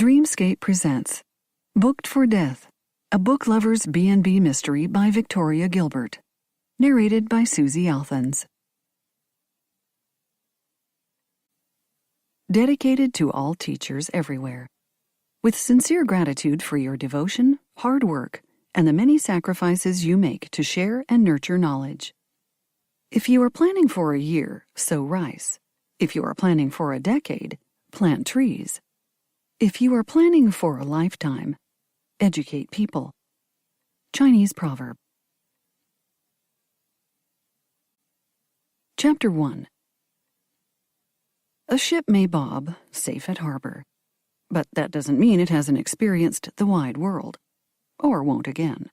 Dreamscape presents Booked for Death, a book lover's B&B mystery by Victoria Gilbert. Narrated by Susie Althans. Dedicated to all teachers everywhere. With sincere gratitude for your devotion, hard work, and the many sacrifices you make to share and nurture knowledge. If you are planning for a year, sow rice. If you are planning for a decade, plant trees. If you are planning for a lifetime, educate people. Chinese proverb. Chapter 1. A ship may bob, safe at harbor. But that doesn't mean it hasn't experienced the wide world. Or won't again.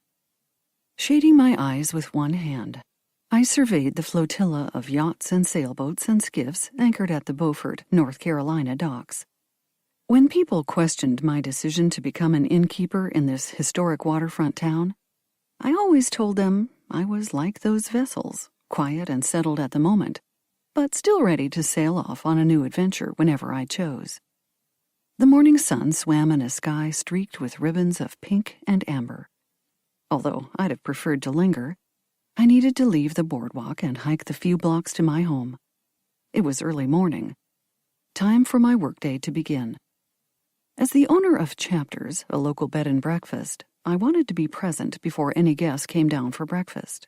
Shading my eyes with one hand, I surveyed the flotilla of yachts and sailboats and skiffs anchored at the Beaufort, North Carolina docks. When people questioned my decision to become an innkeeper in this historic waterfront town, I always told them I was like those vessels, quiet and settled at the moment, but still ready to sail off on a new adventure whenever I chose. The morning sun swam in a sky streaked with ribbons of pink and amber. Although I'd have preferred to linger, I needed to leave the boardwalk and hike the few blocks to my home. It was early morning. Time for my workday to begin. As the owner of Chapters, a local bed and breakfast, I wanted to be present before any guests came down for breakfast.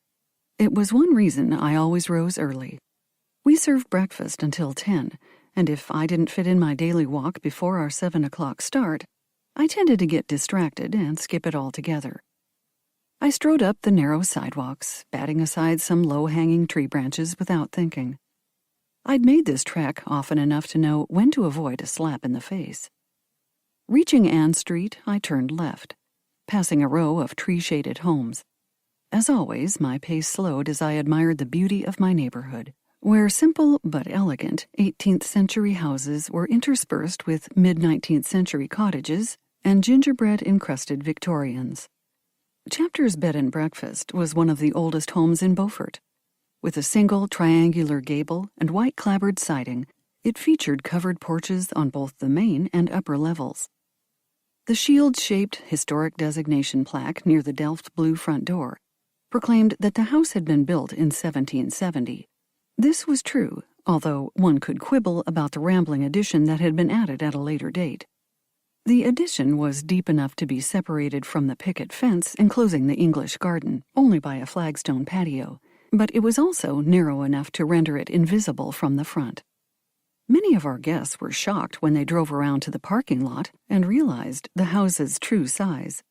It was one reason I always rose early. We served breakfast until 10, and if I didn't fit in my daily walk before our 7 o'clock start, I tended to get distracted and skip it altogether. I strode up the narrow sidewalks, batting aside some low-hanging tree branches without thinking. I'd made this trek often enough to know when to avoid a slap in the face. Reaching Ann Street, I turned left, passing a row of tree-shaded homes. As always, my pace slowed as I admired the beauty of my neighborhood, where simple but elegant 18th century houses were interspersed with mid-19th century cottages and gingerbread-encrusted Victorians. Chapter's bed and breakfast was one of the oldest homes in Beaufort. With a single triangular gable and white clapboard siding, it featured covered porches on both the main and upper levels. The shield-shaped historic designation plaque near the Delft blue front door proclaimed that the house had been built in 1770. This was true, although one could quibble about the rambling addition that had been added at a later date. The addition was deep enough to be separated from the picket fence enclosing the English garden only by a flagstone patio, but it was also narrow enough to render it invisible from the front. Many of our guests were shocked when they drove around to the parking lot and realized the house's true size.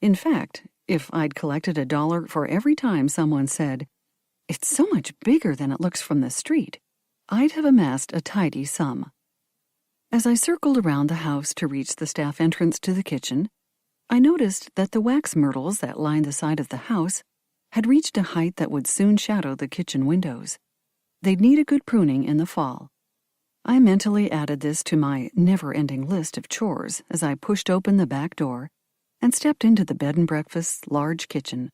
In fact, if I'd collected $1 for every time someone said, "It's so much bigger than it looks from the street," I'd have amassed a tidy sum. As I circled around the house to reach the staff entrance to the kitchen, I noticed that the wax myrtles that lined the side of the house had reached a height that would soon shadow the kitchen windows. They'd need a good pruning in the fall. I mentally added this to my never-ending list of chores as I pushed open the back door and stepped into the bed and breakfast's large kitchen.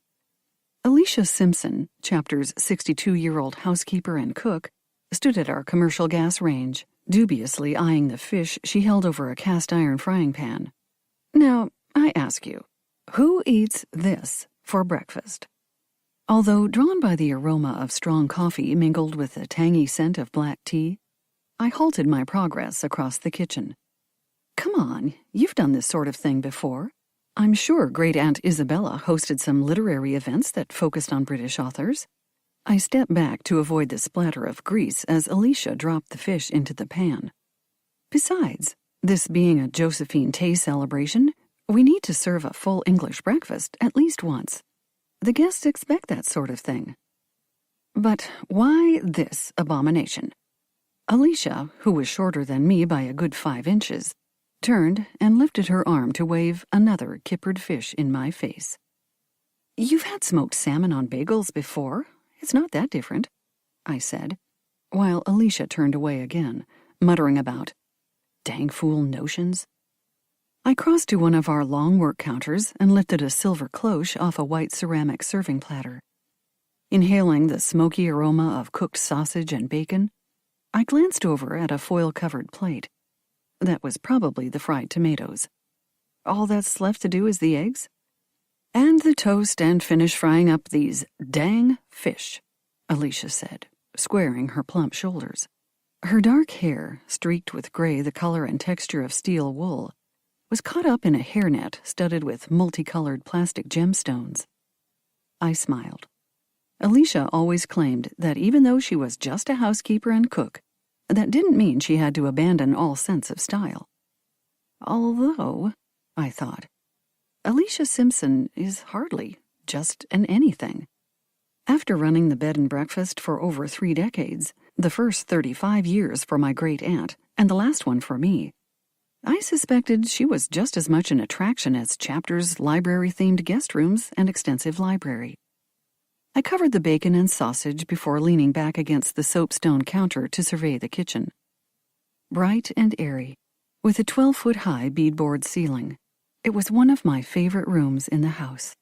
Alicia Simpson, Chapter's 62-year-old housekeeper and cook, stood at our commercial gas range, dubiously eyeing the fish she held over a cast-iron frying pan. Now, I ask you, who eats this for breakfast? Although drawn by the aroma of strong coffee mingled with the tangy scent of black tea, I halted my progress across the kitchen. Come on, you've done this sort of thing before. I'm sure Great-Aunt Isabella hosted some literary events that focused on British authors. I stepped back to avoid the splatter of grease as Alicia dropped the fish into the pan. Besides, this being a Josephine Tay celebration, we need to serve a full English breakfast at least once. The guests expect that sort of thing. But why this abomination? Alicia, who was shorter than me by a good 5 inches, turned and lifted her arm to wave another kippered fish in my face. "You've had smoked salmon on bagels before. It's not that different," I said, while Alicia turned away again, muttering about "dang fool notions." I crossed to one of our long work counters and lifted a silver cloche off a white ceramic serving platter. Inhaling the smoky aroma of cooked sausage and bacon, I glanced over at a foil-covered plate. That was probably the fried tomatoes. All that's left to do is the eggs? And the toast and finish frying up these dang fish, Alicia said, squaring her plump shoulders. Her dark hair, streaked with gray the color and texture of steel wool, was caught up in a hairnet studded with multicolored plastic gemstones. I smiled. Alicia always claimed that even though she was just a housekeeper and cook, that didn't mean she had to abandon all sense of style. Although, I thought, Alicia Simpson is hardly just an anything. After running the bed and breakfast for over 3 decades, the first 35 years for my great-aunt, and the last one for me, I suspected she was just as much an attraction as Chapter's library-themed guest rooms and extensive library. I covered the bacon and sausage before leaning back against the soapstone counter to survey the kitchen. Bright and airy, with a 12-foot-high beadboard ceiling, it was one of my favorite rooms in the house.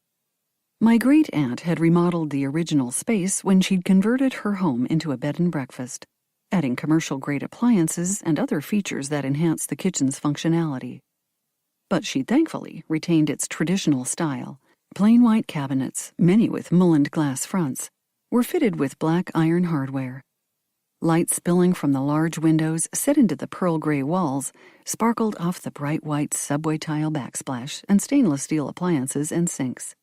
My great-aunt had remodeled the original space when she'd converted her home into a bed and breakfast, adding commercial-grade appliances and other features that enhanced the kitchen's functionality. But she thankfully retained its traditional style. Plain white cabinets, many with mullined glass fronts, were fitted with black iron hardware. Light spilling from the large windows set into the pearl gray walls sparkled off the bright white subway tile backsplash and stainless steel appliances and sinks.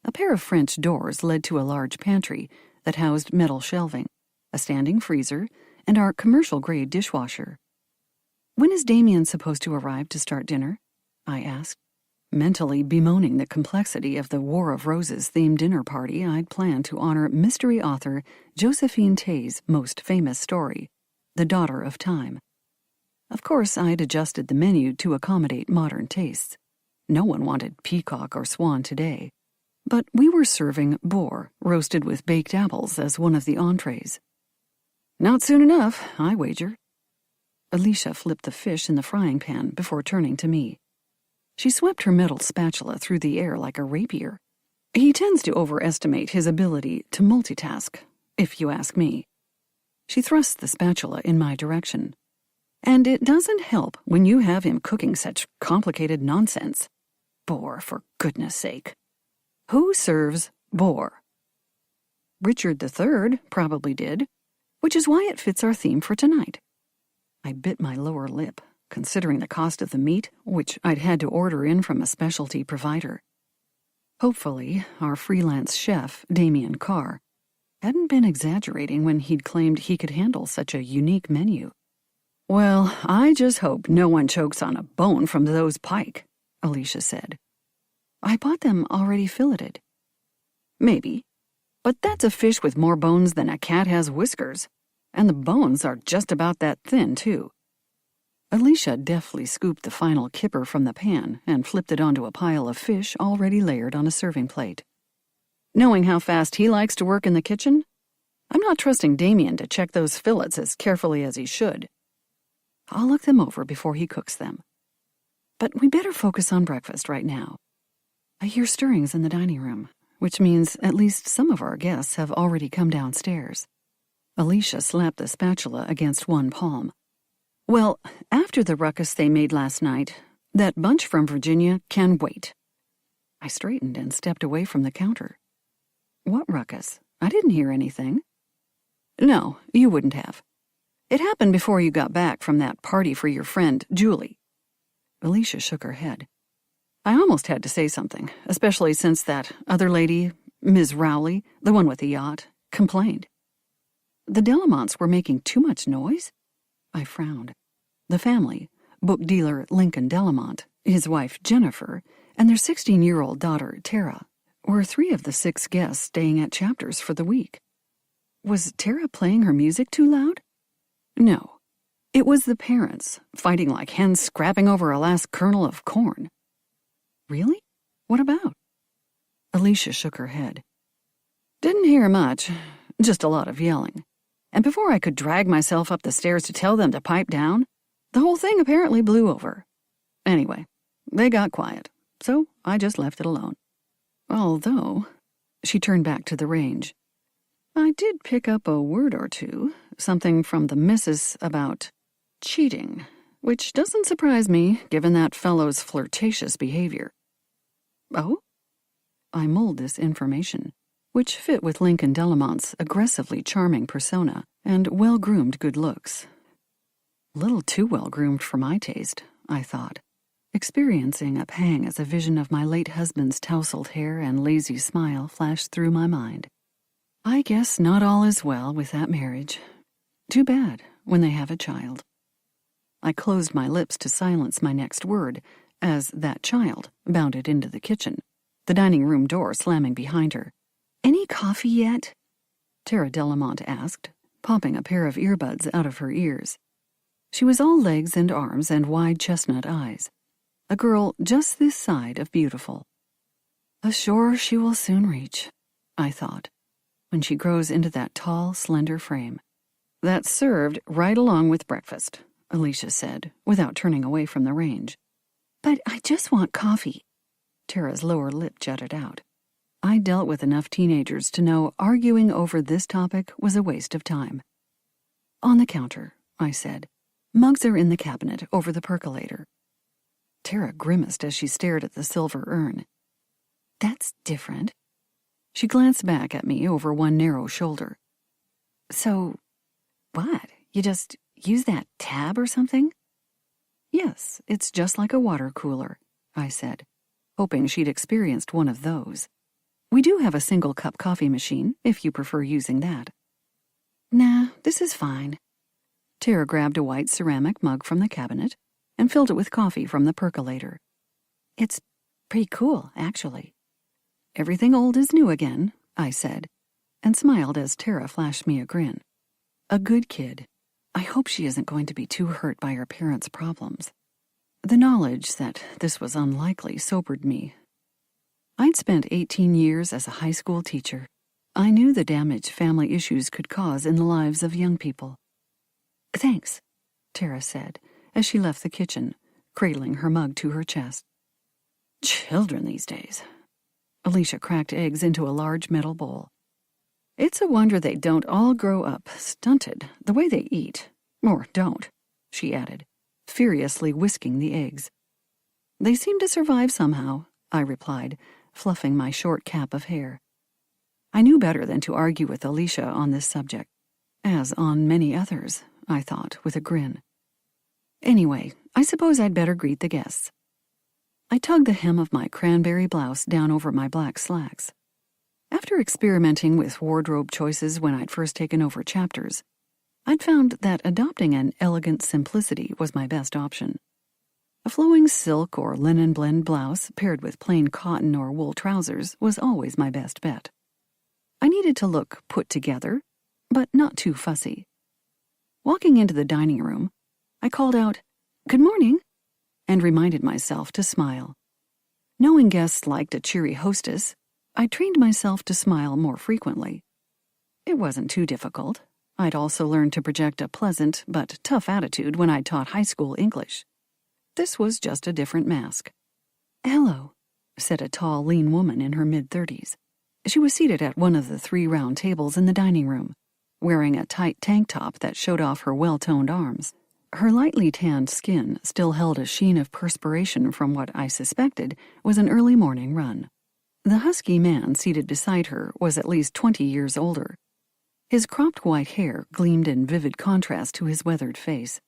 A pair of French doors led to a large pantry that housed metal shelving, a standing freezer, and our commercial-grade dishwasher. "When is Damien supposed to arrive to start dinner?" I asked, mentally bemoaning the complexity of the War of Roses-themed dinner party I'd planned to honor mystery author Josephine Tey's most famous story, The Daughter of Time. Of course, I'd adjusted the menu to accommodate modern tastes. No one wanted peacock or swan today. But we were serving boar, roasted with baked apples, as one of the entrees. "Not soon enough, I wager." Alicia flipped the fish in the frying pan before turning to me. She swept her metal spatula through the air like a rapier. He tends to overestimate his ability to multitask, if you ask me. She thrust the spatula in my direction. And it doesn't help when you have him cooking such complicated nonsense. Boar, for goodness sake. Who serves boar? Richard III probably did, which is why it fits our theme for tonight. I bit my lower lip, considering the cost of the meat, which I'd had to order in from a specialty provider. Hopefully, our freelance chef, Damien Carr, hadn't been exaggerating when he'd claimed he could handle such a unique menu. "Well, I just hope no one chokes on a bone from those pike," Alicia said. "I bought them already filleted." "Maybe, but that's a fish with more bones than a cat has whiskers, and the bones are just about that thin, too." Alicia deftly scooped the final kipper from the pan and flipped it onto a pile of fish already layered on a serving plate. Knowing how fast he likes to work in the kitchen, I'm not trusting Damien to check those fillets as carefully as he should. I'll look them over before he cooks them. But we better focus on breakfast right now. I hear stirrings in the dining room, which means at least some of our guests have already come downstairs. Alicia slapped the spatula against one palm. "Well, after the ruckus they made last night, that bunch from Virginia can wait." I straightened and stepped away from the counter. "What ruckus? I didn't hear anything." "No, you wouldn't have. It happened before you got back from that party for your friend, Julie." Alicia shook her head. "I almost had to say something, especially since that other lady, Ms. Rowley, the one with the yacht, complained." "The Delamonts were making too much noise?" I frowned. The family, book dealer Lincoln Delamont, his wife Jennifer, and their 16-year-old daughter Tara, were 3 of the 6 guests staying at Chapters for the week. Was Tara playing her music too loud? No. It was the parents, fighting like hens scrapping over a last kernel of corn. Really? What about? Alicia shook her head. "Didn't hear much, just a lot of yelling. And before I could drag myself up the stairs to tell them to pipe down, the whole thing apparently blew over. Anyway, they got quiet, so I just left it alone. Although," she turned back to the range, "I did pick up a word or two, something from the missus about cheating, which doesn't surprise me given that fellow's flirtatious behavior. Oh? I mulled this information, which fit with Lincoln Delamont's aggressively charming persona and well-groomed good looks. Little too well-groomed for my taste, I thought, experiencing a pang as a vision of my late husband's tousled hair and lazy smile flashed through my mind. I guess not all is well with that marriage. Too bad when they have a child. I closed my lips to silence my next word as that child bounded into the kitchen, the dining room door slamming behind her. "Any coffee yet?" Tara Delamont asked, popping a pair of earbuds out of her ears. She was all legs and arms and wide chestnut eyes, a girl just this side of beautiful. A shore she will soon reach, I thought, when she grows into that tall, slender frame. "That's served right along with breakfast," Alicia said, without turning away from the range. "But I just want coffee." Tara's lower lip jutted out. I dealt with enough teenagers to know arguing over this topic was a waste of time. "On the counter," I said. "Mugs are in the cabinet over the percolator." Tara grimaced as she stared at the silver urn. "That's different." She glanced back at me over one narrow shoulder. "So, what? You just use that tab or something?" "Yes, it's just like a water cooler," I said, hoping she'd experienced one of those. "We do have a single-cup coffee machine, if you prefer using that." "Nah, this is fine." Tara grabbed a white ceramic mug from the cabinet and filled it with coffee from the percolator. "It's pretty cool, actually." "Everything old is new again," I said, and smiled as Tara flashed me a grin. A good kid. I hope she isn't going to be too hurt by her parents' problems. The knowledge that this was unlikely sobered me. I'd spent 18 years as a high school teacher. I knew the damage family issues could cause in the lives of young people. "Thanks," Tara said, as she left the kitchen, cradling her mug to her chest. Children these days. Alicia cracked eggs into a large metal bowl. "It's a wonder they don't all grow up stunted the way they eat. Or don't," she added, furiously whisking the eggs. "They seem to survive somehow," I replied, fluffing my short cap of hair. I knew better than to argue with Alicia on this subject, as on many others, I thought, with a grin. Anyway, I suppose I'd better greet the guests. I tugged the hem of my cranberry blouse down over my black slacks. After experimenting with wardrobe choices when I'd first taken over chapters, I'd found that adopting an elegant simplicity was my best option. A flowing silk or linen blend blouse paired with plain cotton or wool trousers was always my best bet. I needed to look put together, but not too fussy. Walking into the dining room, I called out, "Good morning," and reminded myself to smile. Knowing guests liked a cheery hostess, I trained myself to smile more frequently. It wasn't too difficult. I'd also learned to project a pleasant but tough attitude when I'd taught high school English. This was just a different mask. "Hello," said a tall, lean woman in her mid-30s. She was seated at one of the 3 round tables in the dining room, wearing a tight tank top that showed off her well-toned arms. Her lightly tanned skin still held a sheen of perspiration from what I suspected was an early morning run. The husky man seated beside her was at least 20 years older. His cropped white hair gleamed in vivid contrast to his weathered face.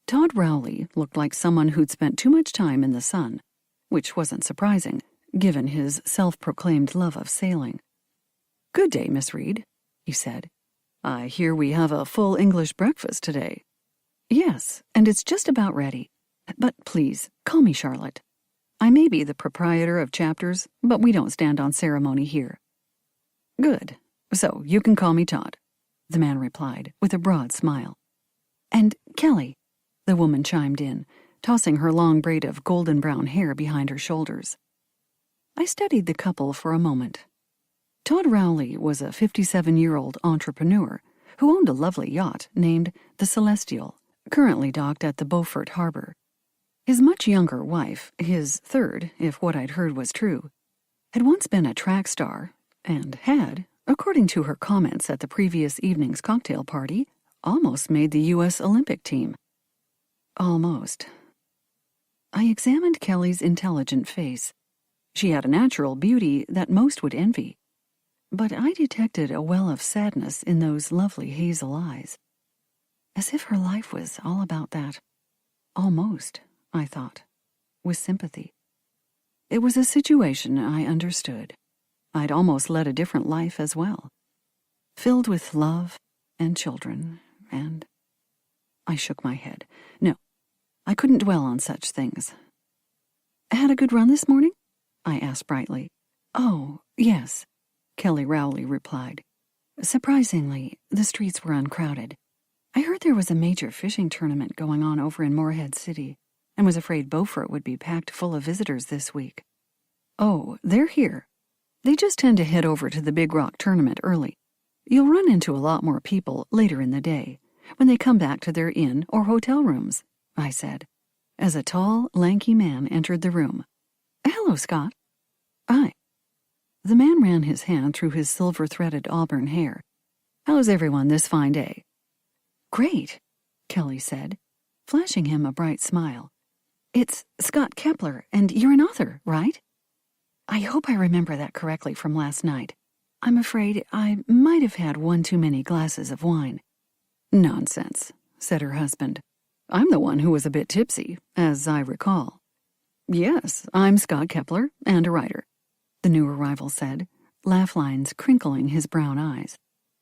Todd Rowley looked like someone who'd spent too much time in the sun, which wasn't surprising, given his self-proclaimed love of sailing. "Good day, Miss Reed," he said. "I hear we have a full English breakfast today." "Yes, and it's just about ready. But please, call me Charlotte. I may be the proprietor of chapters, but we don't stand on ceremony here." "Good. So you can call me Todd," the man replied, with a broad smile. "And Kelly," the woman chimed in, tossing her long braid of golden brown hair behind her shoulders. I studied the couple for a moment. Todd Rowley was a 57-year-old entrepreneur who owned a lovely yacht named the Celestial, currently docked at the Beaufort Harbor. His much younger wife, his third, if what I'd heard was true, had once been a track star and had, according to her comments at the previous evening's cocktail party, almost made the U.S. Olympic team. Almost. I examined Kelly's intelligent face. She had a natural beauty that most would envy. But I detected a well of sadness in those lovely hazel eyes. As if her life was all about that. Almost, I thought, with sympathy. It was a situation I understood. I'd almost led a different life as well. Filled with love and children and... I shook my head. No, I couldn't dwell on such things. Had a good run this morning? I asked brightly. Oh, yes, Kelly Rowley replied. Surprisingly, the streets were uncrowded. I heard there was a major fishing tournament going on over in Morehead City, and was afraid Beaufort would be packed full of visitors this week. Oh, they're here. They just tend to head over to the Big Rock tournament early. You'll run into a lot more people later in the day, when they come back to their inn or hotel rooms, I said, as a tall, lanky man entered the room. Hello, Scott. Hi. The man ran his hand through his silver-threaded auburn hair. How's everyone this fine day? Great, Kelly said, flashing him a bright smile. It's Scott Kepler, and you're an author, right? I hope I remember that correctly from last night. I'm afraid I might have had one too many glasses of wine. Nonsense, said her husband. I'm the one who was a bit tipsy, as I recall. Yes, I'm Scott Kepler, and a writer, the new arrival said, laugh lines crinkling his brown eyes.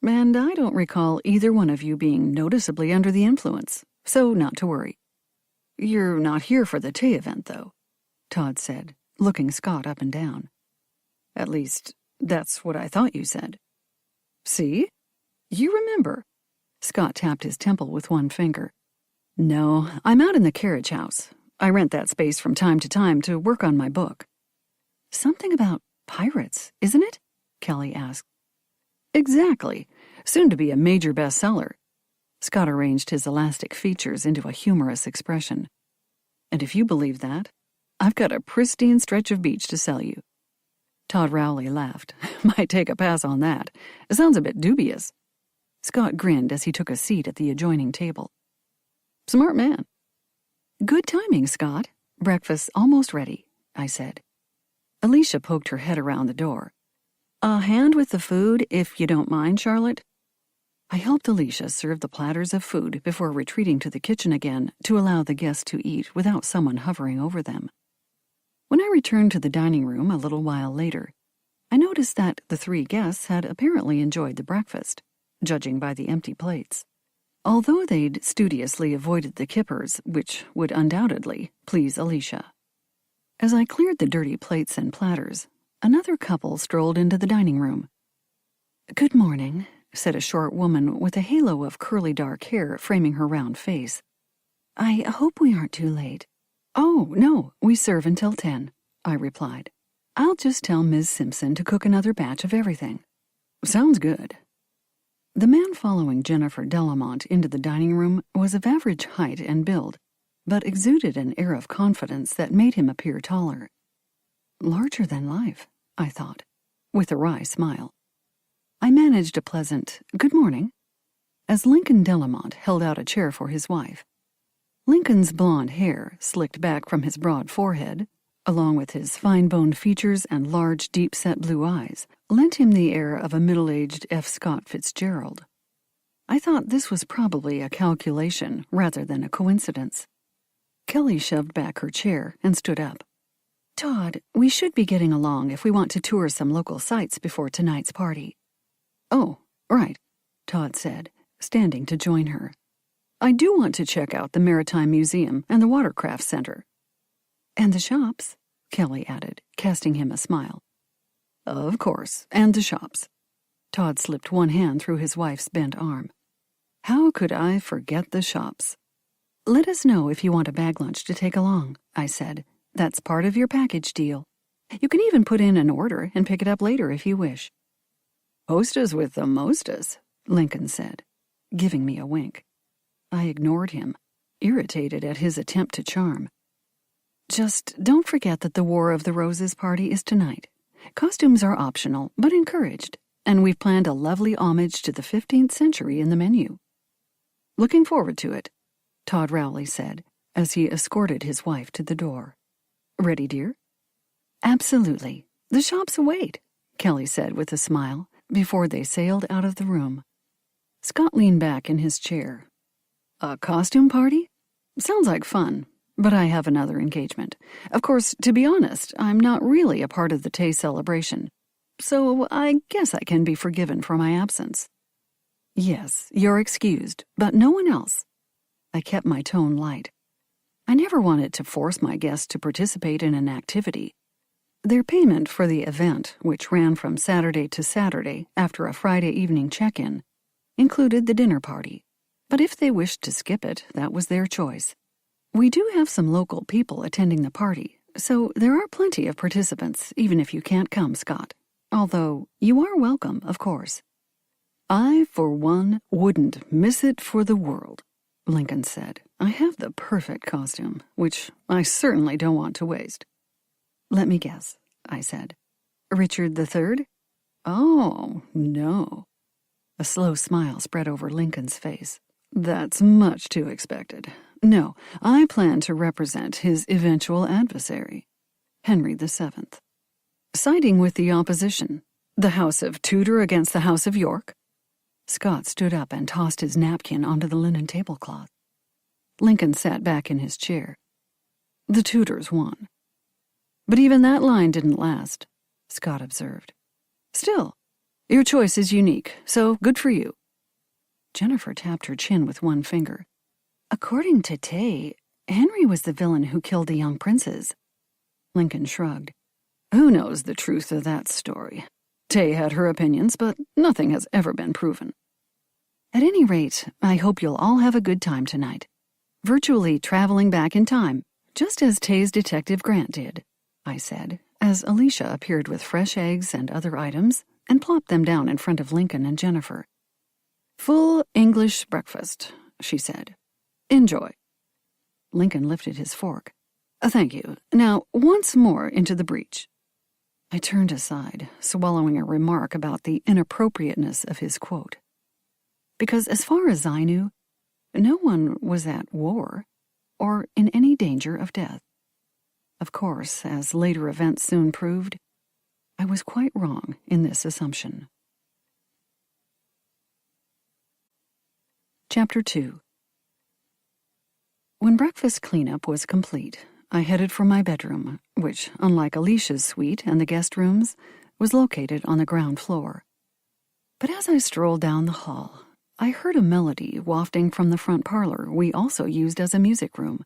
And I don't recall either one of you being noticeably under the influence, so not to worry. You're not here for the tea event, though, Todd said, looking Scott up and down. At least, that's what I thought you said. See? You remember. Scott tapped his temple with one finger. No, I'm out in the carriage house. I rent that space from time to time to work on my book. Something about pirates, isn't it? Kelly asked. Exactly. Soon to be a major bestseller. Scott arranged his elastic features into a humorous expression. And if you believe that, I've got a pristine stretch of beach to sell you. Todd Rowley laughed. Might take a pass on that. It sounds a bit dubious. Scott grinned as he took a seat at the adjoining table. Smart man. Good timing, Scott. Breakfast's almost ready, I said. Alicia poked her head around the door. A hand with the food, if you don't mind, Charlotte. I helped Alicia serve the platters of food before retreating to the kitchen again to allow the guests to eat without someone hovering over them. When I returned to the dining room a little while later, I noticed that the three guests had apparently enjoyed the breakfast, judging by the empty plates. Although they'd studiously avoided the kippers, which would undoubtedly please Alicia. As I cleared the dirty plates and platters, another couple strolled into the dining room. Good morning, said a short woman with a halo of curly dark hair framing her round face. I hope we aren't too late. Oh, no, we serve until 10, I replied. I'll just tell Ms. Simpson to cook another batch of everything. Sounds good. The man following Jennifer Delamont into the dining room was of average height and build, but exuded an air of confidence that made him appear taller. Larger than life, I thought, with a wry smile. I managed a pleasant good morning as Lincoln Delamont held out a chair for his wife. Lincoln's blonde hair, slicked back from his broad forehead, along with his fine-boned features and large, deep-set blue eyes, lent him the air of a middle-aged F. Scott Fitzgerald. I thought this was probably a calculation rather than a coincidence. Kelly shoved back her chair and stood up. Todd, we should be getting along if we want to tour some local sites before tonight's party. Oh, right, Todd said, standing to join her. I do want to check out the Maritime Museum and the Watercraft Center. And the shops, Kelly added, casting him a smile. Of course, and the shops. Todd slipped one hand through his wife's bent arm. How could I forget the shops? Let us know if you want a bag lunch to take along, I said. That's part of your package deal. You can even put in an order and pick it up later if you wish. Hostess with the mostess, Lincoln said, giving me a wink. I ignored him, irritated at his attempt to charm. Just don't forget that the War of the Roses party is tonight. Costumes are optional, but encouraged, and we've planned a lovely homage to the 15th century in the menu. Looking forward to it, Todd Rowley said, as he escorted his wife to the door. "Ready, dear?" "Absolutely. The shops await," Kelly said with a smile before they sailed out of the room. Scott leaned back in his chair. "A costume party? Sounds like fun, but I have another engagement. Of course, to be honest, I'm not really a part of the Tay celebration, so I guess I can be forgiven for my absence." "Yes, you're excused, but no one else." I kept my tone light. I never wanted to force my guests to participate in an activity. Their payment for the event, which ran from Saturday to Saturday after a Friday evening check-in, included the dinner party. But if they wished to skip it, that was their choice. We do have some local people attending the party, so there are plenty of participants, even if you can't come, Scott. Although, you are welcome, of course. "I, for one, wouldn't miss it for the world," Lincoln said. "I have the perfect costume, which I certainly don't want to waste." "Let me guess," I said. "Richard III?" "Oh, no." A slow smile spread over Lincoln's face. "That's much too expected. No, I plan to represent his eventual adversary, Henry VII. Siding with the opposition, the House of Tudor against the House of York." Scott stood up and tossed his napkin onto the linen tablecloth. Lincoln sat back in his chair. "The Tudors won." "But even that line didn't last," Scott observed. "Still, your choice is unique, so good for you." Jennifer tapped her chin with one finger. "According to Tay, Henry was the villain who killed the young princes." Lincoln shrugged. "Who knows the truth of that story? Tay had her opinions, but nothing has ever been proven." "At any rate, I hope you'll all have a good time tonight. Virtually traveling back in time, just as Tay's Detective Grant did," I said, as Alicia appeared with fresh eggs and other items and plopped them down in front of Lincoln and Jennifer. "Full English breakfast," she said. "Enjoy." Lincoln lifted his fork. "Thank you. Now, once more into the breach." I turned aside, swallowing a remark about the inappropriateness of his quote. Because as far as I knew, no one was at war or in any danger of death. Of course, as later events soon proved, I was quite wrong in this assumption. Chapter 2. When breakfast cleanup was complete, I headed for my bedroom, which, unlike Alicia's suite and the guest rooms, was located on the ground floor. But as I strolled down the hall, I heard a melody wafting from the front parlor we also used as a music room.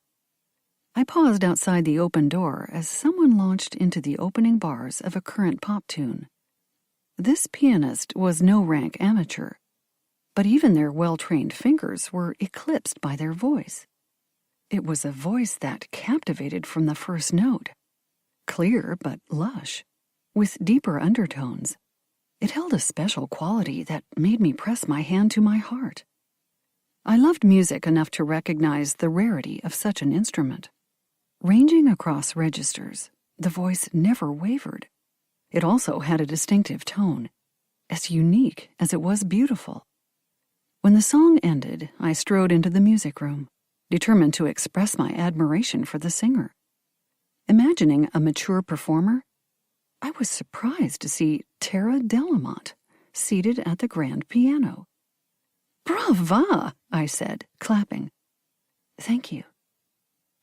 I paused outside the open door as someone launched into the opening bars of a current pop tune. This pianist was no rank amateur, but even their well-trained fingers were eclipsed by their voice. It was a voice that captivated from the first note. Clear but lush, with deeper undertones. It held a special quality that made me press my hand to my heart. I loved music enough to recognize the rarity of such an instrument. Ranging across registers, the voice never wavered. It also had a distinctive tone, as unique as it was beautiful. When the song ended, I strode into the music room, determined to express my admiration for the singer. Imagining a mature performer, I was surprised to see Tara Delamont seated at the grand piano. "Brava!" I said, clapping. "Thank you."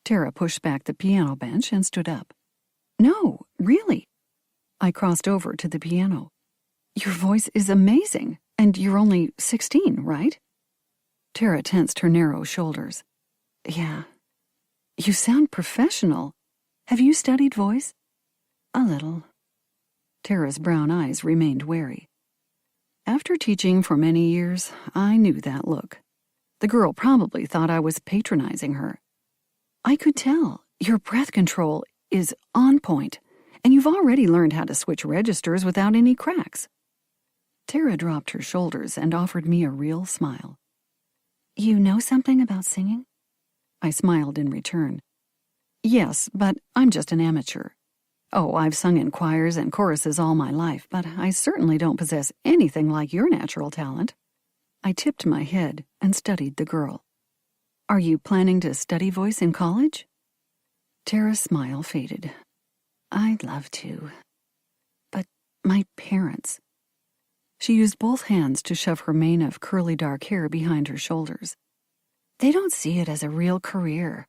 Tara pushed back the piano bench and stood up. "No, really." I crossed over to the piano. "Your voice is amazing, and you're only 16, right?" Tara tensed her narrow shoulders. "Yeah." "You sound professional. Have you studied voice?" "A little." Tara's brown eyes remained wary. After teaching for many years, I knew that look. The girl probably thought I was patronizing her. "I could tell. Your breath control is on point, and you've already learned how to switch registers without any cracks." Tara dropped her shoulders and offered me a real smile. "You know something about singing?" I smiled in return. "Yes, but I'm just an amateur. Oh, I've sung in choirs and choruses all my life, but I certainly don't possess anything like your natural talent." I tipped my head and studied the girl. Are you planning to study voice in college? Tara's smile faded. I'd love to. But my parents. She used both hands to shove her mane of curly dark hair behind her shoulders. They don't see it as a real career.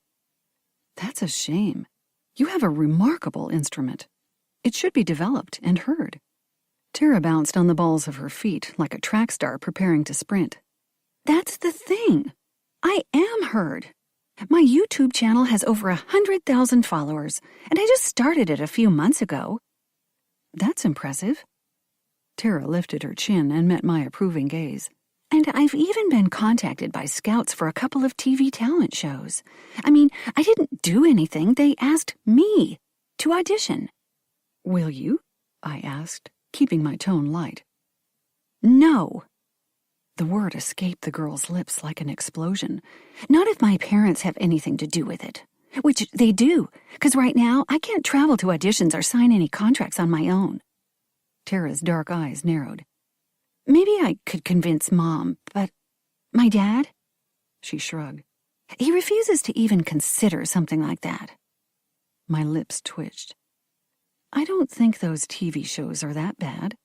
That's a shame. You have a remarkable instrument. It should be developed and heard. Tara bounced on the balls of her feet like a track star preparing to sprint. That's the thing. I am heard. My YouTube channel has over 100,000 followers, and I just started it a few months ago. That's impressive. Tara lifted her chin and met my approving gaze. And I've even been contacted by scouts for a couple of TV talent shows. I mean, I didn't do anything. They asked me to audition. Will you? I asked, keeping my tone light. No. The word escaped the girl's lips like an explosion. Not if my parents have anything to do with it. Which they do, because right now I can't travel to auditions or sign any contracts on my own. Tara's dark eyes narrowed. Maybe I could convince Mom, but my dad? She shrugged. He refuses to even consider something like that. My lips twitched. I don't think those TV shows are that bad,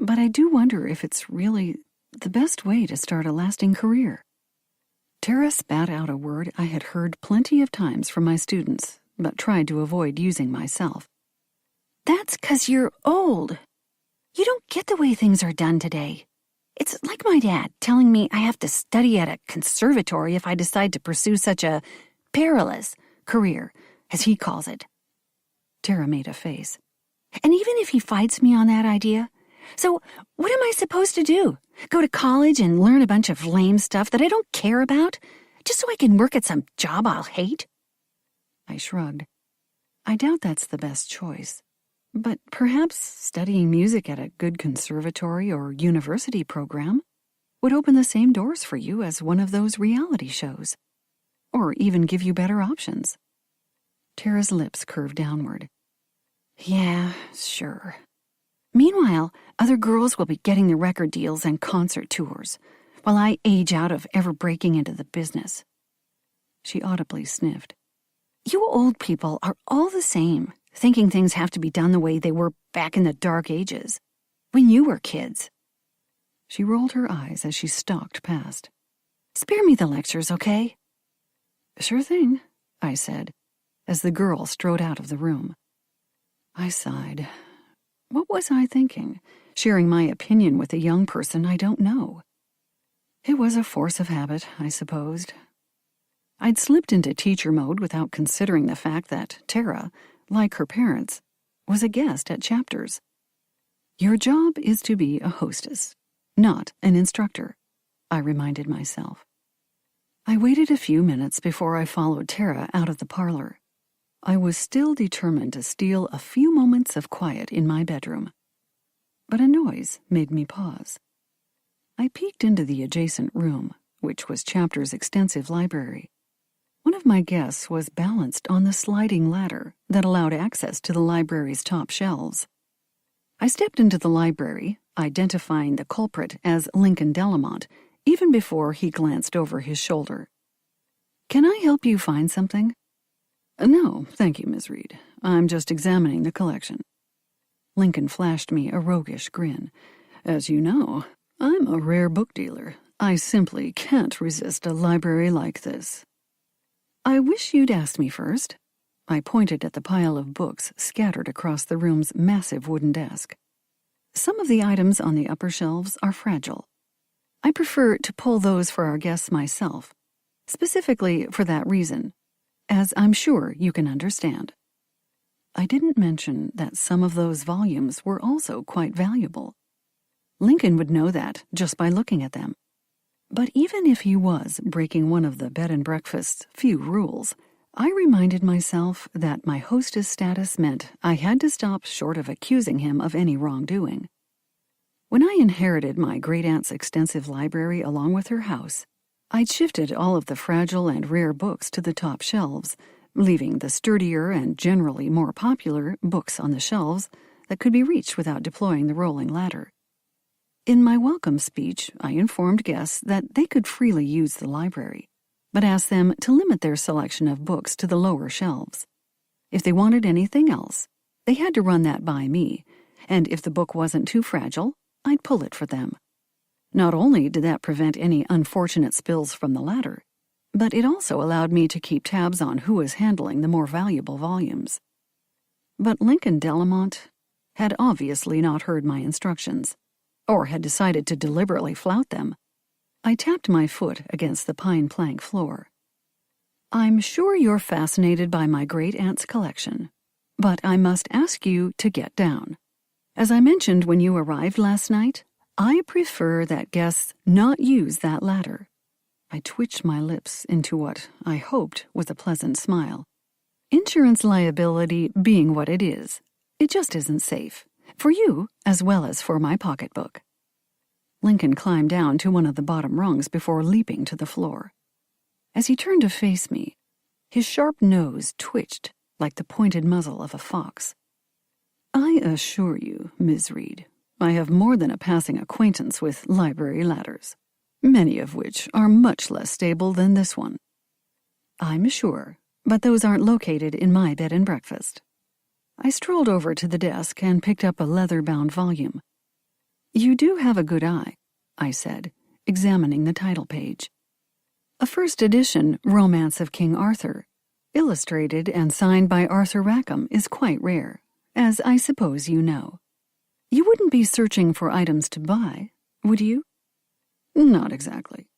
but I do wonder if it's really the best way to start a lasting career. Tara spat out a word I had heard plenty of times from my students, but tried to avoid using myself. That's 'cause you're old. You don't get the way things are done today. It's like my dad telling me I have to study at a conservatory if I decide to pursue such a perilous career, as he calls it. Tara made a face. And even if he fights me on that idea, so what am I supposed to do? Go to college and learn a bunch of lame stuff that I don't care about, just so I can work at some job I'll hate? I shrugged. I doubt that's the best choice. But perhaps studying music at a good conservatory or university program would open the same doors for you as one of those reality shows, or even give you better options. Tara's lips curved downward. Yeah, sure. Meanwhile, other girls will be getting the record deals and concert tours, while I age out of ever breaking into the business. She audibly sniffed. You old people are all the same, thinking things have to be done the way they were back in the dark ages, when you were kids. She rolled her eyes as she stalked past. Spare me the lectures, okay? Sure thing, I said, as the girl strode out of the room. I sighed. What was I thinking, sharing my opinion with a young person I don't know? It was a force of habit, I supposed. I'd slipped into teacher mode without considering the fact that Tara, like her parents, was a guest at chapters. Your job is to be a hostess, not an instructor, I reminded myself. I waited a few minutes before I followed Tara out of the parlor. I was still determined to steal a few moments of quiet in my bedroom. But a noise made me pause. I peeked into the adjacent room, which was Chapter's extensive library. One of my guests was balanced on the sliding ladder that allowed access to the library's top shelves. I stepped into the library, identifying the culprit as Lincoln Delamont, even before he glanced over his shoulder. Can I help you find something? No, thank you, Miss Reed. I'm just examining the collection. Lincoln flashed me a roguish grin. As you know, I'm a rare book dealer. I simply can't resist a library like this. I wish you'd asked me first. I pointed at the pile of books scattered across the room's massive wooden desk. Some of the items on the upper shelves are fragile. I prefer to pull those for our guests myself, specifically for that reason, as I'm sure you can understand. I didn't mention that some of those volumes were also quite valuable. Lincoln would know that just by looking at them. But even if he was breaking one of the bed and breakfast's few rules, I reminded myself that my hostess status meant I had to stop short of accusing him of any wrongdoing. When I inherited my great-aunt's extensive library along with her house, I'd shifted all of the fragile and rare books to the top shelves, leaving the sturdier and generally more popular books on the shelves that could be reached without deploying the rolling ladder. In my welcome speech, I informed guests that they could freely use the library, but asked them to limit their selection of books to the lower shelves. If they wanted anything else, they had to run that by me, and if the book wasn't too fragile, I'd pull it for them. Not only did that prevent any unfortunate spills from the ladder, but it also allowed me to keep tabs on who was handling the more valuable volumes. But Lincoln Delamont had obviously not heard my instructions, or had decided to deliberately flout them. I tapped my foot against the pine plank floor. "I'm sure you're fascinated by my great-aunt's collection, but I must ask you to get down. As I mentioned when you arrived last night, I prefer that guests not use that ladder." I twitched my lips into what I hoped was a pleasant smile. "Insurance liability being what it is, it just isn't safe, for you as well as for my pocketbook." Lincoln climbed down to one of the bottom rungs before leaping to the floor. As he turned to face me, his sharp nose twitched like the pointed muzzle of a fox. "I assure you, Ms. Reed, I have more than a passing acquaintance with library ladders, many of which are much less stable than this one." "I'm sure, but those aren't located in my bed and breakfast." I strolled over to the desk and picked up a leather-bound volume. "You do have a good eye," I said, examining the title page. "A first edition Romance of King Arthur, illustrated and signed by Arthur Rackham, is quite rare, as I suppose you know. You wouldn't be searching for items to buy, would you?" "Not exactly."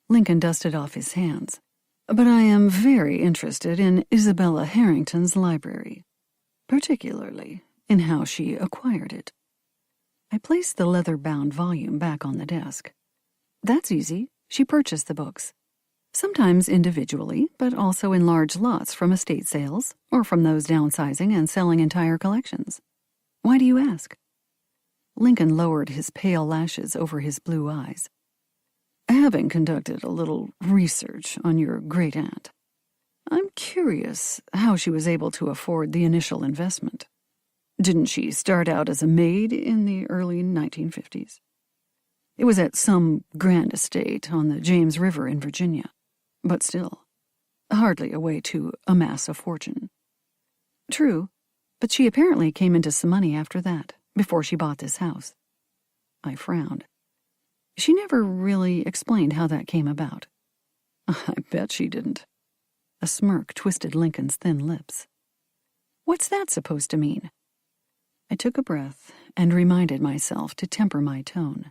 Lincoln dusted off his hands. "But I am very interested in Isabella Harrington's library, particularly in how she acquired it." I placed the leather-bound volume back on the desk. "That's easy. She purchased the books. Sometimes individually, but also in large lots from estate sales or from those downsizing and selling entire collections. Why do you ask?" Lincoln lowered his pale lashes over his blue eyes. "Having conducted a little research on your great-aunt, I'm curious how she was able to afford the initial investment. Didn't she start out as a maid in the early 1950s? It was at some grand estate on the James River in Virginia, but still, hardly a way to amass a fortune." "True, but she apparently came into some money after that, before she bought this house." I frowned. She never really explained how that came about. "I bet she didn't." A smirk twisted Lincoln's thin lips. "What's that supposed to mean?" I took a breath and reminded myself to temper my tone.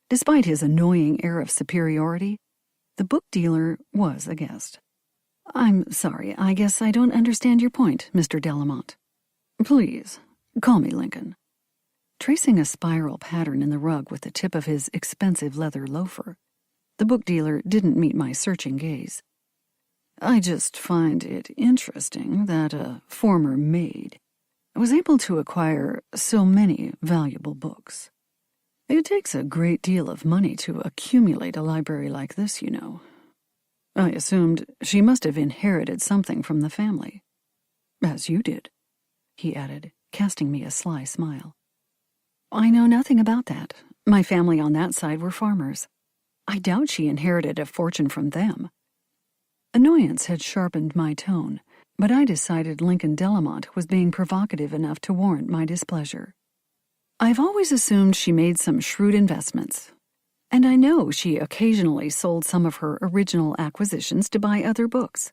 Despite his annoying air of superiority, the book dealer was a guest. "I'm sorry, I guess I don't understand your point, Mr. Delamont." "Please, call me Lincoln." Tracing a spiral pattern in the rug with the tip of his expensive leather loafer, the book dealer didn't meet my searching gaze. "I just find it interesting that a former maid was able to acquire so many valuable books. It takes a great deal of money to accumulate a library like this, you know. I assumed she must have inherited something from the family. As you did," he added, casting me a sly smile. "I know nothing about that. My family on that side were farmers. I doubt she inherited a fortune from them." Annoyance had sharpened my tone, but I decided Lincoln Delamont was being provocative enough to warrant my displeasure. "I've always assumed she made some shrewd investments, and I know she occasionally sold some of her original acquisitions to buy other books."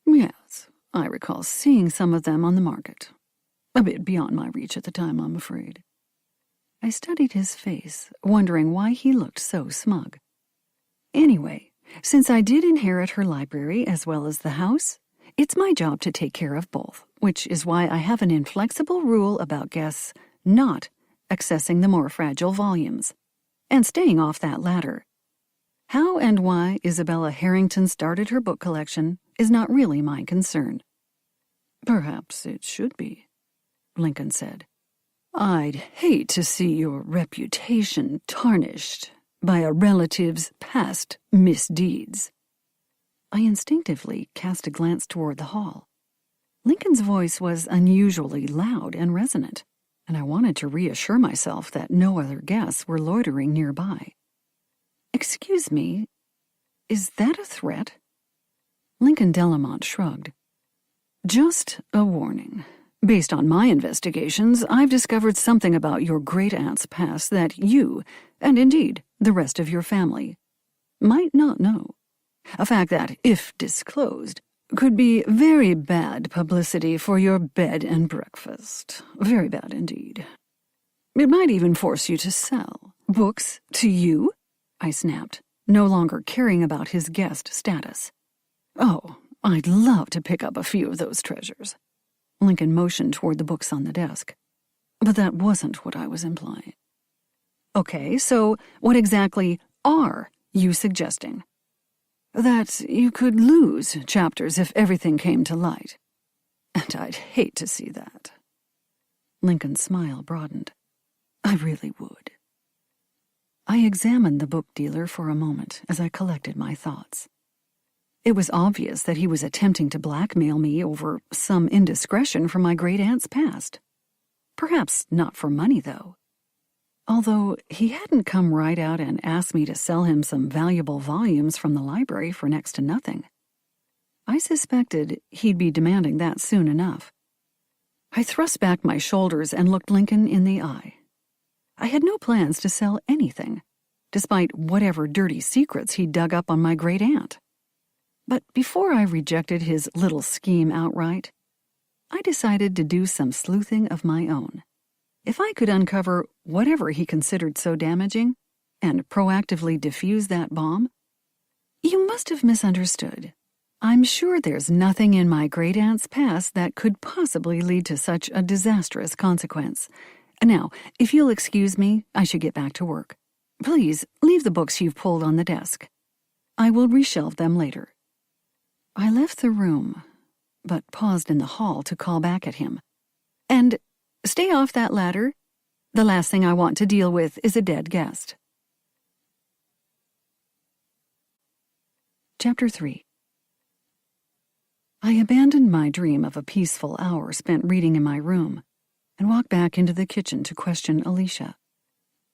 "Yes, I recall seeing some of them on the market. A bit beyond my reach at the time, I'm afraid." I studied his face, wondering why he looked so smug. "Anyway, since I did inherit her library as well as the house, it's my job to take care of both, which is why I have an inflexible rule about guests not accessing the more fragile volumes, and staying off that ladder. How and why Isabella Harrington started her book collection is not really my concern." "Perhaps it should be," Lincoln said. "I'd hate to see your reputation tarnished by a relative's past misdeeds." I instinctively cast a glance toward the hall. Lincoln's voice was unusually loud and resonant, and I wanted to reassure myself that no other guests were loitering nearby. "Excuse me, Is that a threat? Lincoln Delamont shrugged. Just a warning. Based on my investigations, I've discovered something about your great-aunt's past that you, and indeed the rest of your family, might not know. A fact that, if disclosed, could be very bad publicity for your bed and breakfast. Very bad indeed. It might even force you to sell. Books to you? I snapped, no longer caring about his guest status. Oh, I'd love to pick up a few of those treasures. Lincoln motioned toward the books on the desk. But that wasn't what I was implying. Okay, so what exactly are you suggesting? That you could lose chapters if everything came to light. And I'd hate to see that. Lincoln's smile broadened. I really would. I examined the book dealer for a moment as I collected my thoughts. It was obvious that he was attempting to blackmail me over some indiscretion from my great-aunt's past. Perhaps not for money, though. Although he hadn't come right out and asked me to sell him some valuable volumes from the library for next to nothing. I suspected he'd be demanding that soon enough. I thrust back my shoulders and looked Lincoln in the eye. I had no plans to sell anything, despite whatever dirty secrets he'd dug up on my great-aunt. But before I rejected his little scheme outright, I decided to do some sleuthing of my own. If I could uncover whatever he considered so damaging and proactively defuse that bomb, you must have misunderstood. I'm sure there's nothing in my great-aunt's past that could possibly lead to such a disastrous consequence. Now, if you'll excuse me, I should get back to work. Please, leave the books you've pulled on the desk. I will reshelve them later. I left the room, but paused in the hall to call back at him. And stay off that ladder. The last thing I want to deal with is a dead guest. Chapter 3. I abandoned my dream of a peaceful hour spent reading in my room and walked back into the kitchen to question Alicia.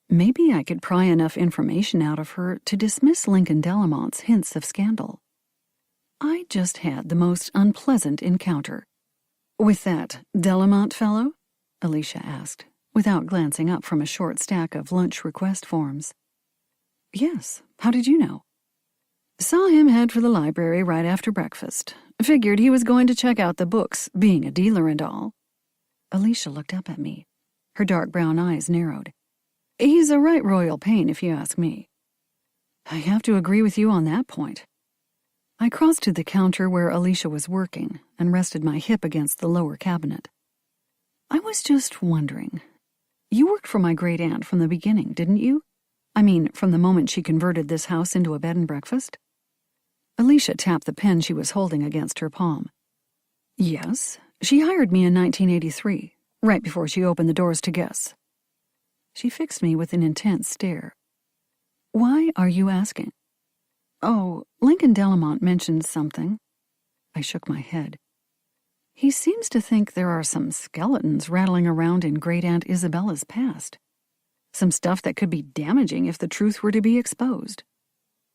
Maybe I could pry enough information out of her to dismiss Lincoln Delamont's hints of scandal. I just had the most unpleasant encounter. With that Delamont fellow? Alicia asked, without glancing up from a short stack of lunch request forms. Yes, how did you know? Saw him head for the library right after breakfast. Figured he was going to check out the books, being a dealer and all. Alicia looked up at me. Her dark brown eyes narrowed. He's a right royal pain, if you ask me. I have to agree with you on that point. I crossed to the counter where Alicia was working and rested my hip against the lower cabinet. I was just wondering. You worked for my great-aunt from the beginning, didn't you? I mean, from the moment she converted this house into a bed and breakfast? Alicia tapped the pen she was holding against her palm. Yes, she hired me in 1983, right before she opened the doors to guests. She fixed me with an intense stare. Why are you asking? Oh, Lincoln Delamont mentioned something. I shook my head. He seems to think there are some skeletons rattling around in Great-Aunt Isabella's past. Some stuff that could be damaging if the truth were to be exposed.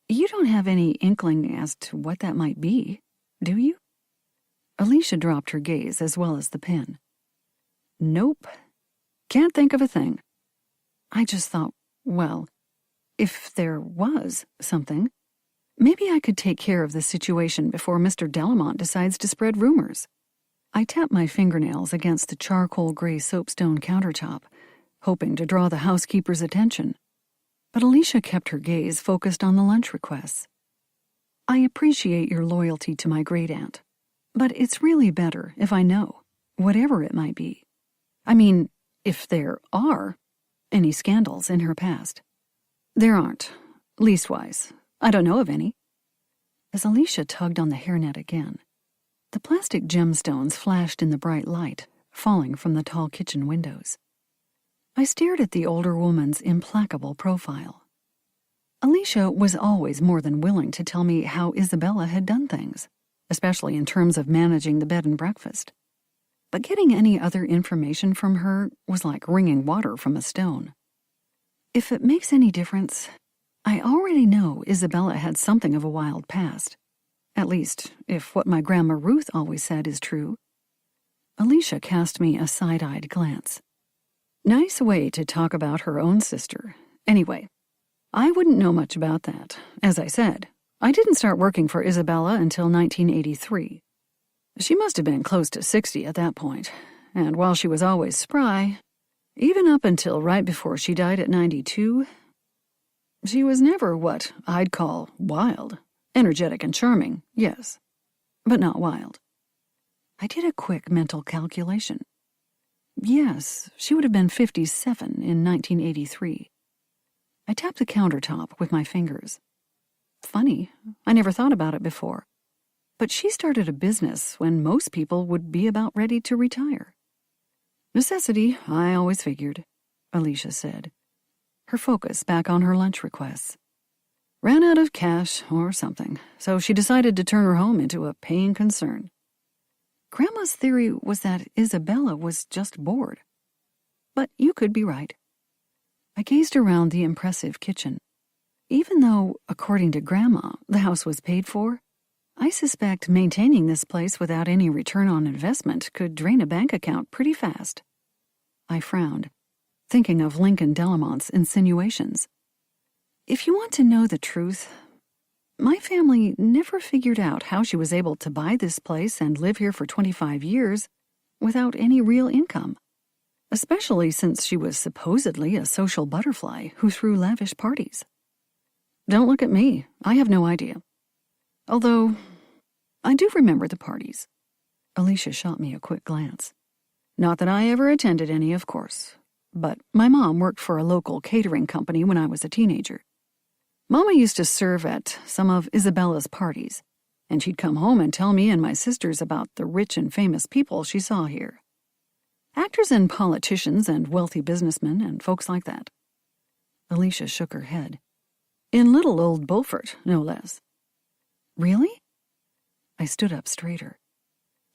You don't have any inkling as to what that might be, do you? Alicia dropped her gaze as well as the pen. Nope. Can't think of a thing. I just thought, well, if there was something, maybe I could take care of the situation before Mr. Delamont decides to spread rumors. I tapped my fingernails against the charcoal gray soapstone countertop, hoping to draw the housekeeper's attention. But Alicia kept her gaze focused on the lunch requests. I appreciate your loyalty to my great-aunt, but it's really better if I know, whatever it might be. I mean, if there are any scandals in her past. There aren't, leastwise. I don't know of any. As Alicia tugged on the hairnet again, the plastic gemstones flashed in the bright light, falling from the tall kitchen windows. I stared at the older woman's implacable profile. Alicia was always more than willing to tell me how Isabella had done things, especially in terms of managing the bed and breakfast. But getting any other information from her was like wringing water from a stone. If it makes any difference, I already know Isabella had something of a wild past. At least, if what my Grandma Ruth always said is true. Alicia cast me a side-eyed glance. Nice way to talk about her own sister. Anyway, I wouldn't know much about that. As I said, I didn't start working for Isabella until 1983. She must have been close to 60 at that point, and while she was always spry, even up until right before she died at 92, she was never what I'd call wild. Energetic and charming, yes, but not wild. I did a quick mental calculation. Yes, she would have been 57 in 1983. I tapped the countertop with my fingers. Funny, I never thought about it before. But she started a business when most people would be about ready to retire. Necessity, I always figured, Alicia said, her focus back on her lunch requests. Ran out of cash or something, so she decided to turn her home into a paying concern. Grandma's theory was that Isabella was just bored. But you could be right. I gazed around the impressive kitchen. Even though, according to Grandma, the house was paid for, I suspect maintaining this place without any return on investment could drain a bank account pretty fast. I frowned, thinking of Lincoln Delamont's insinuations. If you want to know the truth, my family never figured out how she was able to buy this place and live here for 25 years without any real income, especially since she was supposedly a social butterfly who threw lavish parties. Don't look at me. I have no idea. Although, I do remember the parties. Alicia shot me a quick glance. Not that I ever attended any, of course, but my mom worked for a local catering company when I was a teenager. Mama used to serve at some of Isabella's parties, and she'd come home and tell me and my sisters about the rich and famous people she saw here. Actors and politicians and wealthy businessmen and folks like that. Alicia shook her head. In little old Beaufort, no less. Really? I stood up straighter.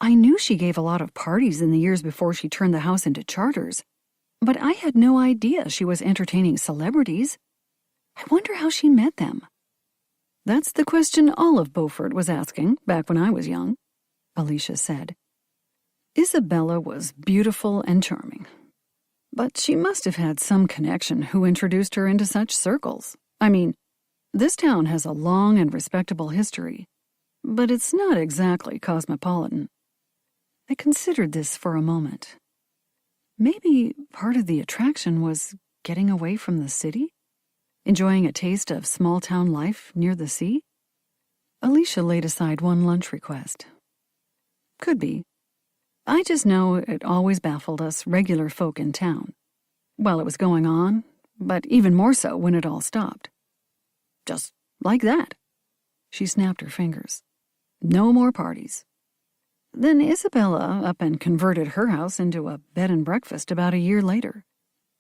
I knew she gave a lot of parties in the years before she turned the house into charters, but I had no idea she was entertaining celebrities. I wonder how she met them. That's the question all of Beaufort was asking back when I was young, Alicia said. Isabella was beautiful and charming, but she must have had some connection who introduced her into such circles. I mean, this town has a long and respectable history, but it's not exactly cosmopolitan. I considered this for a moment. Maybe part of the attraction was getting away from the city? Enjoying a taste of small-town life near the sea? Alicia laid aside one lunch request. Could be. I just know it always baffled us regular folk in town. While it was going on, but even more so when it all stopped. Just like that. She snapped her fingers. No more parties. Then Isabella up and converted her house into a bed and breakfast about a year later,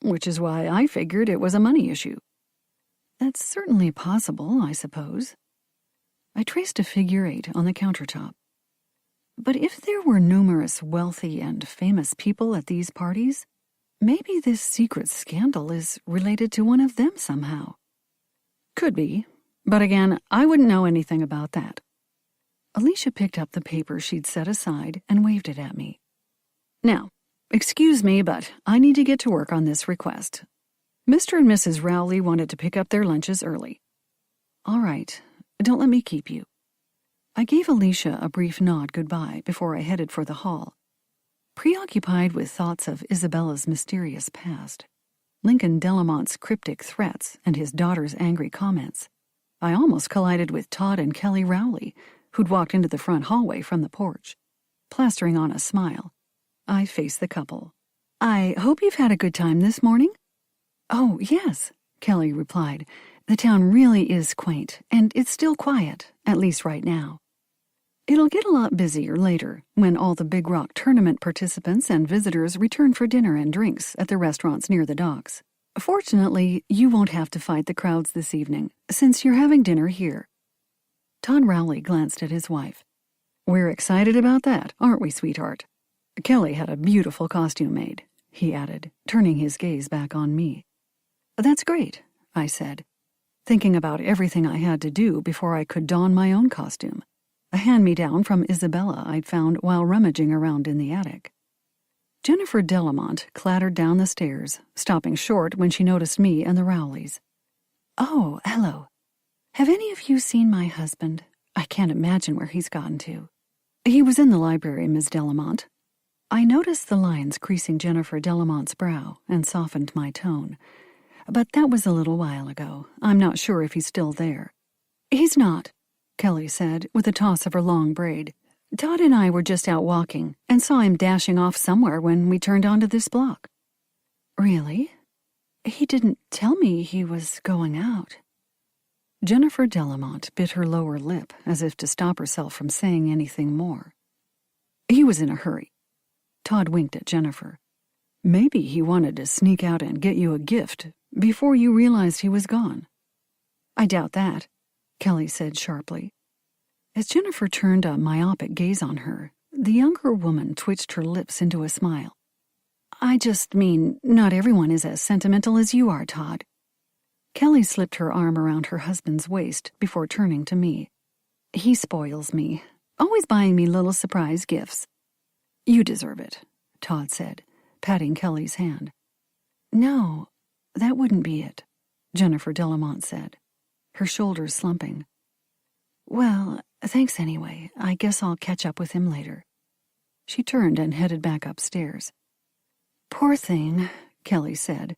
which is why I figured it was a money issue. That's certainly possible, I suppose. I traced a figure 8 on the countertop. But if there were numerous wealthy and famous people at these parties, maybe this secret scandal is related to one of them somehow. Could be, but again, I wouldn't know anything about that. Alicia picked up the paper she'd set aside and waved it at me. Now, excuse me, but I need to get to work on this request. Mr. and Mrs. Rowley wanted to pick up their lunches early. All right, don't let me keep you. I gave Alicia a brief nod goodbye before I headed for the hall. Preoccupied with thoughts of Isabella's mysterious past, Lincoln Delamont's cryptic threats and his daughter's angry comments, I almost collided with Todd and Kelly Rowley, who'd walked into the front hallway from the porch. Plastering on a smile, I faced the couple. I hope you've had a good time this morning? Oh, yes, Kelly replied. The town really is quaint, and it's still quiet, at least right now. It'll get a lot busier later, when all the Big Rock tournament participants and visitors return for dinner and drinks at the restaurants near the docks. Fortunately, you won't have to fight the crowds this evening, since you're having dinner here. Todd Rowley glanced at his wife. We're excited about that, aren't we, sweetheart? Kelly had a beautiful costume made, he added, turning his gaze back on me. That's great, I said. thinking about everything I had to do before I could don my own costume, a hand-me-down from Isabella I'd found while rummaging around in the attic. Jennifer Delamont clattered down the stairs, stopping short when she noticed me and the Rowleys. "Oh, hello. Have any of you seen my husband? I can't imagine where he's gotten to." "He was in the library, Miss Delamont." I noticed the lines creasing Jennifer Delamont's brow and softened my tone. "But that was a little while ago. I'm not sure if he's still there." "He's not," Kelly said with a toss of her long braid. "Todd and I were just out walking and saw him dashing off somewhere when we turned onto this block." "Really? He didn't tell me he was going out." Jennifer Delamont bit her lower lip as if to stop herself from saying anything more. "He was in a hurry." Todd winked at Jennifer. "Maybe he wanted to sneak out and get you a gift before you realized he was gone." "I doubt that," Kelly said sharply. As Jennifer turned a myopic gaze on her, the younger woman twitched her lips into a smile. "I just mean, not everyone is as sentimental as you are, Todd." Kelly slipped her arm around her husband's waist before turning to me. "He spoils me, always buying me little surprise gifts." "You deserve it," Todd said, patting Kelly's hand. "No, that wouldn't be it," Jennifer Delamont said, her shoulders slumping. "Well, thanks anyway. I guess I'll catch up with him later." She turned and headed back upstairs. "Poor thing," Kelly said,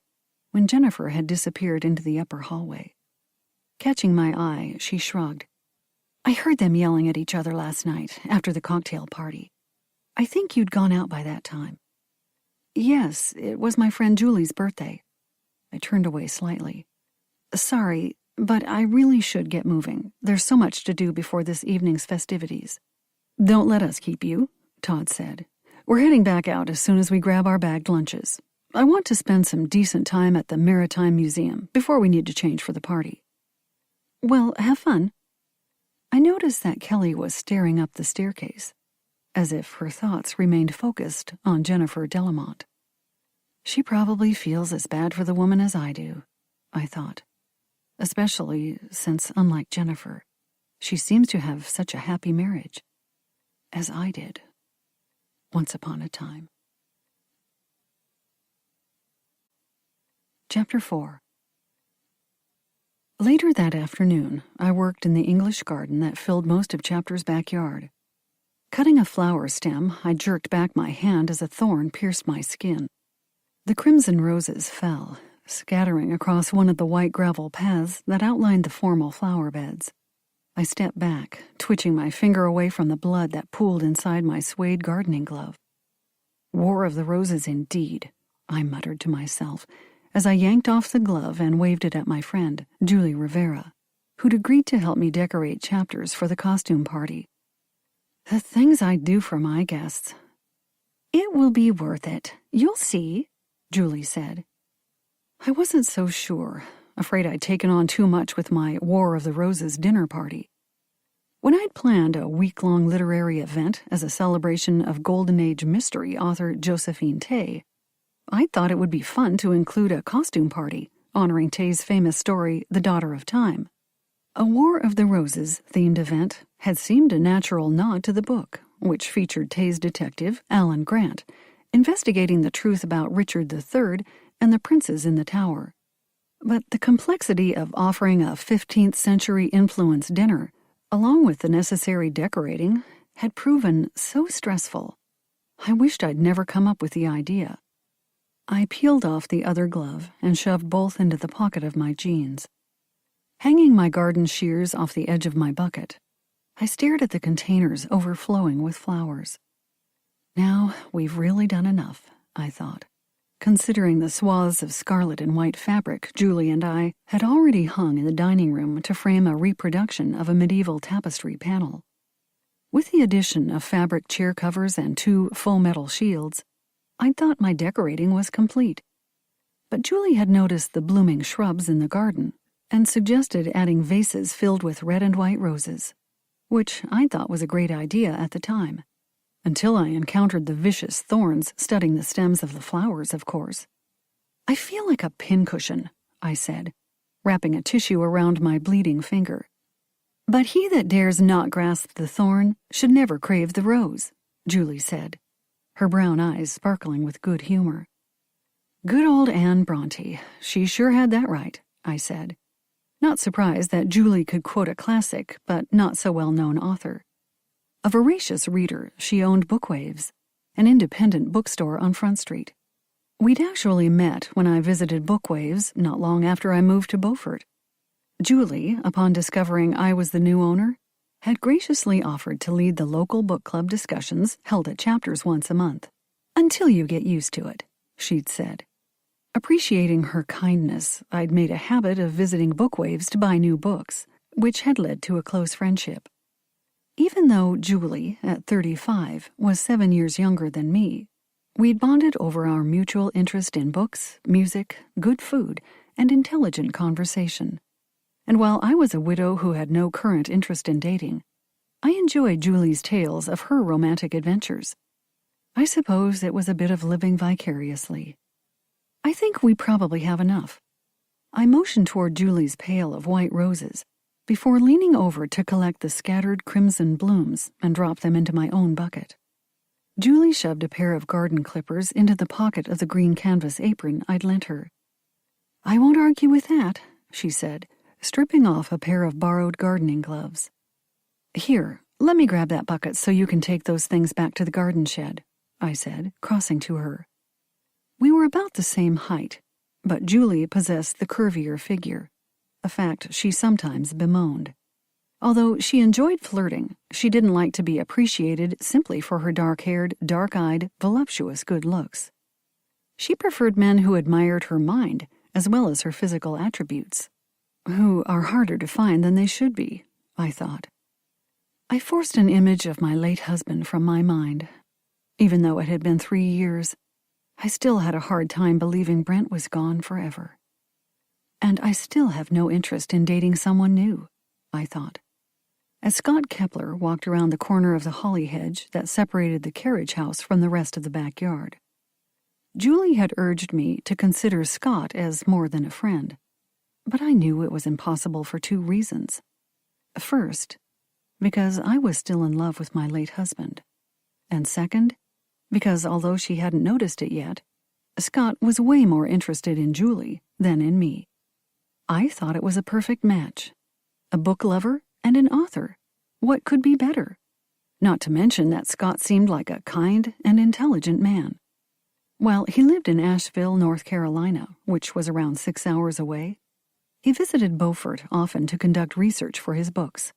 when Jennifer had disappeared into the upper hallway. Catching my eye, she shrugged. "I heard them yelling at each other last night after the cocktail party. I think you'd gone out by that time." "Yes, it was my friend Julie's birthday." I turned away slightly. "Sorry, but I really should get moving. There's so much to do before this evening's festivities." "Don't let us keep you," Todd said. "We're heading back out as soon as we grab our bagged lunches. I want to spend some decent time at the Maritime Museum before we need to change for the party." "Well, have fun." I noticed that Kelly was staring up the staircase, as if her thoughts remained focused on Jennifer Delamont. She probably feels as bad for the woman as I do, I thought, especially since, unlike Jennifer, she seems to have such a happy marriage, as I did, once upon a time. Chapter 4. Later that afternoon, I worked in the English garden that filled most of Chapter's backyard. Cutting a flower stem, I jerked back my hand as a thorn pierced my skin. The crimson roses fell, scattering across one of the white gravel paths that outlined the formal flower beds. I stepped back, twitching my finger away from the blood that pooled inside my suede gardening glove. "War of the Roses indeed," I muttered to myself, as I yanked off the glove and waved it at my friend, Julie Rivera, who'd agreed to help me decorate Chapters for the costume party. The things I'd do for my guests. "It will be worth it. You'll see," Julie said. I wasn't so sure, afraid I'd taken on too much with my War of the Roses dinner party. When I'd planned a week-long literary event as a celebration of Golden Age mystery author Josephine Tay, I thought it would be fun to include a costume party honoring Tay's famous story, The Daughter of Time. A War of the Roses themed event had seemed a natural nod to the book, which featured Tay's detective, Alan Grant, investigating the truth about Richard III and the princes in the Tower. But the complexity of offering a 15th century influenced dinner, along with the necessary decorating, had proven so stressful. I wished I'd never come up with the idea. I peeled off the other glove and shoved both into the pocket of my jeans. Hanging my garden shears off the edge of my bucket, I stared at the containers overflowing with flowers. Now we've really done enough, I thought, considering the swaths of scarlet and white fabric Julie and I had already hung in the dining room to frame a reproduction of a medieval tapestry panel. With the addition of fabric chair covers and 2 full metal shields, I thought my decorating was complete. But Julie had noticed the blooming shrubs in the garden and suggested adding vases filled with red and white roses, which I thought was a great idea at the time, until I encountered the vicious thorns studding the stems of the flowers, of course. "I feel like a pincushion," I said, wrapping a tissue around my bleeding finger. "But he that dares not grasp the thorn should never crave the rose," Julie said, her brown eyes sparkling with good humor. "Good old Anne Bronte. She sure had that right," I said, not surprised that Julie could quote a classic but not so well-known author. A voracious reader, she owned Bookwaves, an independent bookstore on Front Street. We'd actually met when I visited Bookwaves not long after I moved to Beaufort. Julie, upon discovering I was the new owner, had graciously offered to lead the local book club discussions held at Chapters once a month. "Until you get used to it," she'd said. Appreciating her kindness, I'd made a habit of visiting Bookwaves to buy new books, which had led to a close friendship. Even though Julie, at 35, was 7 years younger than me, we'd bonded over our mutual interest in books, music, good food, and intelligent conversation. And while I was a widow who had no current interest in dating, I enjoyed Julie's tales of her romantic adventures. I suppose it was a bit of living vicariously. "I think we probably have enough." I motioned toward Julie's pail of white roses before leaning over to collect the scattered crimson blooms and drop them into my own bucket. Julie shoved a pair of garden clippers into the pocket of the green canvas apron I'd lent her. "I won't argue with that," she said, stripping off a pair of borrowed gardening gloves. "Here, let me grab that bucket so you can take those things back to the garden shed," I said, crossing to her. We were about the same height, but Julie possessed the curvier figure, a fact she sometimes bemoaned. Although she enjoyed flirting, she didn't like to be appreciated simply for her dark-haired, dark-eyed, voluptuous good looks. She preferred men who admired her mind as well as her physical attributes, who are harder to find than they should be, I thought. I forced an image of my late husband from my mind. Even though it had been 3 years, I still had a hard time believing Brent was gone forever. And I still have no interest in dating someone new, I thought. As Scott Kepler walked around the corner of the holly hedge that separated the carriage house from the rest of the backyard, Julie had urged me to consider Scott as more than a friend, but I knew it was impossible for 2 reasons. First, because I was still in love with my late husband, and second, because although she hadn't noticed it yet, Scott was way more interested in Julie than in me. I thought it was a perfect match. A book lover and an author. What could be better? Not to mention that Scott seemed like a kind and intelligent man. While he lived in Asheville, North Carolina, which was around 6 hours away, he visited Beaufort often to conduct research for his books.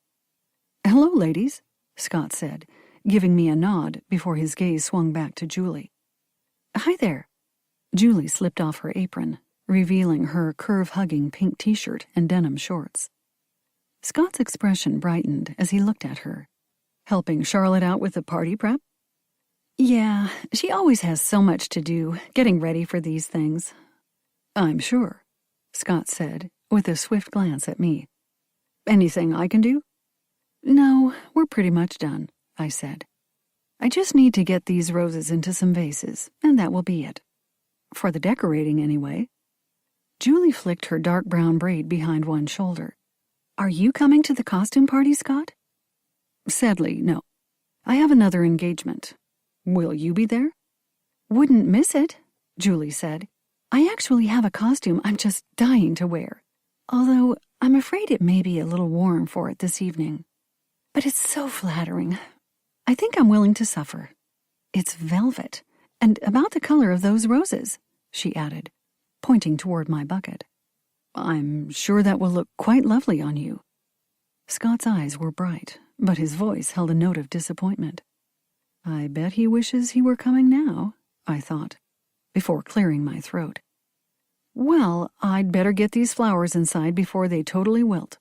"Hello, ladies," Scott said, giving me a nod before his gaze swung back to Julie. "Hi there." Julie slipped off her apron, revealing her curve-hugging pink t-shirt and denim shorts. Scott's expression brightened as he looked at her. "Helping Charlotte out with the party prep?" "Yeah, she always has so much to do, getting ready for these things." "I'm sure," Scott said, with a swift glance at me. "Anything I can do?" "No, we're pretty much done," I said. "I just need to get these roses into some vases, and that will be it. For the decorating, anyway." Julie flicked her dark brown braid behind one shoulder. "Are you coming to the costume party, Scott?" "Sadly, no. I have another engagement. Will you be there?" "Wouldn't miss it," Julie said. "I actually have a costume I'm just dying to wear, although I'm afraid it may be a little warm for it this evening. But it's so flattering. I think I'm willing to suffer. It's velvet, and about the color of those roses," she added, pointing toward my bucket. "I'm sure that will look quite lovely on you." Scott's eyes were bright, but his voice held a note of disappointment. I bet he wishes he were coming now, I thought, before clearing my throat. "Well, I'd better get these flowers inside before they totally wilt."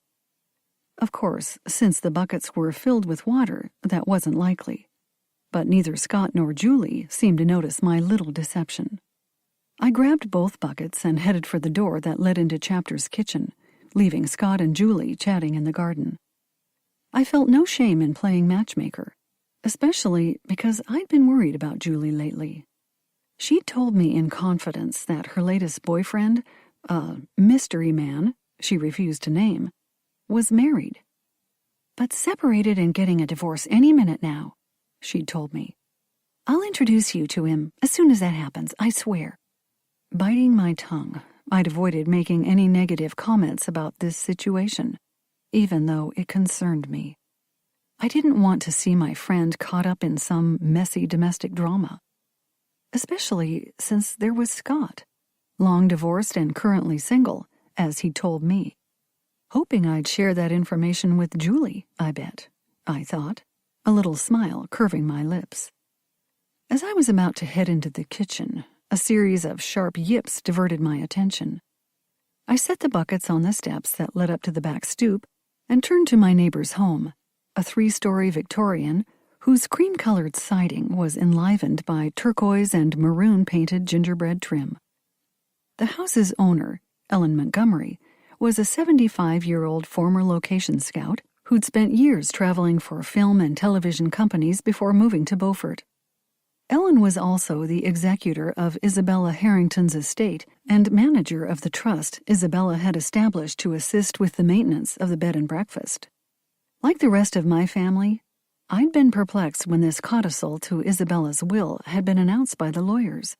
Of course, since the buckets were filled with water, that wasn't likely. But neither Scott nor Julie seemed to notice my little deception. I grabbed both buckets and headed for the door that led into Chapter's kitchen, leaving Scott and Julie chatting in the garden. I felt no shame in playing matchmaker, especially because I'd been worried about Julie lately. She'd told me in confidence that her latest boyfriend, a mystery man, she refused to name, was married. But separated and getting a divorce any minute now, she'd told me. I'll introduce you to him as soon as that happens, I swear. Biting my tongue, I'd avoided making any negative comments about this situation, even though it concerned me. I didn't want to see my friend caught up in some messy domestic drama. Especially since there was Scott, long divorced and currently single, as he told me. Hoping I'd share that information with Julie, I bet, I thought, a little smile curving my lips. As I was about to head into the kitchen, a series of sharp yips diverted my attention. I set the buckets on the steps that led up to the back stoop and turned to my neighbor's home, a 3-story Victorian whose cream-colored siding was enlivened by turquoise and maroon-painted gingerbread trim. The house's owner, Ellen Montgomery, was a 75-year-old former location scout who'd spent years traveling for film and television companies before moving to Beaufort. Ellen was also the executor of Isabella Harrington's estate and manager of the trust Isabella had established to assist with the maintenance of the bed and breakfast. Like the rest of my family, I'd been perplexed when this codicil to Isabella's will had been announced by the lawyers.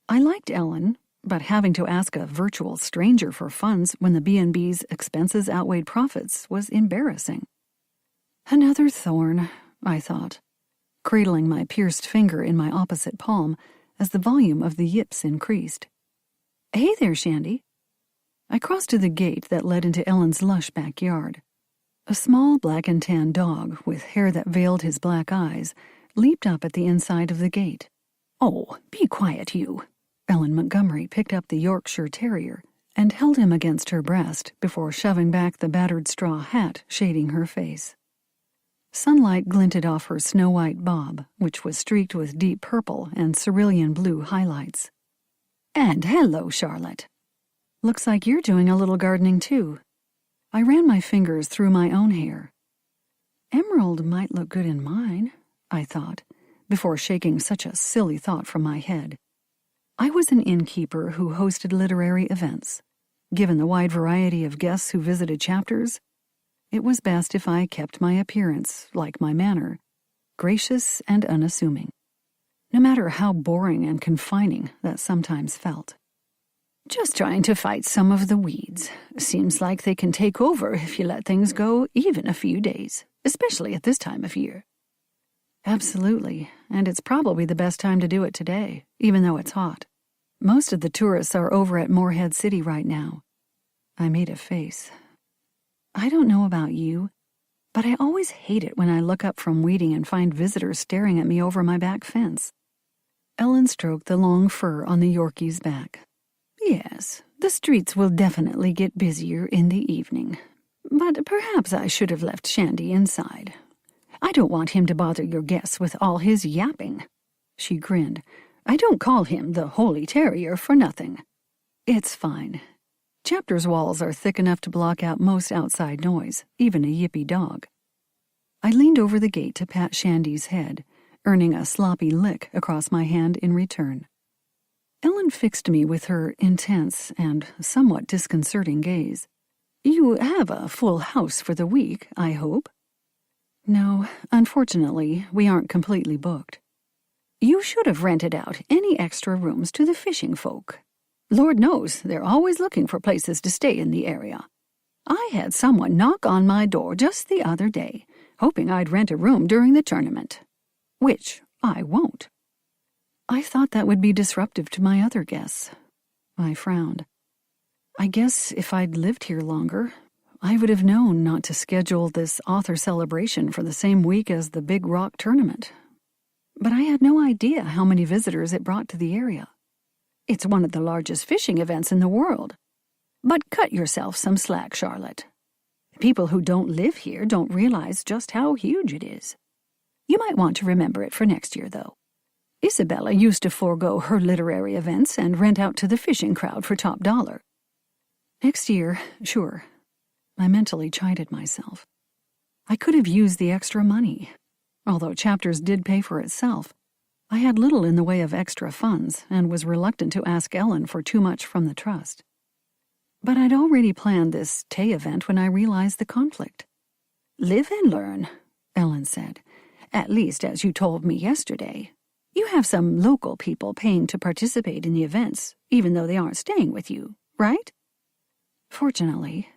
I liked Ellen, but having to ask a virtual stranger for funds when the B&B's expenses outweighed profits was embarrassing. Another thorn, I thought, cradling my pierced finger in my opposite palm as the volume of the yips increased. Hey there, Shandy. I crossed to the gate that led into Ellen's lush backyard. A small black and tan dog with hair that veiled his black eyes leaped up at the inside of the gate. Oh, be quiet, you. Ellen Montgomery picked up the Yorkshire Terrier and held him against her breast before shoving back the battered straw hat shading her face. Sunlight glinted off her snow-white bob, which was streaked with deep purple and cerulean blue highlights. And hello, Charlotte. Looks like you're doing a little gardening, too. I ran my fingers through my own hair. Emerald might look good in mine, I thought, before shaking such a silly thought from my head. I was an innkeeper who hosted literary events. Given the wide variety of guests who visited chapters, it was best if I kept my appearance, like my manner, gracious and unassuming, no matter how boring and confining that sometimes felt. Just trying to fight some of the weeds. Seems like they can take over if you let things go even a few days, especially at this time of year. Absolutely, and it's probably the best time to do it today, even though it's hot. Most of the tourists are over at Morehead City right now. I made a face. I don't know about you, but I always hate it when I look up from weeding and find visitors staring at me over my back fence. Ellen stroked the long fur on the Yorkie's back. Yes, the streets will definitely get busier in the evening. But perhaps I should have left Shandy inside. I don't want him to bother your guests with all his yapping. She grinned. I don't call him the Holy Terrier for nothing. It's fine. Chapter's walls are thick enough to block out most outside noise, even a yippy dog. I leaned over the gate to pat Shandy's head, earning a sloppy lick across my hand in return. Ellen fixed me with her intense and somewhat disconcerting gaze. You have a full house for the week, I hope? No, unfortunately, we aren't completely booked. You should have rented out any extra rooms to the fishing folk. Lord knows they're always looking for places to stay in the area. I had someone knock on my door just the other day, hoping I'd rent a room during the tournament. Which I won't. I thought that would be disruptive to my other guests. I frowned. I guess if I'd lived here longer, I would have known not to schedule this author celebration for the same week as the Big Rock tournament. But I had no idea how many visitors it brought to the area. It's one of the largest fishing events in the world. But cut yourself some slack, Charlotte. People who don't live here don't realize just how huge it is. You might want to remember it for next year, though. Isabella used to forego her literary events and rent out to the fishing crowd for top dollar. Next year, sure. I mentally chided myself. I could have used the extra money. Although Chapters did pay for itself, I had little in the way of extra funds and was reluctant to ask Ellen for too much from the trust. But I'd already planned this Tay event when I realized the conflict. "Live and learn," Ellen said. "At least as you told me yesterday. You have some local people paying to participate in the events, even though they aren't staying with you, right?" "Fortunately."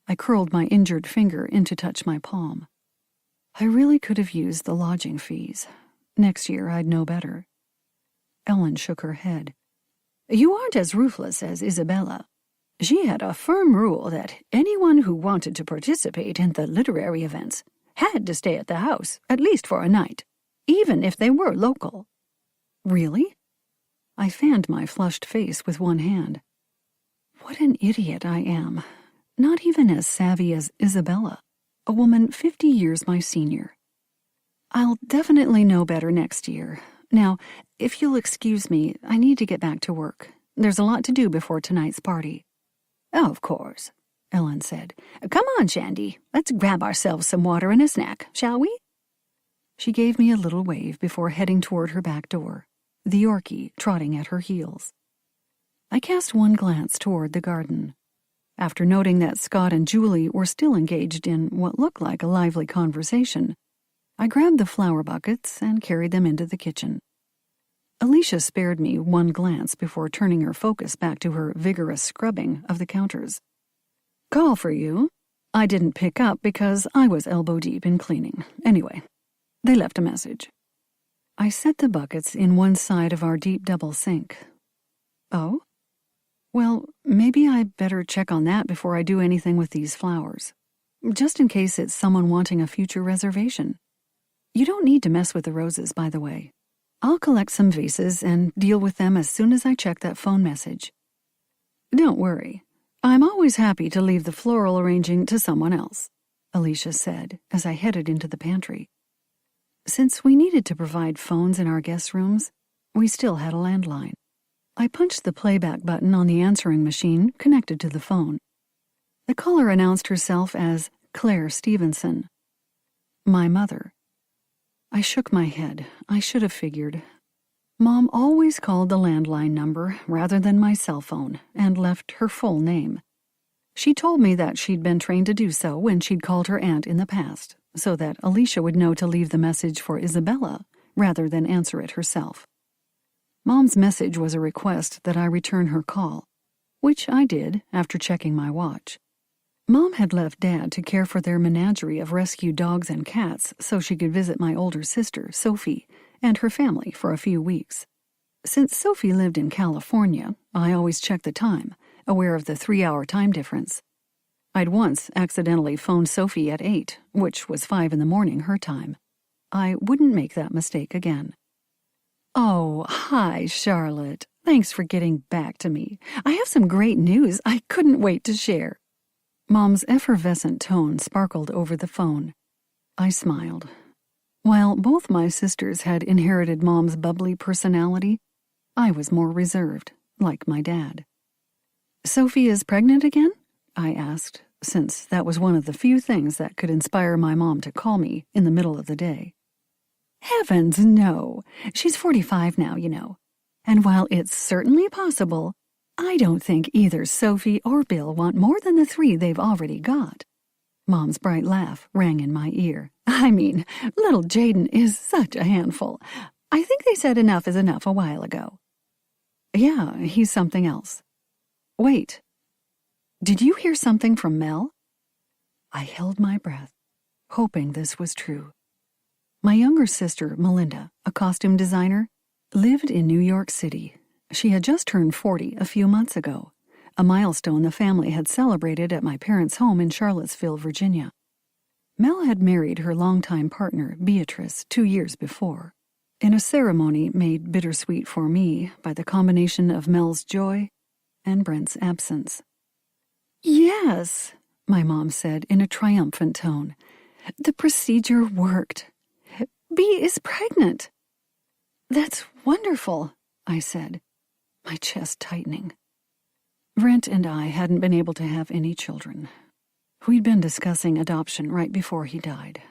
I curled my injured finger in to touch my palm. I really could have used the lodging fees. Next year I'd know better. Ellen shook her head. "You aren't as ruthless as Isabella. She had a firm rule that anyone who wanted to participate in the literary events had to stay at the house, at least for a night, even if they were local." "Really?" I fanned my flushed face with one hand. What an idiot I am. Not even as savvy as Isabella, a woman 50 years my senior. "I'll definitely know better next year. Now, if you'll excuse me, I need to get back to work. There's a lot to do before tonight's party." "Of course," Ellen said. "Come on, Shandy. Let's grab ourselves some water and a snack, shall we?" She gave me a little wave before heading toward her back door, the Yorkie trotting at her heels. I cast one glance toward the garden. After noting that Scott and Julie were still engaged in what looked like a lively conversation, I grabbed the flower buckets and carried them into the kitchen. Alicia spared me one glance before turning her focus back to her vigorous scrubbing of the counters. "Call for you. I didn't pick up because I was elbow-deep in cleaning. Anyway, they left a message." I set the buckets in one side of our deep double sink. "Oh? Well, maybe I better check on that before I do anything with these flowers. Just in case it's someone wanting a future reservation. You don't need to mess with the roses, by the way. I'll collect some vases and deal with them as soon as I check that phone message." "Don't worry. I'm always happy to leave the floral arranging to someone else," Alicia said as I headed into the pantry. Since we needed to provide phones in our guest rooms, we still had a landline. I punched the playback button on the answering machine connected to the phone. The caller announced herself as Claire Stevenson. My mother. I shook my head. I should have figured. Mom always called the landline number rather than my cell phone and left her full name. She told me that she'd been trained to do so when she'd called her aunt in the past, so that Alicia would know to leave the message for Isabella rather than answer it herself. Mom's message was a request that I return her call, which I did after checking my watch. Mom had left Dad to care for their menagerie of rescued dogs and cats so she could visit my older sister, Sophie, and her family for a few weeks. Since Sophie lived in California, I always checked the time, aware of the 3-hour time difference. I'd once accidentally phoned Sophie at 8, which was 5 in the morning her time. I wouldn't make that mistake again. "Oh, hi, Charlotte. Thanks for getting back to me. I have some great news I couldn't wait to share." Mom's effervescent tone sparkled over the phone. I smiled. While both my sisters had inherited Mom's bubbly personality, I was more reserved, like my dad. "Sophie is pregnant again?" I asked, since that was one of the few things that could inspire my mom to call me in the middle of the day. "Heavens, no. She's 45 now, you know. And while it's certainly possible, I don't think either Sophie or Bill want more than the 3 they've already got." Mom's bright laugh rang in my ear. "I mean, little Jaden is such a handful. I think they said enough is enough a while ago." "Yeah, he's something else." "Wait. Did you hear something from Mel?" I held my breath, hoping this was true. My younger sister, Melinda, a costume designer, lived in New York City. She had just turned 40 a few months ago, a milestone the family had celebrated at my parents' home in Charlottesville, Virginia. Mel had married her longtime partner, Beatrice, 2 years before, in a ceremony made bittersweet for me by the combination of Mel's joy and Brent's absence. "Yes," my mom said in a triumphant tone. "The procedure worked. Bea is pregnant." "That's wonderful," I said, my chest tightening. Brent and I hadn't been able to have any children. We'd been discussing adoption right before he died.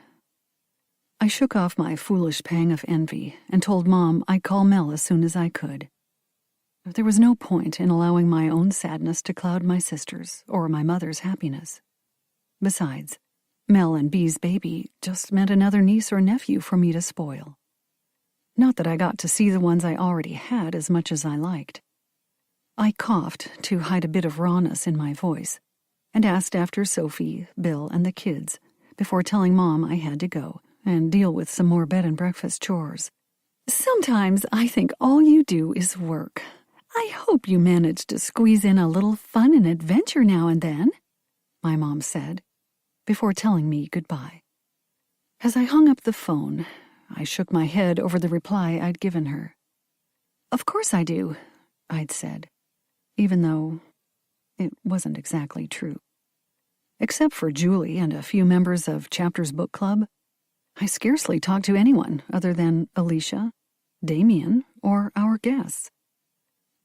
I shook off my foolish pang of envy and told Mom I'd call Mel as soon as I could. There was no point in allowing my own sadness to cloud my sister's or my mother's happiness. Besides, Mel and Bee's baby just meant another niece or nephew for me to spoil. Not that I got to see the ones I already had as much as I liked. I coughed to hide a bit of rawness in my voice and asked after Sophie, Bill, and the kids before telling Mom I had to go and deal with some more bed and breakfast chores. Sometimes I think all you do is work. I hope you manage to squeeze in a little fun and adventure now and then, my mom said, before telling me goodbye. As I hung up the phone, I shook my head over the reply I'd given her. Of course I do, I'd said, even though it wasn't exactly true. Except for Julie and a few members of Chapter's book club, I scarcely talked to anyone other than Alicia, Damien, or our guests.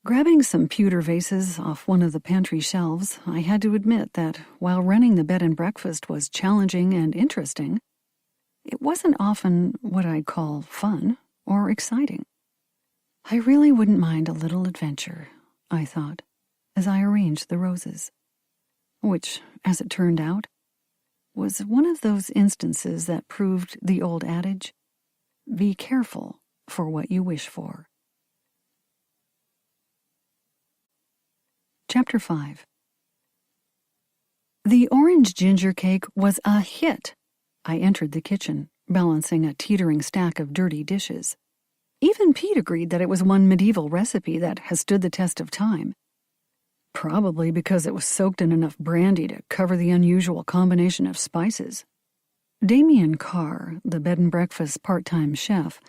Grabbing some pewter vases off one of the pantry shelves, I had to admit that while running the bed and breakfast was challenging and interesting, it wasn't often what I'd call fun or exciting. I really wouldn't mind a little adventure, I thought, as I arranged the roses, which, as it turned out, was one of those instances that proved the old adage, be careful for what you wish for. Chapter 5. The orange ginger cake was a hit. I entered the kitchen, balancing a teetering stack of dirty dishes. Even Pete agreed that it was one medieval recipe that has stood the test of time. Probably because it was soaked in enough brandy to cover the unusual combination of spices. Damien Carr, the bed and breakfast part-time chef,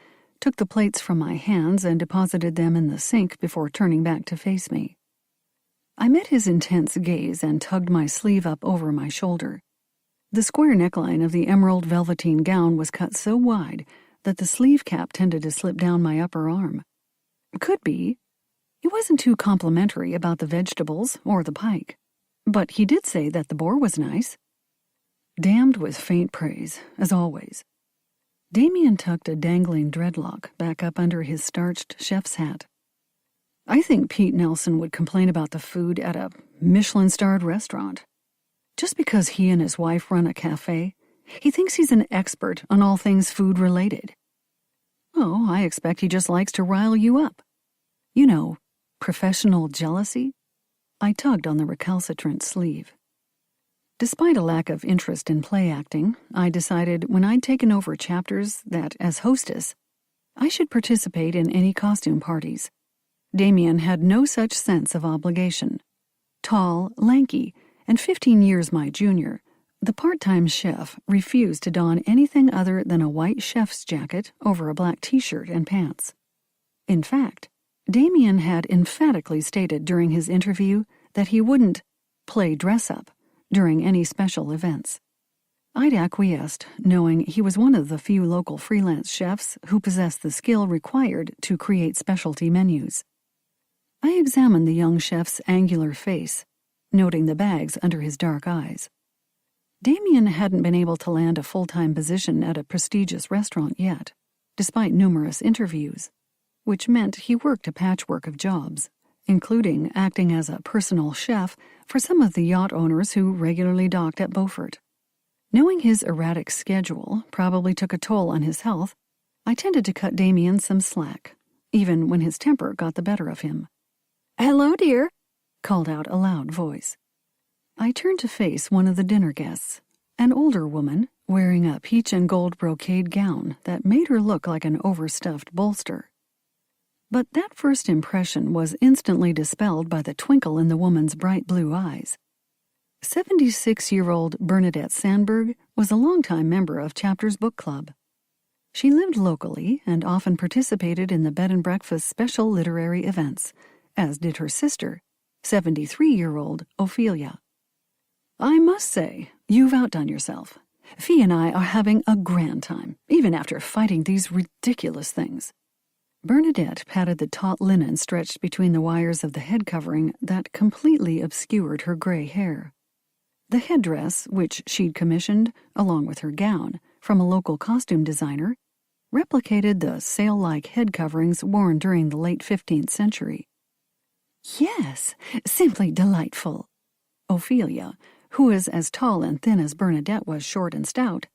took the plates from my hands and deposited them in the sink before turning back to face me. I met his intense gaze and tugged my sleeve up over my shoulder. The square neckline of the emerald velveteen gown was cut so wide that the sleeve cap tended to slip down my upper arm. Could be. He wasn't too complimentary about the vegetables or the pike, but he did say that the boar was nice. Damned with faint praise, as always. Damien tucked a dangling dreadlock back up under his starched chef's hat. I think Pete Nelson would complain about the food at a Michelin-starred restaurant. Just because he and his wife run a cafe, he thinks he's an expert on all things food-related. Oh, I expect he just likes to rile you up. You know, professional jealousy? I tugged on the recalcitrant sleeve. Despite a lack of interest in play acting, I decided when I'd taken over Chapters that, as hostess, I should participate in any costume parties. Damien had no such sense of obligation. Tall, lanky, and 15 years my junior, the part-time chef refused to don anything other than a white chef's jacket over a black t-shirt and pants. In fact, Damien had emphatically stated during his interview that he wouldn't play dress-up during any special events. I'd acquiesced, knowing he was one of the few local freelance chefs who possessed the skill required to create specialty menus. I examined the young chef's angular face, noting the bags under his dark eyes. Damien hadn't been able to land a full-time position at a prestigious restaurant yet, despite numerous interviews, which meant he worked a patchwork of jobs, including acting as a personal chef for some of the yacht owners who regularly docked at Beaufort. Knowing his erratic schedule probably took a toll on his health, I tended to cut Damien some slack, even when his temper got the better of him. "Hello, dear," called out a loud voice. I turned to face one of the dinner guests, an older woman wearing a peach and gold brocade gown that made her look like an overstuffed bolster. But that first impression was instantly dispelled by the twinkle in the woman's bright blue eyes. 76-year-old Bernadette Sandberg was a longtime member of Chapter's book club. She lived locally and often participated in the bed and breakfast special literary events, as did her sister, 73-year-old Ophelia. "I must say, you've outdone yourself. Fee and I are having a grand time, even after fighting these ridiculous things." Bernadette patted the taut linen stretched between the wires of the head covering that completely obscured her gray hair. The headdress, which she'd commissioned, along with her gown, from a local costume designer, replicated the sail-like head coverings worn during the late 15th century. Yes, simply delightful. Ophelia, who was as tall and thin as Bernadette was short and stout,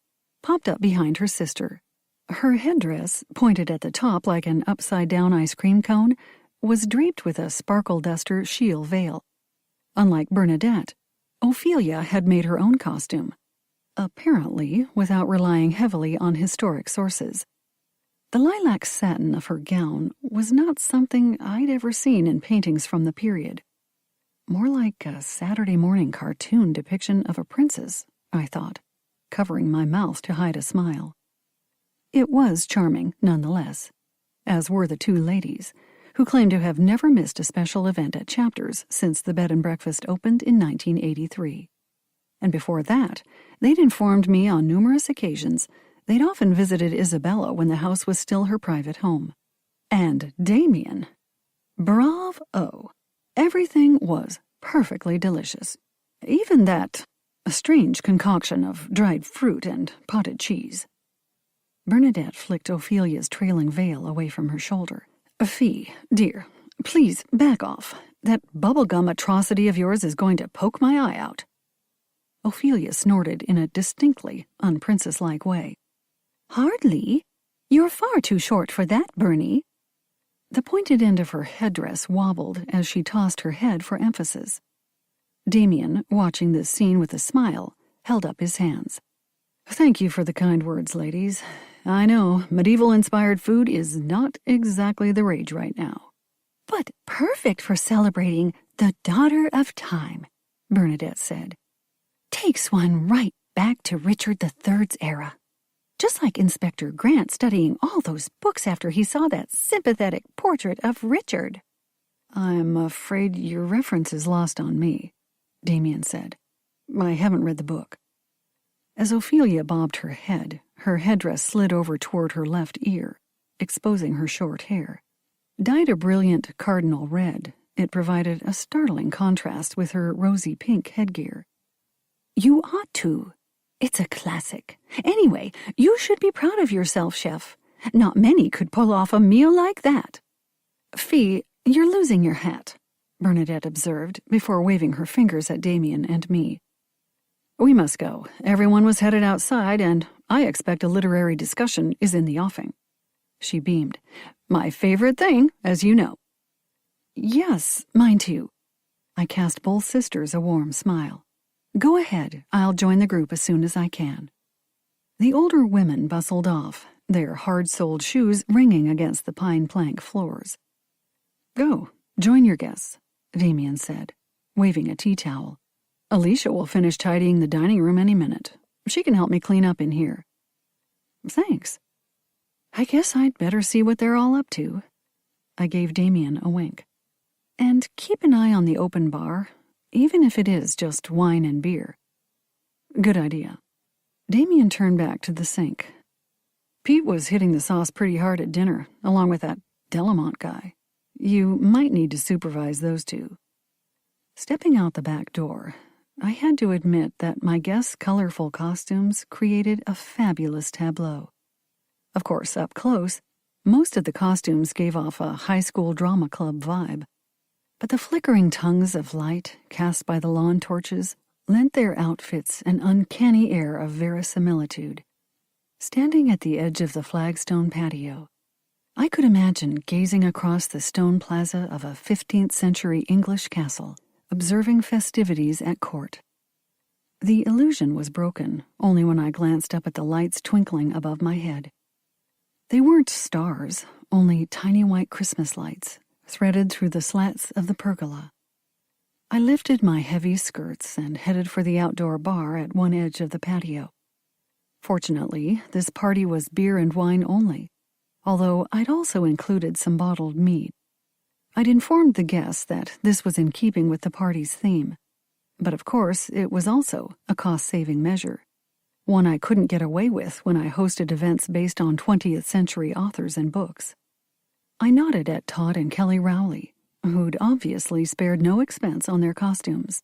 popped up behind her sister. Her headdress, pointed at the top like an upside-down ice cream cone, was draped with a sparkle-duster Shield veil. Unlike Bernadette, Ophelia had made her own costume, apparently without relying heavily on historic sources. The lilac satin of her gown was not something I'd ever seen in paintings from the period. More like a Saturday morning cartoon depiction of a princess, I thought, covering my mouth to hide a smile. It was charming, nonetheless, as were the two ladies, who claimed to have never missed a special event at Chapters since the bed and breakfast opened in 1983. And before that, they'd informed me on numerous occasions they'd often visited Isabella when the house was still her private home. And Damien. Bravo! Everything was perfectly delicious. Even that strange concoction of dried fruit and potted cheese. Bernadette flicked Ophelia's trailing veil away from her shoulder. Fee, dear, please back off. That bubblegum atrocity of yours is going to poke my eye out. Ophelia snorted in a distinctly unprincess-like way. Hardly. You're far too short for that, Bernie. The pointed end of her headdress wobbled as she tossed her head for emphasis. Damien, watching this scene with a smile, held up his hands. Thank you for the kind words, ladies. I know, medieval-inspired food is not exactly the rage right now. But perfect for celebrating the daughter of time, Bernadette said. Takes one right back to Richard III's era. Just like Inspector Grant studying all those books after he saw that sympathetic portrait of Richard. I'm afraid your reference is lost on me, Damien said. I haven't read the book. As Ophelia bobbed her head, her headdress slid over toward her left ear, exposing her short hair. Dyed a brilliant cardinal red, it provided a startling contrast with her rosy pink headgear. You ought to. It's a classic. Anyway, you should be proud of yourself, Chef. Not many could pull off a meal like that. Fee, you're losing your hat, Bernadette observed before waving her fingers at Damien and me. We must go. Everyone was headed outside, and I expect a literary discussion is in the offing. She beamed. My favorite thing, as you know. Yes, mine too. I cast both sisters a warm smile. Go ahead, I'll join the group as soon as I can. The older women bustled off, their hard-soled shoes ringing against the pine plank floors. Go, join your guests, Damien said, waving a tea towel. Alicia will finish tidying the dining room any minute. She can help me clean up in here. Thanks. I guess I'd better see what they're all up to. I gave Damien a wink. And keep an eye on the open bar, even if it is just wine and beer. Good idea. Damien turned back to the sink. Pete was hitting the sauce pretty hard at dinner, along with that Delamont guy. You might need to supervise those two. Stepping out the back door, I had to admit that my guests' colorful costumes created a fabulous tableau. Of course, up close, most of the costumes gave off a high school drama club vibe. But the flickering tongues of light cast by the lawn torches lent their outfits an uncanny air of verisimilitude. Standing at the edge of the flagstone patio, I could imagine gazing across the stone plaza of a 15th century English castle, observing festivities at court. The illusion was broken only when I glanced up at the lights twinkling above my head. They weren't stars, only tiny white Christmas lights, threaded through the slats of the pergola. I lifted my heavy skirts and headed for the outdoor bar at one edge of the patio. Fortunately, this party was beer and wine only, although I'd also included some bottled mead. I'd informed the guests that this was in keeping with the party's theme, but of course it was also a cost-saving measure, one I couldn't get away with when I hosted events based on 20th century authors and books. I nodded at Todd and Kelly Rowley, who'd obviously spared no expense on their costumes.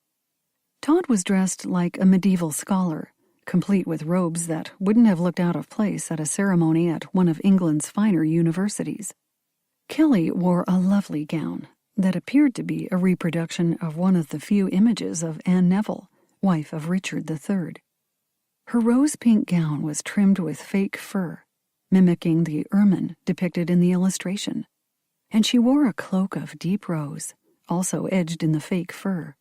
Todd was dressed like a medieval scholar, complete with robes that wouldn't have looked out of place at a ceremony at one of England's finer universities. Kelly wore a lovely gown, that appeared to be a reproduction of one of the few images of Anne Neville, wife of Richard III. Her rose-pink gown was trimmed with fake fur, mimicking the ermine depicted in the illustration, and she wore a cloak of deep rose, also edged in the fake fur.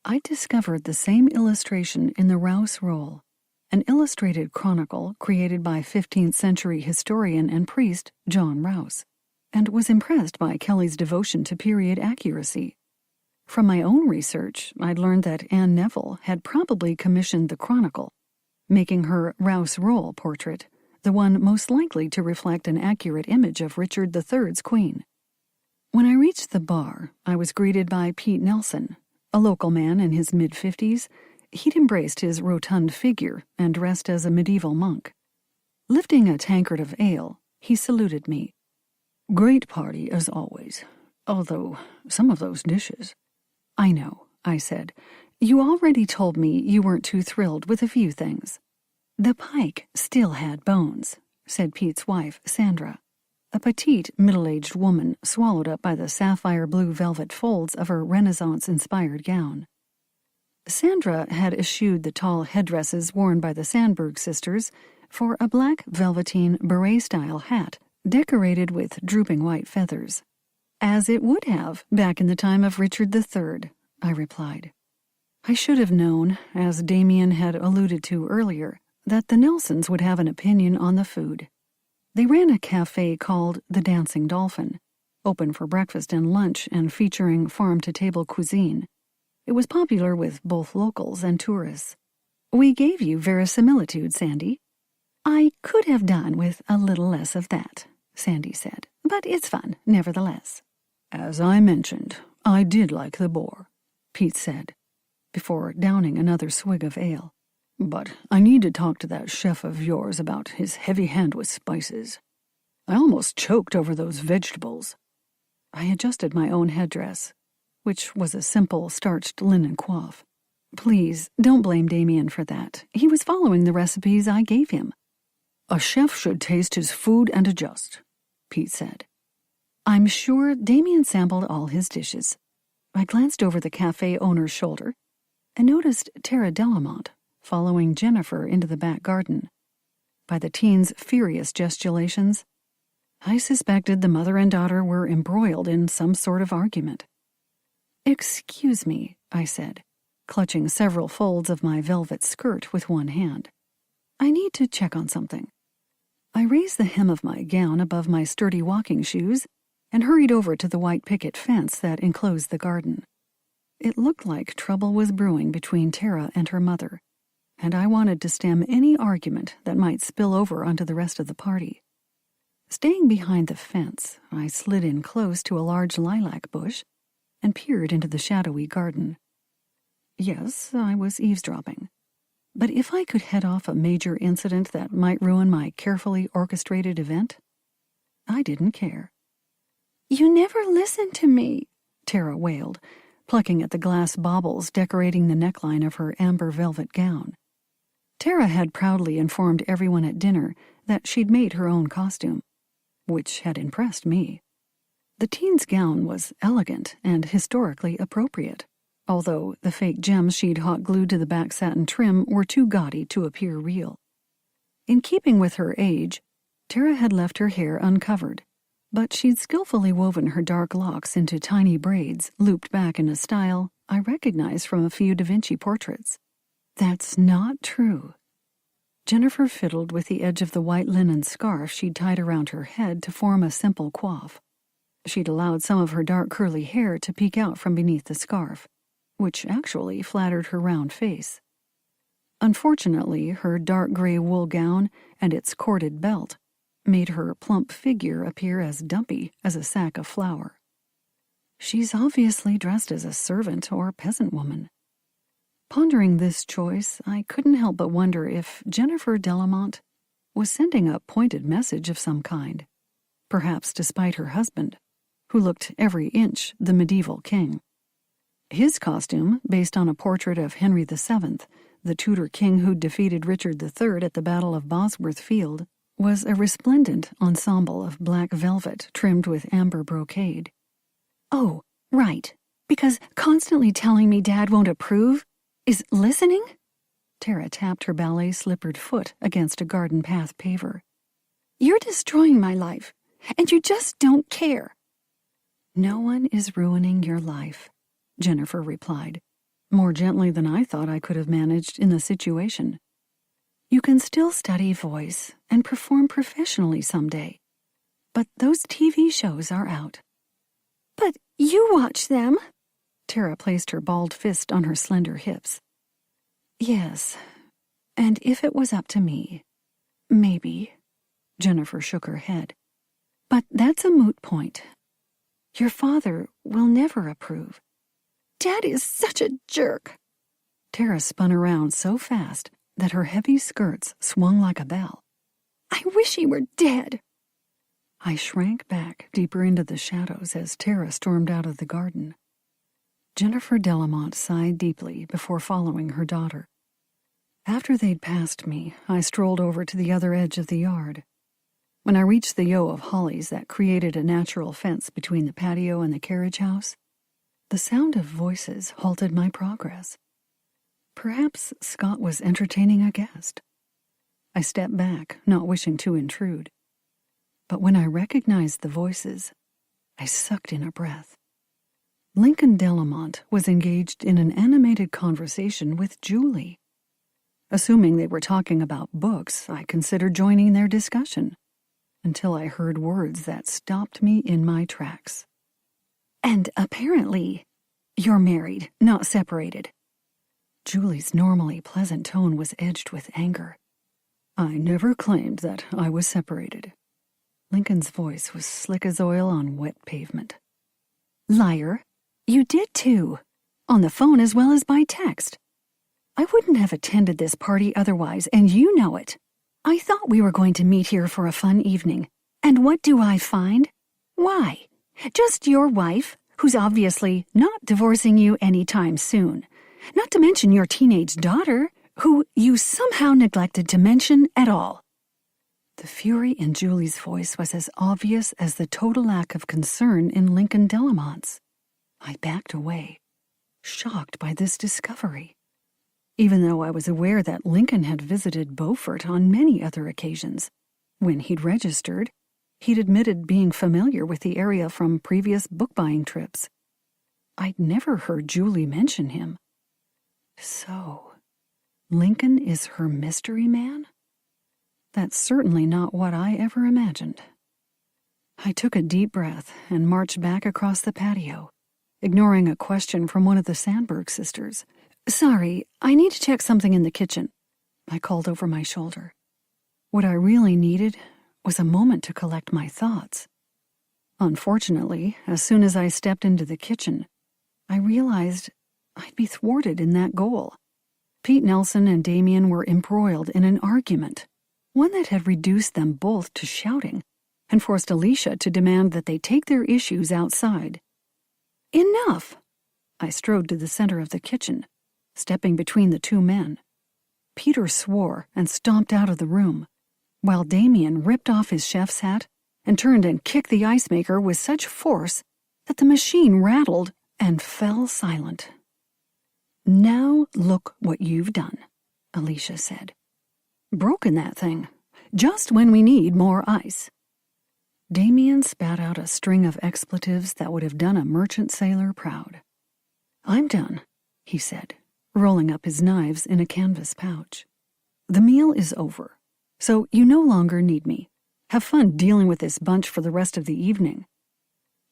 I discovered the same illustration in the Rouse Roll, an illustrated chronicle created by 15th century historian and priest John Rouse, and was impressed by Kelly's devotion to period accuracy. From my own research, I'd learned that Anne Neville had probably commissioned the chronicle, making her Rouse Roll portrait the one most likely to reflect an accurate image of Richard III's queen. When I reached the bar, I was greeted by Pete Nelson, a local man in his mid-50s. He'd embraced his rotund figure and dressed as a medieval monk. Lifting a tankard of ale, he saluted me. "Great party, as always, although some of those dishes—" "I know," I said. "You already told me you weren't too thrilled with a few things." "The pike still had bones," said Pete's wife, Sandra, a petite, middle-aged woman swallowed up by the sapphire-blue velvet folds of her Renaissance-inspired gown. Sandra had eschewed the tall headdresses worn by the Sandberg sisters for a black velveteen beret-style hat decorated with drooping white feathers. "As it would have back in the time of Richard III," I replied. I should have known, as Damien had alluded to earlier, that the Nelsons would have an opinion on the food. They ran a cafe called the Dancing Dolphin, open for breakfast and lunch and featuring farm-to-table cuisine. It was popular with both locals and tourists. "We gave you verisimilitude, Sandy." "I could have done with a little less of that," Sandy said, "but it's fun, nevertheless." "As I mentioned, I did like the boar," Pete said, before downing another swig of ale. "But I need to talk to that chef of yours about his heavy hand with spices. I almost choked over those vegetables." I adjusted my own headdress, which was a simple starched linen coif. "Please, don't blame Damien for that. He was following the recipes I gave him." "A chef should taste his food and adjust," Pete said. "I'm sure Damien sampled all his dishes." I glanced over the cafe owner's shoulder and noticed Tara Delamont following Jennifer into the back garden. By the teen's furious gesticulations, I suspected the mother and daughter were embroiled in some sort of argument. "Excuse me," I said, clutching several folds of my velvet skirt with one hand. "I need to check on something." I raised the hem of my gown above my sturdy walking shoes and hurried over to the white picket fence that enclosed the garden. It looked like trouble was brewing between Tara and her mother, and I wanted to stem any argument that might spill over onto the rest of the party. Staying behind the fence, I slid in close to a large lilac bush and peered into the shadowy garden. Yes, I was eavesdropping. But if I could head off a major incident that might ruin my carefully orchestrated event, I didn't care. "You never listen to me," Tara wailed, plucking at the glass baubles decorating the neckline of her amber velvet gown. Tara had proudly informed everyone at dinner that she'd made her own costume, which had impressed me. The teen's gown was elegant and historically appropriate, although the fake gems she'd hot glued to the back satin trim were too gaudy to appear real. In keeping with her age, Tara had left her hair uncovered, but she'd skillfully woven her dark locks into tiny braids looped back in a style I recognized from a few Da Vinci portraits. "That's not true." Jennifer fiddled with the edge of the white linen scarf she'd tied around her head to form a simple coif. She'd allowed some of her dark curly hair to peek out from beneath the scarf, which actually flattered her round face. Unfortunately, her dark gray wool gown and its corded belt made her plump figure appear as dumpy as a sack of flour. She's obviously dressed as a servant or peasant woman. Pondering this choice, I couldn't help but wonder if Jennifer Delamont was sending a pointed message of some kind, perhaps despite her husband, who looked every inch the medieval king. His costume, based on a portrait of Henry VII, the Tudor king who defeated Richard III at the Battle of Bosworth Field, was a resplendent ensemble of black velvet trimmed with amber brocade. "Oh, Right, because constantly telling me Dad won't approve is listening? Tara tapped her ballet-slippered foot against a garden path paver. You're destroying my life, and you just don't care. No one is ruining your life, Jennifer replied, more gently than I thought I could have managed in the situation. You can still study voice and perform professionally someday, but those TV shows are out. But you watch them. Tara placed her balled fist on her slender hips. Yes, and if it was up to me, maybe. Jennifer shook her head. But that's a moot point. Your father will never approve. Dad is such a jerk. Tara spun around so fast that her heavy skirts swung like a bell. I wish he were dead. I shrank back deeper into the shadows as Tara stormed out of the garden. Jennifer Delamont sighed deeply before following her daughter. After they'd passed me, I strolled over to the other edge of the yard. When I reached the row of hollies that created a natural fence between the patio and the carriage house, the sound of voices halted my progress. Perhaps Scott was entertaining a guest. I stepped back, not wishing to intrude. But when I recognized the voices, I sucked in a breath. Lincoln Delamont was engaged in an animated conversation with Julie. Assuming they were talking about books, I considered joining their discussion, until I heard words that stopped me in my tracks. And apparently, you're married, not separated. Julie's normally pleasant tone was edged with anger. I never claimed that I was separated. Lincoln's voice was slick as oil on wet pavement. Liar. You did too. On the phone as well as by text. I wouldn't have attended this party otherwise, and you know it. I thought we were going to meet here for a fun evening. And what do I find? Why? Just your wife, who's obviously not divorcing you anytime soon. Not to mention your teenage daughter, who you somehow neglected to mention at all. The fury in Julie's voice was as obvious as the total lack of concern in Lincoln Delamont's. I backed away, shocked by this discovery. Even though I was aware that Lincoln had visited Beaufort on many other occasions, when he'd registered, he'd admitted being familiar with the area from previous book-buying trips. I'd never heard Julie mention him. So, Lincoln is her mystery man? That's certainly not what I ever imagined. I took a deep breath and marched back across the patio, ignoring a question from one of the Sandberg sisters. Sorry, I need to check something in the kitchen, I called over my shoulder. What I really needed was a moment to collect my thoughts. Unfortunately, as soon as I stepped into the kitchen, I realized I'd be thwarted in that goal. Pete Nelson and Damien were embroiled in an argument, one that had reduced them both to shouting and forced Alicia to demand that they take their issues outside. Enough! I strode to the center of the kitchen, stepping between the two men. Peter swore and stomped out of the room, while Damien ripped off his chef's hat and turned and kicked the ice maker with such force that the machine rattled and fell silent. Now look what you've done, Alicia said. Broken that thing, just when we need more ice. Damien spat out a string of expletives that would have done a merchant sailor proud. I'm done, he said, rolling up his knives in a canvas pouch. The meal is over, so you no longer need me. Have fun dealing with this bunch for the rest of the evening.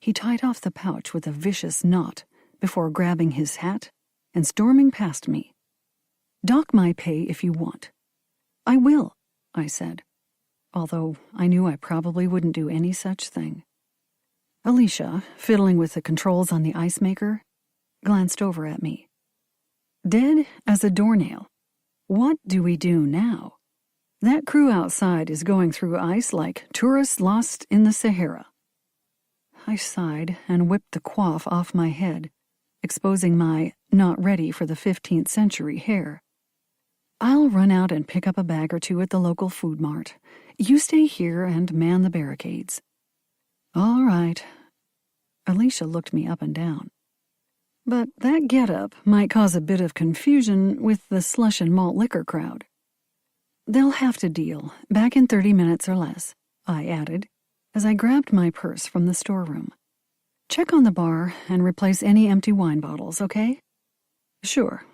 He tied off the pouch with a vicious knot before grabbing his hat and storming past me. Dock my pay if you want. I will, I said, although I knew I probably wouldn't do any such thing. Alicia, fiddling with the controls on the ice maker, glanced over at me. Dead as a doornail. What do we do now? That crew outside is going through ice like tourists lost in the Sahara. I sighed and whipped the coif off my head, exposing my not ready for the 15th century hair. I'll run out and pick up a bag or two at the local food mart. You stay here and man the barricades. All right. Alicia looked me up and down. But that getup might cause a bit of confusion with the slush and malt liquor crowd. They'll have to deal, back in 30 minutes or less, I added, as I grabbed my purse from the storeroom. Check on the bar and replace any empty wine bottles, okay? Sure.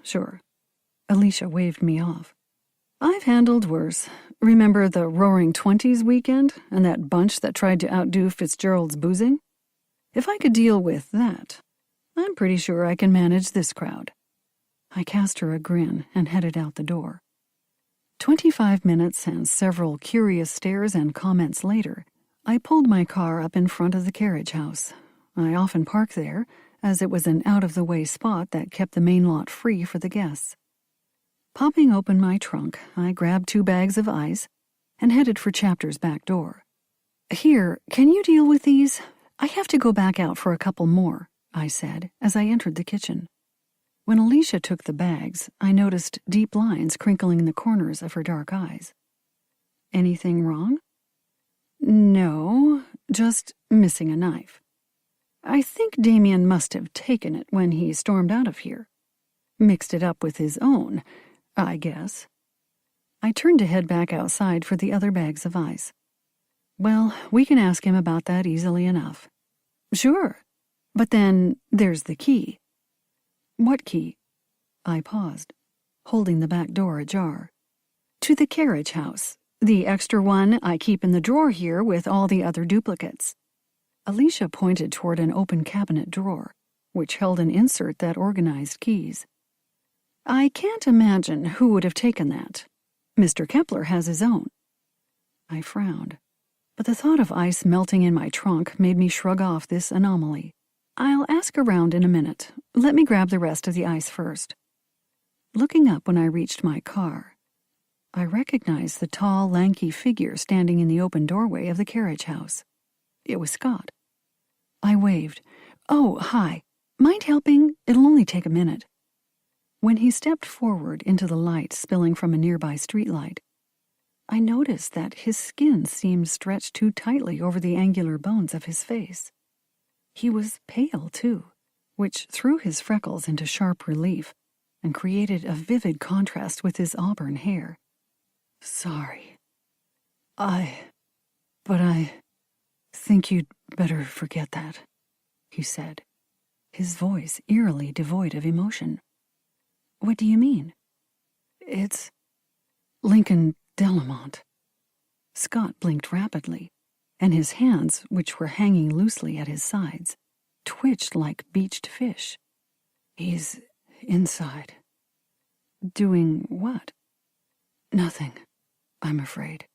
Alicia waved me off. I've handled worse. Remember the Roaring Twenties weekend and that bunch that tried to outdo Fitzgerald's boozing? If I could deal with that, I'm pretty sure I can manage this crowd. I cast her a grin and headed out the door. 25 minutes and several curious stares and comments later, I pulled my car up in front of the carriage house. I often parked there, as it was an out-of-the-way spot that kept the main lot free for the guests. Popping open my trunk, I grabbed 2 bags of ice and headed for Chapter's back door. Here, can you deal with these? I have to go back out for a couple more, I said as I entered the kitchen. When Alicia took the bags, I noticed deep lines crinkling the corners of her dark eyes. Anything wrong? No, just missing a knife. I think Damien must have taken it when he stormed out of here. Mixed it up with his own, I guess. I turned to head back outside for the other bags of ice. Well, we can ask him about that easily enough. Sure, but then there's the key. What key? I paused, holding the back door ajar. To the carriage house, the extra one I keep in the drawer here with all the other duplicates. Alicia pointed toward an open cabinet drawer, which held an insert that organized keys. I can't imagine who would have taken that. Mr. Kepler has his own. I frowned, but the thought of ice melting in my trunk made me shrug off this anomaly. I'll ask around in a minute. Let me grab the rest of the ice first. Looking up when I reached my car, I recognized the tall, lanky figure standing in the open doorway of the carriage house. It was Scott. I waved. Oh, hi. Mind helping? It'll only take a minute. When he stepped forward into the light spilling from a nearby streetlight, I noticed that his skin seemed stretched too tightly over the angular bones of his face. He was pale, too, which threw his freckles into sharp relief and created a vivid contrast with his auburn hair. Sorry. But I think you'd better forget that, he said, his voice eerily devoid of emotion. What do you mean? It's Lincoln Delamont. Scott blinked rapidly, and his hands, which were hanging loosely at his sides, twitched like beached fish. He's inside. Doing what? Nothing, I'm afraid.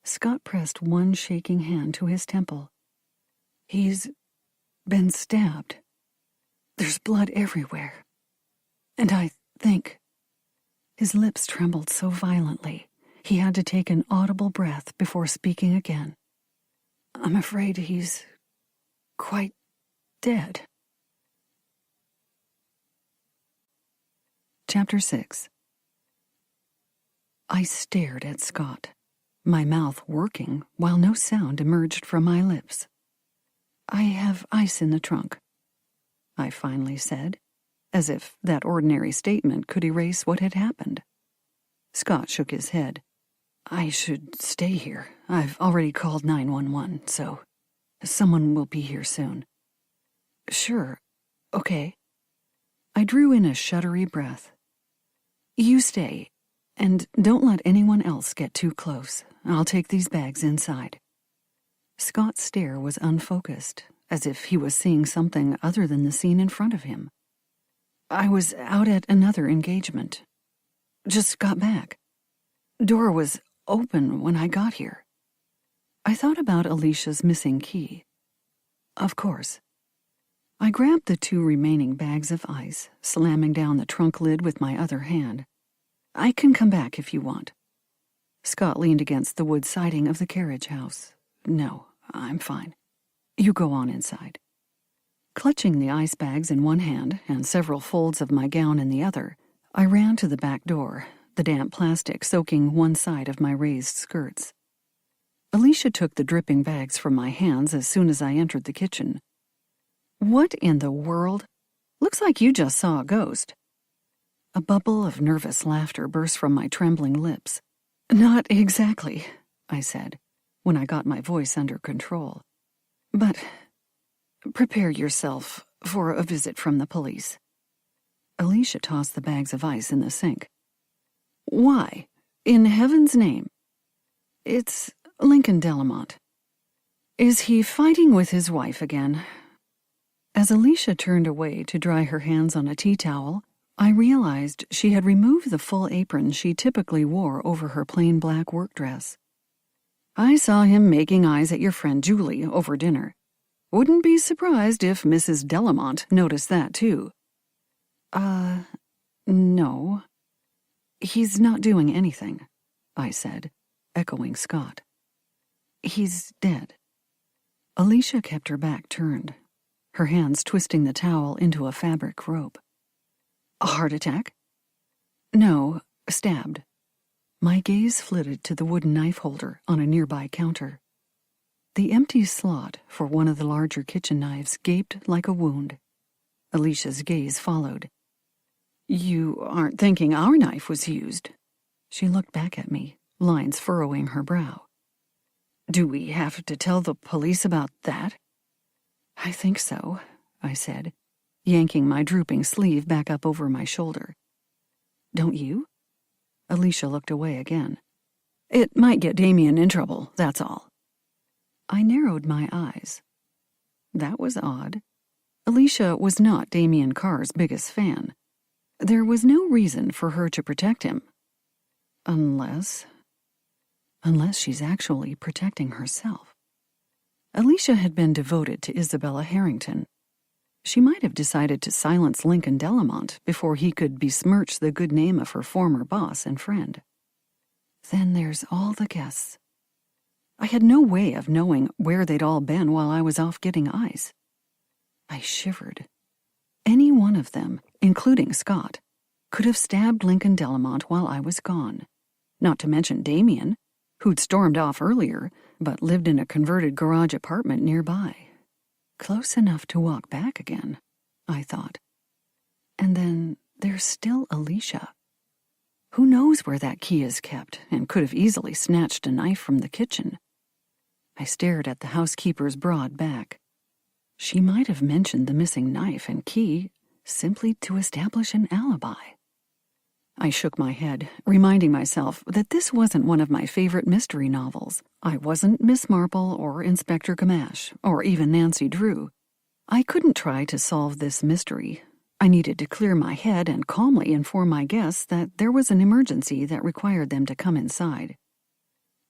Scott pressed one shaking hand to his temple. He's been stabbed. There's blood everywhere. And I think... His lips trembled so violently, he had to take an audible breath before speaking again. I'm afraid he's quite dead. Chapter 6. I stared at Scott, my mouth working while no sound emerged from my lips. I have ice in the trunk, I finally said, as if that ordinary statement could erase what had happened. Scott shook his head. I should stay here. I've already called 911, so someone will be here soon. Sure. Okay. I drew in a shuddery breath. You stay, and don't let anyone else get too close. I'll take these bags inside. Scott's stare was unfocused, as if he was seeing something other than the scene in front of him. I was out at another engagement. Just got back. Door was open when I got here. I thought about Alicia's missing key. Of course. I grabbed the 2 remaining bags of ice, slamming down the trunk lid with my other hand. I can come back if you want. Scott leaned against the wood siding of the carriage house. No, I'm fine. You go on inside. Clutching the ice bags in one hand and several folds of my gown in the other, I ran to the back door, the damp plastic soaking one side of my raised skirts. Alicia took the dripping bags from my hands as soon as I entered the kitchen. What in the world? Looks like you just saw a ghost. A bubble of nervous laughter burst from my trembling lips. Not exactly, I said, when I got my voice under control. But prepare yourself for a visit from the police. Alicia tossed the bags of ice in the sink. Why? In heaven's name? It's Lincoln Delamont. Is he fighting with his wife again? As Alicia turned away to dry her hands on a tea towel, I realized she had removed the full apron she typically wore over her plain black work dress. I saw him making eyes at your friend Julie over dinner. Wouldn't be surprised if Mrs. Delamont noticed that, too. No. He's not doing anything, I said, echoing Scott. He's dead. Alicia kept her back turned, her hands twisting the towel into a fabric rope. A heart attack? No, stabbed. My gaze flitted to the wooden knife holder on a nearby counter. The empty slot for one of the larger kitchen knives gaped like a wound. Alicia's gaze followed. You aren't thinking our knife was used? She looked back at me, lines furrowing her brow. Do we have to tell the police about that? I think so, I said, yanking my drooping sleeve back up over my shoulder. Don't you? Alicia looked away again. It might get Damien in trouble, that's all. I narrowed my eyes. That was odd. Alicia was not Damien Carr's biggest fan. There was no reason for her to protect him. Unless she's actually protecting herself. Alicia had been devoted to Isabella Harrington. She might have decided to silence Lincoln Delamont before he could besmirch the good name of her former boss and friend. Then there's all the guests. I had no way of knowing where they'd all been while I was off getting ice. I shivered. Any one of them, including Scott, could have stabbed Lincoln Delamont while I was gone. Not to mention Damien, who'd stormed off earlier, but lived in a converted garage apartment nearby. Close enough to walk back again, I thought. And then there's still Alicia. Who knows where that key is kept, and could have easily snatched a knife from the kitchen. I stared at the housekeeper's broad back. She might have mentioned the missing knife and key simply to establish an alibi. I shook my head, reminding myself that this wasn't one of my favorite mystery novels. I wasn't Miss Marple or Inspector Gamache, or even Nancy Drew. I couldn't try to solve this mystery. I needed to clear my head and calmly inform my guests that there was an emergency that required them to come inside.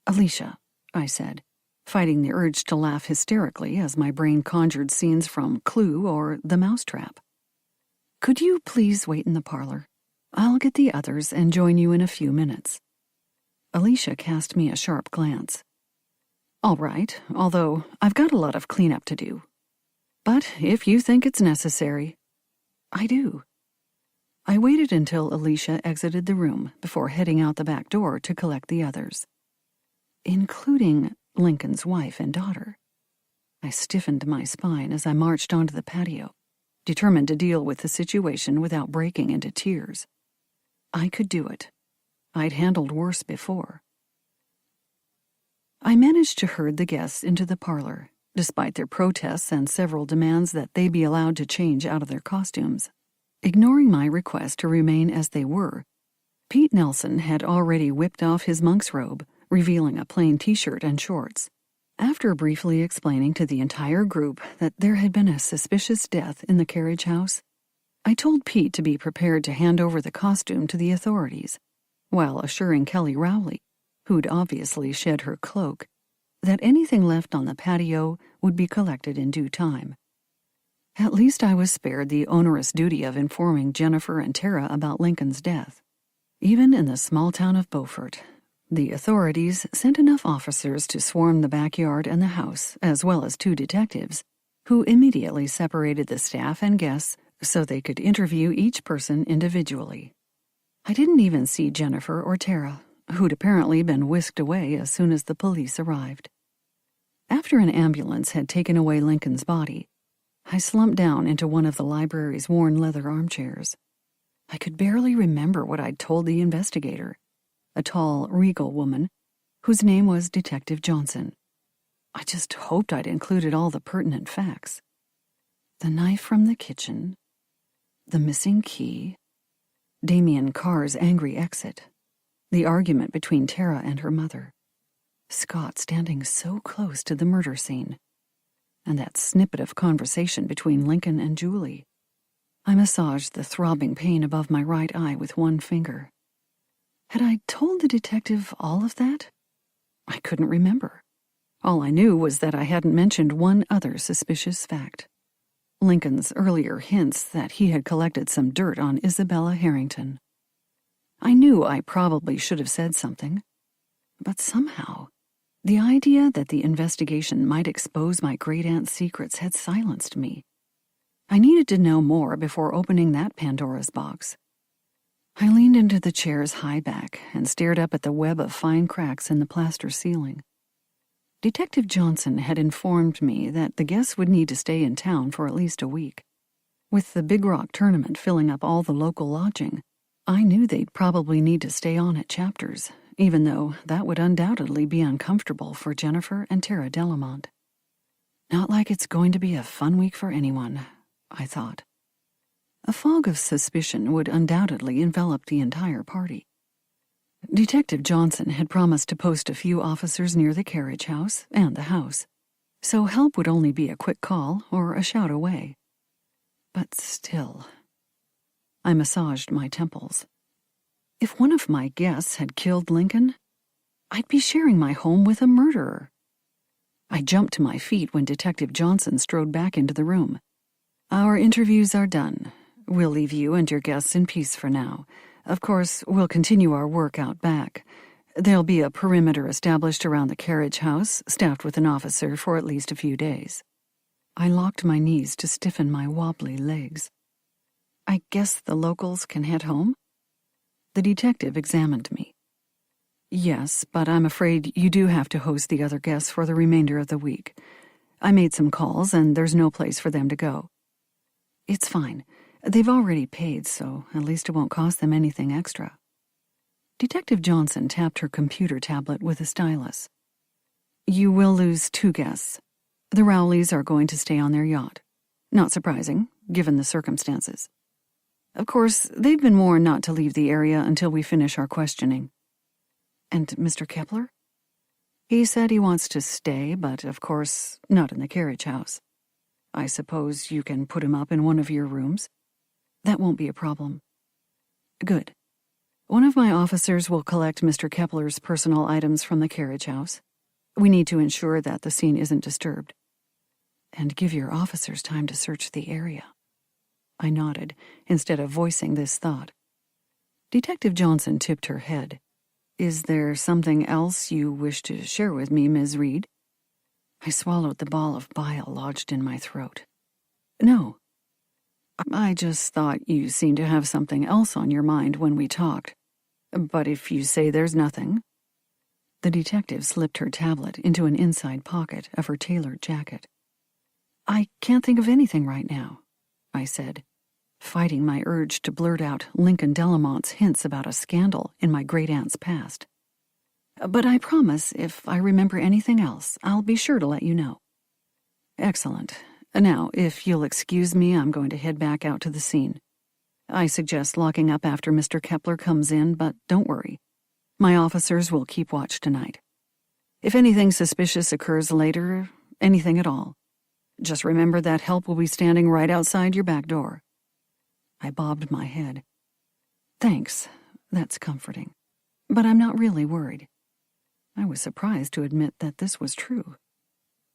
Alicia, I said, fighting the urge to laugh hysterically as my brain conjured scenes from Clue or The Mousetrap. Could you please wait in the parlor? I'll get the others and join you in a few minutes. Alicia cast me a sharp glance. All right, although I've got a lot of cleanup to do. But if you think it's necessary, I do. I waited until Alicia exited the room before heading out the back door to collect the others, including Lincoln's wife and daughter. I stiffened my spine as I marched onto the patio, determined to deal with the situation without breaking into tears. I could do it. I'd handled worse before. I managed to herd the guests into the parlor, despite their protests and several demands that they be allowed to change out of their costumes. Ignoring my request to remain as they were, Pete Nelson had already whipped off his monk's robe, revealing a plain t-shirt and shorts. After briefly explaining to the entire group that there had been a suspicious death in the carriage house, I told Pete to be prepared to hand over the costume to the authorities, while assuring Kelly Rowley, who'd obviously shed her cloak, that anything left on the patio would be collected in due time. At least I was spared the onerous duty of informing Jennifer and Tara about Lincoln's death. Even in the small town of Beaufort, the authorities sent enough officers to swarm the backyard and the house, as well as 2 detectives, who immediately separated the staff and guests so they could interview each person individually. I didn't even see Jennifer or Tara, who'd apparently been whisked away as soon as the police arrived. After an ambulance had taken away Lincoln's body, I slumped down into one of the library's worn leather armchairs. I could barely remember what I'd told the investigator, a tall, regal woman, whose name was Detective Johnson. I just hoped I'd included all the pertinent facts. The knife from the kitchen, the missing key, Damien Carr's angry exit, the argument between Tara and her mother, Scott standing so close to the murder scene, and that snippet of conversation between Lincoln and Julie. I massaged the throbbing pain above my right eye with one finger. Had I told the detective all of that? I couldn't remember. All I knew was that I hadn't mentioned one other suspicious fact. Lincoln's earlier hints that he had collected some dirt on Isabella Harrington. I knew I probably should have said something, but somehow, the idea that the investigation might expose my great-aunt's secrets had silenced me. I needed to know more before opening that Pandora's box. I leaned into the chair's high back and stared up at the web of fine cracks in the plaster ceiling. Detective Johnson had informed me that the guests would need to stay in town for at least a week. With the Big Rock tournament filling up all the local lodging, I knew they'd probably need to stay on at Chapters, even though that would undoubtedly be uncomfortable for Jennifer and Tara Delamont. Not like it's going to be a fun week for anyone, I thought. A fog of suspicion would undoubtedly envelop the entire party. Detective Johnson had promised to post a few officers near the carriage house and the house, so help would only be a quick call or a shout away. But still, I massaged my temples. If one of my guests had killed Lincoln, I'd be sharing my home with a murderer. I jumped to my feet when Detective Johnson strode back into the room. Our interviews are done. We'll leave you and your guests in peace for now. Of course, we'll continue our work out back. There'll be a perimeter established around the carriage house, staffed with an officer for at least a few days. I locked my knees to stiffen my wobbly legs. I guess the locals can head home? The detective examined me. Yes, but I'm afraid you do have to host the other guests for the remainder of the week. I made some calls, and there's no place for them to go. It's fine. They've already paid, so at least it won't cost them anything extra. Detective Johnson tapped her computer tablet with a stylus. You will lose 2 guests. The Rowleys are going to stay on their yacht. Not surprising, given the circumstances. Of course, they've been warned not to leave the area until we finish our questioning. And Mr. Kepler? He said he wants to stay, but of course, not in the carriage house. I suppose you can put him up in one of your rooms? That won't be a problem. Good. One of my officers will collect Mr. Kepler's personal items from the carriage house. We need to ensure that the scene isn't disturbed. And give your officers time to search the area. I nodded, instead of voicing this thought. Detective Johnson tipped her head. Is there something else you wish to share with me, Ms. Reed? I swallowed the ball of bile lodged in my throat. No. I just thought you seemed to have something else on your mind when we talked. But if you say there's nothing... The detective slipped her tablet into an inside pocket of her tailored jacket. I can't think of anything right now, I said, fighting my urge to blurt out Lincoln Delamont's hints about a scandal in my great-aunt's past. But I promise, if I remember anything else, I'll be sure to let you know. Excellent. Now, if you'll excuse me, I'm going to head back out to the scene. I suggest locking up after Mr. Kepler comes in, but don't worry. My officers will keep watch tonight. If anything suspicious occurs later, anything at all, just remember that help will be standing right outside your back door. I bobbed my head. Thanks, that's comforting. But I'm not really worried. I was surprised to admit that this was true.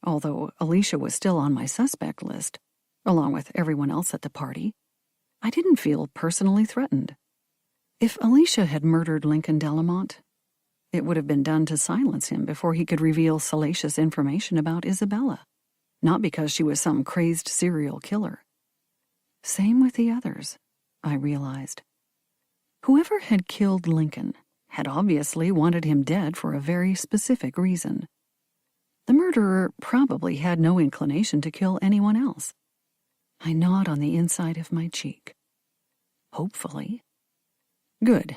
Although Alicia was still on my suspect list, along with everyone else at the party, I didn't feel personally threatened. If Alicia had murdered Lincoln Delamont, it would have been done to silence him before he could reveal salacious information about Isabella, not because she was some crazed serial killer. Same with the others, I realized. Whoever had killed Lincoln had obviously wanted him dead for a very specific reason. The murderer probably had no inclination to kill anyone else. I gnawed on the inside of my cheek. Hopefully. Good.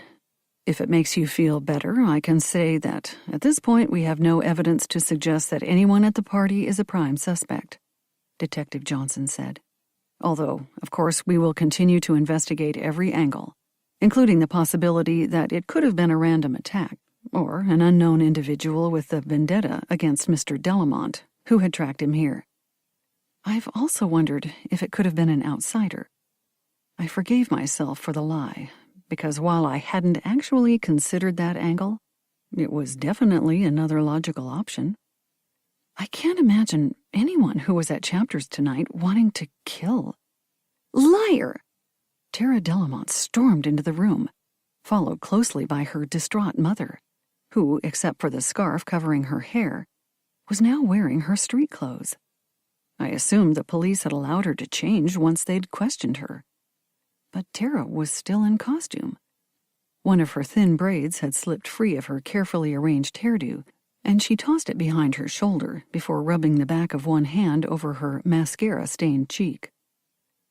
If it makes you feel better, I can say that at this point we have no evidence to suggest that anyone at the party is a prime suspect, Detective Johnson said. Although, of course, we will continue to investigate every angle, including the possibility that it could have been a random attack, or an unknown individual with a vendetta against Mr. Delamont, who had tracked him here. I've also wondered if it could have been an outsider. I forgave myself for the lie, because while I hadn't actually considered that angle, it was definitely another logical option. I can't imagine anyone who was at Chapters tonight wanting to kill. Liar! Tara Delamont stormed into the room, followed closely by her distraught mother, who, except for the scarf covering her hair, was now wearing her street clothes. I assumed the police had allowed her to change once they'd questioned her. But Tara was still in costume. One of her thin braids had slipped free of her carefully arranged hairdo, and she tossed it behind her shoulder before rubbing the back of one hand over her mascara-stained cheek.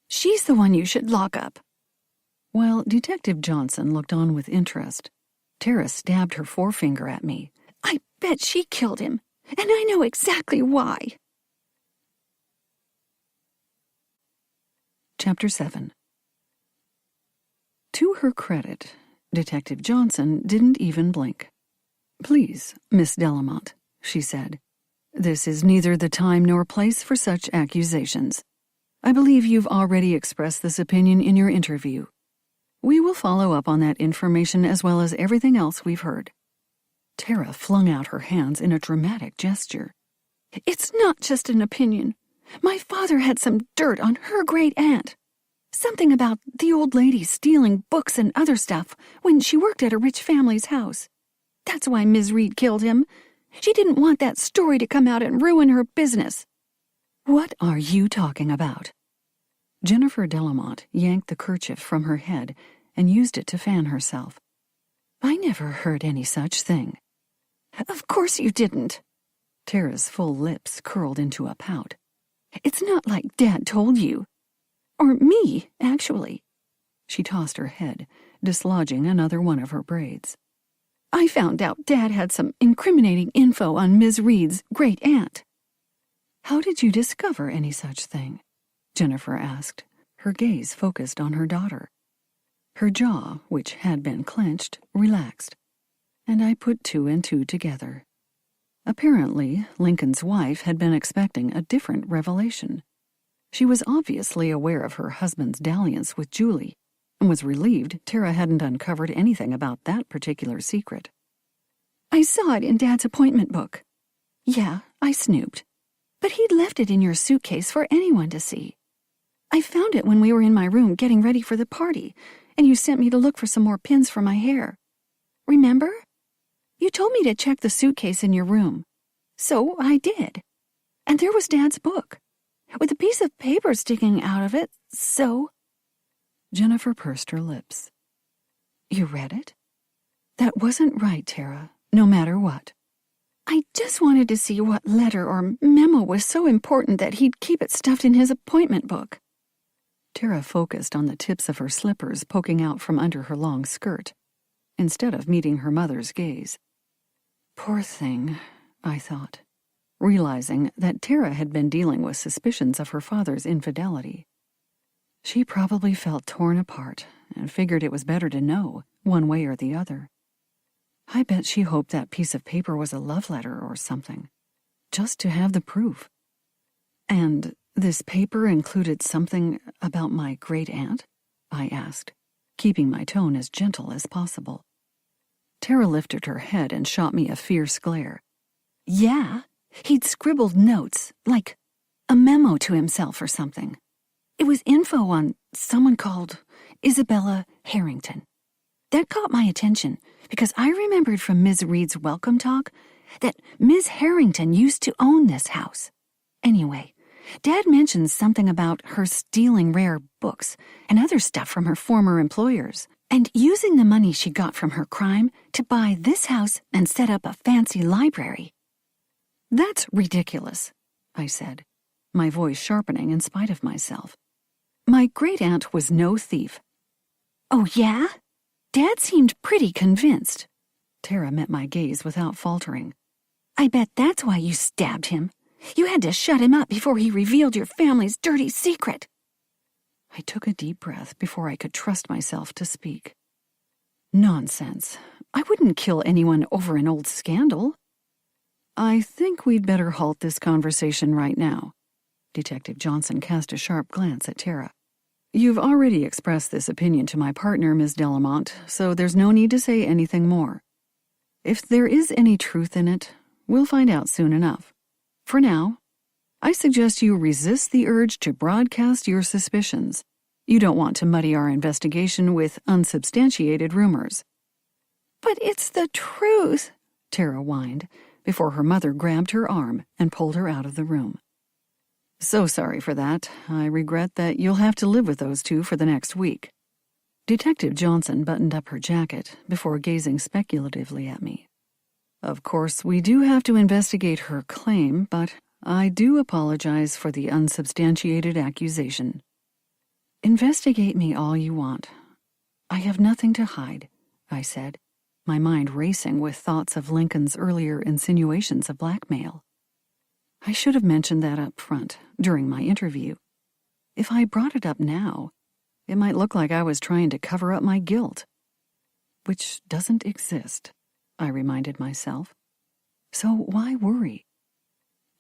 She's the one you should lock up. While Detective Johnson looked on with interest, Tara stabbed her forefinger at me. I bet she killed him, and I know exactly why. Chapter 7. To her credit, Detective Johnson didn't even blink. Please, Miss Delamont, she said. This is neither the time nor place for such accusations. I believe you've already expressed this opinion in your interview. We will follow up on that information as well as everything else we've heard. Tara flung out her hands in a dramatic gesture. It's not just an opinion. My father had some dirt on her great-aunt. Something about the old lady stealing books and other stuff when she worked at a rich family's house. That's why Ms. Reed killed him. She didn't want that story to come out and ruin her business. What are you talking about? Jennifer Delamont yanked the kerchief from her head and used it to fan herself. I never heard any such thing. Of course you didn't. Tara's full lips curled into a pout. It's not like Dad told you. Or me, actually. She tossed her head, dislodging another one of her braids. I found out Dad had some incriminating info on Ms. Reed's great-aunt. How did you discover any such thing? Jennifer asked, her gaze focused on her daughter. Her jaw, which had been clenched, relaxed, and I put two and two together. Apparently, Lincoln's wife had been expecting a different revelation. She was obviously aware of her husband's dalliance with Julie, and was relieved Tara hadn't uncovered anything about that particular secret. I saw it in Dad's appointment book. Yeah, I snooped. But he'd left it in your suitcase for anyone to see. I found it when we were in my room getting ready for the party, and you sent me to look for some more pins for my hair. Remember? You told me to check the suitcase in your room. So I did. And there was Dad's book, with a piece of paper sticking out of it, so... Jennifer pursed her lips. You read it? That wasn't right, Tara, no matter what. I just wanted to see what letter or memo was so important that he'd keep it stuffed in his appointment book. Tara focused on the tips of her slippers poking out from under her long skirt, instead of meeting her mother's gaze. Poor thing, I thought, realizing that Tara had been dealing with suspicions of her father's infidelity. She probably felt torn apart and figured it was better to know, one way or the other. I bet she hoped that piece of paper was a love letter or something, just to have the proof. And this paper included something about my great-aunt? I asked, keeping my tone as gentle as possible. Tara lifted her head and shot me a fierce glare. Yeah, he'd scribbled notes, like a memo to himself or something. It was info on someone called Isabella Harrington. That caught my attention because I remembered from Ms. Reed's welcome talk that Ms. Harrington used to own this house. Anyway, Dad mentioned something about her stealing rare books and other stuff from her former employers and using the money she got from her crime to buy this house and set up a fancy library. That's ridiculous, I said, my voice sharpening in spite of myself. My great-aunt was no thief. Oh, yeah? Dad seemed pretty convinced. Tara met my gaze without faltering. I bet that's why you stabbed him. You had to shut him up before he revealed your family's dirty secret. I took a deep breath before I could trust myself to speak. Nonsense. I wouldn't kill anyone over an old scandal. I think we'd better halt this conversation right now. Detective Johnson cast a sharp glance at Tara. You've already expressed this opinion to my partner, Miss Delamont, so there's no need to say anything more. If there is any truth in it, we'll find out soon enough. For now, I suggest you resist the urge to broadcast your suspicions. You don't want to muddy our investigation with unsubstantiated rumors. But it's the truth, Tara whined, before her mother grabbed her arm and pulled her out of the room. So sorry for that. I regret that you'll have to live with those two for the next week. Detective Johnson buttoned up her jacket before gazing speculatively at me. Of course, we do have to investigate her claim, but I do apologize for the unsubstantiated accusation. Investigate me all you want. I have nothing to hide, I said, my mind racing with thoughts of Lincoln's earlier insinuations of blackmail. I should have mentioned that up front, during my interview. If I brought it up now, it might look like I was trying to cover up my guilt. Which doesn't exist, I reminded myself. So why worry?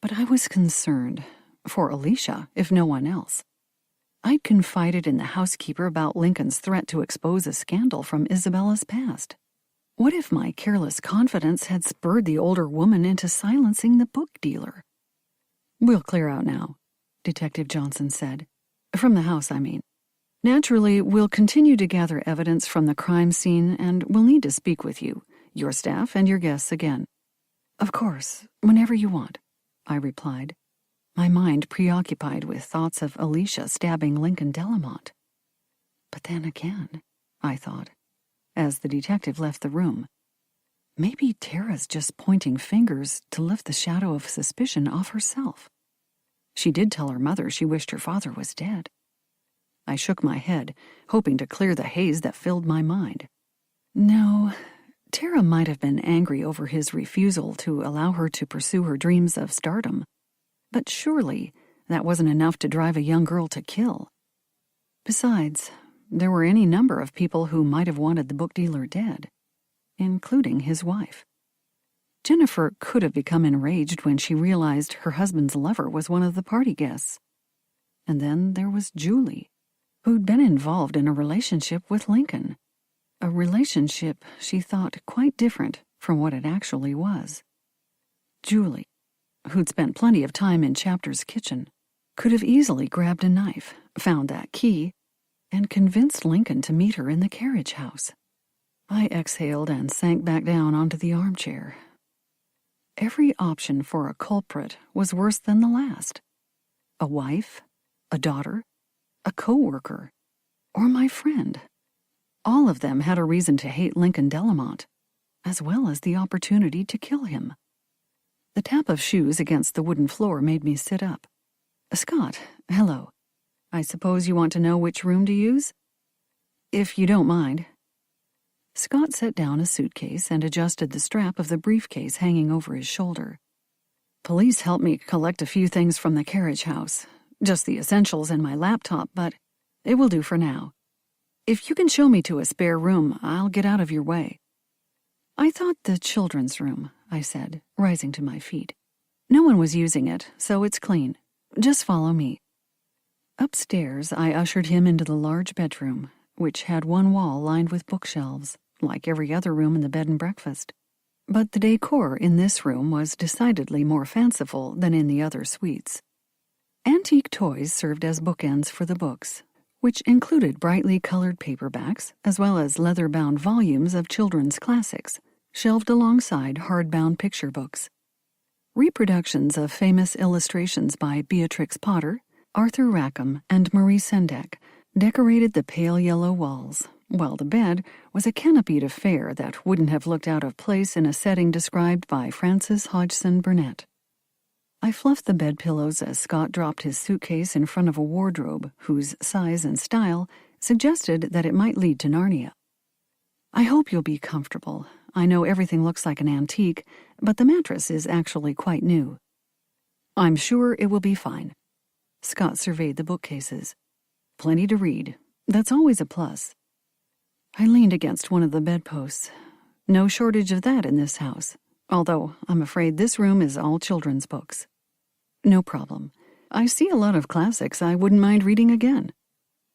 But I was concerned, for Alicia, if no one else. I'd confided in the housekeeper about Lincoln's threat to expose a scandal from Isabella's past. What if my careless confidence had spurred the older woman into silencing the book dealer? We'll clear out now, Detective Johnson said. From the house, I mean. Naturally, we'll continue to gather evidence from the crime scene, and we'll need to speak with you, your staff, and your guests again. Of course, whenever you want, I replied, my mind preoccupied with thoughts of Alicia stabbing Lincoln Delamont. But then again, I thought, as the detective left the room, maybe Tara's just pointing fingers to lift the shadow of suspicion off herself. She did tell her mother she wished her father was dead. I shook my head, hoping to clear the haze that filled my mind. No, Tara might have been angry over his refusal to allow her to pursue her dreams of stardom, but surely that wasn't enough to drive a young girl to kill. Besides, there were any number of people who might have wanted the book dealer dead, including his wife. Jennifer could have become enraged when she realized her husband's lover was one of the party guests. And then there was Julie, who'd been involved in a relationship with Lincoln. A relationship she thought quite different from what it actually was. Julie, who'd spent plenty of time in Chapter's kitchen, could have easily grabbed a knife, found that key, and convinced Lincoln to meet her in the carriage house. I exhaled and sank back down onto the armchair. Every option for a culprit was worse than the last. A wife, a daughter, a co-worker, or my friend. All of them had a reason to hate Lincoln Delamont, as well as the opportunity to kill him. The tap of shoes against the wooden floor made me sit up. Scott, hello. I suppose you want to know which room to use? If you don't mind. Scott set down a suitcase and adjusted the strap of the briefcase hanging over his shoulder. Police helped me collect a few things from the carriage house. Just the essentials and my laptop, but it will do for now. If you can show me to a spare room, I'll get out of your way. I thought the children's room, I said, rising to my feet. No one was using it, so it's clean. Just follow me. Upstairs, I ushered him into the large bedroom, which had one wall lined with bookshelves, like every other room in the bed and breakfast. But the decor in this room was decidedly more fanciful than in the other suites. Antique toys served as bookends for the books, which included brightly colored paperbacks as well as leather-bound volumes of children's classics, shelved alongside hardbound picture books. Reproductions of famous illustrations by Beatrix Potter, Arthur Rackham, and Marie Sendak decorated the pale yellow walls, while the bed was a canopied affair that wouldn't have looked out of place in a setting described by Frances Hodgson Burnett. I fluffed the bed pillows as Scott dropped his suitcase in front of a wardrobe whose size and style suggested that it might lead to Narnia. I hope you'll be comfortable. I know everything looks like an antique, but the mattress is actually quite new. I'm sure it will be fine. Scott surveyed the bookcases. Plenty to read. That's always a plus. I leaned against one of the bedposts. No shortage of that in this house, although I'm afraid this room is all children's books. No problem. I see a lot of classics I wouldn't mind reading again.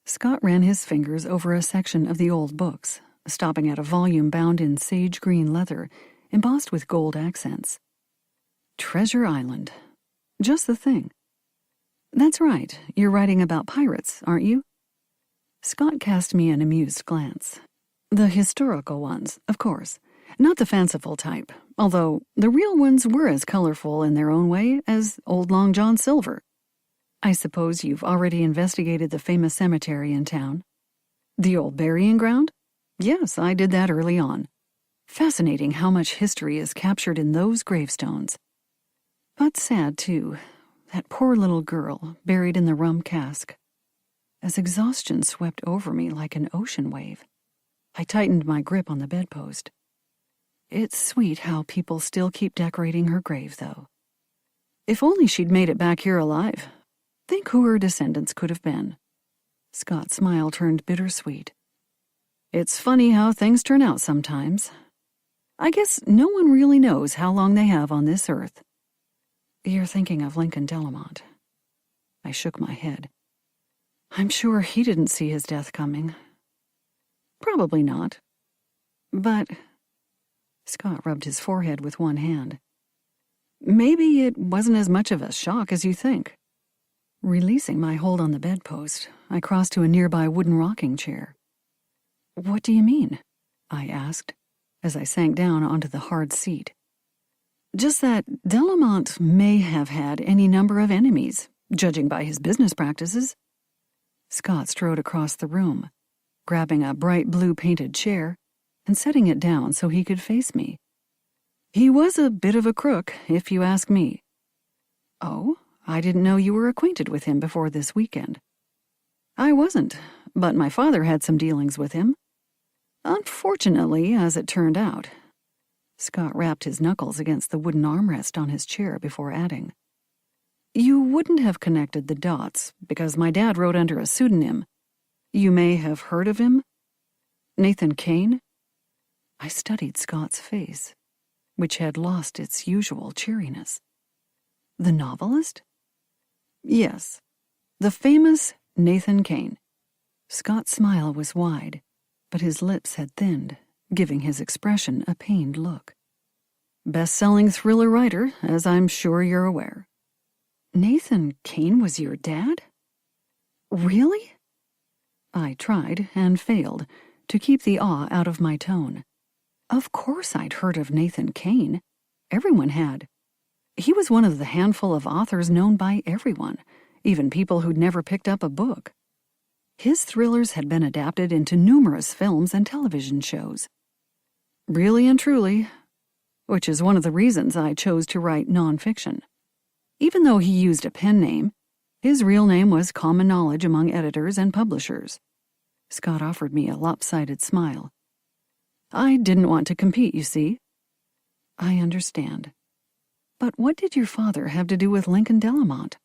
Scott ran his fingers over a section of the old books, stopping at a volume bound in sage green leather, embossed with gold accents. Treasure Island. Just the thing. That's right, you're writing about pirates, aren't you? Scott cast me an amused glance. The historical ones, of course. Not the fanciful type, although the real ones were as colorful in their own way as Old Long John Silver. I suppose you've already investigated the famous cemetery in town. The old burying ground? Yes, I did that early on. Fascinating how much history is captured in those gravestones. But sad, too. That poor little girl, buried in the rum cask. As exhaustion swept over me like an ocean wave, I tightened my grip on the bedpost. It's sweet how people still keep decorating her grave, though. If only she'd made it back here alive. Think who her descendants could have been. Scott's smile turned bittersweet. It's funny how things turn out sometimes. I guess no one really knows how long they have on this earth. You're thinking of Lincoln Delamont. I shook my head. I'm sure he didn't see his death coming. Probably not. But... Scott rubbed his forehead with one hand. Maybe it wasn't as much of a shock as you think. Releasing my hold on the bedpost, I crossed to a nearby wooden rocking chair. What do you mean? I asked, as I sank down onto the hard seat. Just that Delamont may have had any number of enemies, judging by his business practices. Scott strode across the room, grabbing a bright blue painted chair and setting it down so he could face me. He was a bit of a crook, if you ask me. Oh, I didn't know you were acquainted with him before this weekend. I wasn't, but my father had some dealings with him. Unfortunately, as it turned out. Scott rapped his knuckles against the wooden armrest on his chair before adding, You wouldn't have connected the dots because my dad wrote under a pseudonym. You may have heard of him? Nathan Kane? I studied Scott's face, which had lost its usual cheeriness. The novelist? Yes, the famous Nathan Kane. Scott's smile was wide, but his lips had thinned, giving his expression a pained look. Best-selling thriller writer, as I'm sure you're aware. Nathan Kane was your dad? Really? I tried, and failed, to keep the awe out of my tone. Of course I'd heard of Nathan Kane. Everyone had. He was one of the handful of authors known by everyone, even people who'd never picked up a book. His thrillers had been adapted into numerous films and television shows. Really and truly, which is one of the reasons I chose to write nonfiction. Even though he used a pen name, his real name was common knowledge among editors and publishers. Scott offered me a lopsided smile. I didn't want to compete, you see. I understand. But what did your father have to do with Lincoln Delamont?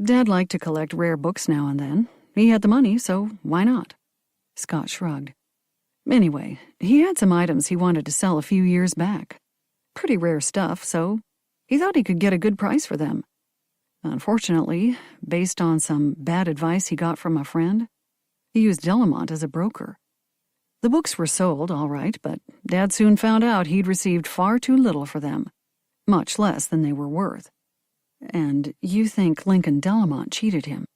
Dad liked to collect rare books now and then. He had the money, so why not? Scott shrugged. Anyway, he had some items he wanted to sell a few years back. Pretty rare stuff, so he thought he could get a good price for them. Unfortunately, based on some bad advice he got from a friend, he used Delamont as a broker. The books were sold, all right, but Dad soon found out he'd received far too little for them, much less than they were worth. And you think Lincoln Delamont cheated him?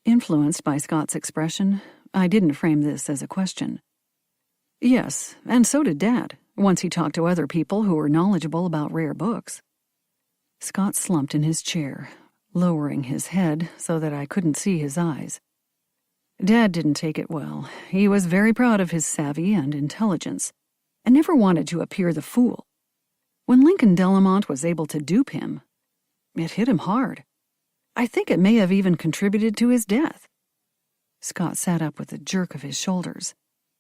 Influenced by Scott's expression, I didn't frame this as a question. Yes, and so did Dad, once he talked to other people who were knowledgeable about rare books. Scott slumped in his chair, lowering his head so that I couldn't see his eyes. Dad didn't take it well. He was very proud of his savvy and intelligence, and never wanted to appear the fool. When Lincoln Delamont was able to dupe him, It hit him hard. I think it may have even contributed to his death." Scott sat up with a jerk of his shoulders,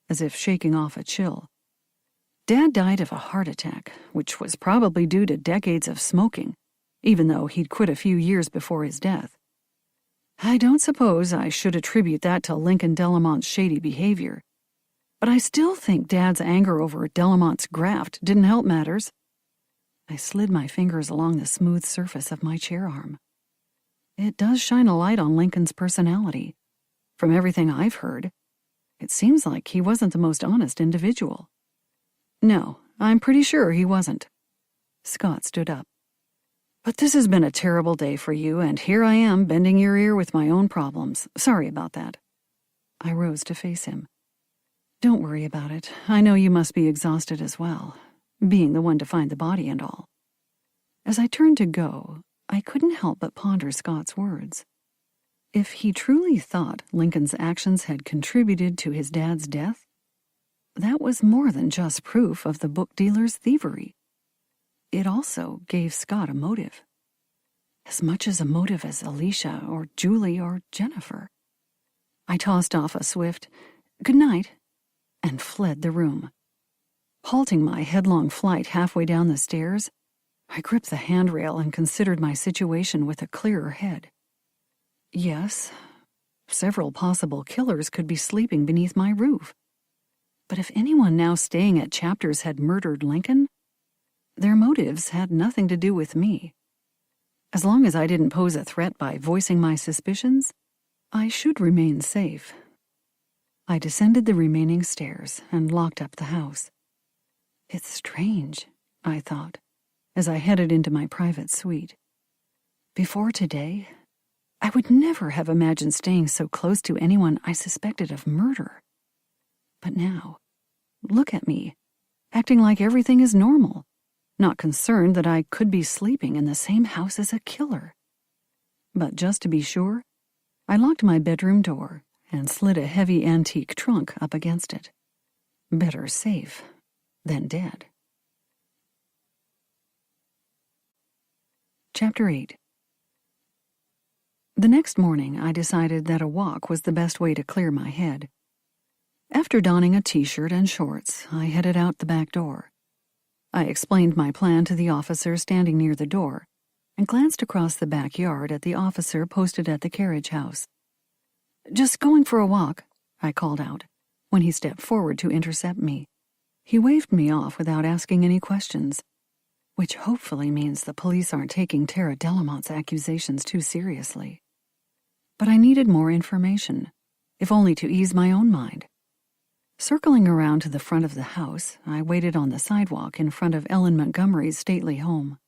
as if shaking off a chill. "Dad died of a heart attack, which was probably due to decades of smoking, even though he'd quit a few years before his death. I don't suppose I should attribute that to Lincoln Delamont's shady behavior, but I still think Dad's anger over Delamont's graft didn't help matters." I slid my fingers along the smooth surface of my chair arm. It does shine a light on Lincoln's personality. From everything I've heard, it seems like he wasn't the most honest individual. "No, I'm pretty sure he wasn't." Scott stood up. "But this has been a terrible day for you, and here I am bending your ear with my own problems. Sorry about that." I rose to face him. "Don't worry about it. I know you must be exhausted as well, being the one to find the body and all." As I turned to go, I couldn't help but ponder Scott's words. If he truly thought Lincoln's actions had contributed to his dad's death, that was more than just proof of the book dealer's thievery. It also gave Scott a motive. As much as a motive as Alicia or Julie or Jennifer. I tossed off a swift, "Good night," and fled the room. Halting my headlong flight halfway down the stairs, I gripped the handrail and considered my situation with a clearer head. Yes, several possible killers could be sleeping beneath my roof. But if anyone now staying at Chapters had murdered Lincoln, their motives had nothing to do with me. As long as I didn't pose a threat by voicing my suspicions, I should remain safe. I descended the remaining stairs and locked up the house. It's strange, I thought, as I headed into my private suite. Before today, I would never have imagined staying so close to anyone I suspected of murder. But now, look at me, acting like everything is normal, not concerned that I could be sleeping in the same house as a killer. But just to be sure, I locked my bedroom door and slid a heavy antique trunk up against it. Better safe than dead. Chapter 8. The next morning, I decided that a walk was the best way to clear my head. After donning a t-shirt and shorts, I headed out the back door. I explained my plan to the officer standing near the door and glanced across the backyard at the officer posted at the carriage house. "Just going for a walk," I called out, when he stepped forward to intercept me. He waved me off without asking any questions, which hopefully means the police aren't taking Tara Delamont's accusations too seriously. But I needed more information, if only to ease my own mind. Circling around to the front of the house, I waited on the sidewalk in front of Ellen Montgomery's stately home.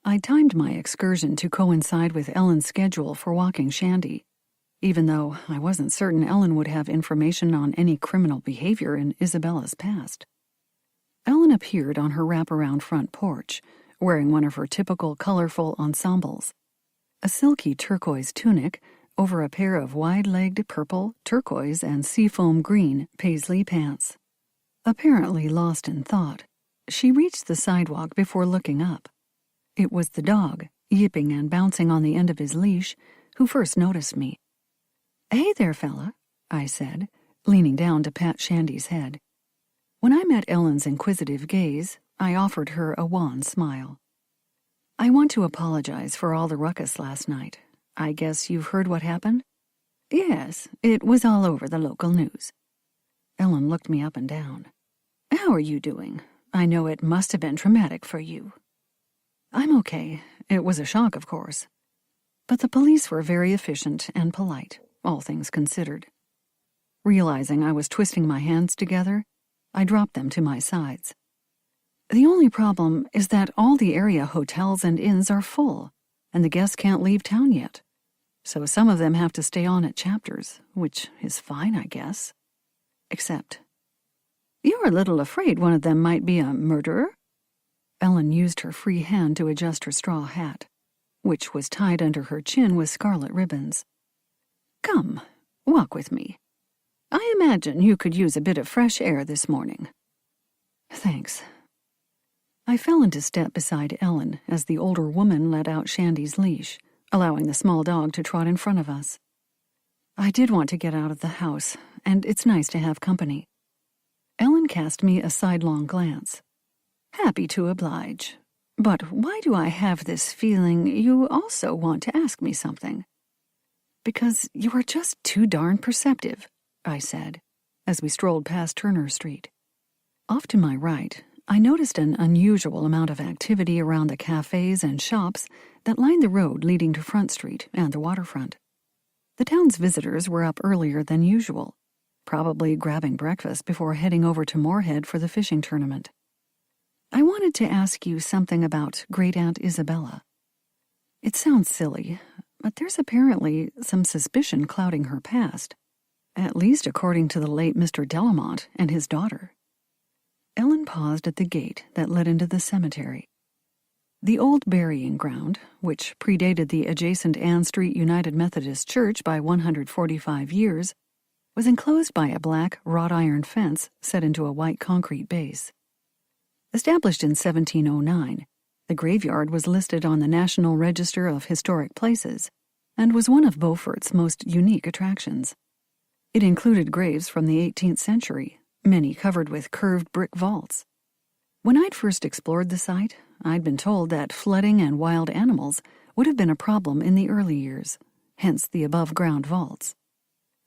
I timed my excursion to coincide with Ellen's schedule for walking Shandy, even though I wasn't certain Ellen would have information on any criminal behavior in Isabella's past. Ellen appeared on her wraparound front porch, wearing one of her typical colorful ensembles, a silky turquoise tunic over a pair of wide-legged purple, turquoise, and seafoam green paisley pants. Apparently lost in thought, she reached the sidewalk before looking up. It was the dog, yipping and bouncing on the end of his leash, who first noticed me. "Hey there, fella," I said, leaning down to pat Shandy's head. When I met Ellen's inquisitive gaze, I offered her a wan smile. "I want to apologize for all the ruckus last night. I guess you've heard what happened?" "Yes, it was all over the local news." Ellen looked me up and down. "How are you doing? I know it must have been traumatic for you." "I'm okay. It was a shock, of course. But the police were very efficient and polite, all things considered." Realizing I was twisting my hands together, I dropped them to my sides. "The only problem is that all the area hotels and inns are full, and the guests can't leave town yet. So some of them have to stay on at Chapters, which is fine, I guess. Except, you're a little afraid one of them might be a murderer?" Ellen used her free hand to adjust her straw hat, which was tied under her chin with scarlet ribbons. "Come, walk with me. I imagine you could use a bit of fresh air this morning." "Thanks." I fell into step beside Ellen as the older woman let out Shandy's leash, allowing the small dog to trot in front of us. I did want to get out of the house, and it's nice to have company. Ellen cast me a sidelong glance. Happy to oblige. But why do I have this feeling you also want to ask me something? Because you are just too darn perceptive, I said, as we strolled past Turner Street. Off to my right, I noticed an unusual amount of activity around the cafes and shops that lined the road leading to Front Street and the waterfront. The town's visitors were up earlier than usual, probably grabbing breakfast before heading over to Moorhead for the fishing tournament. I wanted to ask you something about Great-Aunt Isabella. It sounds silly, but there's apparently some suspicion clouding her past, at least according to the late Mr. Delamont and his daughter. Ellen paused at the gate that led into the cemetery. The old burying ground, which predated the adjacent Ann Street United Methodist Church by 145 years, was enclosed by a black wrought iron fence set into a white concrete base. Established in 1709, the graveyard was listed on the National Register of Historic Places and was one of Beaufort's most unique attractions. It included graves from the 18th century, many covered with curved brick vaults. When I'd first explored the site, I'd been told that flooding and wild animals would have been a problem in the early years, hence the above-ground vaults.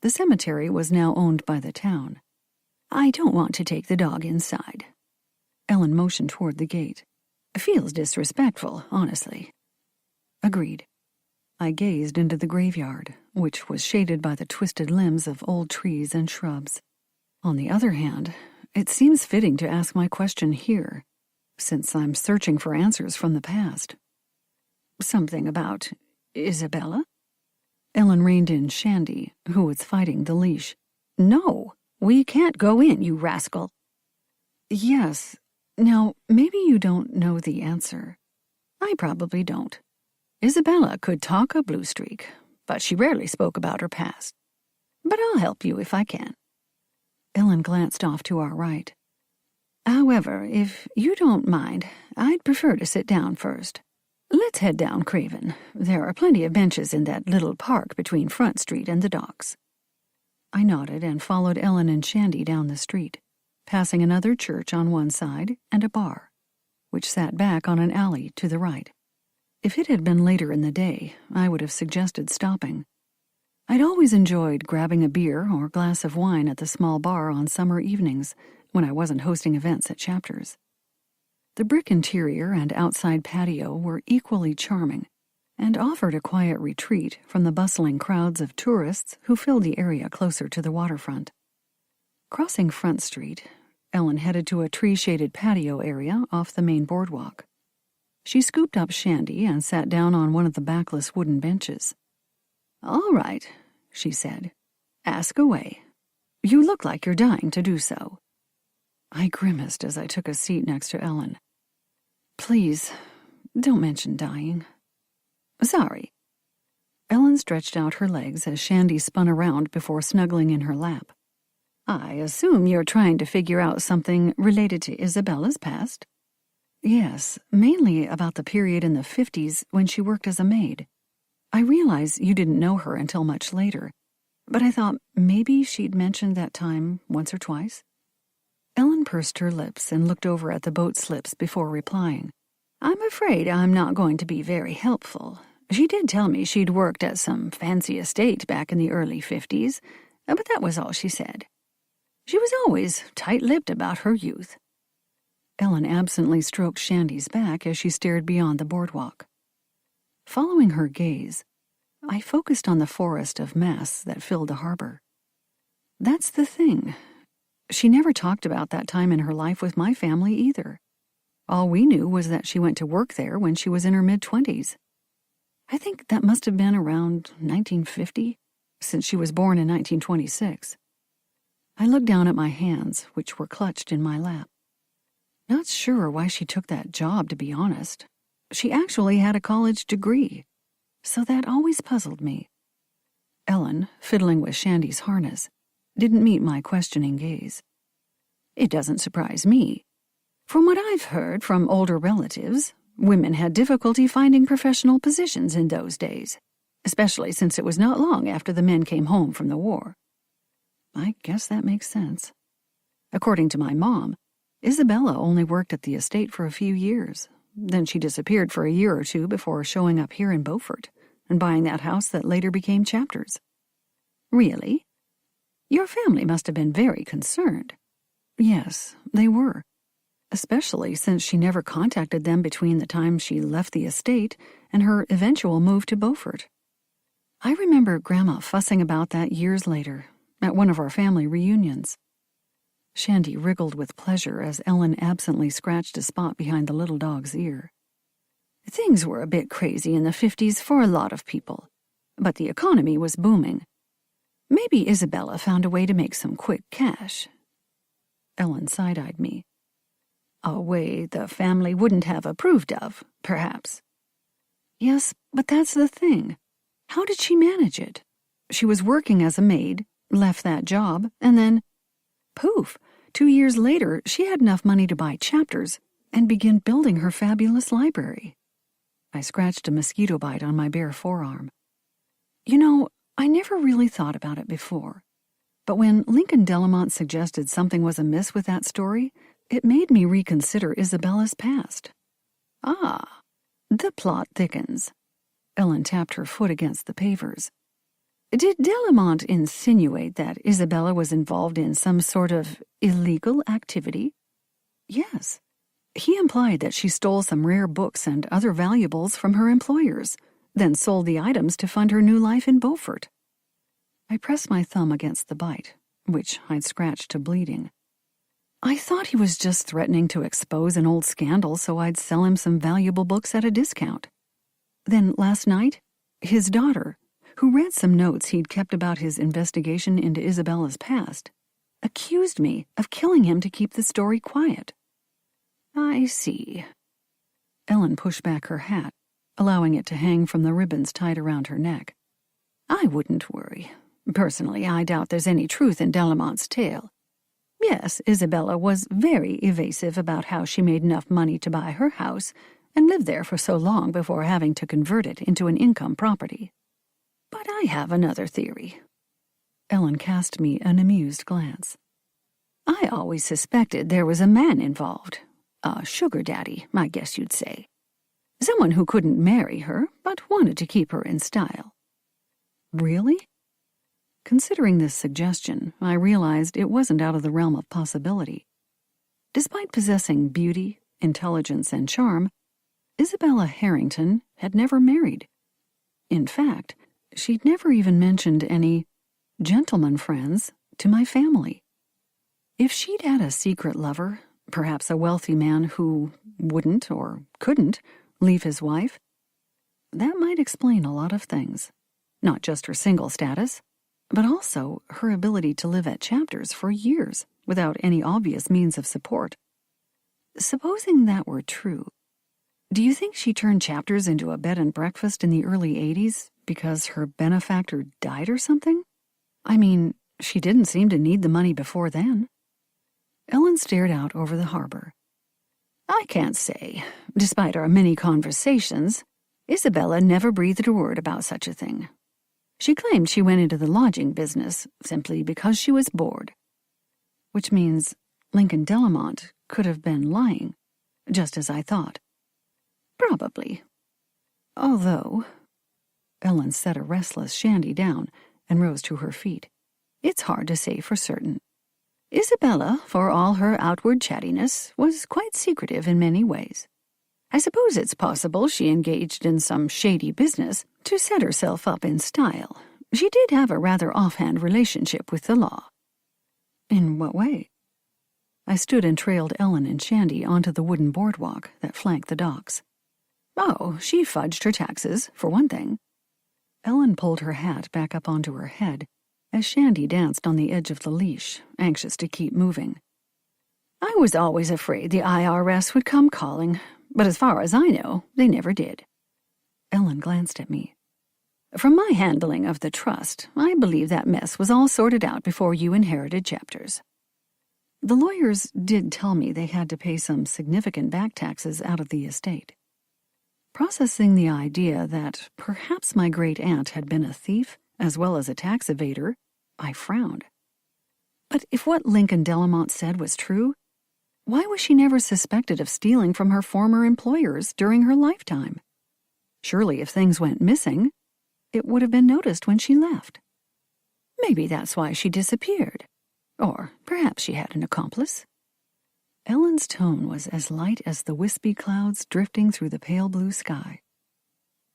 The cemetery was now owned by the town. I don't want to take the dog inside. Ellen motioned toward the gate. Feels disrespectful, honestly. Agreed. I gazed into the graveyard, which was shaded by the twisted limbs of old trees and shrubs. On the other hand, it seems fitting to ask my question here, since I'm searching for answers from the past. Something about Isabella? Ellen reined in Shandy, who was fighting the leash. No, we can't go in, you rascal. Yes. Now, maybe you don't know the answer. I probably don't. Isabella could talk a blue streak, but she rarely spoke about her past. But I'll help you if I can. Ellen glanced off to our right. However, if you don't mind, I'd prefer to sit down first. Let's head down Craven. There are plenty of benches in that little park between Front Street and the docks. I nodded and followed Ellen and Shandy down the street, passing another church on one side and a bar, which sat back on an alley to the right. If it had been later in the day, I would have suggested stopping. I'd always enjoyed grabbing a beer or glass of wine at the small bar on summer evenings when I wasn't hosting events at chapters. The brick interior and outside patio were equally charming and offered a quiet retreat from the bustling crowds of tourists who filled the area closer to the waterfront. Crossing Front Street, Ellen headed to a tree-shaded patio area off the main boardwalk. She scooped up Shandy and sat down on one of the backless wooden benches. All right, she said. Ask away. You look like you're dying to do so. I grimaced as I took a seat next to Ellen. Please, don't mention dying. Sorry. Ellen stretched out her legs as Shandy spun around before snuggling in her lap. I assume you're trying to figure out something related to Isabella's past? Yes, mainly about the period in the 50s when she worked as a maid. I realize you didn't know her until much later, but I thought maybe she'd mentioned that time once or twice. Ellen pursed her lips and looked over at the boat slips before replying. I'm afraid I'm not going to be very helpful. She did tell me she'd worked at some fancy estate back in the early 50s, but that was all she said. She was always tight-lipped about her youth. Ellen absently stroked Shandy's back as she stared beyond the boardwalk. Following her gaze, I focused on the forest of masts that filled the harbor. That's the thing. She never talked about that time in her life with my family either. All we knew was that she went to work there when she was in her mid-20s. I think that must have been around 1950, since she was born in 1926. I looked down at my hands, which were clutched in my lap. Not sure why she took that job, to be honest. She actually had a college degree, so that always puzzled me. Ellen, fiddling with Shandy's harness, didn't meet my questioning gaze. It doesn't surprise me. From what I've heard from older relatives, women had difficulty finding professional positions in those days, especially since it was not long after the men came home from the war. I guess that makes sense. According to my mom, Isabella only worked at the estate for a few years. Then she disappeared for a year or two before showing up here in Beaufort and buying that house that later became Chapters. Really? Your family must have been very concerned. Yes, they were. Especially since she never contacted them between the time she left the estate and her eventual move to Beaufort. I remember Grandma fussing about that years later, at one of our family reunions. Shandy wriggled with pleasure as Ellen absently scratched a spot behind the little dog's ear. Things were a bit crazy in the 50s for a lot of people, but the economy was booming. Maybe Isabella found a way to make some quick cash. Ellen side-eyed me. A way the family wouldn't have approved of, perhaps. Yes, but that's the thing. How did she manage it? She was working as a maid, left that job, and then, poof, 2 years later she had enough money to buy Chapters and begin building her fabulous library. I scratched a mosquito bite on my bare forearm. You know, I never really thought about it before, but when Lincoln Delamont suggested something was amiss with that story, it made me reconsider Isabella's past. Ah, the plot thickens. Ellen tapped her foot against the pavers. Did Delamont insinuate that Isabella was involved in some sort of illegal activity? Yes. He implied that she stole some rare books and other valuables from her employers, then sold the items to fund her new life in Beaufort. I pressed my thumb against the bite, which I'd scratched to bleeding. I thought he was just threatening to expose an old scandal so I'd sell him some valuable books at a discount. Then last night, his daughter, who read some notes he'd kept about his investigation into Isabella's past, accused me of killing him to keep the story quiet. I see. Ellen pushed back her hat, allowing it to hang from the ribbons tied around her neck. I wouldn't worry. Personally, I doubt there's any truth in Delamont's tale. Yes, Isabella was very evasive about how she made enough money to buy her house and live there for so long before having to convert it into an income property. But I have another theory. Ellen cast me an amused glance. I always suspected there was a man involved. A sugar daddy, I guess you'd say. Someone who couldn't marry her, but wanted to keep her in style. Really? Considering this suggestion, I realized it wasn't out of the realm of possibility. Despite possessing beauty, intelligence, and charm, Isabella Harrington had never married. In fact, she'd never even mentioned any gentleman friends to my family. If she'd had a secret lover, perhaps a wealthy man who wouldn't or couldn't leave his wife, that might explain a lot of things. Not just her single status, but also her ability to live at Chapters for years without any obvious means of support. Supposing that were true, do you think she turned Chapters into a bed and breakfast in the early 80s because her benefactor died or something? I mean, she didn't seem to need the money before then. Ellen stared out over the harbor. I can't say. Despite our many conversations, Isabella never breathed a word about such a thing. She claimed she went into the lodging business simply because she was bored. Which means Lincoln Delamont could have been lying, just as I thought. Probably. Although, Ellen set a restless Shandy down and rose to her feet. It's hard to say for certain. Isabella, for all her outward chattiness, was quite secretive in many ways. I suppose it's possible she engaged in some shady business to set herself up in style. She did have a rather offhand relationship with the law. In what way? I stood and trailed Ellen and Shandy onto the wooden boardwalk that flanked the docks. Oh, she fudged her taxes, for one thing. Ellen pulled her hat back up onto her head as Shandy danced on the edge of the leash, anxious to keep moving. I was always afraid the IRS would come calling, but as far as I know, they never did. Ellen glanced at me. From my handling of the trust, I believe that mess was all sorted out before you inherited Chapters. The lawyers did tell me they had to pay some significant back taxes out of the estate. Processing the idea that perhaps my great-aunt had been a thief as well as a tax evader, I frowned. But if what Lincoln Delamont said was true, why was she never suspected of stealing from her former employers during her lifetime? Surely if things went missing, it would have been noticed when she left. Maybe that's why she disappeared. Or perhaps she had an accomplice. Ellen's tone was as light as the wispy clouds drifting through the pale blue sky.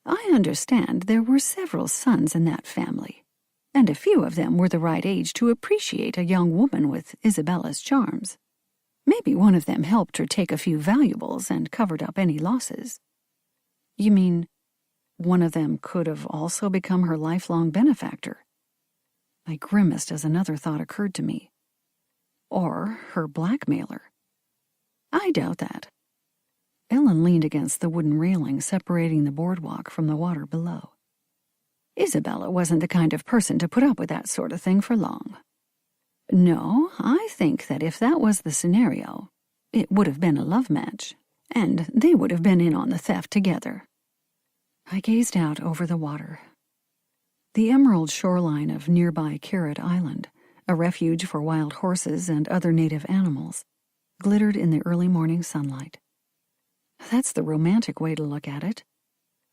I understand there were several sons in that family, and a few of them were the right age to appreciate a young woman with Isabella's charms. Maybe one of them helped her take a few valuables and covered up any losses. You mean one of them could have also become her lifelong benefactor? I grimaced as another thought occurred to me. Or her blackmailer. I doubt that. Ellen leaned against the wooden railing separating the boardwalk from the water below. Isabella wasn't the kind of person to put up with that sort of thing for long. No, I think that if that was the scenario, it would have been a love match, and they would have been in on the theft together. I gazed out over the water. The emerald shoreline of nearby Carrot Island, a refuge for wild horses and other native animals, glittered in the early morning sunlight. That's the romantic way to look at it.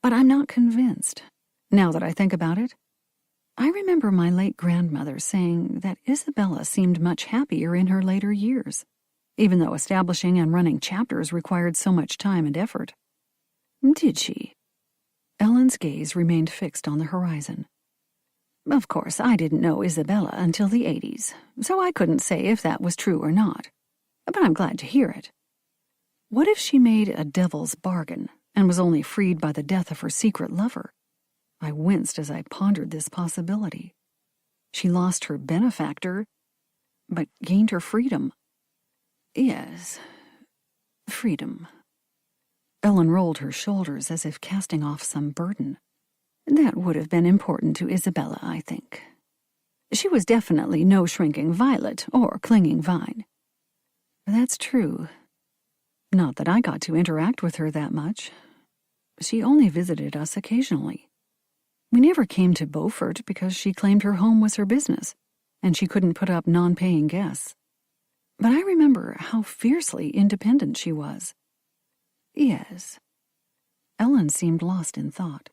But I'm not convinced. Now that I think about it, I remember my late grandmother saying that Isabella seemed much happier in her later years, even though establishing and running chapters required so much time and effort. Did she? Ellen's gaze remained fixed on the horizon. Of course, I didn't know Isabella until the 80s, so I couldn't say if that was true or not. But I'm glad to hear it. What if she made a devil's bargain and was only freed by the death of her secret lover? I winced as I pondered this possibility. She lost her benefactor, but gained her freedom. Yes, freedom. Ellen rolled her shoulders as if casting off some burden. That would have been important to Isabella, I think. She was definitely no shrinking violet or clinging vine. That's true. Not that I got to interact with her that much. She only visited us occasionally. We never came to Beaufort because she claimed her home was her business, and she couldn't put up non-paying guests. But I remember how fiercely independent she was. Yes. Ellen seemed lost in thought.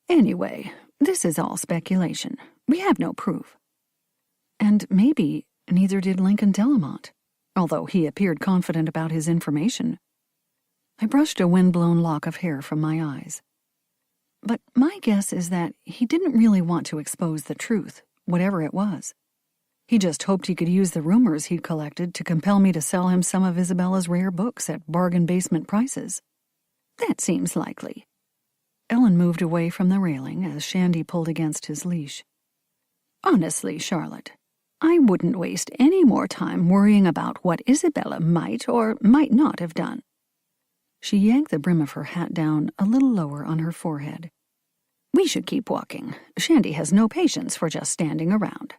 Anyway, this is all speculation. We have no proof. And maybe neither did Lincoln Delamont, although he appeared confident about his information. I brushed a wind-blown lock of hair from my eyes. But my guess is that he didn't really want to expose the truth, whatever it was. He just hoped he could use the rumors he'd collected to compel me to sell him some of Isabella's rare books at bargain basement prices. That seems likely. Ellen moved away from the railing as Shandy pulled against his leash. Honestly, Charlotte, I wouldn't waste any more time worrying about what Isabella might or might not have done. She yanked the brim of her hat down a little lower on her forehead. We should keep walking. Shandy has no patience for just standing around.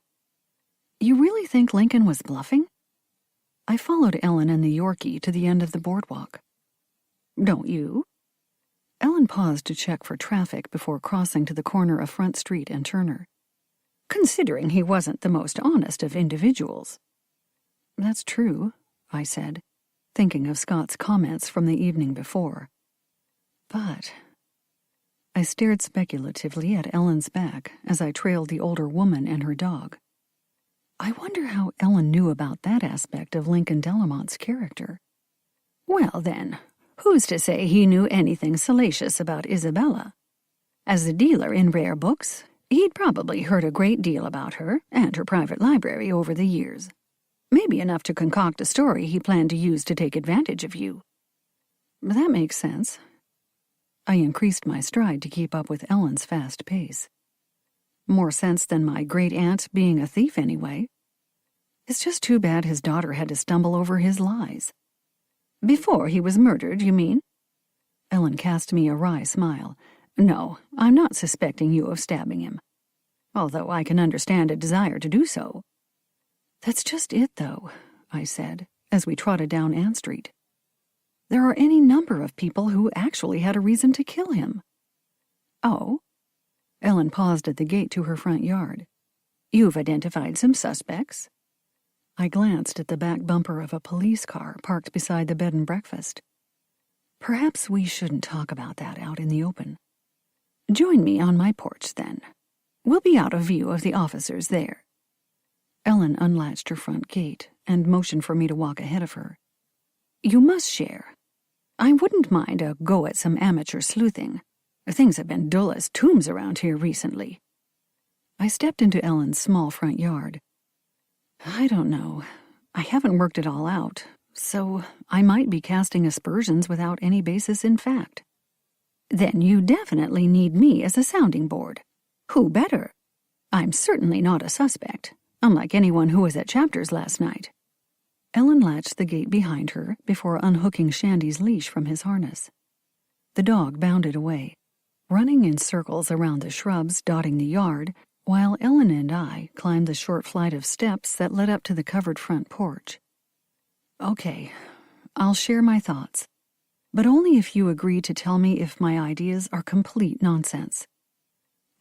You really think Lincoln was bluffing? I followed Ellen and the Yorkie to the end of the boardwalk. Don't you? Ellen paused to check for traffic before crossing to the corner of Front Street and Turner. Considering he wasn't the most honest of individuals. That's true, I said, thinking of Scott's comments from the evening before. But I stared speculatively at Ellen's back as I trailed the older woman and her dog. I wonder how Ellen knew about that aspect of Lincoln Delamont's character. Well, then, who's to say he knew anything salacious about Isabella? As a dealer in rare books, he'd probably heard a great deal about her and her private library over the years. Maybe enough to concoct a story he planned to use to take advantage of you. That makes sense. I increased my stride to keep up with Ellen's fast pace. More sense than my great-aunt being a thief anyway. It's just too bad his daughter had to stumble over his lies. Before he was murdered, you mean? Ellen cast me a wry smile. No, I'm not suspecting you of stabbing him. Although I can understand a desire to do so. That's just it, though. I said, as we trotted down Ann Street. "There are any number of people who actually had a reason to kill him." "Oh?" Ellen paused at the gate to her front yard. "You've identified some suspects?" I glanced at the back bumper of a police car parked beside the bed and breakfast. "Perhaps we shouldn't talk about that out in the open. Join me on my porch, then. We'll be out of view of the officers there." Ellen unlatched her front gate and motioned for me to walk ahead of her. "You must share. I wouldn't mind a go at some amateur sleuthing. Things have been dull as tombs around here recently." I stepped into Ellen's small front yard. "I don't know. I haven't worked it all out, so I might be casting aspersions without any basis in fact." "Then you definitely need me as a sounding board. Who better? I'm certainly not a suspect, unlike anyone who was at Chapters last night." Ellen latched the gate behind her before unhooking Shandy's leash from his harness. The dog bounded away, running in circles around the shrubs dotting the yard, while Ellen and I climbed the short flight of steps that led up to the covered front porch. "Okay, I'll share my thoughts, but only if you agree to tell me if my ideas are complete nonsense."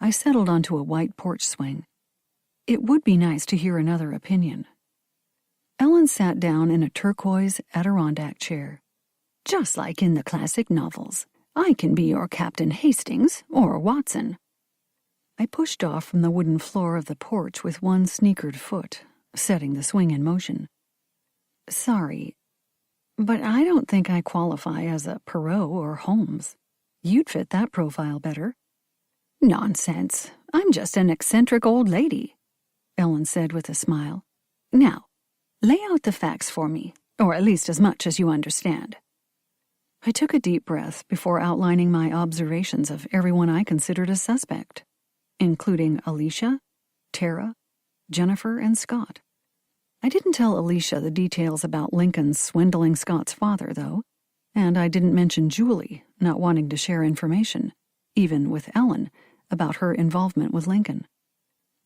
I settled onto a white porch swing. It would be nice to hear another opinion. Ellen sat down in a turquoise Adirondack chair. "Just like in the classic novels, I can be your Captain Hastings or Watson." I pushed off from the wooden floor of the porch with one sneakered foot, setting the swing in motion. "Sorry, but I don't think I qualify as a Perot or Holmes. You'd fit that profile better." "Nonsense. I'm just an eccentric old lady," Ellen said with a smile. "Now, lay out the facts for me, or at least as much as you understand." I took a deep breath before outlining my observations of everyone I considered a suspect, including Alicia, Tara, Jennifer, and Scott. I didn't tell Alicia the details about Lincoln's swindling Scott's father, though, and I didn't mention Julie not wanting to share information, even with Ellen, about her involvement with Lincoln.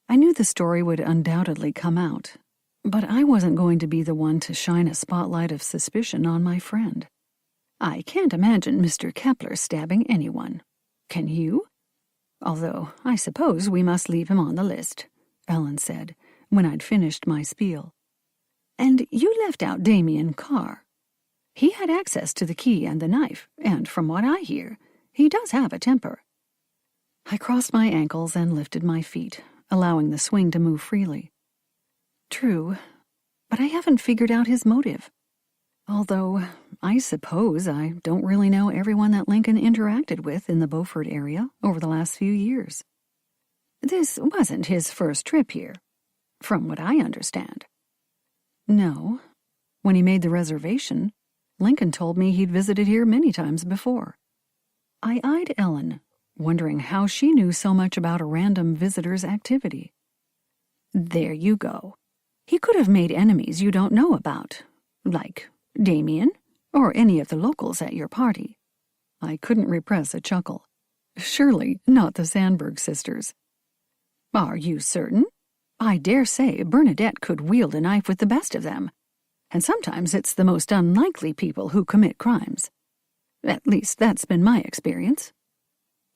I knew the story would undoubtedly come out, but I wasn't going to be the one to shine a spotlight of suspicion on my friend. "I can't imagine Mr. Kepler stabbing anyone. Can you? Although I suppose we must leave him on the list," Ellen said, when I'd finished my spiel. "And you left out Damien Carr. He had access to the key and the knife, and from what I hear, he does have a temper." I crossed my ankles and lifted my feet, allowing the swing to move freely. "True, but I haven't figured out his motive. Although, I suppose I don't really know everyone that Lincoln interacted with in the Beaufort area over the last few years. This wasn't his first trip here, from what I understand." "No. When he made the reservation, Lincoln told me he'd visited here many times before." I eyed Ellen, wondering how she knew so much about a random visitor's activity. "There you go. He could have made enemies you don't know about, like Damien or any of the locals at your party." I couldn't repress a chuckle. Surely not the Sandberg sisters. "Are you certain? I dare say Bernadette could wield a knife with the best of them, and sometimes it's the most unlikely people who commit crimes. At least that's been my experience."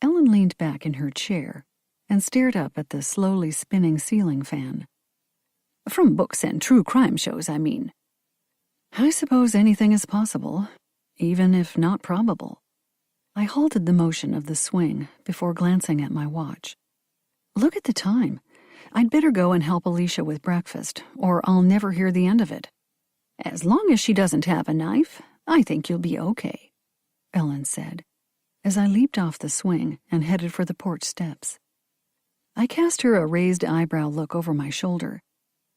Ellen leaned back in her chair and stared up at the slowly spinning ceiling fan. "From books and true crime shows, I mean." "I suppose anything is possible, even if not probable." I halted the motion of the swing before glancing at my watch. "Look at the time. I'd better go and help Alicia with breakfast, or I'll never hear the end of it." "As long as she doesn't have a knife, I think you'll be okay," Ellen said, as I leaped off the swing and headed for the porch steps. I cast her a raised eyebrow look over my shoulder.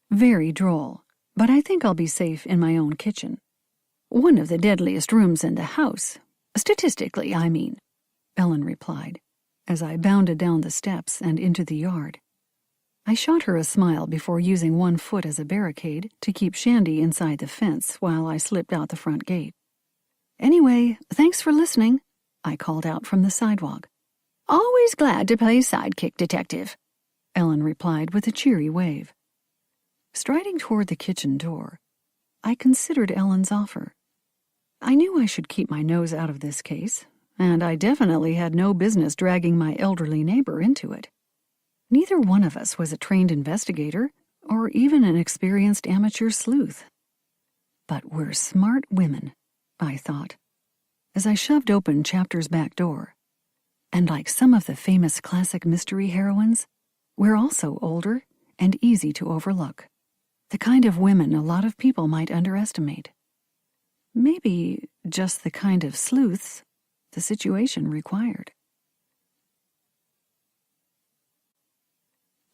Very droll, but I think I'll be safe in my own kitchen. "One of the deadliest rooms in the house, statistically, I mean," Ellen replied, as I bounded down the steps and into the yard. I shot her a smile before using one foot as a barricade to keep Shandy inside the fence while I slipped out the front gate. "Anyway, thanks for listening," I called out from the sidewalk. "Always glad to play sidekick detective," Ellen replied with a cheery wave. Striding toward the kitchen door, I considered Ellen's offer. I knew I should keep my nose out of this case, and I definitely had no business dragging my elderly neighbor into it. Neither one of us was a trained investigator or even an experienced amateur sleuth. But we're smart women, I thought, as I shoved open Chapter's back door. And like some of the famous classic mystery heroines, we're also older and easy to overlook. The kind of women a lot of people might underestimate. Maybe just the kind of sleuths the situation required.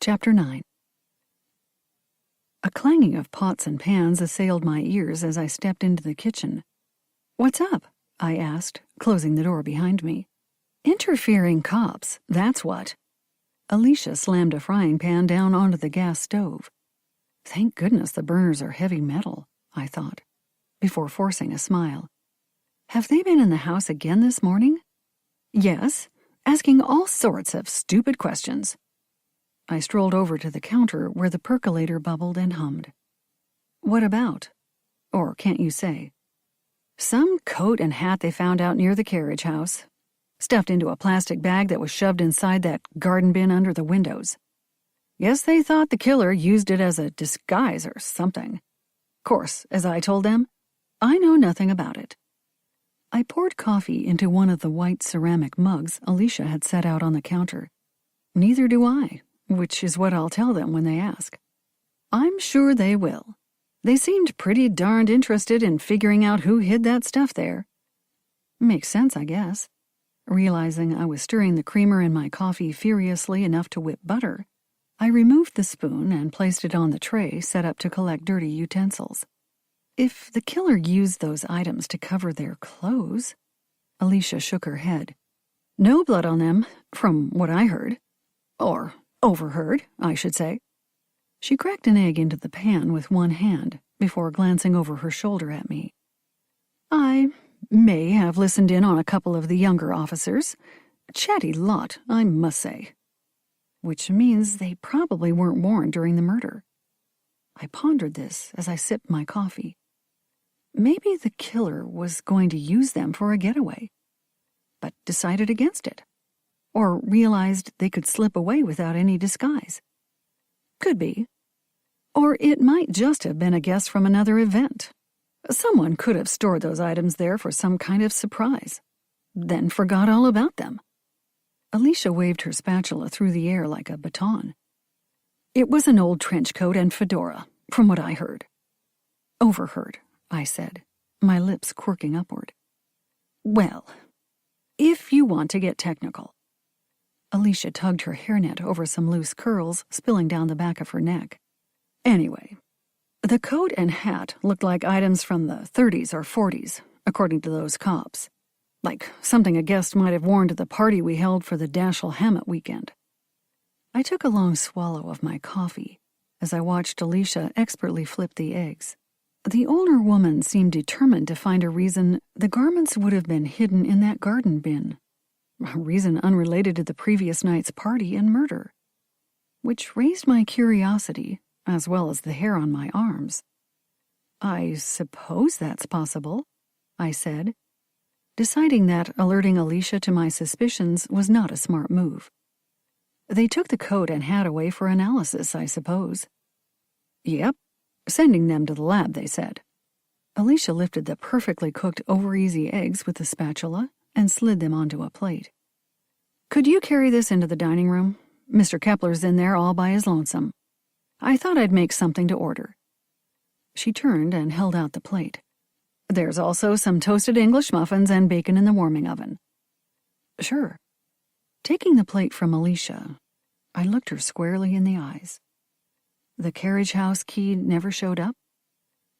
Chapter 9. A clanging of pots and pans assailed my ears as I stepped into the kitchen. "What's up?" I asked, closing the door behind me. "Interfering cops, that's what." Alicia slammed a frying pan down onto the gas stove. Thank goodness the burners are heavy metal, I thought, before forcing a smile. "Have they been in the house again this morning?" "Yes, asking all sorts of stupid questions." I strolled over to the counter where the percolator bubbled and hummed. "What about? Or can't you say?" "Some coat and hat they found out near the carriage house, stuffed into a plastic bag that was shoved inside that garden bin under the windows. Guess they thought the killer used it as a disguise or something. Course, as I told them, I know nothing about it." I poured coffee into one of the white ceramic mugs Alicia had set out on the counter. "Neither do I, which is what I'll tell them when they ask." "I'm sure they will. They seemed pretty darned interested in figuring out who hid that stuff there." "Makes sense, I guess." Realizing I was stirring the creamer in my coffee furiously enough to whip butter, I removed the spoon and placed it on the tray set up to collect dirty utensils. If the killer used those items to cover their clothes... Alicia shook her head. "No blood on them, from what I heard. Or overheard, I should say." She cracked an egg into the pan with one hand before glancing over her shoulder at me. "I may have listened in on a couple of the younger officers. Chatty lot, I must say." Which means they probably weren't warned during the murder. I pondered this as I sipped my coffee. Maybe the killer was going to use them for a getaway, but decided against it. Or realized they could slip away without any disguise. Could be. Or it might just have been a guest from another event. Someone could have stored those items there for some kind of surprise, then forgot all about them. Alicia waved her spatula through the air like a baton. "It was an old trench coat and fedora, from what I heard." "Overheard," I said, my lips quirking upward. "Well, if you want to get technical." Alicia tugged her hairnet over some loose curls spilling down the back of her neck. "Anyway, the coat and hat looked like items from the 30s or 40s, according to those cops. Like something a guest might have worn to the party we held for the Dashiell Hammett weekend." I took a long swallow of my coffee as I watched Alicia expertly flip the eggs. The older woman seemed determined to find a reason the garments would have been hidden in that garden bin. A reason unrelated to the previous night's party and murder. Which raised my curiosity, as well as the hair on my arms. "I suppose that's possible," I said, deciding that alerting Alicia to my suspicions was not a smart move. "They took the coat and hat away for analysis, I suppose." "Yep, sending them to the lab, they said." Alicia lifted the perfectly cooked over-easy eggs with the spatula and slid them onto a plate. "Could you carry this into the dining room? Mr. Kepler's in there all by his lonesome. I thought I'd make something to order." She turned and held out the plate. "There's also some toasted English muffins and bacon in the warming oven." "Sure." Taking the plate from Alicia, I looked her squarely in the eyes. "The carriage house key never showed up?"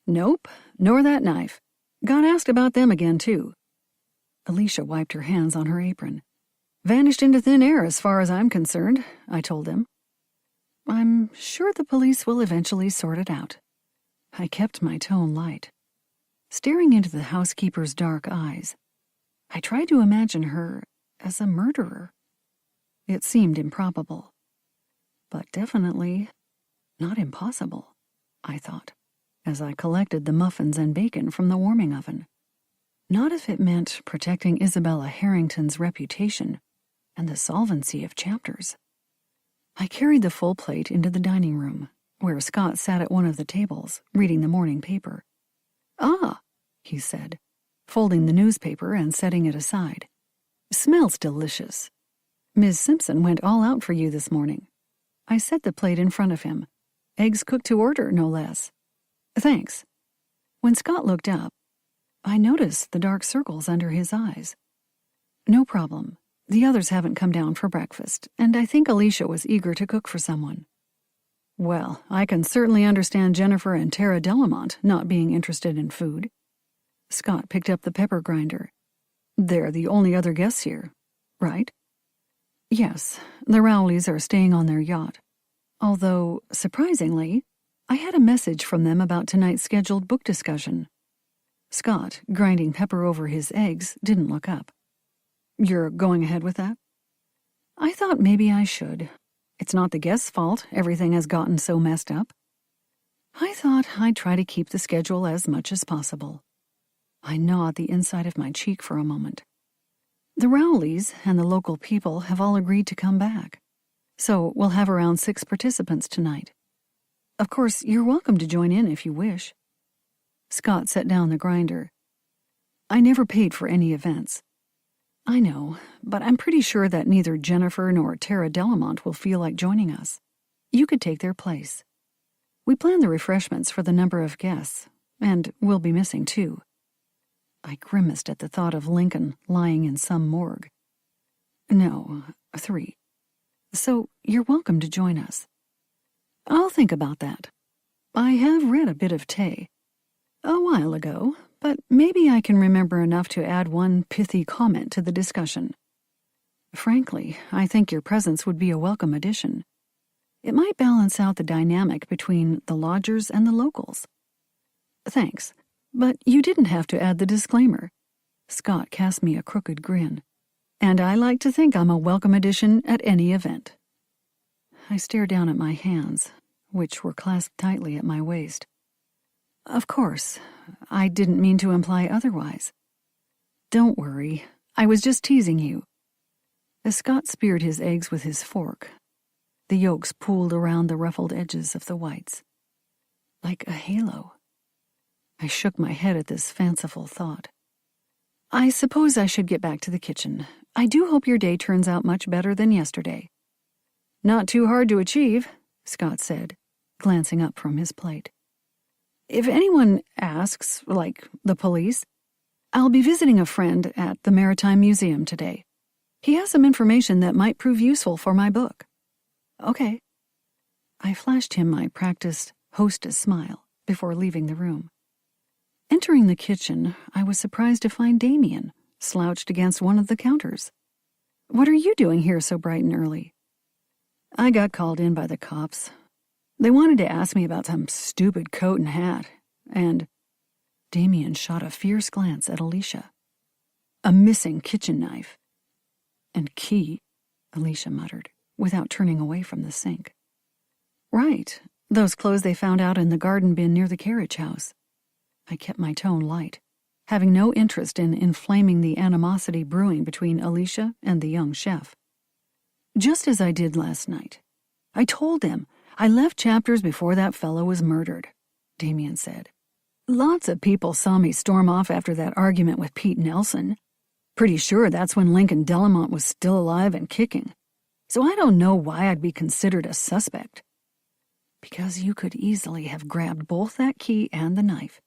"Nope, nor that knife. Got asked about them again, too." Alicia wiped her hands on her apron. "Vanished into thin air as far as I'm concerned," I told him. "I'm sure the police will eventually sort it out." I kept my tone light. Staring into the housekeeper's dark eyes, I tried to imagine her as a murderer. It seemed improbable, but definitely not impossible, I thought. as I collected the muffins and bacon from the warming oven. Not if it meant protecting Isabella Harrington's reputation and the solvency of Chapters. I carried the full plate into the dining room, where Scott sat at one of the tables, reading the morning paper. "Ah," he said, folding the newspaper and setting it aside. "Smells delicious. Miss Simpson went all out for you this morning." I set the plate in front of him. "Eggs cooked to order, no less." "Thanks." When Scott looked up, I noticed the dark circles under his eyes. "No problem. The others haven't come down for breakfast, and I think Alicia was eager to cook for someone." "Well, I can certainly understand Jennifer and Tara Delamont not being interested in food." Scott picked up the pepper grinder. "They're the only other guests here, right?" "Yes, the Rowleys are staying on their yacht. Although, surprisingly, I had a message from them about tonight's scheduled book discussion." Scott, grinding pepper over his eggs, didn't look up. "You're going ahead with that?" "I thought maybe I should. It's not the guests' fault everything has gotten so messed up. I thought I'd try to keep the schedule as much as possible." I gnawed the inside of my cheek for a moment. "The Rowleys and the local people have all agreed to come back, so we'll have around 6 participants tonight. Of course, you're welcome to join in if you wish." Scott set down the grinder. "I never paid for any events." "I know, but I'm pretty sure that neither Jennifer nor Tara Delamont will feel like joining us. You could take their place. We planned the refreshments for the number of guests, and we'll be missing 2. I grimaced at the thought of Lincoln lying in some morgue. "No, 3. So you're welcome to join us." "I'll think about that. I have read a bit of Tay. A while ago, but maybe I can remember enough to add one pithy comment to the discussion. Frankly, I think your presence would be a welcome addition. It might balance out the dynamic between the lodgers and the locals." "Thanks, but you didn't have to add the disclaimer." Scott cast me a crooked grin. "And I like to think I'm a welcome addition at any event." I stared down at my hands, which were clasped tightly at my waist. "Of course, I didn't mean to imply otherwise." "Don't worry, I was just teasing you." As Scott speared his eggs with his fork, the yolks pooled around the ruffled edges of the whites. Like a halo. I shook my head at this fanciful thought. "I suppose I should get back to the kitchen. I do hope your day turns out much better than yesterday." "Not too hard to achieve," Scott said, glancing up from his plate. "If anyone asks, like the police, I'll be visiting a friend at the Maritime Museum today. He has some information that might prove useful for my book." "Okay." I flashed him my practiced hostess smile before leaving the room. Entering the kitchen, I was surprised to find Damien slouched against one of the counters. "What are you doing here so bright and early?" "I got called in by the cops. They wanted to ask me about some stupid coat and hat, and—" Damien shot a fierce glance at Alicia. "A missing kitchen knife." "And key," Alicia muttered, without turning away from the sink. "Right, those clothes they found out in the garden bin near the carriage house." I kept my tone light, having no interest in inflaming the animosity brewing between Alicia and the young chef. "Just as I did last night. I told them I left Chapters before that fellow was murdered," Damien said. "Lots of people saw me storm off after that argument with Pete Nelson. Pretty sure that's when Lincoln Delamont was still alive and kicking. So I don't know why I'd be considered a suspect." "Because you could easily have grabbed both that key and the knife,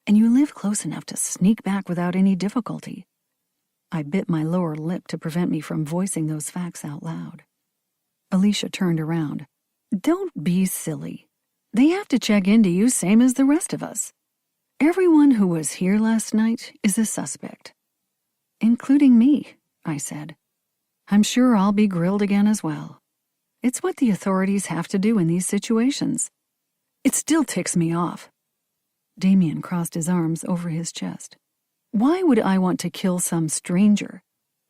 and you live close enough to sneak back without any difficulty." I bit my lower lip to prevent me from voicing those facts out loud. Alicia turned around. "Don't be silly. They have to check into you same as the rest of us. Everyone who was here last night is a suspect." "Including me," I said. "I'm sure I'll be grilled again as well. It's what the authorities have to do in these situations. It still ticks me off." Damien crossed his arms over his chest. "Why would I want to kill some stranger?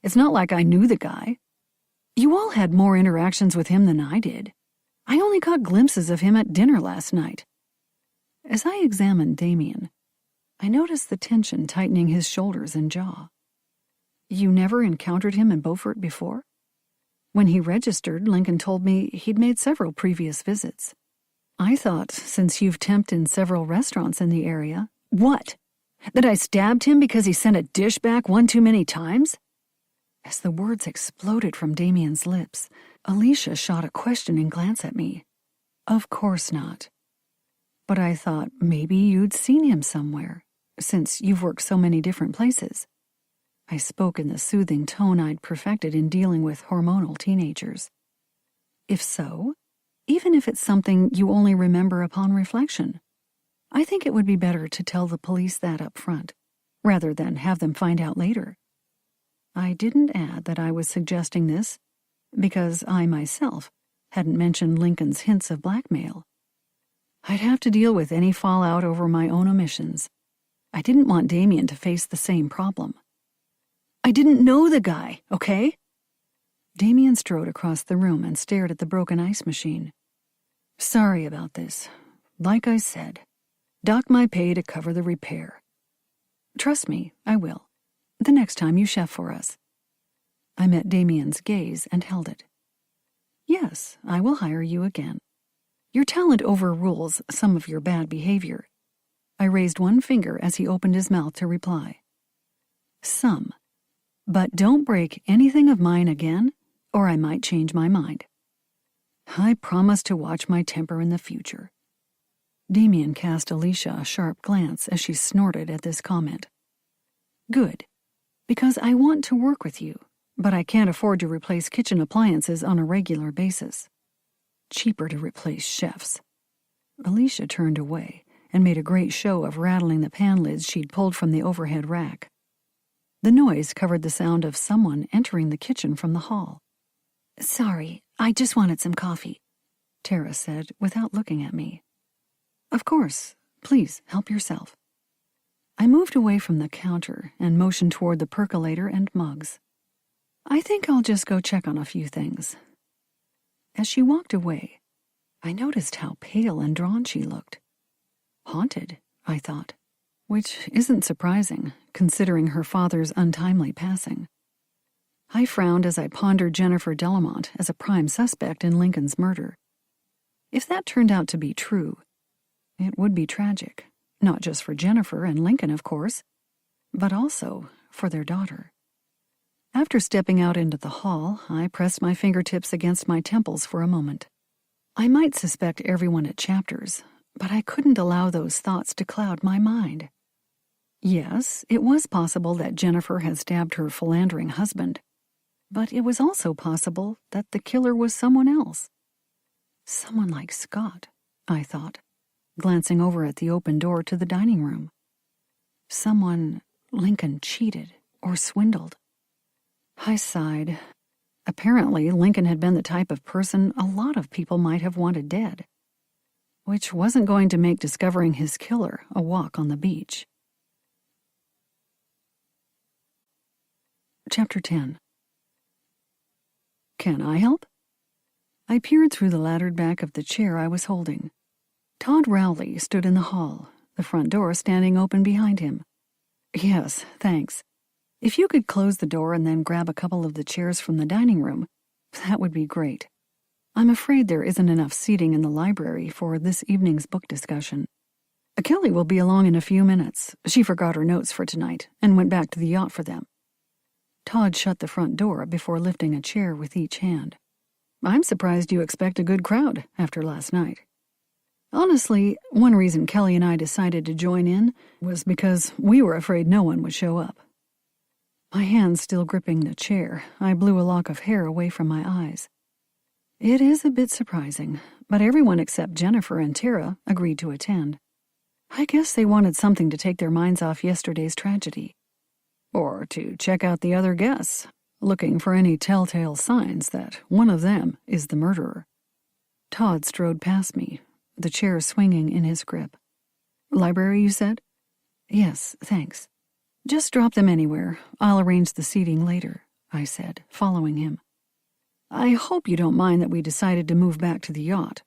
It's not like I knew the guy. You all had more interactions with him than I did. I only caught glimpses of him at dinner last night." As I examined Damien, I noticed the tension tightening his shoulders and jaw. You never encountered him in Beaufort before? When he registered, Lincoln told me he'd made several previous visits. I thought, since you've temped in several restaurants in the area— What? That I stabbed him because he sent a dish back one too many times? As the words exploded from Damien's lips, Alicia shot a questioning glance at me. Of course not. But I thought maybe you'd seen him somewhere, since you've worked so many different places. I spoke in the soothing tone I'd perfected in dealing with hormonal teenagers. If so, even if it's something you only remember upon reflection, I think it would be better to tell the police that up front, rather than have them find out later. I didn't add that I was suggesting this because I myself hadn't mentioned Lincoln's hints of blackmail. I'd have to deal with any fallout over my own omissions. I didn't want Damien to face the same problem. I didn't know the guy, okay? Damien strode across the room and stared at the broken ice machine. Sorry about this. Like I said, dock my pay to cover the repair. Trust me, I will. The next time you chef for us. I met Damien's gaze and held it. Yes, I will hire you again. Your talent overrules some of your bad behavior. I raised one finger as he opened his mouth to reply. Some. But don't break anything of mine again, or I might change my mind. I promise to watch my temper in the future. Damien cast Alicia a sharp glance as she snorted at this comment. Good, because I want to work with you, but I can't afford to replace kitchen appliances on a regular basis. Cheaper to replace chefs. Alicia turned away and made a great show of rattling the pan lids she'd pulled from the overhead rack. The noise covered the sound of someone entering the kitchen from the hall. Sorry, I just wanted some coffee, Tara said without looking at me. Of course, please help yourself. I moved away from the counter and motioned toward the percolator and mugs. I think I'll just go check on a few things. As she walked away, I noticed how pale and drawn she looked. Haunted, I thought, which isn't surprising, considering her father's untimely passing. I frowned as I pondered Jennifer Delamont as a prime suspect in Lincoln's murder. If that turned out to be true, it would be tragic, not just for Jennifer and Lincoln, of course, but also for their daughter. After stepping out into the hall, I pressed my fingertips against my temples for a moment. I might suspect everyone at Chapters, but I couldn't allow those thoughts to cloud my mind. Yes, it was possible that Jennifer had stabbed her philandering husband, but it was also possible that the killer was someone else. Someone like Scott, I thought, glancing over at the open door to the dining room. Someone Lincoln cheated or swindled. I sighed. Apparently, Lincoln had been the type of person a lot of people might have wanted dead, which wasn't going to make discovering his killer a walk on the beach. Chapter 10. Can I help? I peered through the laddered back of the chair I was holding. Todd Rowley stood in the hall, the front door standing open behind him. Yes, thanks. If you could close the door and then grab a couple of the chairs from the dining room, that would be great. I'm afraid there isn't enough seating in the library for this evening's book discussion. Kelly will be along in a few minutes. She forgot her notes for tonight and went back to the yacht for them. Todd shut the front door before lifting a chair with each hand. I'm surprised you expect a good crowd after last night. Honestly, one reason Kelly and I decided to join in was because we were afraid no one would show up. My hands still gripping the chair, I blew a lock of hair away from my eyes. It is a bit surprising, but everyone except Jennifer and Tara agreed to attend. I guess they wanted something to take their minds off yesterday's tragedy. Or to check out the other guests, looking for any telltale signs that one of them is the murderer. Todd strode past me, the chair swinging in his grip. Library, you said? Yes, thanks. Just drop them anywhere. I'll arrange the seating later, I said, following him. I hope you don't mind that we decided to move back to the yacht.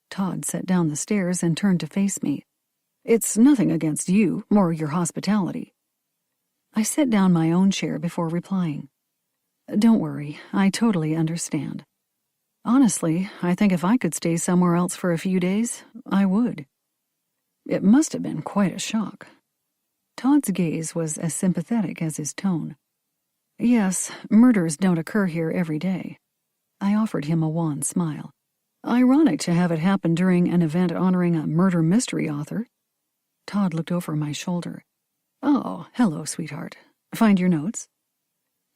Todd set down the stairs and turned to face me. It's nothing against you or your hospitality. I set down my own chair before replying. Don't worry, I totally understand. Honestly, I think if I could stay somewhere else for a few days, I would. It must have been quite a shock. Todd's gaze was as sympathetic as his tone. Yes, murders don't occur here every day. I offered him a wan smile. Ironic to have it happen during an event honoring a murder mystery author. Todd looked over my shoulder. Oh, hello, sweetheart. Find your notes?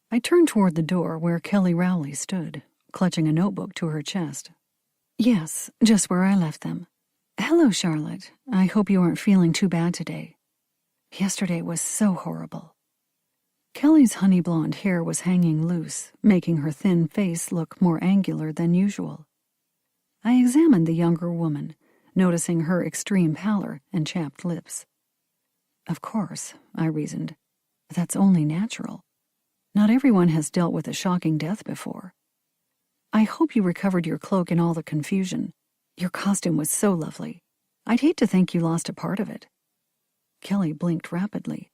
I turned toward the door where Kelly Rowley stood, clutching a notebook to her chest. Yes, just where I left them. Hello, Charlotte. I hope you aren't feeling too bad today. Yesterday was so horrible. Kelly's honey blonde hair was hanging loose, making her thin face look more angular than usual. I examined the younger woman, noticing her extreme pallor and chapped lips. Of course, I reasoned, that's only natural. Not everyone has dealt with a shocking death before. I hope you recovered your cloak in all the confusion. Your costume was so lovely. I'd hate to think you lost a part of it. Kelly blinked rapidly.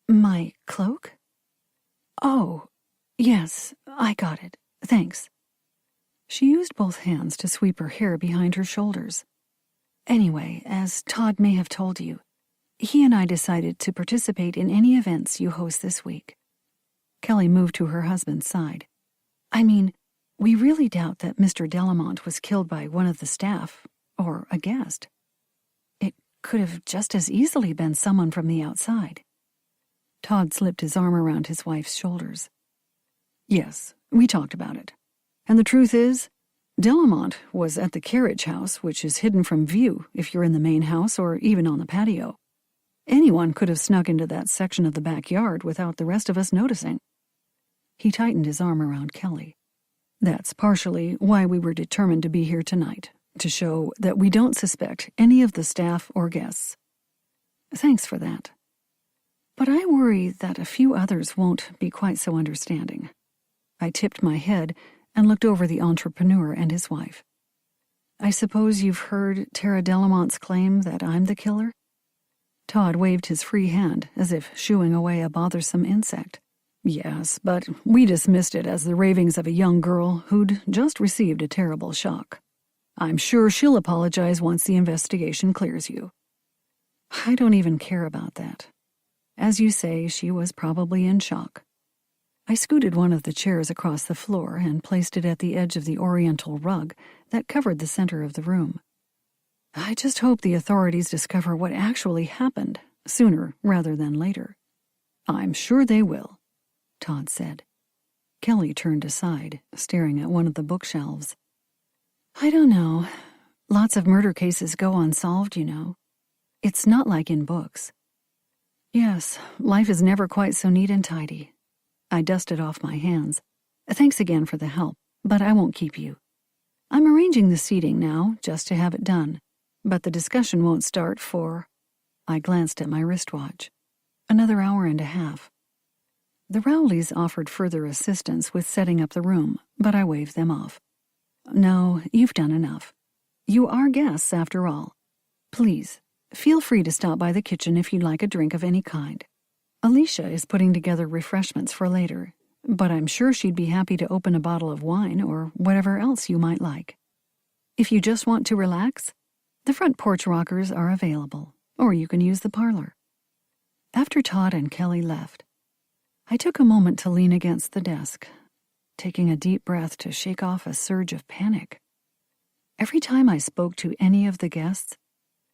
My cloak? Oh, yes, I got it. Thanks. She used both hands to sweep her hair behind her shoulders. Anyway, as Todd may have told you, he and I decided to participate in any events you host this week. Kelly moved to her husband's side. I mean, we really doubt that Mr. Delamont was killed by one of the staff, or a guest. It could have just as easily been someone from the outside. Todd slipped his arm around his wife's shoulders. Yes, we talked about it. And the truth is, Delamont was at the carriage house, which is hidden from view if you're in the main house or even on the patio. Anyone could have snuck into that section of the backyard without the rest of us noticing. He tightened his arm around Kelly. That's partially why we were determined to be here tonight, to show that we don't suspect any of the staff or guests. Thanks for that. But I worry that a few others won't be quite so understanding. I tipped my head and looked over the entrepreneur and his wife. I suppose you've heard Tara Delamont's claim that I'm the killer? Todd waved his free hand as if shooing away a bothersome insect. Yes, but we dismissed it as the ravings of a young girl who'd just received a terrible shock. I'm sure she'll apologize once the investigation clears you. I don't even care about that. As you say, she was probably in shock. I scooted one of the chairs across the floor and placed it at the edge of the oriental rug that covered the center of the room. I just hope the authorities discover what actually happened, sooner rather than later. I'm sure they will, Todd said. Kelly turned aside, staring at one of the bookshelves. I don't know. Lots of murder cases go unsolved, you know. It's not like in books. Yes, life is never quite so neat and tidy. I dusted off my hands. Thanks again for the help, but I won't keep you. I'm arranging the seating now, just to have it done, but the discussion won't start for... I glanced at my wristwatch. Another hour and a half. The Rowleys offered further assistance with setting up the room, but I waved them off. No, you've done enough. You are guests, after all. Please, feel free to stop by the kitchen if you'd like a drink of any kind. Alicia is putting together refreshments for later, but I'm sure she'd be happy to open a bottle of wine or whatever else you might like. If you just want to relax, the front porch rockers are available, or you can use the parlor. After Todd and Kelly left, I took a moment to lean against the desk, taking a deep breath to shake off a surge of panic. Every time I spoke to any of the guests,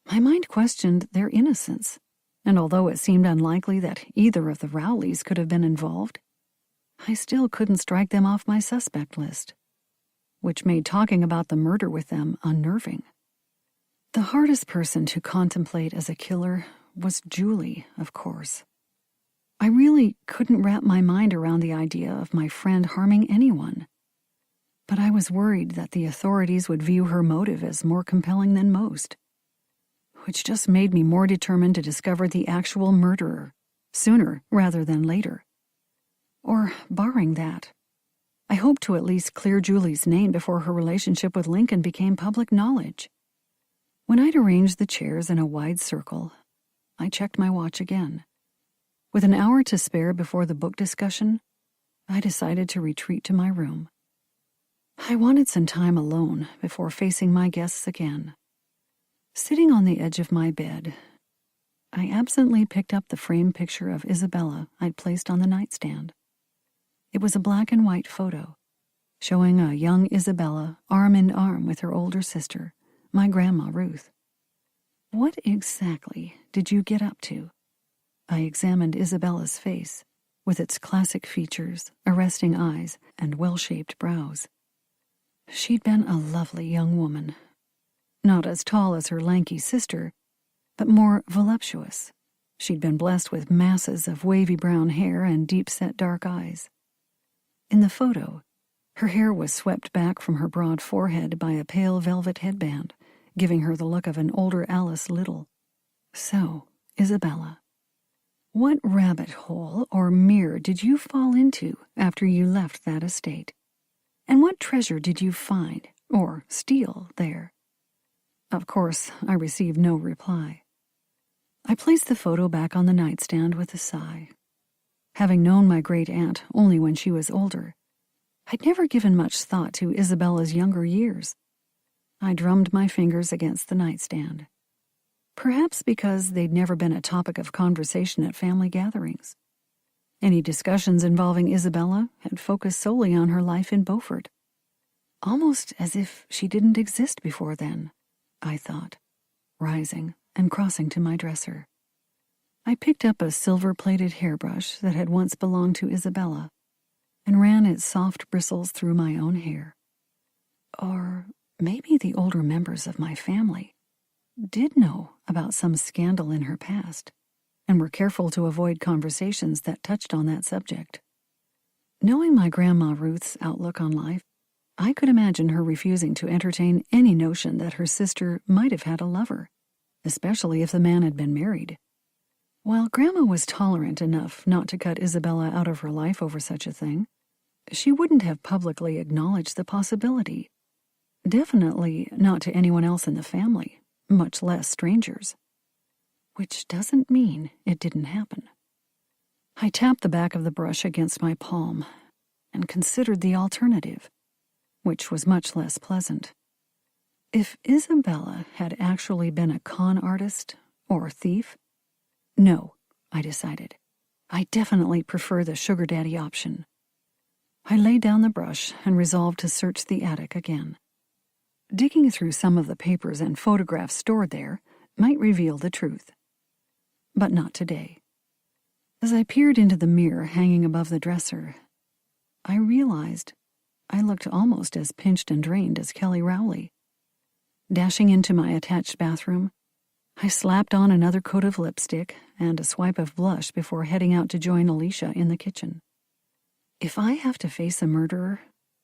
my mind questioned their innocence, and although it seemed unlikely that either of the Rowleys could have been involved, I still couldn't strike them off my suspect list, which made talking about the murder with them unnerving. The hardest person to contemplate as a killer was Julie, of course. I really couldn't wrap my mind around the idea of my friend harming anyone, but I was worried that the authorities would view her motive as more compelling than most, which just made me more determined to discover the actual murderer, sooner rather than later. Or, barring that, I hoped to at least clear Julie's name before her relationship with Lincoln became public knowledge. When I'd arranged the chairs in a wide circle, I checked my watch again. With an hour to spare before the book discussion, I decided to retreat to my room. I wanted some time alone before facing my guests again. Sitting on the edge of my bed, I absently picked up the framed picture of Isabella I'd placed on the nightstand. It was a black and white photo, showing a young Isabella arm in arm with her older sister, my Grandma Ruth. What exactly did you get up to? I examined Isabella's face, with its classic features, arresting eyes, and well-shaped brows. She'd been a lovely young woman, not as tall as her lanky sister, but more voluptuous. She'd been blessed with masses of wavy brown hair and deep-set dark eyes. In the photo, her hair was swept back from her broad forehead by a pale velvet headband, giving her the look of an older Alice Little. So, Isabella, what rabbit hole or mirror did you fall into after you left that estate? And what treasure did you find or steal there? Of course, I received no reply. I placed the photo back on the nightstand with a sigh. Having known my great-aunt only when she was older, I'd never given much thought to Isabella's younger years. I drummed my fingers against the nightstand. Perhaps because they'd never been a topic of conversation at family gatherings. Any discussions involving Isabella had focused solely on her life in Beaufort. Almost as if she didn't exist before then, I thought, rising and crossing to my dresser. I picked up a silver-plated hairbrush that had once belonged to Isabella and ran its soft bristles through my own hair. Or maybe the older members of my family did know about some scandal in her past and were careful to avoid conversations that touched on that subject. Knowing my Grandma Ruth's outlook on life, I could imagine her refusing to entertain any notion that her sister might have had a lover, especially if the man had been married. While Grandma was tolerant enough not to cut Isabella out of her life over such a thing, she wouldn't have publicly acknowledged the possibility. Definitely not to anyone else in the family, much less strangers. Which doesn't mean it didn't happen. I tapped the back of the brush against my palm and considered the alternative, which was much less pleasant. If Isabella had actually been a con artist or thief, no, I decided. I definitely prefer the sugar daddy option. I laid down the brush and resolved to search the attic again. Digging through some of the papers and photographs stored there might reveal the truth. But not today. As I peered into the mirror hanging above the dresser, I realized I looked almost as pinched and drained as Kelly Rowley. Dashing into my attached bathroom, I slapped on another coat of lipstick and a swipe of blush before heading out to join Alicia in the kitchen. If I have to face a murderer,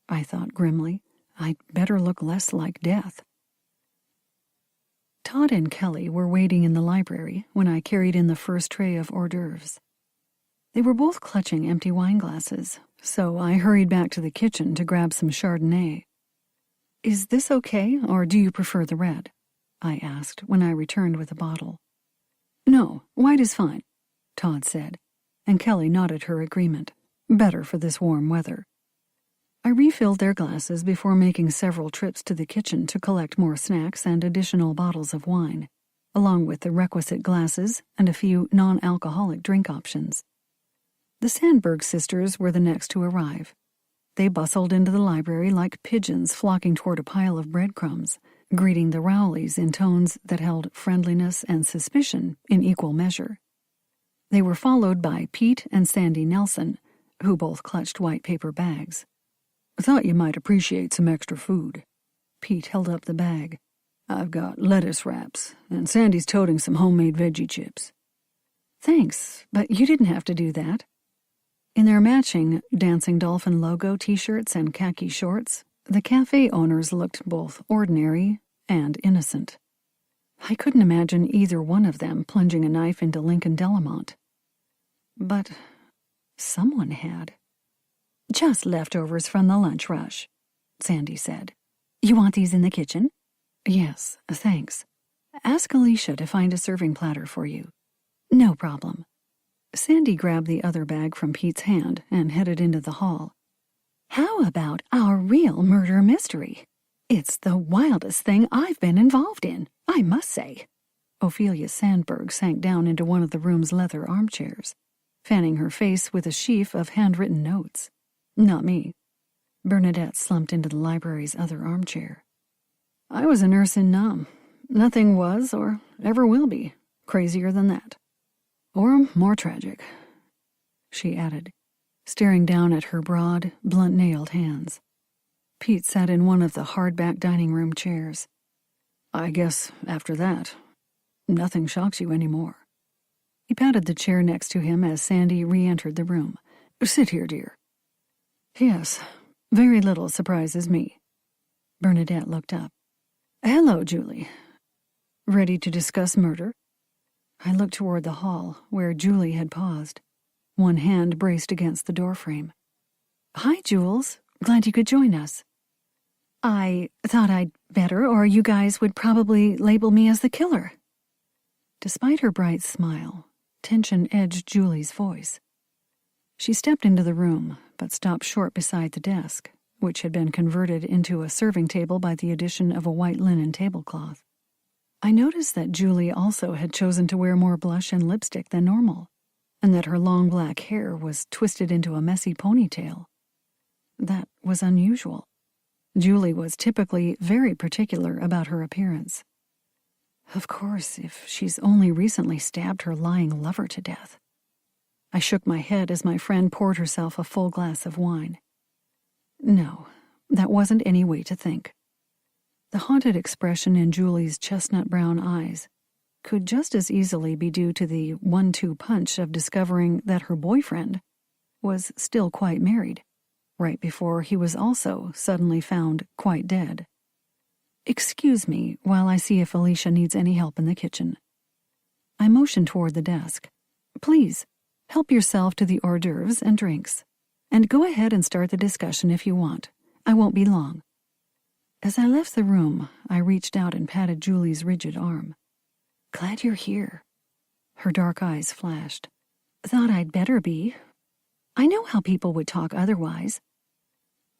I thought grimly, I'd better look less like death. Todd and Kelly were waiting in the library when I carried in the first tray of hors d'oeuvres. They were both clutching empty wine glasses, so I hurried back to the kitchen to grab some Chardonnay. "Is this okay, or do you prefer the red?" I asked when I returned with a bottle. "No, white is fine," Todd said, and Kelly nodded her agreement. Better for this warm weather. I refilled their glasses before making several trips to the kitchen to collect more snacks and additional bottles of wine, along with the requisite glasses and a few non-alcoholic drink options. The Sandberg sisters were the next to arrive. They bustled into the library like pigeons flocking toward a pile of breadcrumbs, greeting the Rowleys in tones that held friendliness and suspicion in equal measure. They were followed by Pete and Sandy Nelson, who both clutched white paper bags. "Thought you might appreciate some extra food." Pete held up the bag. "I've got lettuce wraps, and Sandy's toting some homemade veggie chips." "Thanks, but you didn't have to do that." In their matching Dancing Dolphin logo t-shirts and khaki shorts, the cafe owners looked both ordinary and innocent. I couldn't imagine either one of them plunging a knife into Lincoln Delamont. But someone had. "Just leftovers from the lunch rush," Sandy said. "You want these in the kitchen?" "Yes, thanks." Ask Alicia to find a serving platter for you. No problem. Sandy grabbed the other bag from Pete's hand and headed into the hall. How about our real murder mystery? It's the wildest thing I've been involved in, I must say. Ophelia Sandberg sank down into one of the room's leather armchairs, fanning her face with a sheaf of handwritten notes. Not me. Bernadette slumped into the library's other armchair. I was a nurse in Nam. Nothing was or ever will be crazier than that. Or more tragic, she added, staring down at her broad, blunt-nailed hands. Pete sat in one of the hard-back dining room chairs. I guess after that, nothing shocks you anymore. He patted the chair next to him as Sandy re-entered the room. Sit here, dear. Yes, very little surprises me. Bernadette looked up. Hello, Julie. Ready to discuss murder? I looked toward the hall, where Julie had paused, one hand braced against the doorframe. Hi, Jules. Glad you could join us. I thought I'd better, or you guys would probably label me as the killer. Despite her bright smile, tension edged Julie's voice. She stepped into the room, but stopped short beside the desk, which had been converted into a serving table by the addition of a white linen tablecloth. I noticed that Julie also had chosen to wear more blush and lipstick than normal, and that her long black hair was twisted into a messy ponytail. That was unusual. Julie was typically very particular about her appearance. Of course, if she's only recently stabbed her lying lover to death. I shook my head as my friend poured herself a full glass of wine. No, that wasn't any way to think. The haunted expression in Julie's chestnut-brown eyes could just as easily be due to the 1-2 punch of discovering that her boyfriend was still quite married, right before he was also suddenly found quite dead. Excuse me while I see if Alicia needs any help in the kitchen. I motioned toward the desk. Please, help yourself to the hors d'oeuvres and drinks, and go ahead and start the discussion if you want. I won't be long. As I left the room, I reached out and patted Julie's rigid arm. Glad you're here. Her dark eyes flashed. Thought I'd better be. I know how people would talk otherwise.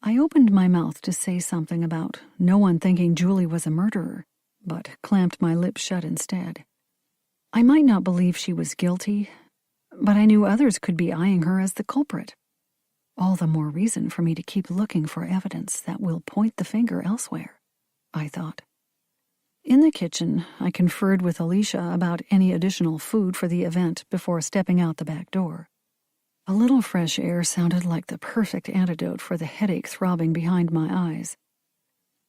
I opened my mouth to say something about no one thinking Julie was a murderer, but clamped my lips shut instead. I might not believe she was guilty, but I knew others could be eyeing her as the culprit. All the more reason for me to keep looking for evidence that will point the finger elsewhere, I thought. In the kitchen, I conferred with Alicia about any additional food for the event before stepping out the back door. A little fresh air sounded like the perfect antidote for the headache throbbing behind my eyes.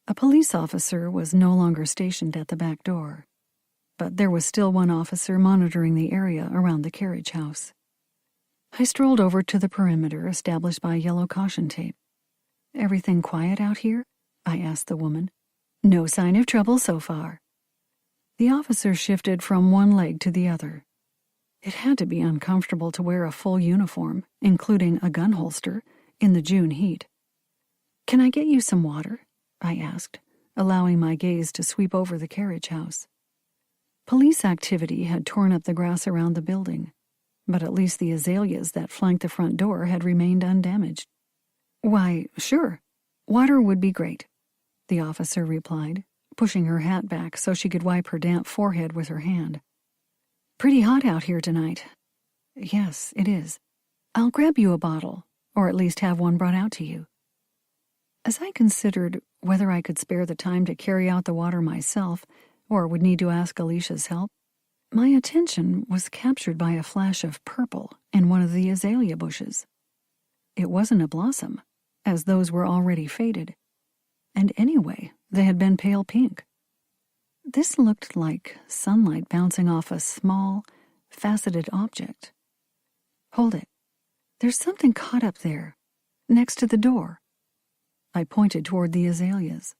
A police officer was no longer stationed at the back door, but there was still one officer monitoring the area around the carriage house. I strolled over to the perimeter established by yellow caution tape. Everything quiet out here? I asked the woman. No sign of trouble so far. The officer shifted from one leg to the other. It had to be uncomfortable to wear a full uniform, including a gun holster, in the June heat. Can I get you some water? I asked, allowing my gaze to sweep over the carriage house. Police activity had torn up the grass around the building, but at least the azaleas that flanked the front door had remained undamaged. Why, sure. Water would be great, the officer replied, pushing her hat back so she could wipe her damp forehead with her hand. Pretty hot out here tonight. Yes, it is. I'll grab you a bottle, or at least have one brought out to you. As I considered whether I could spare the time to carry out the water myself, or would need to ask Alicia's help, my attention was captured by a flash of purple in one of the azalea bushes. It wasn't a blossom, as those were already faded. And anyway, they had been pale pink. This looked like sunlight bouncing off a small, faceted object. Hold it. There's something caught up there, next to the door. I pointed toward the azaleas.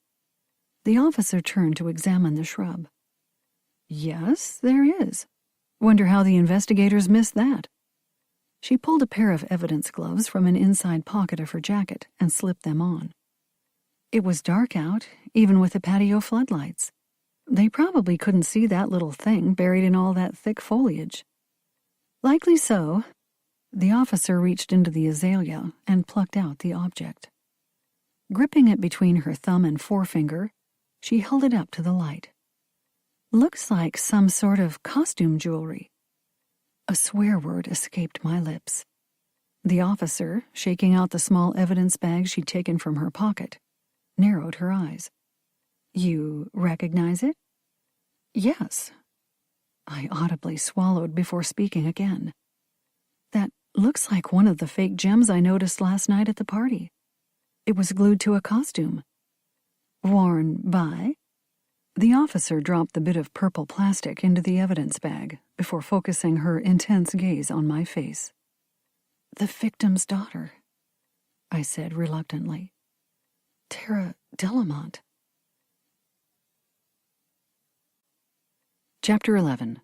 The officer turned to examine the shrub. Yes, there is. Wonder how the investigators missed that. She pulled a pair of evidence gloves from an inside pocket of her jacket and slipped them on. It was dark out, even with the patio floodlights. They probably couldn't see that little thing buried in all that thick foliage. Likely so. The officer reached into the azalea and plucked out the object. Gripping it between her thumb and forefinger, she held it up to the light. Looks like some sort of costume jewelry. A swear word escaped my lips. The officer, shaking out the small evidence bag she'd taken from her pocket, narrowed her eyes. You recognize it? Yes. I audibly swallowed before speaking again. That looks like one of the fake gems I noticed last night at the party. It was glued to a costume. Worn by? The officer dropped the bit of purple plastic into the evidence bag before focusing her intense gaze on my face. The victim's daughter, I said reluctantly. Tara Delamont. Chapter 11.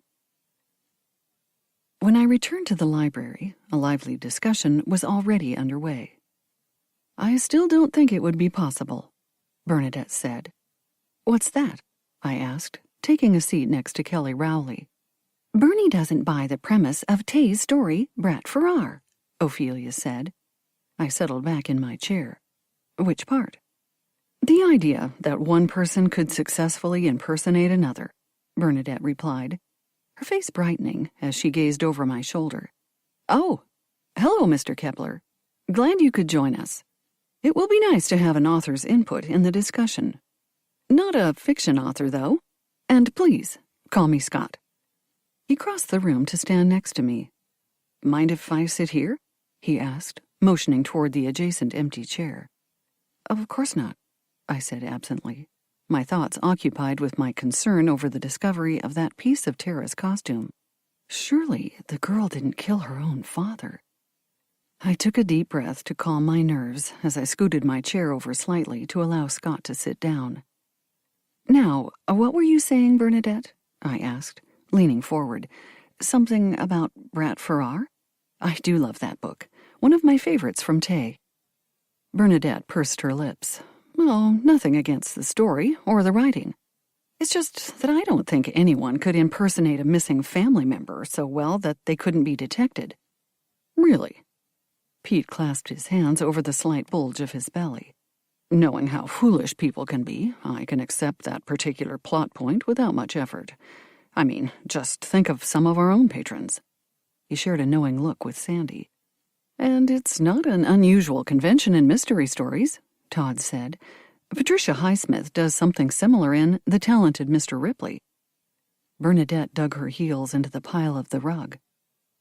When I returned to the library, a lively discussion was already underway. I still don't think it would be possible, Bernadette said. What's that? I asked, taking a seat next to Kelly Rowley. Bernie doesn't buy the premise of Tay's story, Brat Farrar, Ophelia said. I settled back in my chair. Which part? The idea that one person could successfully impersonate another, Bernadette replied, her face brightening as she gazed over my shoulder. Oh, hello, Mr. Kepler. Glad you could join us. It will be nice to have an author's input in the discussion. Not a fiction author, though. And please, call me Scott. He crossed the room to stand next to me. Mind if I sit here? He asked, motioning toward the adjacent empty chair. Of course not, I said absently, my thoughts occupied with my concern over the discovery of that piece of Tara's costume. Surely the girl didn't kill her own father. I took a deep breath to calm my nerves as I scooted my chair over slightly to allow Scott to sit down. Now, what were you saying, Bernadette? I asked, leaning forward. Something about Brat Farrar? I do love that book. One of my favorites from Tay. Bernadette pursed her lips. Oh, nothing against the story or the writing. It's just that I don't think anyone could impersonate a missing family member so well that they couldn't be detected. Really? Pete clasped his hands over the slight bulge of his belly. Knowing how foolish people can be, I can accept that particular plot point without much effort. I mean, just think of some of our own patrons. He shared a knowing look with Sandy. And it's not an unusual convention in mystery stories, Todd said. Patricia Highsmith does something similar in The Talented Mr. Ripley. Bernadette dug her heels into the pile of the rug.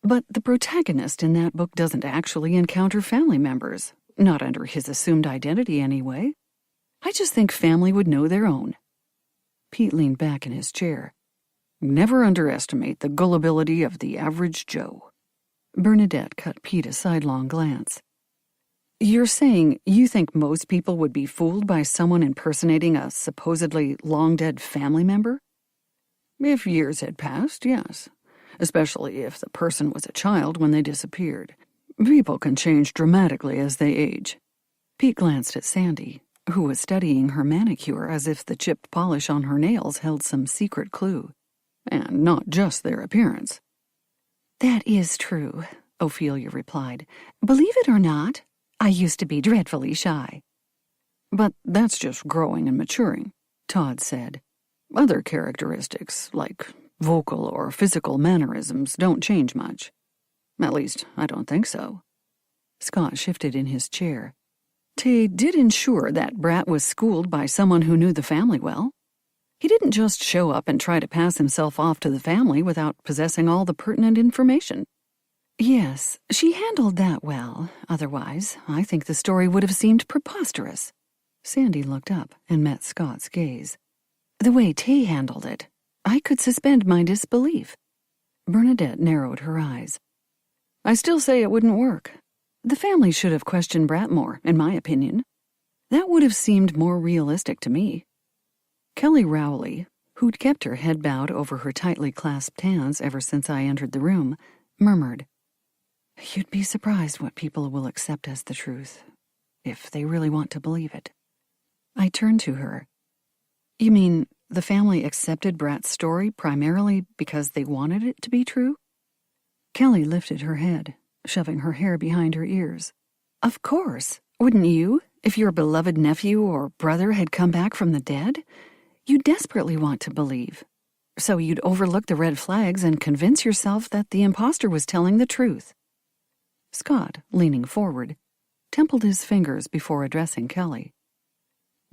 But the protagonist in that book doesn't actually encounter family members. Not under his assumed identity, anyway. I just think family would know their own. Pete leaned back in his chair. Never underestimate the gullibility of the average Joe. Bernadette cut Pete a sidelong glance. You're saying you think most people would be fooled by someone impersonating a supposedly long-dead family member? If years had passed, yes. Especially if the person was a child when they disappeared. People can change dramatically as they age. Pete glanced at Sandy, who was studying her manicure as if the chipped polish on her nails held some secret clue. And not just their appearance. That is true, Ophelia replied. Believe it or not, I used to be dreadfully shy. But that's just growing and maturing, Todd said. Other characteristics, like vocal or physical mannerisms, don't change much. At least, I don't think so. Scott shifted in his chair. Tay did ensure that Brat was schooled by someone who knew the family well. He didn't just show up and try to pass himself off to the family without possessing all the pertinent information. Yes, she handled that well. Otherwise, I think the story would have seemed preposterous. Sandy looked up and met Scott's gaze. The way Tay handled it, I could suspend my disbelief. Bernadette narrowed her eyes. I still say it wouldn't work. The family should have questioned Brat more, in my opinion. That would have seemed more realistic to me. Kelly Rowley, who'd kept her head bowed over her tightly clasped hands ever since I entered the room, murmured, You'd be surprised what people will accept as the truth, if they really want to believe it. I turned to her. You mean the family accepted Brat's story primarily because they wanted it to be true? Kelly lifted her head, shoving her hair behind her ears. Of course. Wouldn't you, if your beloved nephew or brother had come back from the dead? You desperately want to believe. So you'd overlook the red flags and convince yourself that the imposter was telling the truth. Scott, leaning forward, templed his fingers before addressing Kelly.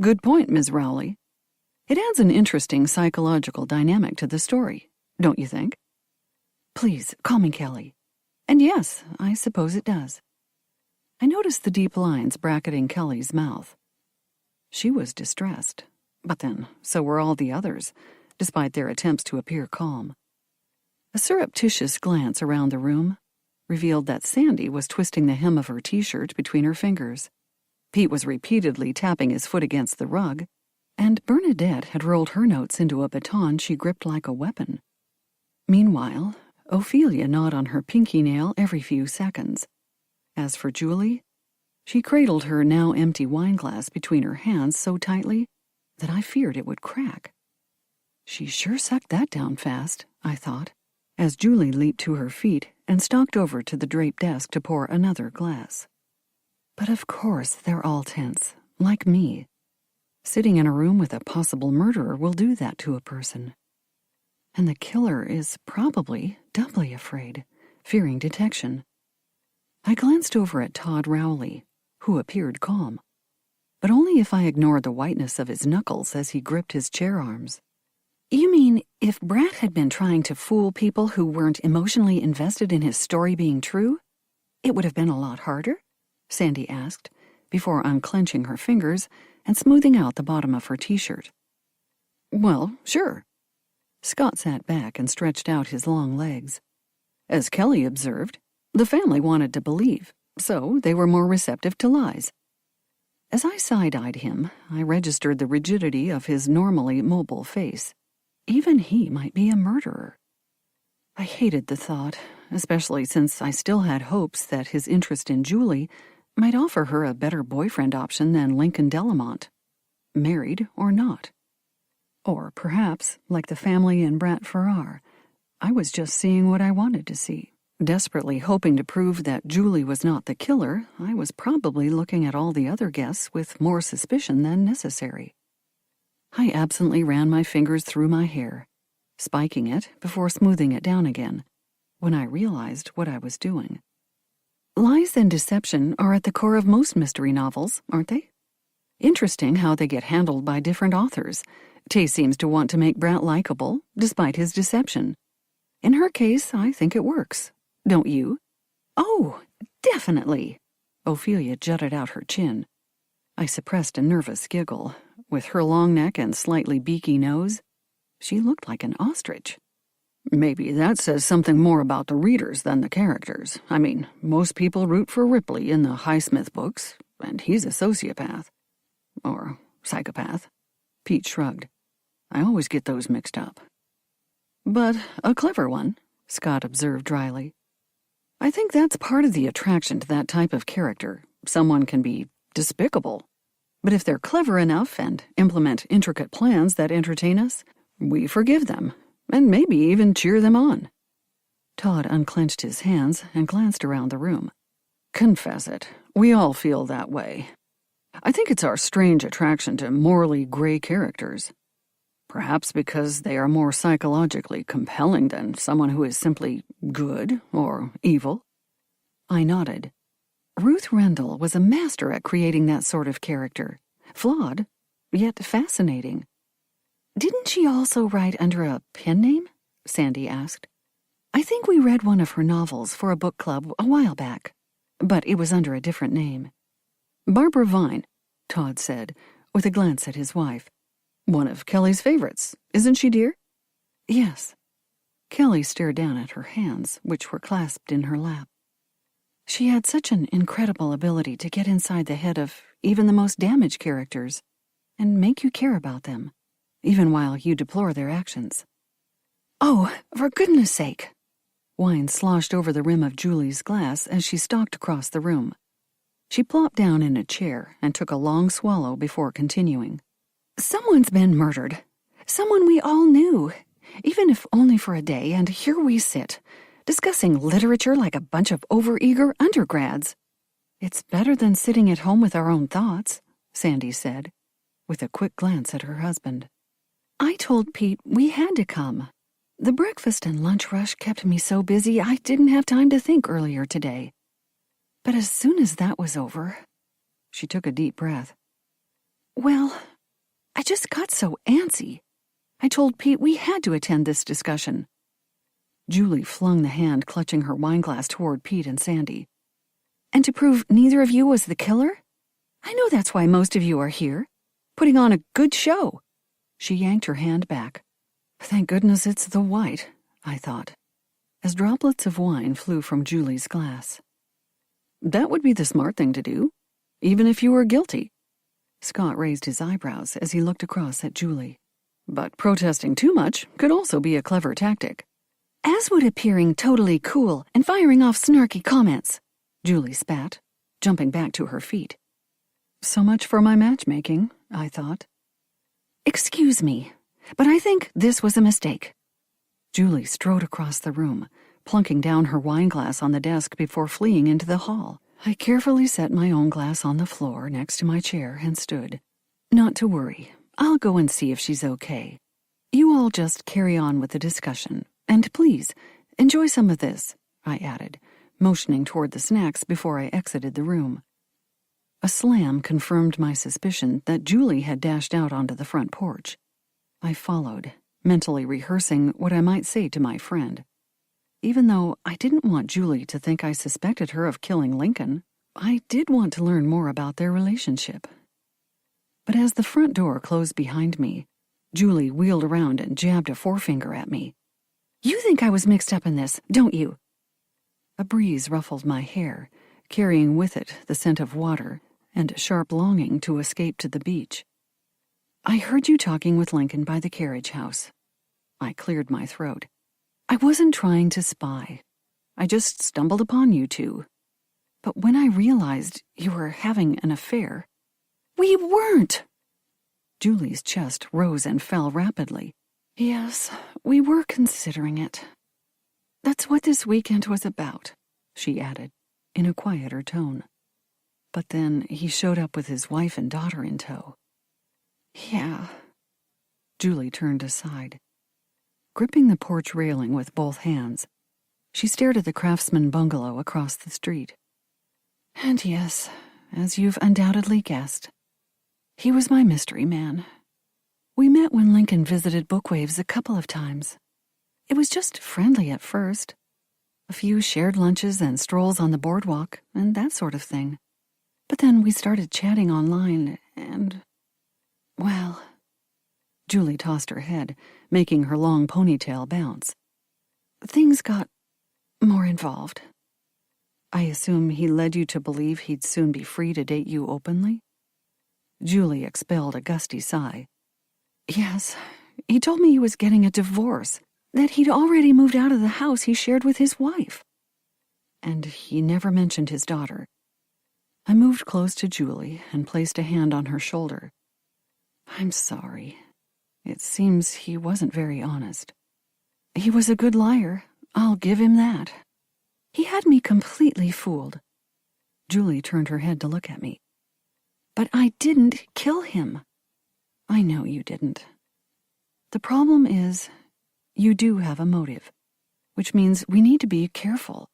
Good point, Ms. Rowley. It adds an interesting psychological dynamic to the story, don't you think? Please, call me Kelly. And yes, I suppose it does. I noticed the deep lines bracketing Kelly's mouth. She was distressed, but then so were all the others, despite their attempts to appear calm. A surreptitious glance around the room revealed that Sandy was twisting the hem of her t-shirt between her fingers. Pete was repeatedly tapping his foot against the rug, and Bernadette had rolled her notes into a baton she gripped like a weapon. Meanwhile, Ophelia gnawed on her pinky nail every few seconds. As for Julie, she cradled her now empty wineglass between her hands so tightly that I feared it would crack. She sure sucked that down fast, I thought, as Julie leaped to her feet and stalked over to the draped desk to pour another glass. But of course they're all tense, like me. Sitting in a room with a possible murderer will do that to a person. And the killer is probably doubly afraid, fearing detection. I glanced over at Todd Rowley, who appeared calm, but only if I ignored the whiteness of his knuckles as he gripped his chair arms. You mean if Brat had been trying to fool people who weren't emotionally invested in his story being true, it would have been a lot harder? Sandy asked, before unclenching her fingers and smoothing out the bottom of her t-shirt. Well, sure. Scott sat back and stretched out his long legs. As Kelly observed, the family wanted to believe, so they were more receptive to lies. As I side-eyed him, I registered the rigidity of his normally mobile face. Even he might be a murderer. I hated the thought, especially since I still had hopes that his interest in Julie might offer her a better boyfriend option than Lincoln Delamont, married or not. Or perhaps, like the family in Brat Farrar, I was just seeing what I wanted to see. Desperately hoping to prove that Julie was not the killer, I was probably looking at all the other guests with more suspicion than necessary. I absently ran my fingers through my hair, spiking it before smoothing it down again, when I realized what I was doing. Lies and deception are at the core of most mystery novels, aren't they? Interesting how they get handled by different authors. Tay seems to want to make Brat likable, despite his deception. In her case, I think it works. Don't you? Oh, definitely. Ophelia jutted out her chin. I suppressed a nervous giggle. With her long neck and slightly beaky nose, she looked like an ostrich. Maybe that says something more about the readers than the characters. I mean, most people root for Ripley in the Highsmith books, and he's a sociopath. Or psychopath. Pete shrugged. I always get those mixed up. But a clever one, Scott observed dryly. I think that's part of the attraction to that type of character. Someone can be despicable. But if they're clever enough and implement intricate plans that entertain us, we forgive them, and maybe even cheer them on. Todd unclenched his hands and glanced around the room. Confess it, we all feel that way. I think it's our strange attraction to morally gray characters. Perhaps because they are more psychologically compelling than someone who is simply good or evil. I nodded. Ruth Rendell was a master at creating that sort of character. Flawed, yet fascinating. Didn't she also write under a pen name? Sandy asked. I think we read one of her novels for a book club a while back, but it was under a different name. Barbara Vine, Todd said, with a glance at his wife. One of Kelly's favorites, isn't she, dear? Yes. Kelly stared down at her hands, which were clasped in her lap. She had such an incredible ability to get inside the head of even the most damaged characters and make you care about them, even while you deplore their actions. Oh, for goodness sake! Wine sloshed over the rim of Julie's glass as she stalked across the room. She plopped down in a chair and took a long swallow before continuing. Someone's been murdered. Someone we all knew, even if only for a day, and here we sit, discussing literature like a bunch of overeager undergrads. It's better than sitting at home with our own thoughts, Sandy said, with a quick glance at her husband. I told Pete we had to come. The breakfast and lunch rush kept me so busy I didn't have time to think earlier today. But as soon as that was over, she took a deep breath. Well, I just got so antsy. I told Pete we had to attend this discussion. Julie flung the hand clutching her wineglass toward Pete and Sandy. And to prove neither of you was the killer? I know that's why most of you are here, putting on a good show. She yanked her hand back. Thank goodness it's the white, I thought, as droplets of wine flew from Julie's glass. That would be the smart thing to do, even if you were guilty. Scott raised his eyebrows as he looked across at Julie. But protesting too much could also be a clever tactic. As would appearing totally cool and firing off snarky comments, Julie spat, jumping back to her feet. So much for my matchmaking, I thought. Excuse me, but I think this was a mistake. Julie strode across the room, plunking down her wineglass on the desk before fleeing into the hall. I carefully set my own glass on the floor next to my chair and stood. Not to worry, I'll go and see if she's okay. You all just carry on with the discussion, and please, enjoy some of this, I added, motioning toward the snacks before I exited the room. A slam confirmed my suspicion that Julie had dashed out onto the front porch. I followed, mentally rehearsing what I might say to my friend. Even though I didn't want Julie to think I suspected her of killing Lincoln, I did want to learn more about their relationship. But as the front door closed behind me, Julie wheeled around and jabbed a forefinger at me. You think I was mixed up in this, don't you? A breeze ruffled my hair, carrying with it the scent of water and sharp longing to escape to the beach. I heard you talking with Lincoln by the carriage house. I cleared my throat. I wasn't trying to spy. I just stumbled upon you two. But when I realized you were having an affair... We weren't! Julie's chest rose and fell rapidly. Yes, we were considering it. That's what this weekend was about, she added, in a quieter tone. But then he showed up with his wife and daughter in tow. Yeah. Julie turned aside. Gripping the porch railing with both hands, she stared at the craftsman bungalow across the street. And yes, as you've undoubtedly guessed, he was my mystery man. We met when Lincoln visited Bookwaves a couple of times. It was just friendly at first. A few shared lunches and strolls on the boardwalk and that sort of thing. But then we started chatting online and... well... Julie tossed her head, making her long ponytail bounce. Things got more involved. I assume he led you to believe he'd soon be free to date you openly? Julie expelled a gusty sigh. Yes, he told me he was getting a divorce, that he'd already moved out of the house he shared with his wife. And he never mentioned his daughter. I moved close to Julie and placed a hand on her shoulder. I'm sorry. It seems he wasn't very honest. He was a good liar, I'll give him that. He had me completely fooled. Julie turned her head to look at me. But I didn't kill him. I know you didn't. The problem is, you do have a motive, which means we need to be careful.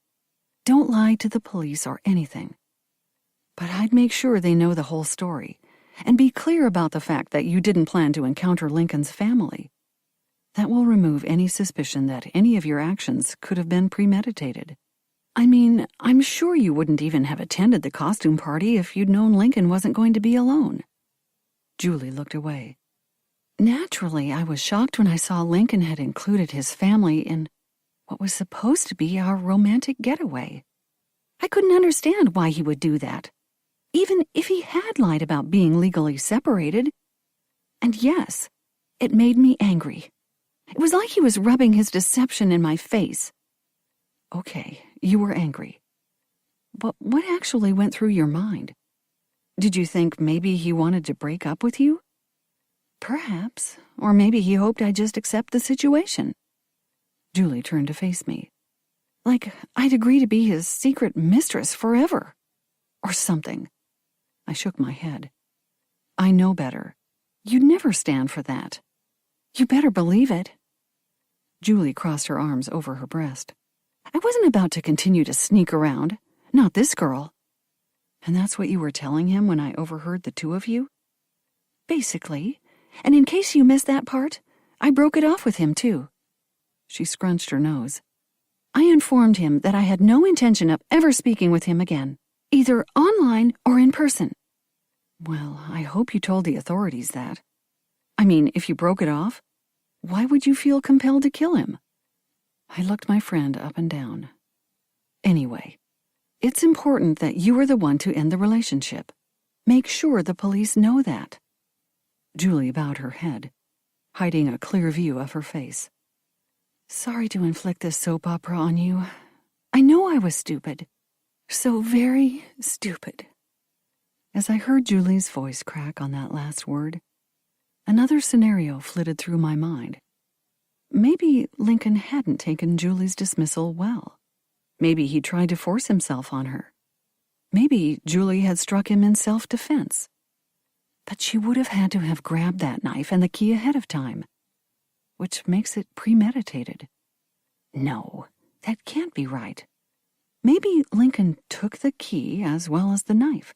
Don't lie to the police or anything. But I'd make sure they know the whole story, and be clear about the fact that you didn't plan to encounter Lincoln's family. That will remove any suspicion that any of your actions could have been premeditated. I mean, I'm sure you wouldn't even have attended the costume party if you'd known Lincoln wasn't going to be alone. Julie looked away. Naturally, I was shocked when I saw Lincoln had included his family in what was supposed to be our romantic getaway. I couldn't understand why he would do that, even if he had lied about being legally separated. And yes, it made me angry. It was like he was rubbing his deception in my face. Okay, you were angry. But what actually went through your mind? Did you think maybe he wanted to break up with you? Perhaps, or maybe he hoped I'd just accept the situation. Julie turned to face me. Like I'd agree to be his secret mistress forever. Or something. I shook my head. I know better. You'd never stand for that. You better believe it. Julie crossed her arms over her breast. I wasn't about to continue to sneak around. Not this girl. And that's what you were telling him when I overheard the two of you? Basically. And in case you missed that part, I broke it off with him, too. She scrunched her nose. I informed him that I had no intention of ever speaking with him again, either online or in person. Well, I hope you told the authorities that. I mean, if you broke it off, why would you feel compelled to kill him? I looked my friend up and down. Anyway, it's important that you are the one to end the relationship. Make sure the police know that. Julie bowed her head, hiding a clear view of her face. Sorry to inflict this soap opera on you. I know I was stupid. So very stupid. As I heard Julie's voice crack on that last word, another scenario flitted through my mind. Maybe Lincoln hadn't taken Julie's dismissal well. Maybe he tried to force himself on her. Maybe Julie had struck him in self-defense. But she would have had to have grabbed that knife and the key ahead of time, which makes it premeditated. No, that can't be right. Maybe Lincoln took the key as well as the knife,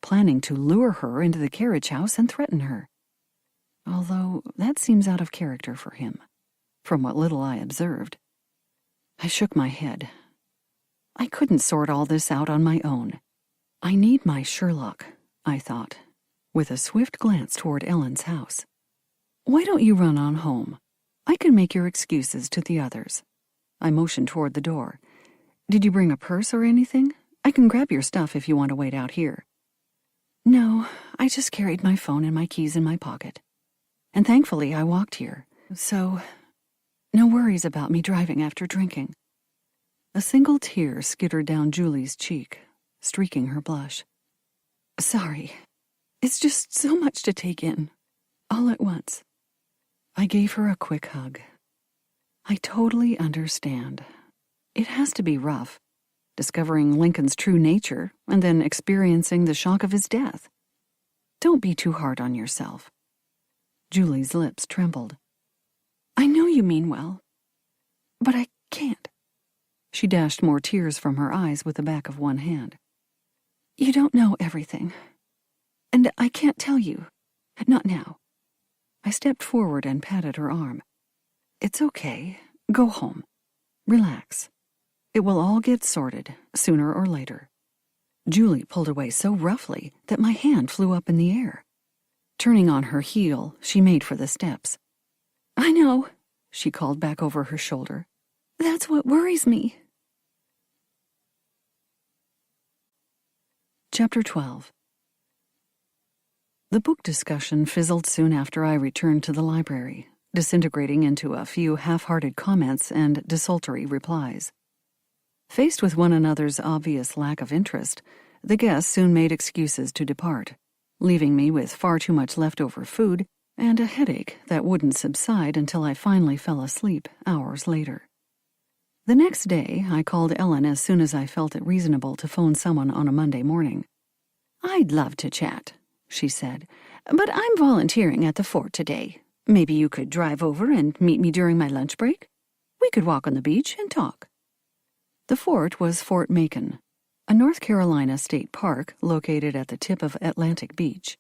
planning to lure her into the carriage house and threaten her. Although that seems out of character for him, from what little I observed. I shook my head. I couldn't sort all this out on my own. I need my Sherlock, I thought, with a swift glance toward Ellen's house. Why don't you run on home? I can make your excuses to the others. I motioned toward the door. Did you bring a purse or anything? I can grab your stuff if you want to wait out here. No, I just carried my phone and my keys in my pocket. And thankfully I walked here, so no worries about me driving after drinking. A single tear skittered down Julie's cheek, streaking her blush. Sorry, it's just so much to take in, all at once. I gave her a quick hug. I totally understand. It has to be rough, discovering Lincoln's true nature and then experiencing the shock of his death. Don't be too hard on yourself. Julie's lips trembled. I know you mean well, but I can't. She dashed more tears from her eyes with the back of one hand. You don't know everything, and I can't tell you, not now. I stepped forward and patted her arm. It's okay. Go home. Relax. It will all get sorted, sooner or later. Julie pulled away so roughly that my hand flew up in the air. Turning on her heel, she made for the steps. I know, she called back over her shoulder. That's what worries me. Chapter 12. The book discussion fizzled soon after I returned to the library, disintegrating into a few half-hearted comments and desultory replies. Faced with one another's obvious lack of interest, the guests soon made excuses to depart, leaving me with far too much leftover food and a headache that wouldn't subside until I finally fell asleep hours later. The next day, I called Ellen as soon as I felt it reasonable to phone someone on a Monday morning. I'd love to chat, she said, but I'm volunteering at the fort today. Maybe you could drive over and meet me during my lunch break? We could walk on the beach and talk. The fort was Fort Macon, a North Carolina state park located at the tip of Atlantic Beach,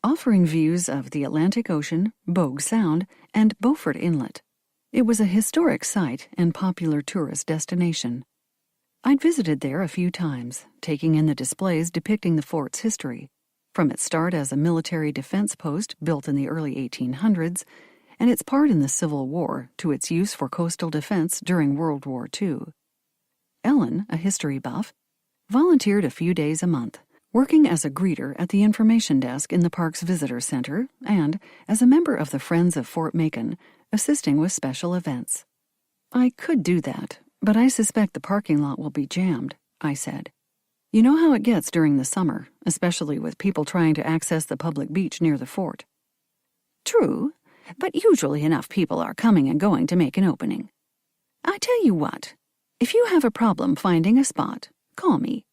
offering views of the Atlantic Ocean, Bogue Sound, and Beaufort Inlet. It was a historic site and popular tourist destination. I'd visited there a few times, taking in the displays depicting the fort's history, from its start as a military defense post built in the early 1800s, and its part in the Civil War to its use for coastal defense during World War II. Ellen, a history buff, volunteered a few days a month, working as a greeter at the information desk in the park's visitor center and, as a member of the Friends of Fort Macon, assisting with special events. I could do that, but I suspect the parking lot will be jammed, I said. You know how it gets during the summer, especially with people trying to access the public beach near the fort. True, but usually enough people are coming and going to make an opening. I tell you what, if you have a problem finding a spot, call me.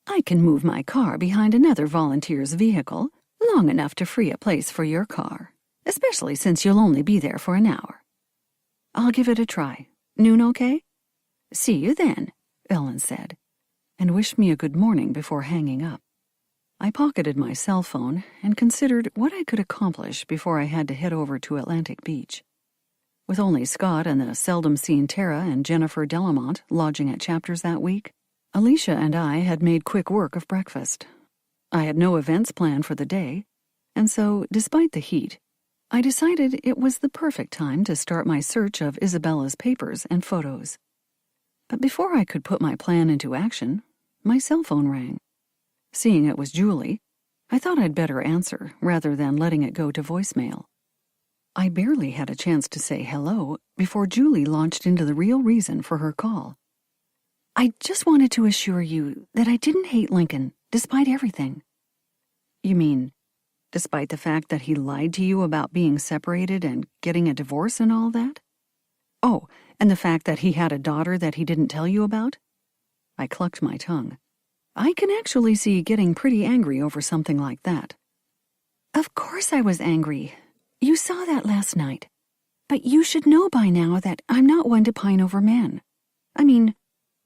I can move my car behind another volunteer's vehicle long enough to free a place for your car, especially since you'll only be there for an hour. I'll give it a try. Noon okay? See you then, Ellen said, and wished me a good morning before hanging up. I pocketed my cell phone and considered what I could accomplish before I had to head over to Atlantic Beach. With only Scott and the seldom-seen Tara and Jennifer Delamont lodging at Chapters that week, Alicia and I had made quick work of breakfast. I had no events planned for the day, and so, despite the heat, I decided it was the perfect time to start my search of Isabella's papers and photos. But before I could put my plan into action, my cell phone rang. Seeing it was Julie, I thought I'd better answer rather than letting it go to voicemail. I barely had a chance to say hello before Julie launched into the real reason for her call. I just wanted to assure you that I didn't hate Lincoln, despite everything. You mean, despite the fact that he lied to you about being separated and getting a divorce and all that? Oh, and the fact that he had a daughter that he didn't tell you about? I clucked my tongue. I can actually see getting pretty angry over something like that. Of course I was angry. You saw that last night. But you should know by now that I'm not one to pine over men. I mean,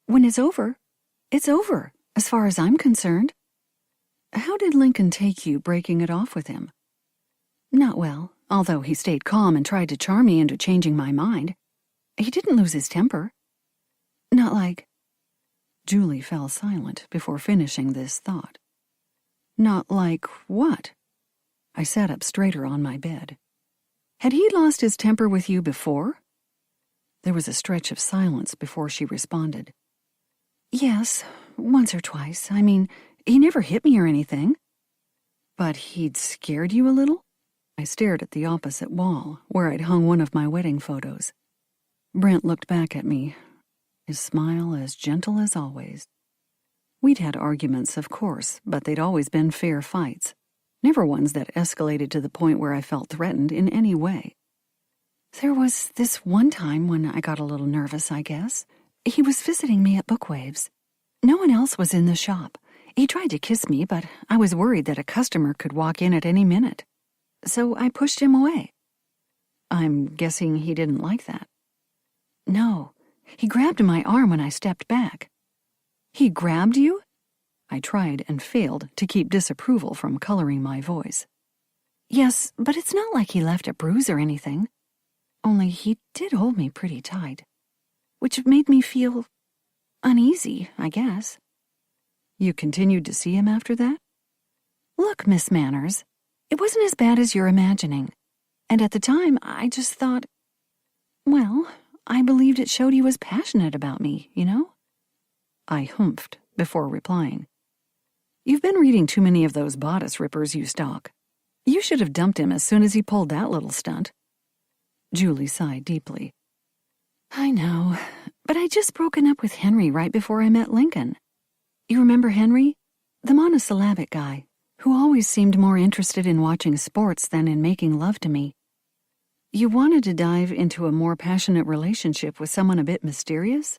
when it's over, as far as I'm concerned. How did Lincoln take you breaking it off with him? Not well, although he stayed calm and tried to charm me into changing my mind. He didn't lose his temper. Not like... Julie fell silent before finishing this thought. Not like what? I sat up straighter on my bed. Had he lost his temper with you before? There was a stretch of silence before she responded. Yes, once or twice. I mean, he never hit me or anything. But he'd scared you a little? I stared at the opposite wall, where I'd hung one of my wedding photos. Brent looked back at me, his smile as gentle as always. We'd had arguments, of course, but they'd always been fair fights, never ones that escalated to the point where I felt threatened in any way. There was this one time when I got a little nervous, I guess. He was visiting me at Bookwaves. No one else was in the shop. He tried to kiss me, but I was worried that a customer could walk in at any minute. So I pushed him away. I'm guessing he didn't like that. No, he grabbed my arm when I stepped back. He grabbed you? I tried and failed to keep disapproval from coloring my voice. Yes, but it's not like he left a bruise or anything. Only he did hold me pretty tight, which made me feel uneasy, I guess. You continued to see him after that? Look, Miss Manners, it wasn't as bad as you're imagining. And at the time, I just thought, well, I believed it showed he was passionate about me, you know? I humphed before replying. You've been reading too many of those bodice rippers you stalk. You should have dumped him as soon as he pulled that little stunt. Julie sighed deeply. I know, but I'd just broken up with Henry right before I met Lincoln. You remember Henry? The monosyllabic guy, who always seemed more interested in watching sports than in making love to me. You wanted to dive into a more passionate relationship with someone a bit mysterious?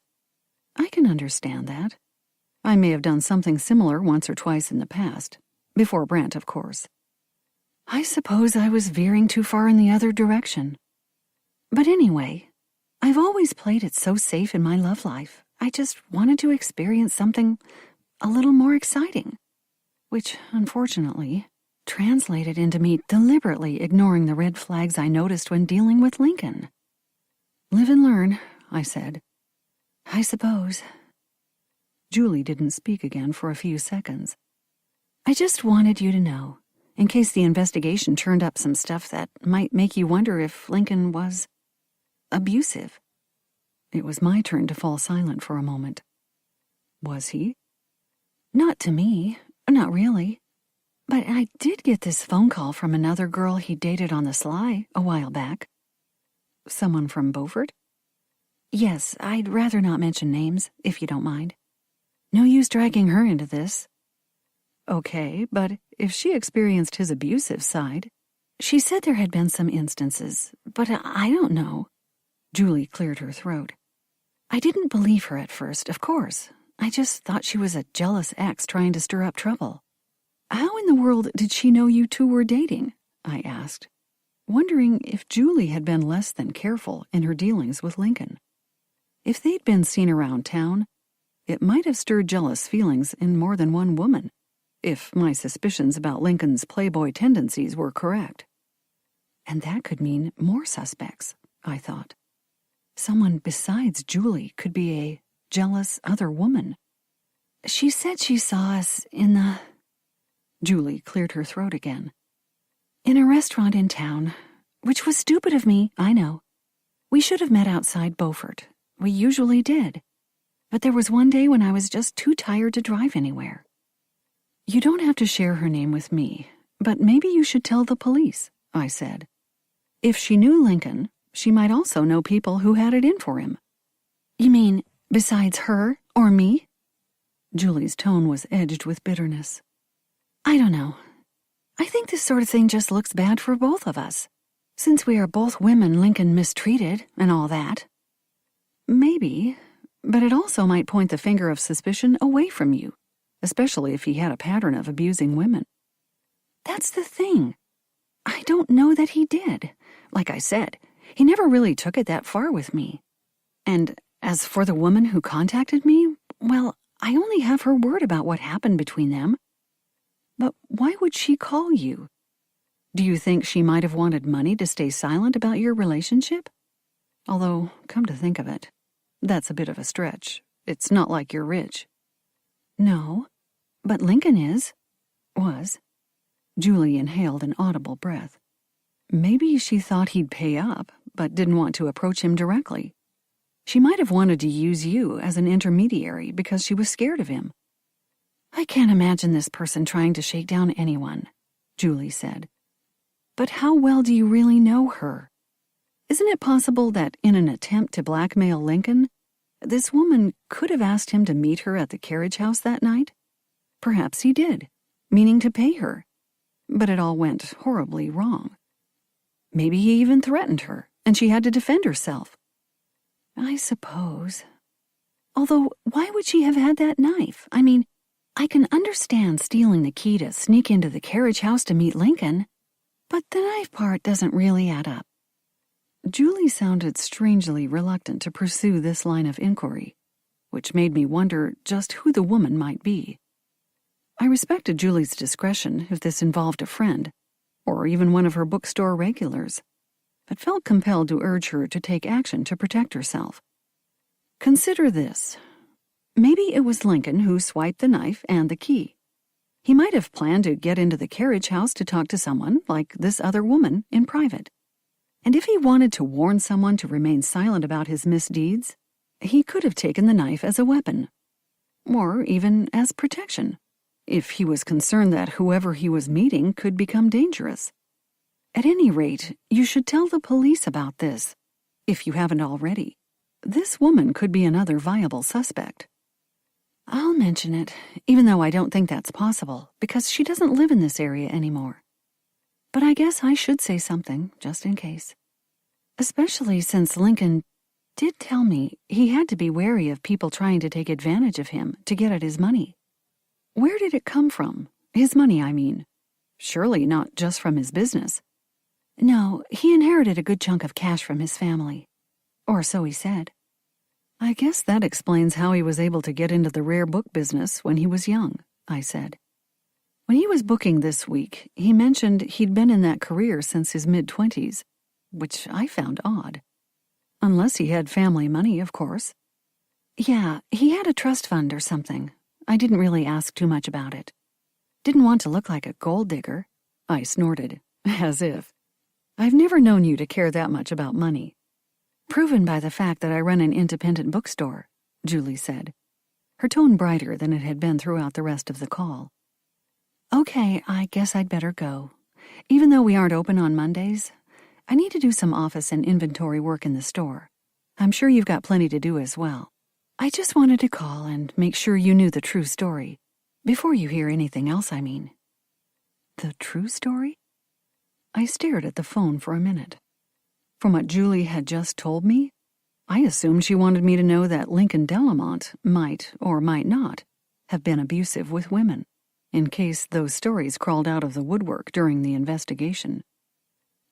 I can understand that. I may have done something similar once or twice in the past, before Brent, of course. I suppose I was veering too far in the other direction. But anyway, I've always played it so safe in my love life. I just wanted to experience something a little more exciting, which, unfortunately, translated into me deliberately ignoring the red flags I noticed when dealing with Lincoln. Live and learn, I said. I suppose. Julie didn't speak again for a few seconds. I just wanted you to know, in case the investigation turned up some stuff that might make you wonder if Lincoln was abusive. It was my turn to fall silent for a moment. Was he? Not to me, not really. But I did get this phone call from another girl he dated on the sly a while back. Someone from Beaufort? Yes, I'd rather not mention names, if you don't mind. No use dragging her into this. Okay, but if she experienced his abusive side, She said there had been some instances, but I don't know. Julie cleared her throat. I didn't believe her at first, of course. I just thought she was a jealous ex trying to stir up trouble. How in the world did she know you two were dating? I asked, wondering if Julie had been less than careful in her dealings with Lincoln. If they'd been seen around town, it might have stirred jealous feelings in more than one woman, if my suspicions about Lincoln's playboy tendencies were correct. And that could mean more suspects, I thought. Someone besides Julie could be a jealous other woman. She said she saw us in the... Julie cleared her throat again. In a restaurant in town, which was stupid of me, I know. We should have met outside Beaufort. We usually did. But there was one day when I was just too tired to drive anywhere. You don't have to share her name with me, but maybe you should tell the police, I said. If she knew Lincoln, she might also know people who had it in for him. You mean besides her or me? Julie's tone was edged with bitterness. I don't know. I think this sort of thing just looks bad for both of us, since we are both women Lincoln mistreated and all that. Maybe, but it also might point the finger of suspicion away from you, especially if he had a pattern of abusing women. That's the thing. I don't know that he did. Like I said, he never really took it that far with me. And as for the woman who contacted me, well, I only have her word about what happened between them. But why would she call you? Do you think she might have wanted money to stay silent about your relationship? Although, come to think of it, that's a bit of a stretch. It's not like you're rich. No, but Lincoln is. Was. Julie inhaled an audible breath. Maybe she thought he'd pay up, but didn't want to approach him directly. She might have wanted to use you as an intermediary because she was scared of him. I can't imagine this person trying to shake down anyone, Julie said. But how well do you really know her? Isn't it possible that in an attempt to blackmail Lincoln, this woman could have asked him to meet her at the carriage house that night? Perhaps he did, meaning to pay her. But it all went horribly wrong. Maybe he even threatened her, and she had to defend herself. I suppose. Although, why would she have had that knife? I mean, I can understand stealing the key to sneak into the carriage house to meet Lincoln, but the knife part doesn't really add up. Julie sounded strangely reluctant to pursue this line of inquiry, which made me wonder just who the woman might be. I respected Julie's discretion if this involved a friend, or even one of her bookstore regulars, but felt compelled to urge her to take action to protect herself. Consider this. Maybe it was Lincoln who swiped the knife and the key. He might have planned to get into the carriage house to talk to someone, like this other woman, in private. And if he wanted to warn someone to remain silent about his misdeeds, he could have taken the knife as a weapon, or even as protection, if he was concerned that whoever he was meeting could become dangerous. At any rate, you should tell the police about this, if you haven't already. This woman could be another viable suspect. I'll mention it, even though I don't think that's possible, because she doesn't live in this area anymore. But I guess I should say something, just in case. Especially since Lincoln did tell me he had to be wary of people trying to take advantage of him to get at his money. Where did it come from? His money, I mean. Surely not just from his business. No, he inherited a good chunk of cash from his family. Or so he said. I guess that explains how he was able to get into the rare book business when he was young, I said. When he was booking this week, he mentioned he'd been in that career since his mid-20s, which I found odd. Unless he had family money, of course. Yeah, he had a trust fund or something. I didn't really ask too much about it. Didn't want to look like a gold digger. I snorted, as if. I've never known you to care that much about money. Proven by the fact that I run an independent bookstore, Julie said, her tone brighter than it had been throughout the rest of the call. Okay, I guess I'd better go. Even though we aren't open on Mondays, I need to do some office and inventory work in the store. I'm sure you've got plenty to do as well. I just wanted to call and make sure you knew the true story. Before you hear anything else, I mean. The true story? I stared at the phone for a minute. From what Julie had just told me, I assumed she wanted me to know that Lincoln Delamont might, or might not, have been abusive with women, in case those stories crawled out of the woodwork during the investigation.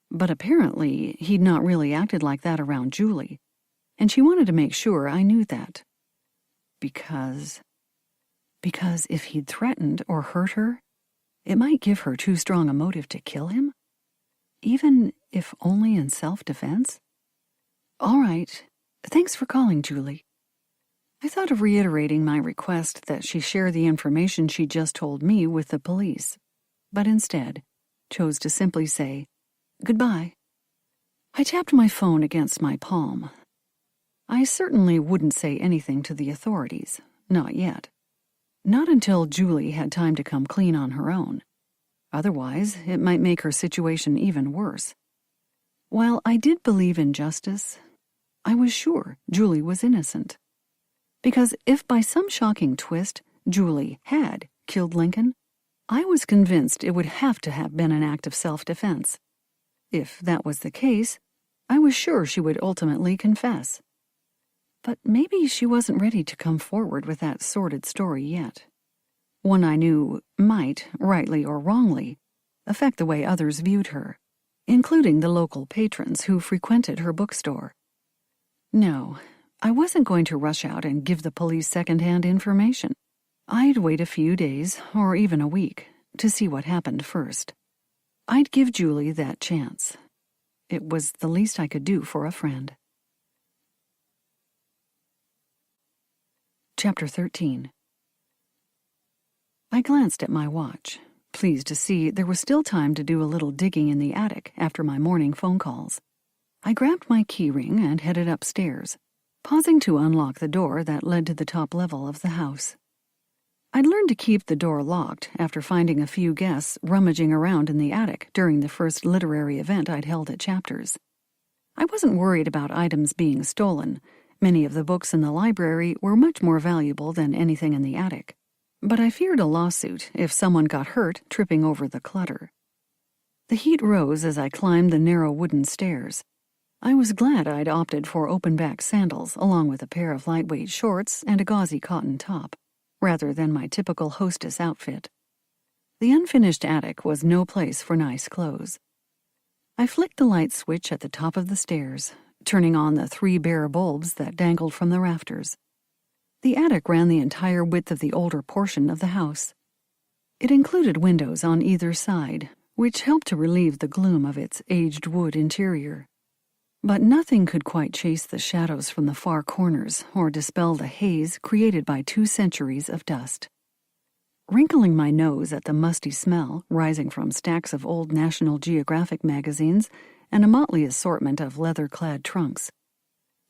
But apparently, he'd not really acted like that around Julie, and she wanted to make sure I knew that. Because if he'd threatened or hurt her, it might give her too strong a motive to kill him, even if only in self-defense. All right. Thanks for calling, Julie. I thought of reiterating my request that she share the information she just told me with the police, but instead chose to simply say, goodbye. I tapped my phone against my palm. I certainly wouldn't say anything to the authorities, not yet. Not until Julie had time to come clean on her own. Otherwise, it might make her situation even worse. While I did believe in justice, I was sure Julie was innocent. Because if by some shocking twist Julie had killed Lincoln, I was convinced it would have to have been an act of self-defense. If that was the case, I was sure she would ultimately confess. But maybe she wasn't ready to come forward with that sordid story yet. One I knew might, rightly or wrongly, affect the way others viewed her, including the local patrons who frequented her bookstore. No, I wasn't going to rush out and give the police secondhand information. I'd wait a few days, or even a week, to see what happened first. I'd give Julie that chance. It was the least I could do for a friend. Chapter 13. I glanced at my watch, pleased to see there was still time to do a little digging in the attic after my morning phone calls. I grabbed my keyring and headed upstairs, pausing to unlock the door that led to the top level of the house. I'd learned to keep the door locked after finding a few guests rummaging around in the attic during the first literary event I'd held at Chapters. I wasn't worried about items being stolen. Many of the books in the library were much more valuable than anything in the attic. But I feared a lawsuit if someone got hurt tripping over the clutter. The heat rose as I climbed the narrow wooden stairs. I was glad I'd opted for open-back sandals along with a pair of lightweight shorts and a gauzy cotton top, rather than my typical hostess outfit. The unfinished attic was no place for nice clothes. I flicked the light switch at the top of the stairs, turning on the 3 bare bulbs that dangled from the rafters. The attic ran the entire width of the older portion of the house. It included windows on either side, which helped to relieve the gloom of its aged wood interior. But nothing could quite chase the shadows from the far corners or dispel the haze created by 2 centuries of dust. Wrinkling my nose at the musty smell rising from stacks of old National Geographic magazines and a motley assortment of leather-clad trunks,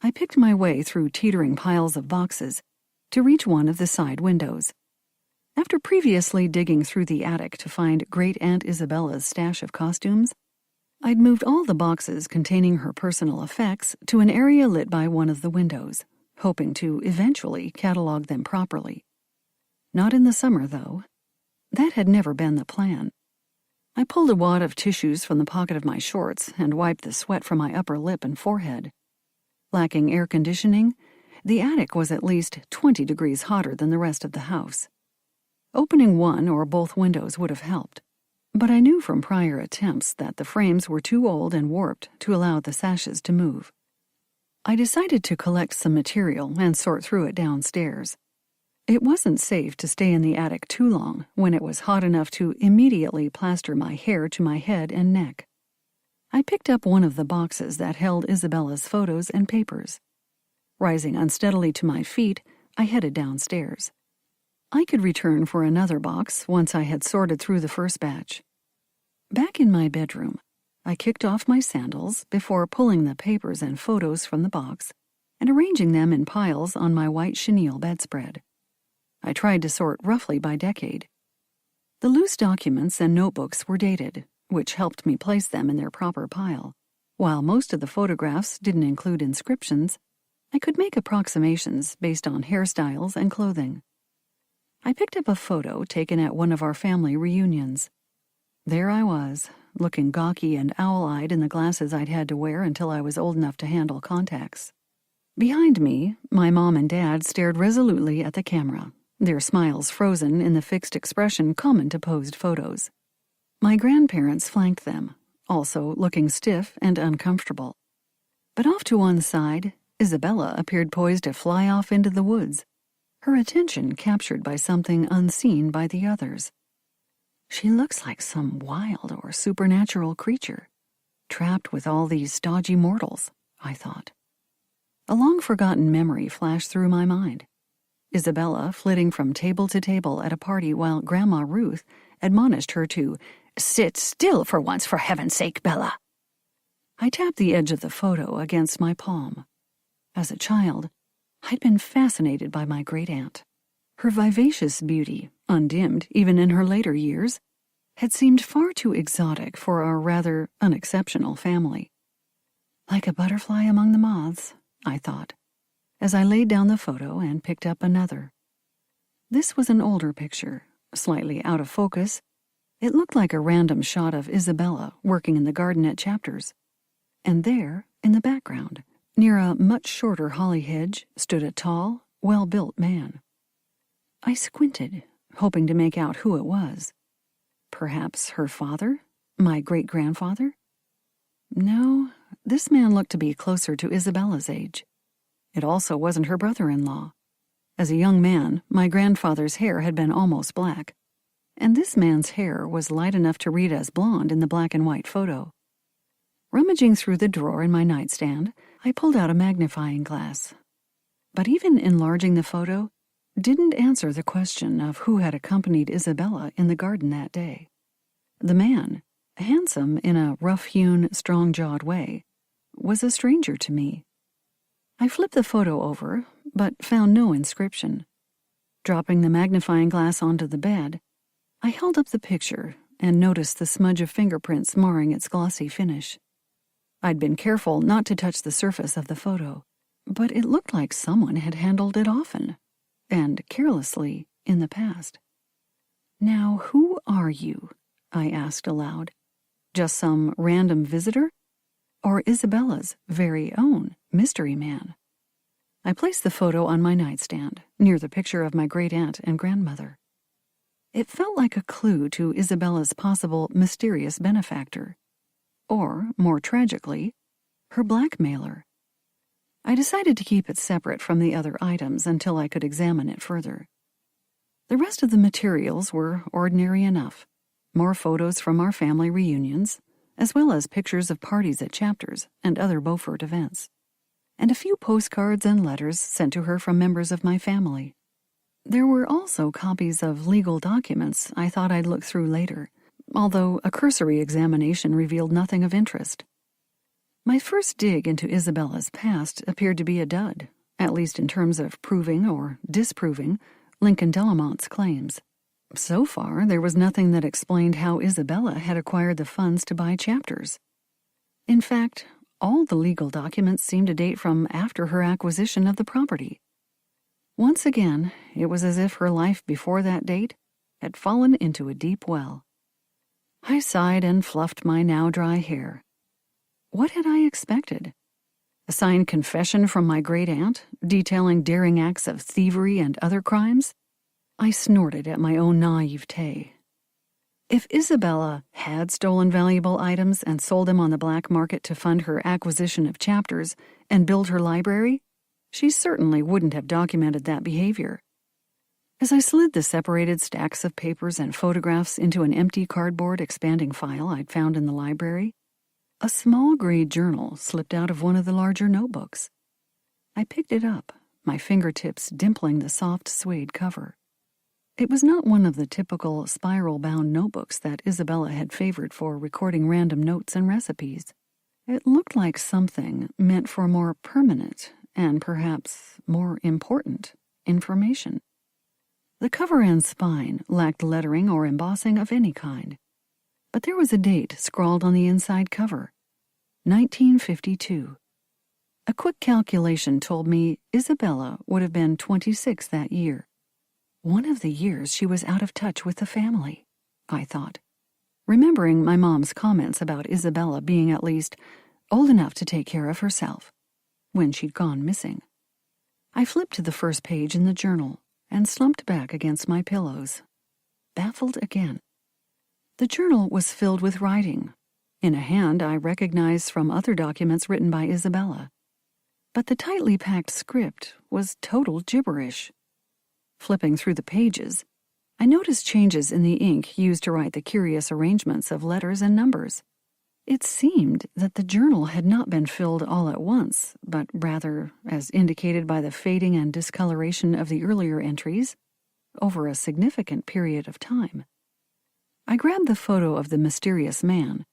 I picked my way through teetering piles of boxes to reach one of the side windows. After previously digging through the attic to find Great Aunt Isabella's stash of costumes, I'd moved all the boxes containing her personal effects to an area lit by one of the windows, hoping to eventually catalog them properly. Not in the summer, though. That had never been the plan. I pulled a wad of tissues from the pocket of my shorts and wiped the sweat from my upper lip and forehead. Lacking air conditioning, the attic was at least 20 degrees hotter than the rest of the house. Opening one or both windows would have helped, but I knew from prior attempts that the frames were too old and warped to allow the sashes to move. I decided to collect some material and sort through it downstairs. It wasn't safe to stay in the attic too long when it was hot enough to immediately plaster my hair to my head and neck. I picked up one of the boxes that held Isabella's photos and papers. Rising unsteadily to my feet, I headed downstairs. I could return for another box once I had sorted through the first batch. Back in my bedroom, I kicked off my sandals before pulling the papers and photos from the box and arranging them in piles on my white chenille bedspread. I tried to sort roughly by decade. The loose documents and notebooks were dated, which helped me place them in their proper pile. While most of the photographs didn't include inscriptions, I could make approximations based on hairstyles and clothing. I picked up a photo taken at one of our family reunions. There I was, looking gawky and owl-eyed in the glasses I'd had to wear until I was old enough to handle contacts. Behind me, my mom and dad stared resolutely at the camera, their smiles frozen in the fixed expression common to posed photos. My grandparents flanked them, also looking stiff and uncomfortable. But off to one side, Isabella appeared poised to fly off into the woods, her attention captured by something unseen by the others. She looks like some wild or supernatural creature, trapped with all these stodgy mortals, I thought. A long-forgotten memory flashed through my mind. Isabella flitting from table to table at a party while Grandma Ruth admonished her to "Sit still for once, for heaven's sake, Bella." I tapped the edge of the photo against my palm. As a child, I'd been fascinated by my great-aunt. Her vivacious beauty, undimmed even in her later years, had seemed far too exotic for our rather unexceptional family. Like a butterfly among the moths, I thought, as I laid down the photo and picked up another. This was an older picture, slightly out of focus. It looked like a random shot of Isabella working in the garden at Chapters. And there, in the background, near a much shorter holly hedge, stood a tall, well-built man. I squinted, hoping to make out who it was. Perhaps her father? My great-grandfather? No, this man looked to be closer to Isabella's age. It also wasn't her brother-in-law. As a young man, my grandfather's hair had been almost black, and this man's hair was light enough to read as blonde in the black-and-white photo. Rummaging through the drawer in my nightstand, I pulled out a magnifying glass. But even enlarging the photo didn't answer the question of who had accompanied Isabella in the garden that day. The man, handsome in a rough-hewn, strong-jawed way, was a stranger to me. I flipped the photo over, but found no inscription. Dropping the magnifying glass onto the bed, I held up the picture and noticed the smudge of fingerprints marring its glossy finish. I'd been careful not to touch the surface of the photo, but it looked like someone had handled it often, and carelessly, in the past. "Now, who are you?" I asked aloud. "Just some random visitor? Or Isabella's very own mystery man?" I placed the photo on my nightstand, near the picture of my great-aunt and grandmother. It felt like a clue to Isabella's possible mysterious benefactor. Or, more tragically, her blackmailer. I decided to keep it separate from the other items until I could examine it further. The rest of the materials were ordinary enough. More photos from our family reunions, as well as pictures of parties at Chapters and other Beaufort events, and a few postcards and letters sent to her from members of my family. There were also copies of legal documents I thought I'd look through later, although a cursory examination revealed nothing of interest. My first dig into Isabella's past appeared to be a dud, at least in terms of proving or disproving Lincoln Delamont's claims. So far, there was nothing that explained how Isabella had acquired the funds to buy Chapters. In fact, all the legal documents seemed to date from after her acquisition of the property. Once again, it was as if her life before that date had fallen into a deep well. I sighed and fluffed my now dry hair. What had I expected? A signed confession from my great-aunt, detailing daring acts of thievery and other crimes? I snorted at my own naivete. If Isabella had stolen valuable items and sold them on the black market to fund her acquisition of Chapters and build her library, she certainly wouldn't have documented that behavior. As I slid the separated stacks of papers and photographs into an empty cardboard expanding file I'd found in the library, a small gray journal slipped out of one of the larger notebooks. I picked it up, my fingertips dimpling the soft suede cover. It was not one of the typical spiral-bound notebooks that Isabella had favored for recording random notes and recipes. It looked like something meant for more permanent and perhaps more important information. The cover and spine lacked lettering or embossing of any kind, but there was a date scrawled on the inside cover, 1952. A quick calculation told me Isabella would have been 26 that year. One of the years she was out of touch with the family, I thought. remembering my mom's comments about Isabella being at least old enough to take care of herself when she'd gone missing. I flipped to the first page in the journal and slumped back against my pillows, baffled again. The journal was filled with writing, in a hand I recognized from other documents written by Isabella. But the tightly packed script was total gibberish. Flipping through the pages, I noticed changes in the ink used to write the curious arrangements of letters and numbers. It seemed that the journal had not been filled all at once, but rather, as indicated by the fading and discoloration of the earlier entries, over a significant period of time. I grabbed the photo of the mysterious man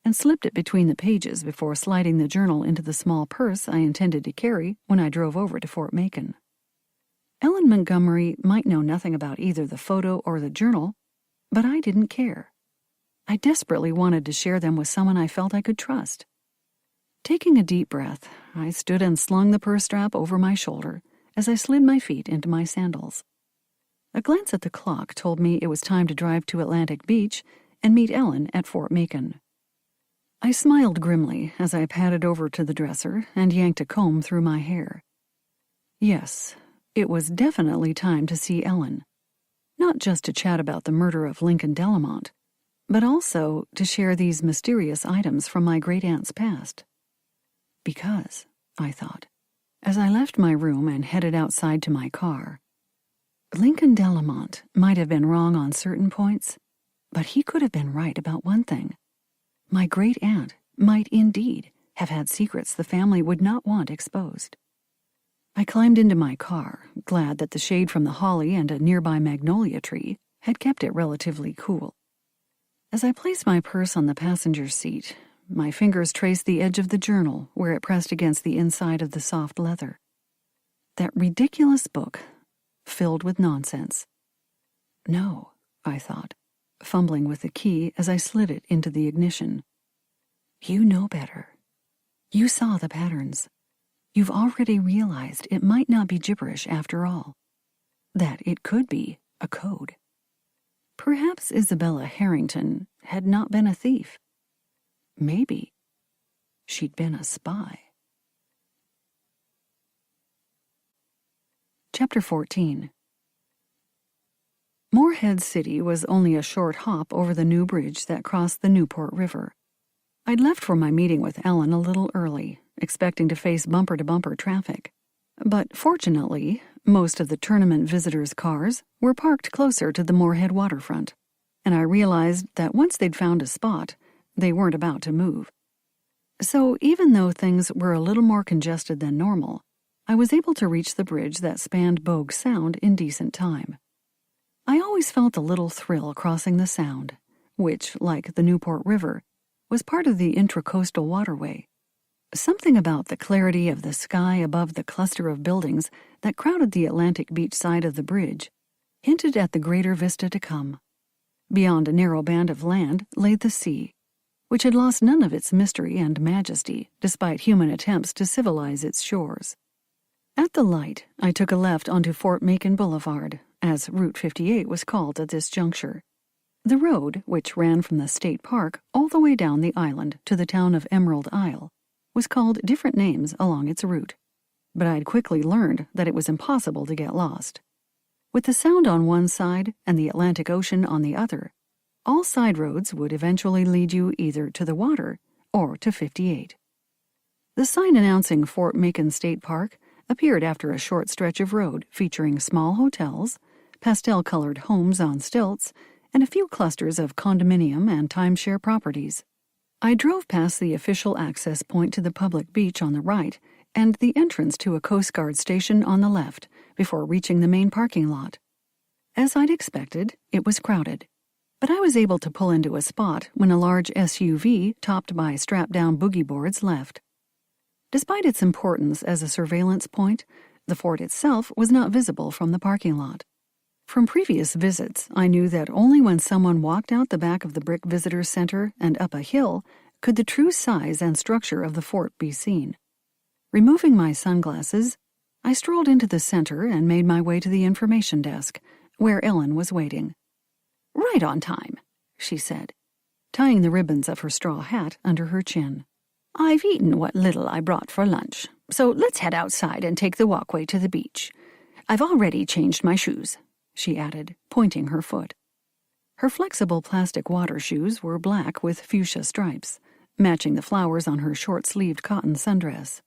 and slipped it between the pages before sliding the journal into the small purse I intended to carry when I drove over to Fort Macon. Ellen Montgomery might know nothing about either the photo or the journal, but I didn't care. I desperately wanted to share them with someone I felt I could trust. Taking a deep breath, I stood and slung the purse strap over my shoulder as I slid my feet into my sandals. A glance at the clock told me it was time to drive to Atlantic Beach and meet Ellen at Fort Macon. I smiled grimly as I padded over to the dresser and yanked a comb through my hair. Yes, it was definitely time to see Ellen. Not just to chat about the murder of Lincoln Delamont, but also to share these mysterious items from my great-aunt's past. Because, I thought, as I left my room and headed outside to my car, Lincoln Delamont might have been wrong on certain points, but he could have been right about one thing. My great-aunt might indeed have had secrets the family would not want exposed. I climbed into my car, glad that the shade from the holly and a nearby magnolia tree had kept it relatively cool. As I placed my purse on the passenger seat, my fingers traced the edge of the journal where it pressed against the inside of the soft leather. That ridiculous book, filled with nonsense. No, I thought, fumbling with the key as I slid it into the ignition. You know better. You saw the patterns. You've already realized it might not be gibberish after all. That it could be a code. Perhaps Isabella Harrington had not been a thief. Maybe she'd been a spy. Chapter 14. Morehead City was only a short hop over the new bridge that crossed the Newport River. I'd left for my meeting with Ellen a little early, expecting to face bumper-to-bumper traffic. But fortunately, most of the tournament visitors' cars were parked closer to the Morehead waterfront, and I realized that once they'd found a spot, they weren't about to move. So even though things were a little more congested than normal, I was able to reach the bridge that spanned Bogue Sound in decent time. I always felt a little thrill crossing the Sound, which, like the Newport River, was part of the intracoastal waterway. Something about the clarity of the sky above the cluster of buildings that crowded the Atlantic Beach side of the bridge hinted at the greater vista to come. Beyond a narrow band of land lay the sea, which had lost none of its mystery and majesty despite human attempts to civilize its shores. At the light, I took a left onto Fort Macon Boulevard, as Route 58 was called at this juncture. The road, which ran from the state park all the way down the island to the town of Emerald Isle, was called different names along its route, but I'd quickly learned that it was impossible to get lost. With the Sound on one side and the Atlantic Ocean on the other, all side roads would eventually lead you either to the water or to 58. The sign announcing Fort Macon State Park appeared after a short stretch of road featuring small hotels, pastel-colored homes on stilts, and a few clusters of condominium and timeshare properties. I drove past the official access point to the public beach on the right and the entrance to a Coast Guard station on the left before reaching the main parking lot. As I'd expected, it was crowded, but I was able to pull into a spot when a large SUV topped by strapped-down boogie boards left. Despite its importance as a surveillance point, the fort itself was not visible from the parking lot. From previous visits, I knew that only when someone walked out the back of the Brick Visitor Center and up a hill could the true size and structure of the fort be seen. Removing my sunglasses, I strolled into the center and made my way to the information desk, where Ellen was waiting. "Right on time," she said. tying the ribbons of her straw hat under her chin. "I've eaten what little I brought for lunch, so let's head outside and take the walkway to the beach. I've already changed my shoes," she added, pointing her foot. Her flexible plastic water shoes were black with fuchsia stripes, matching the flowers on her short-sleeved cotton sundress.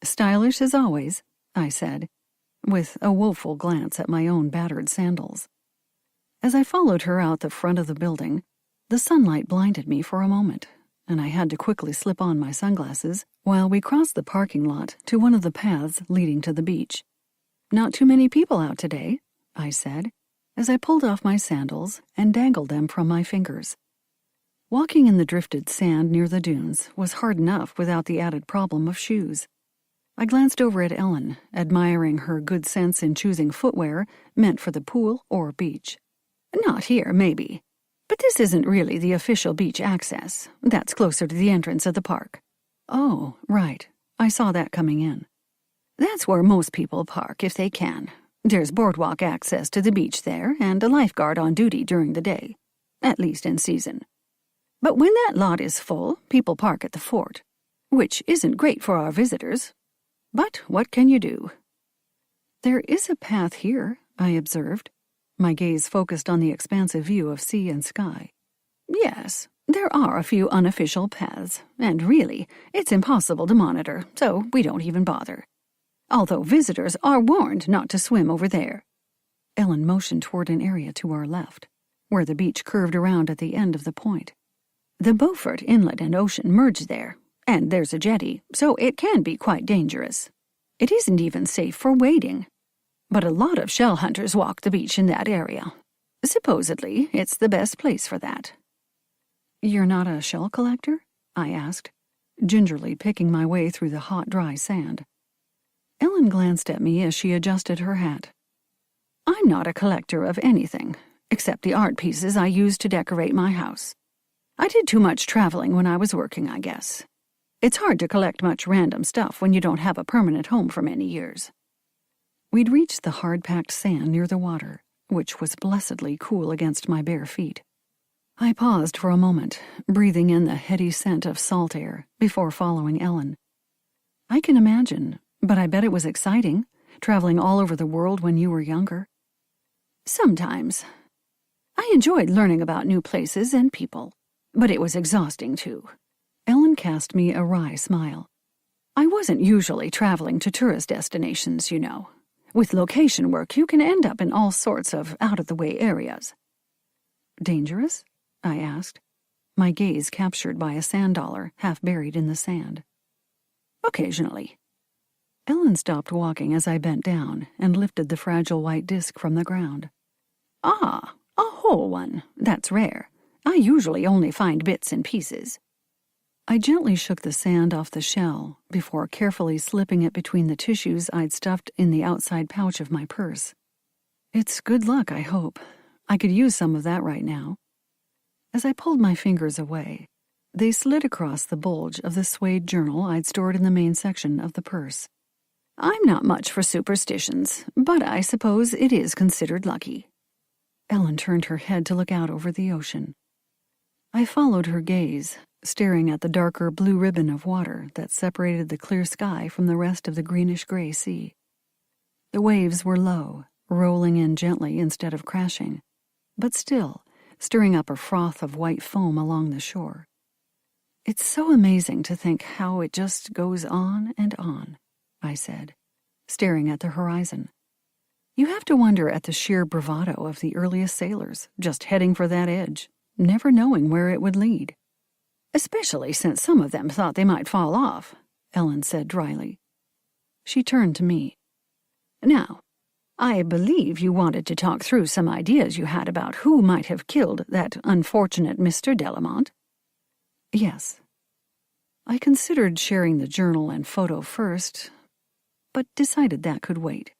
"Stylish as always," I said, with a woeful glance at my own battered sandals. As I followed her out the front of the building, the sunlight blinded me for a moment, and I had to quickly slip on my sunglasses while we crossed the parking lot to one of the paths leading to the beach. "Not too many people out today," I said, as I pulled off my sandals and dangled them from my fingers. Walking in the drifted sand near the dunes was hard enough without the added problem of shoes. I glanced over at Ellen, admiring her good sense in choosing footwear meant for the pool or beach. "Not here, maybe. But this isn't really the official beach access. That's closer to the entrance of the park." "Oh, right. I saw that coming in." "That's where most people park if they can. There's boardwalk access to the beach there and a lifeguard on duty during the day, at least in season. But when that lot is full, people park at the fort, which isn't great for our visitors. But what can you do?" "There is a path here," I observed, my gaze focused on the expansive view of sea and sky. "Yes, there are a few unofficial paths, and really, it's impossible to monitor, so we don't even bother. Although visitors are warned not to swim over there." Ellen motioned toward an area to our left, where the beach curved around at the end of the point. "The Beaufort Inlet and Ocean merge there, and there's a jetty, so it can be quite dangerous. It isn't even safe for wading. But a lot of shell hunters walk the beach in that area. Supposedly, it's the best place for that." "You're not a shell collector?" I asked, gingerly picking my way through the hot, dry sand. Ellen glanced at me as she adjusted her hat. "I'm not a collector of anything, except the art pieces I use to decorate my house. I did too much traveling when I was working, I guess. It's hard to collect much random stuff when you don't have a permanent home for many years." We'd reached the hard-packed sand near the water, which was blessedly cool against my bare feet. I paused for a moment, breathing in the heady scent of salt air, before following Ellen. "I can imagine, but I bet it was exciting, traveling all over the world when you were younger." "Sometimes. I enjoyed learning about new places and people, but it was exhausting too." Ellen cast me a wry smile. "I wasn't usually traveling to tourist destinations, you know. With location work, you can end up in all sorts of out-of-the-way areas." "Dangerous?" I asked, my gaze captured by a sand dollar half buried in the sand. "Occasionally." Ellen stopped walking as I bent down and lifted the fragile white disc from the ground. "Ah, a whole one. That's rare. I usually only find bits and pieces." I gently shook the sand off the shell before carefully slipping it between the tissues I'd stuffed in the outside pouch of my purse. "It's good luck, I hope. I could use some of that right now." As I pulled my fingers away, they slid across the bulge of the suede journal I'd stored in the main section of the purse. "I'm not much for superstitions, but I suppose it is considered lucky." Ellen turned her head to look out over the ocean. I followed her gaze, staring at the darker blue ribbon of water that separated the clear sky from the rest of the greenish-gray sea. The waves were low, rolling in gently instead of crashing, but still stirring up a froth of white foam along the shore. "It's so amazing to think how it just goes on and on," I said, staring at the horizon. "You have to wonder at the sheer bravado of the earliest sailors, just heading for that edge, never knowing where it would lead." "Especially since some of them thought they might fall off," Ellen said dryly. She turned to me. "Now, I believe you wanted to talk through some ideas you had about who might have killed that unfortunate Mr. Delamont." "Yes." I considered sharing the journal and photo first, but decided that could wait.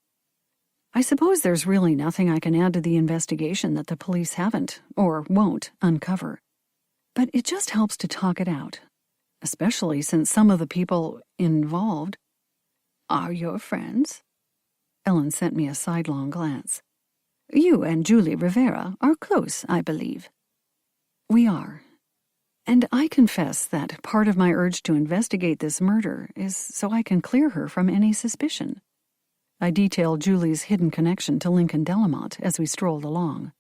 I suppose there's really nothing I can add to the investigation that the police haven't, or won't, uncover. But it just helps to talk it out, especially since some of the people involved are your friends. Ellen sent me a sidelong glance. "You and Julie Rivera are close, I believe." "We are. And I confess that part of my urge to investigate this murder is so I can clear her from any suspicion. I detailed Julie's hidden connection to Lincoln Delamont as we strolled along,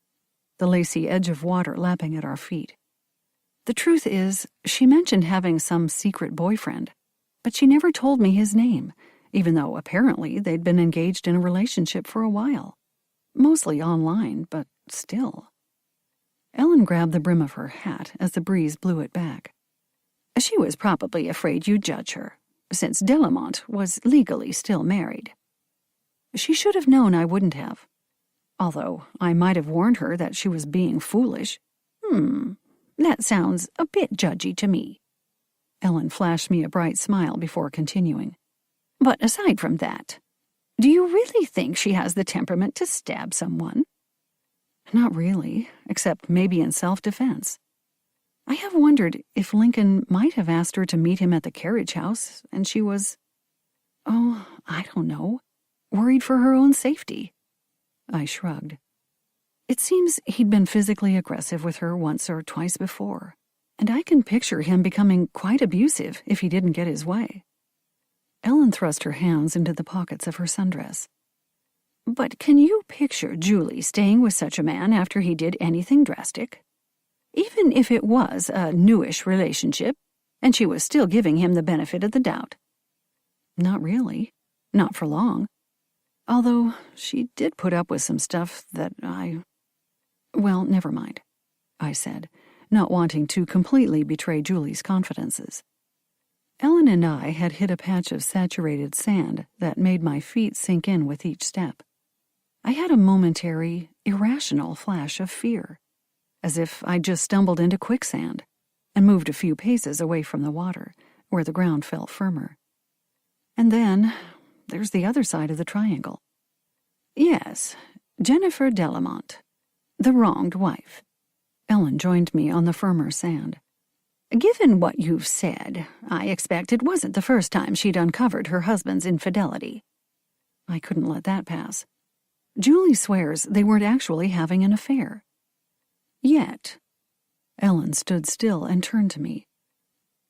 the lacy edge of water lapping at our feet. The truth is, she mentioned having some secret boyfriend, but she never told me his name, even though apparently they'd been engaged in a relationship for a while. Mostly online, but still. Ellen grabbed the brim of her hat as the breeze blew it back. She was probably afraid you'd judge her, since Delamont was legally still married. She should have known I wouldn't have. Although I might have warned her that she was being foolish. That sounds a bit judgy to me. Ellen flashed me a bright smile before continuing. But aside from that, do you really think she has the temperament to stab someone? Not really, except maybe in self-defense. I have wondered if Lincoln might have asked her to meet him at the carriage house, and she was, I don't know, worried for her own safety. I shrugged. It seems he'd been physically aggressive with her once or twice before, and I can picture him becoming quite abusive if he didn't get his way. Ellen thrust her hands into the pockets of her sundress. But can you picture Julie staying with such a man after he did anything drastic? Even if it was a newish relationship, and she was still giving him the benefit of the doubt. Not really. Not for long. Although she did put up with some stuff that Well, never mind, I said, not wanting to completely betray Julie's confidences. Ellen and I had hit a patch of saturated sand that made my feet sink in with each step. I had a momentary, irrational flash of fear, as if I'd just stumbled into quicksand and moved a few paces away from the water, where the ground felt firmer. And then there's the other side of the triangle. Yes, Jennifer Delamont, the wronged wife. Ellen joined me on the firmer sand. Given what you've said, I expect it wasn't the first time she'd uncovered her husband's infidelity. I couldn't let that pass. Julie swears they weren't actually having an affair. Yet. Ellen stood still and turned to me.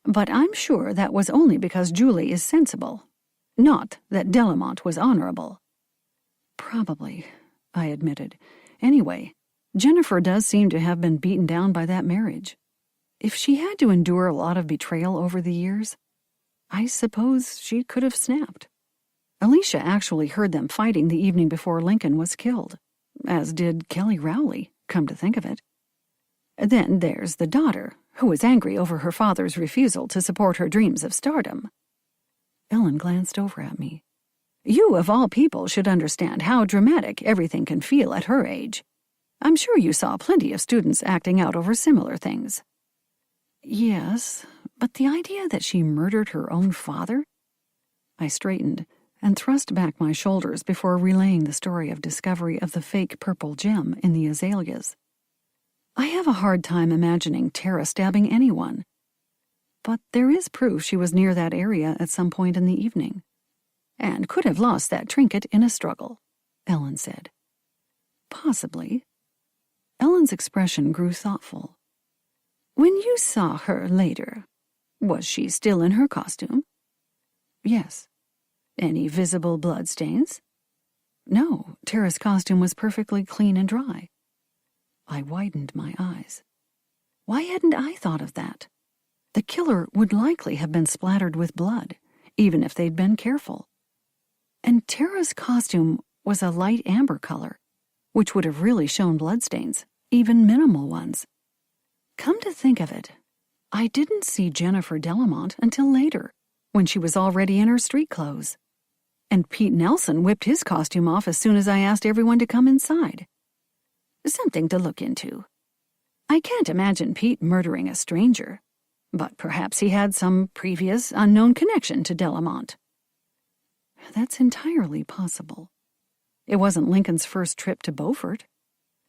But I'm sure that was only because Julie is sensible, not that Delamont was honorable. Probably, I admitted. Anyway, Jennifer does seem to have been beaten down by that marriage. If she had to endure a lot of betrayal over the years, I suppose she could have snapped. Alicia actually heard them fighting the evening before Lincoln was killed, as did Kelly Rowley, come to think of it. Then there's the daughter, who was angry over her father's refusal to support her dreams of stardom. Ellen glanced over at me. You, of all people, should understand how dramatic everything can feel at her age. I'm sure you saw plenty of students acting out over similar things. Yes, but the idea that she murdered her own father? I straightened and thrust back my shoulders before relaying the story of discovery of the fake purple gem in the azaleas. I have a hard time imagining Tara stabbing anyone. But there is proof she was near that area at some point in the evening, and could have lost that trinket in a struggle, Ellen said. Possibly. Ellen's expression grew thoughtful. When you saw her later, was she still in her costume? Yes. Any visible bloodstains? No, Tara's costume was perfectly clean and dry. I widened my eyes. Why hadn't I thought of that? The killer would likely have been splattered with blood, even if they'd been careful. And Tara's costume was a light amber color, which would have really shown bloodstains, even minimal ones. Come to think of it, I didn't see Jennifer Delamont until later, when she was already in her street clothes. And Pete Nelson whipped his costume off as soon as I asked everyone to come inside. Something to look into. I can't imagine Pete murdering a stranger, but perhaps he had some previous unknown connection to Delamont. That's entirely possible. It wasn't Lincoln's first trip to Beaufort,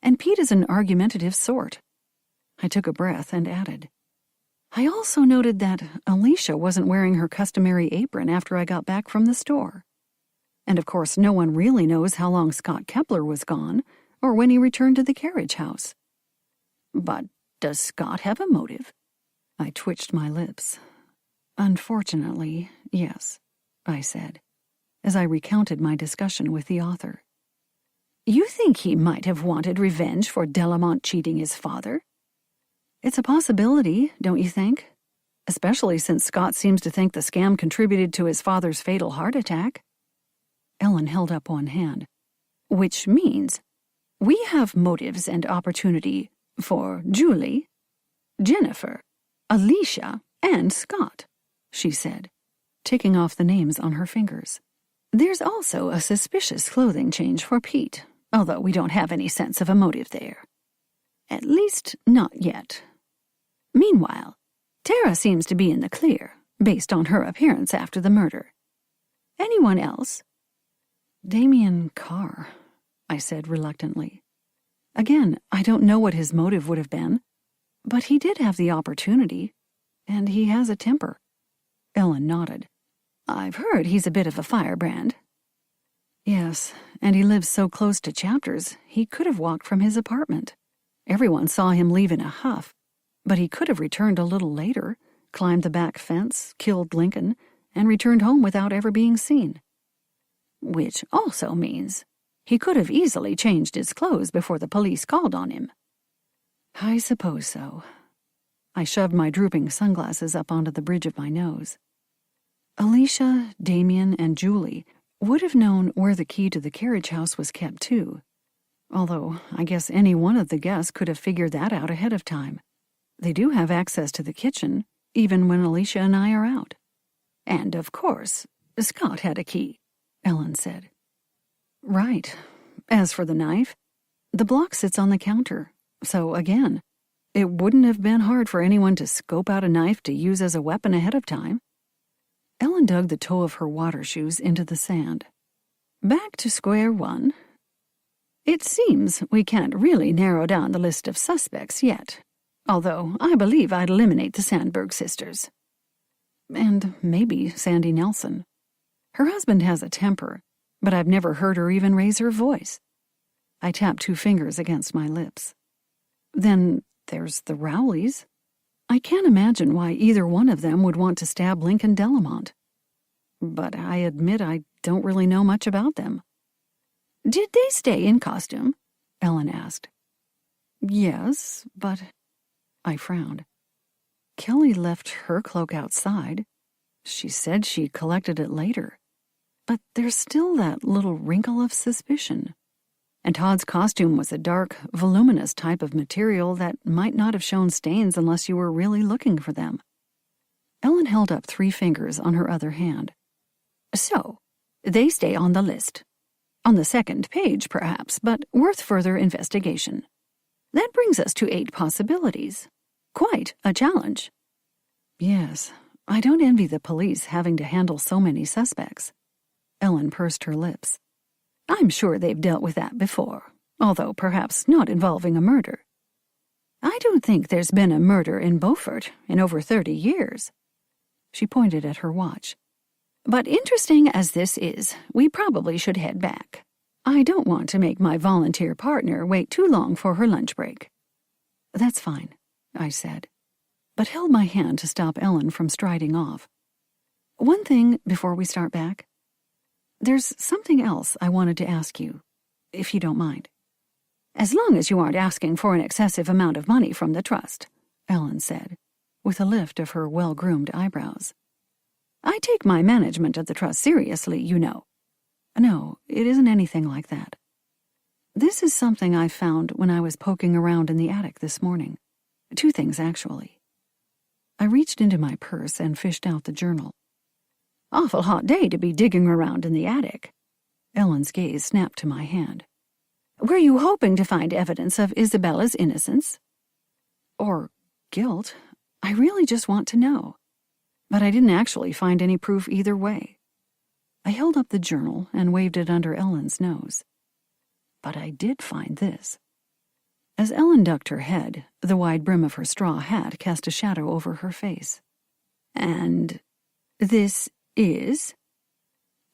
and Pete is an argumentative sort. I took a breath and added, I also noted that Alicia wasn't wearing her customary apron after I got back from the store. And of course no one really knows how long Scott Kepler was gone, or when he returned to the carriage house. But does Scott have a motive? I twitched my lips. Unfortunately, yes, I said, as I recounted my discussion with the author. You think he might have wanted revenge for Delamont cheating his father? It's a possibility, don't you think? Especially since Scott seems to think the scam contributed to his father's fatal heart attack. Ellen held up one hand. Which means we have motives and opportunity for Julie, Jennifer, Alicia, and Scott, she said, ticking off the names on her fingers. There's also a suspicious clothing change for Pete, although we don't have any sense of a motive there. At least, not yet. Meanwhile, Tara seems to be in the clear, based on her appearance after the murder. Anyone else? Damien Carr, I said reluctantly. Again, I don't know what his motive would have been, but he did have the opportunity, and he has a temper. Ellen nodded. I've heard he's a bit of a firebrand. Yes, and he lives so close to Chapters, he could have walked from his apartment. Everyone saw him leave in a huff, but he could have returned a little later, climbed the back fence, killed Lincoln, and returned home without ever being seen. Which also means he could have easily changed his clothes before the police called on him. I suppose so. I shoved my drooping sunglasses up onto the bridge of my nose. Alicia, Damien, and Julie would have known where the key to the carriage house was kept, too. Although, I guess any one of the guests could have figured that out ahead of time. They do have access to the kitchen, even when Alicia and I are out. And, of course, Scott had a key, Ellen said. Right. As for the knife, the block sits on the counter, so again, it wouldn't have been hard for anyone to scope out a knife to use as a weapon ahead of time. Ellen dug the toe of her water shoes into the sand. Back to square one. It seems we can't really narrow down the list of suspects yet, although I believe I'd eliminate the Sandberg sisters. And maybe Sandy Nelson. Her husband has a temper, but I've never heard her even raise her voice. I tapped 2 fingers against my lips. Then there's the Rowleys. I can't imagine why either one of them would want to stab Lincoln Delamont. But I admit I don't really know much about them. Did they stay in costume? Ellen asked. Yes, but... I frowned. Kelly left her cloak outside. She said she collected it later. But there's still that little wrinkle of suspicion. And Todd's costume was a dark, voluminous type of material that might not have shown stains unless you were really looking for them. Ellen held up 3 fingers on her other hand. So, they stay on the list. On the second page, perhaps, but worth further investigation. That brings us to 8 possibilities. Quite a challenge. Yes, I don't envy the police having to handle so many suspects. Ellen pursed her lips. I'm sure they've dealt with that before, although perhaps not involving a murder. I don't think there's been a murder in Beaufort in over 30 years. She pointed at her watch. But interesting as this is, we probably should head back. I don't want to make my volunteer partner wait too long for her lunch break. That's fine, I said, but held my hand to stop Ellen from striding off. One thing before we start back. There's something else I wanted to ask you, if you don't mind. As long as you aren't asking for an excessive amount of money from the trust, Ellen said, with a lift of her well-groomed eyebrows. I take my management of the trust seriously, you know. No, it isn't anything like that. This is something I found when I was poking around in the attic this morning. 2 things, actually. I reached into my purse and fished out the journal. Awful hot day to be digging around in the attic. Ellen's gaze snapped to my hand. Were you hoping to find evidence of Isabella's innocence? Or guilt. I really just want to know. But I didn't actually find any proof either way. I held up the journal and waved it under Ellen's nose. But I did find this. As Ellen ducked her head, the wide brim of her straw hat cast a shadow over her face. And this is?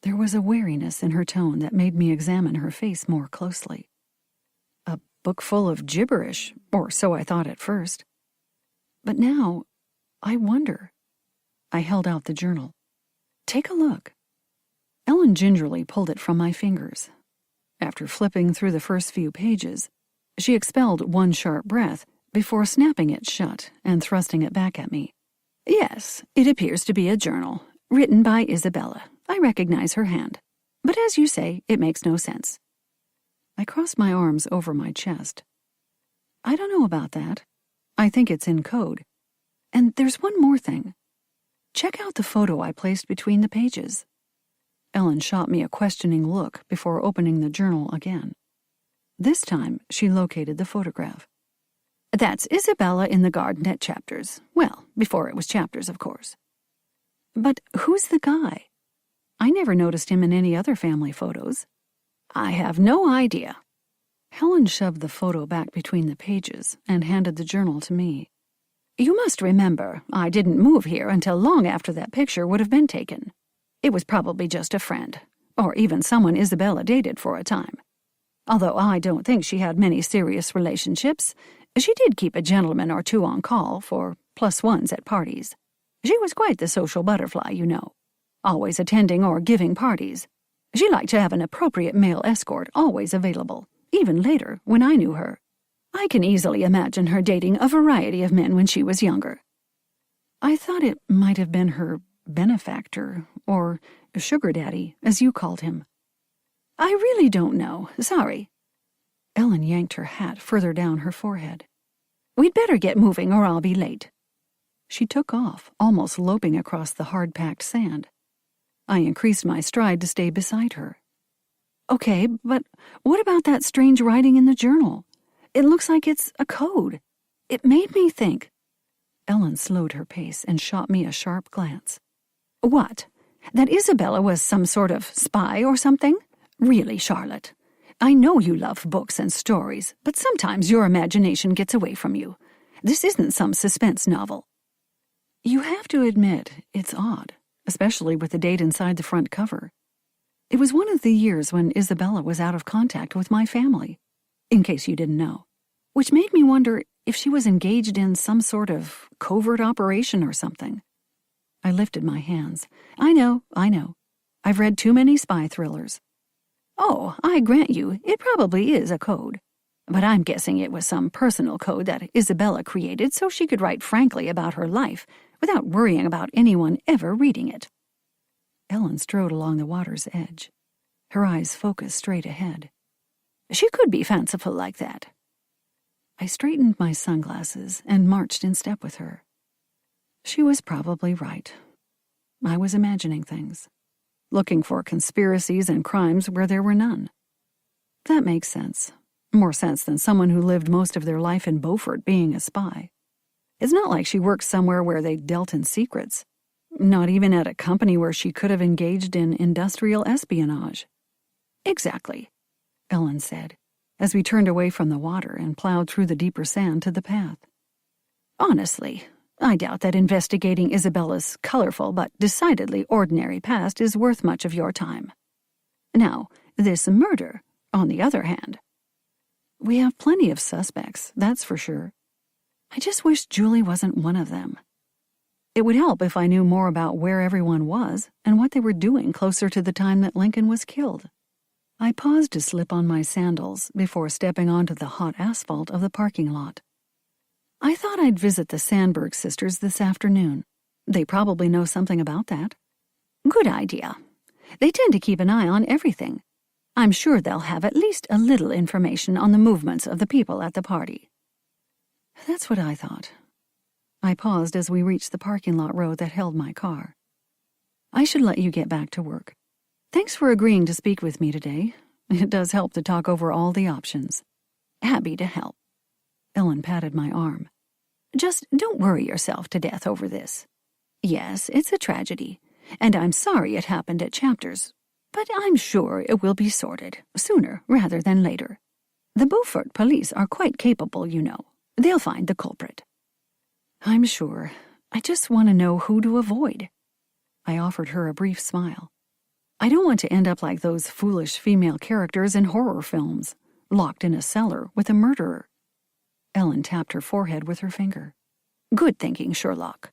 There was a wariness in her tone that made me examine her face more closely. A book full of gibberish, or so I thought at first. But now, I wonder. I held out the journal. Take a look. Ellen gingerly pulled it from my fingers. After flipping through the first few pages, she expelled one sharp breath before snapping it shut and thrusting it back at me. Yes, it appears to be a journal, written by Isabella. I recognize her hand. But as you say, it makes no sense. I crossed my arms over my chest. I don't know about that. I think it's in code. And there's one more thing. Check out the photo I placed between the pages. Ellen shot me a questioning look before opening the journal again. This time, she located the photograph. That's Isabella in the garden at Chapters. Well, before it was Chapters, of course. But who's the guy? I never noticed him in any other family photos. I have no idea. Helen shoved the photo back between the pages and handed the journal to me. You must remember, I didn't move here until long after that picture would have been taken. It was probably just a friend, or even someone Isabella dated for a time. Although I don't think she had many serious relationships, she did keep a gentleman or two on call for +1s at parties. She was quite the social butterfly, you know, always attending or giving parties. She liked to have an appropriate male escort always available, even later when I knew her. I can easily imagine her dating a variety of men when she was younger. I thought it might have been her benefactor, or sugar daddy, as you called him. I really don't know, sorry. Ellen yanked her hat further down her forehead. We'd better get moving or I'll be late. She took off, almost loping across the hard-packed sand. I increased my stride to stay beside her. Okay, but what about that strange writing in the journal? It looks like it's a code. It made me think. Ellen slowed her pace and shot me a sharp glance. What? That Isabella was some sort of spy or something? Really, Charlotte. I know you love books and stories, but sometimes your imagination gets away from you. This isn't some suspense novel. You have to admit, it's odd, especially with the date inside the front cover. It was one of the years when Isabella was out of contact with my family, in case you didn't know, which made me wonder if she was engaged in some sort of covert operation or something. I lifted my hands. I know. I've read too many spy thrillers. Oh, I grant you, it probably is a code. But I'm guessing it was some personal code that Isabella created so she could write frankly about her life without worrying about anyone ever reading it. Ellen strode along the water's edge. Her eyes focused straight ahead. She could be fanciful like that. I straightened my sunglasses and marched in step with her. She was probably right. I was imagining things, looking for conspiracies and crimes where there were none. That makes sense. More sense than someone who lived most of their life in Beaufort being a spy. It's not like she worked somewhere where they dealt in secrets. Not even at a company where she could have engaged in industrial espionage. Exactly, Ellen said, as we turned away from the water and plowed through the deeper sand to the path. Honestly, I doubt that investigating Isabella's colorful but decidedly ordinary past is worth much of your time. Now, this murder, on the other hand. We have plenty of suspects, that's for sure. I just wish Julie wasn't one of them. It would help if I knew more about where everyone was and what they were doing closer to the time that Lincoln was killed. I paused to slip on my sandals before stepping onto the hot asphalt of the parking lot. I thought I'd visit the Sandberg sisters this afternoon. They probably know something about that. Good idea. They tend to keep an eye on everything. I'm sure they'll have at least a little information on the movements of the people at the party. That's what I thought. I paused as we reached the parking lot road that held my car. I should let you get back to work. Thanks for agreeing to speak with me today. It does help to talk over all the options. Happy to help. Ellen patted my arm. Just don't worry yourself to death over this. Yes, it's a tragedy, and I'm sorry it happened at Chapters, but I'm sure it will be sorted, sooner rather than later. The Beaufort police are quite capable, you know. They'll find the culprit. I'm sure. I just want to know who to avoid. I offered her a brief smile. I don't want to end up like those foolish female characters in horror films, locked in a cellar with a murderer. Ellen tapped her forehead with her finger. Good thinking, Sherlock.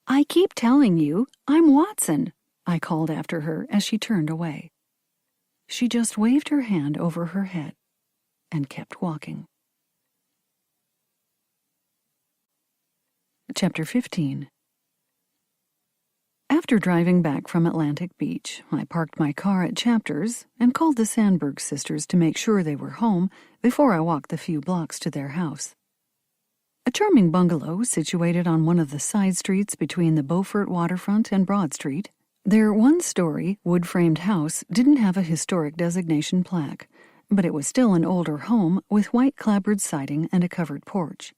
I keep telling you, I'm Watson, I called after her as she turned away. She just waved her hand over her head and kept walking. Chapter 15. After driving back from Atlantic Beach, I parked my car at Chapters and called the Sandberg sisters to make sure they were home before I walked the few blocks to their house. A charming bungalow situated on one of the side streets between the Beaufort waterfront and Broad Street, their one-story, wood-framed house didn't have a historic designation plaque, but it was still an older home with white clapboard siding and a covered porch.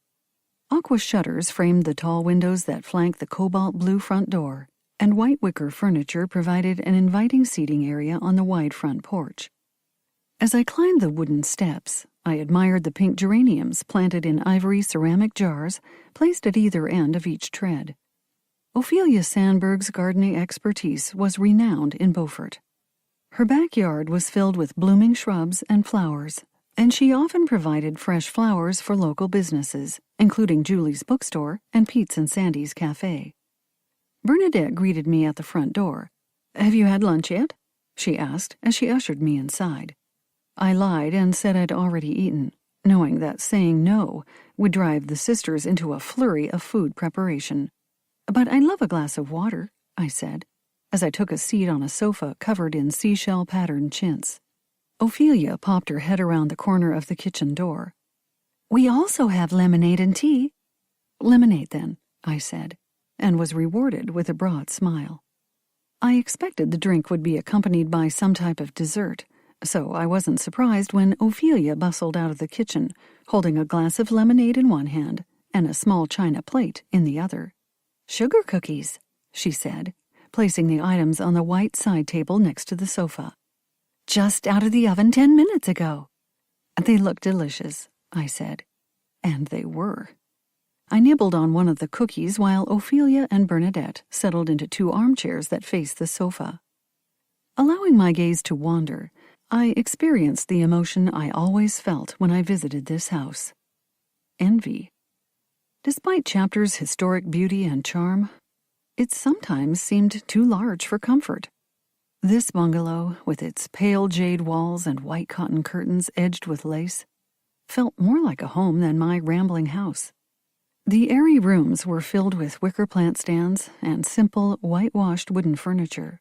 Aqua shutters framed the tall windows that flanked the cobalt blue front door, and white wicker furniture provided an inviting seating area on the wide front porch. As I climbed the wooden steps, I admired the pink geraniums planted in ivory ceramic jars placed at either end of each tread. Ophelia Sandberg's gardening expertise was renowned in Beaufort. Her backyard was filled with blooming shrubs and flowers, and she often provided fresh flowers for local businesses, including Julie's bookstore and Pete's and Sandy's cafe. Bernadette greeted me at the front door. "Have you had lunch yet?" she asked as she ushered me inside. I lied and said I'd already eaten, knowing that saying no would drive the sisters into a flurry of food preparation. "But I'd love a glass of water," I said, as I took a seat on a sofa covered in seashell-patterned chintz. Ophelia popped her head around the corner of the kitchen door. "We also have lemonade and tea." "Lemonade, then," I said, and was rewarded with a broad smile. I expected the drink would be accompanied by some type of dessert, so I wasn't surprised when Ophelia bustled out of the kitchen, holding a glass of lemonade in one hand and a small china plate in the other. "Sugar cookies," she said, placing the items on the white side table next to the sofa. "Just out of the oven 10 minutes ago." "They look delicious," I said. And they were. I nibbled on one of the cookies while Ophelia and Bernadette settled into 2 armchairs that faced the sofa. Allowing my gaze to wander, I experienced the emotion I always felt when I visited this house. Envy. Despite Chapter's historic beauty and charm, it sometimes seemed too large for comfort. This bungalow, with its pale jade walls and white cotton curtains edged with lace, felt more like a home than my rambling house. The airy rooms were filled with wicker plant stands and simple, whitewashed wooden furniture.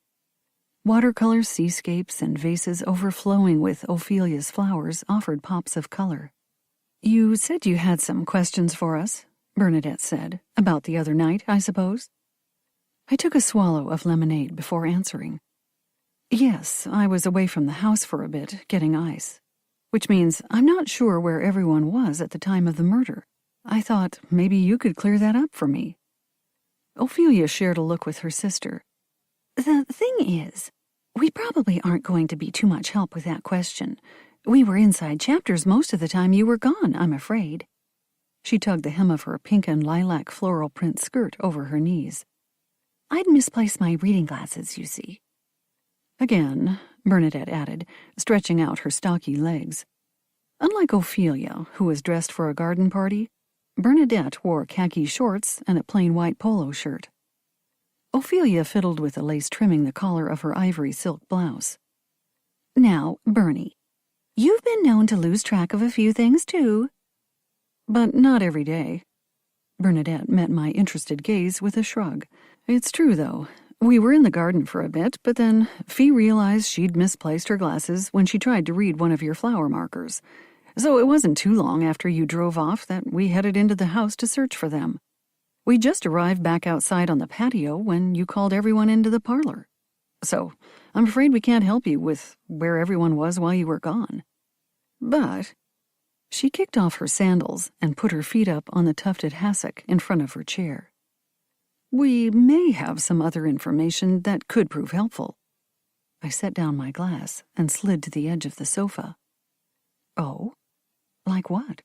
Watercolor seascapes and vases overflowing with Ophelia's flowers offered pops of color. "You said you had some questions for us," Bernadette said, "about the other night, I suppose?" I took a swallow of lemonade before answering. "Yes, I was away from the house for a bit, getting ice. Which means I'm not sure where everyone was at the time of the murder. I thought maybe you could clear that up for me." Ophelia shared a look with her sister. "The thing is, we probably aren't going to be too much help with that question. We were inside Chapters most of the time you were gone, I'm afraid." She tugged the hem of her pink and lilac floral print skirt over her knees. "I'd misplaced my reading glasses, you see." "Again," Bernadette added, stretching out her stocky legs. Unlike Ophelia, who was dressed for a garden party, Bernadette wore khaki shorts and a plain white polo shirt. Ophelia fiddled with the lace trimming the collar of her ivory silk blouse. "Now, Bernie, you've been known to lose track of a few things, too." "But not every day." Bernadette met my interested gaze with a shrug. "It's true, though. We were in the garden for a bit, but then Fee realized she'd misplaced her glasses when she tried to read one of your flower markers. So it wasn't too long after you drove off that we headed into the house to search for them. We just arrived back outside on the patio when you called everyone into the parlor. So I'm afraid we can't help you with where everyone was while you were gone. But..." She kicked off her sandals and put her feet up on the tufted hassock in front of her chair. "We may have some other information that could prove helpful." I set down my glass and slid to the edge of the sofa. "Oh? Like what?"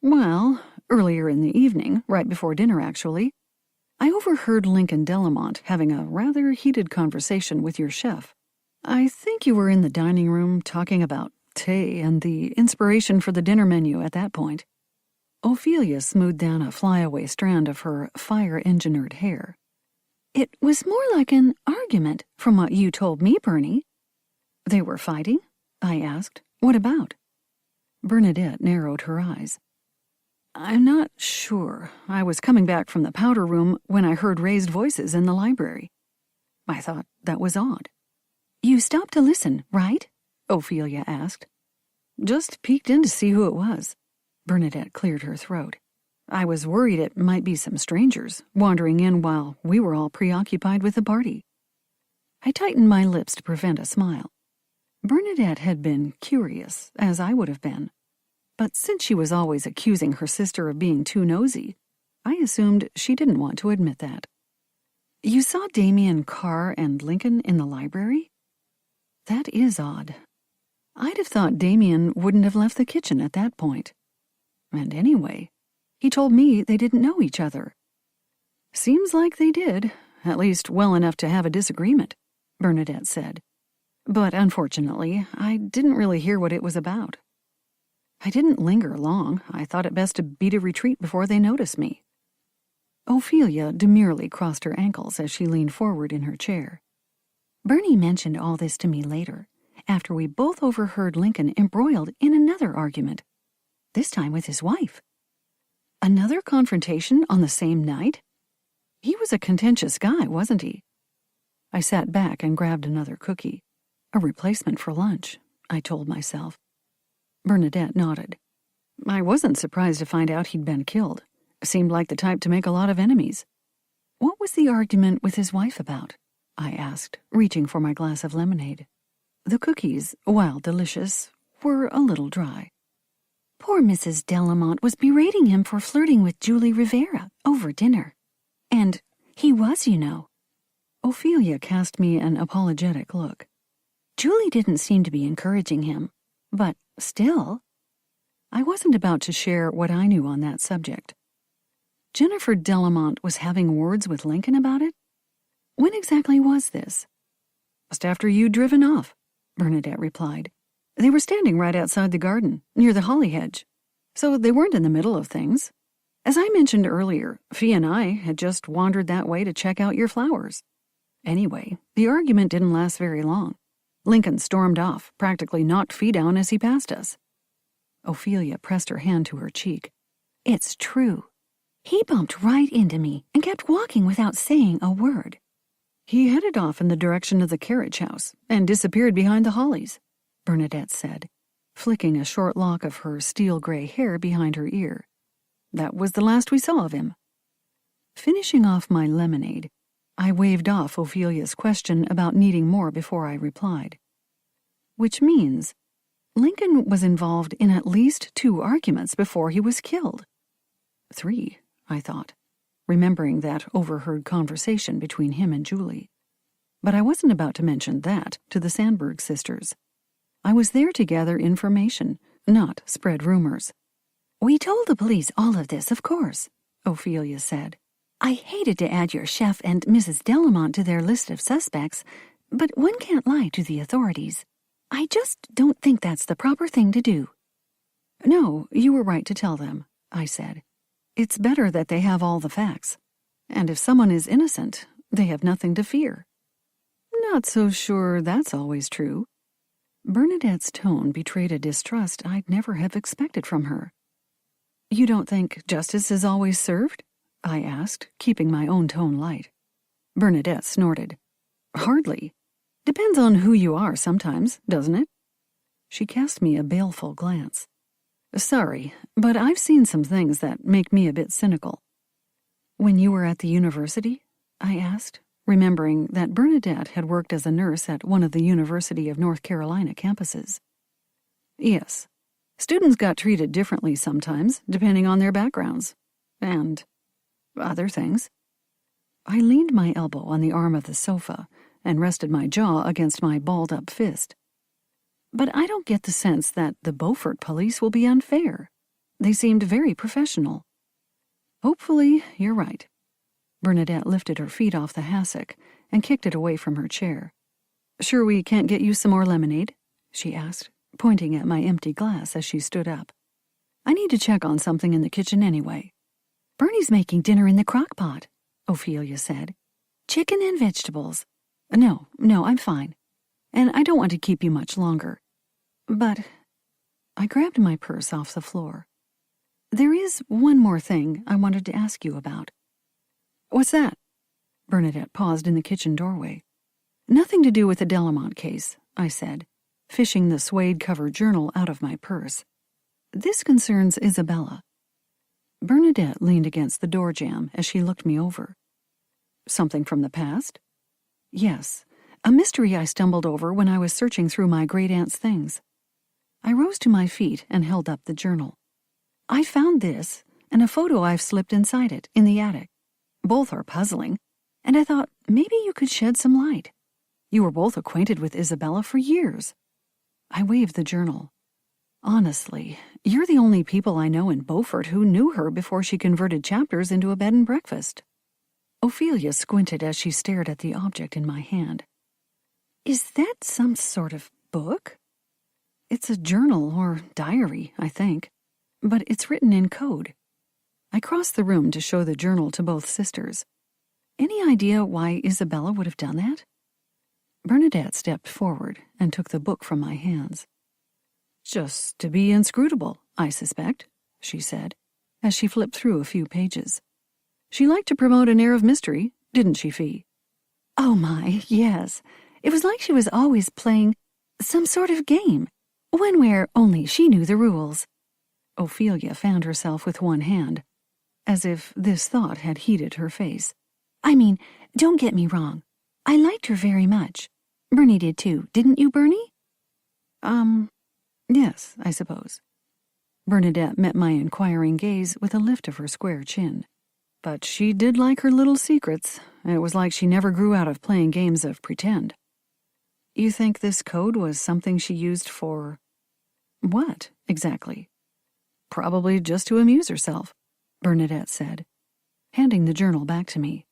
"Well, earlier in the evening, right before dinner actually, I overheard Lincoln Delamont having a rather heated conversation with your chef. I think you were in the dining room talking about Tay and the inspiration for the dinner menu at that point." Ophelia smoothed down a flyaway strand of her fire-engineered hair. It was more like an argument, from what you told me, Bernie. They were fighting? I asked. What about? Bernadette narrowed her eyes. I'm not sure. I was coming back from the powder room when I heard raised voices in the library. I thought that was odd. You stopped to listen, right? Ophelia asked. Just peeked in to see who it was. Bernadette cleared her throat. I was worried it might be some strangers wandering in while we were all preoccupied with the party. I tightened my lips to prevent a smile. Bernadette had been curious, as I would have been. But since she was always accusing her sister of being too nosy, I assumed she didn't want to admit that. You saw Damien, Carr, and Lincoln in the library? That is odd. I'd have thought Damien wouldn't have left the kitchen at that point. And anyway, he told me they didn't know each other. Seems like they did, at least well enough to have a disagreement, Bernadette said. But unfortunately, I didn't really hear what it was about. I didn't linger long. I thought it best to beat a retreat before they noticed me. Ophelia demurely crossed her ankles as she leaned forward in her chair. Bernie mentioned all this to me later, after we both overheard Lincoln embroiled in another argument, this time with his wife. Another confrontation on the same night? He was a contentious guy, wasn't he? I sat back and grabbed another cookie. A replacement for lunch, I told myself. Bernadette nodded. I wasn't surprised to find out he'd been killed. Seemed like the type to make a lot of enemies. What was the argument with his wife about? I asked, reaching for my glass of lemonade. The cookies, while delicious, were a little dry. Poor Mrs. Delamont was berating him for flirting with Julie Rivera over dinner. And he was, you know. Ophelia cast me an apologetic look. Julie didn't seem to be encouraging him, but still. I wasn't about to share what I knew on that subject. Jennifer Delamont was having words with Lincoln about it? When exactly was this? Just after you'd driven off, Bernadette replied. They were standing right outside the garden, near the holly hedge, so they weren't in the middle of things. As I mentioned earlier, Fee and I had just wandered that way to check out your flowers. Anyway, the argument didn't last very long. Lincoln stormed off, practically knocked Fee down as he passed us. Ophelia pressed her hand to her cheek. It's true. He bumped right into me and kept walking without saying a word. He headed off in the direction of the carriage house and disappeared behind the hollies, Bernadette said, flicking a short lock of her steel-gray hair behind her ear. That was the last we saw of him. Finishing off my lemonade, I waved off Ophelia's question about needing more before I replied. Which means Lincoln was involved in at least 2 arguments before he was killed. 3, I thought, remembering that overheard conversation between him and Julie. But I wasn't about to mention that to the Sandberg sisters. I was there to gather information, not spread rumors. We told the police all of this, of course, Ophelia said. I hated to add your chef and Mrs. Delamont to their list of suspects, but one can't lie to the authorities. I just don't think that's the proper thing to do. No, you were right to tell them, I said. It's better that they have all the facts. And if someone is innocent, they have nothing to fear. Not so sure that's always true. Bernadette's tone betrayed a distrust I'd never have expected from her. You don't think justice is always served? I asked, keeping my own tone light. Bernadette snorted. Hardly. Depends on who you are sometimes, doesn't it? She cast me a baleful glance. Sorry, but I've seen some things that make me a bit cynical. When you were at the university? I asked, remembering that Bernadette had worked as a nurse at one of the University of North Carolina campuses. Yes. Students got treated differently sometimes, depending on their backgrounds. And other things. I leaned my elbow on the arm of the sofa and rested my jaw against my balled-up fist. But I don't get the sense that the Beaufort police will be unfair. They seemed very professional. Hopefully, you're right. Bernadette lifted her feet off the hassock and kicked it away from her chair. Sure we can't get you some more lemonade? She asked, pointing at my empty glass as she stood up. I need to check on something in the kitchen anyway." "Bernie's making dinner in the crock pot," Ophelia said. "Chicken and vegetables." No, I'm fine. And I don't want to keep you much longer. But I grabbed my purse off the floor. "There is one more thing I wanted to ask you about." "What's that?" Bernadette paused in the kitchen doorway. "Nothing to do with the Delamont case," I said, fishing the suede-covered journal out of my purse. "This concerns Isabella." Bernadette leaned against the door jamb as she looked me over. "Something from the past?" "Yes, a mystery I stumbled over when I was searching through my great-aunt's things." I rose to my feet and held up the journal. "I found this and a photo I've slipped inside it in the attic. Both are puzzling, and I thought maybe you could shed some light. You were both acquainted with Isabella for years." I waved the journal. "Honestly, you're the only people I know in Beaufort who knew her before she converted Chapters into a bed and breakfast." Ophelia squinted as she stared at the object in my hand. "Is that some sort of book?" "It's a journal or diary, I think, but it's written in code." I crossed the room to show the journal to both sisters. "Any idea why Isabella would have done that?" Bernadette stepped forward and took the book from my hands. "Just to be inscrutable, I suspect," she said, as she flipped through a few pages. "She liked to promote an air of mystery, didn't she, Fee?" "Oh my, yes. It was like she was always playing some sort of game, one where only she knew the rules." Ophelia fanned herself with one hand, as if this thought had heated her face. "I mean, don't get me wrong. I liked her very much. Bernie did too, didn't you, Bernie?" Yes, I suppose." Bernadette met my inquiring gaze with a lift of her square chin. "But she did like her little secrets. It was like she never grew out of playing games of pretend." "You think this code was something she used for—" "What, exactly?" "Probably just to amuse herself," Bernadette said, handing the journal back to me.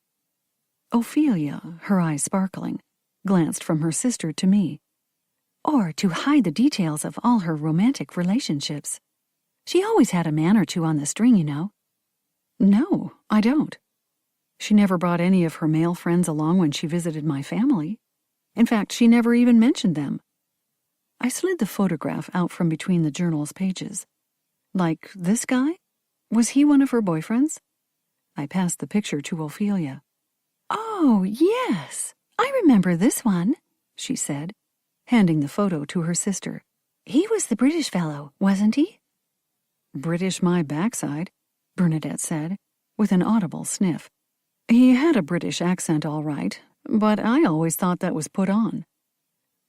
Ophelia, her eyes sparkling, glanced from her sister to me. "Or to hide the details of all her romantic relationships. She always had a man or two on the string, you know." "No, I don't. She never brought any of her male friends along when she visited my family. In fact, she never even mentioned them." I slid the photograph out from between the journal's pages. "Like this guy? Was he one of her boyfriends?" I passed the picture to Ophelia. "Oh, yes, I remember this one," she said, handing the photo to her sister. "He was the British fellow, wasn't he?" "British my backside," Bernadette said, with an audible sniff. "He had a British accent all right, but I always thought that was put on."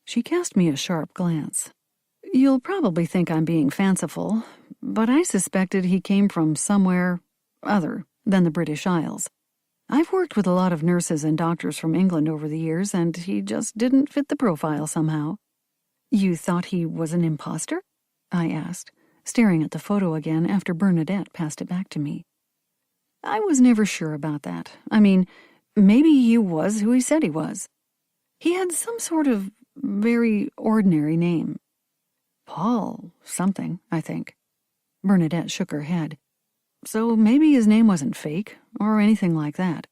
She cast me a sharp glance. "You'll probably think I'm being fanciful, but I suspected he came from somewhere other than the British Isles. I've worked with a lot of nurses and doctors from England over the years, and he just didn't fit the profile somehow." "You thought he was an imposter?" I asked, staring at the photo again after Bernadette passed it back to me. "I was never sure about that. I mean, maybe he was who he said he was. He had some sort of very ordinary name. Paul something, I think." Bernadette shook her head. "So maybe his name wasn't fake, or anything like that.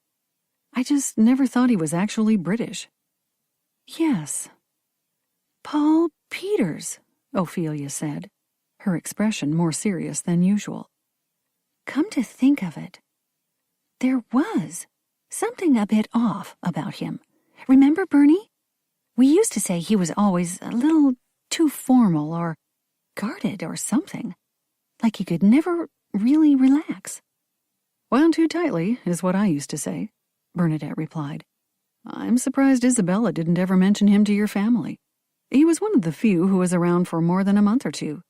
I just never thought he was actually British." "Yes. Paul Peters," Ophelia said, her expression more serious than usual. "Come to think of it, there was something a bit off about him. Remember, Bernie? We used to say he was always a little too formal or guarded or something, like he could never really relax." "Wound too tightly, is what I used to say," Bernadette replied. "I'm surprised Isabella didn't ever mention him to your family. He was one of the few who was around for more than a month or two."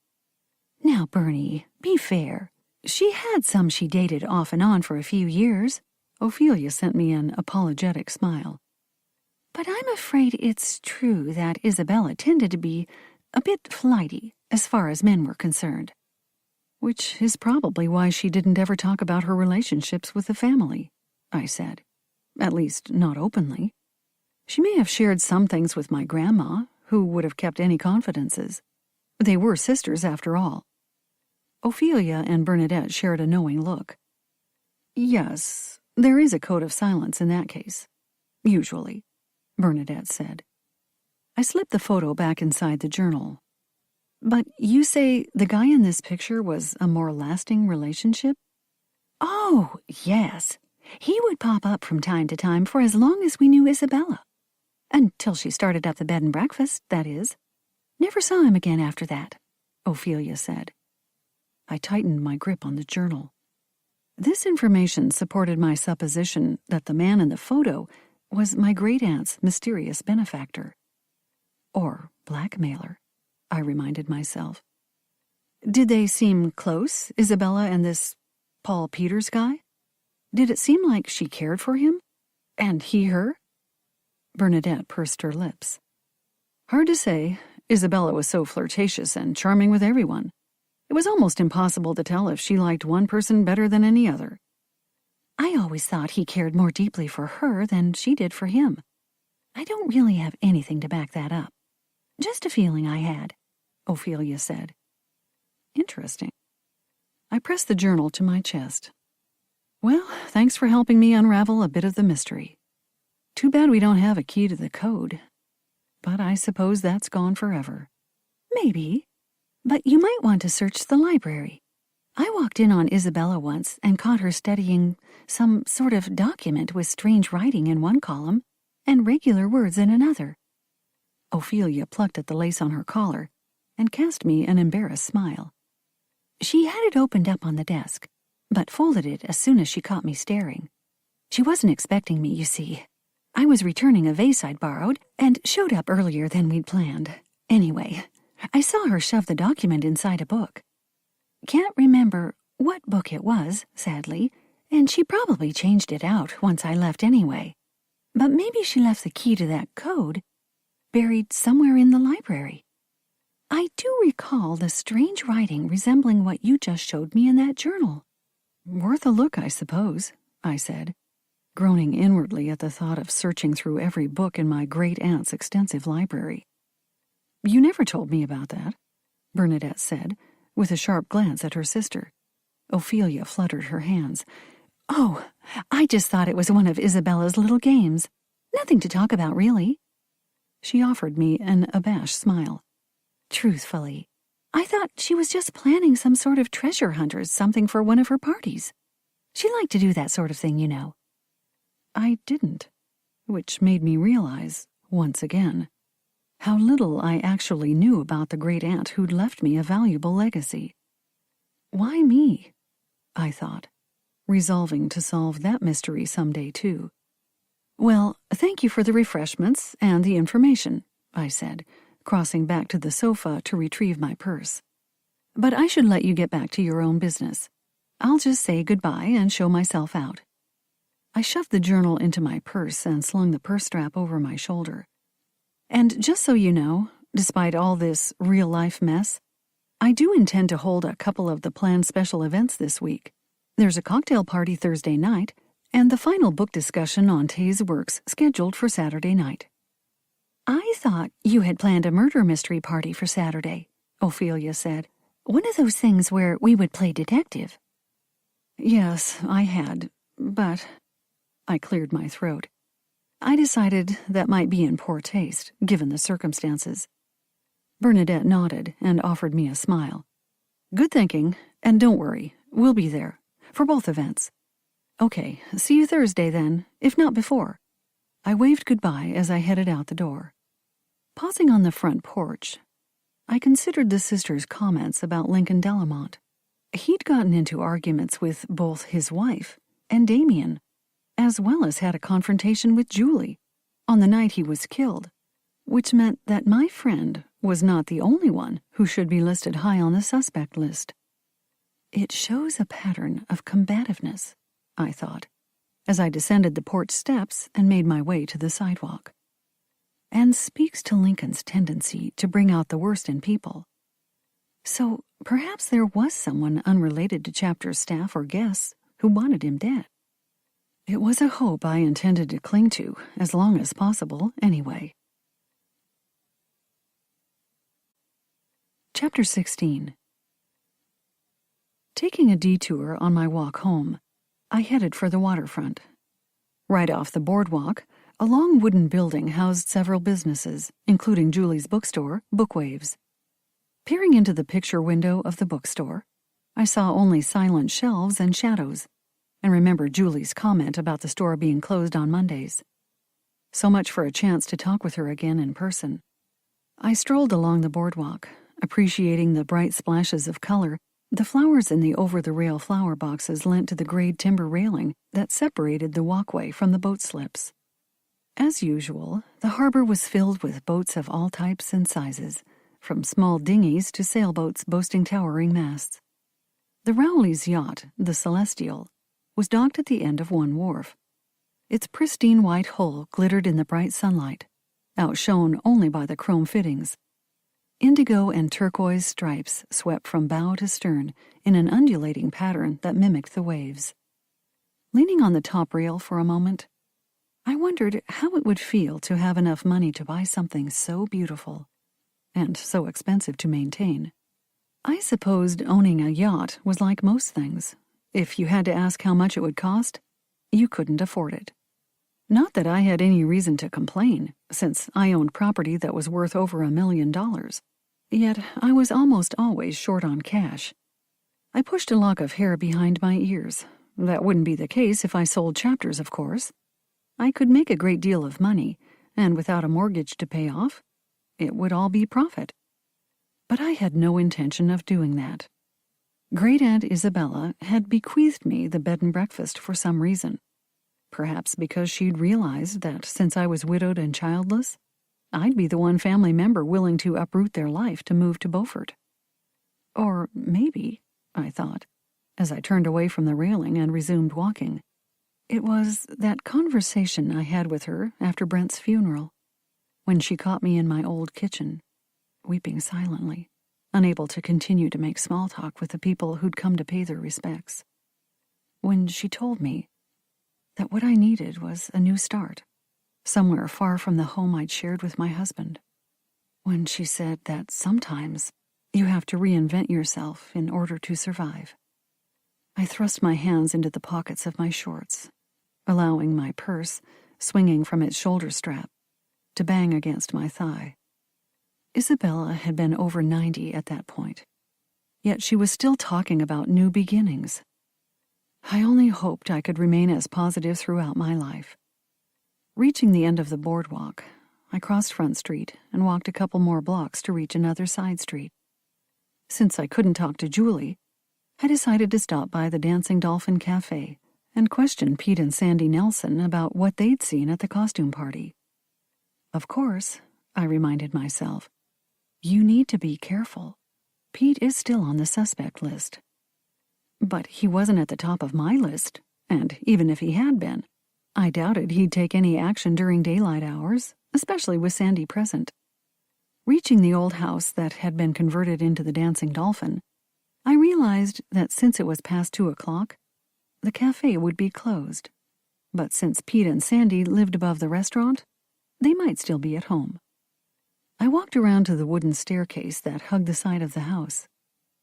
"Now, Bernie, be fair. She had some she dated off and on for a few years." Ophelia sent me an apologetic smile. "But I'm afraid it's true that Isabella tended to be a bit flighty as far as men were concerned." "Which is probably why she didn't ever talk about her relationships with the family," I said. "At least, not openly. She may have shared some things with my grandma, who would have kept any confidences. They were sisters, after all." Ophelia and Bernadette shared a knowing look. Yes, there is a code of silence in that case. Usually, Bernadette said. I slipped the photo back inside the journal. But you say the guy in this picture was a more lasting relationship? Oh, yes. He would pop up from time to time for as long as we knew Isabella. Until she started up the bed and breakfast, that is. Never saw him again after that, Ophelia said. I tightened my grip on the journal. This information supported my supposition that the man in the photo was my great-aunt's mysterious benefactor. Or blackmailer, I reminded myself. Did they seem close, Isabella and this Paul Peters guy? Did it seem like she cared for him? And he her? Bernadette pursed her lips. Hard to say. Isabella was so flirtatious and charming with everyone. It was almost impossible to tell if she liked one person better than any other. I always thought he cared more deeply for her than she did for him. I don't really have anything to back that up. Just a feeling I had, Ophelia said. Interesting. I pressed the journal to my chest. Well, thanks for helping me unravel a bit of the mystery. Too bad we don't have a key to the code. But I suppose that's gone forever. Maybe. But you might want to search the library. I walked in on Isabella once and caught her studying some sort of document with strange writing in one column and regular words in another. Ophelia plucked at the lace on her collar and cast me an embarrassed smile. She had it opened up on the desk, but folded it as soon as she caught me staring. She wasn't expecting me, you see. I was returning a vase I'd borrowed and showed up earlier than we'd planned. Anyway, I saw her shove the document inside a book. Can't remember what book it was, sadly, and she probably changed it out once I left anyway. But maybe she left the key to that code buried somewhere in the library. I do recall the strange writing resembling what you just showed me in that journal. Worth a look, I suppose, I said, groaning inwardly at the thought of searching through every book in my great-aunt's extensive library. You never told me about that, Bernadette said, with a sharp glance at her sister. Ophelia fluttered her hands. Oh, I just thought it was one of Isabella's little games. Nothing to talk about, really. She offered me an abashed smile. Truthfully, I thought she was just planning some sort of treasure hunt or something for one of her parties. She liked to do that sort of thing, you know. I didn't, which made me realize, once again, how little I actually knew about the great-aunt who'd left me a valuable legacy. Why me? I thought, resolving to solve that mystery someday, too. Well, thank you for the refreshments and the information, I said, crossing back to the sofa to retrieve my purse. But I should let you get back to your own business. I'll just say goodbye and show myself out. I shoved the journal into my purse and slung the purse strap over my shoulder. And just so you know, despite all this real-life mess, I do intend to hold a couple of the planned special events this week. There's a cocktail party Thursday night, and the final book discussion on Tay's works scheduled for Saturday night. I thought you had planned a murder mystery party for Saturday, Ophelia said. One of those things where we would play detective. Yes, I had, but I cleared my throat. I decided that might be in poor taste, given the circumstances. Bernadette nodded and offered me a smile. Good thinking, and don't worry, we'll be there, for both events. Okay, see you Thursday then, if not before. I waved goodbye as I headed out the door. Pausing on the front porch, I considered the sister's comments about Lincoln Delamont. He'd gotten into arguments with both his wife and Damien, as well as had a confrontation with Julie on the night he was killed, which meant that my friend was not the only one who should be listed high on the suspect list. It shows a pattern of combativeness, I thought, as I descended the porch steps and made my way to the sidewalk, and speaks to Lincoln's tendency to bring out the worst in people. So perhaps there was someone unrelated to Chapter's staff or guests who wanted him dead. It was a hope I intended to cling to as long as possible, anyway. Chapter 16. Taking a detour on my walk home, I headed for the waterfront. Right off the boardwalk, a long wooden building housed several businesses, including Julie's bookstore, Bookwaves. Peering into the picture window of the bookstore, I saw only silent shelves and shadows, and remembered Julie's comment about the store being closed on Mondays. So much for a chance to talk with her again in person. I strolled along the boardwalk, appreciating the bright splashes of color the flowers in the over-the-rail flower boxes lent to the grayed timber railing that separated the walkway from the boat slips. As usual, the harbor was filled with boats of all types and sizes, from small dinghies to sailboats boasting towering masts. The Rowley's yacht, the Celestial, was docked at the end of one wharf. Its pristine white hull glittered in the bright sunlight, outshone only by the chrome fittings. Indigo and turquoise stripes swept from bow to stern in an undulating pattern that mimicked the waves. Leaning on the top rail for a moment, I wondered how it would feel to have enough money to buy something so beautiful and so expensive to maintain. I supposed owning a yacht was like most things. If you had to ask how much it would cost, you couldn't afford it. Not that I had any reason to complain, since I owned property that was worth over $1 million. Yet I was almost always short on cash. I pushed a lock of hair behind my ears. That wouldn't be the case if I sold chapters, of course. I could make a great deal of money, and without a mortgage to pay off, it would all be profit. But I had no intention of doing that. Great-Aunt Isabella had bequeathed me the bed and breakfast for some reason. Perhaps because she'd realized that since I was widowed and childless, I'd be the one family member willing to uproot their life to move to Beaufort. Or maybe, I thought, as I turned away from the railing and resumed walking, it was that conversation I had with her after Brent's funeral, when she caught me in my old kitchen, weeping silently, unable to continue to make small talk with the people who'd come to pay their respects. When she told me that what I needed was a new start, somewhere far from the home I'd shared with my husband. When she said that sometimes you have to reinvent yourself in order to survive. I thrust my hands into the pockets of my shorts, allowing my purse, swinging from its shoulder strap, to bang against my thigh. Isabella had been over 90 at that point, yet she was still talking about new beginnings. I only hoped I could remain as positive throughout my life. Reaching the end of the boardwalk, I crossed Front Street and walked a couple more blocks to reach another side street. Since I couldn't talk to Julie, I decided to stop by the Dancing Dolphin Cafe and question Pete and Sandy Nelson about what they'd seen at the costume party. Of course, I reminded myself, you need to be careful. Pete is still on the suspect list. But he wasn't at the top of my list, and even if he had been, I doubted he'd take any action during daylight hours, especially with Sandy present. Reaching the old house that had been converted into the Dancing Dolphin, I realized that since it was past 2 o'clock, the cafe would be closed. But since Pete and Sandy lived above the restaurant, they might still be at home. I walked around to the wooden staircase that hugged the side of the house.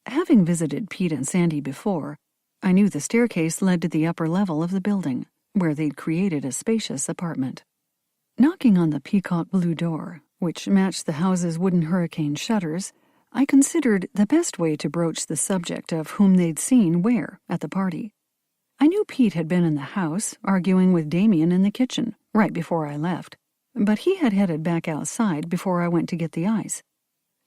Having visited Pete and Sandy before, I knew the staircase led to the upper level of the building, where they'd created a spacious apartment. Knocking on the peacock blue door, which matched the house's wooden hurricane shutters, I considered the best way to broach the subject of whom they'd seen where at the party. I knew Pete had been in the house, arguing with Damien in the kitchen, right before I left, but he had headed back outside before I went to get the ice.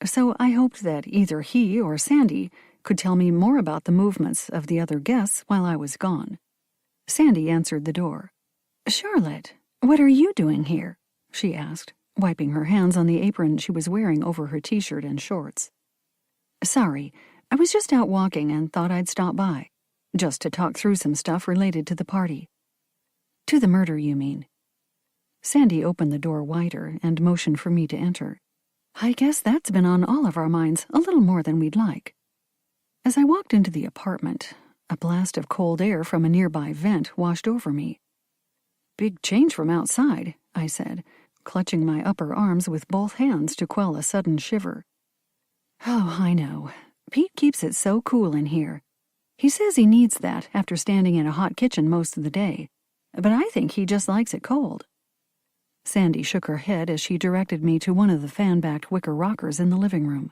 So I hoped that either he or Sandy could tell me more about the movements of the other guests while I was gone. Sandy answered the door. "Charlotte, what are you doing here?" she asked, wiping her hands on the apron she was wearing over her t-shirt and shorts. "Sorry, I was just out walking and thought I'd stop by, just to talk through some stuff related to the party." "To the murder, you mean?" Sandy opened the door wider and motioned for me to enter. "I guess that's been on all of our minds a little more than we'd like." As I walked into the apartment, a blast of cold air from a nearby vent washed over me. "Big change from outside," I said, clutching my upper arms with both hands to quell a sudden shiver. "Oh, I know. Pete keeps it so cool in here. He says he needs that after standing in a hot kitchen most of the day, but I think he just likes it cold. Sandy shook her head as she directed me to one of the fan-backed wicker rockers in the living room.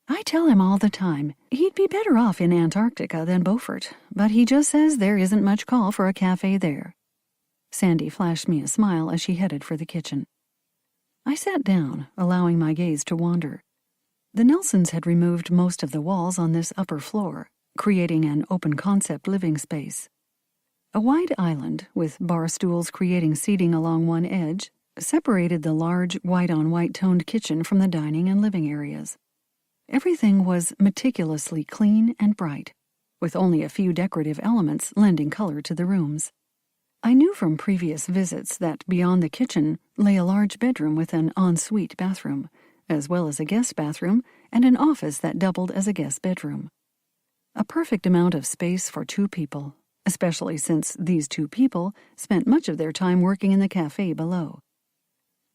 I tell him all the time he'd be better off in Antarctica than Beaufort, but he just says there isn't much call for a cafe there. Sandy flashed me a smile as she headed for the kitchen. I sat down, allowing my gaze to wander. The Nelsons had removed most of the walls on this upper floor, creating an open-concept living space. A wide island, with bar stools creating seating along one edge, separated the large white-on-white toned kitchen from the dining and living areas. Everything was meticulously clean and bright, with only a few decorative elements lending color to the rooms. I knew from previous visits that beyond the kitchen lay a large bedroom with an ensuite bathroom, as well as a guest bathroom and an office that doubled as a guest bedroom. A perfect amount of space for two people, especially since these two people spent much of their time working in the cafe below.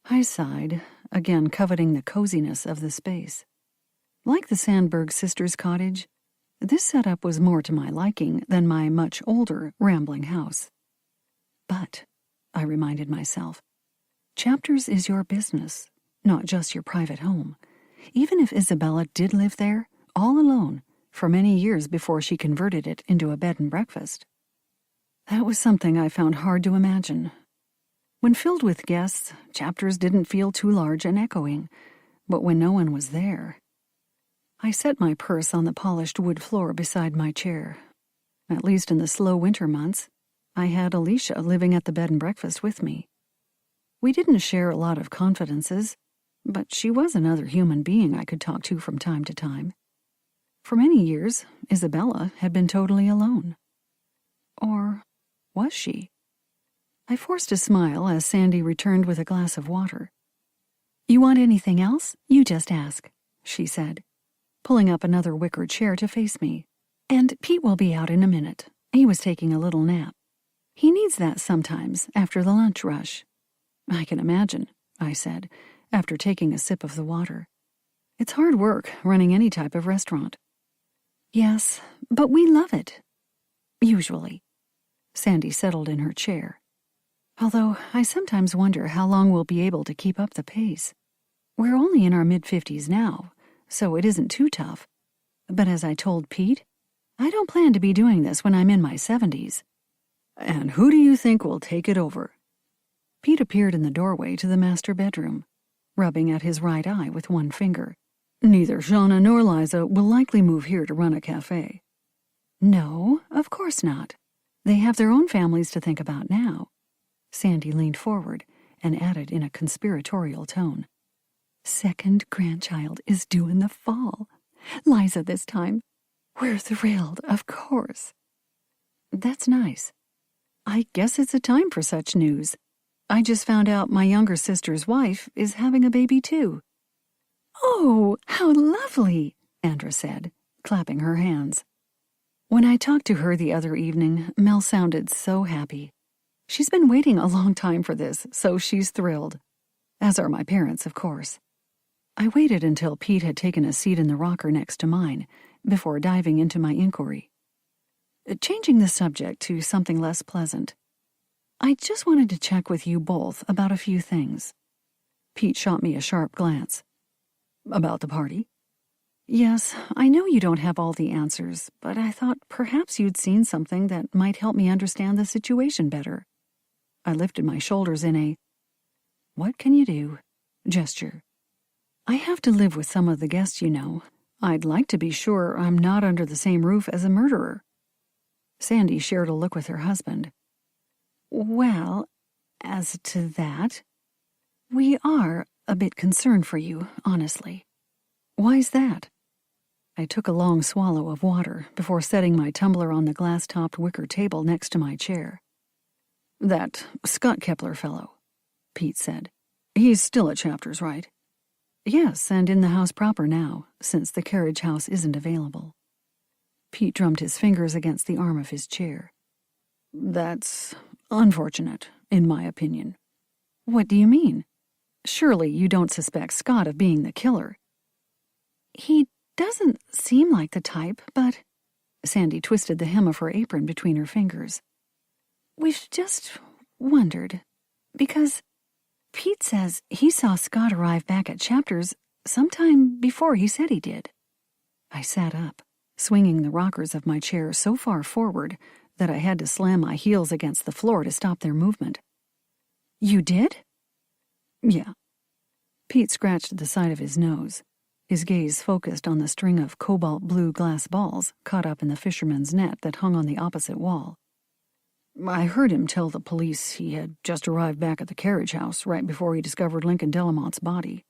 I sighed, again coveting the coziness of the space. Like the Sandberg sisters' cottage, this setup was more to my liking than my much older, rambling house. But, I reminded myself, Chapters is your business, not just your private home. Even if Isabella did live there, all alone, for many years before she converted it into a bed and breakfast. That was something I found hard to imagine. When filled with guests, Chapters didn't feel too large and echoing, but when no one was there... I set my purse on the polished wood floor beside my chair. At least in the slow winter months, I had Alicia living at the bed and breakfast with me. We didn't share a lot of confidences, but she was another human being I could talk to from time to time. For many years, Isabella had been totally alone. Or was she? I forced a smile as Sandy returned with a glass of water. "You want anything else? You just ask," she said, pulling up another wicker chair to face me. "And Pete will be out in a minute. He was taking a little nap. He needs that sometimes after the lunch rush." "I can imagine," I said, after taking a sip of the water. "It's hard work running any type of restaurant." "Yes, but we love it. Usually." Sandy settled in her chair. "Although I sometimes wonder how long we'll be able to keep up the pace. We're only in our mid-50s now, so it isn't too tough. But as I told Pete, I don't plan to be doing this when I'm in my 70s. "And who do you think will take it over?" Pete appeared in the doorway to the master bedroom, rubbing at his right eye with one finger. "Neither Shauna nor Liza will likely move here to run a cafe." "No, of course not. They have their own families to think about now." Sandy leaned forward and added in a conspiratorial tone, "Second grandchild is due in the fall. Liza this time. We're thrilled, of course." "That's nice. I guess it's a time for such news. I just found out my younger sister's wife is having a baby too." "Oh, how lovely," Andra said, clapping her hands. When I talked to her the other evening, Mel sounded so happy. She's been waiting a long time for this, so she's thrilled. As are my parents, of course. I waited until Pete had taken a seat in the rocker next to mine, before diving into my inquiry. Changing the subject to something less pleasant, I just wanted to check with you both about a few things. Pete shot me a sharp glance. "About the party?" "Yes, I know you don't have all the answers, but I thought perhaps you'd seen something that might help me understand the situation better." I lifted my shoulders in a "what can you do?" gesture. "I have to live with some of the guests, you know. I'd like to be sure I'm not under the same roof as a murderer." Sandy shared a look with her husband. "Well, as to that, we are a bit concerned for you, honestly." "Why's that?" I took a long swallow of water before setting my tumbler on the glass-topped wicker table next to my chair. "That Scott Kepler fellow," Pete said. "He's still at Chapters, right?" "Yes, and in the house proper now, since the carriage house isn't available." Pete drummed his fingers against the arm of his chair. "That's unfortunate, in my opinion." "What do you mean? Surely you don't suspect Scott of being the killer." "He doesn't seem like the type, but..." Sandy twisted the hem of her apron between her fingers. We've just wondered, because Pete says he saw Scott arrive back at Chapters sometime before he said he did. I sat up, swinging the rockers of my chair so far forward that I had to slam my heels against the floor to stop their movement. You did? Yeah. Pete scratched the side of his nose. His gaze focused on the string of cobalt blue glass balls caught up in the fisherman's net that hung on the opposite wall. I heard him tell the police he had just arrived back at the carriage house right before he discovered Lincoln Delamont's body.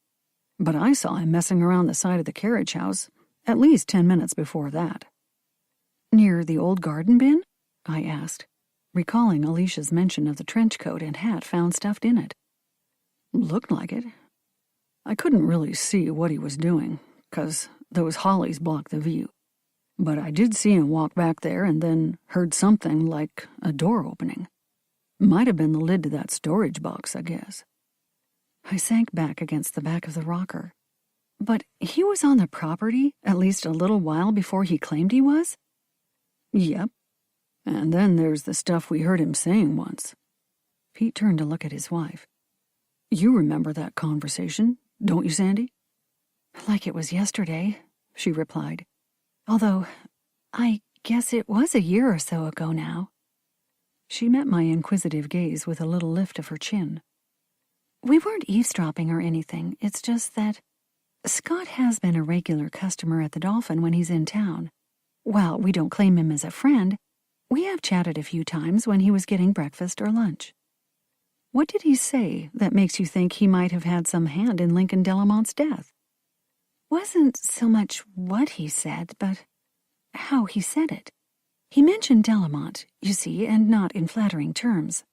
But I saw him messing around the side of the carriage house at least 10 minutes before that. Near the old garden bin? I asked, recalling Alicia's mention of the trench coat and hat found stuffed in it. Looked like it. I couldn't really see what he was doing, 'cause those hollies blocked the view. But I did see him walk back there and then heard something like a door opening. Might have been the lid to that storage box, I guess. I sank back against the back of the rocker. But he was on the property at least a little while before he claimed he was? Yep. And then there's the stuff we heard him saying once. Pete turned to look at his wife. You remember that conversation, don't you, Sandy? Like it was yesterday, she replied. Although, I guess it was a year or so ago now. She met my inquisitive gaze with a little lift of her chin. We weren't eavesdropping or anything, it's just that Scott has been a regular customer at the Dolphin when he's in town. While we don't claim him as a friend, we have chatted a few times when he was getting breakfast or lunch. What did he say that makes you think he might have had some hand in Lincoln Delamont's death? Wasn't so much what he said, but how he said it. He mentioned Delamont, you see, and not in flattering terms.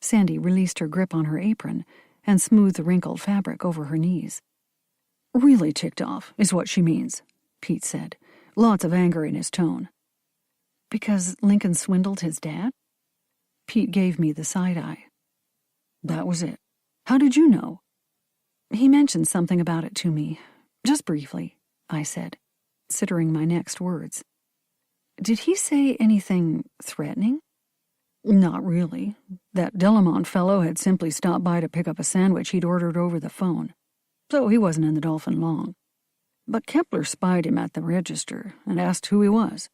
Sandy released her grip on her apron and smoothed the wrinkled fabric over her knees. Really ticked off, is what she means, Pete said, lots of anger in his tone. Because Lincoln swindled his dad? Pete gave me the side eye. That was it. How did you know? He mentioned something about it to me. Just briefly, I said, considering my next words. Did he say anything threatening? Not really. That Delamont fellow had simply stopped by to pick up a sandwich he'd ordered over the phone, so he wasn't in the Dolphin long. But Kepler spied him at the register and asked who he was.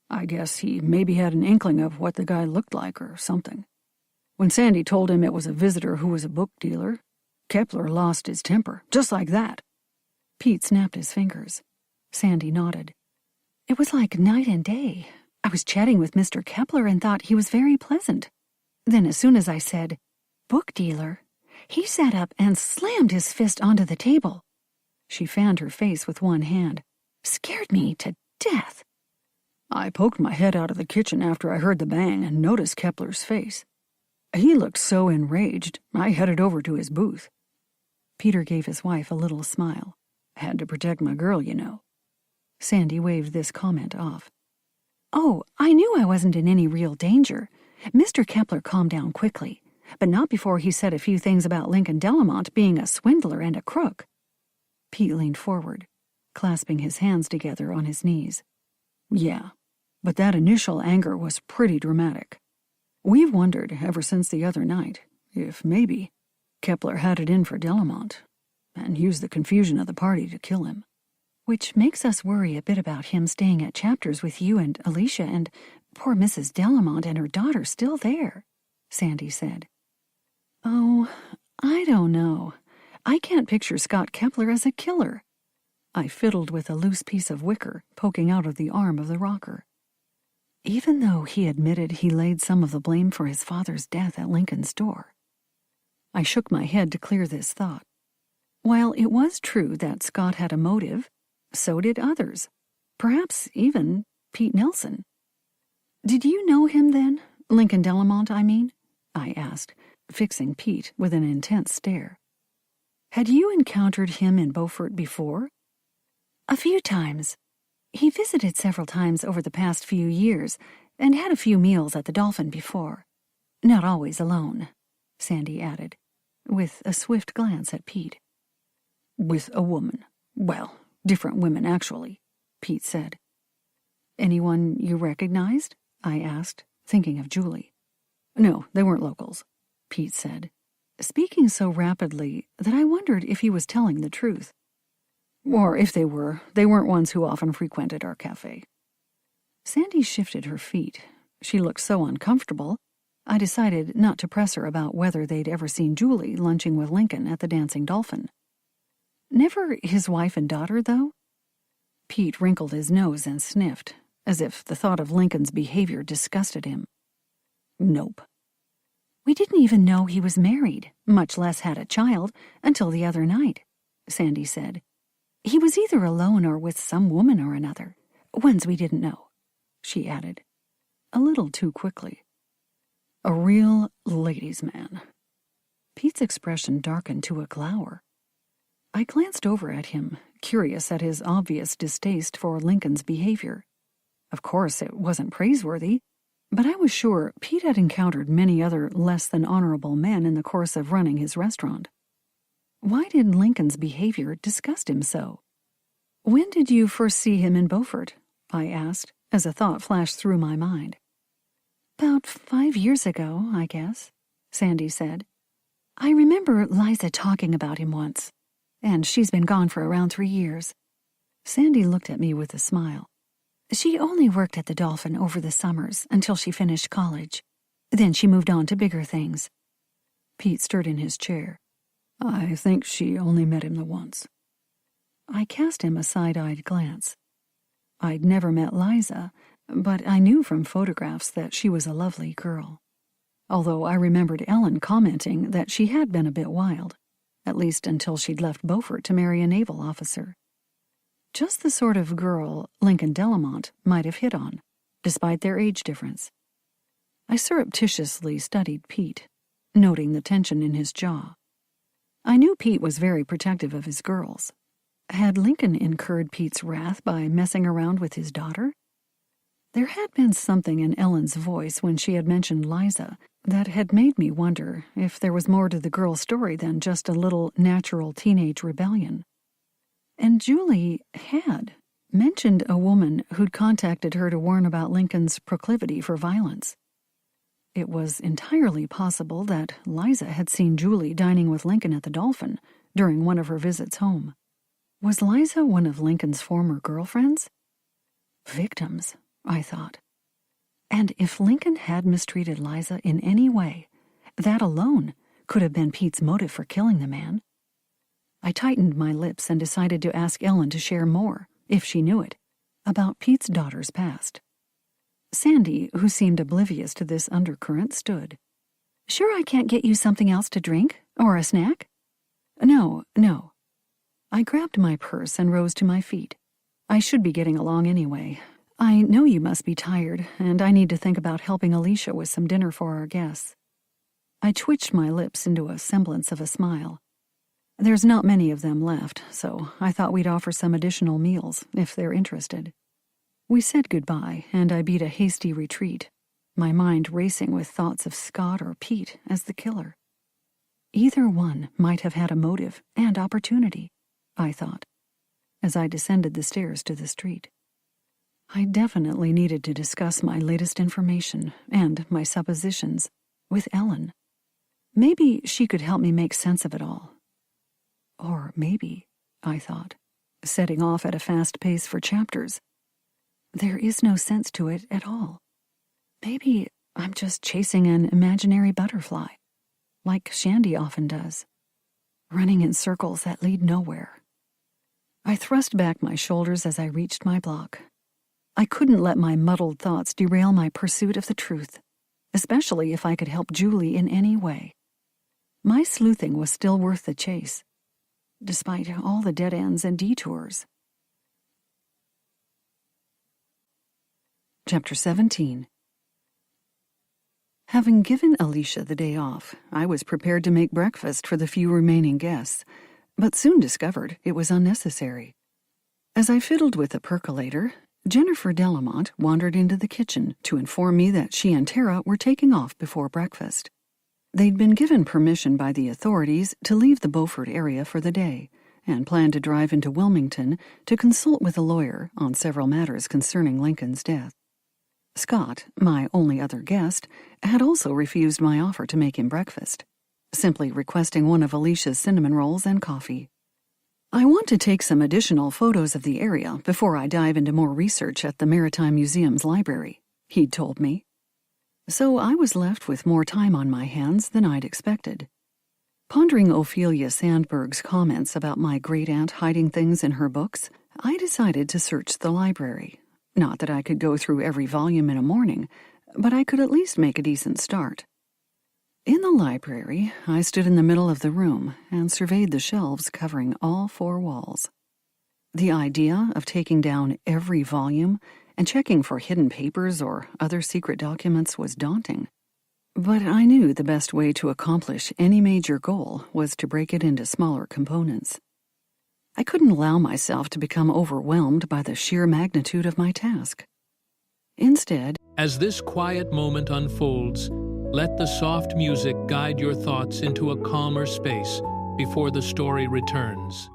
I guess he maybe had an inkling of what the guy looked like or something. When Sandy told him it was a visitor who was a book dealer, Kepler lost his temper, just like that. Pete snapped his fingers. Sandy nodded. It was like night and day. I was chatting with Mr. Kepler and thought he was very pleasant. Then as soon as I said, book dealer, he sat up and slammed his fist onto the table. She fanned her face with one hand. Scared me to death. I poked my head out of the kitchen after I heard the bang and noticed Kepler's face. He looked so enraged, I headed over to his booth. Peter gave his wife a little smile. Had to protect my girl, you know. Sandy waved this comment off. Oh, I knew I wasn't in any real danger. Mr. Kepler calmed down quickly, but not before he said a few things about Lincoln Delamont being a swindler and a crook. Pete leaned forward, clasping his hands together on his knees. Yeah, but that initial anger was pretty dramatic. We've wondered ever since the other night if maybe Kepler had it in for Delamont and used the confusion of the party to kill him. Which makes us worry a bit about him staying at Chapters with you and Alicia and poor Mrs. Delamont and her daughter still there, Sandy said. Oh, I don't know. I can't picture Scott Kepler as a killer. I fiddled with a loose piece of wicker poking out of the arm of the rocker. Even though he admitted he laid some of the blame for his father's death at Lincoln's door. I shook my head to clear this thought. While it was true that Scott had a motive, so did others. Perhaps even Pete Nelson. Did you know him then? Lincoln Delamont, I mean? I asked, fixing Pete with an intense stare. Had you encountered him in Beaufort before? A few times. He visited several times over the past few years and had a few meals at the Dolphin before. Not always alone, Sandy added, with a swift glance at Pete. With a woman. Well, different women, actually, Pete said. Anyone you recognized? I asked, thinking of Julie. No, they weren't locals, Pete said, speaking so rapidly that I wondered if he was telling the truth. Or if they were, they weren't ones who often frequented our cafe. Sandy shifted her feet. She looked so uncomfortable, I decided not to press her about whether they'd ever seen Julie lunching with Lincoln at the Dancing Dolphin. Never his wife and daughter, though? Pete wrinkled his nose and sniffed, as if the thought of Lincoln's behavior disgusted him. Nope. We didn't even know he was married, much less had a child, until the other night, Sandy said. He was either alone or with some woman or another, ones we didn't know, she added, a little too quickly. A real ladies' man. Pete's expression darkened to a glower. I glanced over at him, curious at his obvious distaste for Lincoln's behavior. Of course, it wasn't praiseworthy, but I was sure Pete had encountered many other less than honorable men in the course of running his restaurant. Why did Lincoln's behavior disgust him so? When did you first see him in Beaufort? I asked, as a thought flashed through my mind. About 5 years ago, I guess, Sandy said. I remember Liza talking about him once, and she's been gone for around 3 years. Sandy looked at me with a smile. She only worked at the Dolphin over the summers until she finished college. Then she moved on to bigger things. Pete stirred in his chair. I think she only met him the once. I cast him a side-eyed glance. I'd never met Liza, but I knew from photographs that she was a lovely girl. Although I remembered Ellen commenting that she had been a bit wild, at least until she'd left Beaufort to marry a naval officer. Just the sort of girl Lincoln Delamont might have hit on, despite their age difference. I surreptitiously studied Pete, noting the tension in his jaw. I knew Pete was very protective of his girls. Had Lincoln incurred Pete's wrath by messing around with his daughter? There had been something in Ellen's voice when she had mentioned Liza that had made me wonder if there was more to the girl's story than just a little natural teenage rebellion. And Julie had mentioned a woman who'd contacted her to warn about Lincoln's proclivity for violence. It was entirely possible that Liza had seen Julie dining with Lincoln at the Dolphin during one of her visits home. Was Liza one of Lincoln's former girlfriends? Victims, I thought. And if Lincoln had mistreated Liza in any way, that alone could have been Pete's motive for killing the man. I tightened my lips and decided to ask Ellen to share more, if she knew it, about Pete's daughter's past. Sandy, who seemed oblivious to this undercurrent, stood. Sure I can't get you something else to drink? Or a snack? No. I grabbed my purse and rose to my feet. I should be getting along anyway. I know you must be tired, and I need to think about helping Alicia with some dinner for our guests. I twitched my lips into a semblance of a smile. There's not many of them left, so I thought we'd offer some additional meals, if they're interested. We said goodbye, and I beat a hasty retreat, my mind racing with thoughts of Scott or Pete as the killer. Either one might have had a motive and opportunity, I thought, as I descended the stairs to the street. I definitely needed to discuss my latest information and my suppositions with Ellen. Maybe she could help me make sense of it all. Or maybe, I thought, setting off at a fast pace for chapters, there is no sense to it at all. Maybe I'm just chasing an imaginary butterfly, like Shandy often does, running in circles that lead nowhere. I thrust back my shoulders as I reached my block. I couldn't let my muddled thoughts derail my pursuit of the truth, especially if I could help Julie in any way. My sleuthing was still worth the chase, despite all the dead ends and detours. Chapter 17. Having given Alicia the day off, I was prepared to make breakfast for the few remaining guests, but soon discovered it was unnecessary. As I fiddled with the percolator, Jennifer Delamont wandered into the kitchen to inform me that she and Tara were taking off before breakfast. They'd been given permission by the authorities to leave the Beaufort area for the day, and planned to drive into Wilmington to consult with a lawyer on several matters concerning Lincoln's death. Scott, my only other guest, had also refused my offer to make him breakfast, simply requesting one of Alicia's cinnamon rolls and coffee. I want to take some additional photos of the area before I dive into more research at the Maritime Museum's library, he'd told me. So I was left with more time on my hands than I'd expected. Pondering Ophelia Sandberg's comments about my great-aunt hiding things in her books, I decided to search the library. Not that I could go through every volume in a morning, but I could at least make a decent start. In the library, I stood in the middle of the room and surveyed the shelves covering all 4 walls. The idea of taking down every volume and checking for hidden papers or other secret documents was daunting. But I knew the best way to accomplish any major goal was to break it into smaller components. I couldn't allow myself to become overwhelmed by the sheer magnitude of my task. Instead, as this quiet moment unfolds, let the soft music guide your thoughts into a calmer space before the story returns.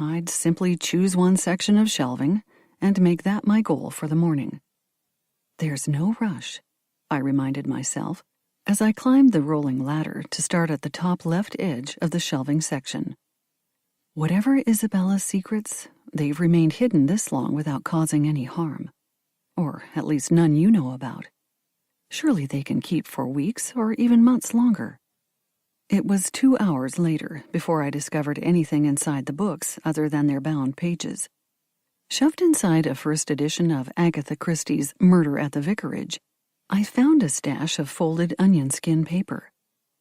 I'd simply choose one section of shelving and make that my goal for the morning. There's no rush, I reminded myself as I climbed the rolling ladder to start at the top left edge of the shelving section. Whatever Isabella's secrets, they've remained hidden this long without causing any harm. Or at least none you know about. Surely they can keep for weeks or even months longer. It was 2 hours later before I discovered anything inside the books other than their bound pages. Shoved inside a first edition of Agatha Christie's Murder at the Vicarage, I found a stash of folded onion skin paper.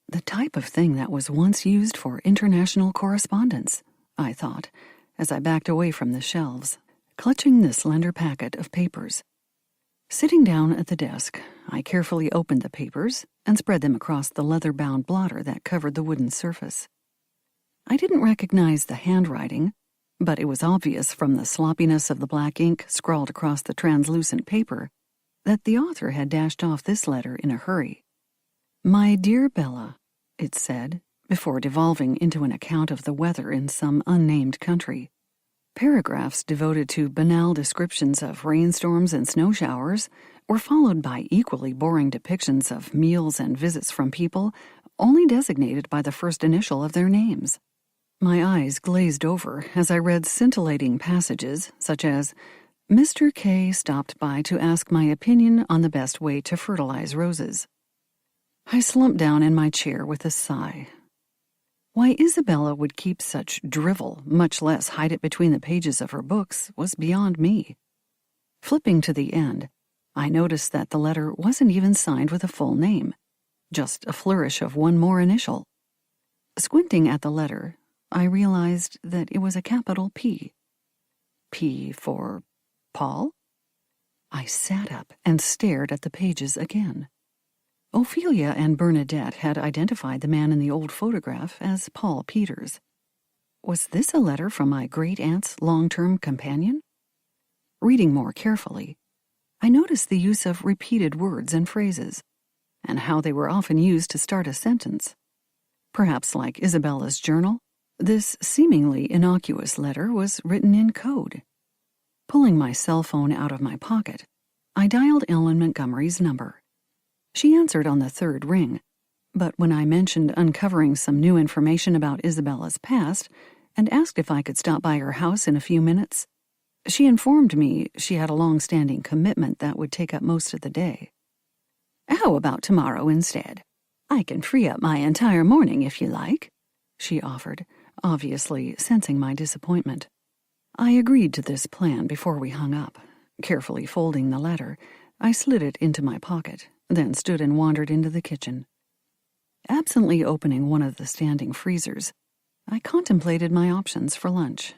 The type of thing that was once used for international correspondence, I thought, as I backed away from the shelves, clutching the slender packet of papers. Sitting down at the desk, I carefully opened the papers and spread them across the leather-bound blotter that covered the wooden surface. I didn't recognize the handwriting, but it was obvious from the sloppiness of the black ink scrawled across the translucent paper that the author had dashed off this letter in a hurry. "My dear Bella," it said, before devolving into an account of the weather in some unnamed country. Paragraphs devoted to banal descriptions of rainstorms and snow showers were followed by equally boring depictions of meals and visits from people only designated by the first initial of their names. My eyes glazed over as I read scintillating passages such as, "Mr. K stopped by to ask my opinion on the best way to fertilize roses." I slumped down in my chair with a sigh. Why Isabella would keep such drivel, much less hide it between the pages of her books, was beyond me. Flipping to the end, I noticed that the letter wasn't even signed with a full name, just a flourish of one more initial. Squinting at the letter, I realized that it was a capital P. P for Paul? I sat up and stared at the pages again. Ophelia and Bernadette had identified the man in the old photograph as Paul Peters. Was this a letter from my great-aunt's long-term companion? Reading more carefully, I noticed the use of repeated words and phrases, and how they were often used to start a sentence. Perhaps like Isabella's journal, this seemingly innocuous letter was written in code. Pulling my cell phone out of my pocket, I dialed Ellen Montgomery's number. She answered on the third ring, but when I mentioned uncovering some new information about Isabella's past and asked if I could stop by her house in a few minutes, She informed me she had a long-standing commitment that would take up most of the day. "How about tomorrow instead? I can free up my entire morning if you like," she offered, obviously sensing my disappointment. I agreed to this plan before we hung up. Carefully folding the letter, I slid it into my pocket, then stood and wandered into the kitchen. Absently opening one of the standing freezers, I contemplated my options for lunch.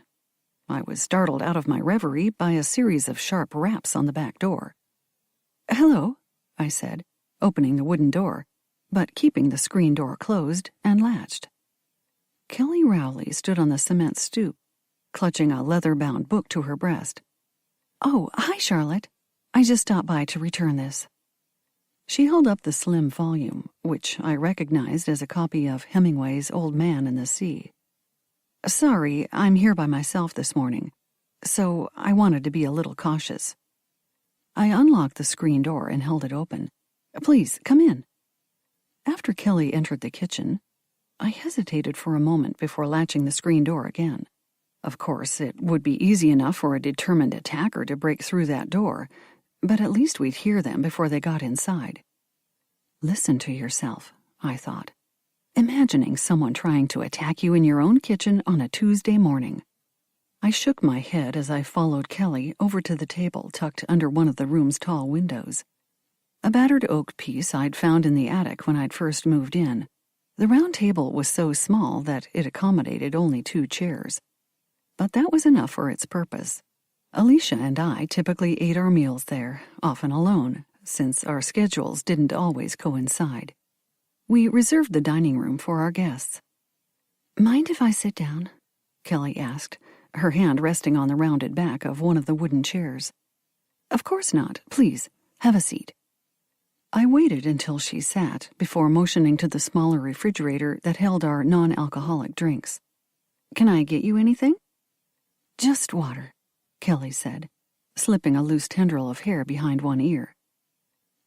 I was startled out of my reverie by a series of sharp raps on the back door. "Hello," I said, opening the wooden door, but keeping the screen door closed and latched. Kelly Rowley stood on the cement stoop, clutching a leather-bound book to her breast. "Oh, hi, Charlotte. I just stopped by to return this." She held up the slim volume, which I recognized as a copy of Hemingway's Old Man and the Sea. "Sorry, I'm here by myself this morning, so I wanted to be a little cautious." I unlocked the screen door and held it open. "Please, come in." After Kelly entered the kitchen, I hesitated for a moment before latching the screen door again. Of course, it would be easy enough for a determined attacker to break through that door, but at least we'd hear them before they got inside. Listen to yourself, I thought, imagining someone trying to attack you in your own kitchen on a Tuesday morning. I shook my head as I followed Kelly over to the table tucked under one of the room's tall windows. A battered oak piece I'd found in the attic when I'd first moved in. The round table was so small that it accommodated only 2 chairs. But that was enough for its purpose. Alicia and I typically ate our meals there, often alone, since our schedules didn't always coincide. We reserved the dining room for our guests. "Mind if I sit down?" Kelly asked, her hand resting on the rounded back of one of the wooden chairs. "Of course not. Please, have a seat." I waited until she sat before motioning to the smaller refrigerator that held our non-alcoholic drinks. "Can I get you anything?" "Just water," Kelly said, slipping a loose tendril of hair behind one ear.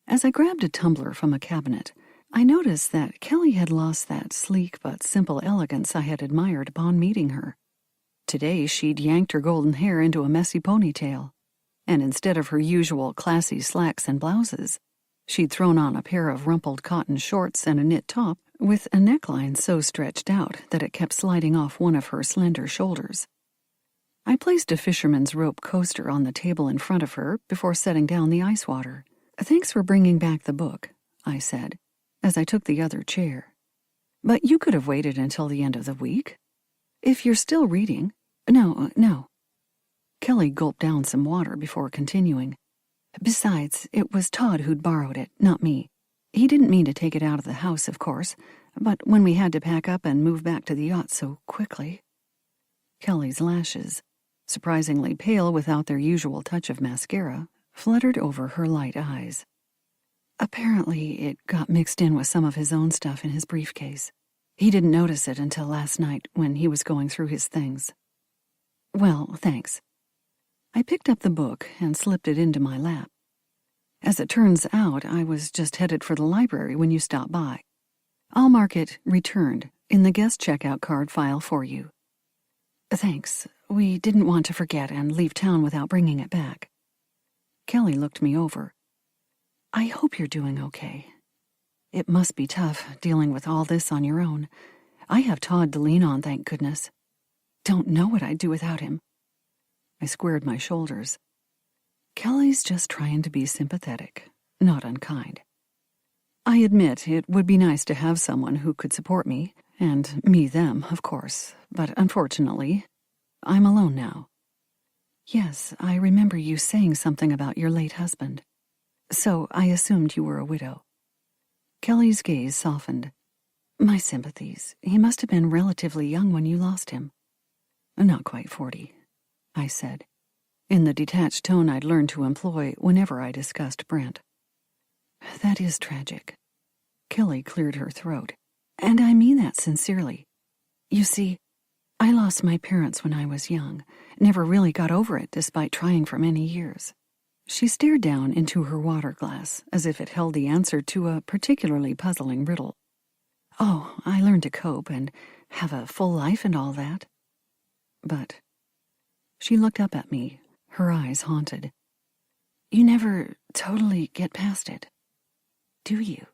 As I grabbed a tumbler from a cabinet, I noticed that Kelly had lost that sleek but simple elegance I had admired upon meeting her. Today she'd yanked her golden hair into a messy ponytail, and instead of her usual classy slacks and blouses, she'd thrown on a pair of rumpled cotton shorts and a knit top with a neckline so stretched out that it kept sliding off one of her slender shoulders. I placed a fisherman's rope coaster on the table in front of her before setting down the ice water. "Thanks for bringing back the book," I said, as I took the other chair. "But you could have waited until the end of the week. If you're still reading—" No. Kelly gulped down some water before continuing. "Besides, it was Todd who'd borrowed it, not me. He didn't mean to take it out of the house, of course, but when we had to pack up and move back to the yacht so quickly—" Kelly's lashes, surprisingly pale without their usual touch of mascara, fluttered over her light eyes. "Apparently it got mixed in with some of his own stuff in his briefcase. He didn't notice it until last night when he was going through his things." "Well, thanks." I picked up the book and slipped it into my lap. "As it turns out, I was just headed for the library when you stopped by. I'll mark it returned in the guest checkout card file for you." "Thanks. We didn't want to forget and leave town without bringing it back." Kelly looked me over. "I hope you're doing okay. It must be tough dealing with all this on your own. I have Todd to lean on, thank goodness. Don't know what I'd do without him." I squared my shoulders. Kelly's just trying to be sympathetic, not unkind. I admit it would be nice to have someone who could support me, and me them, of course, but unfortunately, I'm alone now. "Yes, I remember you saying something about your late husband. So I assumed you were a widow." Kelly's gaze softened. "My sympathies. He must have been relatively young when you lost him." "Not quite 40, I said, in the detached tone I'd learned to employ whenever I discussed Brent. "That is tragic." Kelly cleared her throat. "And I mean that sincerely. You see, I lost my parents when I was young, never really got over it despite trying for many years." She stared down into her water glass as if it held the answer to a particularly puzzling riddle. "Oh, I learned to cope and have a full life and all that. But..." She looked up at me, Her eyes haunted. You never totally get past it, do you?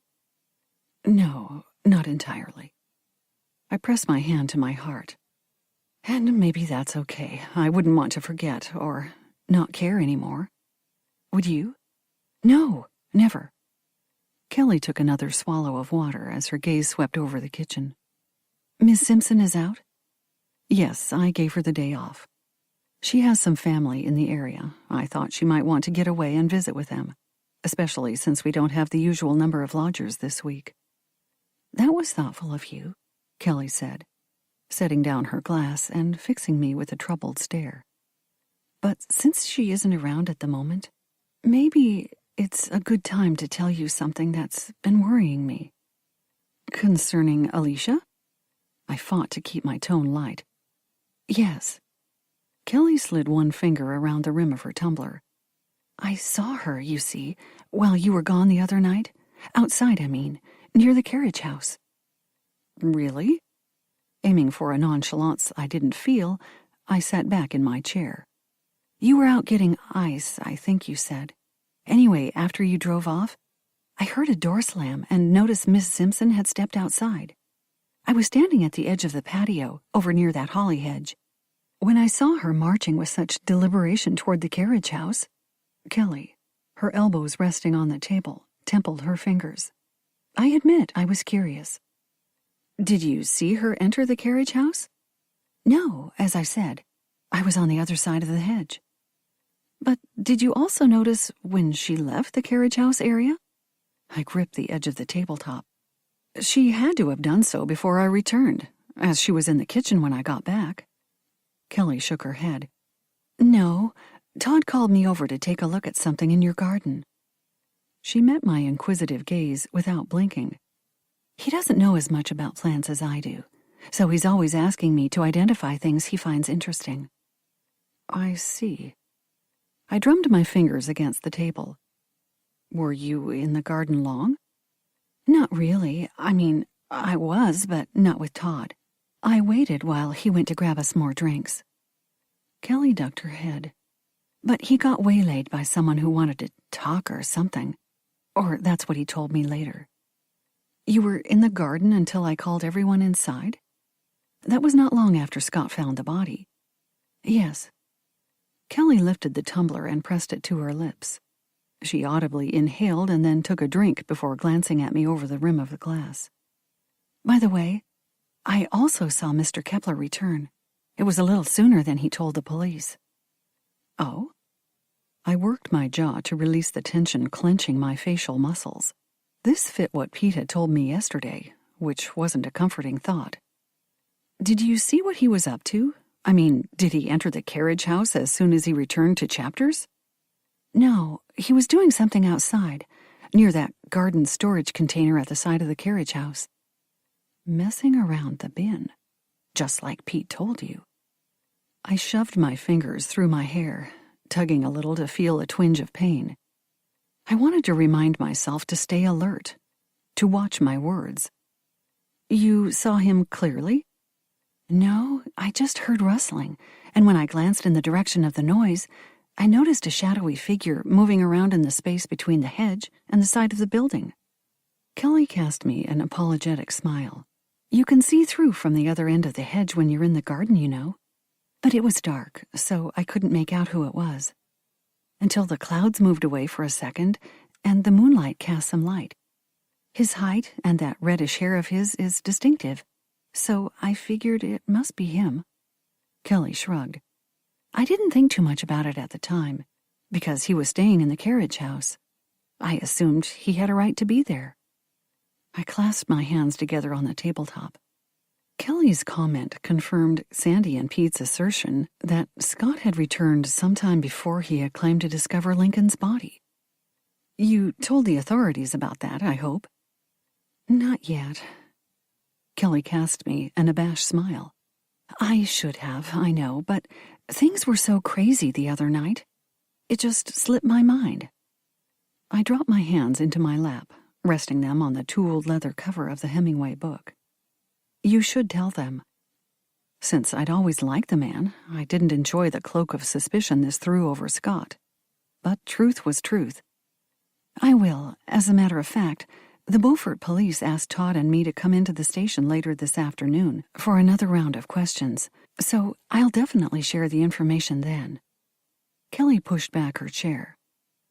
No, not entirely. I pressed my hand to my heart. And maybe that's okay. I wouldn't want to forget or not care anymore. Would you? No, never. Kelly took another swallow of water as her gaze swept over the kitchen. Miss Simpson is out? Yes, I gave her the day off. She has some family in the area. I thought she might want to get away and visit with them, especially since we don't have the usual number of lodgers this week. That was thoughtful of you, Kelly said, setting down her glass and fixing me with a troubled stare. But since she isn't around at the moment, maybe it's a good time to tell you something that's been worrying me. Concerning Alicia? I fought to keep my tone light. Yes. Kelly slid one finger around the rim of her tumbler. I saw her, you see, while you were gone the other night. Outside, I mean, near the carriage house. Really? Aiming for a nonchalance I didn't feel, I sat back in my chair. You were out getting ice, I think you said. Anyway, after you drove off, I heard a door slam and noticed Miss Simpson had stepped outside. I was standing at the edge of the patio, over near that holly hedge, when I saw her marching with such deliberation toward the carriage house. Kelly, her elbows resting on the table, templed her fingers. I admit I was curious. Did you see her enter the carriage house? No, as I said. I was on the other side of the hedge. But did you also notice when she left the carriage house area? I gripped the edge of the tabletop. She had to have done so before I returned, as she was in the kitchen when I got back. Kelly shook her head. No, Todd called me over to take a look at something in your garden. She met my inquisitive gaze without blinking. He doesn't know as much about plants as I do, so he's always asking me to identify things he finds interesting. I see. I drummed my fingers against the table. Were you in the garden long? Not really. I mean, I was, but not with Todd. I waited while he went to grab us more drinks. Kelly ducked her head. But he got waylaid by someone who wanted to talk or something. Or that's what he told me later. You were in the garden until I called everyone inside? That was not long after Scott found the body. Yes. Kelly lifted the tumbler and pressed it to her lips. She audibly inhaled and then took a drink before glancing at me over the rim of the glass. By the way, I also saw Mr. Kepler return. It was a little sooner than he told the police. Oh? I worked my jaw to release the tension clenching my facial muscles. This fit what Pete had told me yesterday, which wasn't a comforting thought. Did you see what he was up to? I mean, did he enter the carriage house as soon as he returned to Chapters? No, he was doing something outside, near that garden storage container at the side of the carriage house. Messing around the bin, just like Pete told you. I shoved my fingers through my hair, tugging a little to feel a twinge of pain. I wanted to remind myself to stay alert, to watch my words. You saw him clearly? No, I just heard rustling, and when I glanced in the direction of the noise, I noticed a shadowy figure moving around in the space between the hedge and the side of the building. Kelly cast me an apologetic smile. You can see through from the other end of the hedge when you're in the garden, you know. But it was dark, so I couldn't make out who it was. Until the clouds moved away for a second, and the moonlight cast some light. His height and that reddish hair of his is distinctive, so I figured it must be him. Kelly shrugged. I didn't think too much about it at the time, because he was staying in the carriage house. I assumed he had a right to be there. I clasped my hands together on the tabletop. Kelly's comment confirmed Sandy and Pete's assertion that Scott had returned sometime before he had claimed to discover Lincoln's body. You told the authorities about that, I hope? Not yet. Kelly cast me an abashed smile. I should have, I know, but things were so crazy the other night. It just slipped my mind. I dropped my hands into my lap, resting them on the tooled leather cover of the Hemingway book. You should tell them. Since I'd always liked the man, I didn't enjoy the cloak of suspicion this threw over Scott. But truth was truth. "I will. As a matter of fact, the Beaufort police asked Todd and me to come into the station later this afternoon for another round of questions, so I'll definitely share the information then." Kelly pushed back her chair.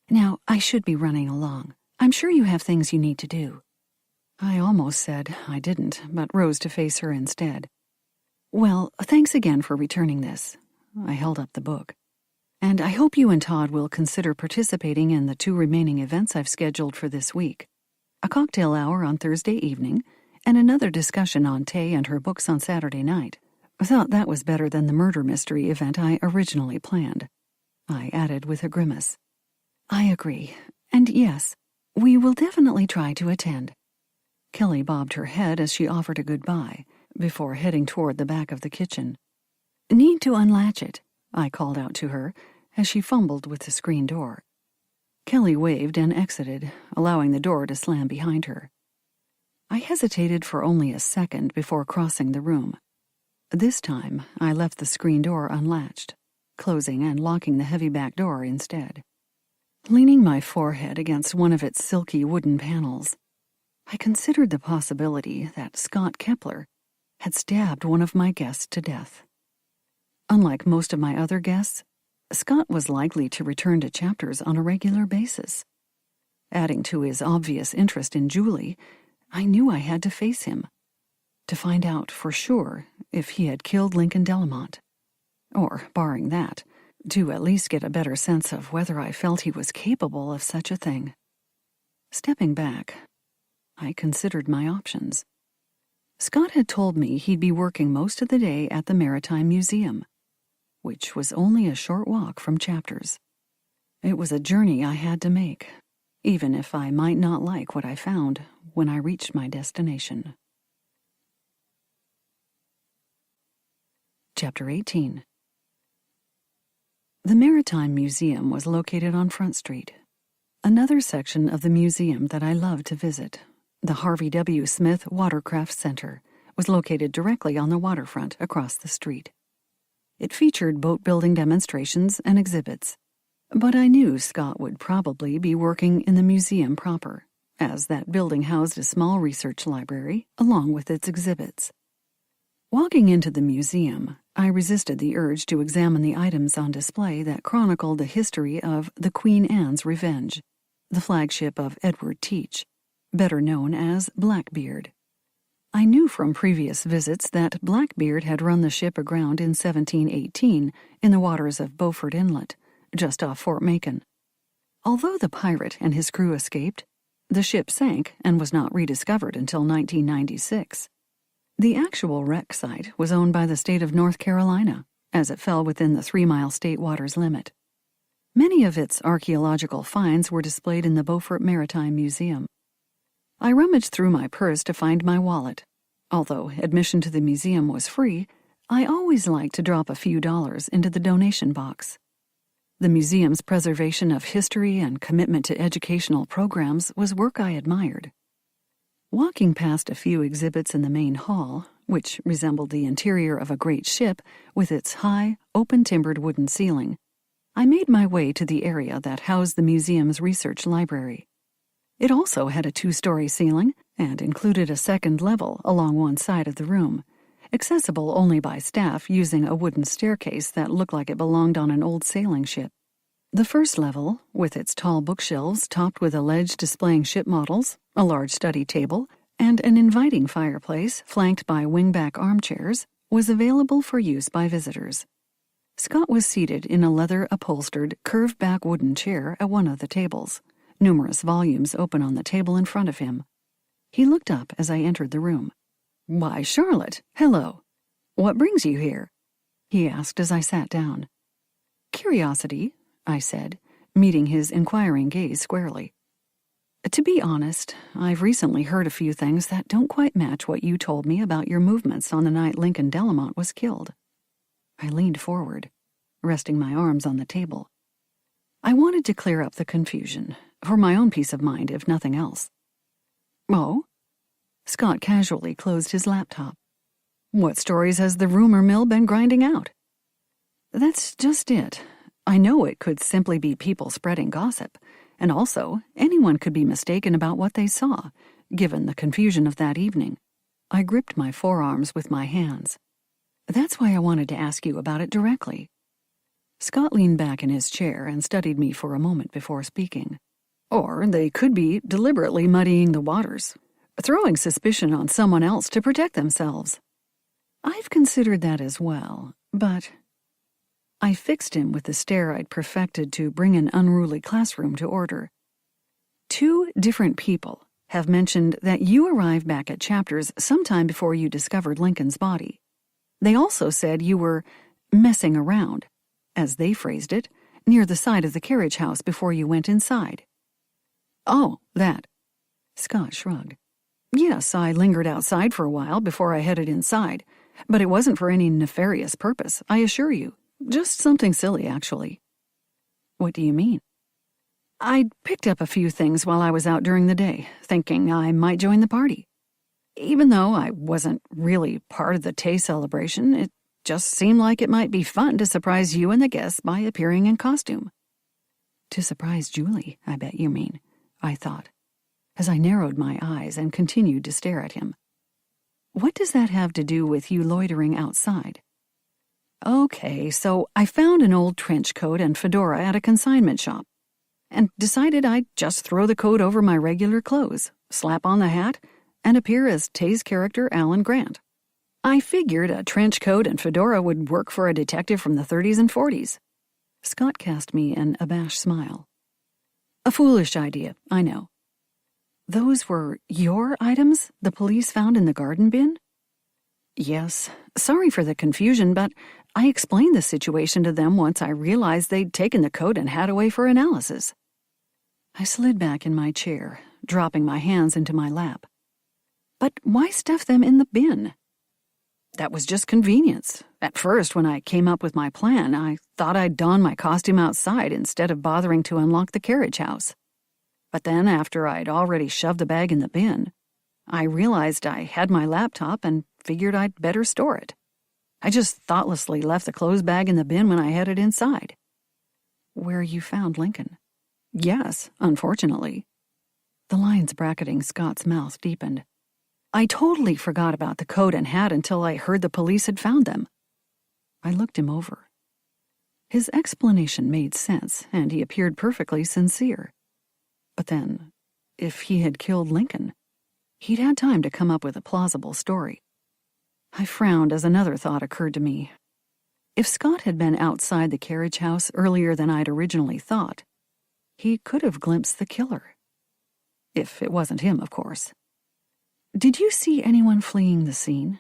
"Now, I should be running along. I'm sure you have things you need to do." I almost said I didn't, but rose to face her instead. "Well, thanks again for returning this." I held up the book. "And I hope you and Todd will consider participating in the 2 remaining events I've scheduled for this week. A cocktail hour on Thursday evening, and another discussion on Tay and her books on Saturday night. I thought that was better than the murder mystery event I originally planned." I added with a grimace. "I agree. And yes, we will definitely try to attend." Kelly bobbed her head as she offered a goodbye, before heading toward the back of the kitchen. "Need to unlatch it," I called out to her as she fumbled with the screen door. Kelly waved and exited, allowing the door to slam behind her. I hesitated for only a second before crossing the room. This time, I left the screen door unlatched, closing and locking the heavy back door instead. Leaning my forehead against one of its silky wooden panels, I considered the possibility that Scott Kepler had stabbed one of my guests to death. Unlike most of my other guests, Scott was likely to return to Chapters on a regular basis. Adding to his obvious interest in Julie, I knew I had to face him, to find out for sure if he had killed Lincoln Delamont. Or, barring that, to at least get a better sense of whether I felt he was capable of such a thing. Stepping back, I considered my options. Scott had told me he'd be working most of the day at the Maritime Museum, which was only a short walk from Chapters. It was a journey I had to make, even if I might not like what I found when I reached my destination. Chapter 18. The Maritime Museum was located on Front Street. Another section of the museum that I loved to visit, the Harvey W. Smith Watercraft Center, was located directly on the waterfront across the street. It featured boat-building demonstrations and exhibits, but I knew Scott would probably be working in the museum proper, as that building housed a small research library along with its exhibits. Walking into the museum, I resisted the urge to examine the items on display that chronicled the history of the Queen Anne's Revenge, the flagship of Edward Teach, better known as Blackbeard. I knew from previous visits that Blackbeard had run the ship aground in 1718 in the waters of Beaufort Inlet, just off Fort Macon. Although the pirate and his crew escaped, the ship sank and was not rediscovered until 1996. The actual wreck site was owned by the state of North Carolina, as it fell within the 3-mile state waters limit. Many of its archaeological finds were displayed in the Beaufort Maritime Museum. I rummaged through my purse to find my wallet. Although admission to the museum was free, I always liked to drop a few dollars into the donation box. The museum's preservation of history and commitment to educational programs was work I admired. Walking past a few exhibits in the main hall, which resembled the interior of a great ship with its high, open-timbered wooden ceiling, I made my way to the area that housed the museum's research library. It also had a 2-story ceiling and included a second level along one side of the room, accessible only by staff using a wooden staircase that looked like it belonged on an old sailing ship. The first level, with its tall bookshelves topped with a ledge displaying ship models, a large study table, and an inviting fireplace flanked by wingback armchairs, was available for use by visitors. Scott was seated in a leather-upholstered, curved-back wooden chair at one of the tables, numerous volumes open on the table in front of him. He looked up as I entered the room. "Why, Charlotte, hello. What brings you here?" he asked as I sat down. "Curiosity," I said, meeting his inquiring gaze squarely. "To be honest, I've recently heard a few things that don't quite match what you told me about your movements on the night Lincoln Delamont was killed." I leaned forward, resting my arms on the table. I wanted to clear up the confusion, for my own peace of mind, if nothing else. "Oh?" Scott casually closed his laptop. What stories has the rumor mill been grinding out? That's just it. I know it could simply be people spreading gossip, and also anyone could be mistaken about what they saw, given the confusion of that evening. I gripped my forearms with my hands. That's why I wanted to ask you about it directly. Scott leaned back in his chair and studied me for a moment before speaking. Or they could be deliberately muddying the waters, throwing suspicion on someone else to protect themselves. I've considered that as well, but... I fixed him with the stare I'd perfected to bring an unruly classroom to order. 2 different people have mentioned that you arrived back at Chapters sometime before you discovered Lincoln's body. They also said you were messing around, as they phrased it, near the side of the carriage house before you went inside. Oh, that. Scott shrugged. Yes, I lingered outside for a while before I headed inside, but it wasn't for any nefarious purpose, I assure you. Just something silly, actually. What do you mean? I'd picked up a few things while I was out during the day, thinking I might join the party. Even though I wasn't really part of the Tay celebration, it just seemed like it might be fun to surprise you and the guests by appearing in costume. To surprise Julie, I bet you mean, I thought, as I narrowed my eyes and continued to stare at him. What does that have to do with you loitering outside? Okay, so I found an old trench coat and fedora at a consignment shop, and decided I'd just throw the coat over my regular clothes, slap on the hat, and appear as Tay's character Alan Grant. I figured a trench coat and fedora would work for a detective from the 30s and 40s. Scott cast me an abashed smile. A foolish idea, I know. Those were your items the police found in the garden bin? Yes, sorry for the confusion, but I explained the situation to them once I realized they'd taken the coat and hat away for analysis. I slid back in my chair, dropping my hands into my lap. But why stuff them in the bin? That was just convenience. At first, when I came up with my plan, I thought I'd don my costume outside instead of bothering to unlock the carriage house. But then, after I'd already shoved the bag in the bin, I realized I had my laptop and figured I'd better store it. I just thoughtlessly left the clothes bag in the bin when I headed inside. Where you found Lincoln? Yes, unfortunately. The lines bracketing Scott's mouth deepened. I totally forgot about the coat and hat until I heard the police had found them. I looked him over. His explanation made sense, and he appeared perfectly sincere. But then, if he had killed Lincoln, he'd had time to come up with a plausible story. I frowned as another thought occurred to me. If Scott had been outside the carriage house earlier than I'd originally thought, he could have glimpsed the killer. If it wasn't him, of course. Did you see anyone fleeing the scene?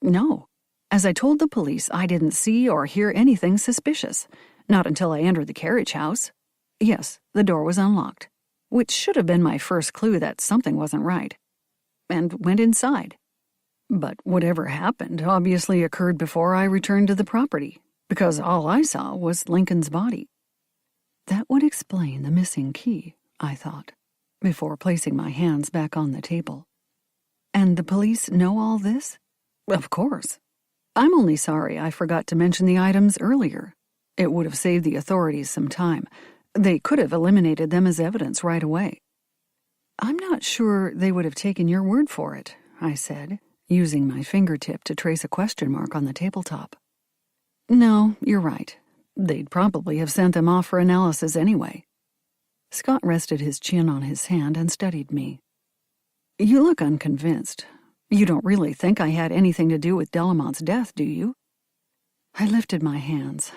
No. As I told the police, I didn't see or hear anything suspicious, not until I entered the carriage house. Yes, the door was unlocked, which should have been my first clue that something wasn't right, and went inside. But whatever happened obviously occurred before I returned to the property, because all I saw was Lincoln's body. That would explain the missing key, I thought, before placing my hands back on the table. And the police know all this? Of course. I'm only sorry I forgot to mention the items earlier. It would have saved the authorities some time. They could have eliminated them as evidence right away. I'm not sure they would have taken your word for it, I said, using my fingertip to trace a question mark on the tabletop. No, you're right. They'd probably have sent them off for analysis anyway. Scott rested his chin on his hand and studied me. You look unconvinced. You don't really think I had anything to do with Delamont's death, do you? I lifted my hands.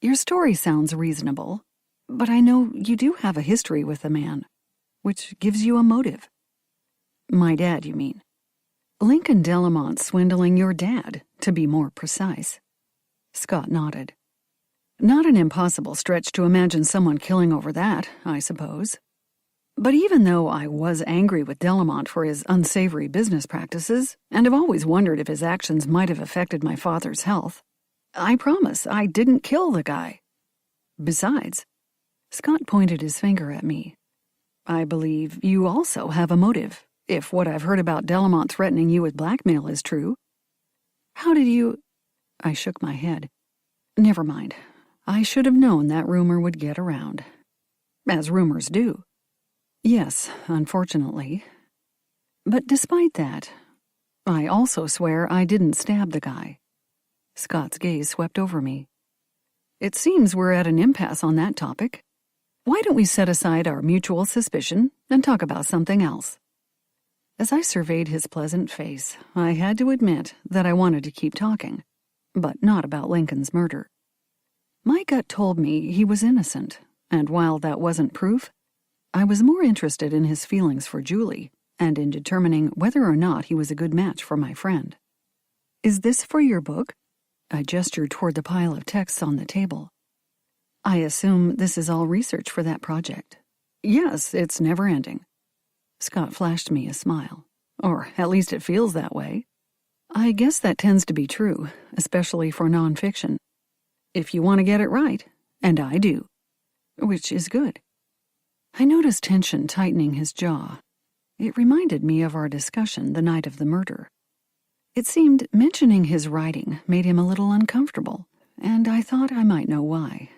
Your story sounds reasonable, but I know you do have a history with the man, which gives you a motive. My dad, you mean? Lincoln Delamont swindling your dad, to be more precise. Scott nodded. Not an impossible stretch to imagine someone killing over that, I suppose. But even though I was angry with Delamont for his unsavory business practices, and have always wondered if his actions might have affected my father's health, I promise I didn't kill the guy. Besides, Scott pointed his finger at me. I believe you also have a motive, if what I've heard about Delamont threatening you with blackmail is true. How did you—" I shook my head. Never mind. I should have known that rumor would get around. As rumors do. Yes, unfortunately. But despite that, I also swear I didn't stab the guy. Scott's gaze swept over me. It seems we're at an impasse on that topic. Why don't we set aside our mutual suspicion and talk about something else? As I surveyed his pleasant face, I had to admit that I wanted to keep talking, but not about Lincoln's murder. My gut told me he was innocent, and while that wasn't proof, I was more interested in his feelings for Julie and in determining whether or not he was a good match for my friend. Is this for your book? I gestured toward the pile of texts on the table. I assume this is all research for that project. Yes, it's never ending. Scott flashed me a smile. Or at least it feels that way. I guess that tends to be true, especially for nonfiction. If you want to get it right, and I do. Which is good. I noticed tension tightening his jaw. It reminded me of our discussion the night of the murder. It seemed mentioning his writing made him a little uncomfortable, and I thought I might know why.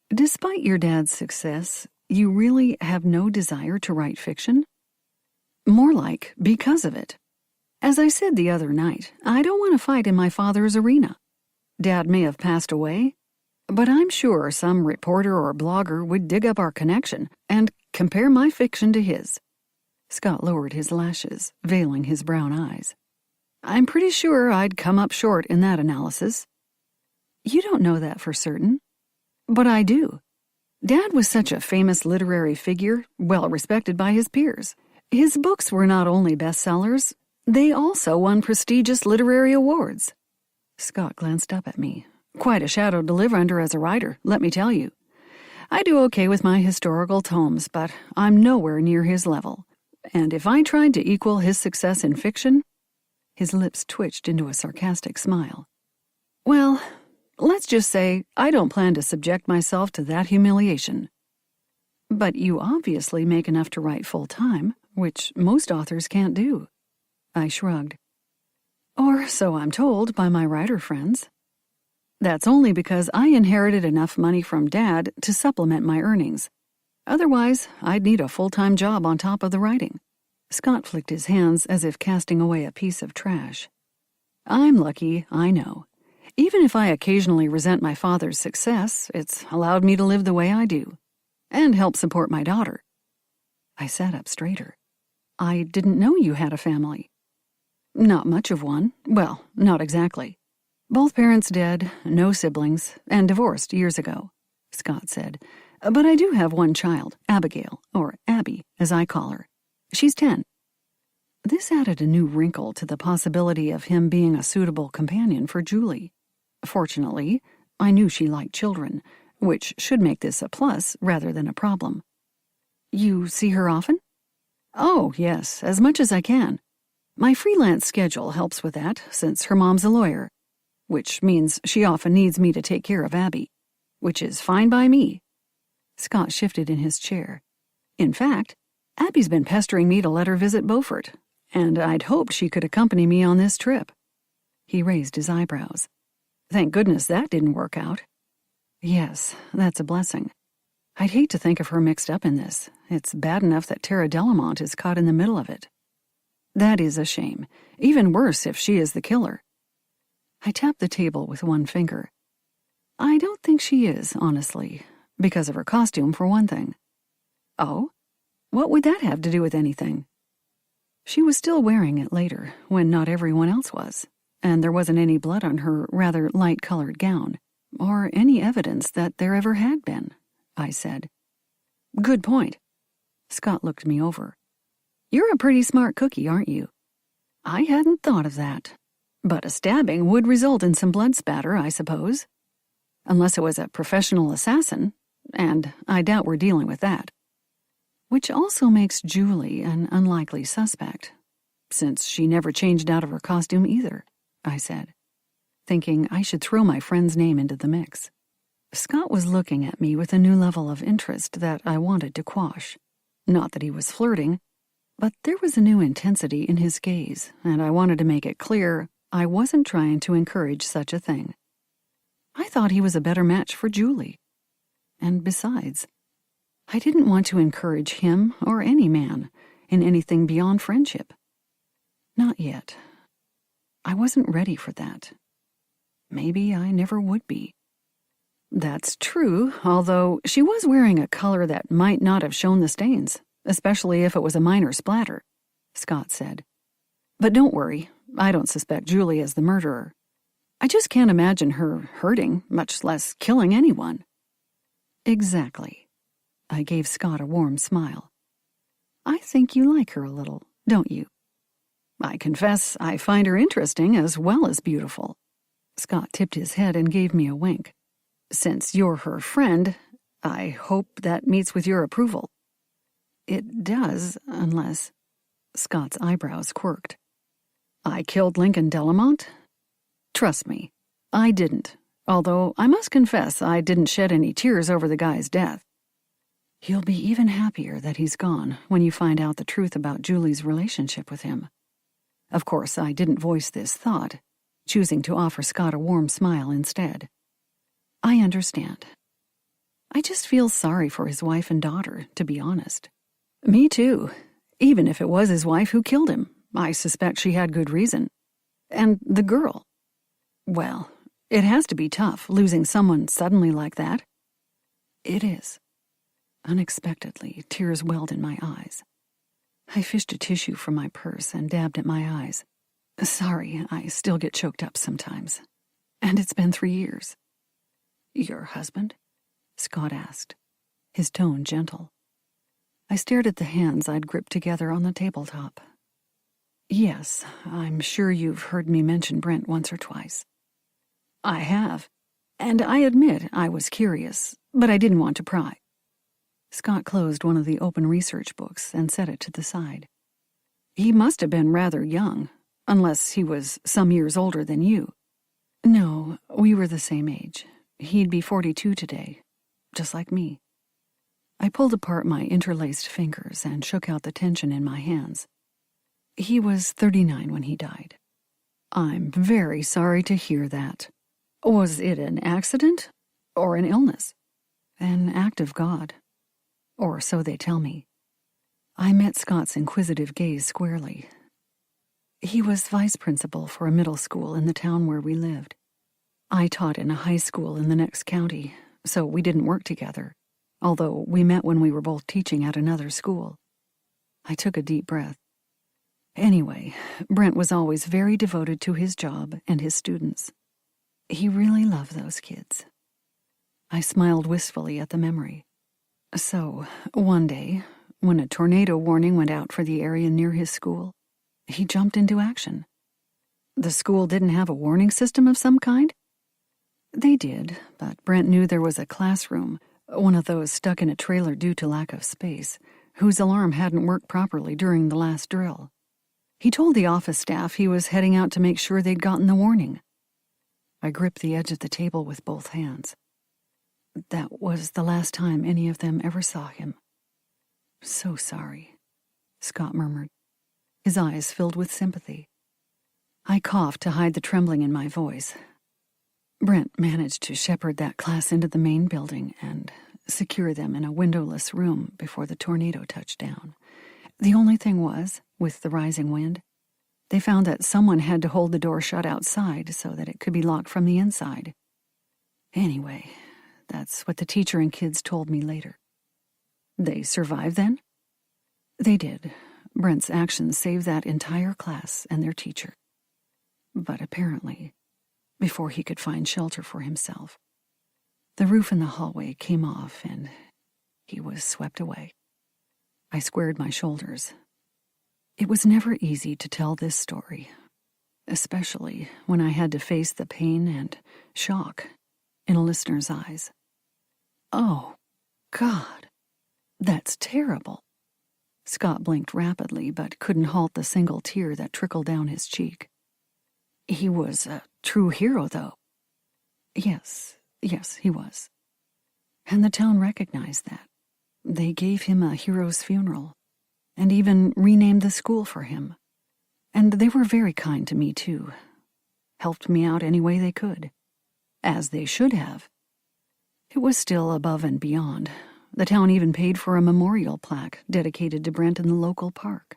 Despite your dad's success, you really have no desire to write fiction? More like because of it. As I said the other night, I don't want to fight in my father's arena. Dad may have passed away, but I'm sure some reporter or blogger would dig up our connection and compare my fiction to his. Scott lowered his lashes, veiling his brown eyes. I'm pretty sure I'd come up short in that analysis. You don't know that for certain. But I do. Dad was such a famous literary figure, well respected by his peers. His books were not only bestsellers, they also won prestigious literary awards. Scott glanced up at me. Quite a shadow to live under as a writer, let me tell you. I do okay with my historical tomes, but I'm nowhere near his level. And if I tried to equal his success in fiction... His lips twitched into a sarcastic smile. Well, let's just say I don't plan to subject myself to that humiliation. But you obviously make enough to write full-time, which most authors can't do. I shrugged. Or so I'm told by my writer friends. That's only because I inherited enough money from Dad to supplement my earnings. Otherwise, I'd need a full-time job on top of the writing. Scott flicked his hands as if casting away a piece of trash. I'm lucky, I know. Even if I occasionally resent my father's success, it's allowed me to live the way I do, and help support my daughter. I sat up straighter. I didn't know you had a family. Not much of one. Well, not exactly. Both parents dead, no siblings, and divorced years ago, Scott said. But I do have one child, Abigail, or Abby, as I call her. She's 10. This added a new wrinkle to the possibility of him being a suitable companion for Julie. Fortunately, I knew she liked children, which should make this a plus rather than a problem. You see her often? Oh, yes, as much as I can. My freelance schedule helps with that, since her mom's a lawyer, which means she often needs me to take care of Abby, which is fine by me. Scott shifted in his chair. In fact, Abby's been pestering me to let her visit Beaufort, and I'd hoped she could accompany me on this trip. He raised his eyebrows. Thank goodness that didn't work out. Yes, that's a blessing. I'd hate to think of her mixed up in this. It's bad enough that Tara Delamont is caught in the middle of it. That is a shame. Even worse if she is the killer. I tapped the table with one finger. I don't think she is, honestly, because of her costume, for one thing. Oh? What would that have to do with anything? She was still wearing it later, when not everyone else was, and there wasn't any blood on her rather light-colored gown, or any evidence that there ever had been, I said. Good point. Scott looked me over. You're a pretty smart cookie, aren't you? I hadn't thought of that. But a stabbing would result in some blood spatter, I suppose. Unless it was a professional assassin, and I doubt we're dealing with that. Which also makes Julie an unlikely suspect, since she never changed out of her costume either, I said, thinking I should throw my friend's name into the mix. Scott was looking at me with a new level of interest that I wanted to quash. Not that he was flirting, but there was a new intensity in his gaze, and I wanted to make it clear I wasn't trying to encourage such a thing. I thought he was a better match for Julie. And besides, I didn't want to encourage him or any man in anything beyond friendship. Not yet. I wasn't ready for that. Maybe I never would be. That's true, although she was wearing a color that might not have shown the stains, especially if it was a minor splatter, Scott said. But don't worry, I don't suspect Julie as the murderer. I just can't imagine her hurting, much less killing anyone. Exactly. I gave Scott a warm smile. I think you like her a little, don't you? I confess I find her interesting as well as beautiful. Scott tipped his head and gave me a wink. Since you're her friend, I hope that meets with your approval. It does, unless... Scott's eyebrows quirked. I killed Lincoln Delamont? Trust me, I didn't, although I must confess I didn't shed any tears over the guy's death. You'll be even happier that he's gone when you find out the truth about Julie's relationship with him. Of course, I didn't voice this thought, choosing to offer Scott a warm smile instead. I understand. I just feel sorry for his wife and daughter, to be honest. Me too. Even if it was his wife who killed him, I suspect she had good reason. And the girl. Well, it has to be tough, losing someone suddenly like that. It is. Unexpectedly, tears welled in my eyes. I fished a tissue from my purse and dabbed at my eyes. Sorry, I still get choked up sometimes. And it's been 3 years. Your husband? Scott asked, his tone gentle. I stared at the hands I'd gripped together on the tabletop. Yes, I'm sure you've heard me mention Brent once or twice. I have, and I admit I was curious, but I didn't want to pry. Scott closed one of the open research books and set it to the side. He must have been rather young, unless he was some years older than you. No, we were the same age. He'd be 42 today, just like me. I pulled apart my interlaced fingers and shook out the tension in my hands. He was 39 when he died. I'm very sorry to hear that. Was it an accident or an illness? An act of God. Or so they tell me. I met Scott's inquisitive gaze squarely. He was vice principal for a middle school in the town where we lived. I taught in a high school in the next county, so we didn't work together, although we met when we were both teaching at another school. I took a deep breath. Anyway, Brent was always very devoted to his job and his students. He really loved those kids. I smiled wistfully at the memory. So, one day, when a tornado warning went out for the area near his school, he jumped into action. The school didn't have a warning system of some kind? They did, but Brent knew there was a classroom, one of those stuck in a trailer due to lack of space, whose alarm hadn't worked properly during the last drill. He told the office staff he was heading out to make sure they'd gotten the warning. I gripped the edge of the table with both hands. That was the last time any of them ever saw him. So sorry, Scott murmured, his eyes filled with sympathy. I coughed to hide the trembling in my voice. Brent managed to shepherd that class into the main building and secure them in a windowless room before the tornado touched down. The only thing was, with the rising wind, they found that someone had to hold the door shut outside so that it could be locked from the inside. Anyway, that's what the teacher and kids told me later. They survived then? They did. Brent's actions saved that entire class and their teacher. But apparently, before he could find shelter for himself, the roof in the hallway came off and he was swept away. I squared my shoulders. It was never easy to tell this story, especially when I had to face the pain and shock in a listener's eyes. Oh, God, that's terrible. Scott blinked rapidly but couldn't halt the single tear that trickled down his cheek. He was a true hero, though. Yes, he was. And the town recognized that. They gave him a hero's funeral, and even renamed the school for him. And they were very kind to me, too. helped me out any way they could. As they should have. It was still above and beyond. The town even paid for a memorial plaque dedicated to Brent in the local park.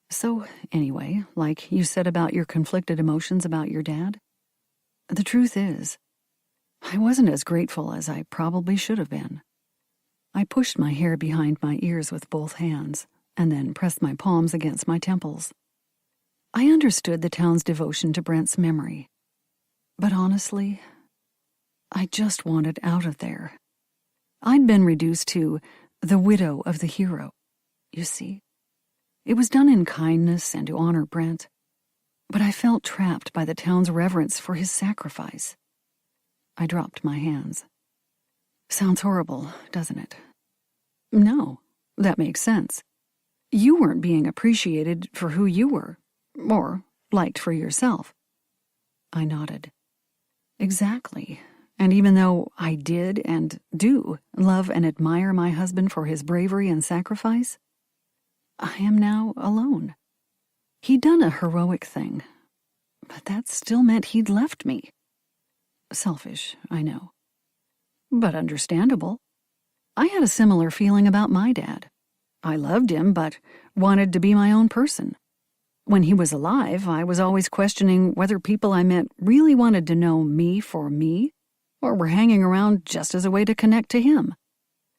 So, anyway, like you said about your conflicted emotions about your dad, the truth is, I wasn't as grateful as I probably should have been. I pushed my hair behind my ears with both hands, and then pressed my palms against my temples. I understood the town's devotion to Brent's memory. But honestly, I just wanted out of there. I'd been reduced to the widow of the hero, you see. It was done in kindness and to honor Brent, but I felt trapped by the town's reverence for his sacrifice. I dropped my hands. Sounds horrible, doesn't it? No, that makes sense. You weren't being appreciated for who you were, or liked for yourself. I nodded. Exactly. And even though I did and do love and admire my husband for his bravery and sacrifice, I am now alone. He'd done a heroic thing, but that still meant he'd left me. Selfish, I know. But understandable. I had a similar feeling about my dad. I loved him, but wanted to be my own person. When he was alive, I was always questioning whether people I met really wanted to know me for me, or were hanging around just as a way to connect to him.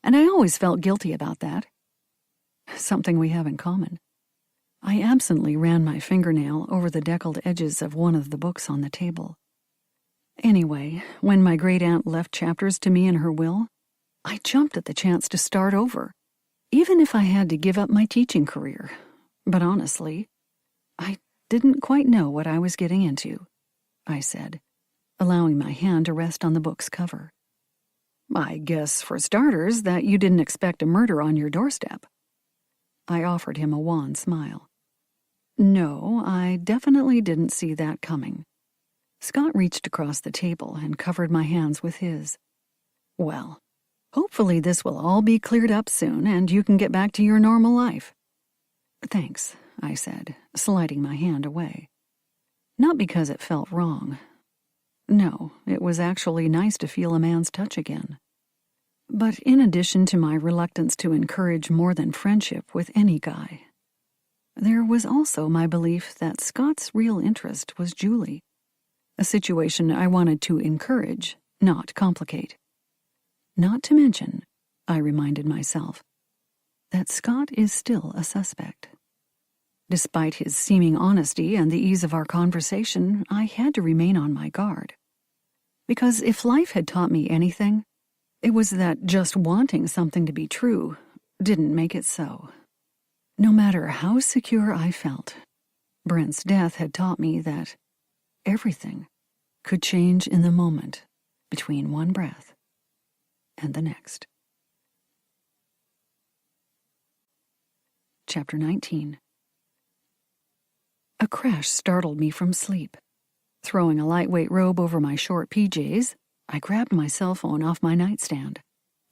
And I always felt guilty about that. Something we have in common. I absently ran my fingernail over the deckled edges of one of the books on the table. Anyway, when my great-aunt left chapters to me in her will, I jumped at the chance to start over, even if I had to give up my teaching career. But honestly, I didn't quite know what I was getting into, I said, allowing my hand to rest on the book's cover. I guess, for starters, that you didn't expect a murder on your doorstep. I offered him a wan smile. No, I definitely didn't see that coming. Scott reached across the table and covered my hands with his. Well, hopefully this will all be cleared up soon and you can get back to your normal life. Thanks, I said, sliding my hand away. Not because it felt wrong. No, it was actually nice to feel a man's touch again. But in addition to my reluctance to encourage more than friendship with any guy, there was also my belief that Scott's real interest was Julie, a situation I wanted to encourage, not complicate. Not to mention, I reminded myself, that Scott is still a suspect. Despite his seeming honesty and the ease of our conversation, I had to remain on my guard. Because if life had taught me anything, it was that just wanting something to be true didn't make it so. No matter how secure I felt, Brent's death had taught me that everything could change in the moment between one breath and the next. Chapter 19. A crash startled me from sleep. Throwing a lightweight robe over my short PJs, I grabbed my cell phone off my nightstand,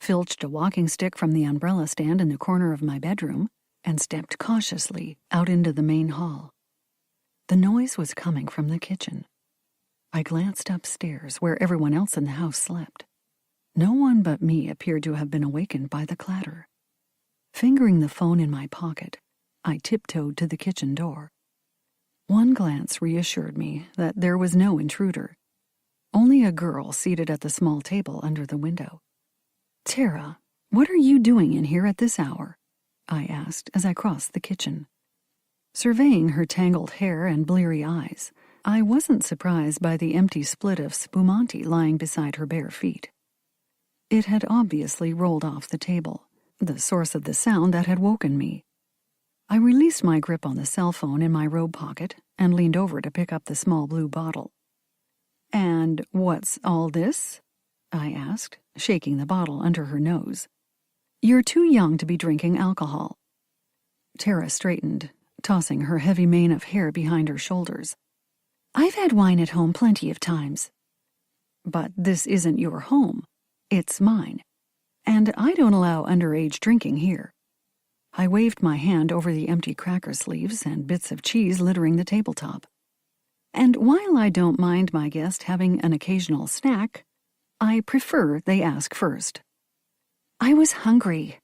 filched a walking stick from the umbrella stand in the corner of my bedroom, and stepped cautiously out into the main hall. The noise was coming from the kitchen. I glanced upstairs, where everyone else in the house slept. No one but me appeared to have been awakened by the clatter. Fingering the phone in my pocket, I tiptoed to the kitchen door. One glance reassured me that there was no intruder, only a girl seated at the small table under the window. "Tara, what are you doing in here at this hour?" I asked as I crossed the kitchen. Surveying her tangled hair and bleary eyes, I wasn't surprised by the empty split of spumante lying beside her bare feet. It had obviously rolled off the table, the source of the sound that had woken me. I released my grip on the cell phone in my robe pocket and leaned over to pick up the small blue bottle. "And what's all this?" I asked, shaking the bottle under her nose. "You're too young to be drinking alcohol." Tara straightened, tossing her heavy mane of hair behind her shoulders. "I've had wine at home plenty of times." "But this isn't your home. It's mine. And I don't allow underage drinking here." I waved my hand over the empty cracker sleeves and bits of cheese littering the tabletop. And while I don't mind my guest having an occasional snack, I prefer they ask first. I was hungry,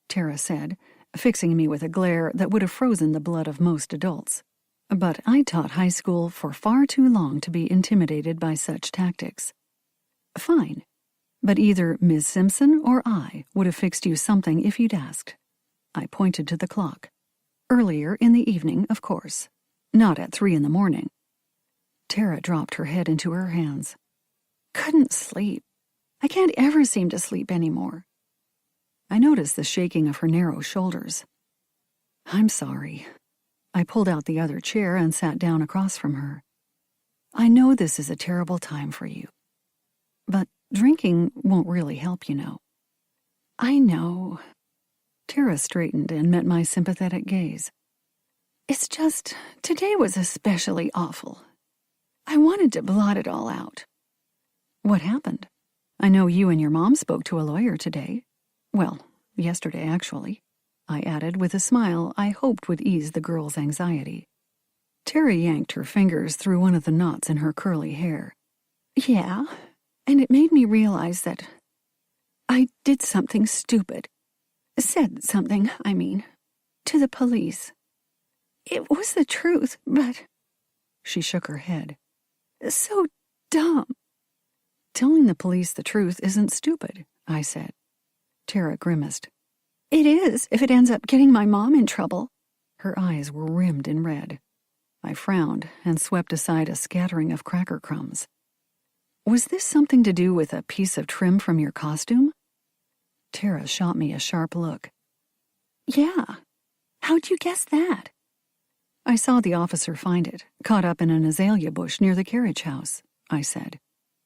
Tara said, fixing me with a glare that would have frozen the blood of most adults. But I taught high school for far too long to be intimidated by such tactics. Fine, but either Ms. Simpson or I would have fixed you something if you'd asked. I pointed to the clock. Earlier in the evening, of course. Not at 3 a.m. Tara dropped her head into her hands. Couldn't sleep. I can't ever seem to sleep anymore. I noticed the shaking of her narrow shoulders. I'm sorry. I pulled out the other chair and sat down across from her. I know this is a terrible time for you. But drinking won't really help, you know. I know. Tara straightened and met my sympathetic gaze. It's just, today was especially awful. I wanted to blot it all out. What happened? I know you and your mom spoke to a lawyer today. Well, yesterday, actually, I added with a smile I hoped would ease the girl's anxiety. Tara yanked her fingers through one of the knots in her curly hair. Yeah, and it made me realize that I did something stupid. Said something, I mean, to the police. It was the truth, but... She shook her head. So dumb. Telling the police the truth isn't stupid, I said. Tara grimaced. It is, if it ends up getting my mom in trouble. Her eyes were rimmed in red. I frowned and swept aside a scattering of cracker crumbs. Was this something to do with a piece of trim from your costume? Tara shot me a sharp look. Yeah. How'd you guess that? I saw the officer find it, caught up in an azalea bush near the carriage house, I said,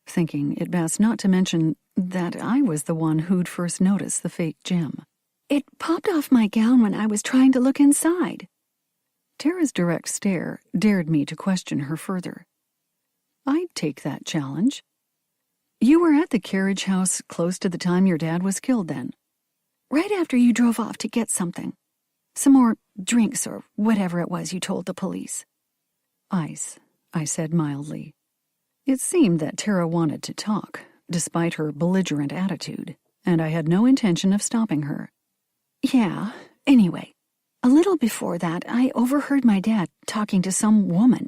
thinking it best not to mention that I was the one who'd first noticed the fake gem. It popped off my gown when I was trying to look inside. Tara's direct stare dared me to question her further. I'd take that challenge. You were at the carriage house close to the time your dad was killed then? Right after you drove off to get something. Some more drinks or whatever it was you told the police. Ice, I said mildly. It seemed that Tara wanted to talk, despite her belligerent attitude, and I had no intention of stopping her. Yeah, anyway, a little before that, I overheard my dad talking to some woman.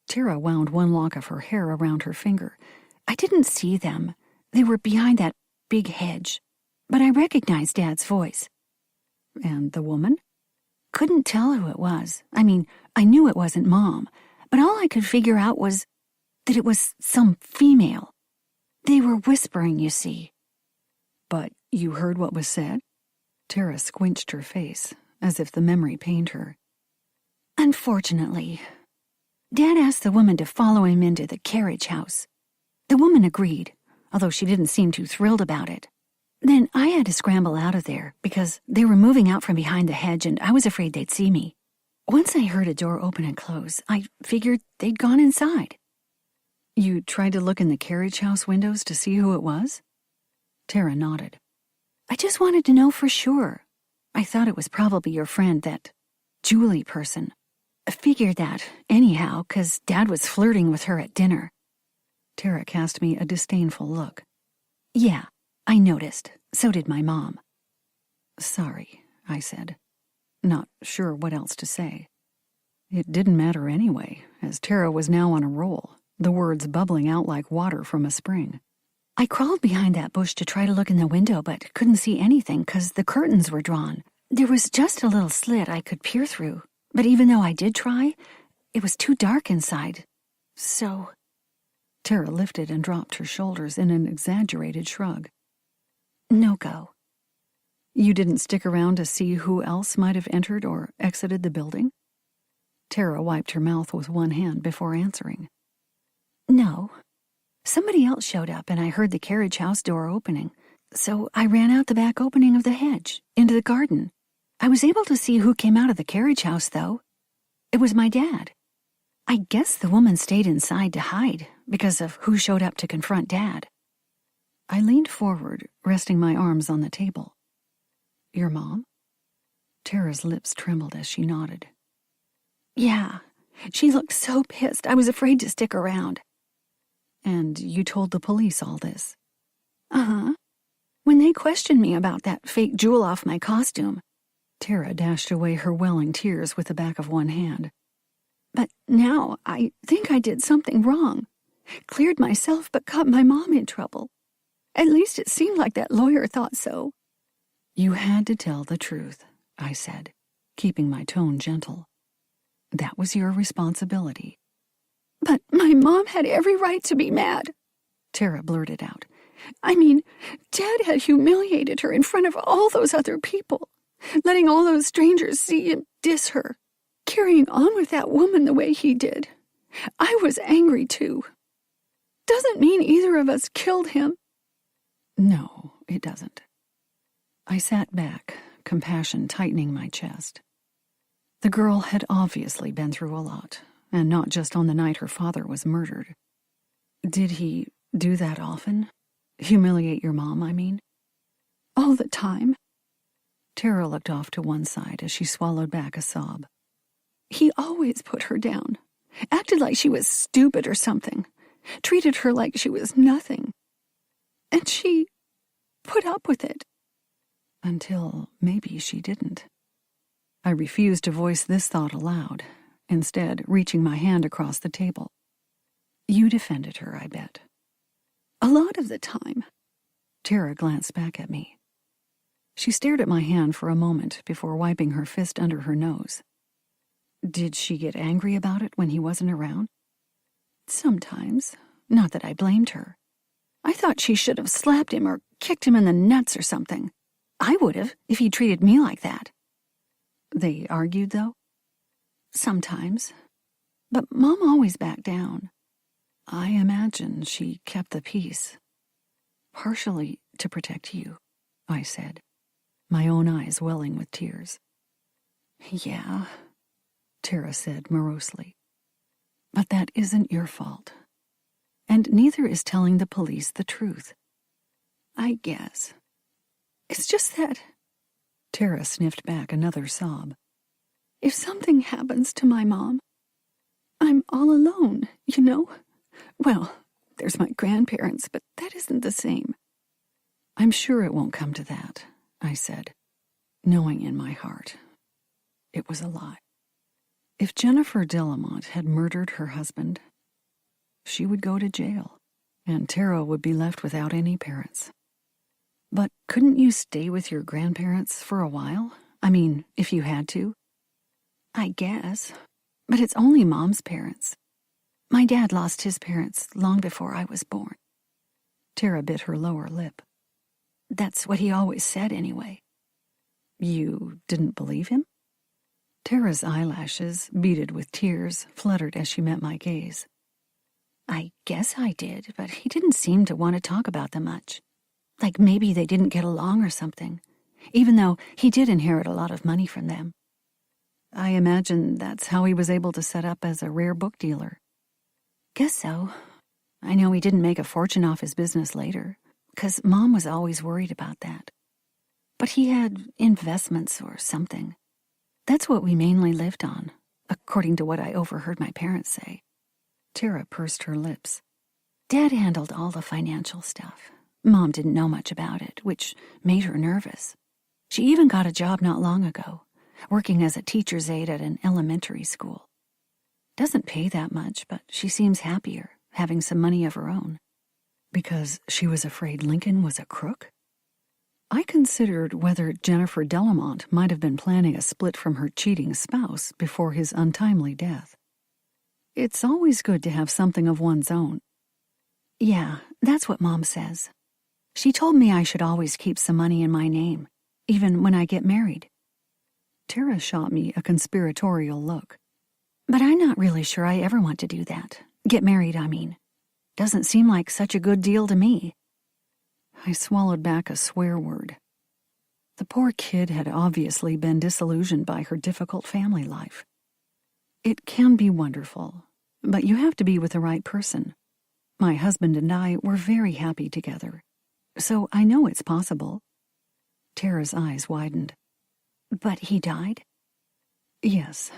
Tara wound one lock of her hair around her finger. I didn't see them. They were behind that big hedge. But I recognized Dad's voice. And the woman? Couldn't tell who it was. I mean, I knew it wasn't Mom, but all I could figure out was that it was some female. They were whispering, you see. But you heard what was said? Tara squinched her face, as if the memory pained her. Unfortunately. Dad asked the woman to follow him into the carriage house. The woman agreed, although she didn't seem too thrilled about it. Then I had to scramble out of there because they were moving out from behind the hedge and I was afraid they'd see me. Once I heard a door open and close, I figured they'd gone inside. You tried to look in the carriage house windows to see who it was? Tara nodded. I just wanted to know for sure. I thought it was probably your friend, that Julie person. I figured that, anyhow, 'cause Dad was flirting with her at dinner. Tara cast me a disdainful look. Yeah, I noticed. So did my mom. Sorry, I said, not sure what else to say. It didn't matter anyway, as Tara was now on a roll, the words bubbling out like water from a spring. I crawled behind that bush to try to look in the window, but couldn't see anything 'cause the curtains were drawn. There was just a little slit I could peer through, but even though I did try, it was too dark inside. So... Tara lifted and dropped her shoulders in an exaggerated shrug. No go. You didn't stick around to see who else might have entered or exited the building? Tara wiped her mouth with one hand before answering. No. Somebody else showed up and I heard the carriage house door opening. So I ran out the back opening of the hedge, into the garden. I was able to see who came out of the carriage house, though. It was my dad. I guess the woman stayed inside to hide because of who showed up to confront Dad. I leaned forward, resting my arms on the table. Your mom? Tara's lips trembled as she nodded. Yeah, She looked so pissed, I was afraid to stick around. And you told the police all this? Uh-huh. When they questioned me about that fake jewel off my costume. Tara dashed away her welling tears with the back of one hand. But now I think I did something wrong. Cleared myself but got my mom in trouble. At least it seemed like that lawyer thought so. You had to tell the truth, I said, keeping my tone gentle. That was your responsibility. But my mom had every right to be mad, Tara blurted out. I mean, Dad had humiliated her in front of all those other people, letting all those strangers see him diss her, carrying on with that woman the way he did. I was angry, too. Doesn't mean either of us killed him. No, it doesn't. I sat back, compassion tightening my chest. The girl had obviously been through a lot, and not just on the night her father was murdered. Did he do that often? Humiliate your mom, I mean? All the time. Tara looked off to one side as she swallowed back a sob. He always put her down, acted like she was stupid or something, treated her like she was nothing. And she put up with it. Until maybe she didn't. I refused to voice this thought aloud, instead reaching my hand across the table. You defended her, I bet. A lot of the time. Tara glanced back at me. She stared at my hand for a moment before wiping her fist under her nose. Did she get angry about it when he wasn't around? Sometimes. Not that I blamed her. I thought she should have slapped him or kicked him in the nuts or something. I would have, if he treated me like that. They argued, though? Sometimes. But Mom always backed down. I imagine she kept the peace. Partially to protect you, I said, my own eyes welling with tears. Yeah, Tara said morosely. But that isn't your fault. And neither is telling the police the truth. I guess. It's just that... Tara sniffed back another sob. If something happens to my mom, I'm all alone, you know? Well, there's my grandparents, but that isn't the same. I'm sure it won't come to that, I said, knowing in my heart it was a lie. If Jennifer Delamont had murdered her husband, she would go to jail, and Tara would be left without any parents. But couldn't you stay with your grandparents for a while? I mean, if you had to? I guess. But it's only Mom's parents. My dad lost his parents long before I was born. Tara bit her lower lip. That's what he always said anyway. You didn't believe him? Tara's eyelashes, beaded with tears, fluttered as she met my gaze. I guess I did, but he didn't seem to want to talk about them much. Like maybe they didn't get along or something, even though he did inherit a lot of money from them. I imagine that's how he was able to set up as a rare book dealer. Guess so. I know he didn't make a fortune off his business later, 'cause Mom was always worried about that. But he had investments or something. That's what we mainly lived on, according to what I overheard my parents say. Tara pursed her lips. Dad handled all the financial stuff. Mom didn't know much about it, which made her nervous. She even got a job not long ago, working as a teacher's aide at an elementary school. Doesn't pay that much, but she seems happier, having some money of her own. Because she was afraid Lincoln was a crook? I considered whether Jennifer Delamont might have been planning a split from her cheating spouse before his untimely death. It's always good to have something of one's own. Yeah, that's what Mom says. She told me I should always keep some money in my name, even when I get married. Tara shot me a conspiratorial look. But I'm not really sure I ever want to do that. Get married, I mean. Doesn't seem like such a good deal to me. I swallowed back a swear word. The poor kid had obviously been disillusioned by her difficult family life. It can be wonderful, but you have to be with the right person. My husband and I were very happy together, so I know it's possible. Tara's eyes widened. But he died? Yes.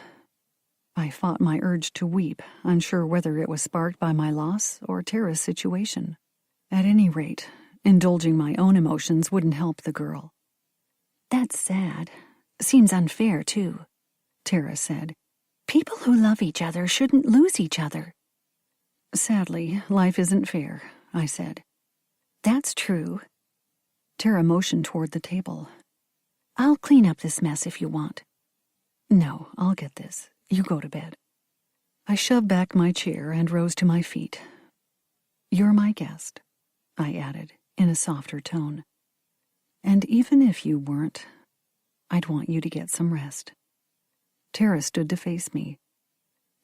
I fought my urge to weep, unsure whether it was sparked by my loss or Tara's situation. At any rate, indulging my own emotions wouldn't help the girl. "That's sad. Seems unfair, too," Tara said. "People who love each other shouldn't lose each other." "Sadly, life isn't fair," I said. "That's true." Tara motioned toward the table. "I'll clean up this mess if you want." "No, I'll get this. You go to bed." I shoved back my chair and rose to my feet. "You're my guest," I added in a softer tone. "And even if you weren't, I'd want you to get some rest." Tara stood to face me.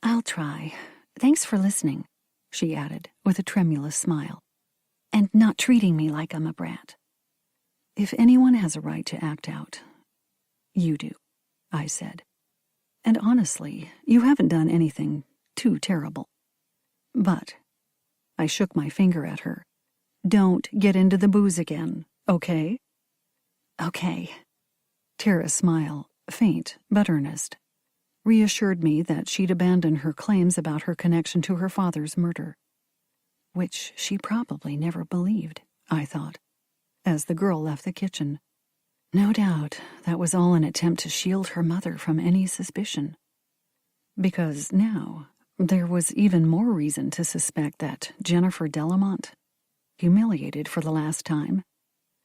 "I'll try. Thanks for listening," she added with a tremulous smile. "And not treating me like I'm a brat." "If anyone has a right to act out, you do," I said. "And honestly, you haven't done anything too terrible. But," I shook my finger at her, "don't get into the booze again, okay?" "Okay." Tara's smile, faint but earnest, reassured me that she'd abandoned her claims about her connection to her father's murder. Which she probably never believed, I thought, as the girl left the kitchen. No doubt that was all an attempt to shield her mother from any suspicion. Because now there was even more reason to suspect that Jennifer Delamont, humiliated for the last time,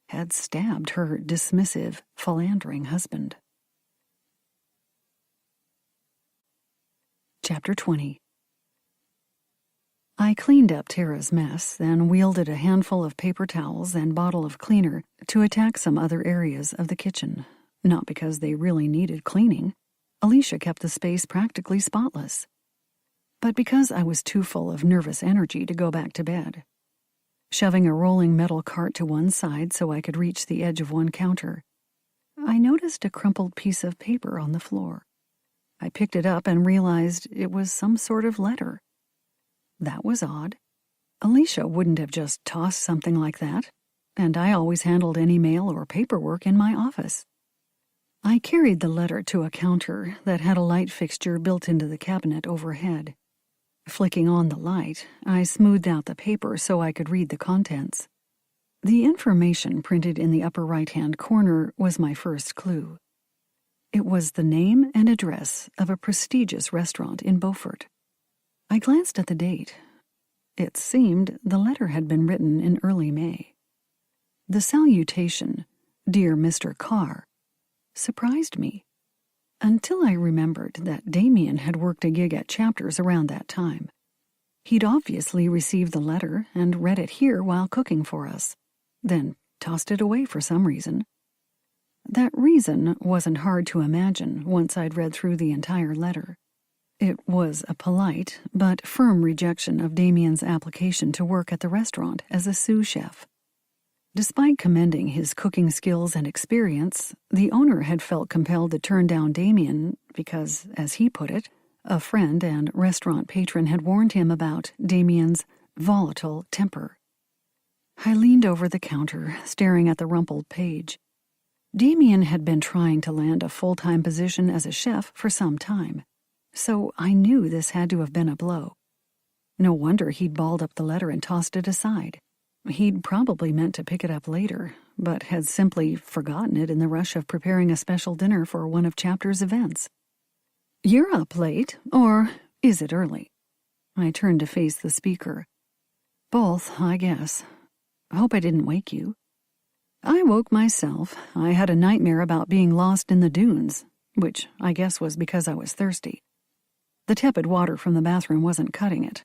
had stabbed her dismissive, philandering husband. Chapter 20. I cleaned up Tara's mess, then wielded a handful of paper towels and bottle of cleaner to attack some other areas of the kitchen, not because they really needed cleaning. Alicia kept the space practically spotless. But because I was too full of nervous energy to go back to bed. Shoving a rolling metal cart to one side so I could reach the edge of one counter, I noticed a crumpled piece of paper on the floor. I picked it up and realized it was some sort of letter. That was odd. Alicia wouldn't have just tossed something like that, and I always handled any mail or paperwork in my office. I carried the letter to a counter that had a light fixture built into the cabinet overhead. Flicking on the light, I smoothed out the paper so I could read the contents. The information printed in the upper right-hand corner was my first clue. It was the name and address of a prestigious restaurant in Beaufort. I glanced at the date. It seemed the letter had been written in early May. The salutation, "Dear Mr. Carr," surprised me, until I remembered that Damien had worked a gig at Chapters around that time. He'd obviously received the letter and read it here while cooking for us, then tossed it away for some reason. That reason wasn't hard to imagine once I'd read through the entire letter. It was a polite but firm rejection of Damien's application to work at the restaurant as a sous chef. Despite commending his cooking skills and experience, the owner had felt compelled to turn down Damien because, as he put it, a friend and restaurant patron had warned him about Damien's volatile temper. I leaned over the counter, staring at the rumpled page. Damien had been trying to land a full-time position as a chef for some time, so I knew this had to have been a blow. No wonder he'd balled up the letter and tossed it aside. He'd probably meant to pick it up later, but had simply forgotten it in the rush of preparing a special dinner for one of Chapter's events. "You're up late, or is it early?" I turned to face the speaker. "Both, I guess. Hope I didn't wake you." "I woke myself. I had a nightmare about being lost in the dunes, which I guess was because I was thirsty. The tepid water from the bathroom wasn't cutting it,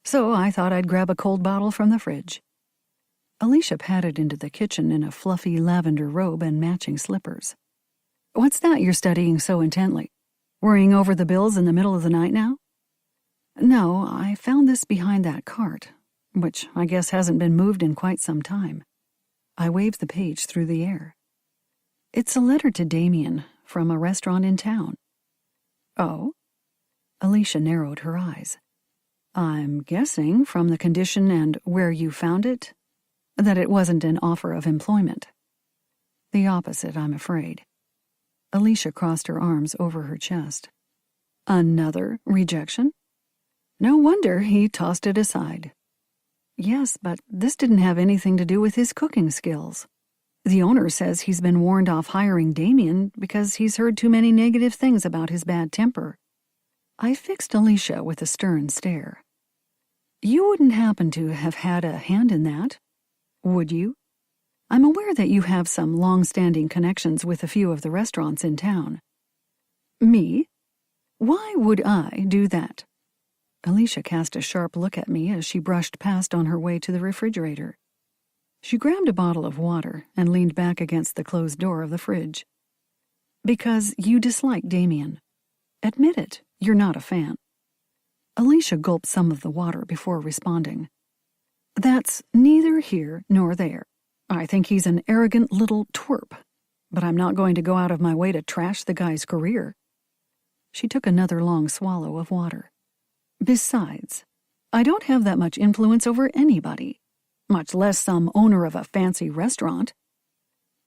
so I thought I'd grab a cold bottle from the fridge." Alicia padded into the kitchen in a fluffy lavender robe and matching slippers. "What's that you're studying so intently? Worrying over the bills in the middle of the night now?" "No, I found this behind that cart, which I guess hasn't been moved in quite some time." I waved the page through the air. "It's a letter to Damien from a restaurant in town." "Oh?" Alicia narrowed her eyes. "I'm guessing from the condition and where you found it, that it wasn't an offer of employment." "The opposite, I'm afraid." Alicia crossed her arms over her chest. Another rejection? No wonder he tossed it aside. Yes, but this didn't have anything to do with his cooking skills. The owner says he's been warned off hiring Damien because he's heard too many negative things about his bad temper. I fixed Alicia with a stern stare. You wouldn't happen to have had a hand in that, would you? I'm aware that you have some long-standing connections with a few of the restaurants in town. Me? Why would I do that? Alicia cast a sharp look at me as she brushed past on her way to the refrigerator. She grabbed a bottle of water and leaned back against the closed door of the fridge. Because you dislike Damien. Admit it, you're not a fan. Alicia gulped some of the water before responding. That's neither here nor there. I think he's an arrogant little twerp, but I'm not going to go out of my way to trash the guy's career. She took another long swallow of water. Besides, I don't have that much influence over anybody, much less some owner of a fancy restaurant.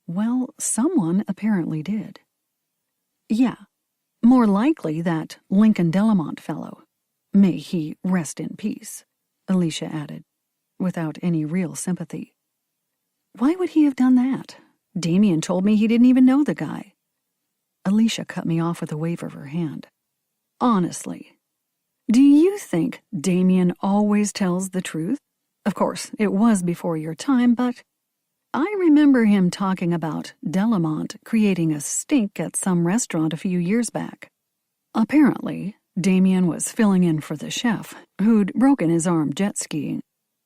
Well, someone apparently did. Yeah, more likely that Lincoln Delamont fellow. May he rest in peace, Alicia added, without any real sympathy. Why would he have done that? Damien told me he didn't even know the guy. Alicia cut me off with a wave of her hand. Honestly, do you think Damien always tells the truth? Of course, it was before your time, but I remember him talking about Delamont creating a stink at some restaurant a few years back. Apparently, Damien was filling in for the chef, who'd broken his arm jet skiing.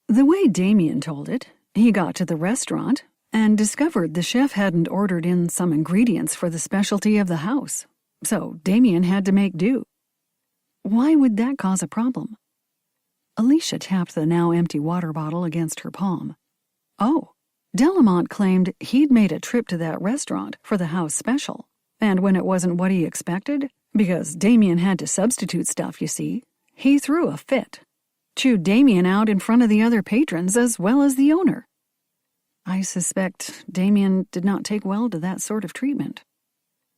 The way Damien told it, he got to the restaurant and discovered the chef hadn't ordered in some ingredients for the specialty of the house, so Damien had to make do. Why would that cause a problem? Alicia tapped the now empty water bottle against her palm. Oh, Delamont claimed he'd made a trip to that restaurant for the house special, and when it wasn't what he expected, because Damien had to substitute stuff, you see, he threw a fit. Chewed Damien out in front of the other patrons as well as the owner. I suspect Damien did not take well to that sort of treatment.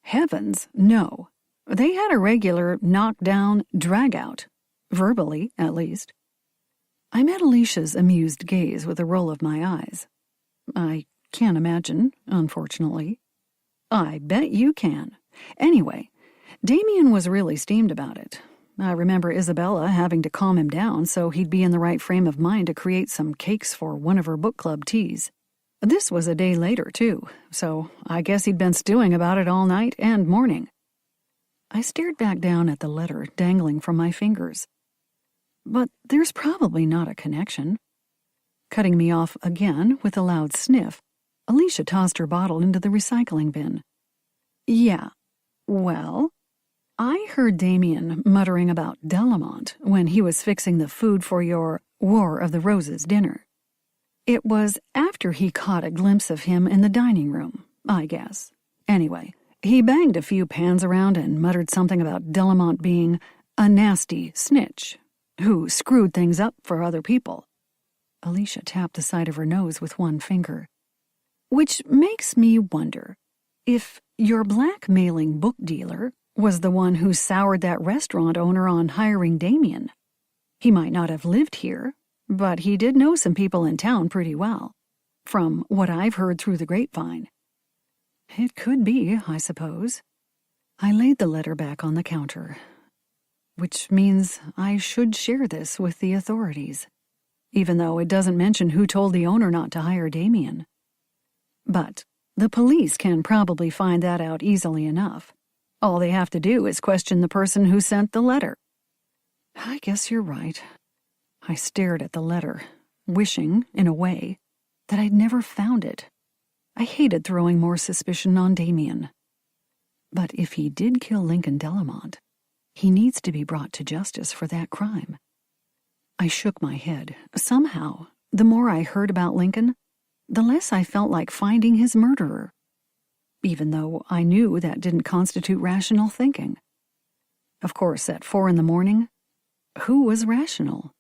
Heavens, no. They had a regular knock-down, drag-out. Verbally, at least. I met Alicia's amused gaze with a roll of my eyes. I can't imagine, unfortunately. I bet you can. Anyway, Damien was really steamed about it. I remember Isabella having to calm him down so he'd be in the right frame of mind to create some cakes for one of her book club teas. This was a day later, too, so I guess he'd been stewing about it all night and morning. I stared back down at the letter dangling from my fingers. But there's probably not a connection. Cutting me off again with a loud sniff, Alicia tossed her bottle into the recycling bin. Yeah, well, I heard Damien muttering about Delamont when he was fixing the food for your War of the Roses dinner. It was after he caught a glimpse of him in the dining room, I guess. Anyway, he banged a few pans around and muttered something about Delamont being a nasty snitch who screwed things up for other people. Alicia tapped the side of her nose with one finger. Which makes me wonder if your blackmailing book dealer was the one who soured that restaurant owner on hiring Damien. He might not have lived here, but he did know some people in town pretty well, from what I've heard through the grapevine. It could be, I suppose. I laid the letter back on the counter, which means I should share this with the authorities, even though it doesn't mention who told the owner not to hire Damien. But the police can probably find that out easily enough. All they have to do is question the person who sent the letter. I guess you're right. I stared at the letter, wishing, in a way, that I'd never found it. I hated throwing more suspicion on Damien. But if he did kill Lincoln Delamont, he needs to be brought to justice for that crime. I shook my head. Somehow, the more I heard about Lincoln, the less I felt like finding his murderer, even though I knew that didn't constitute rational thinking. Of course, at 4 a.m, who was rational?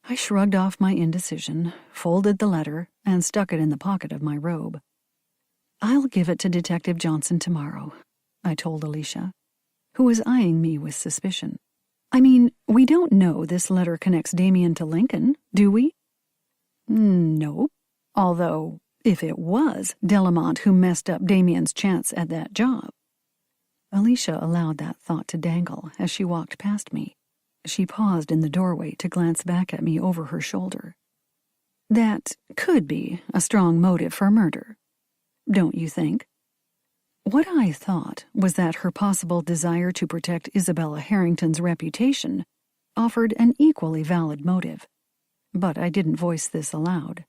I shrugged off my indecision, folded the letter, and stuck it in the pocket of my robe. I'll give it to Detective Johnson tomorrow, I told Alicia, who was eyeing me with suspicion. "I mean, we don't know this letter connects Damien to Lincoln, do we?" "Nope. Although, if it was Delamont who messed up Damien's chance at that job." Alicia allowed that thought to dangle as she walked past me. She paused in the doorway to glance back at me over her shoulder. "That could be a strong motive for murder, don't you think?" What I thought was that her possible desire to protect Isabella Harrington's reputation offered an equally valid motive, but I didn't voice this aloud.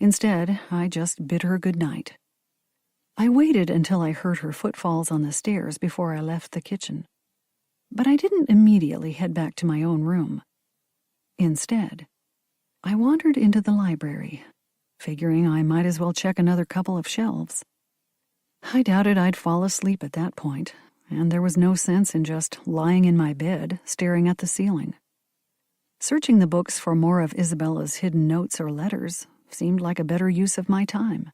Instead, I just bid her good night. I waited until I heard her footfalls on the stairs before I left the kitchen, but I didn't immediately head back to my own room. Instead, I wandered into the library, figuring I might as well check another couple of shelves. I doubted I'd fall asleep at that point, and there was no sense in just lying in my bed, staring at the ceiling. Searching the books for more of Isabella's hidden notes or letters seemed like a better use of my time.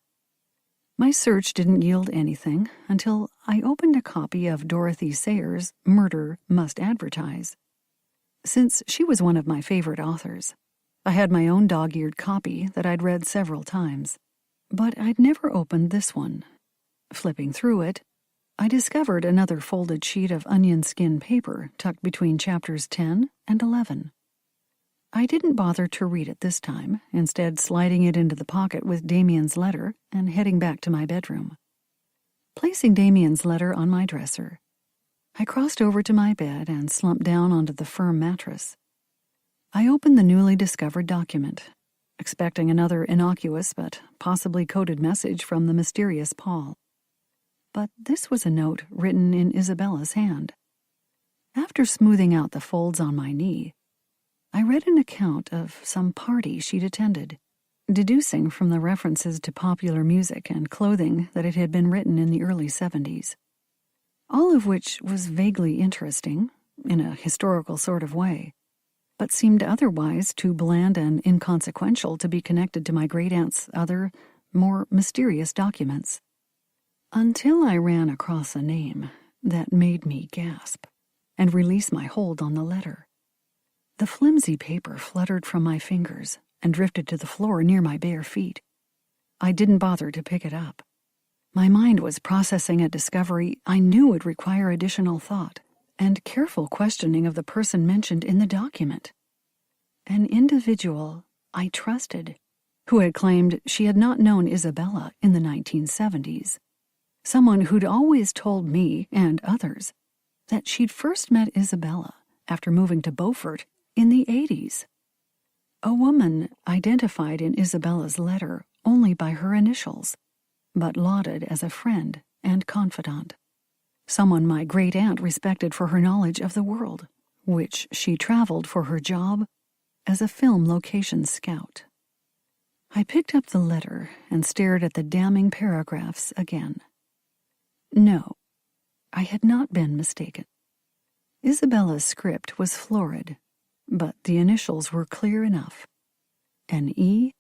My search didn't yield anything until I opened a copy of Dorothy Sayers' Murder Must Advertise. Since she was one of my favorite authors, I had my own dog-eared copy that I'd read several times, but I'd never opened this one. Flipping through it, I discovered another folded sheet of onion skin paper tucked between chapters 10 and 11. I didn't bother to read it this time, instead sliding it into the pocket with Damien's letter and heading back to my bedroom. Placing Damien's letter on my dresser, I crossed over to my bed and slumped down onto the firm mattress. I opened the newly discovered document, expecting another innocuous but possibly coded message from the mysterious Paul. But this was a note written in Isabella's hand. After smoothing out the folds on my knee, I read an account of some party she'd attended, deducing from the references to popular music and clothing that it had been written in the early 70s. All of which was vaguely interesting, in a historical sort of way, but seemed otherwise too bland and inconsequential to be connected to my great-aunt's other, more mysterious documents. Until I ran across a name that made me gasp and release my hold on the letter. The flimsy paper fluttered from my fingers and drifted to the floor near my bare feet. I didn't bother to pick it up. My mind was processing a discovery I knew would require additional thought and careful questioning of the person mentioned in the document. An individual I trusted, who had claimed she had not known Isabella in the 1970s. Someone who'd always told me and others that she'd first met Isabella after moving to Beaufort in the 80s. A woman identified in Isabella's letter only by her initials, but lauded as a friend and confidant. Someone my great-aunt respected for her knowledge of the world, which she traveled for her job as a film location scout. I picked up the letter and stared at the damning paragraphs again. No, I had not been mistaken. Isabella's script was florid, but the initials were clear enough. An E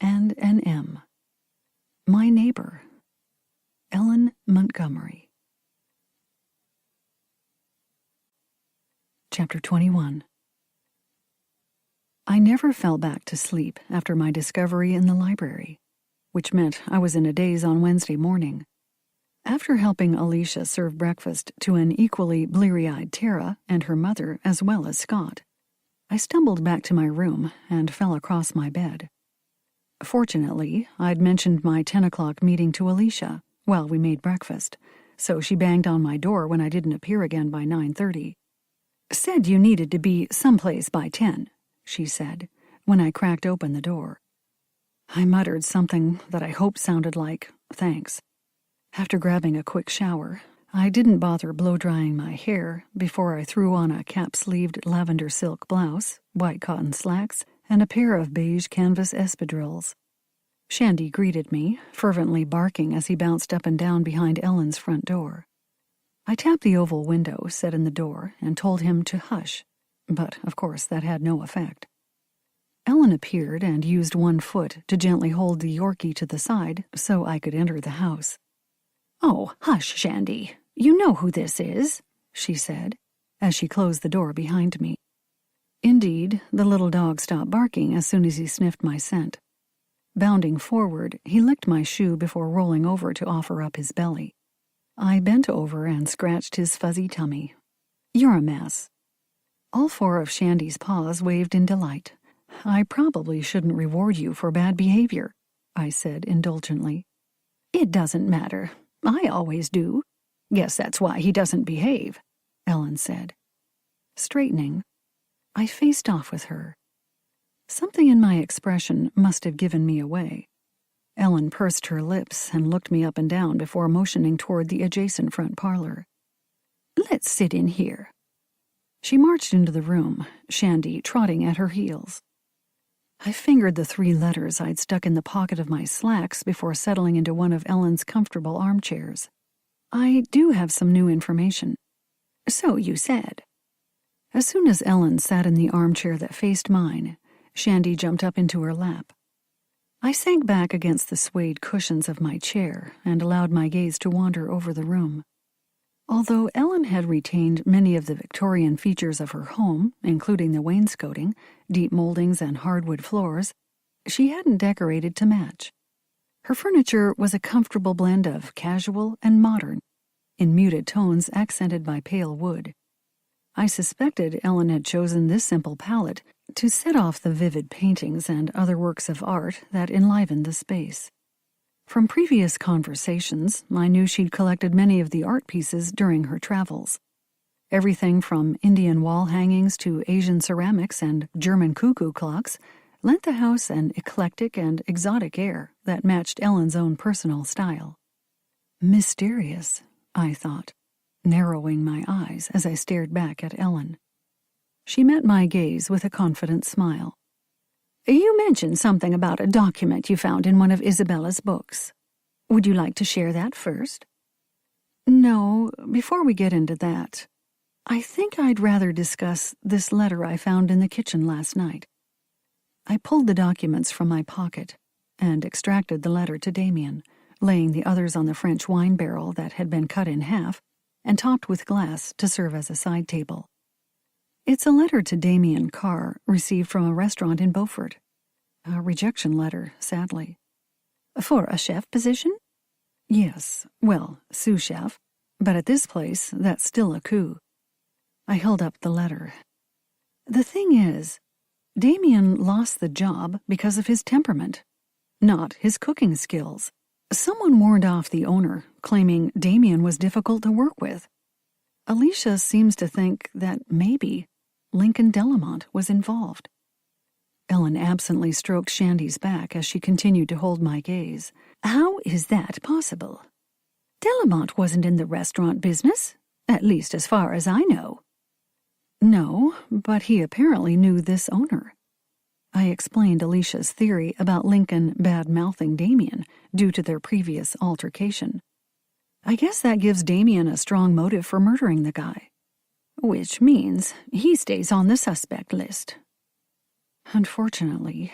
and an M. My neighbor, Ellen Montgomery. Chapter 21. I never fell back to sleep after my discovery in the library, which meant I was in a daze on Wednesday morning. After helping Alicia serve breakfast to an equally bleary-eyed Tara and her mother as well as Scott, I stumbled back to my room and fell across my bed. Fortunately, I'd mentioned my 10 o'clock meeting to Alicia while we made breakfast, so she banged on my door when I didn't appear again by 9:30. "Said you needed to be someplace by 10, she said, when I cracked open the door. I muttered something that I hoped sounded like, thanks. After grabbing a quick shower, I didn't bother blow-drying my hair before I threw on a cap-sleeved lavender silk blouse, white cotton slacks, and a pair of beige canvas espadrilles. Shandy greeted me, fervently barking as he bounced up and down behind Ellen's front door. I tapped the oval window set in the door and told him to hush, but of course that had no effect. Ellen appeared and used one foot to gently hold the Yorkie to the side so I could enter the house. "Oh, hush, Shandy. You know who this is," she said, as she closed the door behind me. Indeed, the little dog stopped barking as soon as he sniffed my scent. Bounding forward, he licked my shoe before rolling over to offer up his belly. I bent over and scratched his fuzzy tummy. "You're a mess." All four of Shandy's paws waved in delight. "I probably shouldn't reward you for bad behavior," I said indulgently. "It doesn't matter. I always do. Guess that's why he doesn't behave," Ellen said. Straightening, I faced off with her. Something in my expression must have given me away. Ellen pursed her lips and looked me up and down before motioning toward the adjacent front parlor. "Let's sit in here." She marched into the room, Shandy trotting at her heels. I fingered the 3 letters I'd stuck in the pocket of my slacks before settling into one of Ellen's comfortable armchairs. "I do have some new information." "So you said." As soon as Ellen sat in the armchair that faced mine, Shandy jumped up into her lap. I sank back against the suede cushions of my chair and allowed my gaze to wander over the room. Although Ellen had retained many of the Victorian features of her home, including the wainscoting, deep moldings, and hardwood floors, she hadn't decorated to match. Her furniture was a comfortable blend of casual and modern, in muted tones accented by pale wood. I suspected Ellen had chosen this simple palette to set off the vivid paintings and other works of art that enlivened the space. From previous conversations, I knew she'd collected many of the art pieces during her travels. Everything from Indian wall hangings to Asian ceramics and German cuckoo clocks lent the house an eclectic and exotic air that matched Ellen's own personal style. Mysterious, I thought, narrowing my eyes as I stared back at Ellen. She met my gaze with a confident smile. "You mentioned something about a document you found in one of Isabella's books. Would you like to share that first?" "No, before we get into that, I think I'd rather discuss this letter I found in the kitchen last night." I pulled the documents from my pocket and extracted the letter to Damien, laying the others on the French wine barrel that had been cut in half and topped with glass to serve as a side table. It's a letter to Damien Carr, received from a restaurant in Beaufort. A rejection letter, sadly. "For a chef position?" "Yes, well, sous chef, but at this place, that's still a coup." I held up the letter. "The thing is, Damien lost the job because of his temperament, not his cooking skills. Someone warned off the owner, claiming Damien was difficult to work with. Alicia seems to think that maybe Lincoln Delamont was involved." Ellen absently stroked Shandy's back as she continued to hold my gaze. "How is that possible? Delamont wasn't in the restaurant business, at least as far as I know." "No, but he apparently knew this owner." I explained Alicia's theory about Lincoln bad-mouthing Damien due to their previous altercation. "I guess that gives Damien a strong motive for murdering the guy." "Which means he stays on the suspect list." "Unfortunately,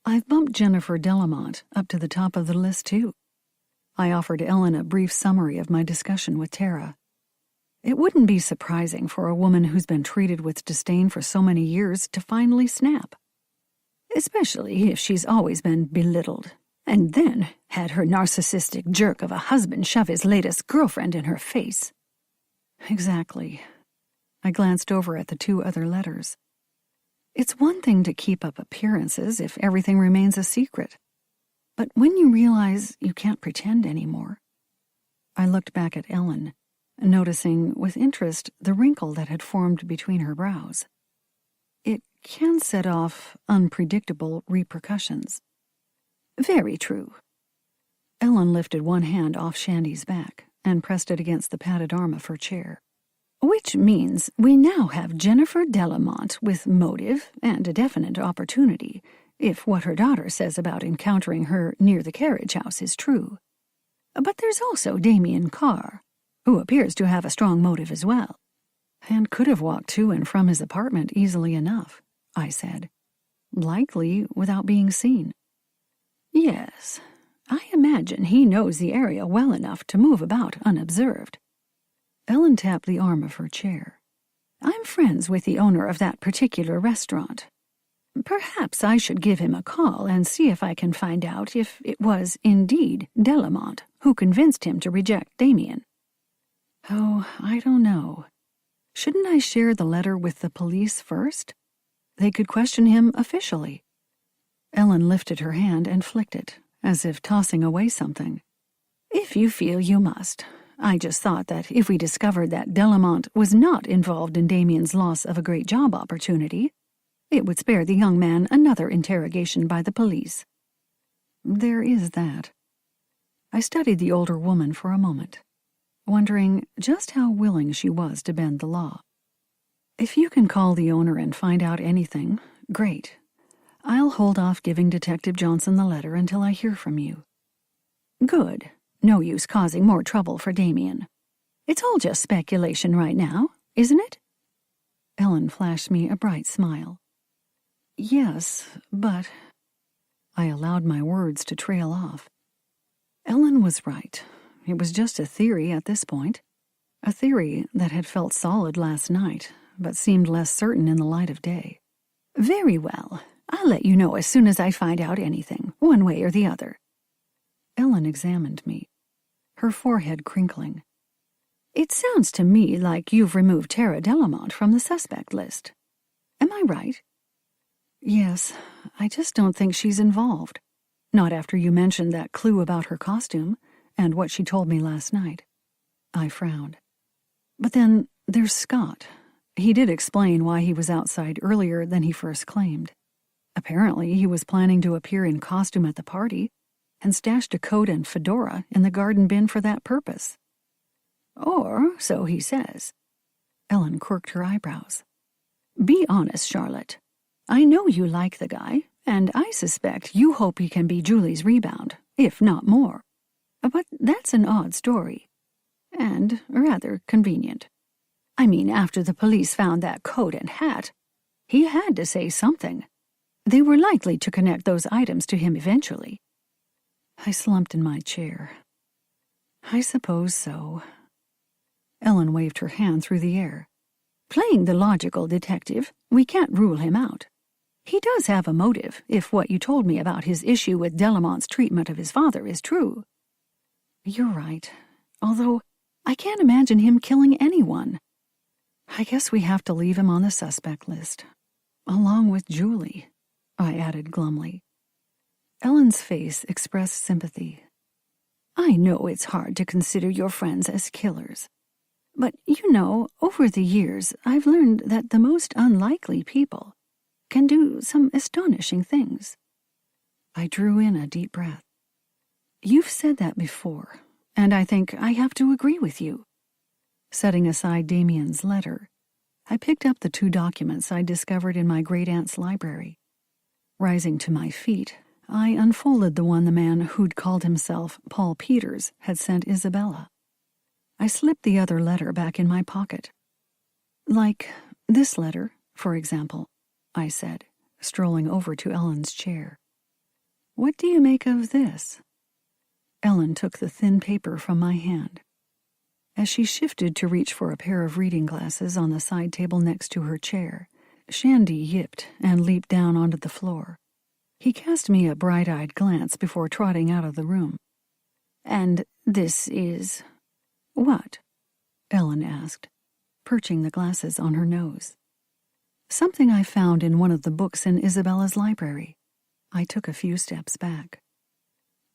I've bumped Jennifer Delamont up to the top of the list, too." I offered Ellen a brief summary of my discussion with Tara. It wouldn't be surprising for a woman who's been treated with disdain for so many years to finally snap. Especially if she's always been belittled, and then had her narcissistic jerk of a husband shove his latest girlfriend in her face. Exactly. I glanced over at the 2 other letters. It's one thing to keep up appearances if everything remains a secret. But when you realize you can't pretend anymore. I looked back at Ellen, noticing with interest the wrinkle that had formed between her brows. It can set off unpredictable repercussions. "Very true." Ellen lifted one hand off Shandy's back and pressed it against the padded arm of her chair. "Which means we now have Jennifer Delamont with motive and a definite opportunity, if what her daughter says about encountering her near the carriage house is true. But there's also Damien Carr, who appears to have a strong motive as well. And could have walked to and from his apartment easily enough," I said. "Likely without being seen." "Yes, I imagine he knows the area well enough to move about unobserved." Ellen tapped the arm of her chair. I'm friends with the owner of that particular restaurant. Perhaps I should give him a call and see if I can find out if it was indeed Delamont who convinced him to reject Damien. Oh, I don't know. Shouldn't I share the letter with the police first? They could question him officially. Ellen lifted her hand and flicked it, as if tossing away something. If you feel you must. I just thought that if we discovered that Delamont was not involved in Damien's loss of a great job opportunity, it would spare the young man another interrogation by the police. There is that. I studied the older woman for a moment, wondering just how willing she was to bend the law. If you can call the owner and find out anything, great. I'll hold off giving Detective Johnson the letter until I hear from you. Good. No use causing more trouble for Damien. It's all just speculation right now, isn't it? Ellen flashed me a bright smile. Yes, but... I allowed my words to trail off. Ellen was right. It was just a theory at this point. A theory that had felt solid last night, but seemed less certain in the light of day. Very well. I'll let you know as soon as I find out anything, one way or the other. Ellen examined me, her forehead crinkling. It sounds to me like you've removed Tara Delamont from the suspect list. Am I right? Yes, I just don't think she's involved. Not after you mentioned that clue about her costume and what she told me last night. I frowned. But then there's Scott. He did explain why he was outside earlier than he first claimed. Apparently, he was planning to appear in costume at the party and stashed a coat and fedora in the garden bin for that purpose. Or, so he says. Ellen quirked her eyebrows. Be honest, Charlotte. I know you like the guy, and I suspect you hope he can be Julie's rebound, if not more. But that's an odd story. And rather convenient. I mean, after the police found that coat and hat, he had to say something. They were likely to connect those items to him eventually. I slumped in my chair. I suppose so. Ellen waved her hand through the air. Playing the logical detective, we can't rule him out. He does have a motive, if what you told me about his issue with Delamont's treatment of his father is true. You're right, although I can't imagine him killing anyone. I guess we have to leave him on the suspect list, along with Julie, I added glumly. Ellen's face expressed sympathy. I know it's hard to consider your friends as killers. But, you know, over the years, I've learned that the most unlikely people can do some astonishing things. I drew in a deep breath. You've said that before, and I think I have to agree with you. Setting aside Damien's letter, I picked up the 2 documents I discovered in my great-aunt's library. Rising to my feet, I unfolded the one the man who'd called himself Paul Peters had sent Isabella. I slipped the other letter back in my pocket. Like this letter, for example, I said, strolling over to Ellen's chair. What do you make of this? Ellen took the thin paper from my hand. As she shifted to reach for a pair of reading glasses on the side table next to her chair, Shandy yipped and leaped down onto the floor. He cast me a bright-eyed glance before trotting out of the room. And this is... what? Ellen asked, perching the glasses on her nose. Something I found in one of the books in Isabella's library. I took a few steps back.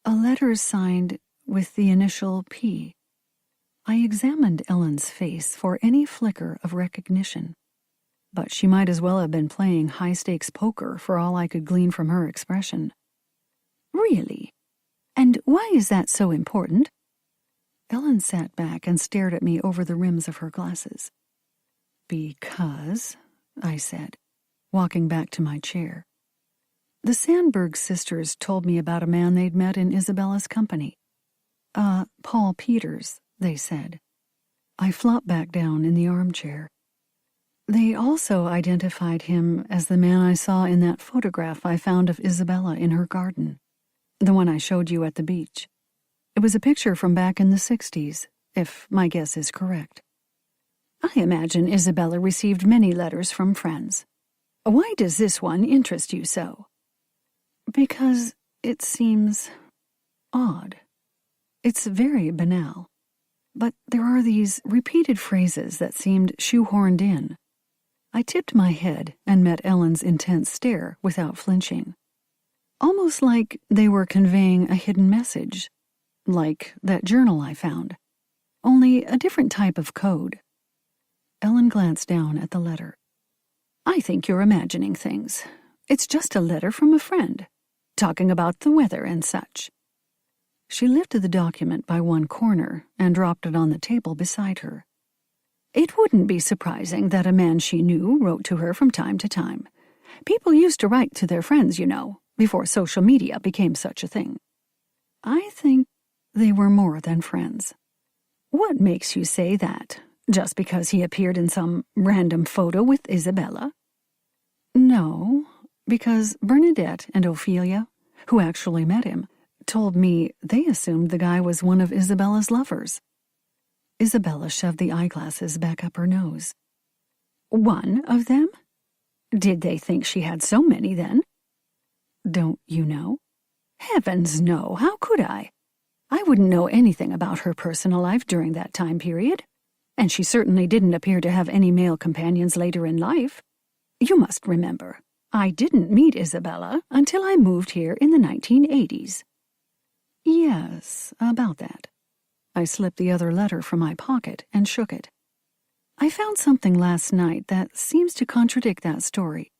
A letter signed with the initial P. I examined Ellen's face for any flicker of recognition, but she might as well have been playing high-stakes poker for all I could glean from her expression. Really? And why is that so important? Ellen sat back and stared at me over the rims of her glasses. Because, I said, walking back to my chair. The Sandberg sisters told me about a man they'd met in Isabella's company. Paul Peters, they said. I flopped back down in the armchair. They also identified him as the man I saw in that photograph I found of Isabella in her garden, the one I showed you at the beach. It was a picture from back in the 60s, if my guess is correct. I imagine Isabella received many letters from friends. Why does this one interest you so? Because it seems odd. It's very banal. But there are these repeated phrases that seemed shoehorned in. I tipped my head and met Ellen's intense stare without flinching. Almost like they were conveying a hidden message, like that journal I found, only a different type of code. Ellen glanced down at the letter. I think you're imagining things. It's just a letter from a friend, talking about the weather and such. She lifted the document by one corner and dropped it on the table beside her. It wouldn't be surprising that a man she knew wrote to her from time to time. People used to write to their friends, you know, before social media became such a thing. I think they were more than friends. What makes you say that? Just because he appeared in some random photo with Isabella? No, because Bernadette and Ophelia, who actually met him, told me they assumed the guy was one of Isabella's lovers. Isabella shoved the eyeglasses back up her nose. One of them? Did they think she had so many then? Don't you know? Heavens no, how could I? I wouldn't know anything about her personal life during that time period. And she certainly didn't appear to have any male companions later in life. You must remember, I didn't meet Isabella until I moved here in the 1980s. Yes, about that. I slipped the other letter from my pocket and shook it. I found something last night that seems to contradict that story.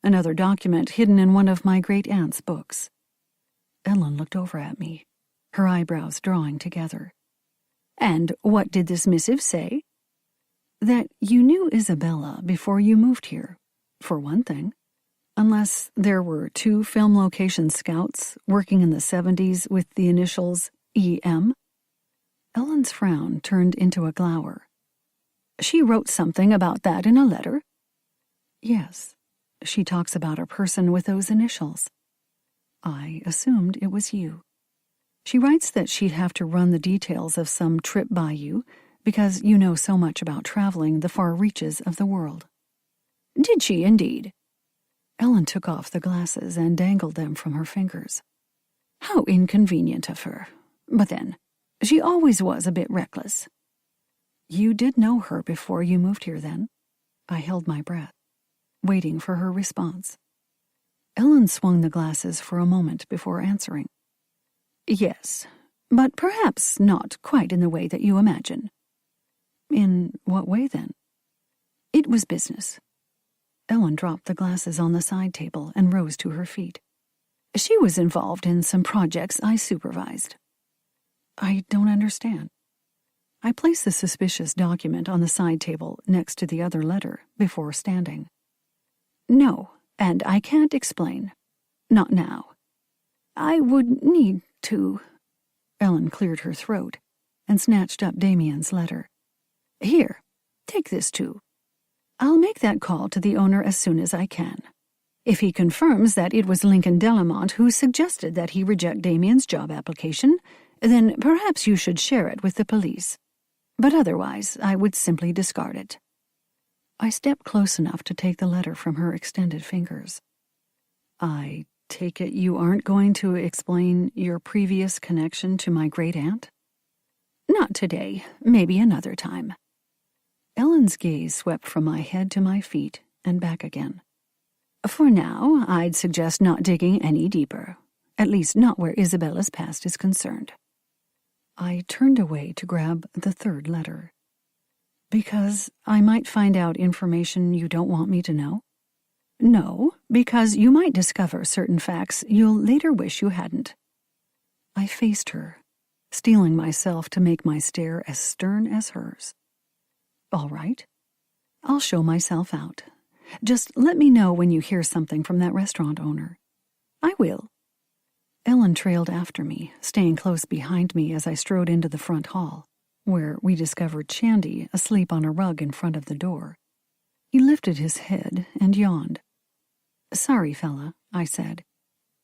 Another document hidden in one of my great-aunt's books. Ellen looked over at me, her eyebrows drawing together. And what did this missive say? That you knew Isabella before you moved here, for one thing. Unless there were 2 film location scouts working in the 70s with the initials EM. Ellen's frown turned into a glower. She wrote something about that in a letter? Yes, she talks about a person with those initials. I assumed it was you. She writes that she'd have to run the details of some trip by you because you know so much about traveling the far reaches of the world. Did she indeed? Ellen took off the glasses and dangled them from her fingers. How inconvenient of her. But then, she always was a bit reckless. You did know her before you moved here then? I held my breath, waiting for her response. Ellen swung the glasses for a moment before answering. Yes, but perhaps not quite in the way that you imagine. In what way, then? It was business. Ellen dropped the glasses on the side table and rose to her feet. She was involved in some projects I supervised. I don't understand. I placed the suspicious document on the side table next to the other letter before standing. No, and I can't explain. Not now. I would need to. Ellen cleared her throat and snatched up Damien's letter. Here, take this too. I'll make that call to the owner as soon as I can. If he confirms that it was Lincoln Delamont who suggested that he reject Damien's job application, then perhaps you should share it with the police. But otherwise, I would simply discard it. I stepped close enough to take the letter from her extended fingers. I take it you aren't going to explain your previous connection to my great-aunt? Not today, maybe another time. Ellen's gaze swept from my head to my feet and back again. For now, I'd suggest not digging any deeper, at least not where Isabella's past is concerned. I turned away to grab the third letter. Because I might find out information you don't want me to know? No, because you might discover certain facts you'll later wish you hadn't. I faced her, steeling myself to make my stare as stern as hers. All right, I'll show myself out. Just let me know when you hear something from that restaurant owner. I will. Ellen trailed after me, staying close behind me as I strode into the front hall, where we discovered Shandy asleep on a rug in front of the door. He lifted his head and yawned. Sorry, fella, I said,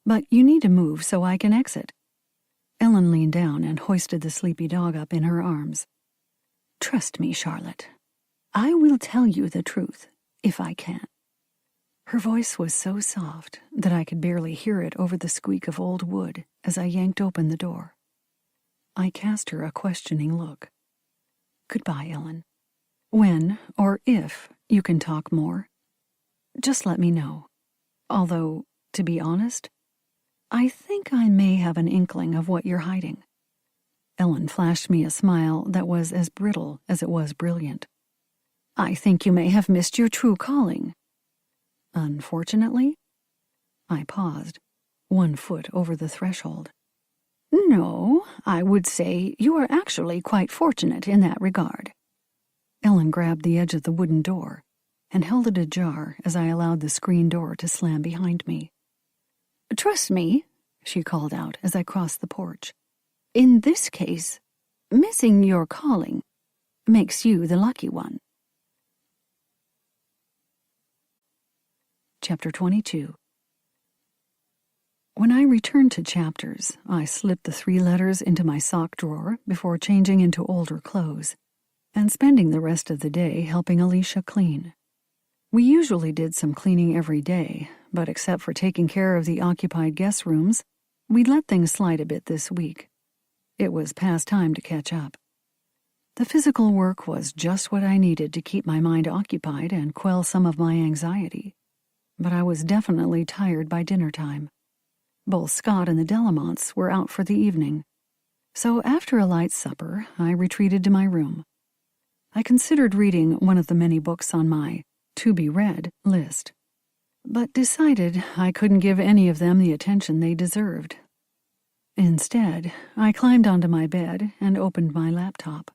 but you need to move so I can exit. Ellen leaned down and hoisted the sleepy dog up in her arms. Trust me, Charlotte. I will tell you the truth, if I can." Her voice was so soft that I could barely hear it over the squeak of old wood as I yanked open the door. I cast her a questioning look. "Goodbye, Ellen. When, or if, you can talk more, just let me know. Although, to be honest, I think I may have an inkling of what you're hiding." Ellen flashed me a smile that was as brittle as it was brilliant. "I think you may have missed your true calling." "Unfortunately?" I paused, one foot over the threshold. "No, I would say you are actually quite fortunate in that regard." Ellen grabbed the edge of the wooden door and held it ajar as I allowed the screen door to slam behind me. "Trust me," she called out as I crossed the porch. "In this case, missing your calling makes you the lucky one." Chapter 22. When I returned to chapters, I slipped the 3 letters into my sock drawer before changing into older clothes and spending the rest of the day helping Alicia clean. We usually did some cleaning every day, but except for taking care of the occupied guest rooms, we'd let things slide a bit this week. It was past time to catch up. The physical work was just what I needed to keep my mind occupied and quell some of my anxiety. But I was definitely tired by dinner time. Both Scott and the Delamonts were out for the evening. So after a light supper, I retreated to my room. I considered reading one of the many books on my to-be-read list, but decided I couldn't give any of them the attention they deserved. Instead, I climbed onto my bed and opened my laptop.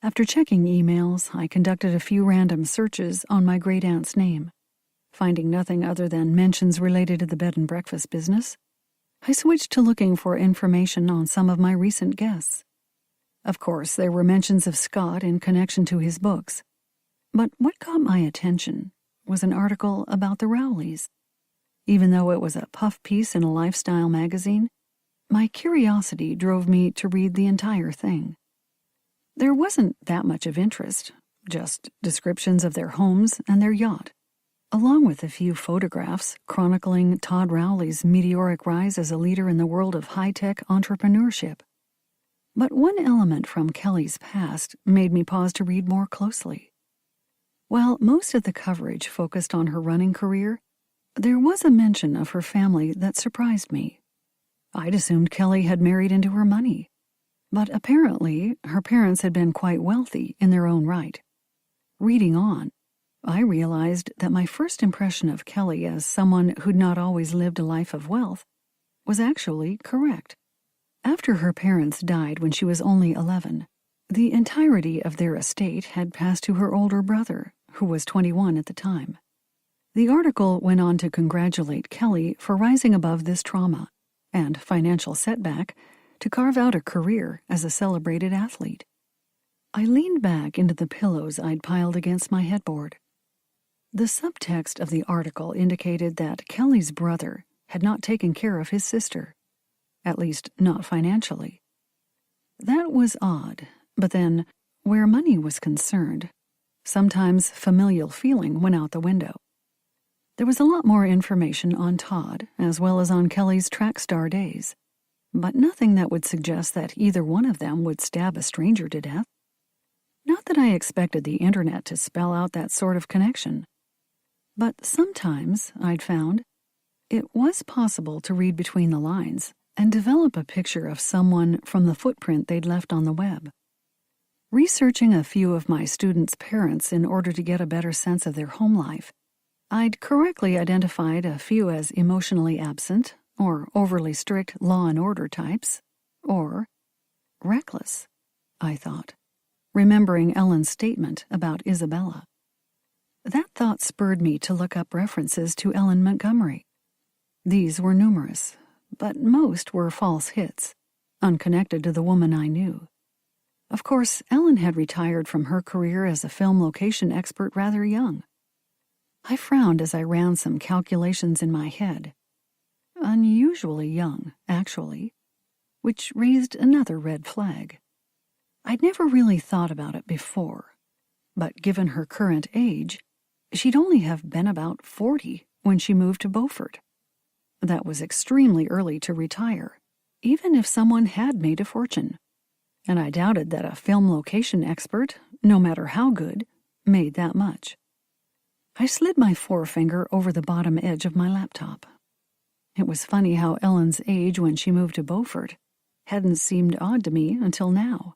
After checking emails, I conducted a few random searches on my great-aunt's name. Finding nothing other than mentions related to the bed and breakfast business, I switched to looking for information on some of my recent guests. Of course, there were mentions of Scott in connection to his books, but what caught my attention was an article about the Rowleys. Even though it was a puff piece in a lifestyle magazine, my curiosity drove me to read the entire thing. There wasn't that much of interest, just descriptions of their homes and their yacht, along with a few photographs chronicling Todd Rowley's meteoric rise as a leader in the world of high-tech entrepreneurship. But one element from Kelly's past made me pause to read more closely. While most of the coverage focused on her running career, there was a mention of her family that surprised me. I'd assumed Kelly had married into her money, but apparently her parents had been quite wealthy in their own right. Reading on, I realized that my first impression of Kelly as someone who'd not always lived a life of wealth was actually correct. After her parents died when she was only 11, the entirety of their estate had passed to her older brother, who was 21 at the time. The article went on to congratulate Kelly for rising above this trauma and financial setback to carve out a career as a celebrated athlete. I leaned back into the pillows I'd piled against my headboard. The subtext of the article indicated that Kelly's brother had not taken care of his sister, at least not financially. That was odd, but then, where money was concerned, sometimes familial feeling went out the window. There was a lot more information on Todd, as well as on Kelly's track star days, but nothing that would suggest that either one of them would stab a stranger to death. Not that I expected the internet to spell out that sort of connection. But sometimes, I'd found, it was possible to read between the lines and develop a picture of someone from the footprint they'd left on the web. Researching a few of my students' parents in order to get a better sense of their home life, I'd correctly identified a few as emotionally absent, or overly strict law and order types, or reckless, I thought, remembering Ellen's statement about Isabella. That thought spurred me to look up references to Ellen Montgomery. These were numerous, but most were false hits, unconnected to the woman I knew. Of course, Ellen had retired from her career as a film location expert rather young. I frowned as I ran some calculations in my head. Unusually young, actually, which raised another red flag. I'd never really thought about it before, but given her current age, she'd only have been about 40 when she moved to Beaufort. That was extremely early to retire, even if someone had made a fortune, and I doubted that a film location expert, no matter how good, made that much. I slid my forefinger over the bottom edge of my laptop. It was funny how Ellen's age when she moved to Beaufort hadn't seemed odd to me until now.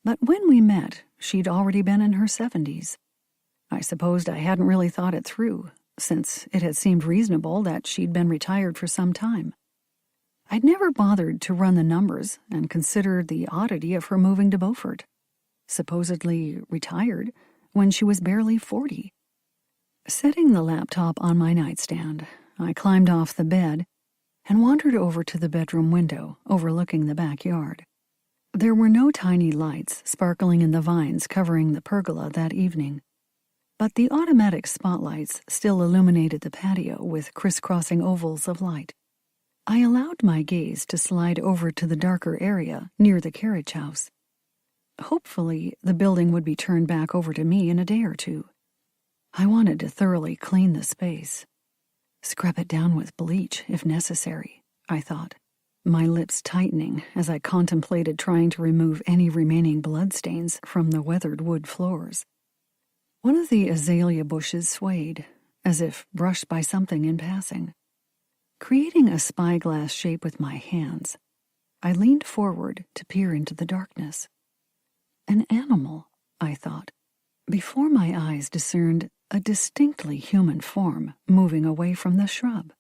But when we met, she'd already been in her 70s. I supposed I hadn't really thought it through, since it had seemed reasonable that she'd been retired for some time. I'd never bothered to run the numbers and considered the oddity of her moving to Beaufort, supposedly retired, when she was barely 40. Setting the laptop on my nightstand, I climbed off the bed and wandered over to the bedroom window overlooking the backyard. There were no tiny lights sparkling in the vines covering the pergola that evening, but the automatic spotlights still illuminated the patio with crisscrossing ovals of light. I allowed my gaze to slide over to the darker area near the carriage house. Hopefully, the building would be turned back over to me in a day or two. I wanted to thoroughly clean the space. Scrub it down with bleach, if necessary, I thought, my lips tightening as I contemplated trying to remove any remaining bloodstains from the weathered wood floors. One of the azalea bushes swayed, as if brushed by something in passing. Creating a spyglass shape with my hands, I leaned forward to peer into the darkness. An animal, I thought, before my eyes discerned a distinctly human form moving away from the shrub.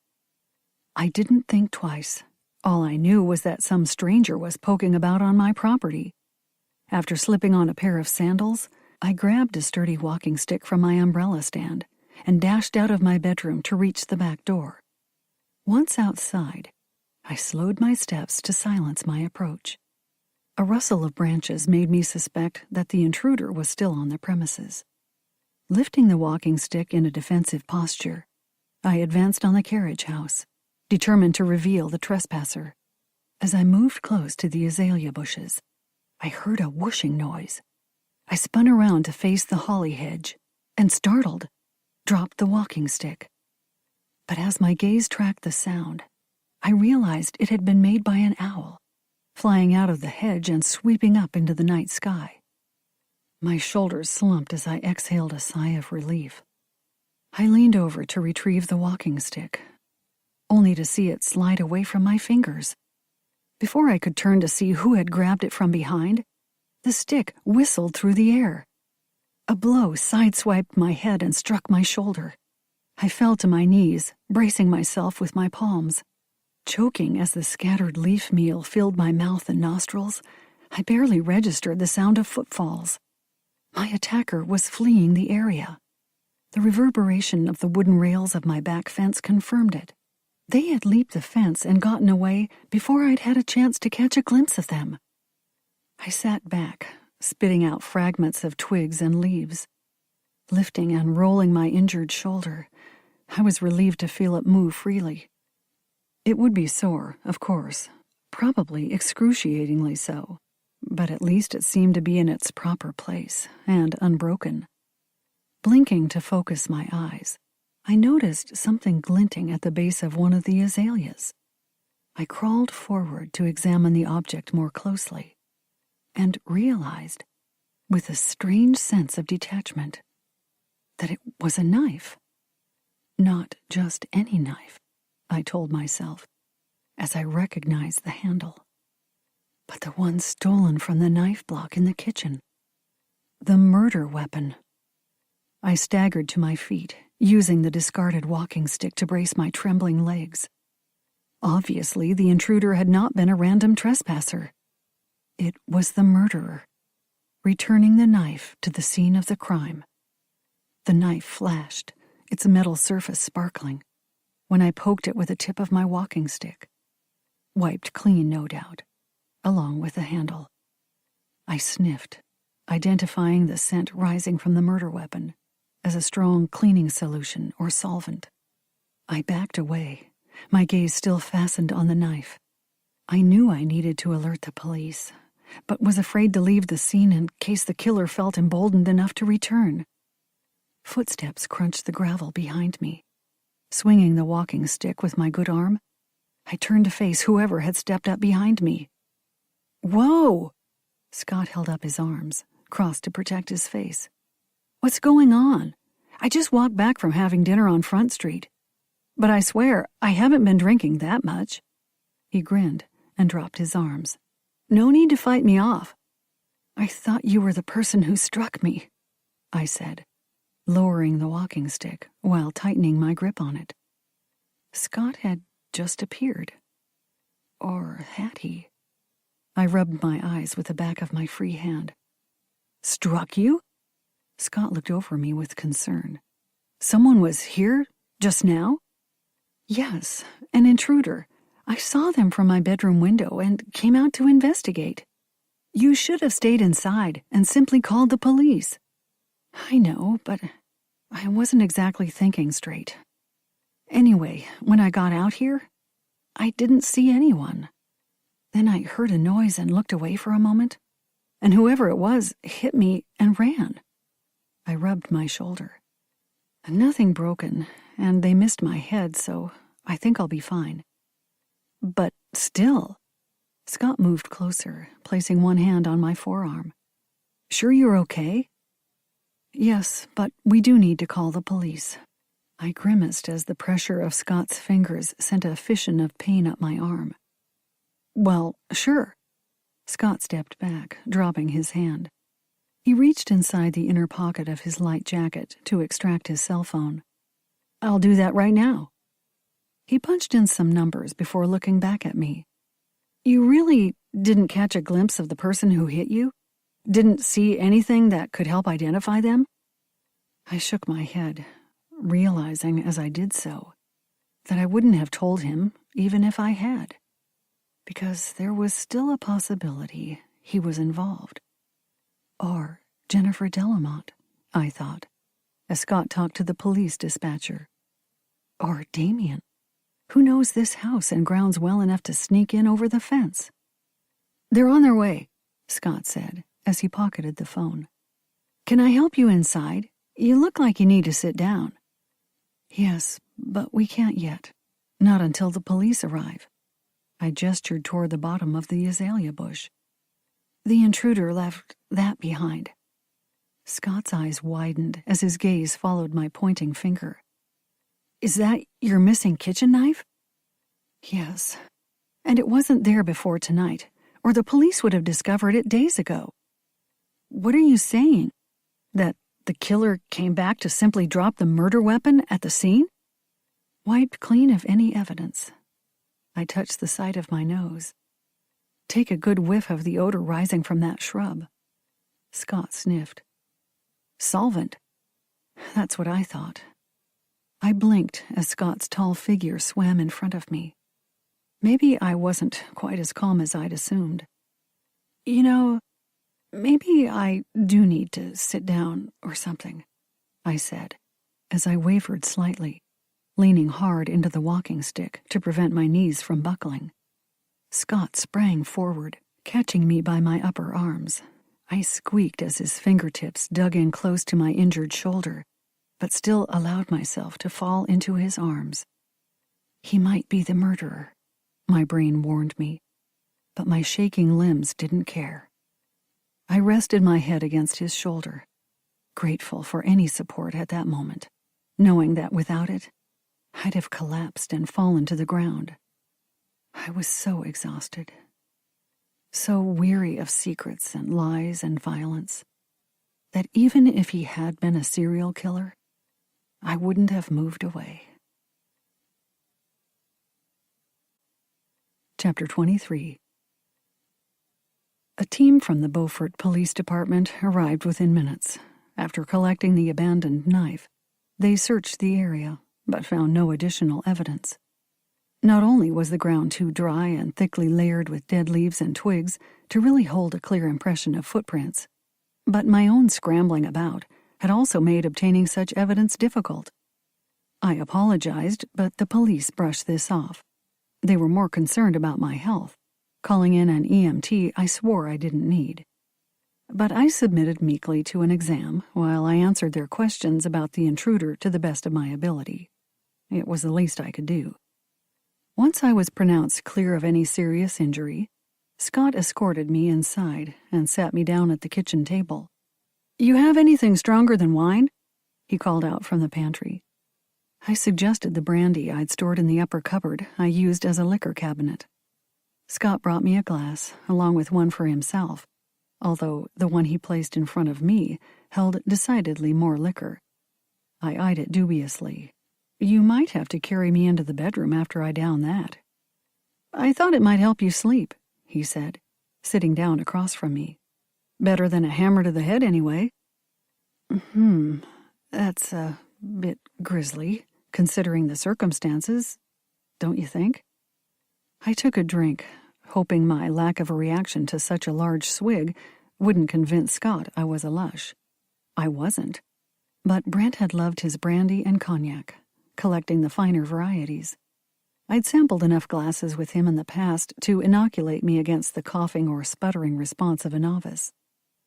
I didn't think twice. All I knew was that some stranger was poking about on my property. After slipping on a pair of sandals, I grabbed a sturdy walking stick from my umbrella stand and dashed out of my bedroom to reach the back door. Once outside, I slowed my steps to silence my approach. A rustle of branches made me suspect that the intruder was still on the premises. Lifting the walking stick in a defensive posture, I advanced on the carriage house, determined to reveal the trespasser. As I moved close to the azalea bushes, I heard a whooshing noise. I spun around to face the holly hedge and, startled, dropped the walking stick. But as my gaze tracked the sound, I realized it had been made by an owl, flying out of the hedge and sweeping up into the night sky. My shoulders slumped as I exhaled a sigh of relief. I leaned over to retrieve the walking stick, only to see it slide away from my fingers. Before I could turn to see who had grabbed it from behind, the stick whistled through the air. A blow sideswiped my head and struck my shoulder. I fell to my knees, bracing myself with my palms. Choking as the scattered leaf meal filled my mouth and nostrils, I barely registered the sound of footfalls. My attacker was fleeing the area. The reverberation of the wooden rails of my back fence confirmed it. They had leaped the fence and gotten away before I'd had a chance to catch a glimpse of them. I sat back, spitting out fragments of twigs and leaves. Lifting and rolling my injured shoulder, I was relieved to feel it move freely. It would be sore, of course, probably excruciatingly so, but at least it seemed to be in its proper place and unbroken. Blinking to focus my eyes, I noticed something glinting at the base of one of the azaleas. I crawled forward to examine the object more closely and realized, with a strange sense of detachment, that it was a knife. Not just any knife, I told myself, as I recognized the handle, but the one stolen from the knife block in the kitchen. The murder weapon. I staggered to my feet, using the discarded walking stick to brace my trembling legs. Obviously, the intruder had not been a random trespasser. It was the murderer, returning the knife to the scene of the crime. The knife flashed, its metal surface sparkling, when I poked it with the tip of my walking stick. Wiped clean, no doubt, along with the handle. I sniffed, identifying the scent rising from the murder weapon as a strong cleaning solution or solvent. I backed away, my gaze still fastened on the knife. I knew I needed to alert the police, but was afraid to leave the scene in case the killer felt emboldened enough to return. Footsteps crunched the gravel behind me. Swinging the walking stick with my good arm, I turned to face whoever had stepped up behind me. "Whoa!" Scott held up his arms, crossed to protect his face. "What's going on? I just walked back from having dinner on Front Street. But I swear, I haven't been drinking that much." He grinned and dropped his arms. "No need to fight me off." "I thought you were the person who struck me," I said, lowering the walking stick while tightening my grip on it. Scott had just appeared. Or had he? I rubbed my eyes with the back of my free hand. "Struck you?" Scott looked over me with concern. "Someone was here just now?" "Yes, an intruder. I saw them from my bedroom window and came out to investigate. You should have stayed inside and simply called the police." "I know, but I wasn't exactly thinking straight. Anyway, when I got out here, I didn't see anyone. Then I heard a noise and looked away for a moment, and whoever it was hit me and ran." I rubbed my shoulder. "Nothing broken, and they missed my head, so I think I'll be fine." "But still..." Scott moved closer, placing one hand on my forearm. "Sure you're okay?" "Yes, but we do need to call the police." I grimaced as the pressure of Scott's fingers sent a fission of pain up my arm. "Well, sure." Scott stepped back, dropping his hand. He reached inside the inner pocket of his light jacket to extract his cell phone. "I'll do that right now." He punched in some numbers before looking back at me. "You really didn't catch a glimpse of the person who hit you? Didn't see anything that could help identify them?" I shook my head, realizing as I did so that I wouldn't have told him even if I had, because there was still a possibility he was involved. Or Jennifer Delamont, I thought, as Scott talked to the police dispatcher. Or Damien, who knows this house and grounds well enough to sneak in over the fence. "They're on their way," Scott said as he pocketed the phone. "Can I help you inside? You look like you need to sit down." "Yes, but we can't yet. Not until the police arrive." I gestured toward the bottom of the azalea bush. "The intruder left that behind." Scott's eyes widened as his gaze followed my pointing finger. "Is that your missing kitchen knife?" "Yes. And it wasn't there before tonight, or the police would have discovered it days ago." "What are you saying? That the killer came back to simply drop the murder weapon at the scene?" "Wiped clean of any evidence." I touched the side of my nose. "Take a good whiff of the odor rising from that shrub." Scott sniffed. "Solvent." That's what I thought. I blinked as Scott's tall figure swam in front of me. Maybe I wasn't quite as calm as I'd assumed. "You know, maybe I do need to sit down or something," I said, as I wavered slightly, leaning hard into the walking stick to prevent my knees from buckling. Scott sprang forward, catching me by my upper arms. I squeaked as his fingertips dug in close to my injured shoulder, but still allowed myself to fall into his arms. He might be the murderer, my brain warned me, but my shaking limbs didn't care. I rested my head against his shoulder, grateful for any support at that moment, knowing that without it, I'd have collapsed and fallen to the ground. I was so exhausted, so weary of secrets and lies and violence, that even if he had been a serial killer, I wouldn't have moved away. Chapter 23. A team from the Beaufort Police Department arrived within minutes. After collecting the abandoned knife, they searched the area, but found no additional evidence. Not only was the ground too dry and thickly layered with dead leaves and twigs to really hold a clear impression of footprints, but my own scrambling about had also made obtaining such evidence difficult. I apologized, but the police brushed this off. They were more concerned about my health, calling in an EMT I swore I didn't need. But I submitted meekly to an exam while I answered their questions about the intruder to the best of my ability. It was the least I could do. Once I was pronounced clear of any serious injury, Scott escorted me inside and sat me down at the kitchen table. "You have anything stronger than wine?" he called out from the pantry. I suggested the brandy I'd stored in the upper cupboard I used as a liquor cabinet. Scott brought me a glass, along with one for himself, although the one he placed in front of me held decidedly more liquor. I eyed it dubiously. "You might have to carry me into the bedroom after I down that." "I thought it might help you sleep," he said, sitting down across from me. "Better than a hammer to the head, anyway." That's a bit grisly, considering the circumstances, don't you think? I took a drink, hoping my lack of a reaction to such a large swig wouldn't convince Scott I was a lush. I wasn't. But Brent had loved his brandy and cognac, collecting the finer varieties. I'd sampled enough glasses with him in the past to inoculate me against the coughing or sputtering response of a novice.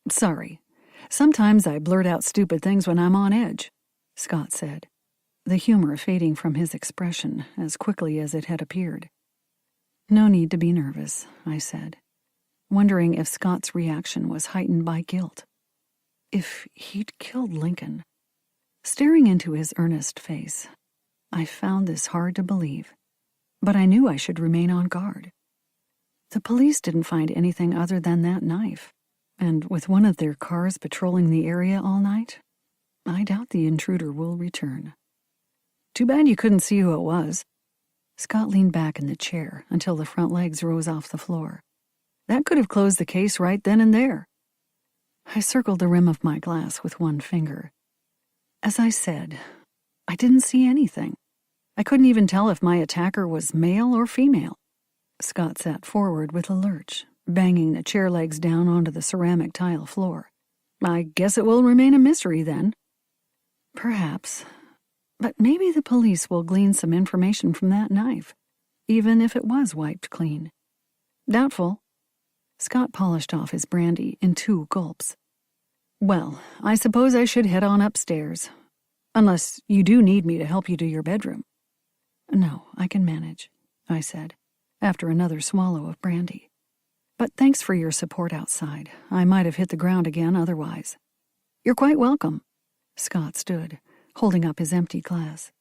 "Sorry. Sometimes I blurt out stupid things when I'm on edge," Scott said, the humor fading from his expression as quickly as it had appeared. "No need to be nervous," I said, wondering if Scott's reaction was heightened by guilt. If he'd killed Lincoln. Staring into his earnest face, I found this hard to believe, but I knew I should remain on guard. The police didn't find anything other than that knife, and with one of their cars patrolling the area all night, I doubt the intruder will return. "Too bad you couldn't see who it was." Scott leaned back in the chair until the front legs rose off the floor. "That could have closed the case right then and there." I circled the rim of my glass with one finger. As I said, I didn't see anything. I couldn't even tell if my attacker was male or female. Scott sat forward with a lurch, banging the chair legs down onto the ceramic tile floor. "I guess it will remain a mystery then." "Perhaps. But maybe the police will glean some information from that knife, even if it was wiped clean." "Doubtful." Scott polished off his brandy in 2 gulps. "Well, I suppose I should head on upstairs. Unless you do need me to help you to your bedroom." "No, I can manage," I said, after another swallow of brandy. "But thanks for your support outside. I might have hit the ground again otherwise." "You're quite welcome." Scott stood, holding up his empty glass.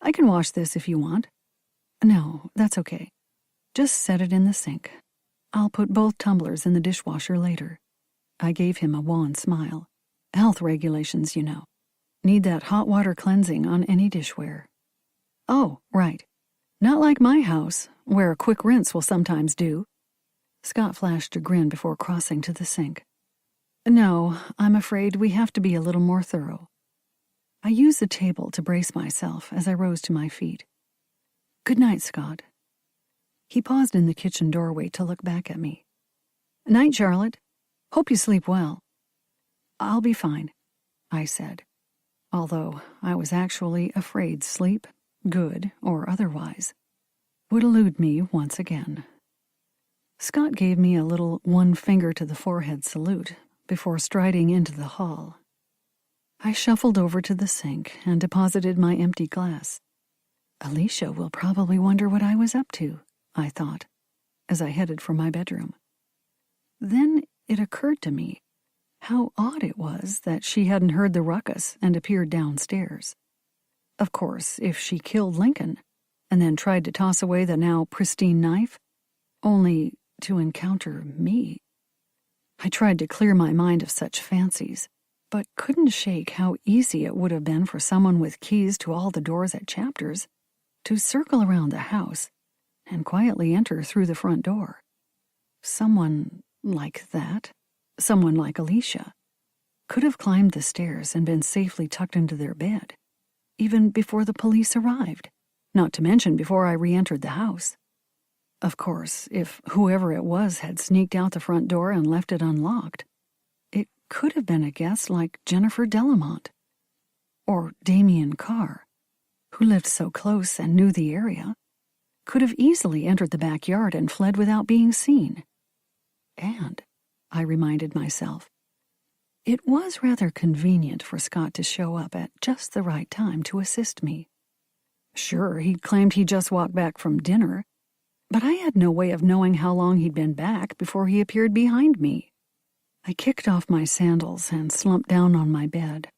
"I can wash this if you want." "No, that's okay. Just set it in the sink. I'll put both tumblers in the dishwasher later." I gave him a wan smile. "Health regulations, you know. Need that hot water cleansing on any dishware." "Oh, right. Not like my house, where a quick rinse will sometimes do." Scott flashed a grin before crossing to the sink. "No, I'm afraid we have to be a little more thorough." I used the table to brace myself as I rose to my feet. "Good night, Scott." He paused in the kitchen doorway to look back at me. "Night, Charlotte. Hope you sleep well." "I'll be fine," I said, although I was actually afraid sleep, good or otherwise, would elude me once again. Scott gave me a little one-finger-to-the-forehead salute before striding into the hall. I shuffled over to the sink and deposited my empty glass. Alicia will probably wonder what I was up to, I thought, as I headed for my bedroom. Then it occurred to me how odd it was that she hadn't heard the ruckus and appeared downstairs. Of course, if she killed Lincoln and then tried to toss away the now pristine knife, only to encounter me. I tried to clear my mind of such fancies, but couldn't shake how easy it would have been for someone with keys to all the doors at Chapters to circle around the house and quietly enter through the front door. Someone like that, someone like Alicia, could have climbed the stairs and been safely tucked into their bed, even before the police arrived, not to mention before I re-entered the house. Of course, if whoever it was had sneaked out the front door and left it unlocked, it could have been a guest like Jennifer Delamont or Damien Carr, who lived so close and knew the area. could have easily entered the backyard and fled without being seen. And, I reminded myself, it was rather convenient for Scott to show up at just the right time to assist me. Sure, he claimed he just walked back from dinner, but I had no way of knowing how long he'd been back before he appeared behind me. I kicked off my sandals and slumped down on my bed.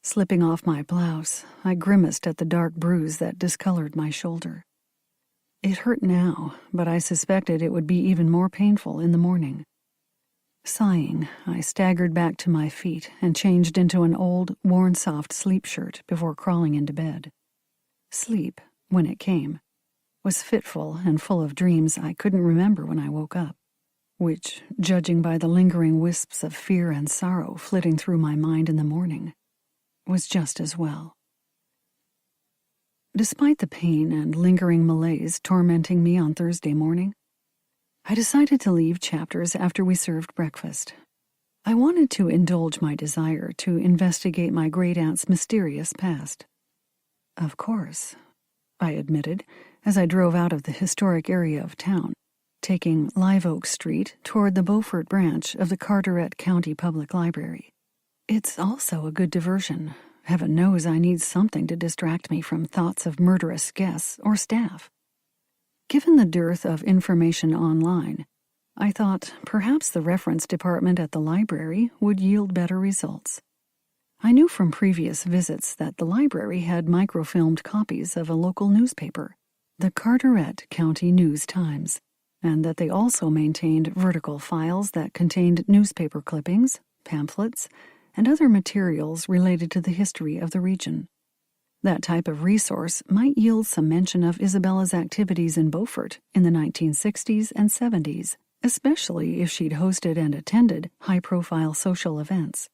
Slipping off my blouse, I grimaced at the dark bruise that discolored my shoulder. It hurt now, but I suspected it would be even more painful in the morning. Sighing, I staggered back to my feet and changed into an old, worn-soft sleep shirt before crawling into bed. Sleep, when it came, was fitful and full of dreams I couldn't remember when I woke up, which, judging by the lingering wisps of fear and sorrow flitting through my mind in the morning, was just as well. Despite the pain and lingering malaise tormenting me on Thursday morning, I decided to leave Chapters after we served breakfast. I wanted to indulge my desire to investigate my great-aunt's mysterious past. Of course, I admitted, as I drove out of the historic area of town, taking Live Oak Street toward the Beaufort branch of the Carteret County Public Library. It's also a good diversion. Heaven knows I need something to distract me from thoughts of murderous guests or staff. Given the dearth of information online, I thought perhaps the reference department at the library would yield better results. I knew from previous visits that the library had microfilmed copies of a local newspaper, the Carteret County News-Times, and that they also maintained vertical files that contained newspaper clippings, pamphlets, and other materials related to the history of the region. That type of resource might yield some mention of Isabella's activities in Beaufort in the 1960s and 70s, especially if she'd hosted and attended high-profile social events.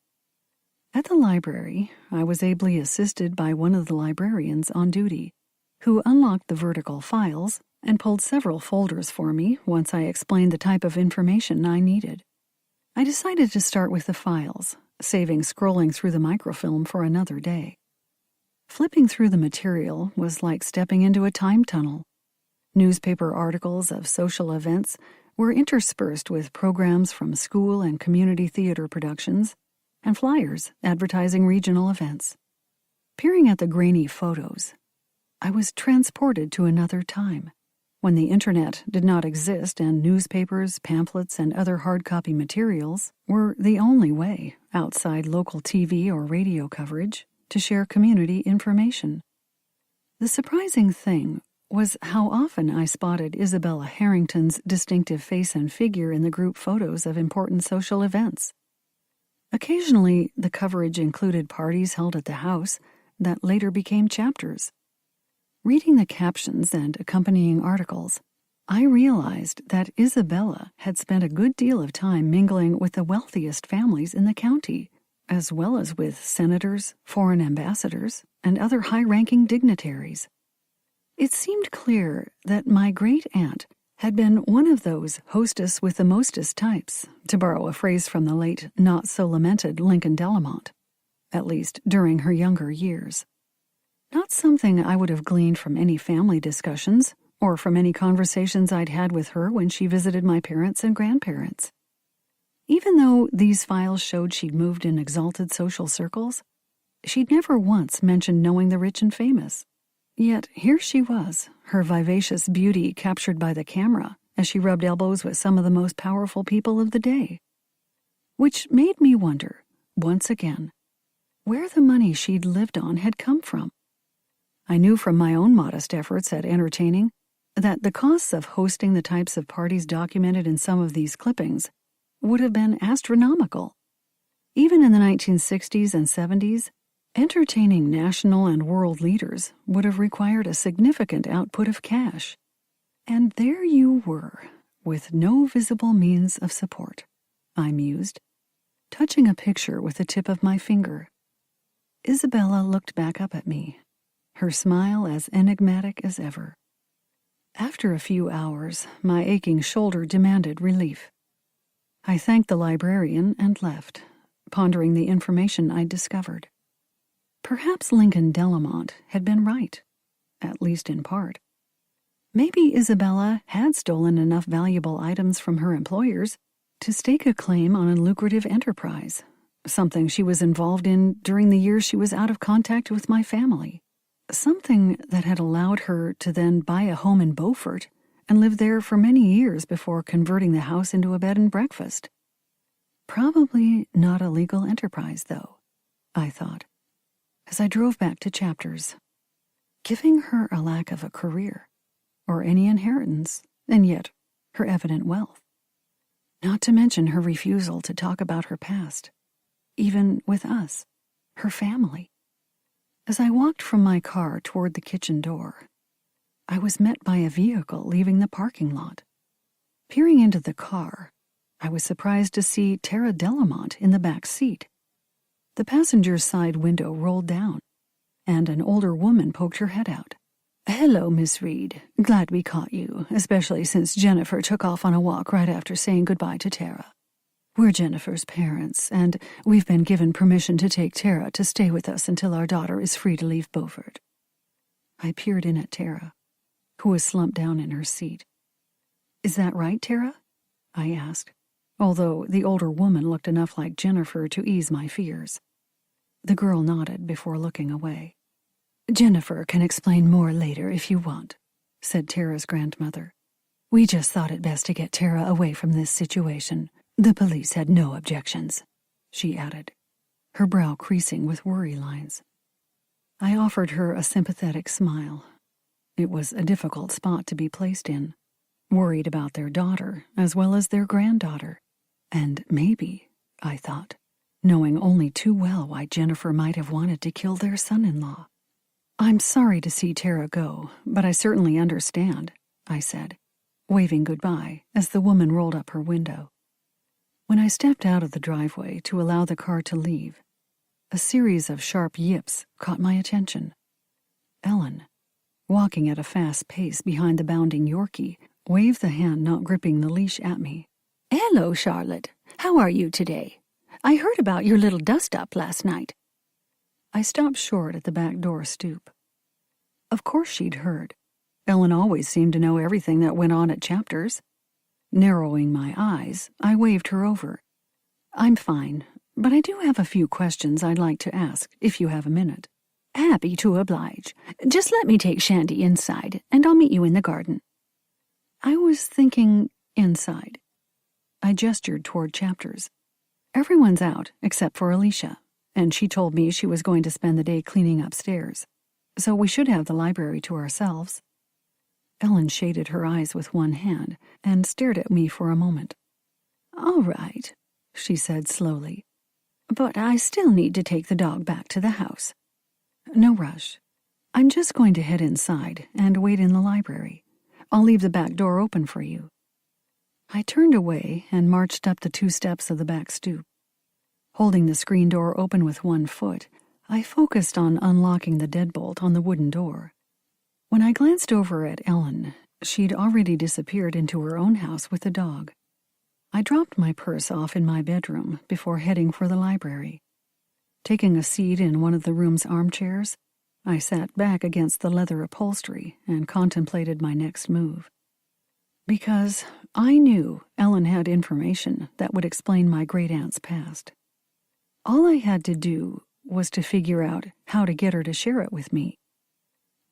At the library, I was ably assisted by one of the librarians on duty, who unlocked the vertical files and pulled several folders for me once I explained the type of information I needed. I decided to start with the files, saving scrolling through the microfilm for another day. Flipping through the material was like stepping into a time tunnel. Newspaper articles of social events were interspersed with programs from school and community theater productions, and flyers advertising regional events. Peering at the grainy photos, I was transported to another time, when the internet did not exist and newspapers, pamphlets, and other hard copy materials were the only way, outside local TV or radio coverage, to share community information. The surprising thing was how often I spotted Isabella Harrington's distinctive face and figure in the group photos of important social events. Occasionally, the coverage included parties held at the house that later became chapters. Reading the captions and accompanying articles, I realized that Isabella had spent a good deal of time mingling with the wealthiest families in the county, as well as with senators, foreign ambassadors, and other high-ranking dignitaries. It seemed clear that my great-aunt had been one of those hostess with the mostest types, to borrow a phrase from the late, not-so-lamented Lincoln Delamont, at least during her younger years. Not something I would have gleaned from any family discussions, or from any conversations I'd had with her when she visited my parents and grandparents. Even though these files showed she'd moved in exalted social circles, she'd never once mentioned knowing the rich and famous. Yet here she was, her vivacious beauty captured by the camera as she rubbed elbows with some of the most powerful people of the day. Which made me wonder, once again, where the money she'd lived on had come from. I knew from my own modest efforts at entertaining that the costs of hosting the types of parties documented in some of these clippings would have been astronomical. Even in the 1960s and 70s, entertaining national and world leaders would have required a significant output of cash. And there you were, with no visible means of support, I mused, touching a picture with the tip of my finger. Isabella looked back up at me, her smile as enigmatic as ever. After a few hours, my aching shoulder demanded relief. I thanked the librarian and left, pondering the information I'd discovered. Perhaps Lincoln Delamont had been right, at least in part. Maybe Isabella had stolen enough valuable items from her employers to stake a claim on a lucrative enterprise, something she was involved in during the years she was out of contact with my family, something that had allowed her to then buy a home in Beaufort and live there for many years before converting the house into a bed and breakfast. Probably not a legal enterprise, though, I thought, as I drove back to Chapters. Giving her a lack of a career, or any inheritance, and yet her evident wealth. Not to mention her refusal to talk about her past, even with us, her family. As I walked from my car toward the kitchen door, I was met by a vehicle leaving the parking lot. Peering into the car, I was surprised to see Tara Delamont in the back seat. The passenger's side window rolled down, and an older woman poked her head out. "Hello, Miss Reed. Glad we caught you, especially since Jennifer took off on a walk right after saying goodbye to Tara. We're Jennifer's parents, and we've been given permission to take Tara to stay with us until our daughter is free to leave Beaufort." I peered in at Tara, who was slumped down in her seat. "Is that right, Tara?" I asked, although the older woman looked enough like Jennifer to ease my fears. The girl nodded before looking away. "Jennifer can explain more later if you want," said Tara's grandmother. "We just thought it best to get Tara away from this situation. The police had no objections," she added, her brow creasing with worry lines. I offered her a sympathetic smile. It was a difficult spot to be placed in, worried about their daughter as well as their granddaughter. And maybe, I thought, knowing only too well why Jennifer might have wanted to kill their son-in-law. "I'm sorry to see Tara go, but I certainly understand," I said, waving goodbye as the woman rolled up her window. When I stepped out of the driveway to allow the car to leave, a series of sharp yips caught my attention. Ellen, walking at a fast pace behind the bounding Yorkie, waved the hand not gripping the leash at me. "Hello, Charlotte. How are you today? I heard about your little dust-up last night." I stopped short at the back door stoop. Of course she'd heard. Ellen always seemed to know everything that went on at Chapters. Narrowing my eyes, I waved her over. "I'm fine, but I do have a few questions I'd like to ask, if you have a minute." "Happy to oblige. Just let me take Shandy inside, and I'll meet you in the garden." I was thinking inside. I gestured toward Chapters. Everyone's out except for Alicia, and she told me she was going to spend the day cleaning upstairs, so we should have the library to ourselves. Ellen shaded her eyes with one hand and stared at me for a moment. "All right," she said slowly, "but I still need to take the dog back to the house." "No rush. I'm just going to head inside and wait in the library. I'll leave the back door open for you." I turned away and marched up the 2 steps of the back stoop. Holding the screen door open with one foot, I focused on unlocking the deadbolt on the wooden door. When I glanced over at Ellen, she'd already disappeared into her own house with the dog. I dropped my purse off in my bedroom before heading for the library. Taking a seat in one of the room's armchairs, I sat back against the leather upholstery and contemplated my next move. Because I knew Ellen had information that would explain my great-aunt's past. All I had to do was to figure out how to get her to share it with me.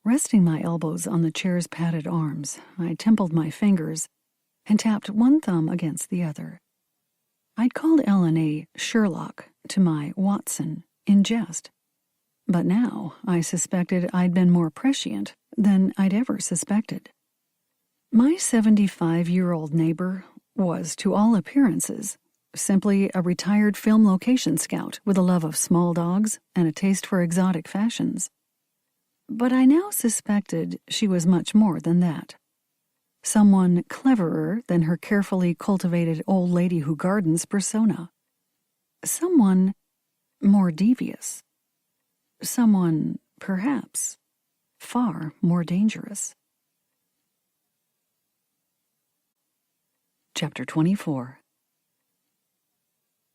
Resting my elbows on the chair's padded arms, I templed my fingers and tapped one thumb against the other. I'd called Ellen a Sherlock to my Watson in jest, but now I suspected I'd been more prescient than I'd ever suspected. My 75-year-old neighbor was, to all appearances, simply a retired film location scout with a love of small dogs and a taste for exotic fashions. But I now suspected she was much more than that. Someone cleverer than her carefully cultivated old lady who gardens persona. Someone more devious. Someone, perhaps, far more dangerous. Chapter 24.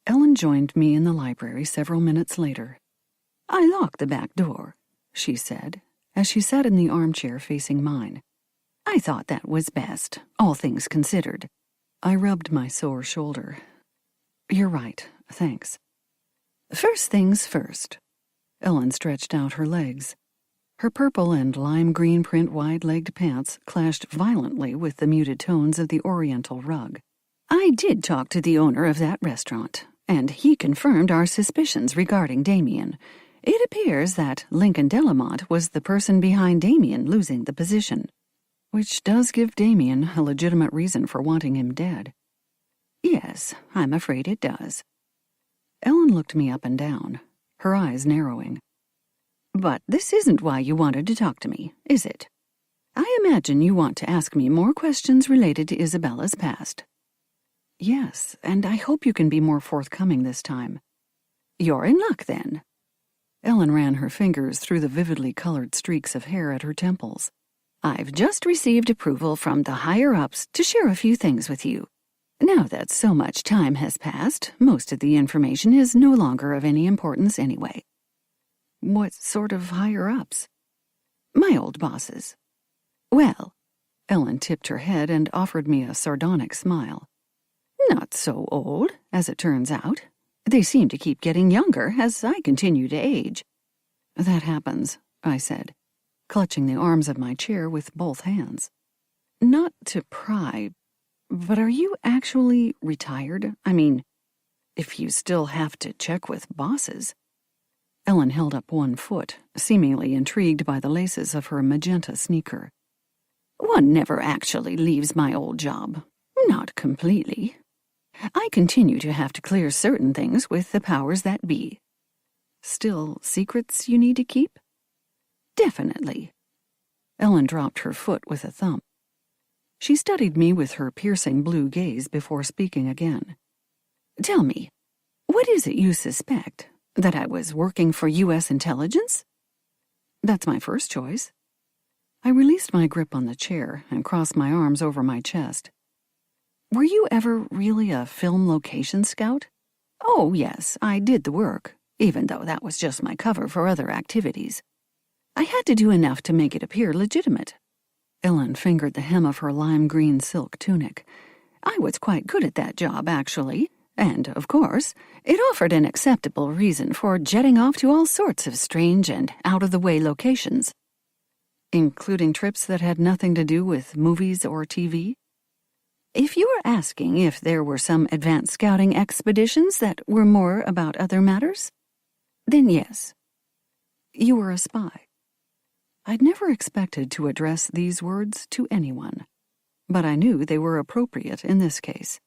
Ellen joined me in the library several minutes later. "I locked the back door," she said, as she sat in the armchair facing mine. I thought that was best, all things considered. I rubbed my sore shoulder. You're right, thanks. First things first. Ellen stretched out her legs. Her purple and lime green print wide-legged pants clashed violently with the muted tones of the oriental rug. I did talk to the owner of that restaurant, and he confirmed our suspicions regarding Damien. It appears that Lincoln Delamont was the person behind Damien losing the position, which does give Damien a legitimate reason for wanting him dead. Yes, I'm afraid it does. Ellen looked me up and down, her eyes narrowing. But this isn't why you wanted to talk to me, is it? I imagine you want to ask me more questions related to Isabella's past. Yes, and I hope you can be more forthcoming this time. You're in luck, then. Ellen ran her fingers through the vividly colored streaks of hair at her temples. I've just received approval from the higher-ups to share a few things with you. Now that so much time has passed, most of the information is no longer of any importance anyway. What sort of higher-ups? My old bosses. Well, Ellen tipped her head and offered me a sardonic smile. Not so old, as it turns out. They seem to keep getting younger as I continue to age. That happens, I said, clutching the arms of my chair with both hands. Not to pry, but are you actually retired? I mean, if you still have to check with bosses. Ellen held up one foot, seemingly intrigued by the laces of her magenta sneaker. One never actually leaves my old job. Not completely. I continue to have to clear certain things with the powers that be. Still secrets you need to keep? Definitely. Ellen dropped her foot with a thump. She studied me with her piercing blue gaze before speaking again. Tell me, what is it you suspect? That I was working for U.S. intelligence? That's my first choice. I released my grip on the chair and crossed my arms over my chest. Were you ever really a film location scout? Oh, yes, I did the work, even though that was just my cover for other activities. I had to do enough to make it appear legitimate. Ellen fingered the hem of her lime green silk tunic. I was quite good at that job, actually, and, of course, it offered an acceptable reason for jetting off to all sorts of strange and out-of-the-way locations. Including trips that had nothing to do with movies or TV? If you were asking if there were some advanced scouting expeditions that were more about other matters, then yes. You were a spy. I'd never expected to address these words to anyone, but I knew they were appropriate in this case.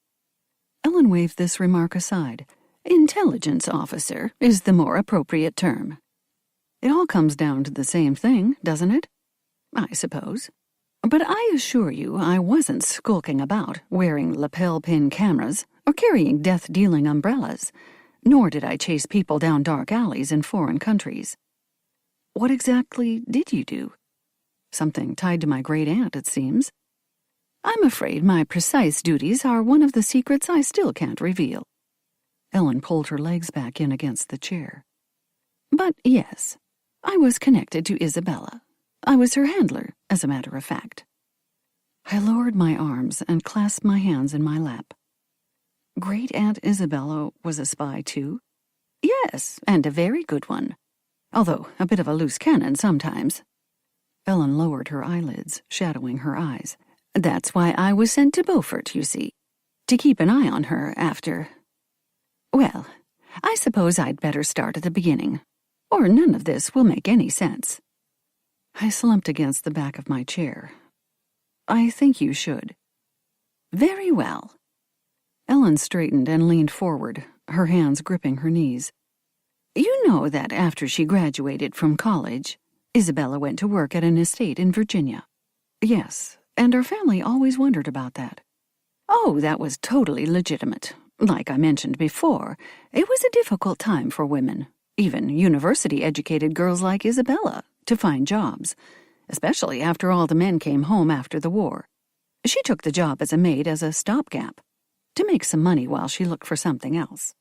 Ellen waved this remark aside. Intelligence officer is the more appropriate term. It all comes down to the same thing, doesn't it? I suppose. But I assure you I wasn't skulking about wearing lapel pin cameras or carrying death-dealing umbrellas, nor did I chase people down dark alleys in foreign countries. What exactly did you do? Something tied to my great-aunt, it seems. I'm afraid my precise duties are one of the secrets I still can't reveal. Ellen pulled her legs back in against the chair. But yes, I was connected to Isabella. I was her handler, as a matter of fact. I lowered my arms and clasped my hands in my lap. Great-aunt Isabella was a spy, too? Yes, and a very good one. Although a bit of a loose cannon sometimes. Ellen lowered her eyelids, shadowing her eyes. That's why I was sent to Beaufort, you see. To keep an eye on her after... Well, I suppose I'd better start at the beginning, or none of this will make any sense. I slumped against the back of my chair. I think you should. Very well. Ellen straightened and leaned forward, her hands gripping her knees. You know that after she graduated from college, Isabella went to work at an estate in Virginia. Yes, and our family always wondered about that. Oh, that was totally legitimate. Like I mentioned before, it was a difficult time for women, even university-educated girls like Isabella, to find jobs, especially after all the men came home after the war. She took the job as a maid as a stopgap, to make some money while she looked for something else.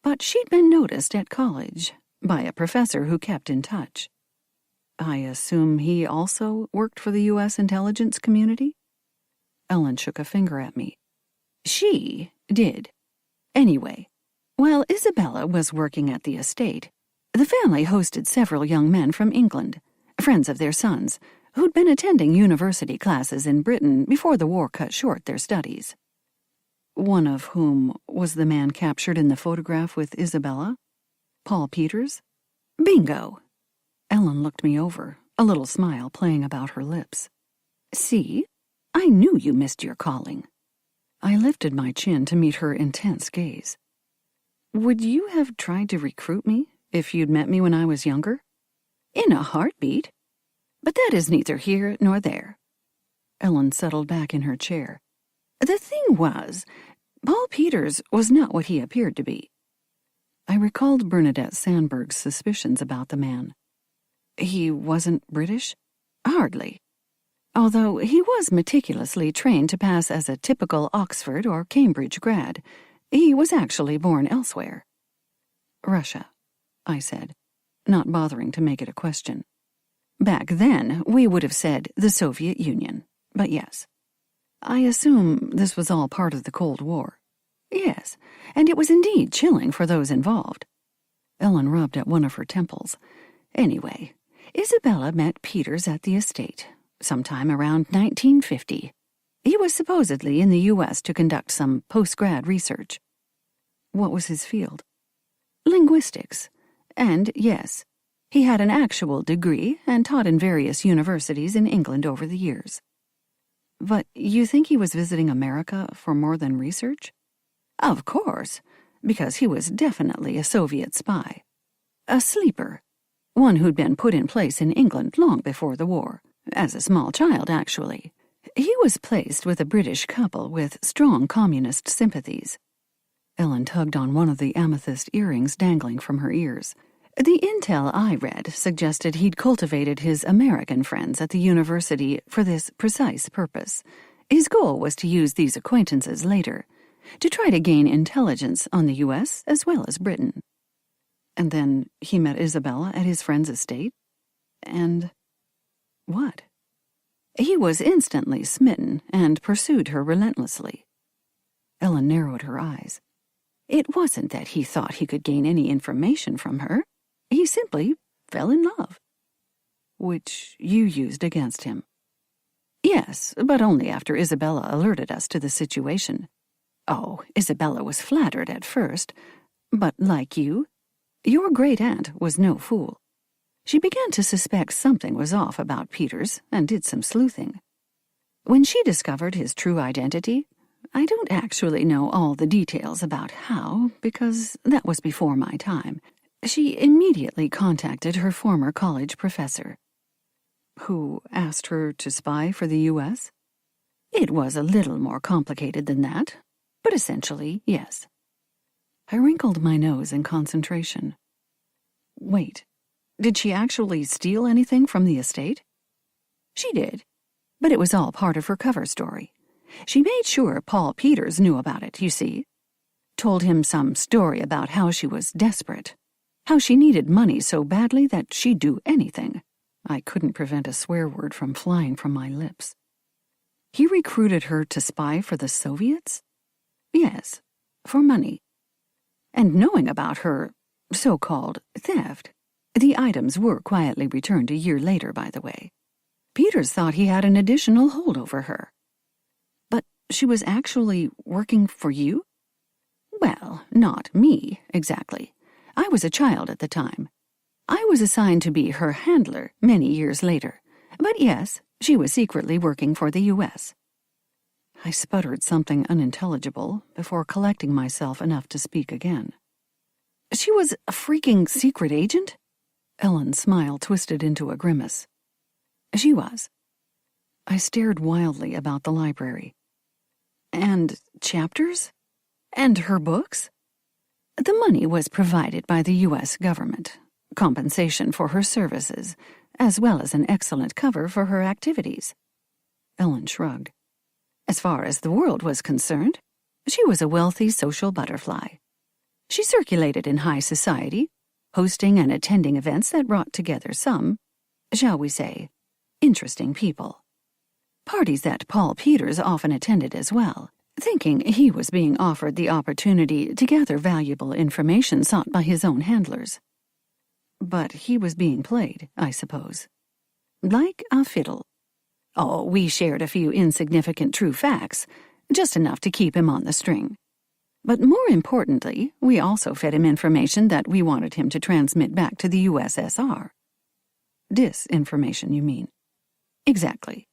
But she'd been noticed at college by a professor who kept in touch. I assume he also worked for the U.S. intelligence community? Ellen shook a finger at me. She did. Anyway, while Isabella was working at the estate, the family hosted several young men from England, friends of their sons, who'd been attending university classes in Britain before the war cut short their studies. One of whom was the man captured in the photograph with Isabella? Paul Peters? Bingo! Ellen looked me over, a little smile playing about her lips. See? I knew you missed your calling. I lifted my chin to meet her intense gaze. Would you have tried to recruit me if you'd met me when I was younger? In a heartbeat. But that is neither here nor there. Ellen settled back in her chair. The thing was, Paul Peters was not what he appeared to be. I recalled Bernadette Sandberg's suspicions about the man. He wasn't British? Hardly. Although he was meticulously trained to pass as a typical Oxford or Cambridge grad, he was actually born elsewhere. Russia, I said, not bothering to make it a question. Back then, we would have said the Soviet Union, but yes. I assume this was all part of the Cold War. Yes, and it was indeed chilling for those involved. Ellen rubbed at one of her temples. Anyway, Isabella met Peters at the estate, sometime around 1950. He was supposedly in the U.S. to conduct some post-grad research. What was his field? Linguistics. And, yes, he had an actual degree and taught in various universities in England over the years. But you think he was visiting America for more than research? Of course, because he was definitely a Soviet spy. A sleeper. One who'd been put in place in England long before the war. As a small child, actually. He was placed with a British couple with strong communist sympathies. Ellen tugged on one of the amethyst earrings dangling from her ears. The intel I read suggested he'd cultivated his American friends at the university for this precise purpose. His goal was to use these acquaintances later, to try to gain intelligence on the U.S. as well as Britain. And then he met Isabella at his friend's estate? And what? He was instantly smitten and pursued her relentlessly. Ellen narrowed her eyes. It wasn't that he thought he could gain any information from her. He simply fell in love. Which you used against him. Yes, but only after Isabella alerted us to the situation. Oh, Isabella was flattered at first, but like you, your great-aunt was no fool. She began to suspect something was off about Peters and did some sleuthing. When she discovered his true identity, I don't actually know all the details about how, because that was before my time, she immediately contacted her former college professor. Who asked her to spy for the U.S.? It was a little more complicated than that, but essentially, yes. I wrinkled my nose in concentration. Wait, did she actually steal anything from the estate? She did, but it was all part of her cover story. She made sure Paul Peters knew about it, you see. Told him some story about how she was desperate, how she needed money so badly that she'd do anything. I couldn't prevent a swear word from flying from my lips. He recruited her to spy for the Soviets? Yes, for money. And knowing about her so-called theft, the items were quietly returned a year later, by the way. Peters thought he had an additional hold over her. But she was actually working for you? Well, not me, exactly. I was a child at the time. I was assigned to be her handler many years later. But yes, she was secretly working for the U.S. I sputtered something unintelligible before collecting myself enough to speak again. She was a freaking secret agent? Ellen's smile twisted into a grimace. She was. I stared wildly about the library. And chapters? And her books? The money was provided by the U.S. government, compensation for her services, as well as an excellent cover for her activities. Ellen shrugged. As far as the world was concerned, she was a wealthy social butterfly. She circulated in high society, hosting and attending events that brought together some, shall we say, interesting people. Parties that Paul Peters often attended as well, thinking he was being offered the opportunity to gather valuable information sought by his own handlers. But he was being played, I suppose. Like a fiddle. Oh, we shared a few insignificant true facts, just enough to keep him on the string. But more importantly, we also fed him information that we wanted him to transmit back to the USSR. Disinformation, you mean? Exactly.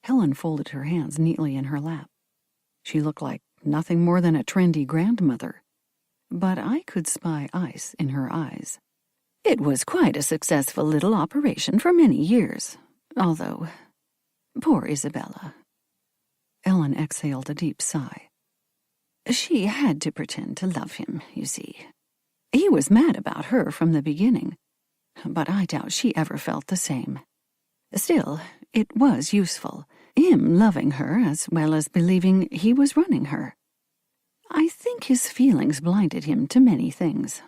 Helen folded her hands neatly in her lap. She looked like nothing more than a trendy grandmother, but I could spy ice in her eyes. It was quite a successful little operation for many years, although, poor Isabella. Ellen exhaled a deep sigh. She had to pretend to love him, you see. He was mad about her from the beginning, but I doubt she ever felt the same. Still, it was useful, him loving her as well as believing he was running her. I think his feelings blinded him to many things,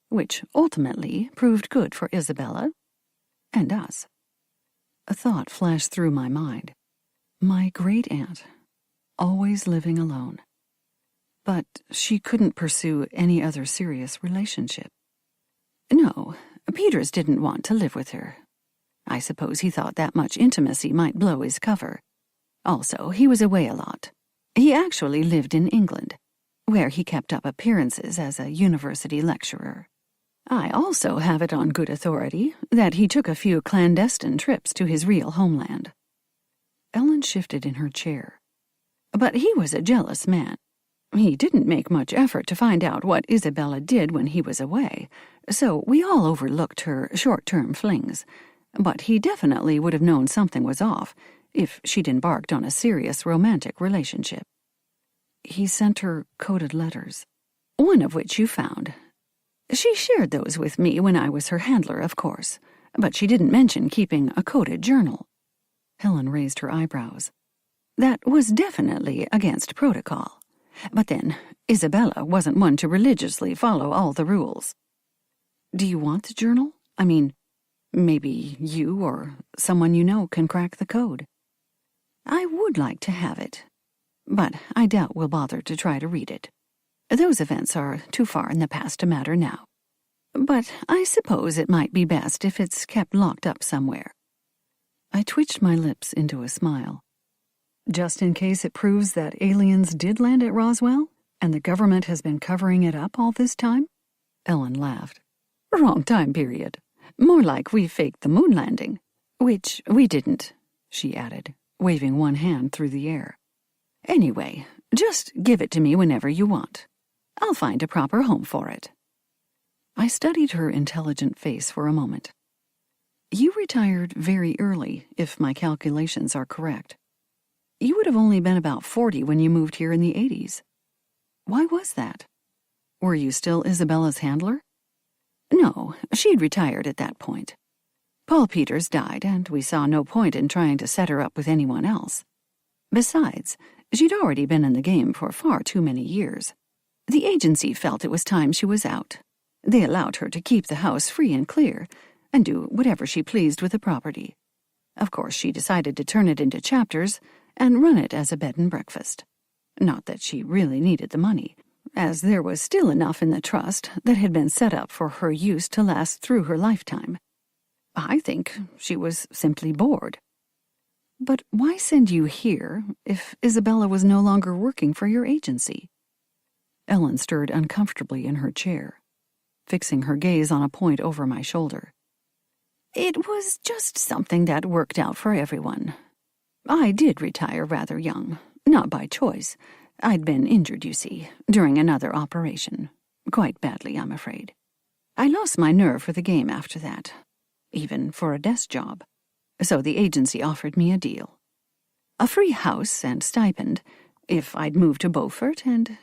which ultimately proved good for Isabella and us. A thought flashed through my mind. My great-aunt, always living alone. But she couldn't pursue any other serious relationship. No, Peters didn't want to live with her. I suppose he thought that much intimacy might blow his cover. Also, he was away a lot. He actually lived in England, where he kept up appearances as a university lecturer. I also have it on good authority that he took a few clandestine trips to his real homeland. Ellen shifted in her chair. But he was a jealous man. He didn't make much effort to find out what Isabella did when he was away, so we all overlooked her short-term flings. But he definitely would have known something was off if she'd embarked on a serious romantic relationship. He sent her coded letters, one of which you found. She shared those with me when I was her handler, of course, but she didn't mention keeping a coded journal. Helen raised her eyebrows. That was definitely against protocol. But then, Isabella wasn't one to religiously follow all the rules. Do you want the journal? I mean, maybe you or someone you know can crack the code. I would like to have it, but I doubt we'll bother to try to read it. Those events are too far in the past to matter now. But I suppose it might be best if it's kept locked up somewhere. I twitched my lips into a smile. Just in case it proves that aliens did land at Roswell, and the government has been covering it up all this time? Ellen laughed. Wrong time period. More like we faked the moon landing. Which we didn't, she added, waving one hand through the air. Anyway, just give it to me whenever you want. I'll find a proper home for it. I studied her intelligent face for a moment. You retired very early, if my calculations are correct. You would have only been about 40 when you moved here in the 80s. Why was that? Were you still Isabella's handler? No, she'd retired at that point. Paul Peters died, and we saw no point in trying to set her up with anyone else. Besides, she'd already been in the game for far too many years. The agency felt it was time she was out. They allowed her to keep the house free and clear, and do whatever she pleased with the property. Of course, she decided to turn it into chapters and run it as a bed and breakfast. Not that she really needed the money, as there was still enough in the trust that had been set up for her use to last through her lifetime. I think she was simply bored. But why send you here if Isabella was no longer working for your agency? Ellen stirred uncomfortably in her chair, fixing her gaze on a point over my shoulder. It was just something that worked out for everyone. I did retire rather young, not by choice. I'd been injured, you see, during another operation. Quite badly, I'm afraid. I lost my nerve for the game after that, even for a desk job. So the agency offered me a deal. A free house and stipend if I'd move to Beaufort and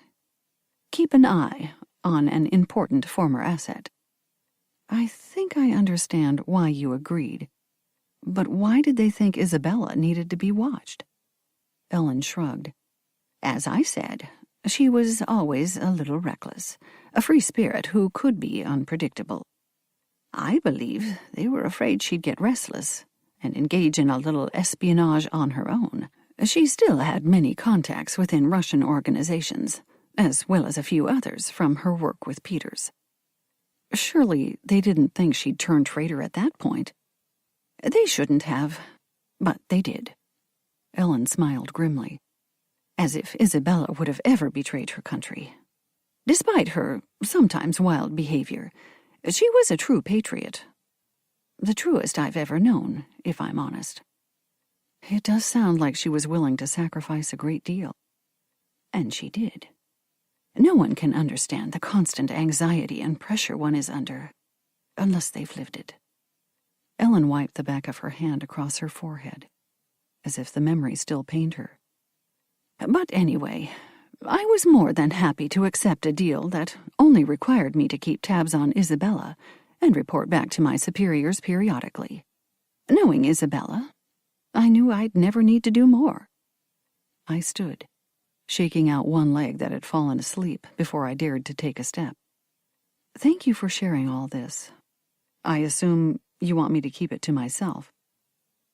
keep an eye on an important former asset. I think I understand why you agreed. But why did they think Isabella needed to be watched? Ellen shrugged. As I said, she was always a little reckless, a free spirit who could be unpredictable. I believe they were afraid she'd get restless and engage in a little espionage on her own. She still had many contacts within Russian organizations, as well as a few others from her work with Peters. Surely they didn't think she'd turn traitor at that point. They shouldn't have, but they did. Ellen smiled grimly, as if Isabella would have ever betrayed her country. Despite her sometimes wild behavior, she was a true patriot. The truest I've ever known, if I'm honest. It does sound like she was willing to sacrifice a great deal. And she did. No one can understand the constant anxiety and pressure one is under, unless they've lived it. Ellen wiped the back of her hand across her forehead, as if the memory still pained her. But anyway, I was more than happy to accept a deal that only required me to keep tabs on Isabella and report back to my superiors periodically. Knowing Isabella, I knew I'd never need to do more. I stood, shaking out one leg that had fallen asleep before I dared to take a step. Thank you for sharing all this. I assume you want me to keep it to myself.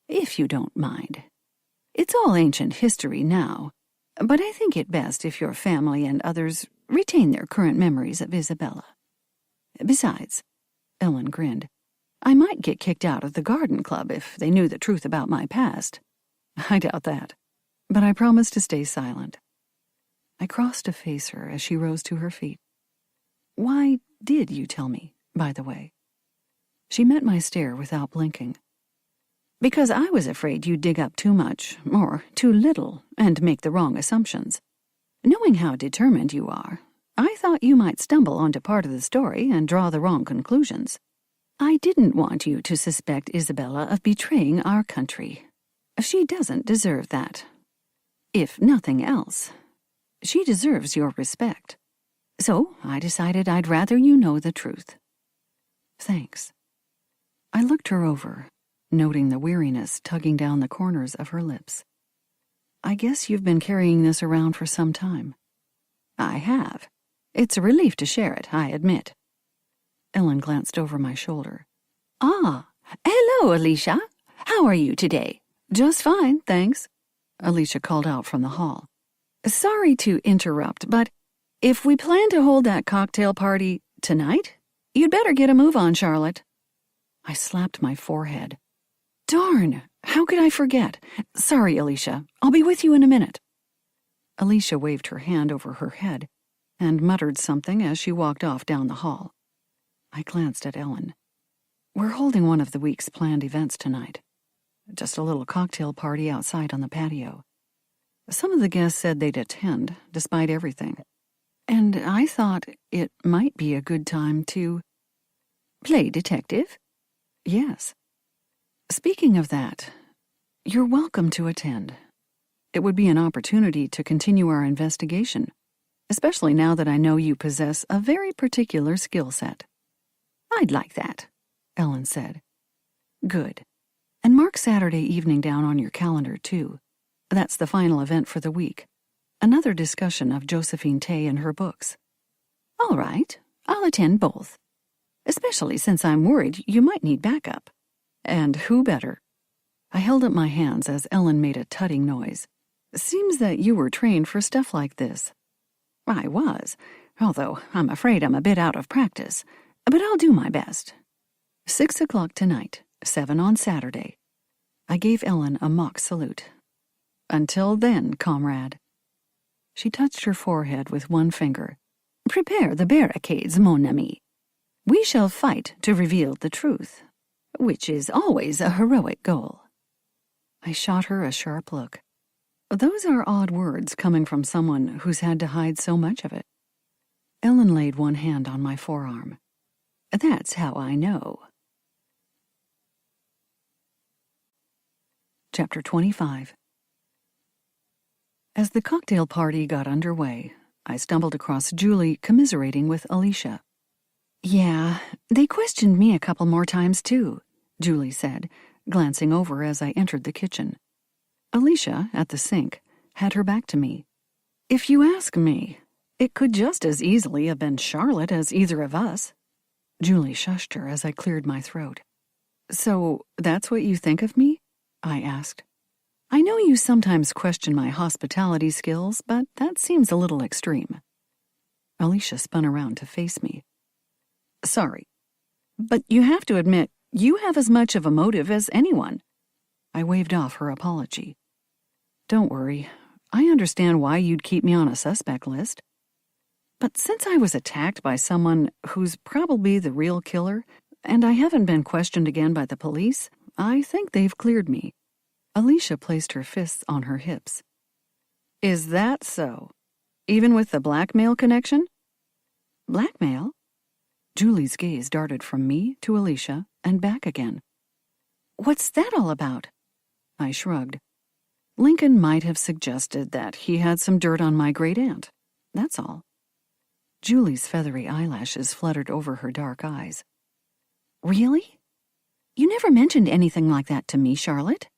If you don't mind. It's all ancient history now, but I think it best if your family and others retain their current memories of Isabella. Besides, Ellen grinned, I might get kicked out of the garden club if they knew the truth about my past. I doubt that, but I promised to stay silent. I crossed to face her as she rose to her feet. Why did you tell me, by the way? She met my stare without blinking. Because I was afraid you'd dig up too much, or too little, and make the wrong assumptions. Knowing how determined you are, I thought you might stumble onto part of the story and draw the wrong conclusions. I didn't want you to suspect Isabella of betraying our country. She doesn't deserve that. If nothing else, she deserves your respect. So I decided I'd rather you know the truth. Thanks. I looked her over, noting the weariness tugging down the corners of her lips. I guess you've been carrying this around for some time. I have. It's a relief to share it, I admit. Ellen glanced over my shoulder. Ah, hello, Alicia. How are you today? Just fine, thanks, Alicia called out from the hall. Sorry to interrupt, but if we plan to hold that cocktail party tonight, you'd better get a move on, Charlotte. I slapped my forehead. Darn, how could I forget? Sorry, Alicia. I'll be with you in a minute. Alicia waved her hand over her head and muttered something as she walked off down the hall. I glanced at Ellen. We're holding one of the week's planned events tonight. Just a little cocktail party outside on the patio. Some of the guests said they'd attend, despite everything. And I thought it might be a good time to... Play detective? Yes. Speaking of that, you're welcome to attend. It would be an opportunity to continue our investigation, especially now that I know you possess a very particular skill set. I'd like that, Ellen said. Good. And mark Saturday evening down on your calendar, too. That's the final event for the week. Another discussion of Josephine Tay and her books. All right, I'll attend both. Especially since I'm worried you might need backup. And who better? I held up my hands as Ellen made a tutting noise. Seems that you were trained for stuff like this. I was, although I'm afraid I'm a bit out of practice. But I'll do my best. 6 o'clock tonight, 7 on Saturday. I gave Ellen a mock salute. Until then, comrade. She touched her forehead with one finger. Prepare the barricades, mon ami. We shall fight to reveal the truth, which is always a heroic goal. I shot her a sharp look. Those are odd words coming from someone who's had to hide so much of it. Ellen laid one hand on my forearm. That's how I know. Chapter 25. As the cocktail party got underway, I stumbled across Julie commiserating with Alicia. Yeah, they questioned me a couple more times too, Julie said, glancing over as I entered the kitchen. Alicia, at the sink, had her back to me. If you ask me, it could just as easily have been Charlotte as either of us. Julie shushed her as I cleared my throat. So, that's what you think of me? I asked. I know you sometimes question my hospitality skills, but that seems a little extreme. Alicia spun around to face me. Sorry, but you have to admit, you have as much of a motive as anyone. I waved off her apology. Don't worry, I understand why you'd keep me on a suspect list. But since I was attacked by someone who's probably the real killer, and I haven't been questioned again by the police, I think they've cleared me. Alicia placed her fists on her hips. Is that so? Even with the blackmail connection? Blackmail? Julie's gaze darted from me to Alicia and back again. What's that all about? I shrugged. Lincoln might have suggested that he had some dirt on my great-aunt. That's all. Julie's feathery eyelashes fluttered over her dark eyes. Really? You never mentioned anything like that to me, Charlotte.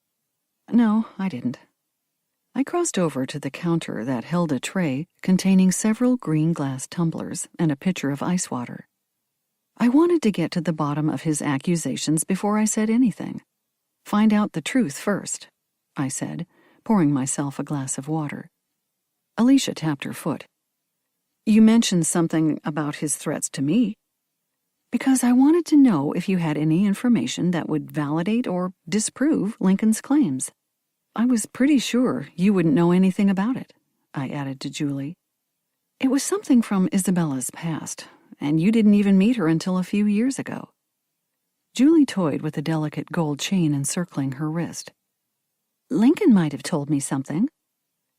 No, I didn't. I crossed over to the counter that held a tray containing several green glass tumblers and a pitcher of ice water. I wanted to get to the bottom of his accusations before I said anything. Find out the truth first, I said, pouring myself a glass of water. Alicia tapped her foot. You mentioned something about his threats to me. Because I wanted to know if you had any information that would validate or disprove Lincoln's claims. I was pretty sure you wouldn't know anything about it, I added to Julie. It was something from Isabella's past, and you didn't even meet her until a few years ago. Julie toyed with the delicate gold chain encircling her wrist. Lincoln might have told me something.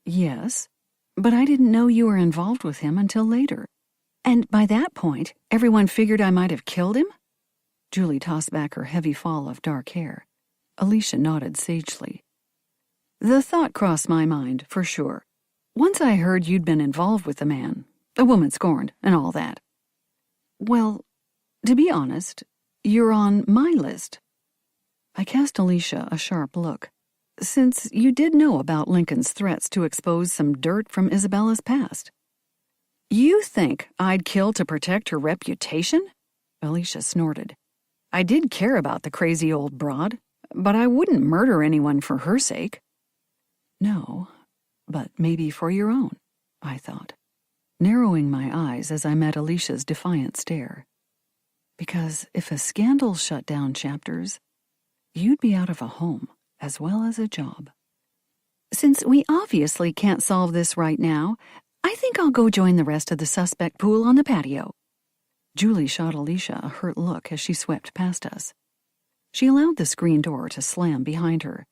Yes, but I didn't know you were involved with him until later. And by that point, everyone figured I might have killed him? Julie tossed back her heavy fall of dark hair. Alicia nodded sagely. The thought crossed my mind, for sure. Once I heard you'd been involved with the man, a woman scorned, and all that. Well, to be honest, you're on my list. I cast Alicia a sharp look. Since you did know about Lincoln's threats to expose some dirt from Isabella's past. You think I'd kill to protect her reputation? Alicia snorted. I did care about the crazy old broad, but I wouldn't murder anyone for her sake. No, but maybe for your own, I thought, narrowing my eyes as I met Alicia's defiant stare. Because if a scandal shut down Chapters, you'd be out of a home as well as a job. Since we obviously can't solve this right now, I think I'll go join the rest of the suspect pool on the patio. Julie shot Alicia a hurt look as she swept past us. She allowed the screen door to slam behind her.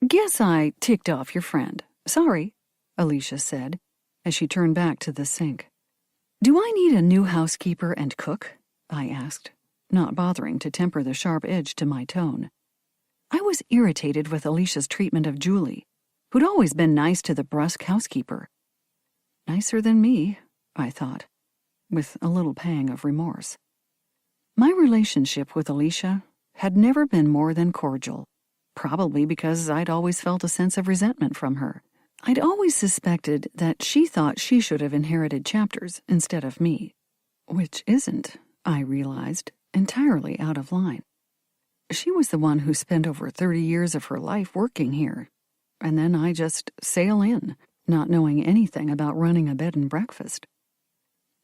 Guess I ticked off your friend. Sorry, Alicia said, as she turned back to the sink. Do I need a new housekeeper and cook? I asked, not bothering to temper the sharp edge to my tone. I was irritated with Alicia's treatment of Julie, who'd always been nice to the brusque housekeeper. Nicer than me, I thought, with a little pang of remorse. My relationship with Alicia had never been more than cordial, probably because I'd always felt a sense of resentment from her. I'd always suspected that she thought she should have inherited Chapters instead of me, which isn't, I realized, entirely out of line. She was the one who spent over 30 years of her life working here, and then I just sail in, not knowing anything about running a bed and breakfast.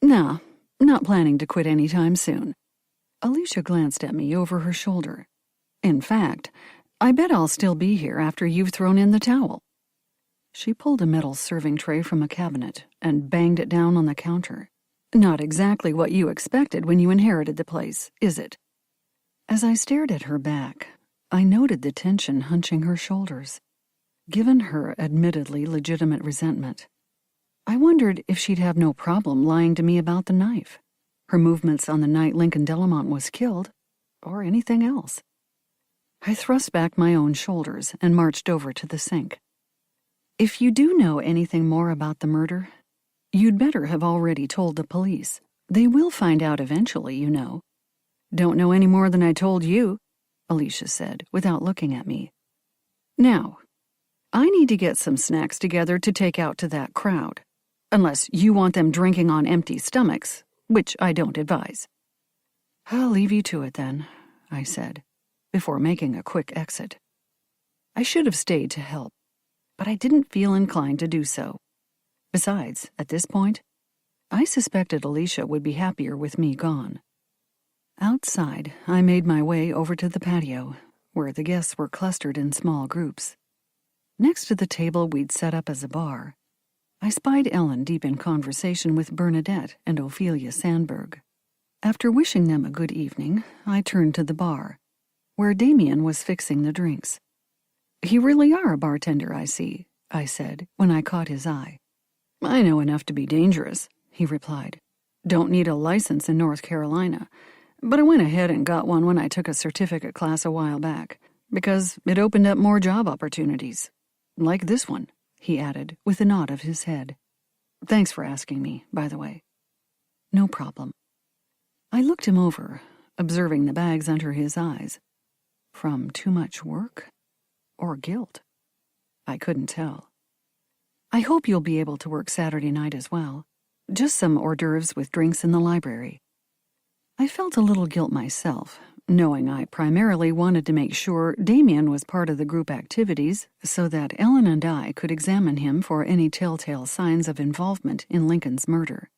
Nah, not planning to quit anytime soon. Alicia glanced at me over her shoulder. In fact, I bet I'll still be here after you've thrown in the towel. She pulled a metal serving tray from a cabinet and banged it down on the counter. Not exactly what you expected when you inherited the place, is it? As I stared at her back, I noted the tension hunching her shoulders. Given her admittedly legitimate resentment, I wondered if she'd have no problem lying to me about the knife, her movements on the night Lincoln Delamont was killed, or anything else. I thrust back my own shoulders and marched over to the sink. If you do know anything more about the murder, you'd better have already told the police. They will find out eventually, you know. Don't know any more than I told you, Alicia said, without looking at me. Now, I need to get some snacks together to take out to that crowd, unless you want them drinking on empty stomachs, which I don't advise. "I'll leave you to it then," I said, before making a quick exit. I should have stayed to help, but I didn't feel inclined to do so. Besides, at this point, I suspected Alicia would be happier with me gone. Outside, I made my way over to the patio, where the guests were clustered in small groups. Next to the table we'd set up as a bar, I spied Ellen deep in conversation with Bernadette and Ophelia Sandberg. After wishing them a good evening, I turned to the bar, where Damien was fixing the drinks. "You really are a bartender, I see," I said, when I caught his eye. "I know enough to be dangerous," he replied. "Don't need a license in North Carolina, but I went ahead and got one when I took a certificate class a while back, because it opened up more job opportunities. Like this one," he added, with a nod of his head. "Thanks for asking me, by the way." "No problem." I looked him over, observing the bags under his eyes. From too much work? Or guilt? I couldn't tell. "I hope you'll be able to work Saturday night as well. Just some hors d'oeuvres with drinks in the library." I felt a little guilt myself, knowing I primarily wanted to make sure Damien was part of the group activities so that Ellen and I could examine him for any telltale signs of involvement in Lincoln's murder.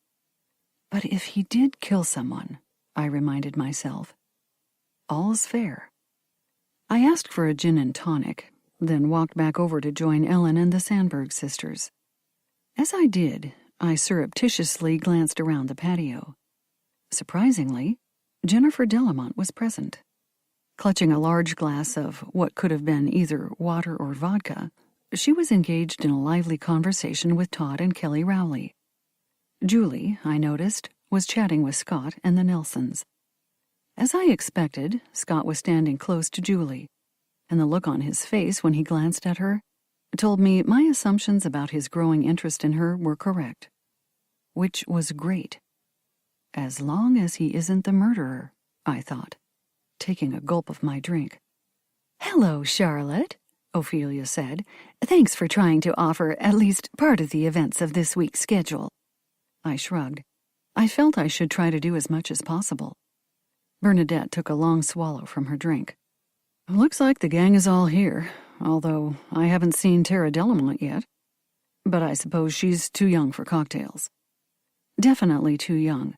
But if he did kill someone, I reminded myself, all's fair. I asked for a gin and tonic, then walked back over to join Ellen and the Sandberg sisters. As I did, I surreptitiously glanced around the patio. Surprisingly, Jennifer Delamont was present. Clutching a large glass of what could have been either water or vodka, she was engaged in a lively conversation with Todd and Kelly Rowley. Julie, I noticed, was chatting with Scott and the Nelsons. As I expected, Scott was standing close to Julie, and the look on his face when he glanced at her told me my assumptions about his growing interest in her were correct. Which was great. As long as he isn't the murderer, I thought, taking a gulp of my drink. "Hello, Charlotte," Ophelia said. "Thanks for trying to offer at least part of the events of this week's schedule." I shrugged. I felt I should try to do as much as possible. Bernadette took a long swallow from her drink. "Looks like the gang is all here, although I haven't seen Tara Delamont yet. But I suppose she's too young for cocktails." "Definitely too young.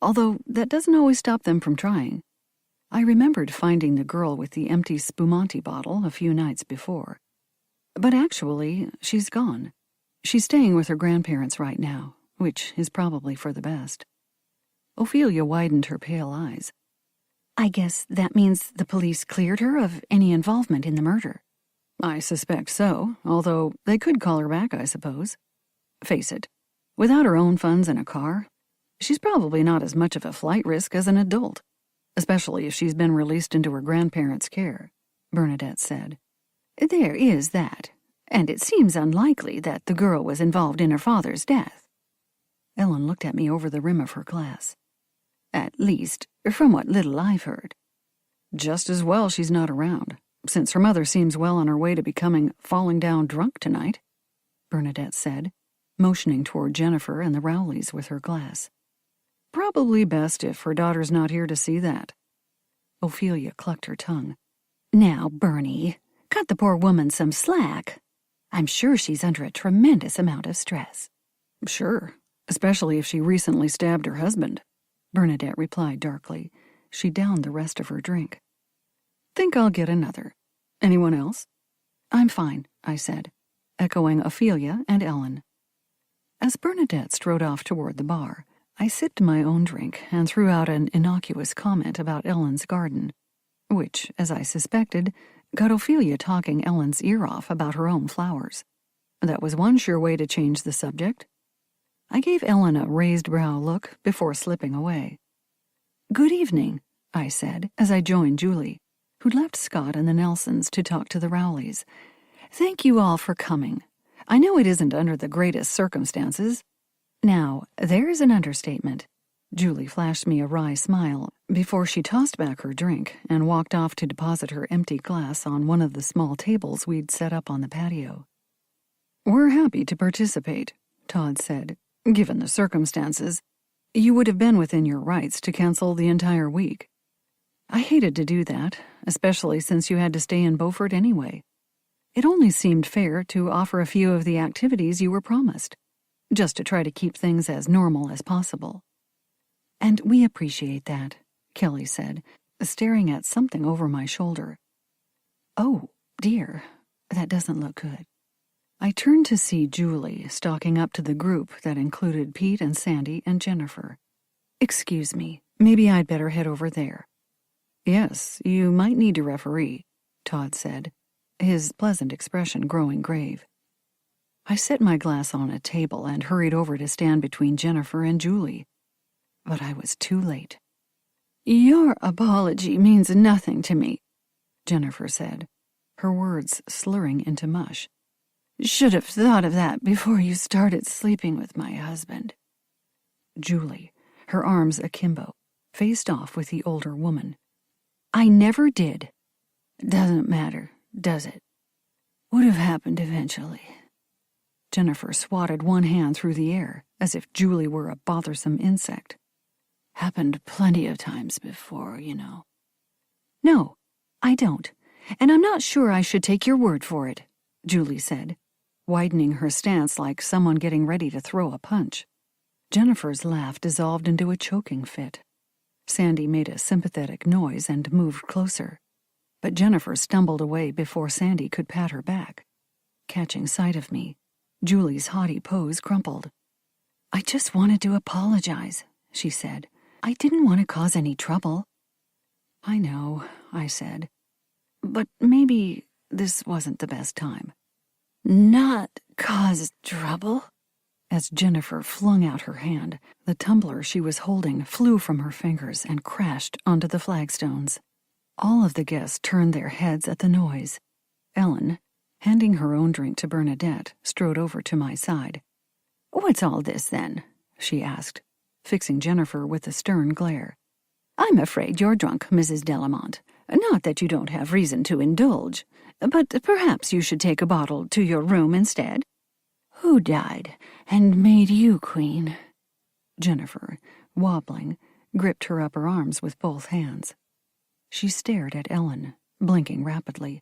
Although that doesn't always stop them from trying. I remembered finding the girl with the empty spumante bottle a few nights before. But actually, she's gone. She's staying with her grandparents right now, which is probably for the best." Ophelia widened her pale eyes. "I guess that means the police cleared her of any involvement in the murder." "I suspect so, although they could call her back, I suppose. Face it, without her own funds and a car, she's probably not as much of a flight risk as an adult, especially if she's been released into her grandparents' care," Bernadette said. "There is that, and it seems unlikely that the girl was involved in her father's death." Ellen looked at me over the rim of her glass. "At least, from what little I've heard." "Just as well she's not around, since her mother seems well on her way to becoming falling down drunk tonight," Bernadette said, motioning toward Jennifer and the Rowleys with her glass. "Probably best if her daughter's not here to see that." Ophelia clucked her tongue. "Now, Bernie, cut the poor woman some slack. I'm sure she's under a tremendous amount of stress." "Sure, especially if she recently stabbed her husband," Bernadette replied darkly. She downed the rest of her drink. "Think I'll get another. Anyone else?" "I'm fine," I said, echoing Ophelia and Ellen. As Bernadette strode off toward the bar, I sipped my own drink and threw out an innocuous comment about Ellen's garden, which, as I suspected, got Ophelia talking Ellen's ear off about her own flowers. That was one sure way to change the subject. I gave Ellen a raised brow look before slipping away. "Good evening," I said as I joined Julie, who'd left Scott and the Nelsons to talk to the Rowleys. "Thank you all for coming. I know it isn't under the greatest circumstances." Now, there's an understatement. Julie flashed me a wry smile before she tossed back her drink and walked off to deposit her empty glass on one of the small tables we'd set up on the patio. "We're happy to participate," Todd said, "given the circumstances. You would have been within your rights to cancel the entire week. I hated to do that, especially since you had to stay in Beaufort anyway. It only seemed fair to offer a few of the activities you were promised, just to try to keep things as normal as possible. And we appreciate that, Kelly said, staring at something over my shoulder. Oh, dear, that doesn't look good. I turned to see Julie stalking up to the group that included Pete and Sandy and Jennifer. Excuse me, maybe I'd better head over there. Yes, you might need to referee, Todd said, his pleasant expression growing grave. I set my glass on a table and hurried over to stand between Jennifer and Julie. But I was too late. Your apology means nothing to me, Jennifer said, her words slurring into mush. Should have thought of that before you started sleeping with my husband. Julie, her arms akimbo, faced off with the older woman. I never did. Doesn't matter, does it? Would have happened eventually. Jennifer swatted one hand through the air, as if Julie were a bothersome insect. Happened plenty of times before, you know. No, I don't, and I'm not sure I should take your word for it, Julie said, widening her stance like someone getting ready to throw a punch. Jennifer's laugh dissolved into a choking fit. Sandy made a sympathetic noise and moved closer, but Jennifer stumbled away before Sandy could pat her back. Catching sight of me, Julie's haughty pose crumpled. I just wanted to apologize, she said. I didn't want to cause any trouble. I know, I said, but maybe this wasn't the best time. Not cause trouble? As Jennifer flung out her hand, the tumbler she was holding flew from her fingers and crashed onto the flagstones. All of the guests turned their heads at the noise. Ellen, handing her own drink to Bernadette, strode over to my side. What's all this, then? She asked, fixing Jennifer with a stern glare. I'm afraid you're drunk, Mrs. Delamont. Not that you don't have reason to indulge, but perhaps you should take a bottle to your room instead. Who died and made you queen? Jennifer, wobbling, gripped her upper arms with both hands. She stared at Ellen, blinking rapidly.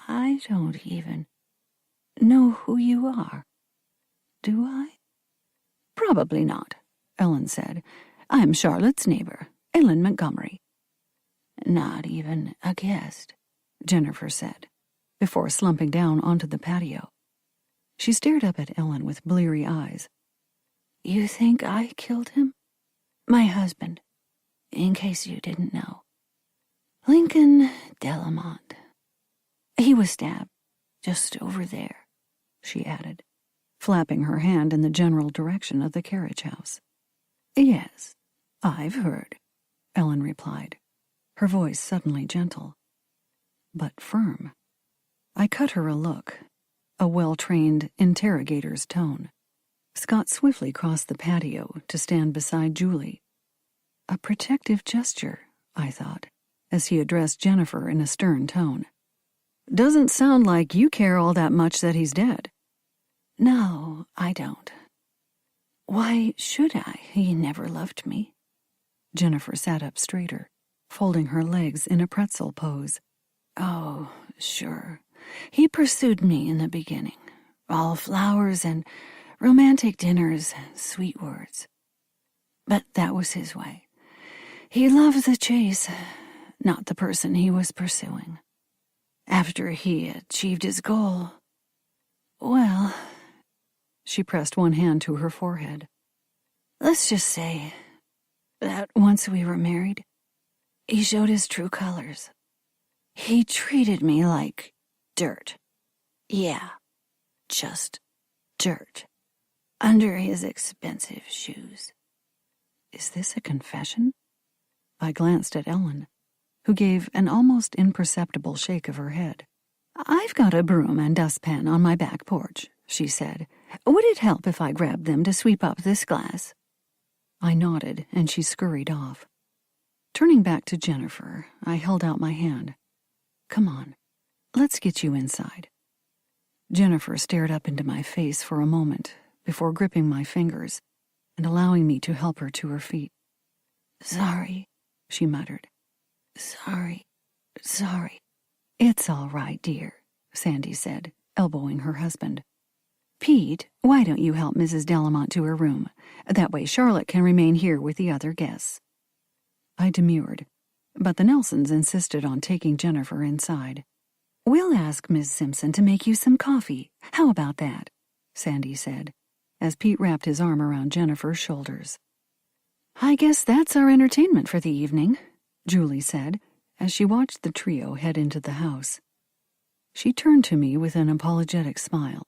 I don't even know who you are. Do I? Probably not, Ellen said. I'm Charlotte's neighbor, Ellen Montgomery. Not even a guest, Jennifer said, before slumping down onto the patio. She stared up at Ellen with bleary eyes. You think I killed him? My husband, in case you didn't know. Lincoln Delamont. He was stabbed, just over there, she added, flapping her hand in the general direction of the carriage house. Yes, I've heard, Ellen replied, her voice suddenly gentle, but firm. I cut her a look, a well-trained interrogator's tone. Scott swiftly crossed the patio to stand beside Julie. A protective gesture, I thought, as he addressed Jennifer in a stern tone. Doesn't sound like you care all that much that he's dead. No, I don't. Why should I? He never loved me. Jennifer sat up straighter, folding her legs in a pretzel pose. Oh, sure. He pursued me in the beginning. All flowers and romantic dinners and sweet words. But that was his way. He loved the chase, not the person he was pursuing. After he achieved his goal, well, she pressed one hand to her forehead. Let's just say that once we were married, he showed his true colors. He treated me like dirt. Yeah, just dirt. Under his expensive shoes. Is this a confession? I glanced at Ellen, who gave an almost imperceptible shake of her head. I've got a broom and dustpan on my back porch, she said. Would it help if I grabbed them to sweep up this glass? I nodded, and she scurried off. Turning back to Jennifer, I held out my hand. Come on, let's get you inside. Jennifer stared up into my face for a moment before gripping my fingers. and allowing me to help her to her feet. "Sorry," she muttered. "Sorry. "It's all right, dear," Sandy said, elbowing her husband. "Pete, why don't you help Mrs. Delamont to her room? That way Charlotte can remain here with the other guests." I demurred, but the Nelsons insisted on taking Jennifer inside. "We'll ask Miss Simpson to make you some coffee. How about that?" Sandy said, as Pete wrapped his arm around Jennifer's shoulders. "I guess that's our entertainment for the evening," Julie said, as she watched the trio head into the house. She turned to me with an apologetic smile.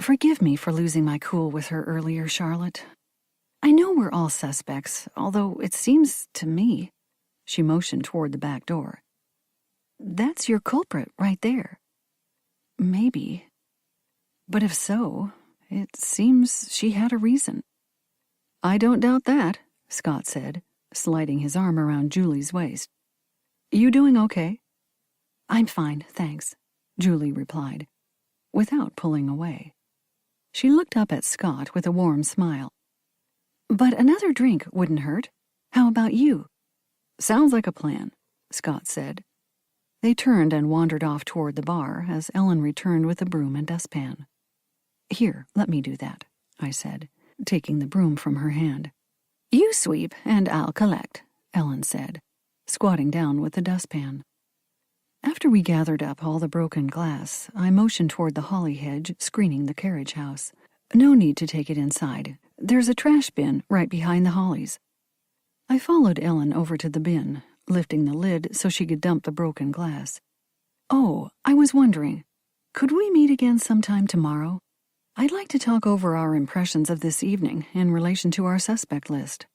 "Forgive me for losing my cool with her earlier, Charlotte. I know we're all suspects, although it seems to me," she motioned toward the back door, "that's your culprit right there." "Maybe. But if so, it seems she had a reason." "I don't doubt that," Scott said, sliding his arm around Julie's waist. "You doing okay?" "I'm fine, thanks," Julie replied, without pulling away. She looked up at Scott with a warm smile. "But another drink wouldn't hurt. How about you?" "Sounds like a plan," Scott said. They turned and wandered off toward the bar as Ellen returned with a broom and dustpan. "Here, let me do that," I said, taking the broom from her hand. "You sweep and I'll collect," Ellen said, squatting down with the dustpan. After we gathered up all the broken glass, I motioned toward the holly hedge screening the carriage house. "No need to take it inside. There's a trash bin right behind the hollies." I followed Ellen over to the bin, lifting the lid so she could dump the broken glass. "Oh, I was wondering, could we meet again sometime tomorrow? I'd like to talk over our impressions of this evening in relation to our suspect list."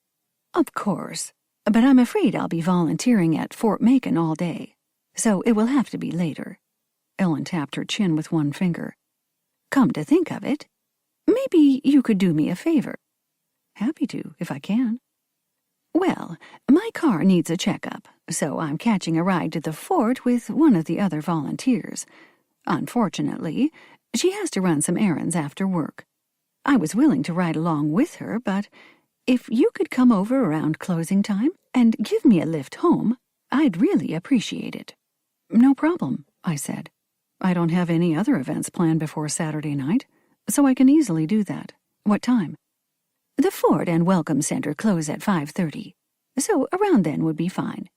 "Of course, but I'm afraid I'll be volunteering at Fort Macon all day, so it will have to be later." Ellen tapped her chin with one finger. "Come to think of it, maybe you could do me a favor." "Happy to, if I can." "Well, my car needs a checkup, so I'm catching a ride to the fort with one of the other volunteers. Unfortunately, she has to run some errands after work. I was willing to ride along with her, but if you could come over around closing time and give me a lift home, I'd really appreciate it." "No problem," I said. "I don't have any other events planned before Saturday night, so I can easily do that. What time?" "The Fort and Welcome Center close at 5:30, so around then would be fine."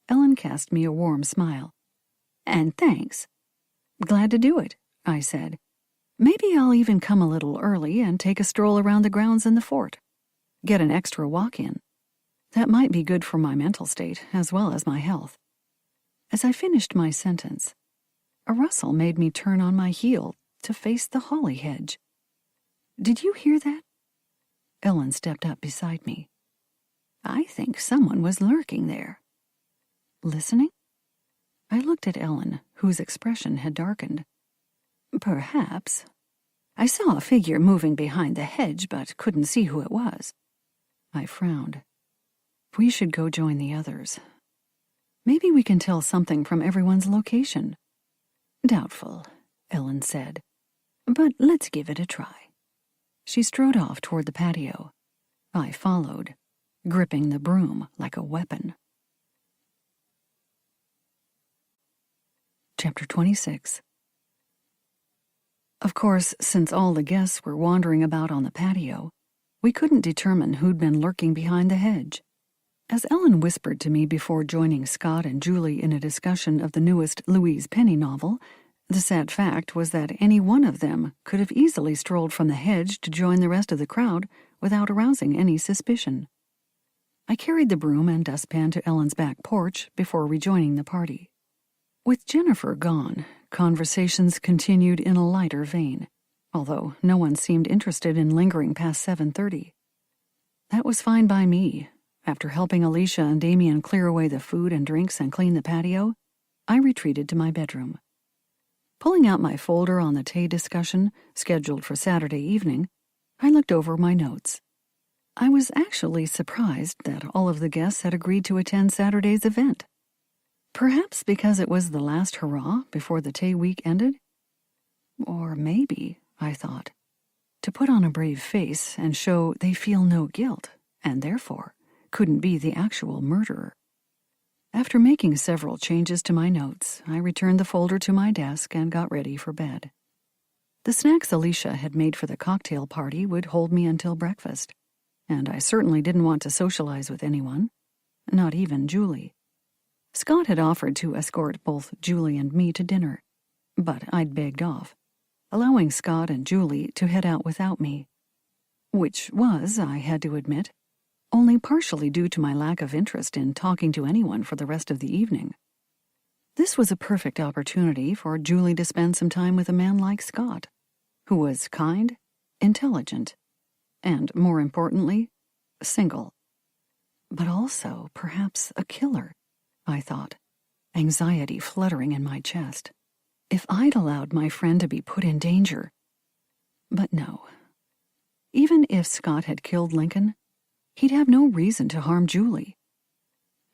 Ellen cast me a warm smile. "And thanks." "Glad to do it," I said. "Maybe I'll even come a little early and take a stroll around the grounds in the fort. Get an extra walk in. That might be good for my mental state as well as my health." As I finished my sentence, a rustle made me turn on my heel to face the holly hedge. "Did you hear that?" Ellen stepped up beside me. "I think someone was lurking there." "Listening?" I looked at Ellen, whose expression had darkened. "Perhaps. I saw a figure moving behind the hedge, but couldn't see who it was." I frowned. "We should go join the others. Maybe we can tell something from everyone's location." "Doubtful," Ellen said, "but let's give it a try." She strode off toward the patio. I followed, gripping the broom like a weapon. Chapter 26. Of course, since all the guests were wandering about on the patio, we couldn't determine who'd been lurking behind the hedge. As Ellen whispered to me before joining Scott and Julie in a discussion of the newest Louise Penny novel, the sad fact was that any one of them could have easily strolled from the hedge to join the rest of the crowd without arousing any suspicion. I carried the broom and dustpan to Ellen's back porch before rejoining the party. With Jennifer gone, conversations continued in a lighter vein, although no one seemed interested in lingering past 7:30. That was fine by me. After helping Alicia and Damien clear away the food and drinks and clean the patio, I retreated to my bedroom. Pulling out my folder on the Tay discussion, scheduled for Saturday evening, I looked over my notes. I was actually surprised that all of the guests had agreed to attend Saturday's event. Perhaps because it was the last hurrah before the Tay week ended? Or maybe, I thought, to put on a brave face and show they feel no guilt, and therefore couldn't be the actual murderer. After making several changes to my notes, I returned the folder to my desk and got ready for bed. The snacks Alicia had made for the cocktail party would hold me until breakfast, and I certainly didn't want to socialize with anyone, not even Julie. Scott had offered to escort both Julie and me to dinner, but I'd begged off, allowing Scott and Julie to head out without me, which was, I had to admit, only partially due to my lack of interest in talking to anyone for the rest of the evening. This was a perfect opportunity for Julie to spend some time with a man like Scott, who was kind, intelligent, and, more importantly, single. But also, perhaps, a killer, I thought, anxiety fluttering in my chest. If I'd allowed my friend to be put in danger. But no. Even if Scott had killed Lincoln, he'd have no reason to harm Julie.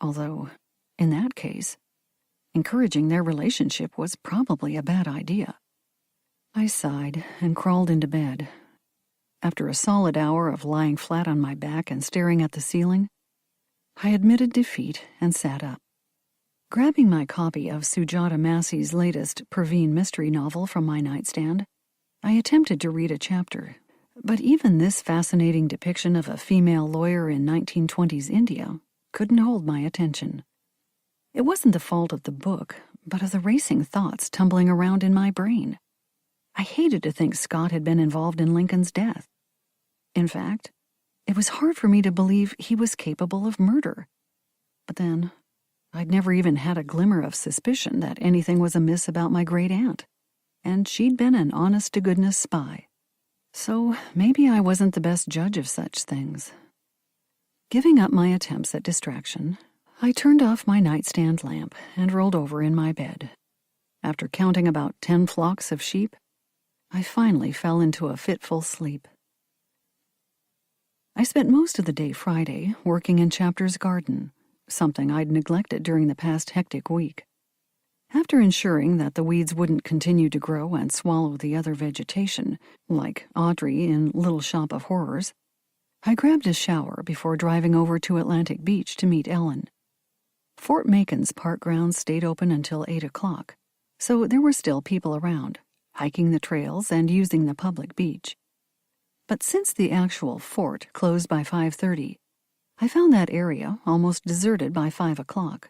Although, in that case, encouraging their relationship was probably a bad idea. I sighed and crawled into bed. After a solid hour of lying flat on my back and staring at the ceiling, I admitted defeat and sat up. Grabbing my copy of Sujata Massey's latest Praveen mystery novel from my nightstand, I attempted to read a chapter, but even this fascinating depiction of a female lawyer in 1920s India couldn't hold my attention. It wasn't the fault of the book, but of the racing thoughts tumbling around in my brain. I hated to think Scott had been involved in Lincoln's death. In fact, it was hard for me to believe he was capable of murder. But then, I'd never even had a glimmer of suspicion that anything was amiss about my great-aunt, and she'd been an honest-to-goodness spy. So maybe I wasn't the best judge of such things. Giving up my attempts at distraction, I turned off my nightstand lamp and rolled over in my bed. After counting about 10 flocks of sheep, I finally fell into a fitful sleep. I spent most of the day Friday working in Chapter's garden, something I'd neglected during the past hectic week. After ensuring that the weeds wouldn't continue to grow and swallow the other vegetation, like Audrey in Little Shop of Horrors, I grabbed a shower before driving over to Atlantic Beach to meet Ellen. Fort Macon's park grounds stayed open until 8 o'clock, so there were still people around, hiking the trails and using the public beach. But since the actual fort closed by 5:30, I found that area almost deserted by 5 o'clock.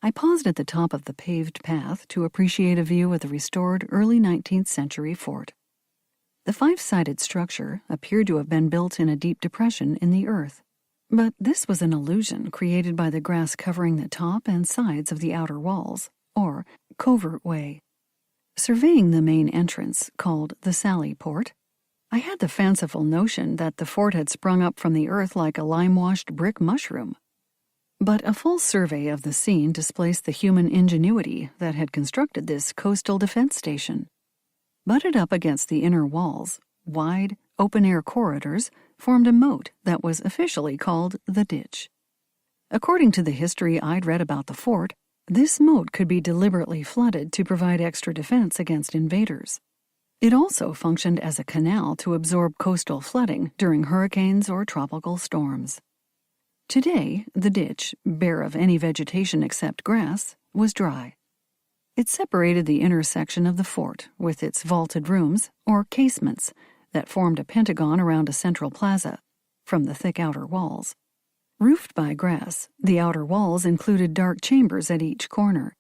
I paused at the top of the paved path to appreciate a view of the restored early 19th century fort. The 5-sided structure appeared to have been built in a deep depression in the earth, but this was an illusion created by the grass covering the top and sides of the outer walls, or covert way. Surveying the main entrance, called the Sally Port, I had the fanciful notion that the fort had sprung up from the earth like a lime-washed brick mushroom. But a full survey of the scene displaced the human ingenuity that had constructed this coastal defense station. Butted up against the inner walls, wide, open-air corridors formed a moat that was officially called the Ditch. According to the history I'd read about the fort, this moat could be deliberately flooded to provide extra defense against invaders. It also functioned as a canal to absorb coastal flooding during hurricanes or tropical storms. Today, the ditch, bare of any vegetation except grass, was dry. It separated the inner section of the fort with its vaulted rooms, or casements, that formed a pentagon around a central plaza, from the thick outer walls. Roofed by grass, the outer walls included dark chambers at each corner.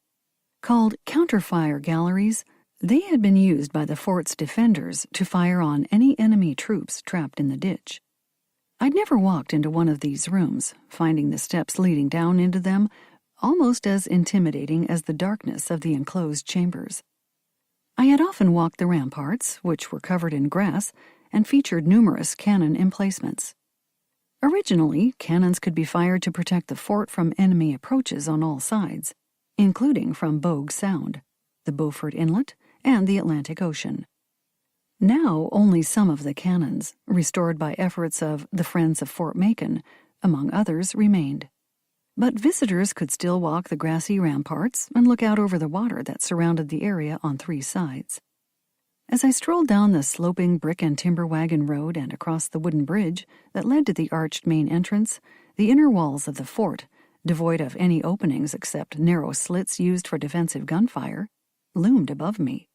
Called counterfire galleries, they had been used by the fort's defenders to fire on any enemy troops trapped in the ditch. I'd never walked into one of these rooms, finding the steps leading down into them almost as intimidating as the darkness of the enclosed chambers. I had often walked the ramparts, which were covered in grass and featured numerous cannon emplacements. Originally, cannons could be fired to protect the fort from enemy approaches on all sides, including from Bogue Sound, the Beaufort Inlet, and the Atlantic Ocean. Now only some of the cannons, restored by efforts of the Friends of Fort Macon, among others, remained. But visitors could still walk the grassy ramparts and look out over the water that surrounded the area on 3 sides. As I strolled down the sloping brick and timber wagon road and across the wooden bridge that led to the arched main entrance, the inner walls of the fort, devoid of any openings except narrow slits used for defensive gunfire, loomed above me.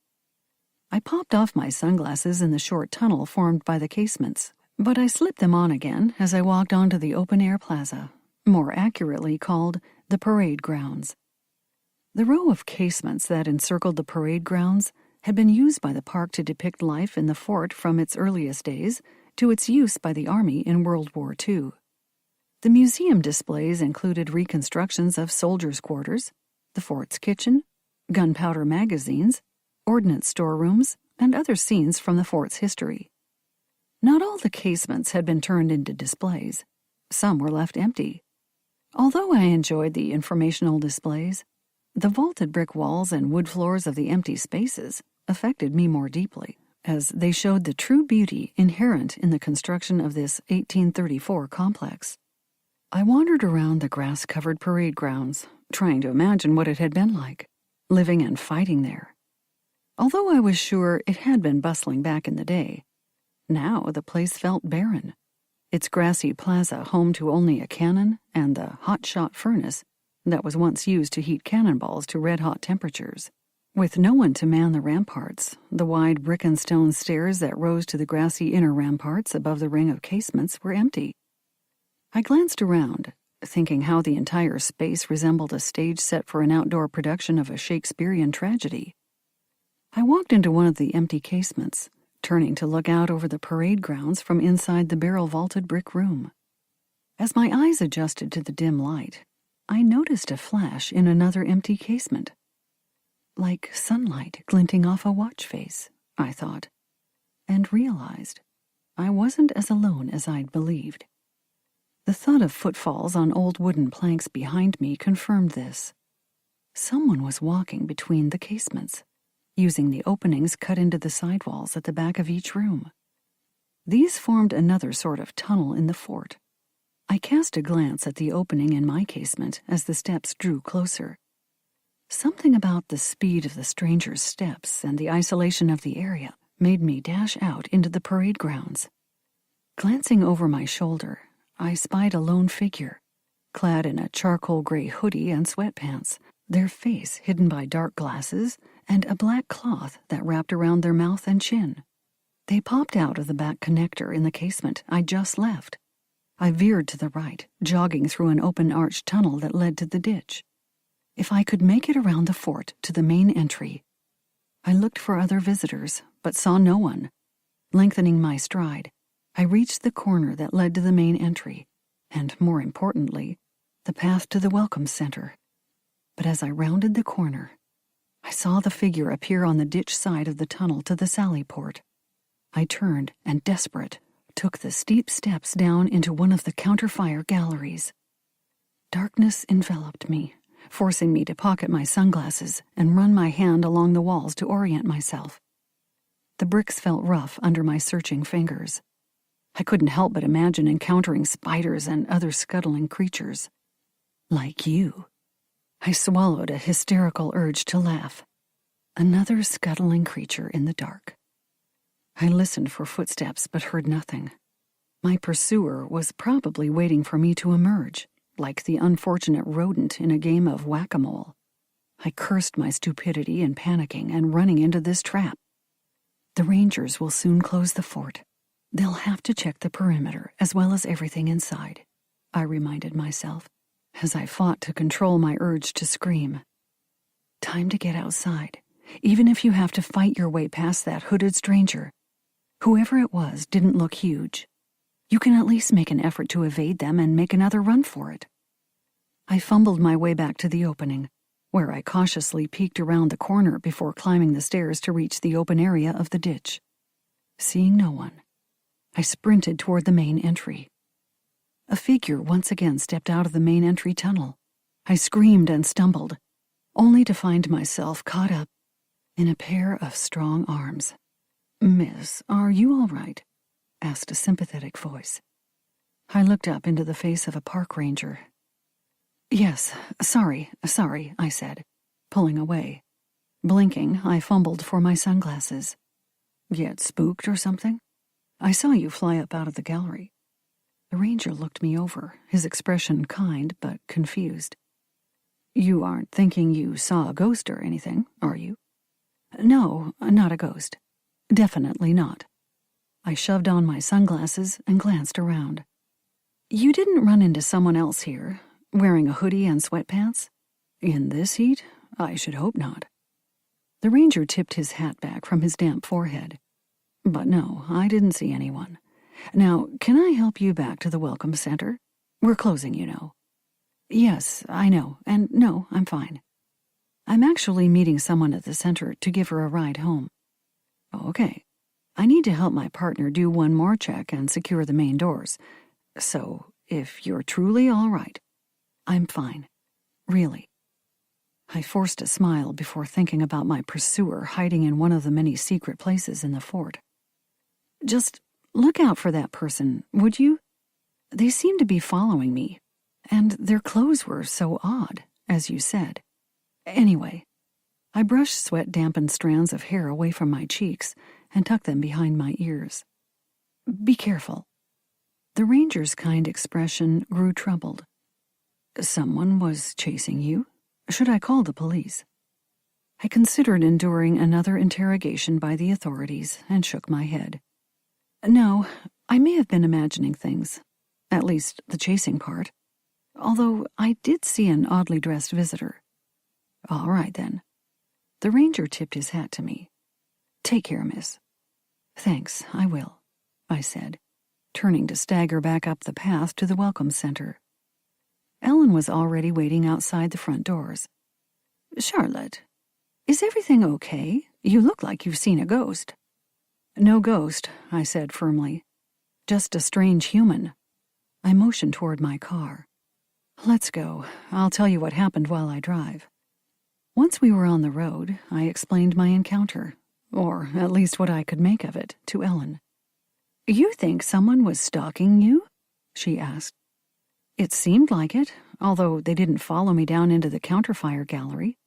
I popped off my sunglasses in the short tunnel formed by the casements, but I slipped them on again as I walked onto the open-air plaza, more accurately called the parade grounds. The row of casements that encircled the parade grounds had been used by the park to depict life in the fort from its earliest days to its use by the Army in World War II. The museum displays included reconstructions of soldiers' quarters, the fort's kitchen, gunpowder magazines, ordnance storerooms, and other scenes from the fort's history. Not all the casements had been turned into displays. Some were left empty. Although I enjoyed the informational displays, the vaulted brick walls and wood floors of the empty spaces affected me more deeply, as they showed the true beauty inherent in the construction of this 1834 complex. I wandered around the grass-covered parade grounds, trying to imagine what it had been like, living and fighting there. Although I was sure it had been bustling back in the day, now the place felt barren, its grassy plaza home to only a cannon and the hot-shot furnace that was once used to heat cannonballs to red-hot temperatures. With no one to man the ramparts, the wide brick and stone stairs that rose to the grassy inner ramparts above the ring of casements were empty. I glanced around, thinking how the entire space resembled a stage set for an outdoor production of a Shakespearean tragedy. I walked into one of the empty casements, turning to look out over the parade grounds from inside the barrel-vaulted brick room. As my eyes adjusted to the dim light, I noticed a flash in another empty casement. Like sunlight glinting off a watch face, I thought, and realized I wasn't as alone as I'd believed. The thud of footfalls on old wooden planks behind me confirmed this. Someone was walking between the casements, using the openings cut into the sidewalls at the back of each room. These formed another sort of tunnel in the fort. I cast a glance at the opening in my casement as the steps drew closer. Something about the speed of the stranger's steps and the isolation of the area made me dash out into the parade grounds. Glancing over my shoulder, I spied a lone figure, clad in a charcoal gray hoodie and sweatpants, their face hidden by dark glasses and a black cloth that wrapped around their mouth and chin. They popped out of the back connector in the casement I just left. I veered to the right, jogging through an open arched tunnel that led to the ditch. If I could make it around the fort to the main entry. I looked for other visitors, but saw no one. Lengthening my stride, I reached the corner that led to the main entry, and, more importantly, the path to the Welcome Center. But as I rounded the corner, I saw the figure appear on the ditch side of the tunnel to the sally port. I turned and, desperate, took the steep steps down into one of the counterfire galleries. Darkness enveloped me, forcing me to pocket my sunglasses and run my hand along the walls to orient myself. The bricks felt rough under my searching fingers. I couldn't help but imagine encountering spiders and other scuttling creatures. Like you. I swallowed a hysterical urge to laugh. Another scuttling creature in the dark. I listened for footsteps but heard nothing. My pursuer was probably waiting for me to emerge, like the unfortunate rodent in a game of whack-a-mole. I cursed my stupidity in panicking and running into this trap. The Rangers will soon close the fort. They'll have to check the perimeter as well as everything inside, I reminded myself, as I fought to control my urge to scream. Time to get outside, even if you have to fight your way past that hooded stranger. Whoever it was didn't look huge. You can at least make an effort to evade them and make another run for it. I fumbled my way back to the opening, where I cautiously peeked around the corner before climbing the stairs to reach the open area of the ditch. Seeing no one, I sprinted toward the main entry. A figure once again stepped out of the main entry tunnel. I screamed and stumbled, only to find myself caught up in a pair of strong arms. "Miss, are you all right?" asked a sympathetic voice. I looked up into the face of a park ranger. "Yes, sorry," I said, pulling away. Blinking, I fumbled for my sunglasses. Get spooked or something? I saw you fly up out of the gallery." The ranger looked me over, his expression kind but confused. "You aren't thinking you saw a ghost or anything, are you?" "No, not a ghost. Definitely not." I shoved on my sunglasses and glanced around. "You didn't run into someone else here, wearing a hoodie and sweatpants? In this heat? I should hope not." The ranger tipped his hat back from his damp forehead. "But no, I didn't see anyone. Now, can I help you back to the Welcome Center? We're closing, you know." "Yes, I know, and no, I'm fine. I'm actually meeting someone at the center to give her a ride home." "Okay. I need to help my partner do one more check and secure the main doors. So, if you're truly all right, I'm fine. Really." I forced a smile before thinking about my pursuer hiding in one of the many secret places in the fort. "Just look out for that person, would you? They seem to be following me, and their clothes were so odd, as you said. Anyway," I brushed sweat-dampened strands of hair away from my cheeks and tucked them behind my ears. "Be careful." The ranger's kind expression grew troubled. "Someone was chasing you? Should I call the police?" I considered enduring another interrogation by the authorities and shook my head. "No, I may have been imagining things, at least the chasing part, although I did see an oddly dressed visitor." "All right, then." The ranger tipped his hat to me. "Take care, miss." "Thanks, I will," I said, turning to stagger back up the path to the Welcome Center. Ellen was already waiting outside the front doors. "Charlotte, is everything okay? You look like you've seen a ghost." "No ghost," I said firmly. "Just a strange human." I motioned toward my car. "Let's go. I'll tell you what happened while I drive." Once we were on the road, I explained my encounter, or at least what I could make of it, to Ellen. "You think someone was stalking you?" she asked. "It seemed like it, although they didn't follow me down into the counterfire gallery."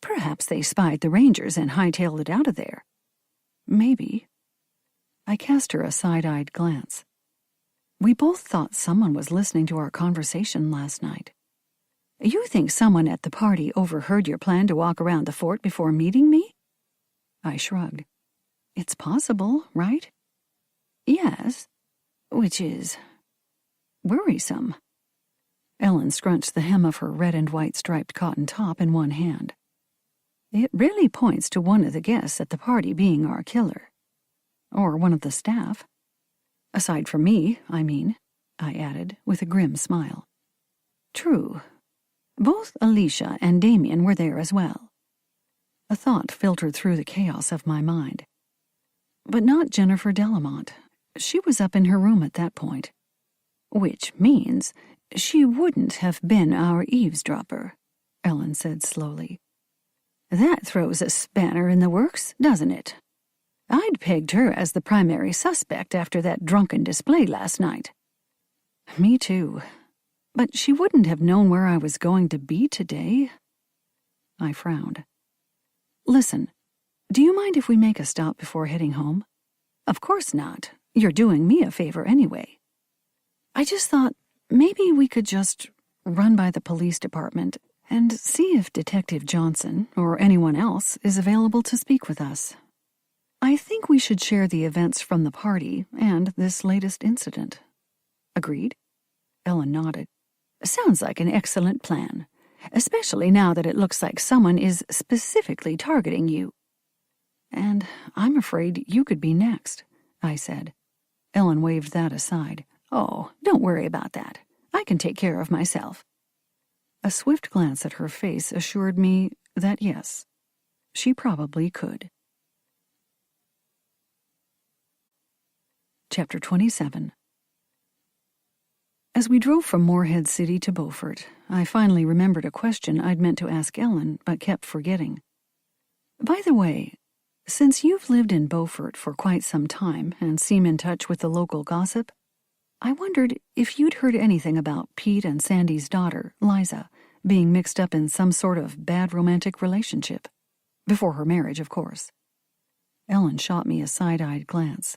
"Perhaps they spied the rangers and hightailed it out of there." "Maybe." I cast her a side-eyed glance. "We both thought someone was listening to our conversation last night." "You think someone at the party overheard your plan to walk around the fort before meeting me?" I shrugged. "It's possible, right?" "Yes, which is worrisome." Ellen scrunched the hem of her red and white striped cotton top in one hand. "It really points to one of the guests at the party being our killer. Or one of the staff. Aside from me, I mean," I added, with a grim smile. "True. Both Alicia and Damien were there as well." A thought filtered through the chaos of my mind. "But not Jennifer Delamont. She was up in her room at that point." "Which means she wouldn't have been our eavesdropper," Ellen said slowly. "That throws a spanner in the works, doesn't it? I'd pegged her as the primary suspect after that drunken display last night." "Me too. But she wouldn't have known where I was going to be today." I frowned. "Listen, do you mind if we make a stop before heading home?" "Of course not. You're doing me a favor anyway." "I just thought maybe we could just run by the police department and see if Detective Johnson or anyone else is available to speak with us. I think we should share the events from the party and this latest incident." "Agreed?" Ellen nodded. "Sounds like an excellent plan, especially now that it looks like someone is specifically targeting you." "And I'm afraid you could be next," I said. Ellen waved that aside. "Oh, don't worry about that. I can take care of myself." A swift glance at her face assured me that yes, she probably could. Chapter 27. As we drove from Moorhead City to Beaufort, I finally remembered a question I'd meant to ask Ellen but kept forgetting. "By the way, since you've lived in Beaufort for quite some time and seem in touch with the local gossip, I wondered if you'd heard anything about Pete and Sandy's daughter, Liza, being mixed up in some sort of bad romantic relationship. Before her marriage, of course." Ellen shot me a side-eyed glance.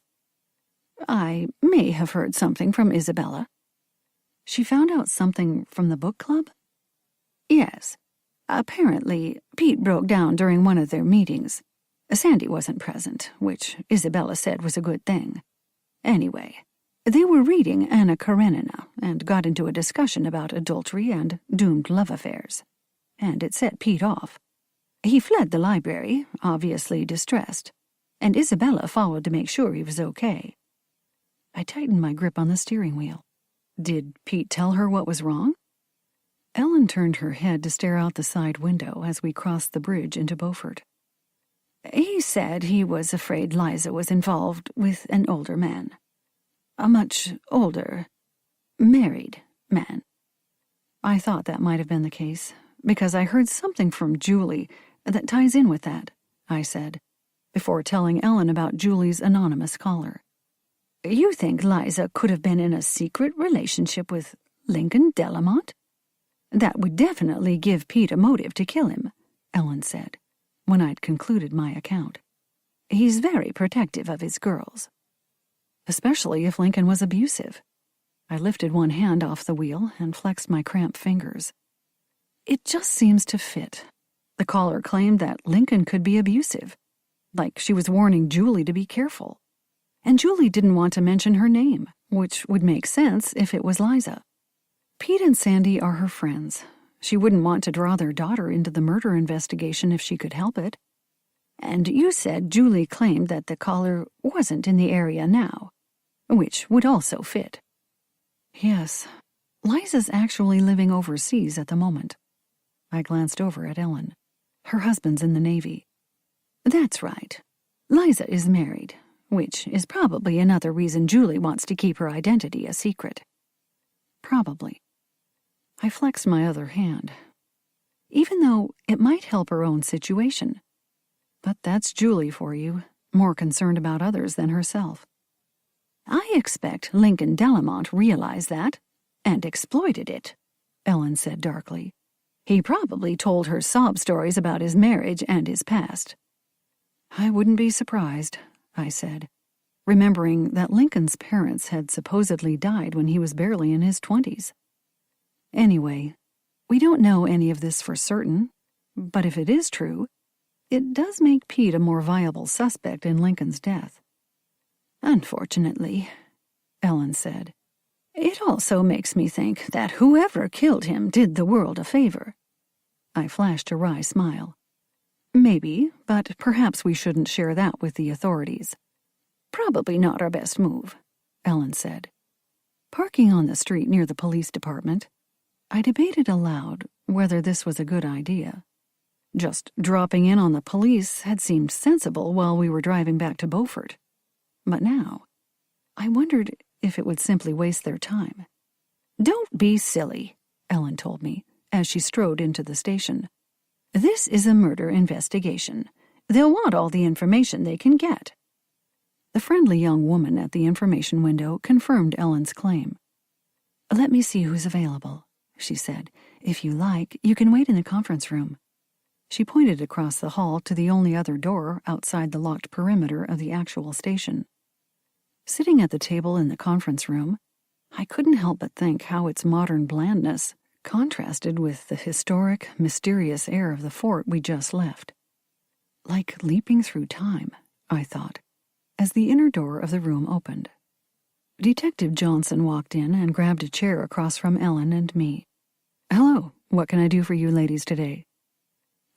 I may have heard something from Isabella. She found out something from the book club? Yes. Apparently, Pete broke down during one of their meetings. Sandy wasn't present, which Isabella said was a good thing. Anyway, they were reading Anna Karenina and got into a discussion about adultery and doomed love affairs. And it set Pete off. He fled the library, obviously distressed, and Isabella followed to make sure he was okay. I tightened my grip on the steering wheel. Did Pete tell her what was wrong? Ellen turned her head to stare out the side window as we crossed the bridge into Beaufort. He said he was afraid Liza was involved with an older man. A much older, married man. I thought that might have been the case, because I heard something from Julie that ties in with that, I said, before telling Ellen about Julie's anonymous caller. You think Liza could have been in a secret relationship with Lincoln Delamont? That would definitely give Pete a motive to kill him, Ellen said, when I'd concluded my account. He's very protective of his girls. Especially if Lincoln was abusive. I lifted one hand off the wheel and flexed my cramped fingers. It just seems to fit. The caller claimed that Lincoln could be abusive, like she was warning Julie to be careful. And Julie didn't want to mention her name, which would make sense if it was Liza. Pete and Sandy are her friends. She wouldn't want to draw their daughter into the murder investigation if she could help it. And you said Julie claimed that the caller wasn't in the area now, which would also fit. Yes, Liza's actually living overseas at the moment. I glanced over at Ellen. Her husband's in the Navy. That's right. Liza is married, which is probably another reason Julie wants to keep her identity a secret. Probably. I flexed my other hand, even though it might help her own situation. But that's Julie for you, more concerned about others than herself. I expect Lincoln Delamont realized that and exploited it, Ellen said darkly. He probably told her sob stories about his marriage and his past. I wouldn't be surprised, I said, remembering that Lincoln's parents had supposedly died when he was barely in his 20s. Anyway, we don't know any of this for certain, but if it is true, it does make Pete a more viable suspect in Lincoln's death. Unfortunately, Ellen said, it also makes me think that whoever killed him did the world a favor. I flashed a wry smile. Maybe, but perhaps we shouldn't share that with the authorities. Probably not our best move, Ellen said. Parking on the street near the police department, I debated aloud whether this was a good idea. Just dropping in on the police had seemed sensible while we were driving back to Beaufort. But now, I wondered if it would simply waste their time. Don't be silly, Ellen told me, as she strode into the station. This is a murder investigation. They'll want all the information they can get. The friendly young woman at the information window confirmed Ellen's claim. Let me see who's available, she said. If you like, you can wait in the conference room. She pointed across the hall to the only other door outside the locked perimeter of the actual station. Sitting at the table in the conference room, I couldn't help but think how its modern blandness contrasted with the historic, mysterious air of the fort we just left. Like leaping through time, I thought, as the inner door of the room opened. Detective Johnson walked in and grabbed a chair across from Ellen and me. Hello, what can I do for you ladies today?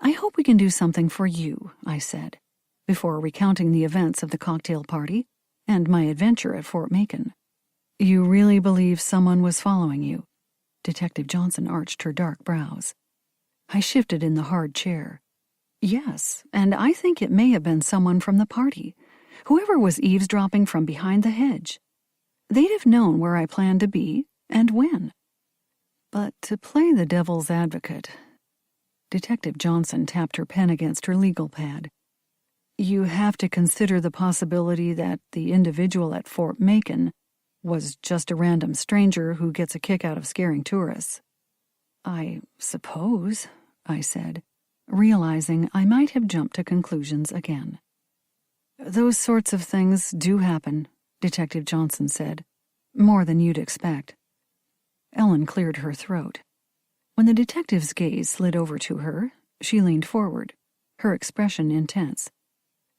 I hope we can do something for you, I said, before recounting the events of the cocktail party and my adventure at Fort Macon. You really believe someone was following you? Detective Johnson arched her dark brows. I shifted in the hard chair. Yes, and I think it may have been someone from the party, whoever was eavesdropping from behind the hedge. They'd have known where I planned to be and when. But to play the devil's advocate, Detective Johnson tapped her pen against her legal pad. You have to consider the possibility that the individual at Fort Macon was just a random stranger who gets a kick out of scaring tourists. I suppose, I said, realizing I might have jumped to conclusions again. Those sorts of things do happen, Detective Johnson said. More than you'd expect. Ellen cleared her throat. When the detective's gaze slid over to her, she leaned forward, her expression intense.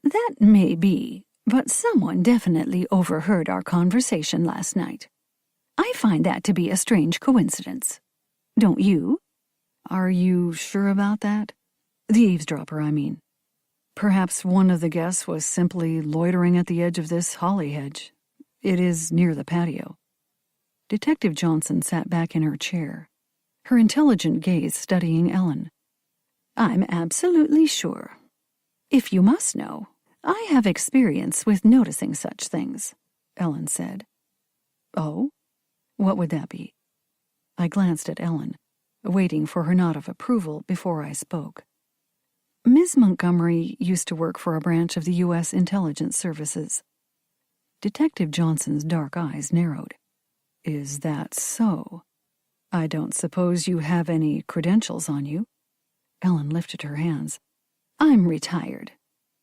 That may be, but someone definitely overheard our conversation last night. I find that to be a strange coincidence. Don't you? Are you sure about that? The eavesdropper, I mean. Perhaps one of the guests was simply loitering at the edge of this holly hedge. It is near the patio. Detective Johnson sat back in her chair, her intelligent gaze studying Ellen. I'm absolutely sure. If you must know, I have experience with noticing such things, Ellen said. Oh? What would that be? I glanced at Ellen, waiting for her nod of approval before I spoke. Ms. Montgomery used to work for a branch of the U.S. Intelligence Services. Detective Johnson's dark eyes narrowed. Is that so? I don't suppose you have any credentials on you? Ellen lifted her hands. I'm retired,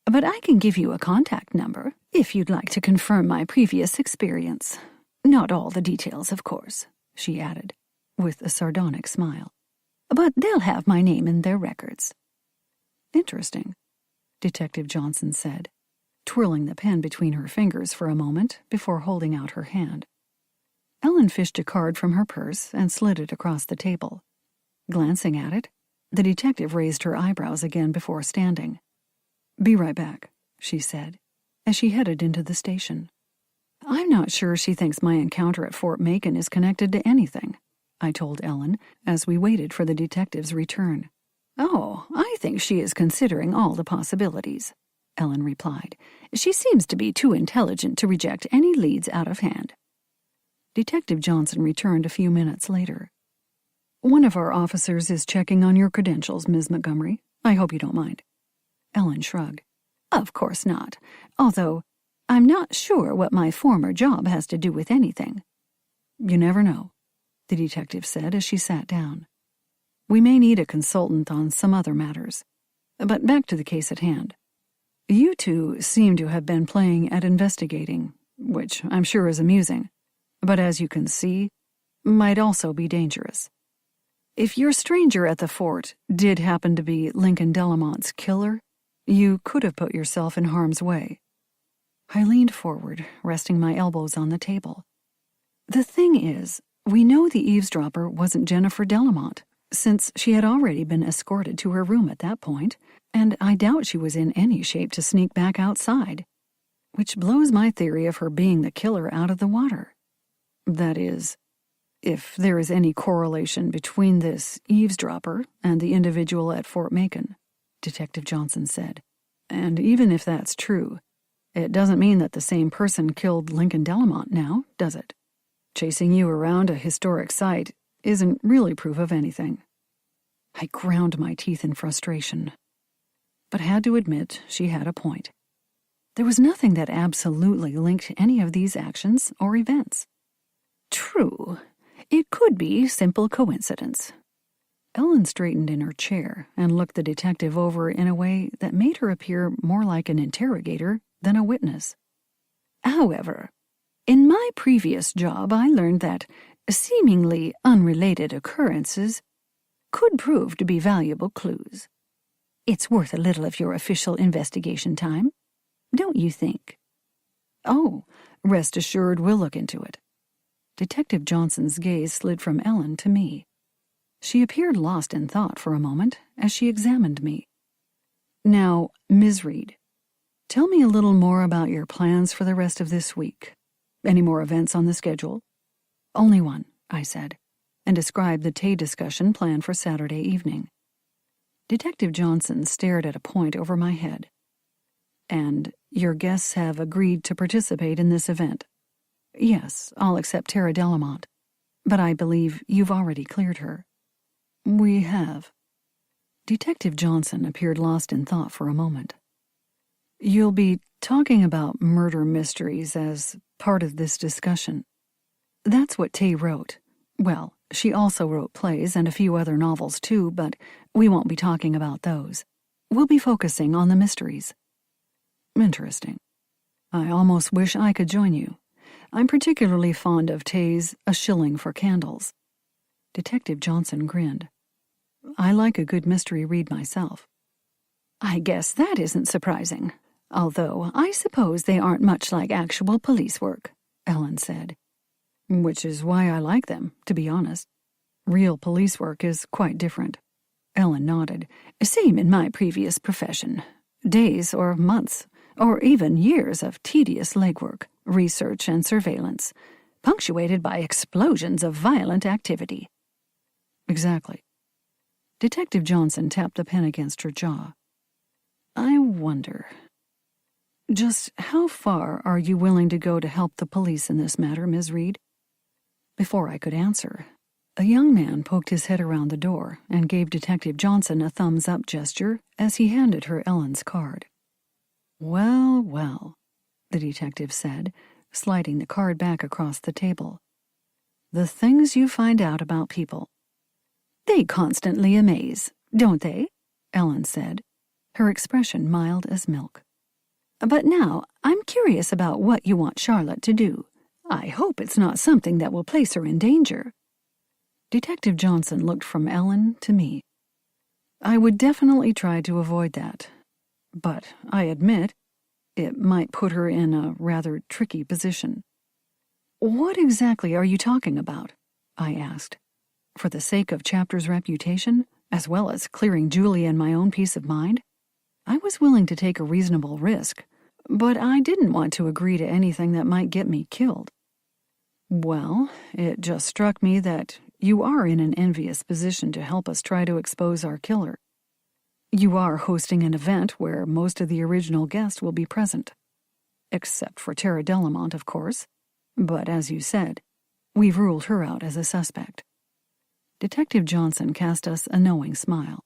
but I can give you a contact number if you'd like to confirm my previous experience. Not all the details, of course, she added, with a sardonic smile. But they'll have my name in their records. Interesting, Detective Johnson said, twirling the pen between her fingers for a moment before holding out her hand. Ellen fished a card from her purse and slid it across the table. Glancing at it, the detective raised her eyebrows again before standing. Be right back, she said, as she headed into the station. I'm not sure she thinks my encounter at Fort Macon is connected to anything, I told Ellen as we waited for the detective's return. Oh, I think she is considering all the possibilities, Ellen replied. She seems to be too intelligent to reject any leads out of hand. Detective Johnson returned a few minutes later. One of our officers is checking on your credentials, Ms. Montgomery. I hope you don't mind. Ellen shrugged. Of course not, although I'm not sure what my former job has to do with anything. You never know, the detective said as she sat down. We may need a consultant on some other matters. But back to the case at hand. You two seem to have been playing at investigating, which I'm sure is amusing, but as you can see, might also be dangerous. If your stranger at the fort did happen to be Lincoln Delamont's killer, you could have put yourself in harm's way. I leaned forward, resting my elbows on the table. The thing is, we know the eavesdropper wasn't Jennifer Delamont, since she had already been escorted to her room at that point, and I doubt she was in any shape to sneak back outside, which blows my theory of her being the killer out of the water. That is, if there is any correlation between this eavesdropper and the individual at Fort Macon, Detective Johnson said. And even if that's true, it doesn't mean that the same person killed Lincoln Delamont now, does it? Chasing you around a historic site isn't really proof of anything. I ground my teeth in frustration, but had to admit she had a point. There was nothing that absolutely linked any of these actions or events. True, it could be simple coincidence. Ellen straightened in her chair and looked the detective over in a way that made her appear more like an interrogator than a witness. However, in my previous job I learned that seemingly unrelated occurrences could prove to be valuable clues. It's worth a little of your official investigation time, don't you think? Oh, rest assured we'll look into it. Detective Johnson's gaze slid from Ellen to me. She appeared lost in thought for a moment as she examined me. Now, Ms. Reed, tell me a little more about your plans for the rest of this week. Any more events on the schedule? Only one, I said, and described the Tay discussion planned for Saturday evening. Detective Johnson stared at a point over my head. And your guests have agreed to participate in this event? Yes, all except Tara Delamont. But I believe you've already cleared her. We have. Detective Johnson appeared lost in thought for a moment. You'll be talking about murder mysteries as part of this discussion. That's what Tay wrote. Well, she also wrote plays and a few other novels too, but we won't be talking about those. We'll be focusing on the mysteries. Interesting. I almost wish I could join you. I'm particularly fond of Tay's A Shilling for Candles. Detective Johnson grinned. I like a good mystery read myself. I guess that isn't surprising, although I suppose they aren't much like actual police work, Ellen said. Which is why I like them, to be honest. Real police work is quite different. Ellen nodded. Same in my previous profession. Days or months, or even years of tedious legwork, research and surveillance, punctuated by explosions of violent activity. Exactly. Detective Johnson tapped the pen against her jaw. I wonder, just how far are you willing to go to help the police in this matter, Ms. Reed? Before I could answer, a young man poked his head around the door and gave Detective Johnson a thumbs-up gesture as he handed her Ellen's card. Well, well, the detective said, sliding the card back across the table. The things you find out about people. They constantly amaze, don't they? Ellen said, her expression mild as milk. But now I'm curious about what you want Charlotte to do. I hope it's not something that will place her in danger. Detective Johnson looked from Ellen to me. I would definitely try to avoid that, but I admit it might put her in a rather tricky position. What exactly are you talking about? I asked. For the sake of Chapter's reputation, as well as clearing Julie and my own peace of mind, I was willing to take a reasonable risk, but I didn't want to agree to anything that might get me killed. Well, it just struck me that you are in an envious position to help us try to expose our killer. You are hosting an event where most of the original guests will be present. Except for Tara Delamont, of course. But as you said, we've ruled her out as a suspect. Detective Johnson cast us a knowing smile.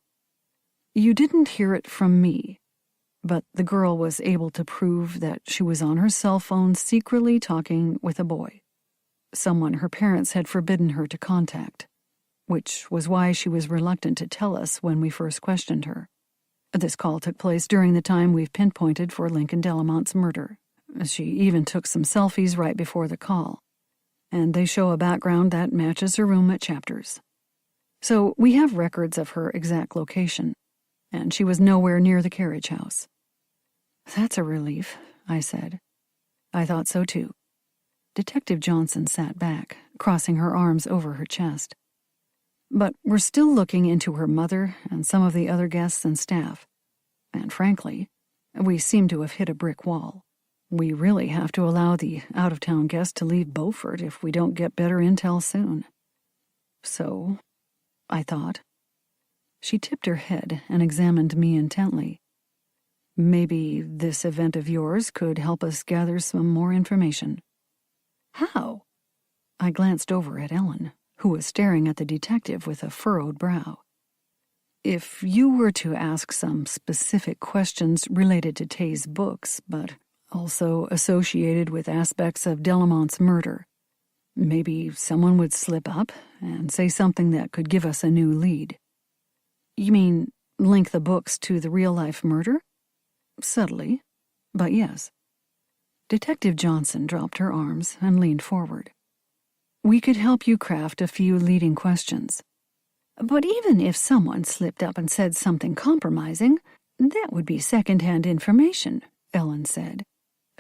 You didn't hear it from me, but the girl was able to prove that she was on her cell phone secretly talking with a boy. Someone her parents had forbidden her to contact, which was why she was reluctant to tell us when we first questioned her. This call took place during the time we've pinpointed for Lincoln Delamont's murder. She even took some selfies right before the call, and they show a background that matches her room at Chapter's. So we have records of her exact location, and she was nowhere near the carriage house. That's a relief, I said. I thought so too. Detective Johnson sat back, crossing her arms over her chest. But we're still looking into her mother and some of the other guests and staff. And frankly, we seem to have hit a brick wall. We really have to allow the out-of-town guest to leave Beaufort if we don't get better intel soon. So, I thought. She tipped her head and examined me intently. Maybe this event of yours could help us gather some more information. How? I glanced over at Ellen, who was staring at the detective with a furrowed brow. If you were to ask some specific questions related to Tay's books, but also associated with aspects of Delamont's murder, maybe someone would slip up and say something that could give us a new lead. You mean link the books to the real-life murder? Subtly, but yes. Detective Johnson dropped her arms and leaned forward. We could help you craft a few leading questions. But even if someone slipped up and said something compromising, that would be second-hand information, Ellen said.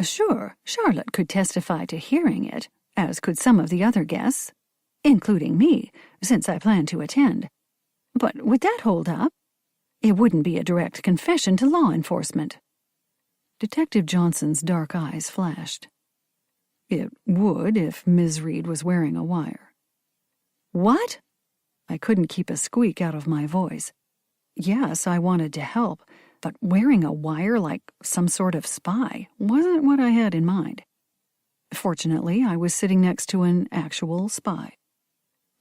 Sure, Charlotte could testify to hearing it, as could some of the other guests, including me, since I plan to attend. But would that hold up? It wouldn't be a direct confession to law enforcement. Detective Johnson's dark eyes flashed. It would if Ms. Reed was wearing a wire. What? I couldn't keep a squeak out of my voice. Yes, I wanted to help, but wearing a wire like some sort of spy wasn't what I had in mind. Fortunately, I was sitting next to an actual spy,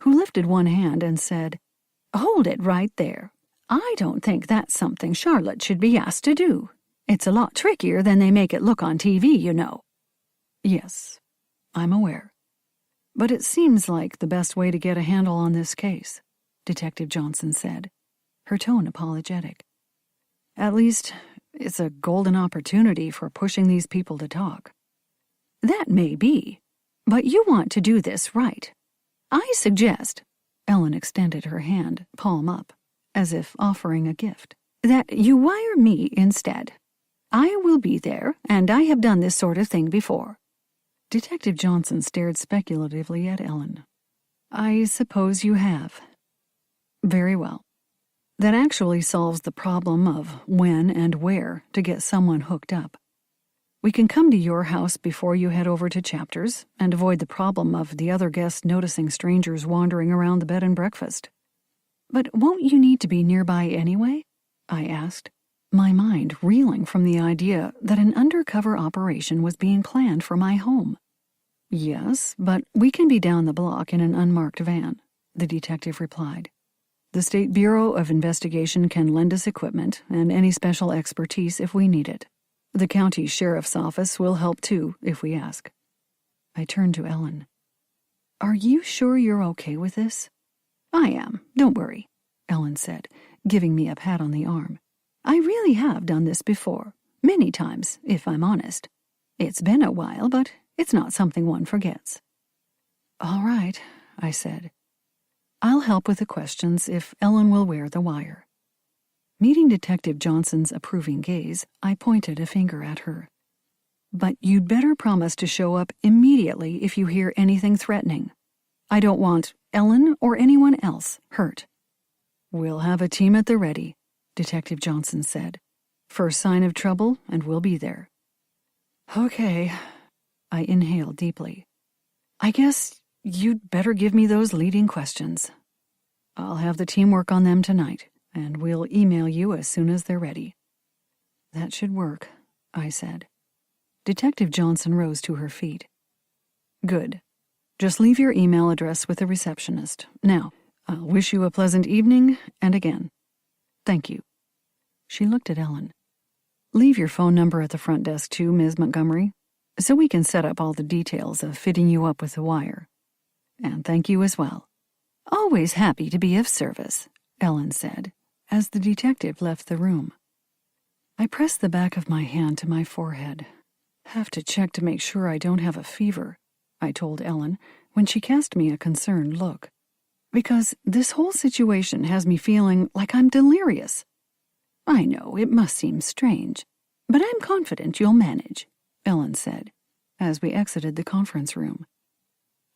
who lifted one hand and said, Hold it right there. I don't think that's something Charlotte should be asked to do. It's a lot trickier than they make it look on TV, you know. Yes, I'm aware. But it seems like the best way to get a handle on this case, Detective Johnson said, her tone apologetic. At least, It's a golden opportunity for pushing these people to talk. That may be, but you want to do this right. I suggest, Ellen extended her hand, palm up, as if offering a gift, that you wire me instead. I will be there, and I have done this sort of thing before. Detective Johnson stared speculatively at Ellen. I suppose you have. Very well. That actually solves the problem of when and where to get someone hooked up. We can come to your house before you head over to Chapters and avoid the problem of the other guests noticing strangers wandering around the bed and breakfast. But won't you need to be nearby anyway? I asked, my mind reeling from the idea that an undercover operation was being planned for my home. Yes, but we can be down the block in an unmarked van, the detective replied. The State Bureau of Investigation can lend us equipment and any special expertise if we need it. The county sheriff's office will help too, if we ask. I turned to Ellen. Are you sure you're okay with this? I am, don't worry, Ellen said, giving me a pat on the arm. I really have done this before, many times, if I'm honest. It's been a while, but it's not something one forgets. All right, I said. I'll help with the questions if Ellen will wear the wire. Meeting Detective Johnson's approving gaze, I pointed a finger at her. But you'd better promise to show up immediately if you hear anything threatening. I don't want Ellen or anyone else hurt. We'll have a team at the ready, Detective Johnson said. First sign of trouble, and we'll be there. Okay, I inhaled deeply. I guess you'd better give me those leading questions. I'll have the team work on them tonight, and we'll email you as soon as they're ready. That should work, I said. Detective Johnson rose to her feet. Good. Just leave your email address with the receptionist. Now, I'll wish you a pleasant evening, and again, thank you. She looked at Ellen. Leave your phone number at the front desk too, Ms. Montgomery, so we can set up all the details of fitting you up with the wire. And thank you as well. Always happy to be of service, Ellen said, as the detective left the room. I pressed the back of my hand to my forehead. Have to check to make sure I don't have a fever, I told Ellen when she cast me a concerned look. Because this whole situation has me feeling like I'm delirious. I know it must seem strange, but I'm confident you'll manage, Ellen said, as we exited the conference room.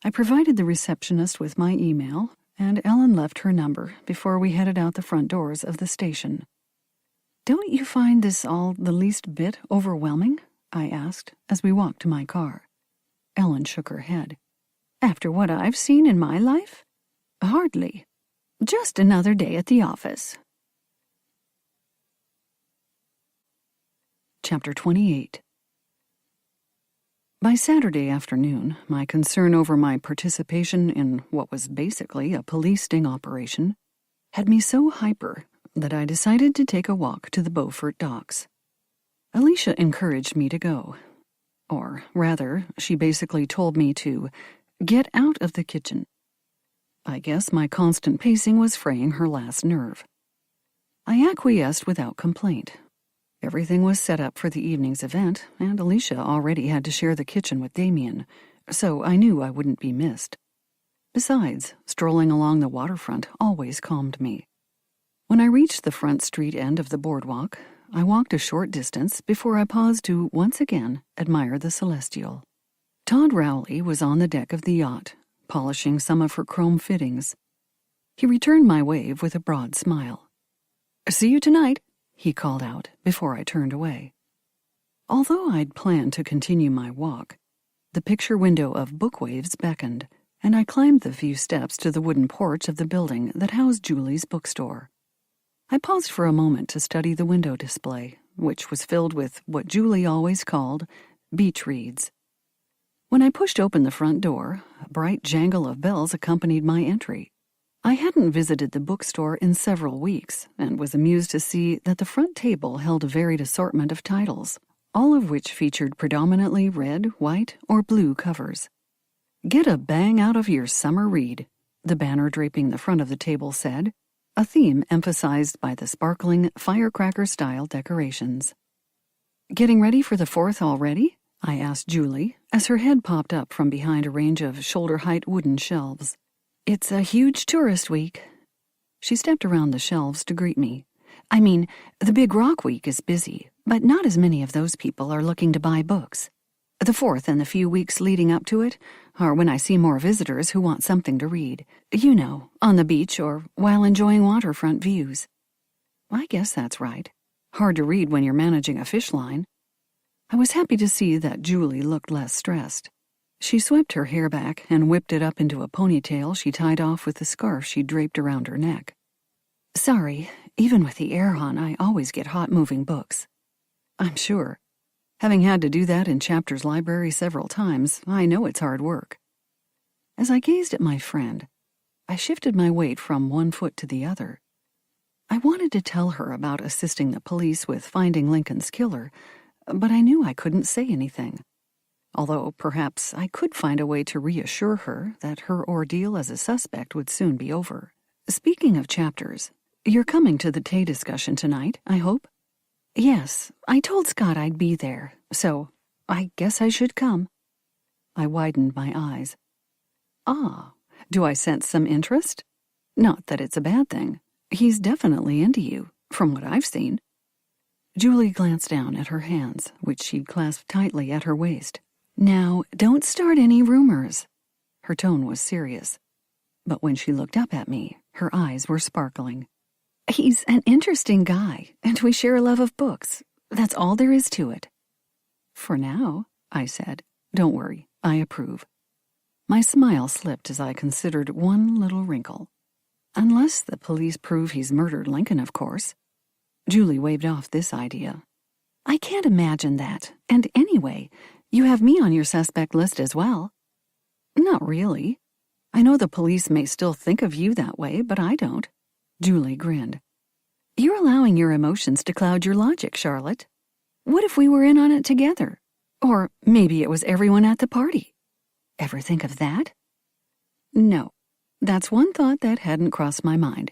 I provided the receptionist with my email, and Ellen left her number before we headed out the front doors of the station. Don't you find this all the least bit overwhelming? I asked as we walked to my car. Ellen shook her head. After what I've seen in my life? Hardly. Just another day at the office. Chapter 28. By Saturday afternoon, my concern over my participation in what was basically a police sting operation had me so hyper that I decided to take a walk to the Beaufort docks. Alicia encouraged me to go. Or rather, she basically told me to get out of the kitchen. I guess my constant pacing was fraying her last nerve. I acquiesced without complaint. Everything was set up for the evening's event, and Alicia already had to share the kitchen with Damien, so I knew I wouldn't be missed. Besides, strolling along the waterfront always calmed me. When I reached the front street end of the boardwalk, I walked a short distance before I paused to once again admire the Celestial. Todd Rowley was on the deck of the yacht, polishing some of her chrome fittings. He returned my wave with a broad smile. "See you tonight," he called out before I turned away. Although I'd planned to continue my walk, the picture window of Bookwaves beckoned, and I climbed the few steps to the wooden porch of the building that housed Julie's bookstore. I paused for a moment to study the window display, which was filled with what Julie always called beach reads. When I pushed open the front door, a bright jangle of bells accompanied my entry. I hadn't visited the bookstore in several weeks and was amused to see that the front table held a varied assortment of titles, all of which featured predominantly red, white, or blue covers. "Get a bang out of your summer read," the banner draping the front of the table said, a theme emphasized by the sparkling firecracker-style decorations. Getting ready for the 4th already? I asked Julie, as her head popped up from behind a range of shoulder-height wooden shelves. It's a huge tourist week. She stepped around the shelves to greet me. I mean, the Big Rock Week is busy, but not as many of those people are looking to buy books. The 4th and the few weeks leading up to it are when I see more visitors who want something to read. You know, on the beach or while enjoying waterfront views. I guess that's right. Hard to read when you're managing a fish line. I was happy to see that Julie looked less stressed. She swept her hair back and whipped it up into a ponytail she tied off with the scarf she draped around her neck. Sorry, even with the air on, I always get hot moving books. I'm sure. Having had to do that in Chapter's library several times, I know it's hard work. As I gazed at my friend, I shifted my weight from one foot to the other. I wanted to tell her about assisting the police with finding Lincoln's killer, but I knew I couldn't say anything. Although perhaps I could find a way to reassure her that her ordeal as a suspect would soon be over. Speaking of Chapters, you're coming to the tea discussion tonight, I hope? Yes, I told Scott I'd be there, so I guess I should come. I widened my eyes. Ah, do I sense some interest? Not that it's a bad thing. He's definitely into you, from what I've seen. Julie glanced down at her hands, which she'd clasped tightly at her waist. Now, don't start any rumors. Her tone was serious. But when she looked up at me, her eyes were sparkling. He's an interesting guy, and we share a love of books. That's all there is to it. For now, I said. Don't worry, I approve. My smile slipped as I considered one little wrinkle. Unless the police prove he's murdered Lincoln, of course. Julie waved off this idea. I can't imagine that, and anyway, you have me on your suspect list as well. Not really. I know the police may still think of you that way, but I don't. Julie grinned. You're allowing your emotions to cloud your logic, Charlotte. What if we were in on it together? Or maybe it was everyone at the party. Ever think of that? No, that's one thought that hadn't crossed my mind.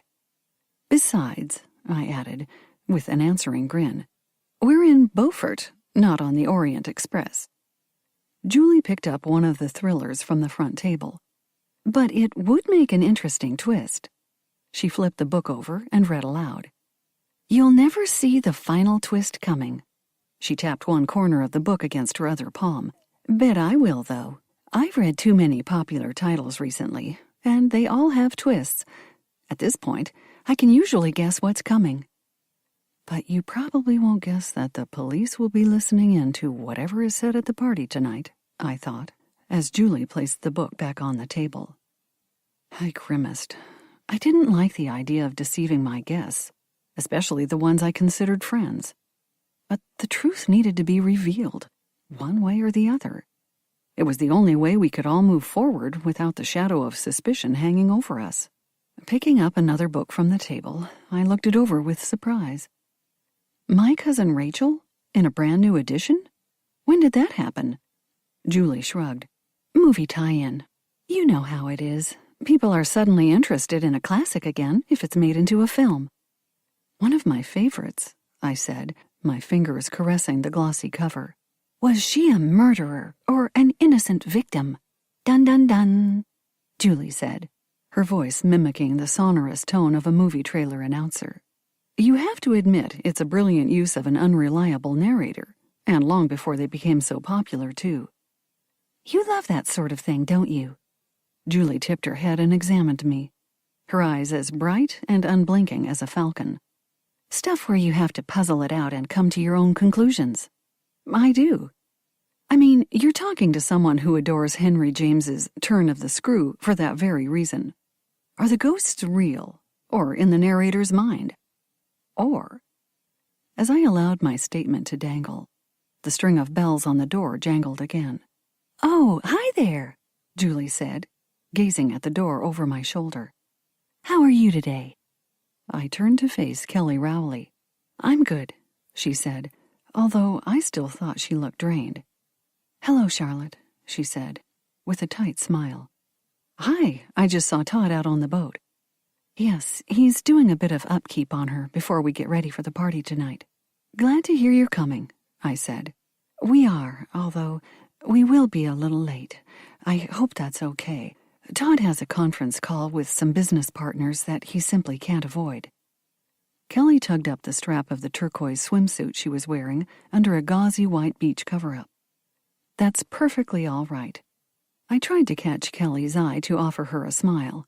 Besides, I added, with an answering grin, we're in Beaufort, not on the Orient Express. Julie picked up one of the thrillers from the front table. But it would make an interesting twist. She flipped the book over and read aloud. You'll never see the final twist coming. She tapped one corner of the book against her other palm. Bet I will, though. I've read too many popular titles recently, and they all have twists. At this point, I can usually guess what's coming. But you probably won't guess that the police will be listening in to whatever is said at the party tonight, I thought, as Julie placed the book back on the table. I grimaced. I didn't like the idea of deceiving my guests, especially the ones I considered friends. But the truth needed to be revealed, one way or the other. It was the only way we could all move forward without the shadow of suspicion hanging over us. Picking up another book from the table, I looked it over with surprise. My Cousin Rachel? In a brand new edition? When did that happen? Julie shrugged. Movie tie-in. You know how it is. People are suddenly interested in a classic again if it's made into a film. One of my favorites, I said, my fingers caressing the glossy cover. Was she a murderer or an innocent victim? Dun dun dun, Julie said, her voice mimicking the sonorous tone of a movie trailer announcer. You have to admit it's a brilliant use of an unreliable narrator, and long before they became so popular, too. You love that sort of thing, don't you? Julie tipped her head and examined me, her eyes as bright and unblinking as a falcon. Stuff where you have to puzzle it out and come to your own conclusions. I do. I mean, you're talking to someone who adores Henry James's Turn of the Screw for that very reason. Are the ghosts real, or in the narrator's mind? Or, as I allowed my statement to dangle, the string of bells on the door jangled again. Oh, hi there, Julie said, gazing at the door over my shoulder. How are you today? I turned to face Kelly Rowley. I'm good, she said, although I still thought she looked drained. Hello, Charlotte, she said, with a tight smile. Hi, I just saw Todd out on the boat. Yes, he's doing a bit of upkeep on her before we get ready for the party tonight. Glad to hear you're coming. I said. We are, although we will be a little late. I hope that's okay. Todd has a conference call with some business partners that he simply can't avoid. Kelly tugged up the strap of the turquoise swimsuit she was wearing under a gauzy white beach cover-up. That's perfectly all right. I tried to catch Kelly's eye to offer her a smile,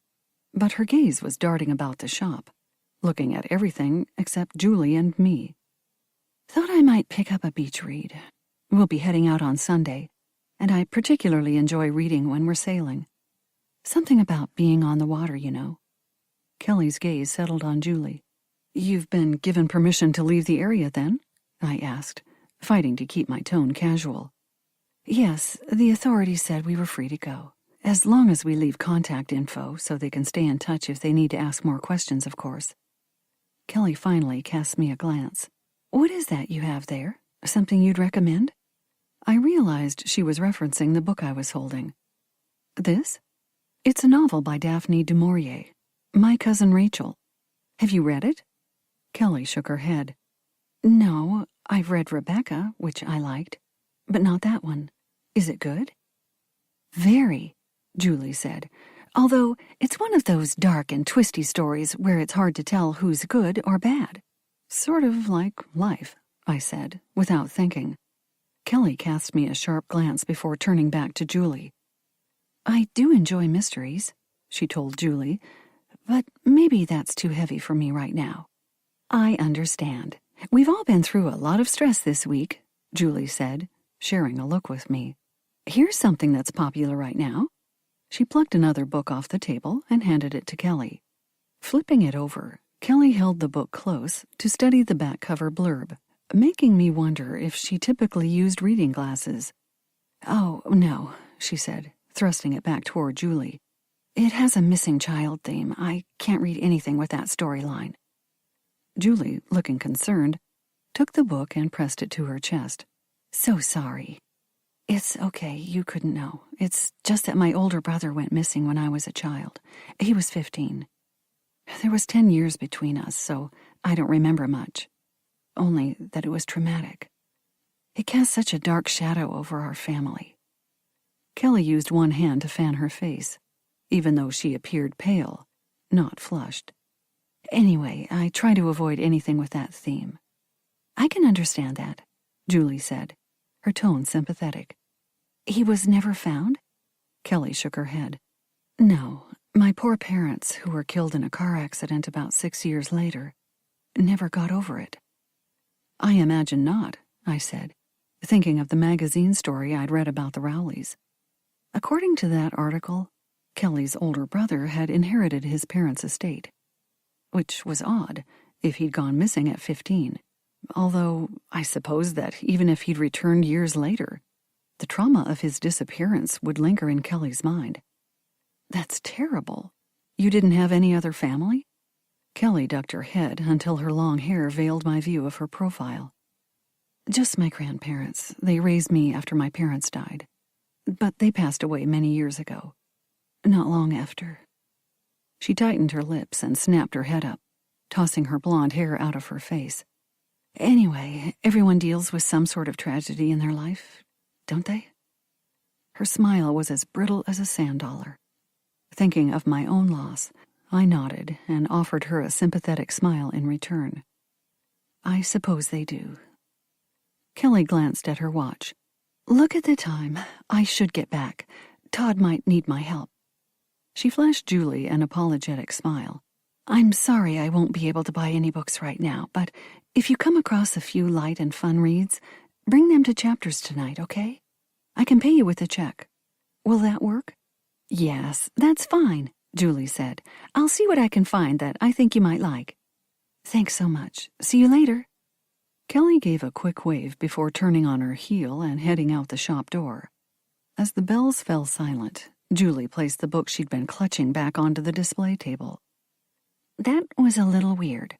but her gaze was darting about the shop, looking at everything except Julie and me. Thought I might pick up a beach read. We'll be heading out on Sunday, and I particularly enjoy reading when we're sailing. Something about being on the water, you know. Kelly's gaze settled on Julie. You've been given permission to leave the area, then? I asked, fighting to keep my tone casual. Yes, the authorities said we were free to go, as long as we leave contact info so they can stay in touch if they need to ask more questions, of course. Kelly finally cast me a glance. What is that you have there? Something you'd recommend? I realized she was referencing the book I was holding. This? It's a novel by Daphne du Maurier, My Cousin Rachel. Have you read it? Kelly shook her head. No, I've read Rebecca, which I liked, but not that one. Is it good? Very, Julie said, although it's one of those dark and twisty stories where it's hard to tell who's good or bad. Sort of like life, I said, without thinking. Kelly cast me a sharp glance before turning back to Julie. I do enjoy mysteries, she told Julie, but maybe that's too heavy for me right now. I understand. We've all been through a lot of stress this week, Julie said, sharing a look with me. Here's something that's popular right now. She plucked another book off the table and handed it to Kelly. Flipping it over, Kelly held the book close to study the back cover blurb, making me wonder if she typically used reading glasses. Oh, no, she said, thrusting it back toward Julie. It has a missing child theme. I can't read anything with that storyline. Julie, looking concerned, took the book and pressed it to her chest. So sorry. It's okay, you couldn't know. It's just that my older brother went missing when I was a child. He was 15. There was 10 years between us, so I don't remember much. Only that it was traumatic. It cast such a dark shadow over our family. Kelly used one hand to fan her face, even though she appeared pale, not flushed. Anyway, I try to avoid anything with that theme. I can understand that, Julie said, her tone sympathetic. He was never found? Kelly shook her head. No, my poor parents, who were killed in a car accident about 6 years later, never got over it. I imagine not, I said, thinking of the magazine story I'd read about the Rowleys. According to that article, Kelly's older brother had inherited his parents' estate, which was odd if he'd gone missing at 15, although I suppose that even if he'd returned years later, the trauma of his disappearance would linger in Kelly's mind. That's terrible. You didn't have any other family? Kelly ducked her head until her long hair veiled my view of her profile. Just my grandparents. They raised me after my parents died. But they passed away many years ago. Not long after. She tightened her lips and snapped her head up, tossing her blonde hair out of her face. Anyway, everyone deals with some sort of tragedy in their life, don't they? Her smile was as brittle as a sand dollar. Thinking of my own loss, I nodded and offered her a sympathetic smile in return. I suppose they do. Kelly glanced at her watch. Look at the time. I should get back. Todd might need my help. She flashed Julie an apologetic smile. I'm sorry I won't be able to buy any books right now, but if you come across a few light and fun reads, bring them to Chapters tonight, okay? I can pay you with a check. Will that work? Yes, that's fine, Julie said. I'll see what I can find that I think you might like. Thanks so much. See you later. Kelly gave a quick wave before turning on her heel and heading out the shop door. As the bells fell silent, Julie placed the book she'd been clutching back onto the display table. That was a little weird.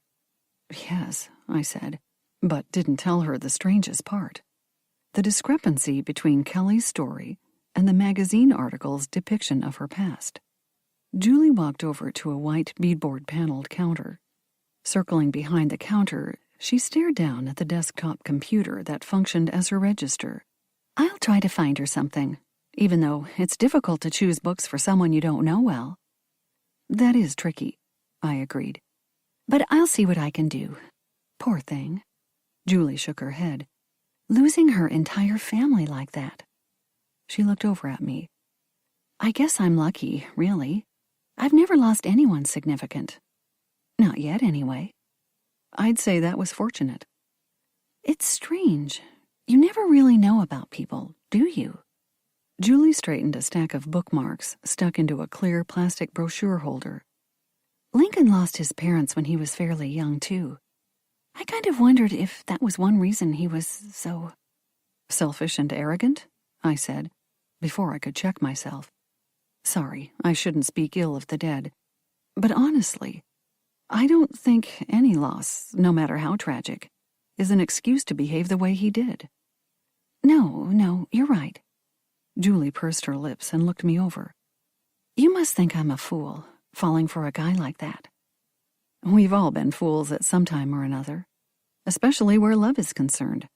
Yes, I said, but didn't tell her the strangest part. The discrepancy between Kelly's story and the magazine article's depiction of her past. Julie walked over to a white beadboard-paneled counter. Circling behind the counter, she stared down at the desktop computer that functioned as her register. I'll try to find her something, even though it's difficult to choose books for someone you don't know well. That is tricky, I agreed. But I'll see what I can do. Poor thing. Julie shook her head. Losing her entire family like that. She looked over at me. I guess I'm lucky, really. I've never lost anyone significant. Not yet, anyway. I'd say that was fortunate. It's strange. You never really know about people, do you? Julie straightened a stack of bookmarks stuck into a clear plastic brochure holder. Lincoln lost his parents when he was fairly young, too. I kind of wondered if that was one reason he was so... Selfish and arrogant, I said, before I could check myself. Sorry, I shouldn't speak ill of the dead. But honestly, I don't think any loss, no matter how tragic, is an excuse to behave the way he did. No, you're right. Julie pursed her lips and looked me over. You must think I'm a fool, falling for a guy like that. We've all been fools at some time or another, especially where love is concerned.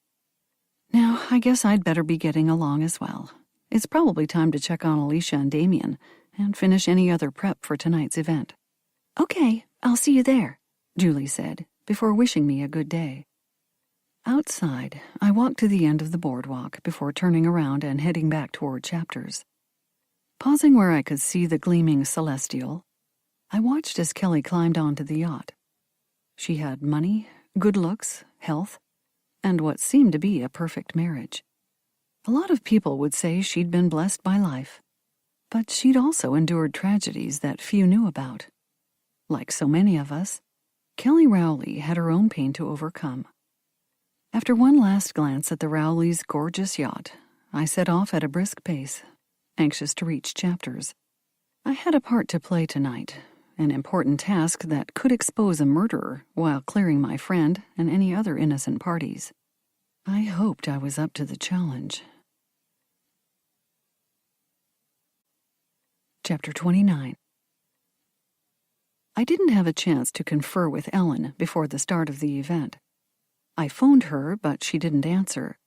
Now, I guess I'd better be getting along as well. It's probably time to check on Alicia and Damien and finish any other prep for tonight's event. Okay, I'll see you there, Julie said, before wishing me a good day. Outside, I walked to the end of the boardwalk before turning around and heading back toward Chapters. Pausing where I could see the gleaming Celestial, I watched as Kelly climbed onto the yacht. She had money, good looks, health, and what seemed to be a perfect marriage. A lot of people would say she'd been blessed by life, but she'd also endured tragedies that few knew about. Like so many of us, Kelly Rowley had her own pain to overcome. After one last glance at the Rowleys' gorgeous yacht, I set off at a brisk pace, anxious to reach Chapters. I had a part to play tonight, an important task that could expose a murderer while clearing my friend and any other innocent parties. I hoped I was up to the challenge. Chapter 29. I didn't have a chance to confer with Ellen before the start of the event. I phoned her, but she didn't answer.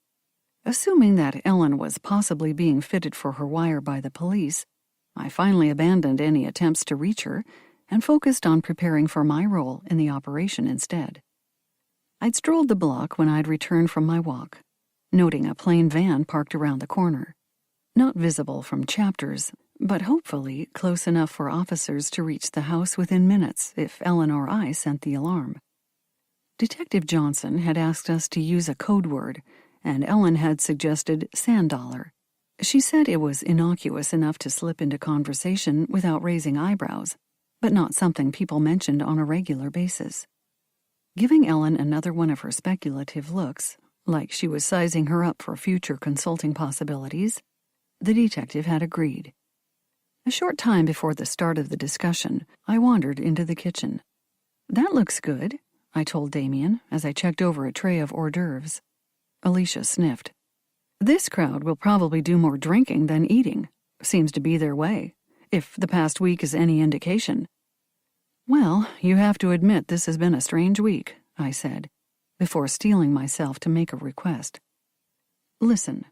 Assuming that Ellen was possibly being fitted for her wire by the police, I finally abandoned any attempts to reach her and focused on preparing for my role in the operation instead. I'd strolled the block when I'd returned from my walk, noting a plain van parked around the corner. Not visible from Chapters, but hopefully close enough for officers to reach the house within minutes if Ellen or I sent the alarm. Detective Johnson had asked us to use a code word, and Ellen had suggested sand dollar. She said it was innocuous enough to slip into conversation without raising eyebrows, but not something people mentioned on a regular basis. Giving Ellen another one of her speculative looks, like she was sizing her up for future consulting possibilities, the detective had agreed. A short time before the start of the discussion, I wandered into the kitchen. "That looks good," I told Damien as I checked over a tray of hors d'oeuvres. Alicia sniffed. "This crowd will probably do more drinking than eating. Seems to be their way, if the past week is any indication." "Well, you have to admit this has been a strange week," I said, before steeling myself to make a request. "Listen,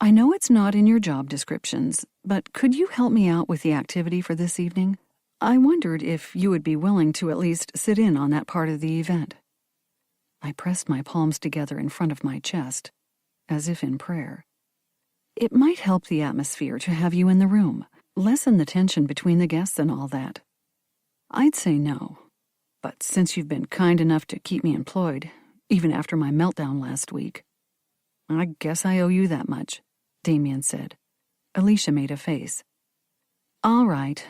I know it's not in your job descriptions, but could you help me out with the activity for this evening? I wondered if you would be willing to at least sit in on that part of the event." I pressed my palms together in front of my chest, as if in prayer. "It might help the atmosphere to have you in the room, lessen the tension between the guests and all that." I'd say no, but since you've been kind enough to keep me employed, even after my meltdown last week, I guess I owe you that much, Damien said. Alicia made a face. "All right,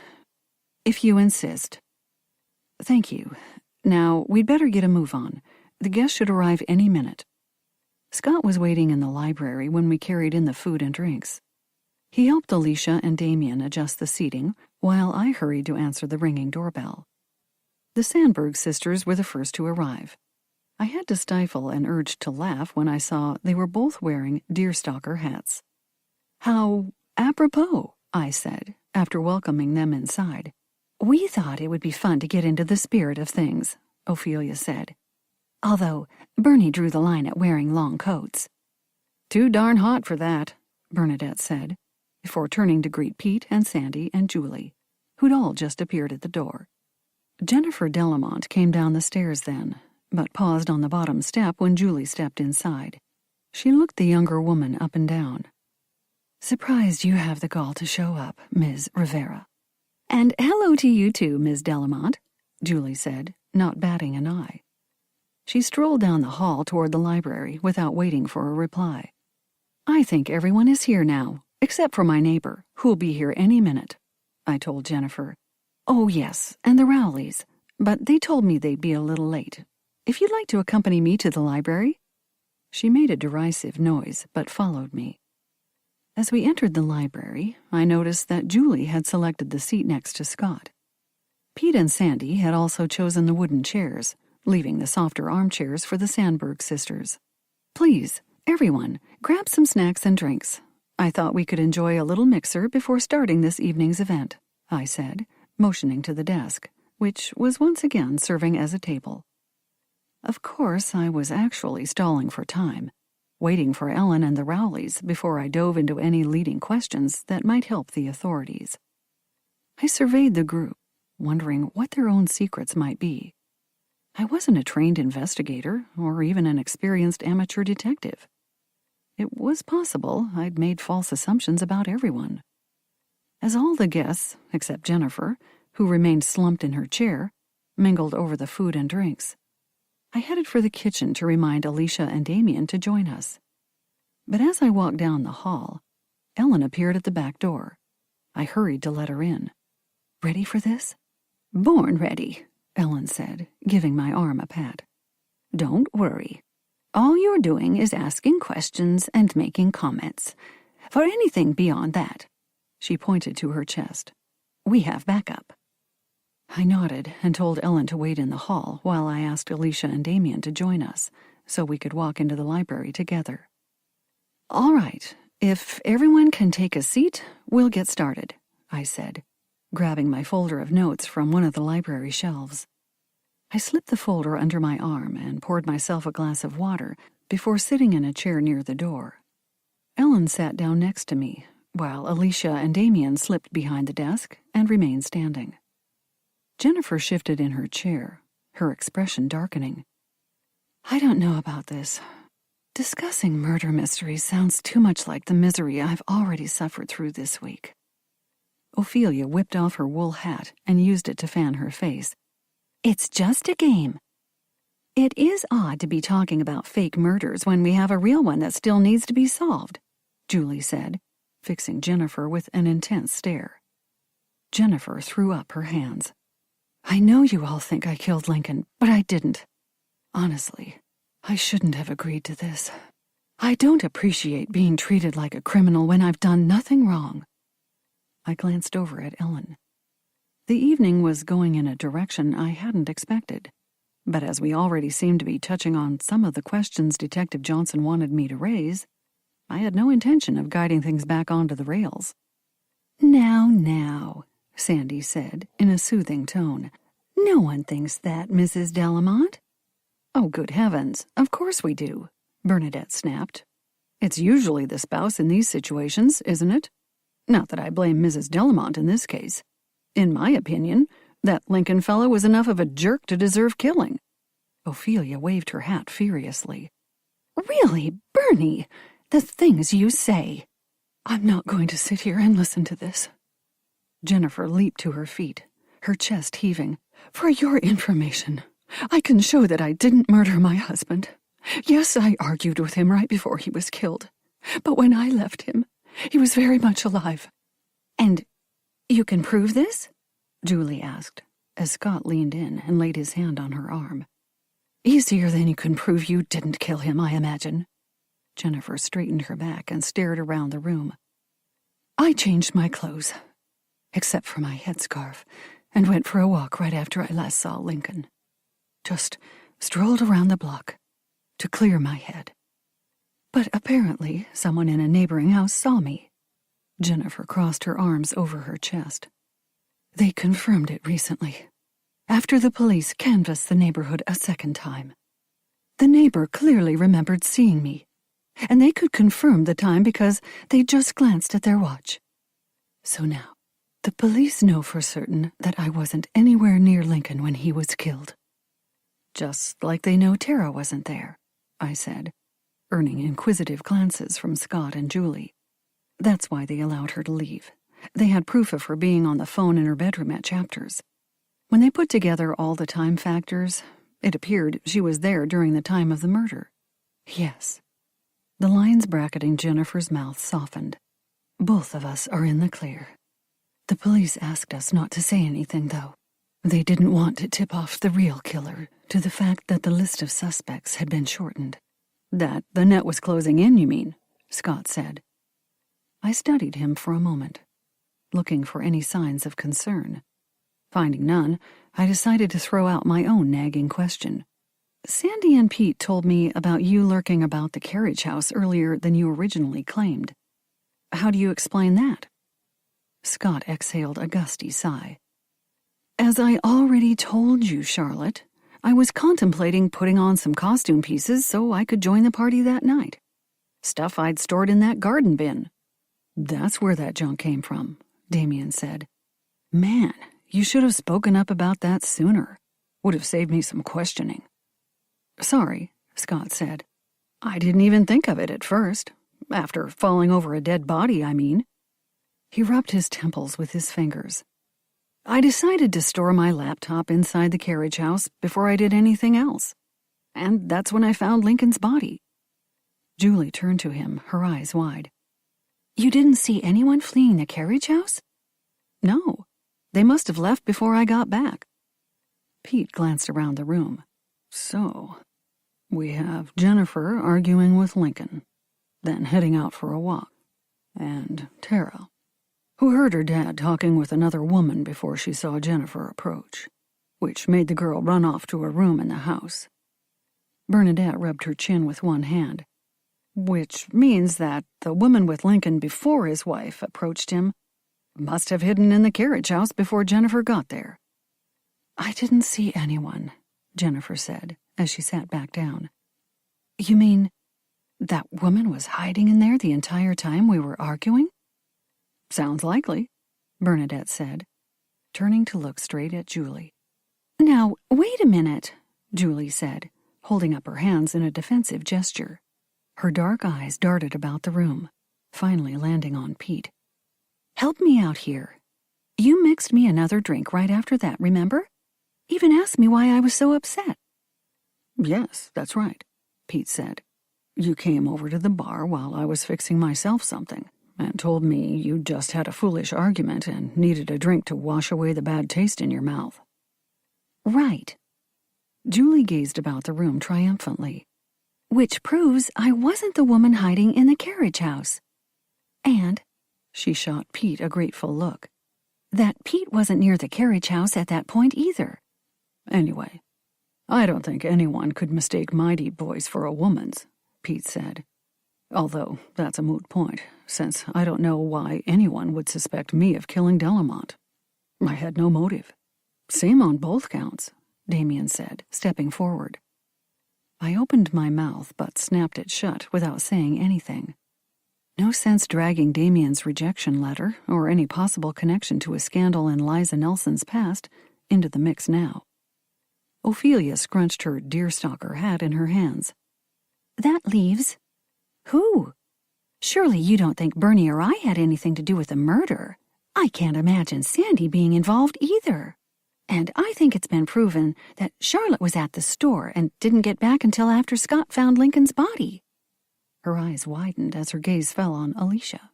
if you insist." "Thank you. Now, we'd better get a move on. The guests should arrive any minute." Scott was waiting in the library when we carried in the food and drinks. He helped Alicia and Damien adjust the seating, while I hurried to answer the ringing doorbell. The Sandberg sisters were the first to arrive. I had to stifle an urge to laugh when I saw they were both wearing deerstalker hats. "How apropos," I said, after welcoming them inside. "We thought it would be fun to get into the spirit of things," Ophelia said. although Bernie drew the line at wearing long coats. "Too darn hot for that," Bernadette said, before turning to greet Pete and Sandy and Julie, who'd all just appeared at the door. Jennifer Delamont came down the stairs then, but paused on the bottom step when Julie stepped inside. She looked the younger woman up and down. "Surprised you have the gall to show up, Ms. Rivera." "And hello to you too, Ms. Delamont," Julie said, not batting an eye. She strolled down the hall toward the library without waiting for a reply. "I think everyone is here now, except for my neighbor, who'll be here any minute," I told Jennifer. "Oh, yes, and the Rowleys, but they told me they'd be a little late. If you'd like to accompany me to the library?" She made a derisive noise, but followed me. As we entered the library, I noticed that Julie had selected the seat next to Scott. Pete and Sandy had also chosen the wooden chairs, leaving the softer armchairs for the Sandberg sisters. "Please, everyone, grab some snacks and drinks. I thought we could enjoy a little mixer before starting this evening's event," I said, motioning to the desk, which was once again serving as a table. Of course, I was actually stalling for time, waiting for Ellen and the Rowleys before I dove into any leading questions that might help the authorities. I surveyed the group, wondering what their own secrets might be. I wasn't a trained investigator or even an experienced amateur detective. It was possible I'd made false assumptions about everyone. As all the guests, except Jennifer, who remained slumped in her chair, mingled over the food and drinks, I headed for the kitchen to remind Alicia and Damien to join us. But as I walked down the hall, Ellen appeared at the back door. I hurried to let her in. "Ready for this?" "Born ready," Ellen said, giving my arm a pat. "Don't worry. All you're doing is asking questions and making comments. For anything beyond that," she pointed to her chest, "we have backup." I nodded and told Ellen to wait in the hall while I asked Alicia and Damien to join us so we could walk into the library together. "All right, if everyone can take a seat, we'll get started," I said, grabbing my folder of notes from one of the library shelves. I slipped the folder under my arm and poured myself a glass of water before sitting in a chair near the door. Ellen sat down next to me, while Alicia and Damien slipped behind the desk and remained standing. Jennifer shifted in her chair, her expression darkening. "I don't know about this. Discussing murder mysteries sounds too much like the misery I've already suffered through this week." Ophelia whipped off her wool hat and used it to fan her face. "It's just a game." "It is odd to be talking about fake murders when we have a real one that still needs to be solved," Julie said, fixing Jennifer with an intense stare. Jennifer threw up her hands. "I know you all think I killed Lincoln, but I didn't. Honestly, I shouldn't have agreed to this. I don't appreciate being treated like a criminal when I've done nothing wrong." I glanced over at Ellen. The evening was going in a direction I hadn't expected, but as we already seemed to be touching on some of the questions Detective Johnson wanted me to raise, I had no intention of guiding things back onto the rails. Now, Sandy said in a soothing tone. "No one thinks that, Mrs. Delamont." "Oh, good heavens, of course we do," Bernadette snapped. "It's usually the spouse in these situations, isn't it? Not that I blame Mrs. Delamont in this case. In my opinion, that Lincoln fellow was enough of a jerk to deserve killing." Ophelia waved her hat furiously. "Really, Bernie, the things you say." "I'm not going to sit here and listen to this." Jennifer leaped to her feet, her chest heaving. "For your information, I can show that I didn't murder my husband. Yes, I argued with him right before he was killed, but when I left him, he was very much alive." "And you can prove this?" Julie asked, as Scott leaned in and laid his hand on her arm. "Easier than you can prove you didn't kill him, I imagine." Jennifer straightened her back and stared around the room. "I changed my clothes, except for my headscarf, and went for a walk right after I last saw Lincoln. Just strolled around the block to clear my head. But apparently someone in a neighboring house saw me." Jennifer crossed her arms over her chest. "They confirmed it recently, after the police canvassed the neighborhood a second time. The neighbor clearly remembered seeing me, and they could confirm the time because they just glanced at their watch. So now, the police know for certain that I wasn't anywhere near Lincoln when he was killed. Just like they know Tara wasn't there, I said, earning inquisitive glances from Scott and Julie. That's why they allowed her to leave. They had proof of her being on the phone in her bedroom at Chapters. When they put together all the time factors, it appeared she was there during the time of the murder. Yes. The lines bracketing Jennifer's mouth softened. Both of us are in the clear. The police asked us not to say anything, though. They didn't want to tip off the real killer to the fact that the list of suspects had been shortened. That the net was closing in, you mean? Scott said. I studied him for a moment, looking for any signs of concern. Finding none, I decided to throw out my own nagging question. Sandy and Pete told me about you lurking about the carriage house earlier than you originally claimed. How do you explain that? Scott exhaled a gusty sigh. As I already told you, Charlotte, I was contemplating putting on some costume pieces so I could join the party that night. Stuff I'd stored in that garden bin. That's where that junk came from, Damien said. Man, you should have spoken up about that sooner. Would have saved me some questioning. Sorry, Scott said. I didn't even think of it at first. After falling over a dead body, I mean. He rubbed his temples with his fingers. I decided to store my laptop inside the carriage house before I did anything else. And that's when I found Lincoln's body. Julie turned to him, her eyes wide. You didn't see anyone fleeing the carriage house? No. They must have left before I got back. Pete glanced around the room. So, we have Jennifer arguing with Lincoln, then heading out for a walk, and Tara, who heard her dad talking with another woman before she saw Jennifer approach, which made the girl run off to a room in the house. Bernadette rubbed her chin with one hand, which means that the woman with Lincoln before his wife approached him must have hidden in the carriage house before Jennifer got there. I didn't see anyone, Jennifer said as she sat back down. You mean that woman was hiding in there the entire time we were arguing? Sounds likely, Bernadette said, turning to look straight at Julie. Now, wait a minute, Julie said, holding up her hands in a defensive gesture. Her dark eyes darted about the room, finally landing on Pete. Help me out here. You mixed me another drink right after that, remember? Even asked me why I was so upset. Yes, that's right, Pete said. You came over to the bar while I was fixing myself something and told me you just had a foolish argument and needed a drink to wash away the bad taste in your mouth. Right. Julie gazed about the room triumphantly. Which proves I wasn't the woman hiding in the carriage house. And she shot Pete a grateful look. That Pete wasn't near the carriage house at that point either. Anyway, I don't think anyone could mistake my deep voice for a woman's, Pete said. Although that's a moot point, since I don't know why anyone would suspect me of killing Delamont. I had no motive. Same on both counts, Damien said, stepping forward. I opened my mouth but snapped it shut without saying anything. No sense dragging Damien's rejection letter, or any possible connection to a scandal in Liza Nelson's past, into the mix now. Ophelia scrunched her deerstalker hat in her hands. That leaves... Who? Surely you don't think Bernie or I had anything to do with the murder. I can't imagine Sandy being involved either. And I think it's been proven that Charlotte was at the store and didn't get back until after Scott found Lincoln's body. Her eyes widened as her gaze fell on Alicia.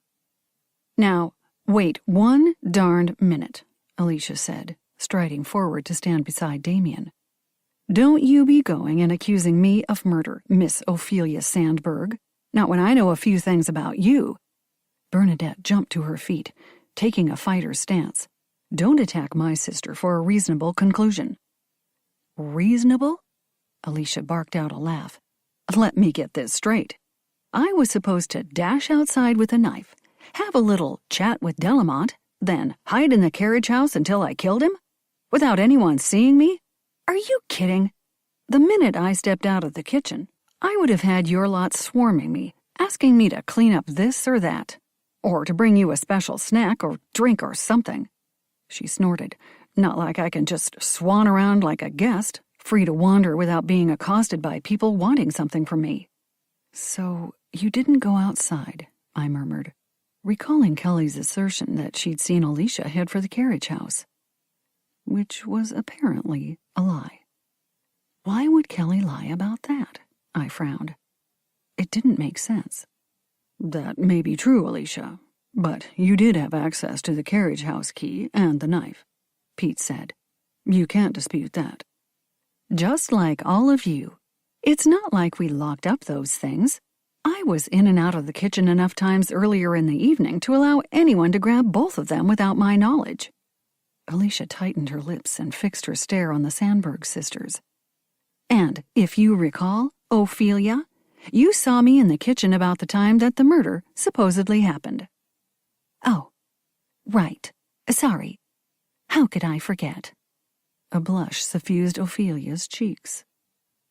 Now, wait one darned minute, Alicia said, striding forward to stand beside Damien. Don't you be going and accusing me of murder, Miss Ophelia Sandberg. Not when I know a few things about you. Bernadette jumped to her feet, taking a fighter's stance. Don't attack my sister for a reasonable conclusion. Reasonable? Alicia barked out a laugh. Let me get this straight. I was supposed to dash outside with a knife, have a little chat with Delamont, then hide in the carriage house until I killed him? Without anyone seeing me? Are you kidding? The minute I stepped out of the kitchen, I would have had your lot swarming me, asking me to clean up this or that, or to bring you a special snack or drink or something." She snorted. "Not like I can just swan around like a guest, free to wander without being accosted by people wanting something from me." "So you didn't go outside," I murmured, recalling Kelly's assertion that she'd seen Alicia head for the carriage house, which was apparently a lie. Why would Kelly lie about that? I frowned. It didn't make sense. "That may be true, Alicia, but you did have access to the carriage house key and the knife," Pete said. "You can't dispute that." "Just like all of you. It's not like we locked up those things. I was in and out of the kitchen enough times earlier in the evening to allow anyone to grab both of them without my knowledge." Alicia tightened her lips and fixed her stare on the Sandberg sisters. "And if you recall, Ophelia, you saw me in the kitchen about the time that the murder supposedly happened." "Oh, right. Sorry. How could I forget?" A blush suffused Ophelia's cheeks.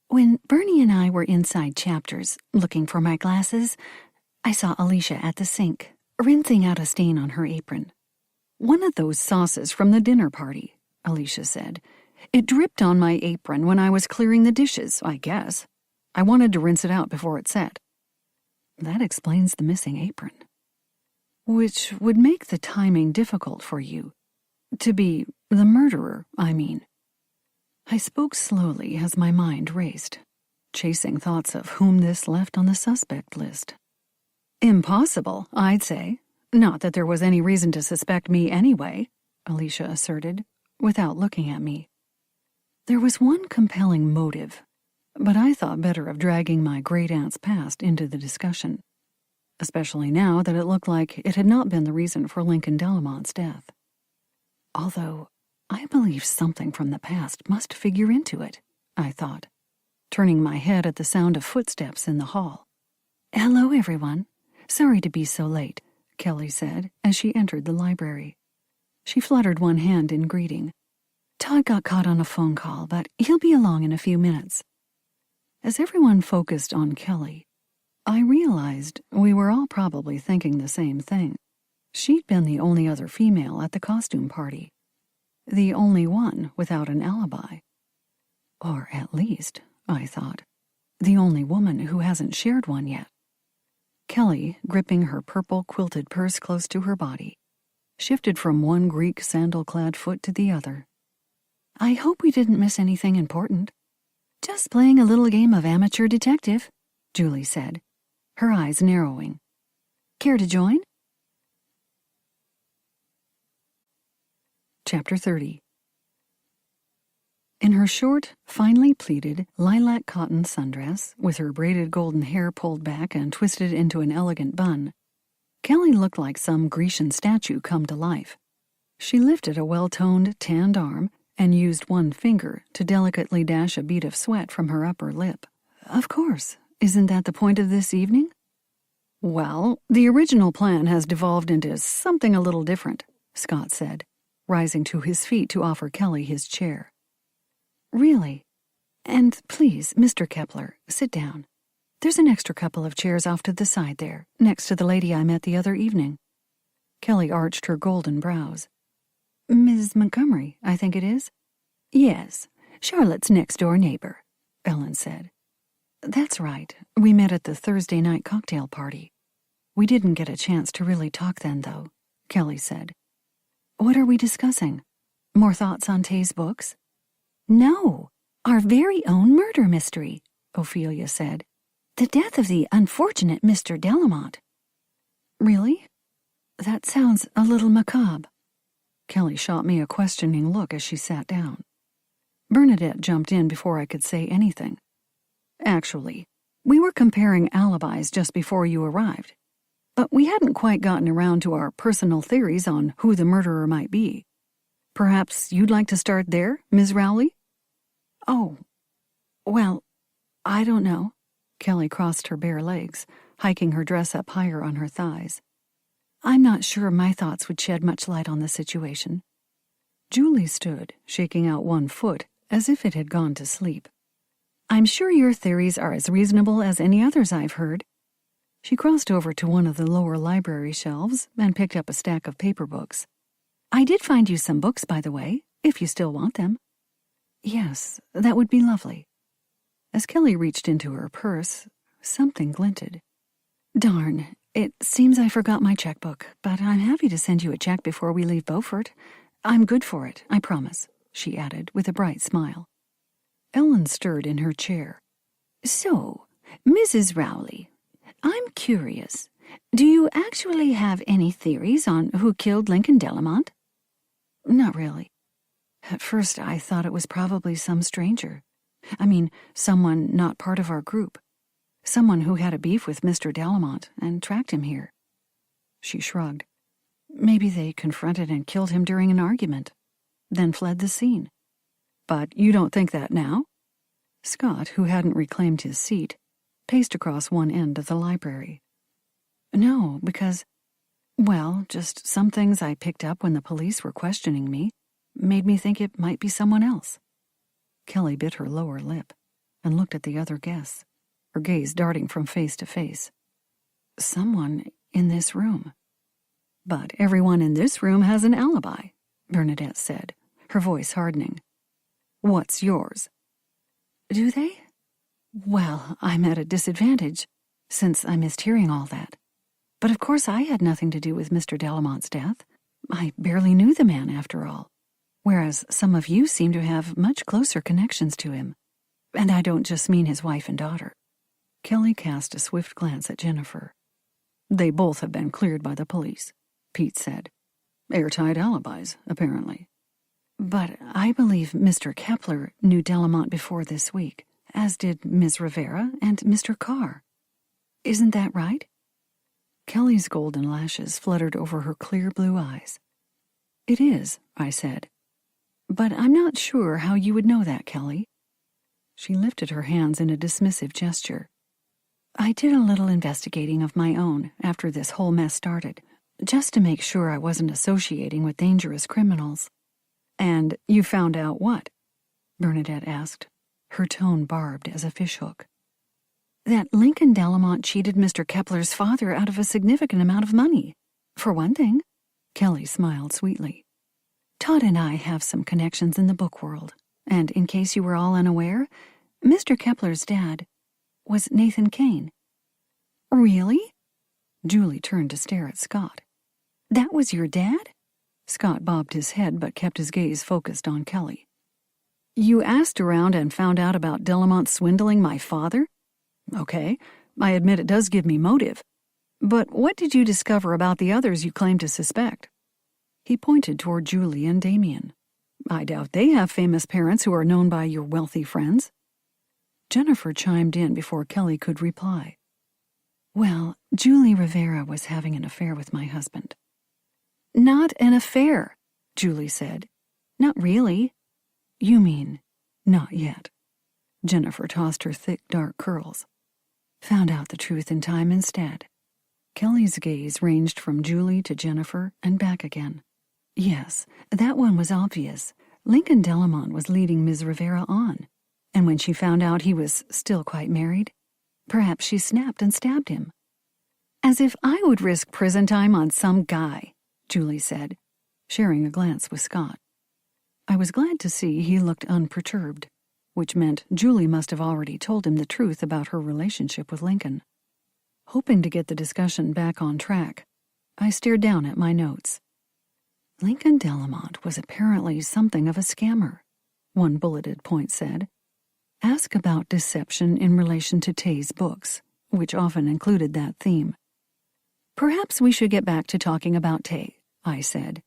"When Bernie and I were inside Chapters, looking for my glasses, I saw Alicia at the sink, rinsing out a stain on her apron. 'One of those sauces from the dinner party,' Alicia said. 'It dripped on my apron when I was clearing the dishes, I guess. I wanted to rinse it out before it set.'" That explains the missing apron. "Which would make the timing difficult for you. To be the murderer, I mean." I spoke slowly as my mind raced, chasing thoughts of whom this left on the suspect list. "Impossible, I'd say. Not that there was any reason to suspect me anyway," Alicia asserted, without looking at me. There was one compelling motive, but I thought better of dragging my great-aunt's past into the discussion, especially now that it looked like it had not been the reason for Lincoln Delamont's death. Although I believe something from the past must figure into it, I thought, turning my head at the sound of footsteps in the hall. "Hello, everyone. Sorry to be so late," Kelly said as she entered the library. She fluttered one hand in greeting. "Todd got caught on a phone call, but he'll be along in a few minutes." As everyone focused on Kelly, I realized we were all probably thinking the same thing. She'd been the only other female at the costume party. The only one without an alibi. Or at least, I thought, the only woman who hasn't shared one yet. Kelly, gripping her purple quilted purse close to her body, shifted from one Greek sandal-clad foot to the other. "I hope we didn't miss anything important." "Just playing a little game of amateur detective," Julie said, her eyes narrowing. "Care to join?" Chapter 30. In her short, finely pleated, lilac cotton sundress, with her braided golden hair pulled back and twisted into an elegant bun, Kelly looked like some Grecian statue come to life. She lifted a well-toned, tanned arm and used one finger to delicately dash a bead of sweat from her upper lip. "Of course. Isn't that the point of this evening?" "Well, the original plan has devolved into something a little different," Scott said, rising to his feet to offer Kelly his chair. "Really? And please, Mr. Kepler, sit down. There's an extra couple of chairs off to the side there, next to the lady I met the other evening." Kelly arched her golden brows. "Ms. Montgomery, I think it is?" "Yes, Charlotte's next-door neighbor," Ellen said. "That's right. We met at the Thursday night cocktail party. We didn't get a chance to really talk then, though," Kelly said. "What are we discussing? More thoughts on Tay's books?" "No, our very own murder mystery," Ophelia said. "The death of the unfortunate Mr. Delamont." "Really? That sounds a little macabre." Kelly shot me a questioning look as she sat down. Bernadette jumped in before I could say anything. "Actually, we were comparing alibis just before you arrived, but we hadn't quite gotten around to our personal theories on who the murderer might be. Perhaps you'd like to start there, Ms. Rowley?" "Oh, well, I don't know." Kelly crossed her bare legs, hiking her dress up higher on her thighs. "I'm not sure my thoughts would shed much light on the situation." Julie stood, shaking out one foot as if it had gone to sleep. I'm sure your theories are as reasonable as any others I've heard. She crossed over to one of the lower library shelves and picked up a stack of paper books. I did find you some books, by the way, if you still want them. Yes, that would be lovely. As Kelly reached into her purse, something glinted. Darn, it seems I forgot my checkbook, but I'm happy to send you a check before we leave Beaufort. I'm good for it, I promise, she added with a bright smile. Ellen stirred in her chair. So, Mrs. Rowley, I'm curious. Do you actually have any theories on who killed Lincoln Delamont? Not really. At first, I thought it was probably some stranger. I mean, someone not part of our group. Someone who had a beef with Mr. Delamont and tracked him here. She shrugged. Maybe they confronted and killed him during an argument, then fled the scene. But you don't think that now? Scott, who hadn't reclaimed his seat, paced across one end of the library. No, because, well, just some things I picked up when the police were questioning me made me think it might be someone else. Kelly bit her lower lip and looked at the other guests, her gaze darting from face to face. Someone in this room. But everyone in this room has an alibi, Bernadette said, her voice hardening. What's yours? Do they? Well, I'm at a disadvantage, since I missed hearing all that. But of course I had nothing to do with Mr. Delamont's death. I barely knew the man, after all. Whereas some of you seem to have much closer connections to him. And I don't just mean his wife and daughter. Kelly cast a swift glance at Jennifer. They both have been cleared by the police, Pete said. Airtight alibis, apparently. But I believe Mr. Kepler knew Delamont before this week, as did Ms. Rivera and Mr. Carr. Isn't that right? Kelly's golden lashes fluttered over her clear blue eyes. It is, I said. But I'm not sure how you would know that, Kelly. She lifted her hands in a dismissive gesture. I did a little investigating of my own after this whole mess started, just to make sure I wasn't associating with dangerous criminals. And you found out what? Bernadette asked, her tone barbed as a fishhook. That Lincoln Delamont cheated Mr. Kepler's father out of a significant amount of money. For one thing, Kelly smiled sweetly. Todd and I have some connections in the book world, and in case you were all unaware, Mr. Kepler's dad was Nathan Kane. Really? Julie turned to stare at Scott. That was your dad? Scott bobbed his head but kept his gaze focused on Kelly. You asked around and found out about Delamont swindling my father? Okay, I admit it does give me motive. But what did you discover about the others you claim to suspect? He pointed toward Julie and Damien. I doubt they have famous parents who are known by your wealthy friends. Jennifer chimed in before Kelly could reply. Well, Julie Rivera was having an affair with my husband. Not an affair, Julie said. Not really. You mean, not yet. Jennifer tossed her thick, dark curls. Found out the truth in time instead. Kelly's gaze ranged from Julie to Jennifer and back again. Yes, that one was obvious. Lincoln Delamont was leading Ms. Rivera on, and when she found out he was still quite married, perhaps she snapped and stabbed him. As if I would risk prison time on some guy, Julie said, sharing a glance with Scott. I was glad to see he looked unperturbed, which meant Julie must have already told him the truth about her relationship with Lincoln. Hoping to get the discussion back on track, I stared down at my notes. Lincoln Delamont was apparently something of a scammer, one bulleted point said. Ask about deception in relation to Tay's books, which often included that theme. Perhaps we should get back to talking about Tay, I said.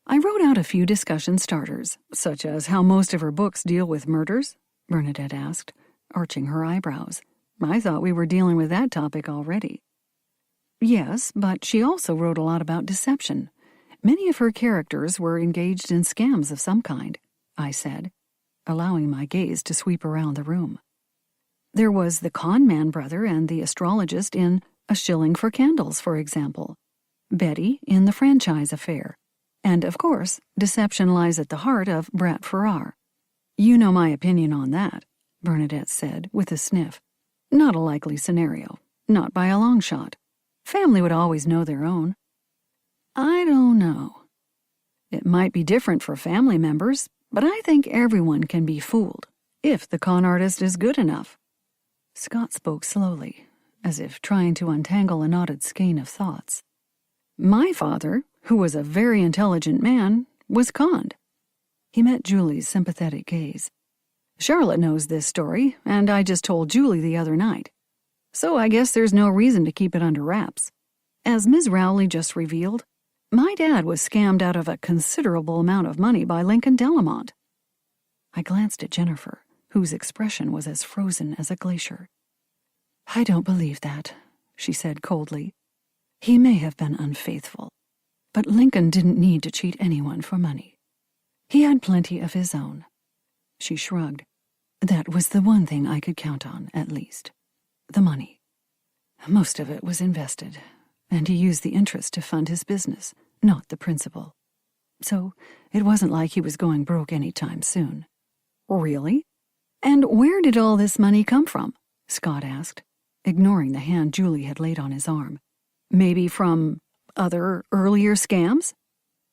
I wrote out a few discussion starters, such as how most of her books deal with murders, Bernadette asked, arching her eyebrows. I thought we were dealing with that topic already. Yes, but she also wrote a lot about deception. Many of her characters were engaged in scams of some kind, I said, allowing my gaze to sweep around the room. There was the con man brother and the astrologist in A Shilling for Candles, for example. Betty in the franchise affair. And, of course, deception lies at the heart of Brat Farrar. You know my opinion on that. Bernadette said, with a sniff. Not a likely scenario. Not by a long shot. Family would always know their own. I don't know. It might be different for family members, but I think everyone can be fooled, if the con artist is good enough. Scott spoke slowly, as if trying to untangle a knotted skein of thoughts. My father, who was a very intelligent man, was conned. He met Julie's sympathetic gaze. Charlotte knows this story, and I just told Julie the other night. So I guess there's no reason to keep it under wraps. As Ms. Rowley just revealed, my dad was scammed out of a considerable amount of money by Lincoln Delamont. I glanced at Jennifer, whose expression was as frozen as a glacier. I don't believe that, she said coldly. He may have been unfaithful, but Lincoln didn't need to cheat anyone for money. He had plenty of his own. She shrugged. That was the one thing I could count on, at least. The money. Most of it was invested, and he used the interest to fund his business, not the principal. So it wasn't like he was going broke any time soon. Really? And where did all this money come from? Scott asked, ignoring the hand Julie had laid on his arm. Maybe from other earlier scams?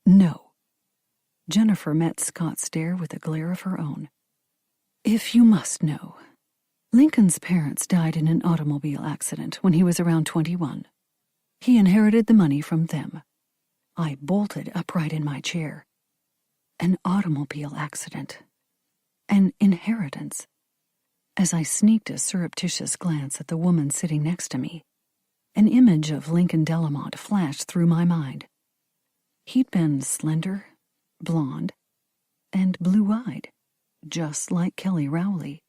No. Jennifer met Scott's stare with a glare of her own. If you must know, Lincoln's parents died in an automobile accident when he was around 21. He inherited the money from them. I bolted upright in my chair. An automobile accident. An inheritance. As I sneaked a surreptitious glance at the woman sitting next to me, an image of Lincoln Delamont flashed through my mind. He'd been slender, blonde, and blue-eyed, just like Kelly Rowley.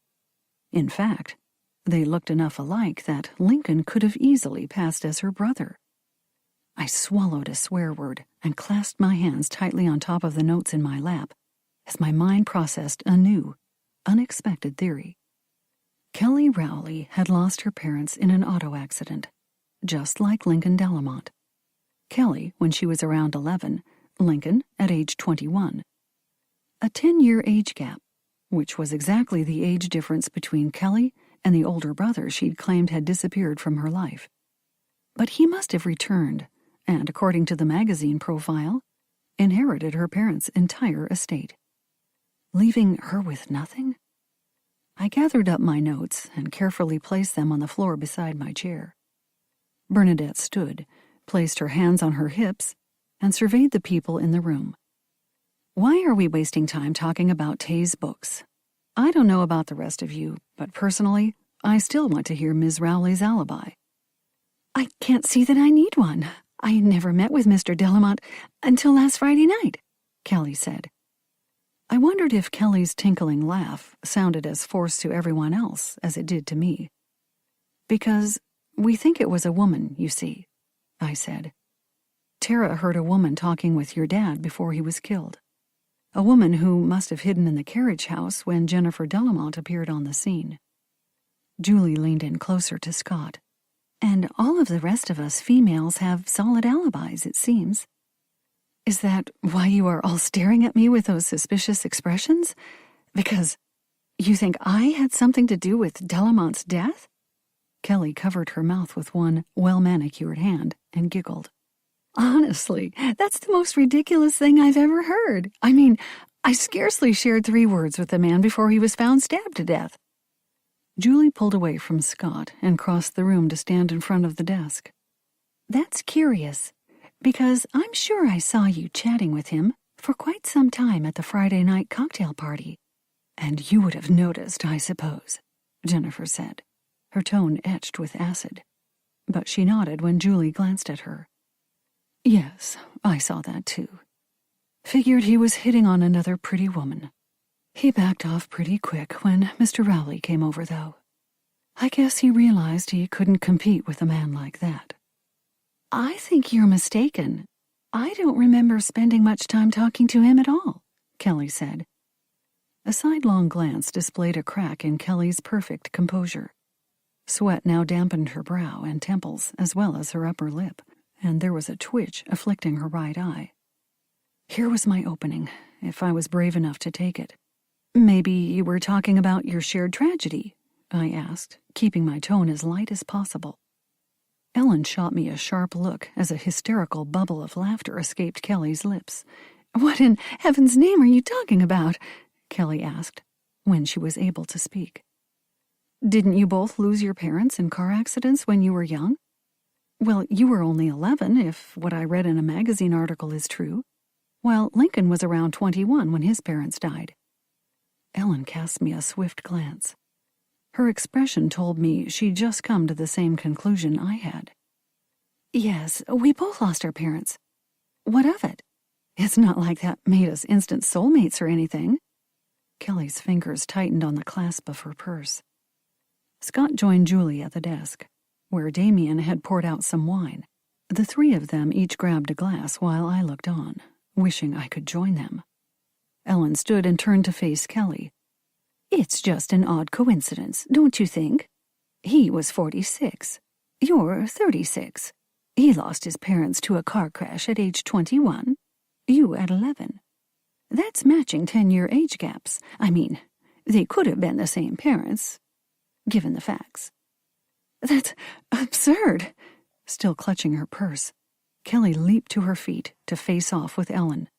In fact, they looked enough alike that Lincoln could have easily passed as her brother. I swallowed a swear word and clasped my hands tightly on top of the notes in my lap as my mind processed a new, unexpected theory. Kelly Rowley had lost her parents in an auto accident, just like Lincoln Delamont. Kelly when she was around 11, Lincoln at age 21. A 10-year age gap, which was exactly the age difference between Kelly and the older brother she'd claimed had disappeared from her life. But he must have returned, and according to the magazine profile, inherited her parents' entire estate. Leaving her with nothing? I gathered up my notes and carefully placed them on the floor beside my chair. Bernadette stood, placed her hands on her hips, and surveyed the people in the room. Why are we wasting time talking about Tay's books? I don't know about the rest of you, but personally, I still want to hear Ms. Rowley's alibi. I can't see that I need one. I never met with Mr. Delamont until last Friday night, Kelly said. I wondered if Kelly's tinkling laugh sounded as forced to everyone else as it did to me. Because we think it was a woman, you see, I said. Tara heard a woman talking with your dad before he was killed. A woman who must have hidden in the carriage house when Jennifer Delamont appeared on the scene. Julie leaned in closer to Scott. And all of the rest of us females have solid alibis, it seems. Is that why you are all staring at me with those suspicious expressions? Because you think I had something to do with Delamont's death? Kelly covered her mouth with one well-manicured hand and giggled. Honestly, that's the most ridiculous thing I've ever heard. I mean, I scarcely shared 3 words with the man before he was found stabbed to death. Julie pulled away from Scott and crossed the room to stand in front of the desk. That's curious, because I'm sure I saw you chatting with him for quite some time at the Friday night cocktail party. And you would have noticed, I suppose, Jennifer said, her tone etched with acid. But she nodded when Julie glanced at her. Yes, I saw that too. Figured he was hitting on another pretty woman. He backed off pretty quick when Mr. Rowley came over, though. I guess he realized he couldn't compete with a man like that. I think you're mistaken. I don't remember spending much time talking to him at all, Kelly said. A sidelong glance displayed a crack in Kelly's perfect composure. Sweat now dampened her brow and temples as well as her upper lip, and there was a twitch afflicting her right eye. Here was my opening, if I was brave enough to take it. Maybe you were talking about your shared tragedy, I asked, keeping my tone as light as possible. Ellen shot me a sharp look as a hysterical bubble of laughter escaped Kelly's lips. "What in heaven's name are you talking about?" Kelly asked, when she was able to speak. "Didn't you both lose your parents in car accidents when you were young?" "Well, you were only 11, if what I read in a magazine article is true, while Lincoln was around 21 when his parents died." Ellen cast me a swift glance. Her expression told me she'd just come to the same conclusion I had. "Yes, we both lost our parents. What of it? It's not like that made us instant soulmates or anything." Kelly's fingers tightened on the clasp of her purse. Scott joined Julie at the desk, where Damien had poured out some wine. The three of them each grabbed a glass while I looked on, wishing I could join them. Ellen stood and turned to face Kelly. "It's just an odd coincidence, don't you think? He was 46. You're 36. He lost his parents to a car crash at age 21. You at 11. That's matching 10-year age gaps. I mean, they could have been the same parents, given the facts." "That's absurd." Still clutching her purse, Kelly leaped to her feet to face off with Ellen.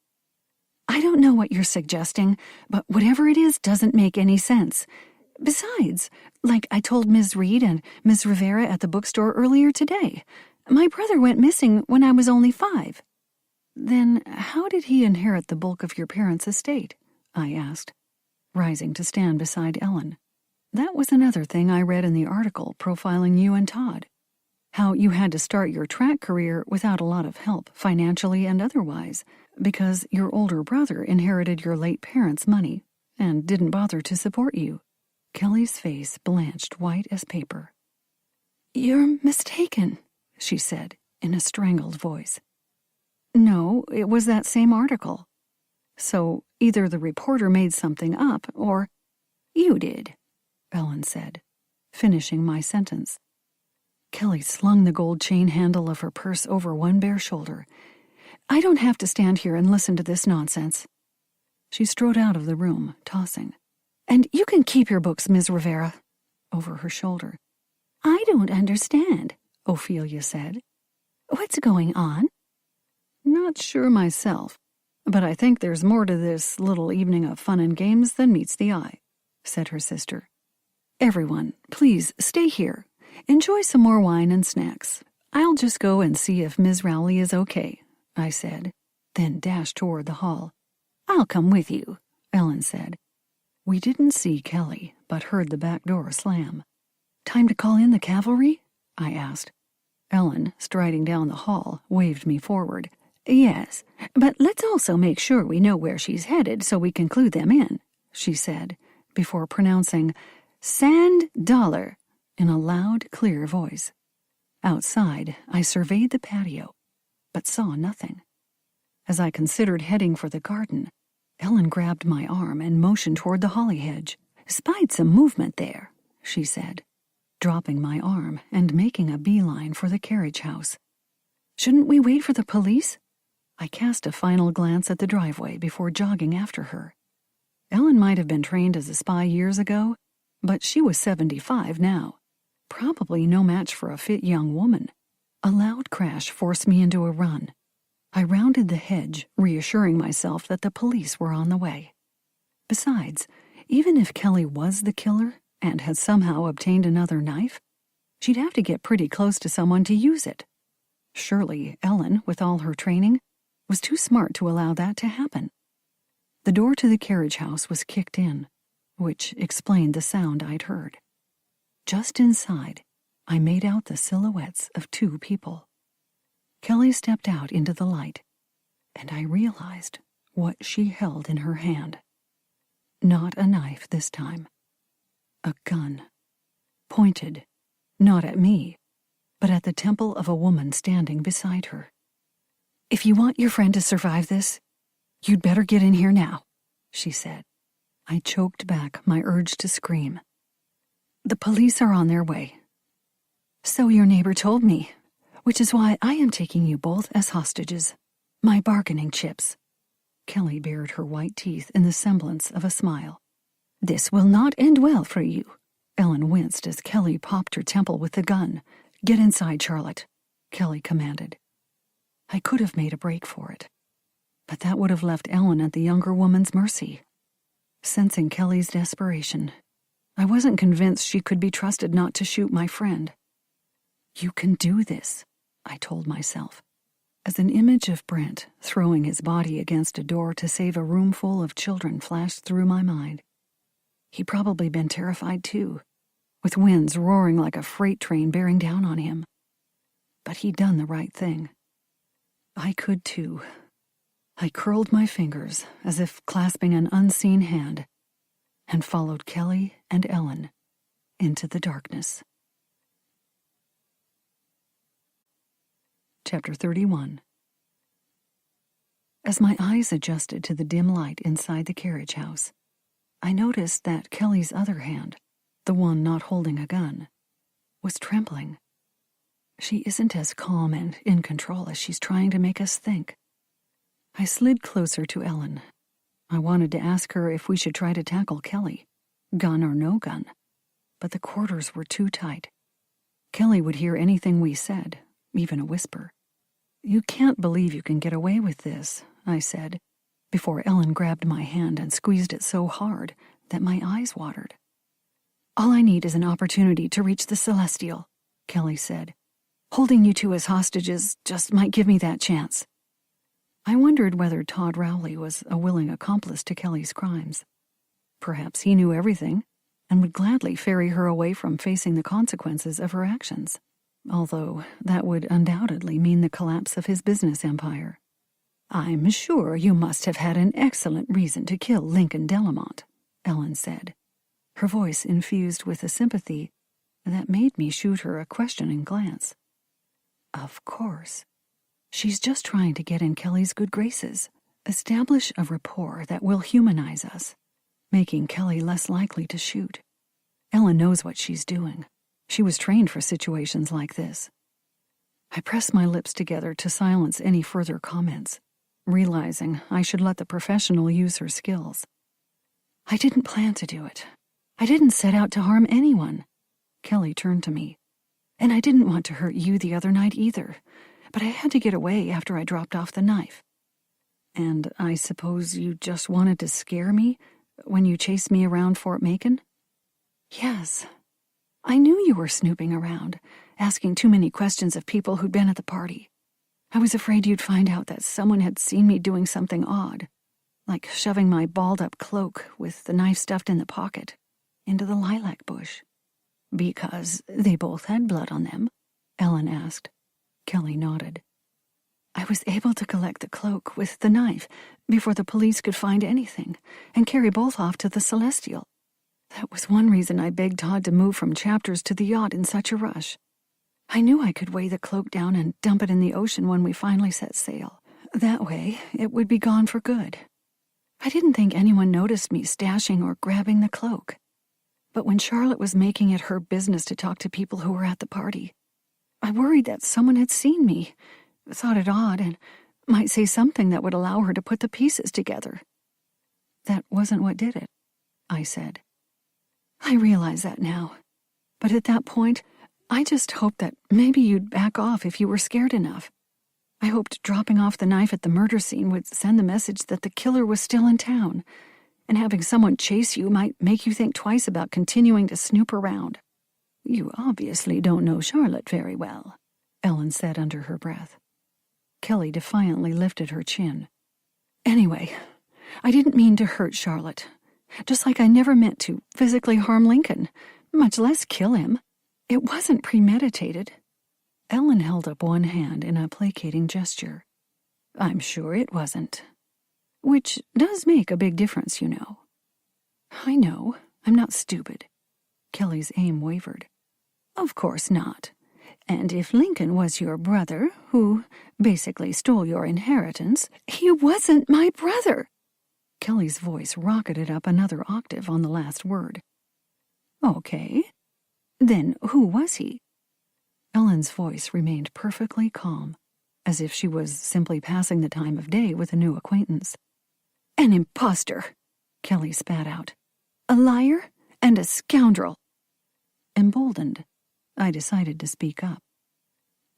"I don't know what you're suggesting, but whatever it is doesn't make any sense. Besides, like I told Ms. Reed and Ms. Rivera at the bookstore earlier today, my brother went missing when I was only 5. "Then how did he inherit the bulk of your parents' estate?" I asked, rising to stand beside Ellen. "That was another thing I read in the article profiling you and Todd. How you had to start your track career without a lot of help, financially and otherwise, because your older brother inherited your late parents' money and didn't bother to support you." Kelly's face blanched white as paper. "You're mistaken," she said in a strangled voice. "No, it was that same article. So either the reporter made something up or—" "You did," Ellen said, finishing my sentence. Kelly slung the gold chain handle of her purse over one bare shoulder. "I don't have to stand here and listen to this nonsense." She strode out of the room, tossing. "And you can keep your books, Ms. Rivera," over her shoulder. "I don't understand," Ophelia said. "What's going on?" "Not sure myself, but I think there's more to this little evening of fun and games than meets the eye," said her sister. "Everyone, please stay here. Enjoy some more wine and snacks. I'll just go and see if Ms. Rowley is okay," I said, then dashed toward the hall. "I'll come with you," Ellen said. We didn't see Kelly, but heard the back door slam. "Time to call in the cavalry?" I asked. Ellen, striding down the hall, waved me forward. "Yes, but let's also make sure we know where she's headed so we can clue them in," she said, before pronouncing "Sand Dollar" in a loud, clear voice. Outside, I surveyed the patio, but saw nothing. As I considered heading for the garden, Ellen grabbed my arm and motioned toward the holly hedge. "Spied some movement there," she said, dropping my arm and making a beeline for the carriage house. "Shouldn't we wait for the police?" I cast a final glance at the driveway before jogging after her. Ellen might have been trained as a spy years ago, but she was 75 now. Probably no match for a fit young woman. A loud crash forced me into a run. I rounded the hedge, reassuring myself that the police were on the way. Besides, even if Kelly was the killer and had somehow obtained another knife, she'd have to get pretty close to someone to use it. Surely Ellen, with all her training, was too smart to allow that to happen. The door to the carriage house was kicked in, which explained the sound I'd heard. Just inside, I made out the silhouettes of 2 people. Kelly stepped out into the light, and I realized what she held in her hand. Not a knife this time. A gun. Pointed, not at me, but at the temple of a woman standing beside her. "If you want your friend to survive this, you'd better get in here now," she said. I choked back my urge to scream. "The police are on their way." "So your neighbor told me, which is why I am taking you both as hostages. My bargaining chips." Kelly bared her white teeth in the semblance of a smile. This will not end well for you. Ellen winced as Kelly popped her temple with the gun. Get inside, Charlotte, Kelly commanded. I could have made a break for it, but that would have left Ellen at the younger woman's mercy. Sensing Kelly's desperation, I wasn't convinced she could be trusted not to shoot my friend. You can do this, I told myself, as an image of Brent throwing his body against a door to save a room full of children flashed through my mind. He'd probably been terrified too, with winds roaring like a freight train bearing down on him. But he'd done the right thing. I could too. I curled my fingers as if clasping an unseen hand and followed Kelly and Ellen into the darkness. Chapter 31. As my eyes adjusted to the dim light inside the carriage house, I noticed that Kelly's other hand, the one not holding a gun, was trembling. She isn't as calm and in control as she's trying to make us think. I slid closer to Ellen. I wanted to ask her if we should try to tackle Kelly, gun or no gun, but the quarters were too tight. Kelly would hear anything we said, even a whisper. You can't believe you can get away with this, I said, before Ellen grabbed my hand and squeezed it so hard that my eyes watered. All I need is an opportunity to reach the Celestial, Kelly said. Holding you two as hostages just might give me that chance. I wondered whether Todd Rowley was a willing accomplice to Kelly's crimes. Perhaps he knew everything and would gladly ferry her away from facing the consequences of her actions, although that would undoubtedly mean the collapse of his business empire. I'm sure you must have had an excellent reason to kill Lincoln Delamont, Ellen said, her voice infused with a sympathy that made me shoot her a questioning glance. Of course. She's just trying to get in Kelly's good graces, establish a rapport that will humanize us, making Kelly less likely to shoot. Ellen knows what she's doing. She was trained for situations like this. I pressed my lips together to silence any further comments, realizing I should let the professional use her skills. I didn't plan to do it. I didn't set out to harm anyone. Kelly turned to me. And I didn't want to hurt you the other night either, but I had to get away after I dropped off the knife. And I suppose you just wanted to scare me when you chased me around Fort Macon? Yes. I knew you were snooping around, asking too many questions of people who'd been at the party. I was afraid you'd find out that someone had seen me doing something odd, like shoving my balled-up cloak with the knife stuffed in the pocket into the lilac bush. Because they both had blood on them? Ellen asked. Kelly nodded. I was able to collect the cloak with the knife before the police could find anything and carry both off to the Celestial. That was one reason I begged Todd to move from Chapters to the yacht in such a rush. I knew I could weigh the cloak down and dump it in the ocean when we finally set sail. That way, it would be gone for good. I didn't think anyone noticed me stashing or grabbing the cloak. But when Charlotte was making it her business to talk to people who were at the party, I worried that someone had seen me, thought it odd, and might say something that would allow her to put the pieces together. That wasn't what did it, I said. I realize that now. But at that point, I just hoped that maybe you'd back off if you were scared enough. I hoped dropping off the knife at the murder scene would send the message that the killer was still in town, and having someone chase you might make you think twice about continuing to snoop around. You obviously don't know Charlotte very well, Ellen said under her breath. Kelly defiantly lifted her chin. Anyway, I didn't mean to hurt Charlotte, just like I never meant to physically harm Lincoln, much less kill him. It wasn't premeditated. Ellen held up one hand in a placating gesture. I'm sure it wasn't. Which does make a big difference, you know. I know. I'm not stupid. Kelly's aim wavered. Of course not. And if Lincoln was your brother, who basically stole your inheritance, he wasn't my brother. Kelly's voice rocketed up another octave on the last word. Okay. Then who was he? Ellen's voice remained perfectly calm, as if she was simply passing the time of day with a new acquaintance. An imposter, Kelly spat out. A liar and a scoundrel. Emboldened, I decided to speak up.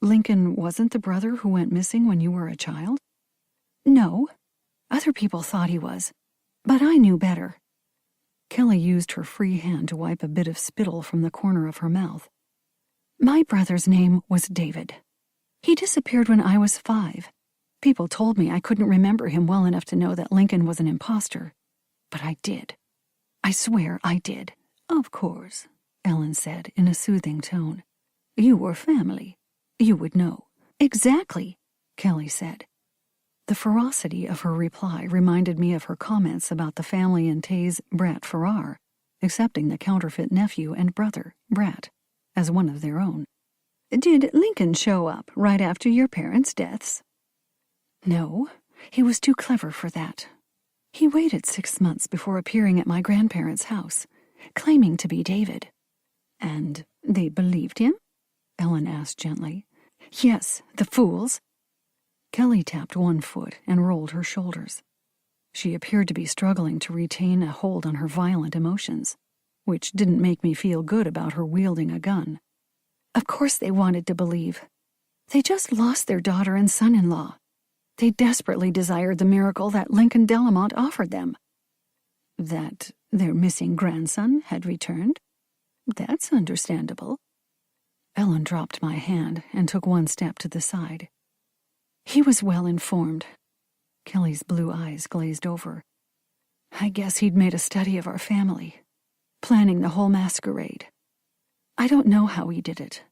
Lincoln wasn't the brother who went missing when you were a child? No. Other people thought he was, but I knew better. Kelly used her free hand to wipe a bit of spittle from the corner of her mouth. My brother's name was David. He disappeared when I was 5. People told me I couldn't remember him well enough to know that Lincoln was an imposter. But I did. I swear I did. Of course, Ellen said in a soothing tone. You were family. You would know. Exactly, Kelly said. The ferocity of her reply reminded me of her comments about the family in Tay's Brat Farrar, accepting the counterfeit nephew and brother, Brat, as one of their own. Did Lincoln show up right after your parents' deaths? No, he was too clever for that. He waited 6 months before appearing at my grandparents' house, claiming to be David. And they believed him? Ellen asked gently. Yes, the fools. Kelly tapped one foot and rolled her shoulders. She appeared to be struggling to retain a hold on her violent emotions, which didn't make me feel good about her wielding a gun. Of course they wanted to believe. They just lost their daughter and son-in-law. They desperately desired the miracle that Lincoln Delamont offered them. That their missing grandson had returned? That's understandable. Ellen dropped my hand and took one step to the side. He was well informed. Kelly's blue eyes glazed over. I guess he'd made a study of our family, planning the whole masquerade. I don't know how he did it,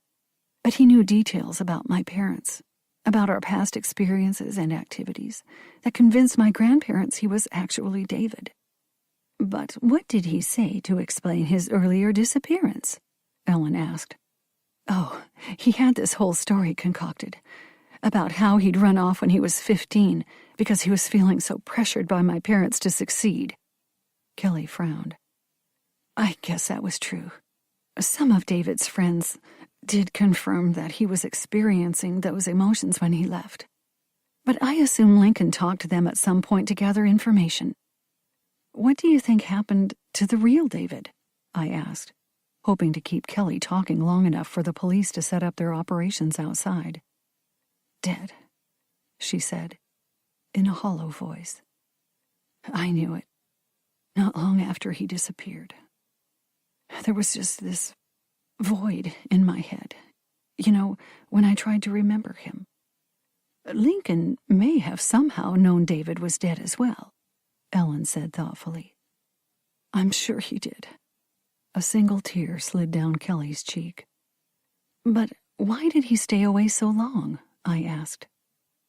but he knew details about my parents, about our past experiences and activities, that convinced my grandparents he was actually David. But what did he say to explain his earlier disappearance? Ellen asked. Oh, he had this whole story concocted, about how he'd run off when he was 15 because he was feeling so pressured by my parents to succeed. Kelly frowned. I guess that was true. Some of David's friends did confirm that he was experiencing those emotions when he left. But I assume Lincoln talked to them at some point to gather information. What do you think happened to the real David? I asked, hoping to keep Kelly talking long enough for the police to set up their operations outside. Dead, she said, in a hollow voice. I knew it. Not long after he disappeared. There was just this void in my head, when I tried to remember him. Lincoln may have somehow known David was dead as well, Ellen said thoughtfully. I'm sure he did. A single tear slid down Kelly's cheek. But why did he stay away so long? I asked.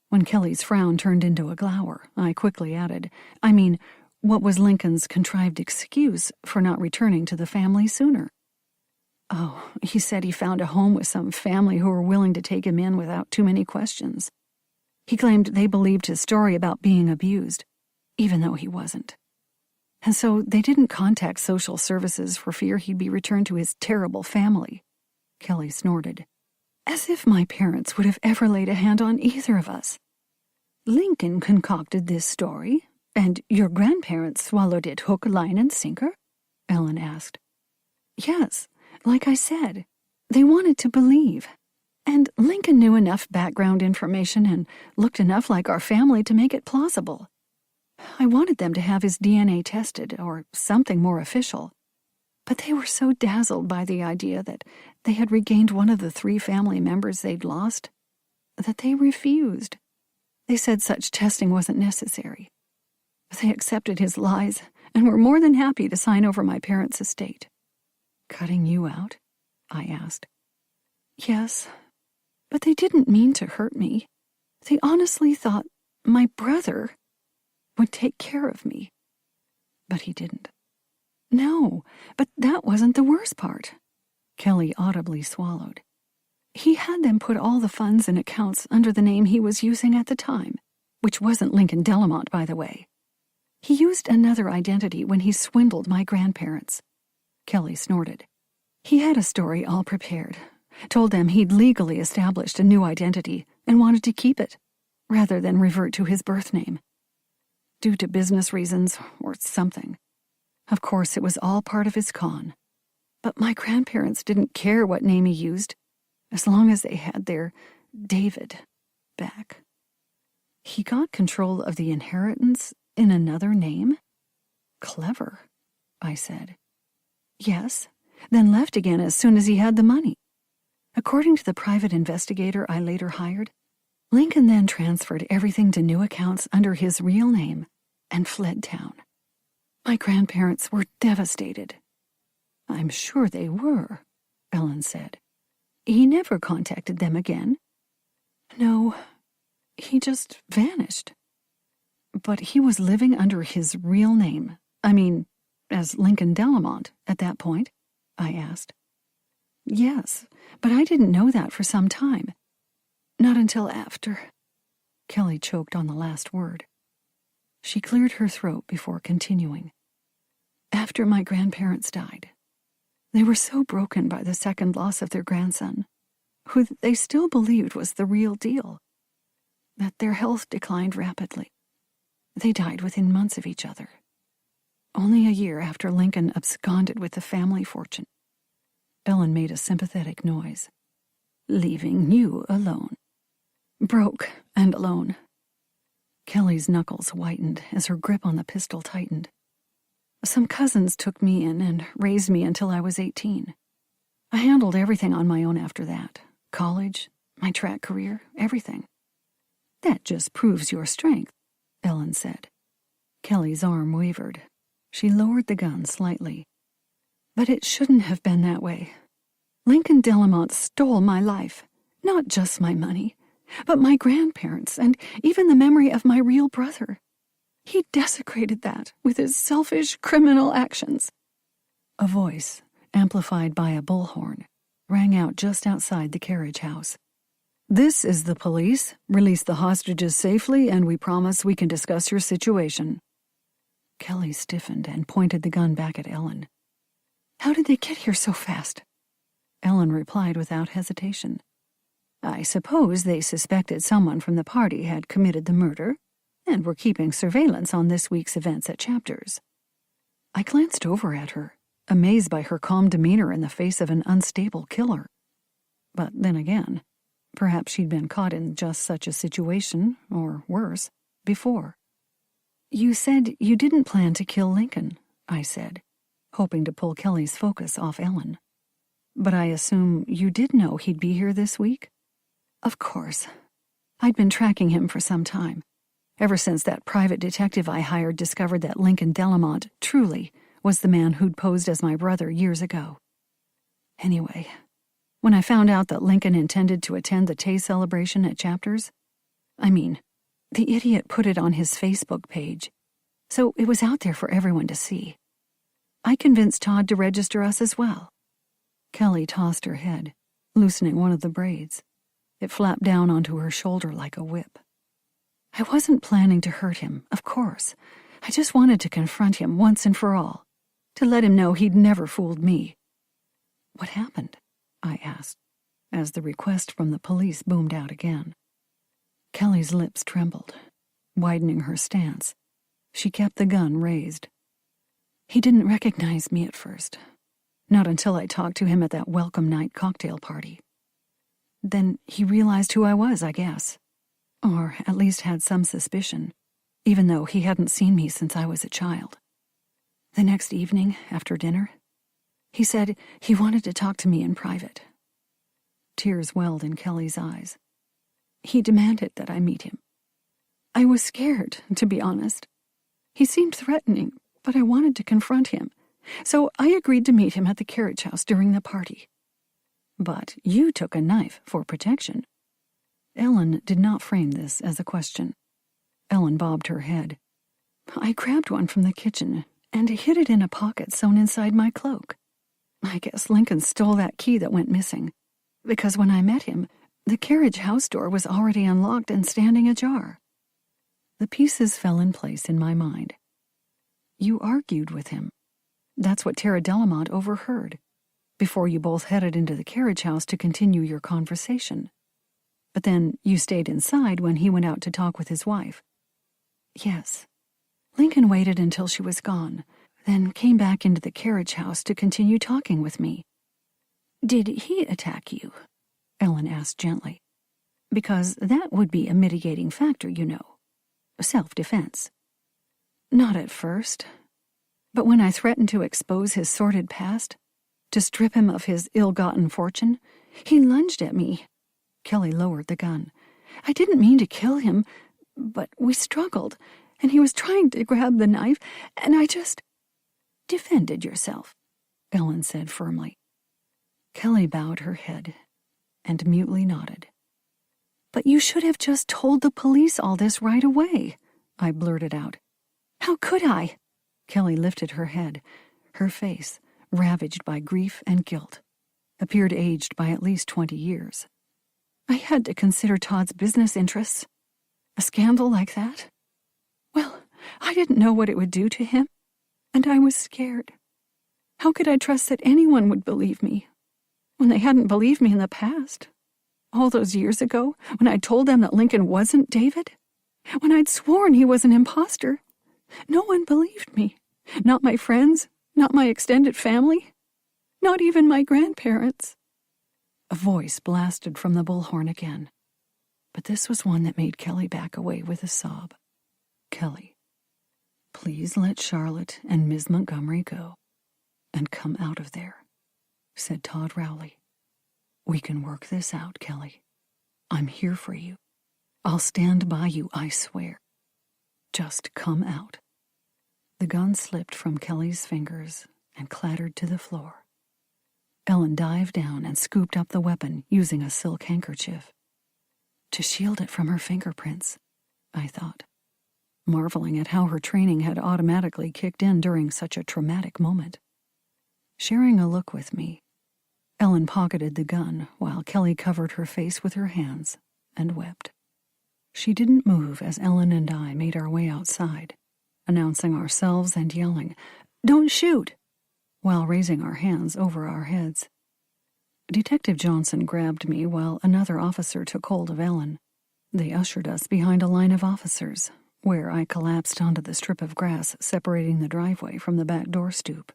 When Kelly's frown turned into a glower, I quickly added, what was Lincoln's contrived excuse for not returning to the family sooner? Oh, he said he found a home with some family who were willing to take him in without too many questions. He claimed they believed his story about being abused, even though he wasn't. And so they didn't contact social services for fear he'd be returned to his terrible family. Kelly snorted. As if my parents would have ever laid a hand on either of us. Lincoln concocted this story, and your grandparents swallowed it hook, line, and sinker? Ellen asked. Yes, like I said, they wanted to believe. And Lincoln knew enough background information and looked enough like our family to make it plausible. I wanted them to have his DNA tested, or something more official. But they were so dazzled by the idea that they had regained one of the 3 family members they'd lost, that they refused. They said such testing wasn't necessary. They accepted his lies and were more than happy to sign over my parents' estate. Cutting you out? I asked. Yes, but they didn't mean to hurt me. They honestly thought my brother would take care of me. But he didn't. No, but that wasn't the worst part. Kelly audibly swallowed. He had them put all the funds and accounts under the name he was using at the time, which wasn't Lincoln Delamont, by the way. He used another identity when he swindled my grandparents. Kelly snorted. He had a story all prepared, told them he'd legally established a new identity and wanted to keep it, rather than revert to his birth name. Due to business reasons or something. Of course, it was all part of his con. But my grandparents didn't care what name he used, as long as they had their David back. He got control of the inheritance in another name? Clever, I said. Yes, then left again as soon as he had the money. According to the private investigator I later hired, Lincoln then transferred everything to new accounts under his real name and fled town. My grandparents were devastated. I'm sure they were, Ellen said. He never contacted them again. No, he just vanished. But he was living under his real name. I mean, as Lincoln Delamont at that point, I asked. Yes, but I didn't know that for some time. Not until after. Kelly choked on the last word. She cleared her throat before continuing. After my grandparents died, they were so broken by the second loss of their grandson, who they still believed was the real deal, that their health declined rapidly. They died within months of each other, only a year after Lincoln absconded with the family fortune. Ellen made a sympathetic noise, leaving you alone. Broke and alone. Kelly's knuckles whitened as her grip on the pistol tightened. Some cousins took me in and raised me until I was 18. I handled everything on my own after that. College, my track career, everything. That just proves your strength, Ellen said. Kelly's arm wavered. She lowered the gun slightly. But it shouldn't have been that way. Lincoln Delamont stole my life, not just my money, but my grandparents and even the memory of my real brother. He desecrated that with his selfish criminal actions. A voice, amplified by a bullhorn, rang out just outside the carriage house. This is the police. Release the hostages safely, and we promise we can discuss your situation. Kelly stiffened and pointed the gun back at Ellen. How did they get here so fast? Ellen replied without hesitation. I suppose they suspected someone from the party had committed the murder and were keeping surveillance on this week's events at Chapters. I glanced over at her, amazed by her calm demeanor in the face of an unstable killer. But then again, perhaps she'd been caught in just such a situation, or worse, before. You said you didn't plan to kill Lincoln, I said, hoping to pull Kelly's focus off Ellen. But I assume you did know he'd be here this week? Of course. I'd been tracking him for some time, ever since that private detective I hired discovered that Lincoln Delamont truly was the man who'd posed as my brother years ago. Anyway, when I found out that Lincoln intended to attend the Tay celebration at Chapters, the idiot put it on his Facebook page, so it was out there for everyone to see. I convinced Todd to register us as well. Kelly tossed her head, loosening one of the braids. It flapped down onto her shoulder like a whip. I wasn't planning to hurt him, of course. I just wanted to confront him once and for all, to let him know he'd never fooled me. What happened? I asked, as the request from the police boomed out again. Kelly's lips trembled, widening her stance. She kept the gun raised. He didn't recognize me at first, not until I talked to him at that welcome night cocktail party. Then he realized who I was, I guess, or at least had some suspicion, even though he hadn't seen me since I was a child. The next evening, after dinner, he said he wanted to talk to me in private. Tears welled in Kelly's eyes. He demanded that I meet him. I was scared, to be honest. He seemed threatening, but I wanted to confront him, so I agreed to meet him at the carriage house during the party. But you took a knife for protection. Ellen did not frame this as a question. Ellen bobbed her head. I grabbed one from the kitchen and hid it in a pocket sewn inside my cloak. I guess Lincoln stole that key that went missing, because when I met him, the carriage house door was already unlocked and standing ajar. The pieces fell in place in my mind. You argued with him. That's what Tara Delamont overheard, before you both headed into the carriage house to continue your conversation. But then you stayed inside when he went out to talk with his wife. Yes. Lincoln waited until she was gone, then came back into the carriage house to continue talking with me. "Did he attack you?" Ellen asked gently. "Because that would be a mitigating factor, you know. Self-defense." "Not at first. But when I threatened to expose his sordid past, to strip him of his ill-gotten fortune, he lunged at me." Kelly lowered the gun. "I didn't mean to kill him, but we struggled, and he was trying to grab the knife, and I just—" "Defended yourself," Ellen said firmly. Kelly bowed her head and mutely nodded. "But you should have just told the police all this right away," I blurted out. "How could I?" Kelly lifted her head. Her face, ravaged by grief and guilt, appeared aged by at least 20 years. "I had to consider Todd's business interests. A scandal like that? Well, I didn't know what it would do to him, and I was scared. How could I trust that anyone would believe me when they hadn't believed me in the past? All those years ago, when I told them that Lincoln wasn't David? When I'd sworn he was an imposter? No one believed me. Not my friends, not my extended family, not even my grandparents." A voice blasted from the bullhorn again, but this was one that made Kelly back away with a sob. "Kelly, please let Charlotte and Miss Montgomery go and come out of there," said Todd Rowley. "We can work this out, Kelly. I'm here for you. I'll stand by you, I swear. Just come out." The gun slipped from Kelly's fingers and clattered to the floor. Ellen dived down and scooped up the weapon using a silk handkerchief. To shield it from her fingerprints, I thought, marveling at how her training had automatically kicked in during such a traumatic moment. Sharing a look with me, Ellen pocketed the gun while Kelly covered her face with her hands and wept. She didn't move as Ellen and I made our way outside, announcing ourselves and yelling, "Don't shoot!" while raising our hands over our heads. Detective Johnson grabbed me while another officer took hold of Ellen. They ushered us behind a line of officers, where I collapsed onto the strip of grass separating the driveway from the back door stoop.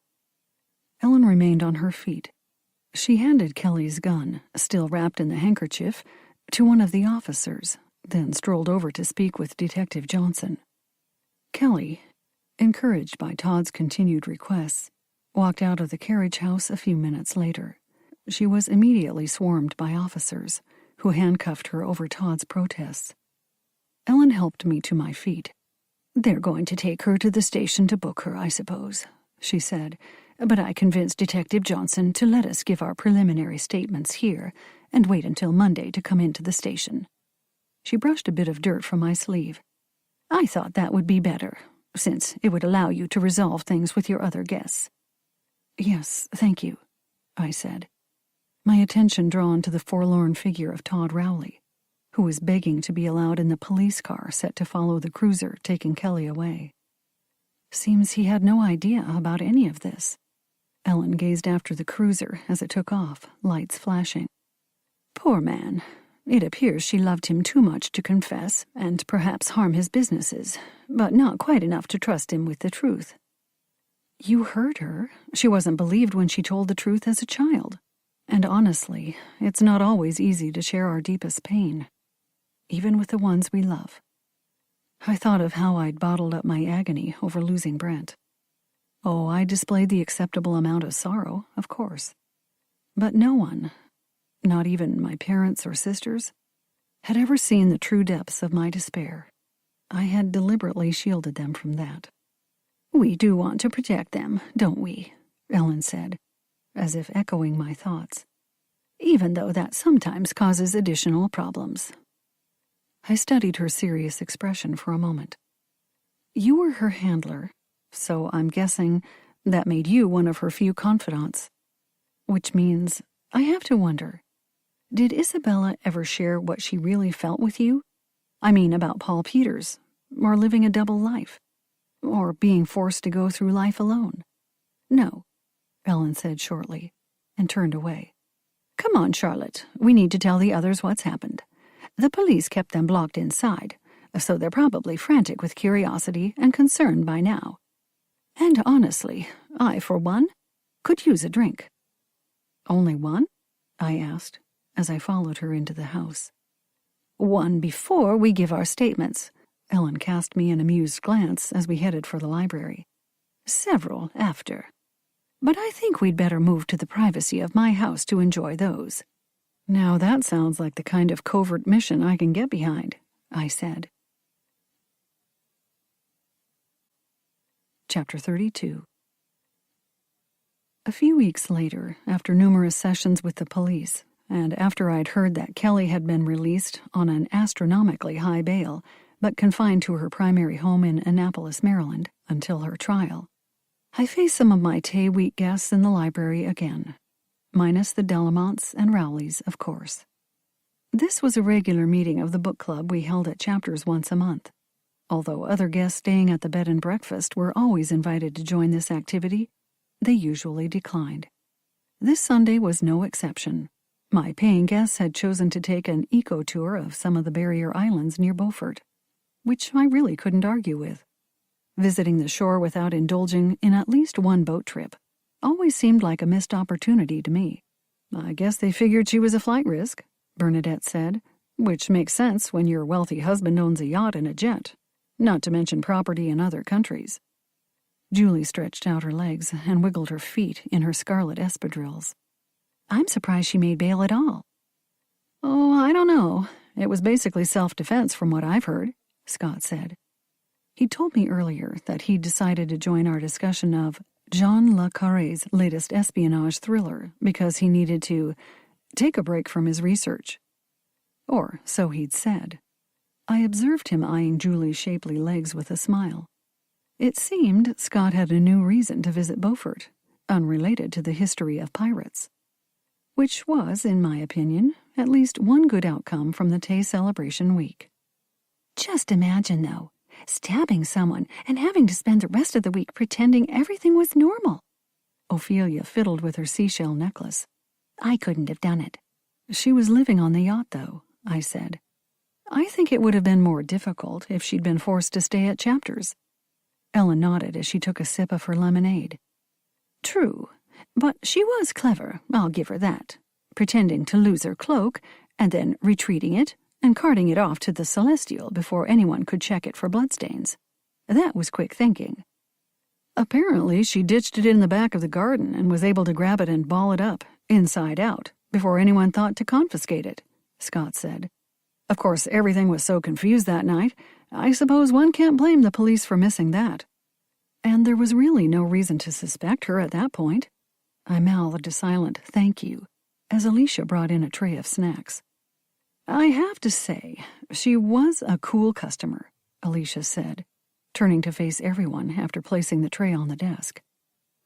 Ellen remained on her feet. She handed Kelly's gun, still wrapped in the handkerchief, to one of the officers, then strolled over to speak with Detective Johnson. Kelly, encouraged by Todd's continued requests, walked out of the carriage house a few minutes later. She was immediately swarmed by officers, who handcuffed her over Todd's protests. Ellen helped me to my feet. "They're going to take her to the station to book her, I suppose," she said, "but I convinced Detective Johnson to let us give our preliminary statements here and wait until Monday to come into the station." She brushed a bit of dirt from my sleeve. "I thought that would be better, since it would allow you to resolve things with your other guests." "Yes, thank you," I said, my attention drawn to the forlorn figure of Todd Rowley, who was begging to be allowed in the police car set to follow the cruiser taking Kelly away. Seems he had no idea about any of this. Ellen gazed after the cruiser as it took off, lights flashing. "Poor man. It appears she loved him too much to confess and perhaps harm his businesses, but not quite enough to trust him with the truth." "You heard her. She wasn't believed when she told the truth as a child. And honestly, it's not always easy to share our deepest pain, even with the ones we love." I thought of how I'd bottled up my agony over losing Brent. Oh, I displayed the acceptable amount of sorrow, of course. But no one, not even my parents or sisters, had ever seen the true depths of my despair. I had deliberately shielded them from that. "We do want to protect them, don't we?" Ellen said, as if echoing my thoughts, "even though that sometimes causes additional problems." I studied her serious expression for a moment. "You were her handler, so I'm guessing that made you one of her few confidants. Which means I have to wonder, did Isabella ever share what she really felt with you? I mean about Paul Peters, or living a double life, or being forced to go through life alone?" "No," Ellen said shortly, and turned away. "Come on, Charlotte. We need to tell the others what's happened. The police kept them blocked inside, so they're probably frantic with curiosity and concern by now." And honestly, I, for one, could use a drink." "Only one?" I asked, as I followed her into the house. "One before we give our statements." Ellen cast me an amused glance as we headed for the library. "Several after. But I think we'd better move to the privacy of my house to enjoy those." "Now that sounds like the kind of covert mission I can get behind," I said. Chapter 32. A few weeks later, after numerous sessions with the police, and after I'd heard that Kelly had been released on an astronomically high bail, but confined to her primary home in Annapolis, Maryland, until her trial, I faced some of my Tay-Week guests in the library again, minus the Delamonts and Rowleys, of course. This was a regular meeting of the book club we held at Chapters once a month. Although other guests staying at the bed and breakfast were always invited to join this activity, they usually declined. This Sunday was no exception. My paying guests had chosen to take an eco-tour of some of the barrier islands near Beaufort, which I really couldn't argue with. Visiting the shore without indulging in at least one boat trip always seemed like a missed opportunity to me. "I guess they figured she was a flight risk," Bernadette said, "which makes sense when your wealthy husband owns a yacht and a jet, not to mention property in other countries." Julie stretched out her legs and wiggled her feet in her scarlet espadrilles. "I'm surprised she made bail at all." "Oh, I don't know. It was basically self-defense from what I've heard," Scott said. He told me earlier that he'd decided to join our discussion of Jean Le Carré's latest espionage thriller because he needed to take a break from his research. Or so he'd said. I observed him eyeing Julie's shapely legs with a smile. It seemed Scott had a new reason to visit Beaufort, unrelated to the history of pirates. Which was, in my opinion, at least one good outcome from the Tay celebration week. "Just imagine, though, stabbing someone and having to spend the rest of the week pretending everything was normal." Ophelia fiddled with her seashell necklace. "I couldn't have done it." "She was living on the yacht, though," I said. "I think it would have been more difficult if she'd been forced to stay at Chapters." Ellen nodded as she took a sip of her lemonade. "True, but she was clever, I'll give her that, pretending to lose her cloak and then retreating it and carting it off to the Celestial before anyone could check it for bloodstains. That was quick thinking." "Apparently she ditched it in the back of the garden and was able to grab it and ball it up, inside out, before anyone thought to confiscate it," Scott said. "Of course, everything was so confused that night, I suppose one can't blame the police for missing that. And there was really no reason to suspect her at that point." I mouthed a silent thank you as Alicia brought in a tray of snacks. "I have to say, she was a cool customer," Alicia said, turning to face everyone after placing the tray on the desk.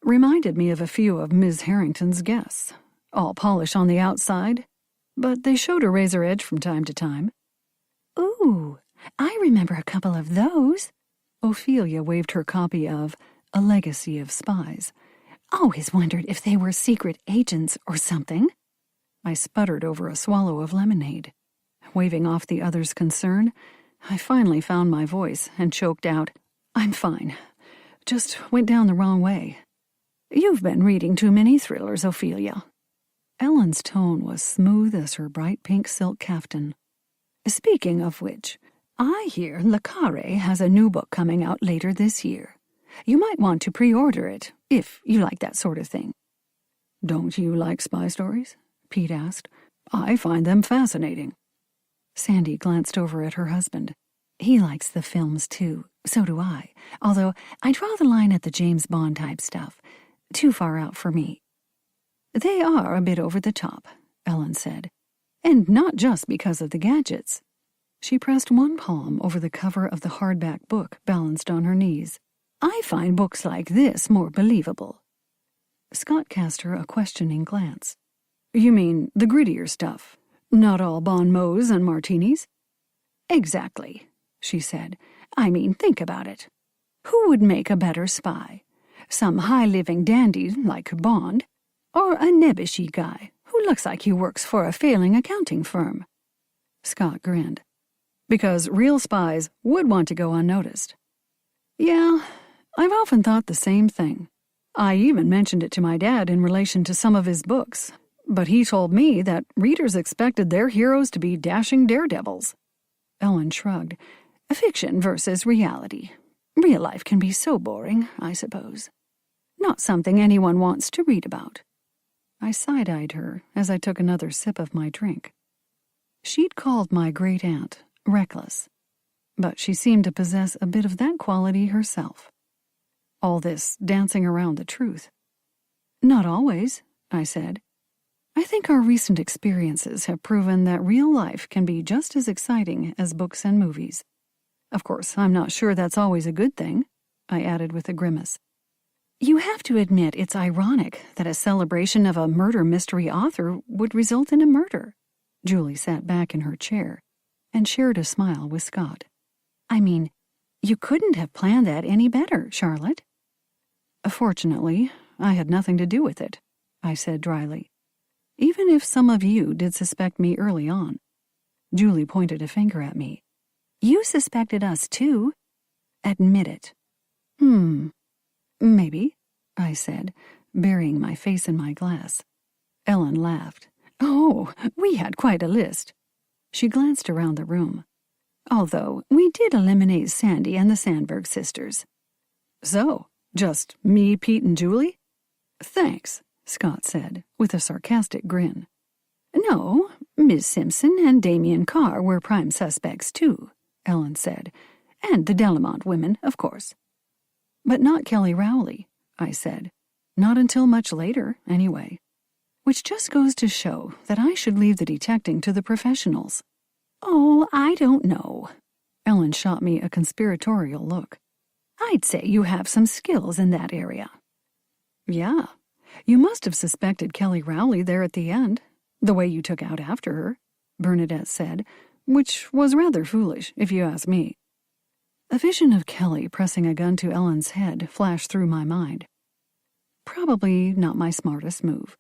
"Reminded me of a few of Ms. Harrington's guests, all polish on the outside, but they showed a razor edge from time to time." "Ooh, I remember a couple of those." Ophelia waved her copy of A Legacy of Spies. "Always wondered if they were secret agents or something." I sputtered over a swallow of lemonade. Waving off the other's concern, I finally found my voice and choked out, "I'm fine. Just went down the wrong way." "You've been reading too many thrillers, Ophelia." Ellen's tone was smooth as her bright pink silk kaftan. "Speaking of which, I hear Le Carré has a new book coming out later this year. You might want to pre-order it, if you like that sort of thing." "Don't you like spy stories?" Pete asked. "I find them fascinating." Sandy glanced over at her husband. "He likes the films, too. So do I. Although I draw the line at the James Bond-type stuff. Too far out for me." "They are a bit over the top," Ellen said. "And not just because of the gadgets." She pressed one palm over the cover of the hardback book balanced on her knees. "I find books like this more believable." Scott cast her a questioning glance. "You mean the grittier stuff? Not all bon mots and martinis?" "Exactly," she said. "I mean, think about it. Who would make a better spy? Some high-living dandy like Bond, or a nebbishy guy who looks like he works for a failing accounting firm?" Scott grinned. "Because real spies would want to go unnoticed." "Yeah, I've often thought the same thing. I even mentioned it to my dad in relation to some of his books, but he told me that readers expected their heroes to be dashing daredevils. Ellen shrugged. Fiction versus reality. Real life can be so boring, I suppose. Not something anyone wants to read about. I side-eyed her as I took another sip of my drink. She'd called my great-aunt reckless, but she seemed to possess a bit of that quality herself. All this dancing around the truth. Not always, I said. I think our recent experiences have proven that real life can be just as exciting as books and movies. Of course, I'm not sure that's always a good thing, I added with a grimace. You have to admit it's ironic that a celebration of a murder mystery author would result in a murder. Julie sat back in her chair and shared a smile with Scott. I mean, you couldn't have planned that any better, Charlotte. Fortunately, I had nothing to do with it, I said dryly. Even if some of you did suspect me early on. Julie pointed a finger at me. You suspected us too. Admit it. Maybe, I said, burying my face in my glass. Ellen laughed. Oh, we had quite a list. She glanced around the room. Although we did eliminate Sandy and the Sandberg sisters. So, just me, Pete, and Julie? Thanks, Scott said, with a sarcastic grin. No, Miss Simpson and Damien Carr were prime suspects too, Ellen said. And the Delamont women, of course. But not Kelly Rowley, I said. Not until much later, anyway. Which just goes to show that I should leave the detecting to the professionals. Oh, I don't know. Ellen shot me a conspiratorial look. I'd say you have some skills in that area. Yeah, you must have suspected Kelly Rowley there at the end, the way you took out after her, Bernadette said, which was rather foolish, if you ask me. A vision of Kelly pressing a gun to Ellen's head flashed through my mind. Probably not my smartest move.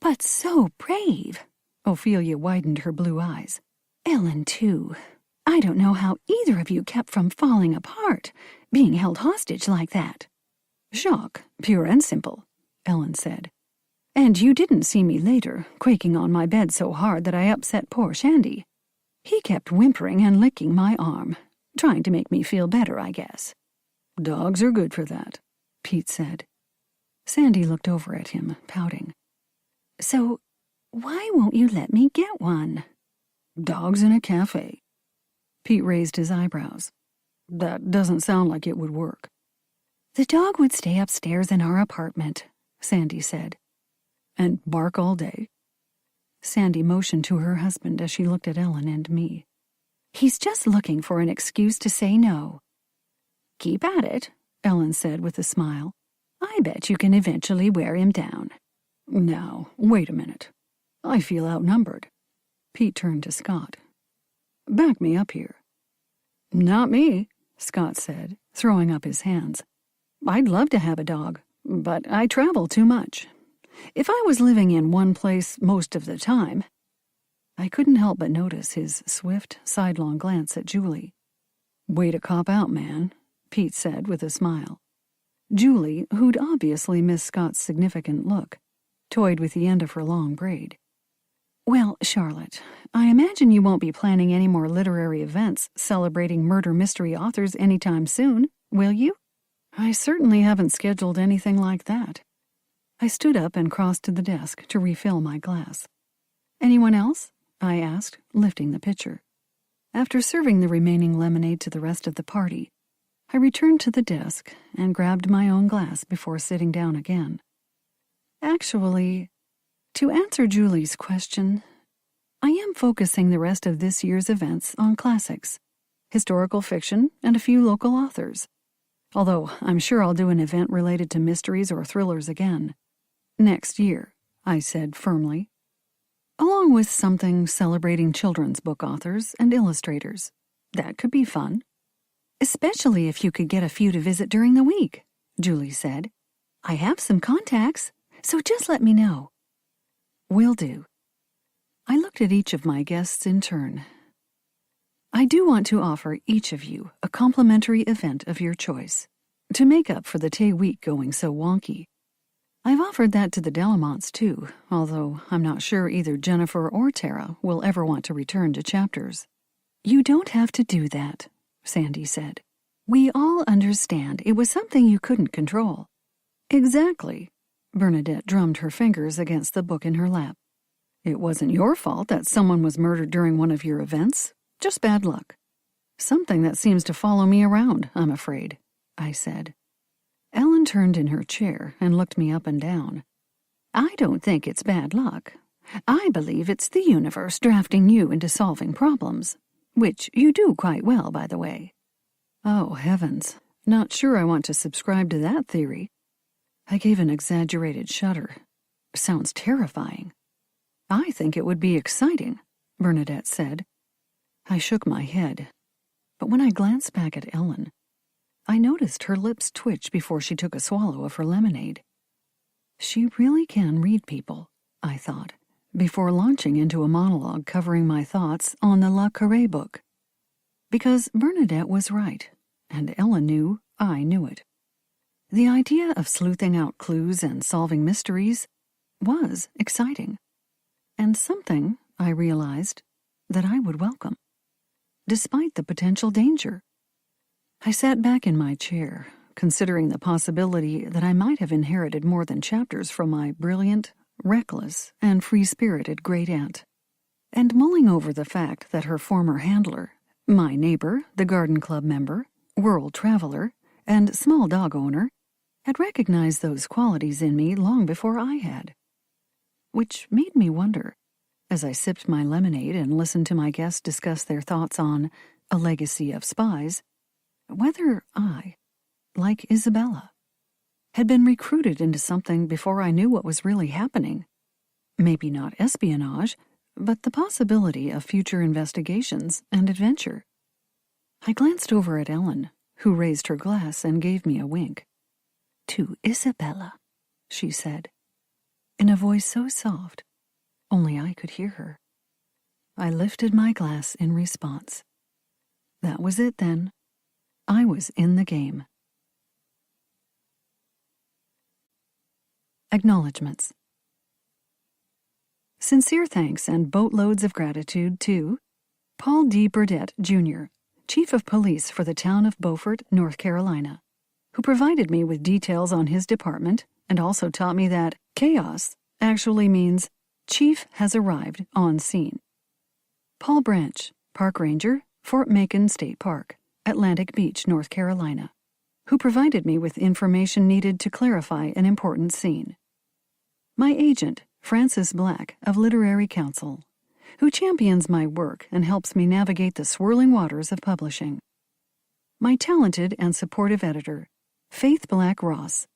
But so brave, Ophelia widened her blue eyes. Ellen, too. I don't know how either of you kept from falling apart, being held hostage like that. Shock, pure and simple, Ellen said. And you didn't see me later, quaking on my bed so hard that I upset poor Shandy. He kept whimpering and licking my arm, trying to make me feel better, I guess. Dogs are good for that, Pete said. Sandy looked over at him, pouting. So, why won't you let me get one? Dogs in a cafe. Pete raised his eyebrows. That doesn't sound like it would work. The dog would stay upstairs in our apartment, Sandy said. And bark all day? Sandy motioned to her husband as she looked at Ellen and me. He's just looking for an excuse to say no. Keep at it, Ellen said with a smile. I bet you can eventually wear him down. Now, wait a minute. I feel outnumbered. Pete turned to Scott. Back me up here. Not me, Scott said, throwing up his hands. I'd love to have a dog, but I travel too much. If I was living in one place most of the time... I couldn't help but notice his swift, sidelong glance at Julie. Way to cop out, man, Pete said with a smile. Julie, who'd obviously missed Scott's significant look, toyed with the end of her long braid. Well, Charlotte, I imagine you won't be planning any more literary events celebrating murder mystery authors anytime soon, will you? I certainly haven't scheduled anything like that. I stood up and crossed to the desk to refill my glass. Anyone else? I asked, lifting the pitcher. After serving the remaining lemonade to the rest of the party, I returned to the desk and grabbed my own glass before sitting down again. Actually, to answer Julie's question, I am focusing the rest of this year's events on classics, historical fiction, and a few local authors. Although I'm sure I'll do an event related to mysteries or thrillers again. Next year, I said firmly. Along with something celebrating children's book authors and illustrators. That could be fun. Especially if you could get a few to visit during the week, Julie said. I have some contacts, so just let me know. Will do. I looked at each of my guests in turn. I do want to offer each of you a complimentary event of your choice. to make up for the Tay week going so wonky. I've offered that to the Delamonts too, although I'm not sure either Jennifer or Tara will ever want to return to chapters. You don't have to do that, Sandy said. We all understand it was something you couldn't control. Exactly. Bernadette drummed her fingers against the book in her lap. It wasn't your fault that someone was murdered during one of your events. Just bad luck. Something that seems to follow me around, I'm afraid, I said. Ellen turned in her chair and looked me up and down. I don't think it's bad luck. I believe it's the universe drafting you into solving problems, which you do quite well, by the way. Oh, heavens. Not sure I want to subscribe to that theory. I gave an exaggerated shudder. Sounds terrifying. I think it would be exciting, Bernadette said. I shook my head, but when I glanced back at Ellen, I noticed her lips twitch before she took a swallow of her lemonade. She really can read people, I thought, before launching into a monologue covering my thoughts on the Le Carré book. Because Bernadette was right, and Ellen knew I knew it. The idea of sleuthing out clues and solving mysteries was exciting, and something, I realized, that I would welcome, despite the potential danger. I sat back in my chair, considering the possibility that I might have inherited more than chapters from my brilliant, reckless, and free-spirited great-aunt, and mulling over the fact that her former handler, my neighbor, the garden club member, world traveler, and small dog owner, had recognized those qualities in me long before I had. Which made me wonder, as I sipped my lemonade and listened to my guests discuss their thoughts on A Legacy of Spies, whether I, like Isabella, had been recruited into something before I knew what was really happening. Maybe not espionage, but the possibility of future investigations and adventure. I glanced over at Ellen, who raised her glass and gave me a wink. To Isabella, she said, in a voice so soft, only I could hear her. I lifted my glass in response. That was it then. I was in the game. Acknowledgements. Sincere thanks and boatloads of gratitude to Paul D. Burdett, Jr., Chief of Police for the town of Beaufort, North Carolina, who provided me with details on his department and also taught me that chaos actually means Chief has arrived on scene. Paul Branch, Park Ranger, Fort Macon State Park, Atlantic Beach, North Carolina, who provided me with information needed to clarify an important scene. My agent, Francis Black of Literary Council, who champions my work and helps me navigate the swirling waters of publishing. My talented and supportive editor, Faith Black Ross.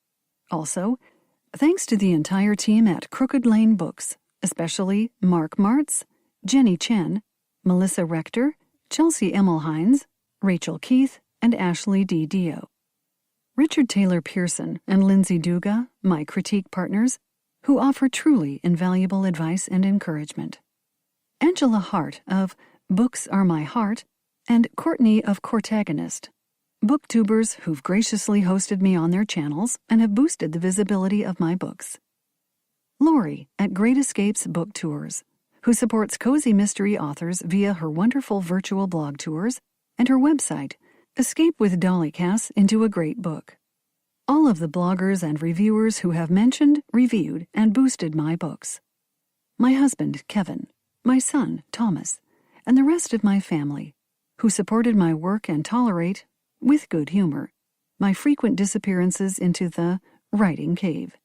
Also, thanks to the entire team at Crooked Lane Books, especially Mark Martz, Jenny Chen, Melissa Rector, Chelsea Emmelhines, Rachel Keith, and Ashley D. Dio. Richard Taylor Pearson and Lindsay Duga, my critique partners, who offer truly invaluable advice and encouragement. Angela Hart of Books Are My Heart, and Courtney of Courtagonist, booktubers who've graciously hosted me on their channels and have boosted the visibility of my books. Lori at Great Escapes Book Tours, who supports cozy mystery authors via her wonderful virtual blog tours and her website, Escape with Dolly Cass into a Great Book. All of the bloggers and reviewers who have mentioned, reviewed, and boosted my books. My husband, Kevin, my son, Thomas, and the rest of my family, who supported my work and tolerate, with good humor, my frequent disappearances into the writing cave.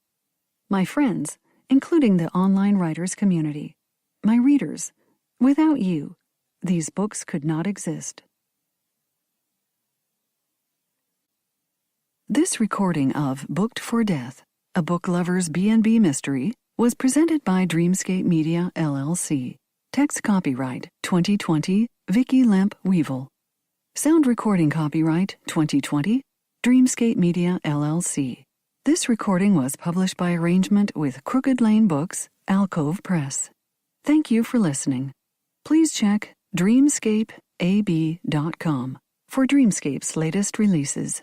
My friends, including the online writers community. My readers. Without you, these books could not exist. This recording of Booked for Death, a book lover's B&B mystery, was presented by Dreamscape Media, LLC. Text copyright 2020, Vicki Lemp Weevil. Sound recording copyright 2020, Dreamscape Media, LLC. This recording was published by arrangement with Crooked Lane Books, Alcove Press. Thank you for listening. Please check dreamscapeab.com for Dreamscape's latest releases.